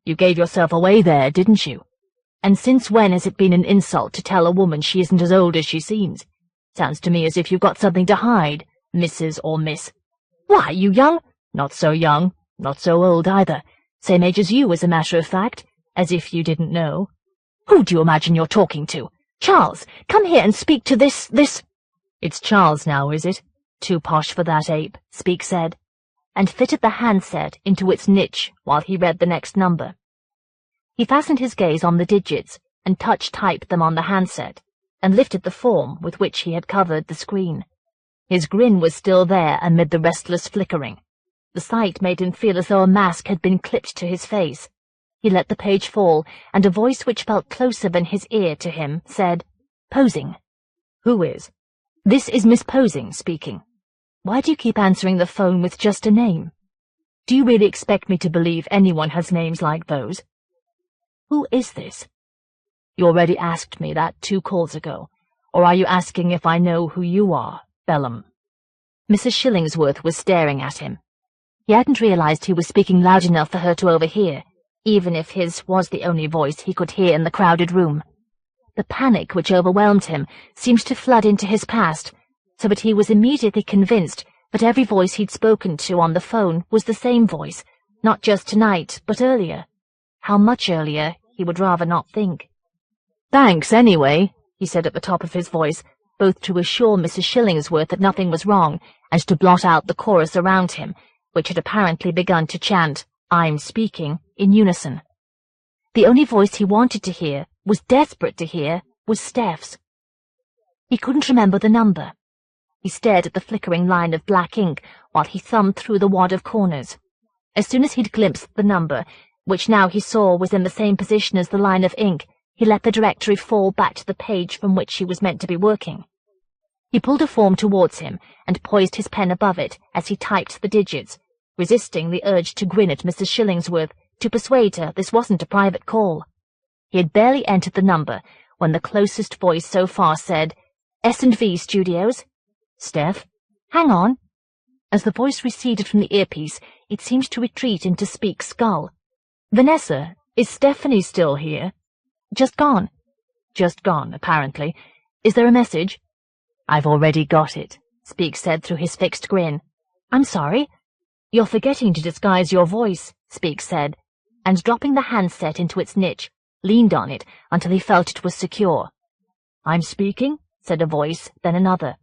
You gave yourself away there, didn't you? And since when has it been an insult to tell a woman she isn't as old as she seems? Sounds to me as if you've got something to hide, Mrs. or Miss." "Why, you young—" "Not so young, not so old either. Same age as you, as a matter of fact, as if you didn't know. Who do you imagine you're talking to? Charles, come here and speak to this— "It's Charles now, is it? Too posh for that ape," Speak said, and fitted the handset into its niche while he read the next number. He fastened his gaze on the digits and touch-typed them on the handset, and lifted the form with which he had covered the screen. His grin was still there amid the restless flickering. The sight made him feel as though a mask had been clipped to his face. He let the page fall, and a voice which felt closer than his ear to him said, "Posing." "Who is?" "This is Miss Posing speaking. Why do you keep answering the phone with just a name? Do you really expect me to believe anyone has names like those?" "Who is this?" "You already asked me that 2 calls ago. Or are you asking if I know who you are, Bellum?" Mrs. Shillingsworth was staring at him. He hadn't realized he was speaking loud enough for her to overhear, even if his was the only voice he could hear in the crowded room. The panic which overwhelmed him seemed to flood into his past, so that he was immediately convinced that every voice he'd spoken to on the phone was the same voice, not just tonight, but earlier. How much earlier, he would rather not think. "Thanks, anyway," he said at the top of his voice, both to assure Mrs. Shillingsworth that nothing was wrong, and to blot out the chorus around him, which had apparently begun to chant, "I'm speaking," in unison. The only voice he wanted to hear, was desperate to hear, was Steph's. He couldn't remember the number. He stared at the flickering line of black ink while he thumbed through the wad of corners. As soon as he'd glimpsed the number, which now he saw was in the same position as the line of ink, he let the directory fall back to the page from which he was meant to be working. He pulled a form towards him and poised his pen above it as he typed the digits, resisting the urge to grin at Mrs. Shillingsworth to persuade her this wasn't a private call. He had barely entered the number when the closest voice so far said, "S&V Studios." "Steph?" "Hang on." As the voice receded from the earpiece, it seemed to retreat into Speak's skull. "Vanessa, is Stephanie still here?" "Just gone." "Just gone, apparently. Is there a message?" "I've already got it," Speak said through his fixed grin. "I'm sorry." "You're forgetting to disguise your voice," Speak said, and dropping the handset into its niche, leaned on it until he felt it was secure. "I'm speaking," said a voice, then another.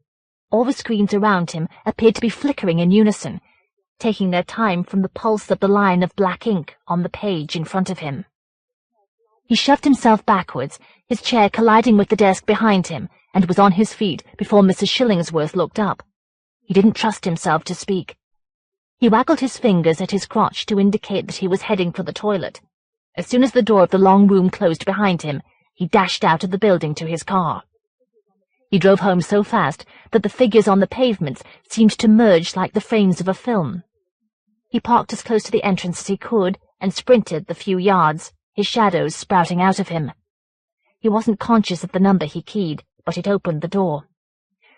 All the screens around him appeared to be flickering in unison, taking their time from the pulse of the line of black ink on the page in front of him. He shoved himself backwards, his chair colliding with the desk behind him, and was on his feet before Mrs. Shillingsworth looked up. He didn't trust himself to speak. He waggled his fingers at his crotch to indicate that he was heading for the toilet. As soon as the door of the long room closed behind him, he dashed out of the building to his car. He drove home so fast that the figures on the pavements seemed to merge like the frames of a film. He parked as close to the entrance as he could and sprinted the few yards, his shadows sprouting out of him. He wasn't conscious of the number he keyed, but it opened the door.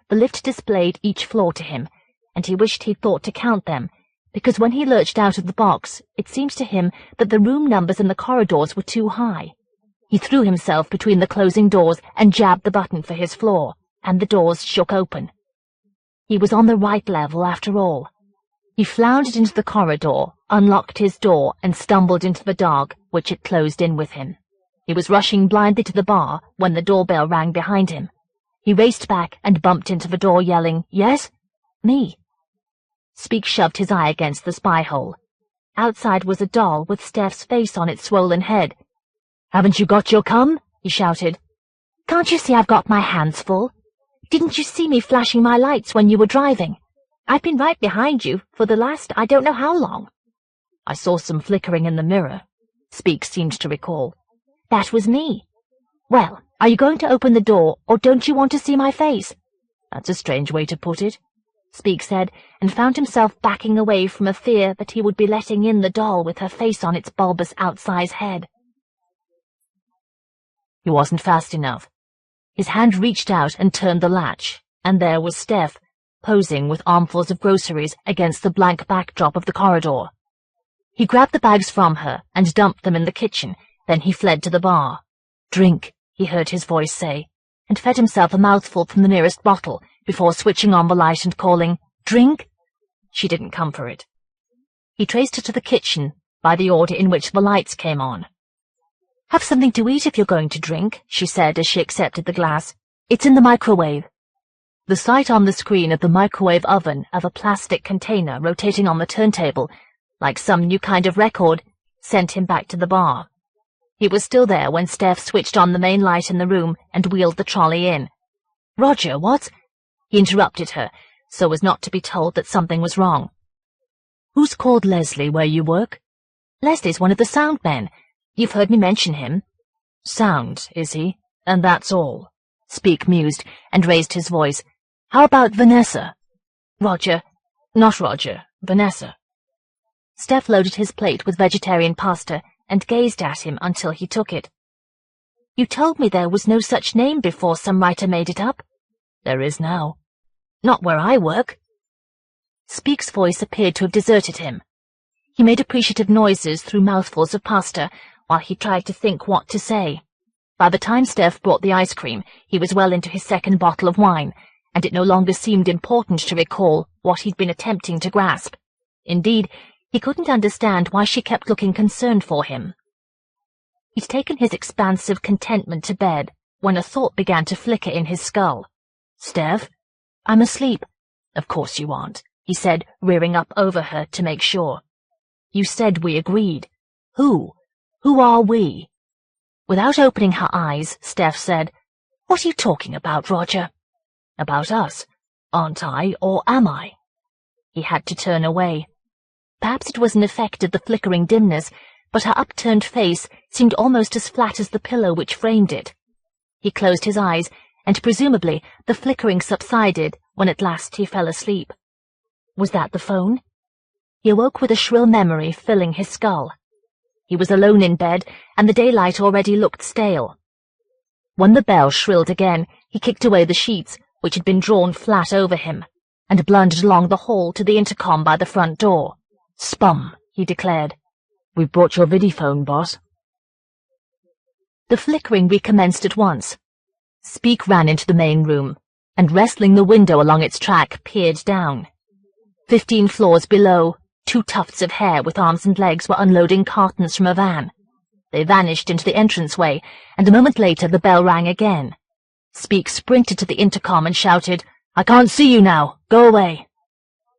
The lift displayed each floor to him, and he wished he'd thought to count them, because when he lurched out of the box, it seemed to him that the room numbers in the corridors were too high. He threw himself between the closing doors and jabbed the button for his floor, and the doors shook open. He was on the right level after all. He floundered into the corridor, unlocked his door, and stumbled into the dark, which had closed in with him. He was rushing blindly to the bar when the doorbell rang behind him. He raced back and bumped into the door, yelling, "Yes? Me." Speak shoved his eye against the spy hole. Outside was a doll with Steph's face on its swollen head. "Haven't you got your cum?" he shouted. "Can't you see I've got my hands full? Didn't you see me flashing my lights when you were driving? I've been right behind you for the last I don't know how long." "I saw some flickering in the mirror," Speak seemed to recall. "That was me." "Well, are you going to open the door, or don't you want to see my face?" "That's a strange way to put it," Speak said, and found himself backing away from a fear that he would be letting in the doll with her face on its bulbous outsize head. He wasn't fast enough. His hand reached out and turned the latch, and there was Steph, posing with armfuls of groceries against the blank backdrop of the corridor. He grabbed the bags from her and dumped them in the kitchen, then he fled to the bar. "Drink," he heard his voice say, and fed himself a mouthful from the nearest bottle before switching on the light and calling, "Drink?" She didn't come for it. He traced her to the kitchen by the order in which the lights came on. "Have something to eat if you're going to drink," she said as she accepted the glass. "It's in the microwave." The sight on the screen of the microwave oven of a plastic container rotating on the turntable, like some new kind of record, sent him back to the bar. He was still there when Steph switched on the main light in the room and wheeled the trolley in. "Roger, what?" He interrupted her, so as not to be told that something was wrong. "Who's called Leslie where you work?" "Leslie's one of the sound men. You've heard me mention him." "Sound, is he? And that's all?" Speak mused and raised his voice. "How about Vanessa?" "Roger." "Not Roger. Vanessa." Steph loaded his plate with vegetarian pasta and gazed at him until he took it. "You told me there was no such name before some writer made it up." "There is now." "Not where I work." Speak's voice appeared to have deserted him. He made appreciative noises through mouthfuls of pasta while he tried to think what to say. By the time Steph brought the ice cream, he was well into his second bottle of wine, and it no longer seemed important to recall what he'd been attempting to grasp. Indeed, he couldn't understand why she kept looking concerned for him. He'd taken his expansive contentment to bed when a thought began to flicker in his skull. "Steph? I'm asleep." "Of course you aren't," he said, rearing up over her to make sure. "You said we agreed. Who? Who are we?" Without opening her eyes, Steph said, "What are you talking about, Roger?" "About us. Aren't I, or am I?" He had to turn away. Perhaps it was an effect of the flickering dimness, but her upturned face seemed almost as flat as the pillow which framed it. He closed his eyes, and presumably the flickering subsided when at last he fell asleep. Was that the phone? He awoke with a shrill memory filling his skull. He was alone in bed, and the daylight already looked stale. When the bell shrilled again, he kicked away the sheets, which had been drawn flat over him, and blundered along the hall to the intercom by the front door. "Spum," he declared. "We've brought your vidiphone, boss." The flickering recommenced at once. Speak ran into the main room, and wrestling the window along its track, peered down. 15 floors below, 2 tufts of hair with arms and legs were unloading cartons from a van. They vanished into the entranceway, and a moment later the bell rang again. Speak sprinted to the intercom and shouted, "I can't see you now. Go away."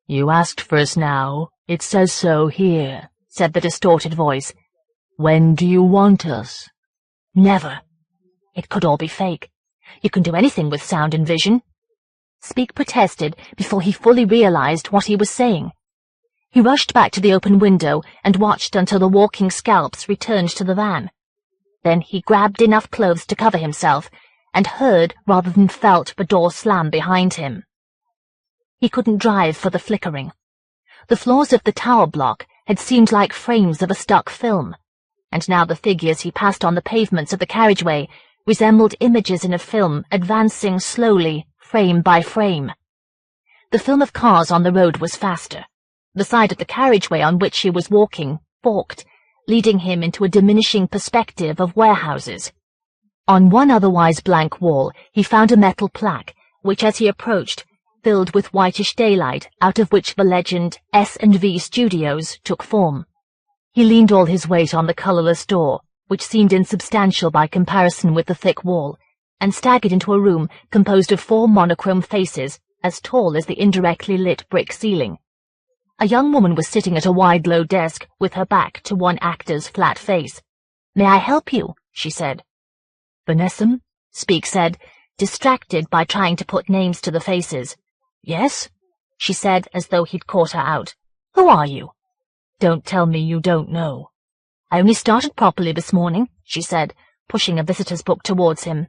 "You asked for us now. It says so here," said the distorted voice. "When do you want us?" "Never." It could all be fake. You can do anything with sound and vision. Speak protested before he fully realized what he was saying. He rushed back to the open window and watched until the walking scalps returned to the van. Then he grabbed enough clothes to cover himself and heard rather than felt the door slam behind him. He couldn't drive for the flickering. The floors of the tower block had seemed like frames of a stuck film, and now the figures he passed on the pavements of the carriageway resembled images in a film advancing slowly, frame by frame. The film of cars on the road was faster. The side of the carriageway on which he was walking forked, leading him into a diminishing perspective of warehouses. On one otherwise blank wall he found a metal plaque, which as he approached filled with whitish daylight, out of which the legend S&V Studios took form. He leaned all his weight on the colourless door, which seemed insubstantial by comparison with the thick wall, and staggered into a room composed of 4 monochrome faces, as tall as the indirectly lit brick ceiling. A young woman was sitting at a wide low desk with her back to one actor's flat face. "May I help you?" she said. "Vanessa?" Speak said, distracted by trying to put names to the faces. "Yes?" she said, as though he'd caught her out. "Who are you?" "Don't tell me you don't know." "I only started properly this morning," she said, pushing a visitor's book towards him.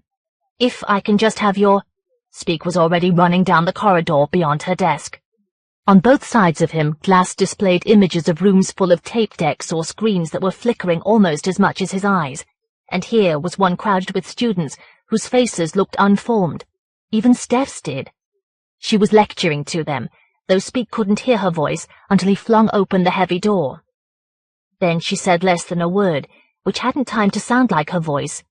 "If I can just have your—" Speak was already running down the corridor beyond her desk. On both sides of him, glass displayed images of rooms full of tape decks or screens that were flickering almost as much as his eyes, and here was one crowded with students whose faces looked unformed. Even Steph's did. She was lecturing to them, though Speak couldn't hear her voice until he flung open the heavy door. Then she said less than a word, which hadn't time to sound like her voice.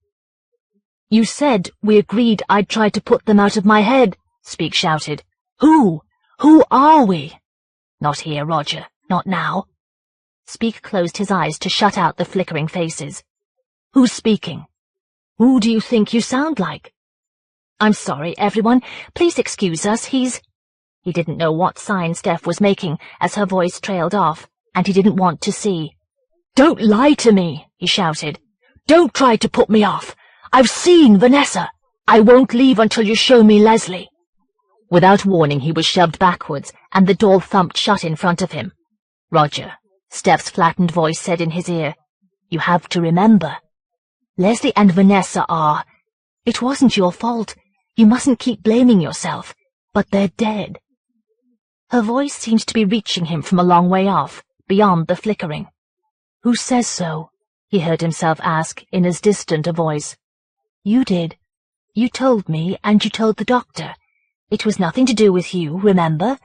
"You said we agreed I'd try to put them out of my head," Speak shouted. "Who? Who are we?" "Not here, Roger. Not now." Speak closed his eyes to shut out the flickering faces. "Who's speaking? Who do you think you sound like?" "I'm sorry, everyone. Please excuse us. He didn't know what sign Steph was making as her voice trailed off, and he didn't want to see. "Don't lie to me," he shouted. "Don't try to put me off. I've seen Vanessa. I won't leave until you show me Leslie." Without warning, he was shoved backwards, and the door thumped shut in front of him. "Roger," Steph's flattened voice said in his ear, "you have to remember. Leslie and Vanessa are— It wasn't your fault. You mustn't keep blaming yourself. But they're dead." Her voice seemed to be reaching him from a long way off, beyond the flickering. "Who says so?" he heard himself ask in as distant a voice. "You did. You told me, and you told the doctor. It was nothing to do with you, remember?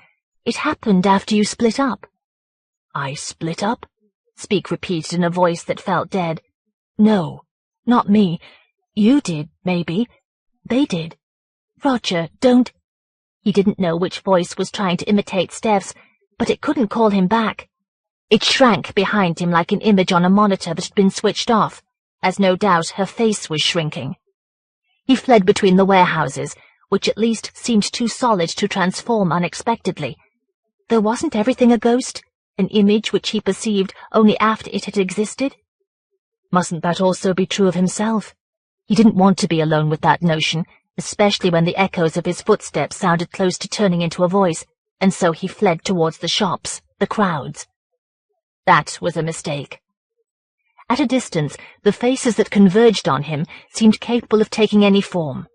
It happened after you split up." "I split up?" Speak repeated in a voice that felt dead. "No, not me. You did, maybe. They did. Roger, don't—" He didn't know which voice was trying to imitate Steph's, but it couldn't call him back. It shrank behind him like an image on a monitor that had been switched off, as no doubt her face was shrinking. He fled between the warehouses, which at least seemed too solid to transform unexpectedly. Though wasn't everything a ghost, an image which he perceived only after it had existed? Mustn't that also be true of himself? He didn't want to be alone with that notion, especially when the echoes of his footsteps sounded close to turning into a voice, and so he fled towards the shops, the crowds. That was a mistake. At a distance, the faces that converged on him seemed capable of taking any form,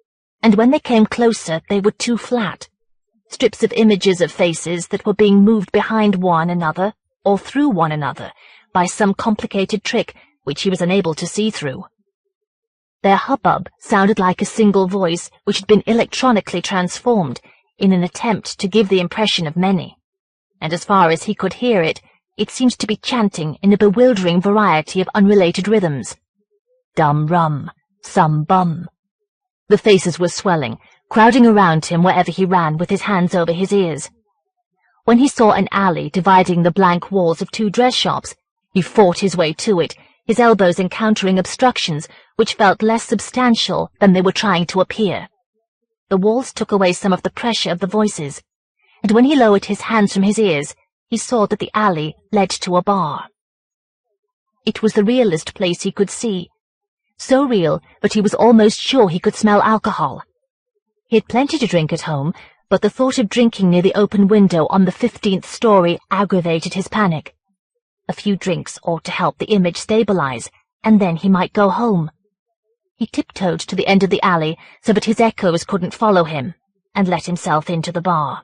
and when they came closer they were too flat. Strips of images of faces that were being moved behind one another, or through one another, by some complicated trick which he was unable to see through. Their hubbub sounded like a single voice which had been electronically transformed in an attempt to give the impression of many, and as far as he could hear it, it seemed to be chanting in a bewildering variety of unrelated rhythms. Dum-rum, some-bum. The faces were swelling, crowding around him wherever he ran with his hands over his ears. When he saw an alley dividing the blank walls of 2 dress shops, he fought his way to it, his elbows encountering obstructions which felt less substantial than they were trying to appear. The walls took away some of the pressure of the voices, and when he lowered his hands from his ears, he saw that the alley led to a bar. It was the realest place he could see, so real that he was almost sure he could smell alcohol. He had plenty to drink at home, but the thought of drinking near the open window on the 15th story aggravated his panic. A few drinks ought to help the image stabilize, and then he might go home. He tiptoed to the end of the alley so that his echoes couldn't follow him, and let himself into the bar.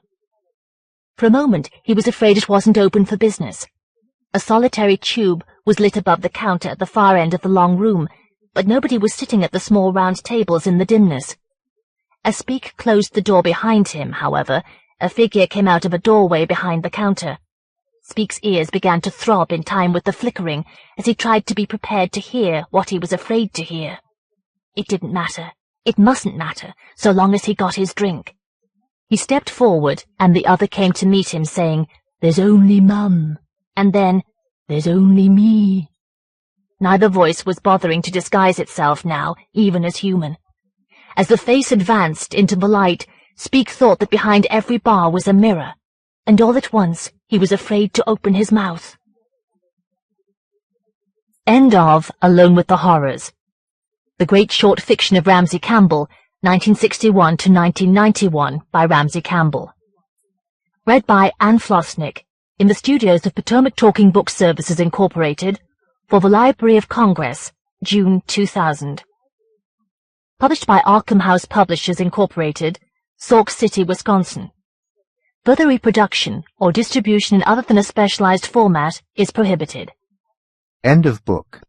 For a moment he was afraid it wasn't open for business. A solitary tube was lit above the counter at the far end of the long room, but nobody was sitting at the small round tables in the dimness. As Speak closed the door behind him, however, a figure came out of a doorway behind the counter. Speak's ears began to throb in time with the flickering as he tried to be prepared to hear what he was afraid to hear. It didn't matter. It mustn't matter, so long as he got his drink. He stepped forward, and the other came to meet him, saying, "There's only Mum," and then, "There's only me." Neither voice was bothering to disguise itself now, even as human. As the face advanced into the light, Speak thought that behind every bar was a mirror, and all at once he was afraid to open his mouth. End of Alone with the Horrors. The great short fiction of Ramsey Campbell, 1961 to 1991, by Ramsey Campbell. Read by Anne Flosnik, in the studios of Potomac Talking Book Services Incorporated, for the Library of Congress, June 2000. Published by Arkham House Publishers Incorporated, Sauk City, Wisconsin. Further reproduction or distribution in other than a specialized format is prohibited. End of book.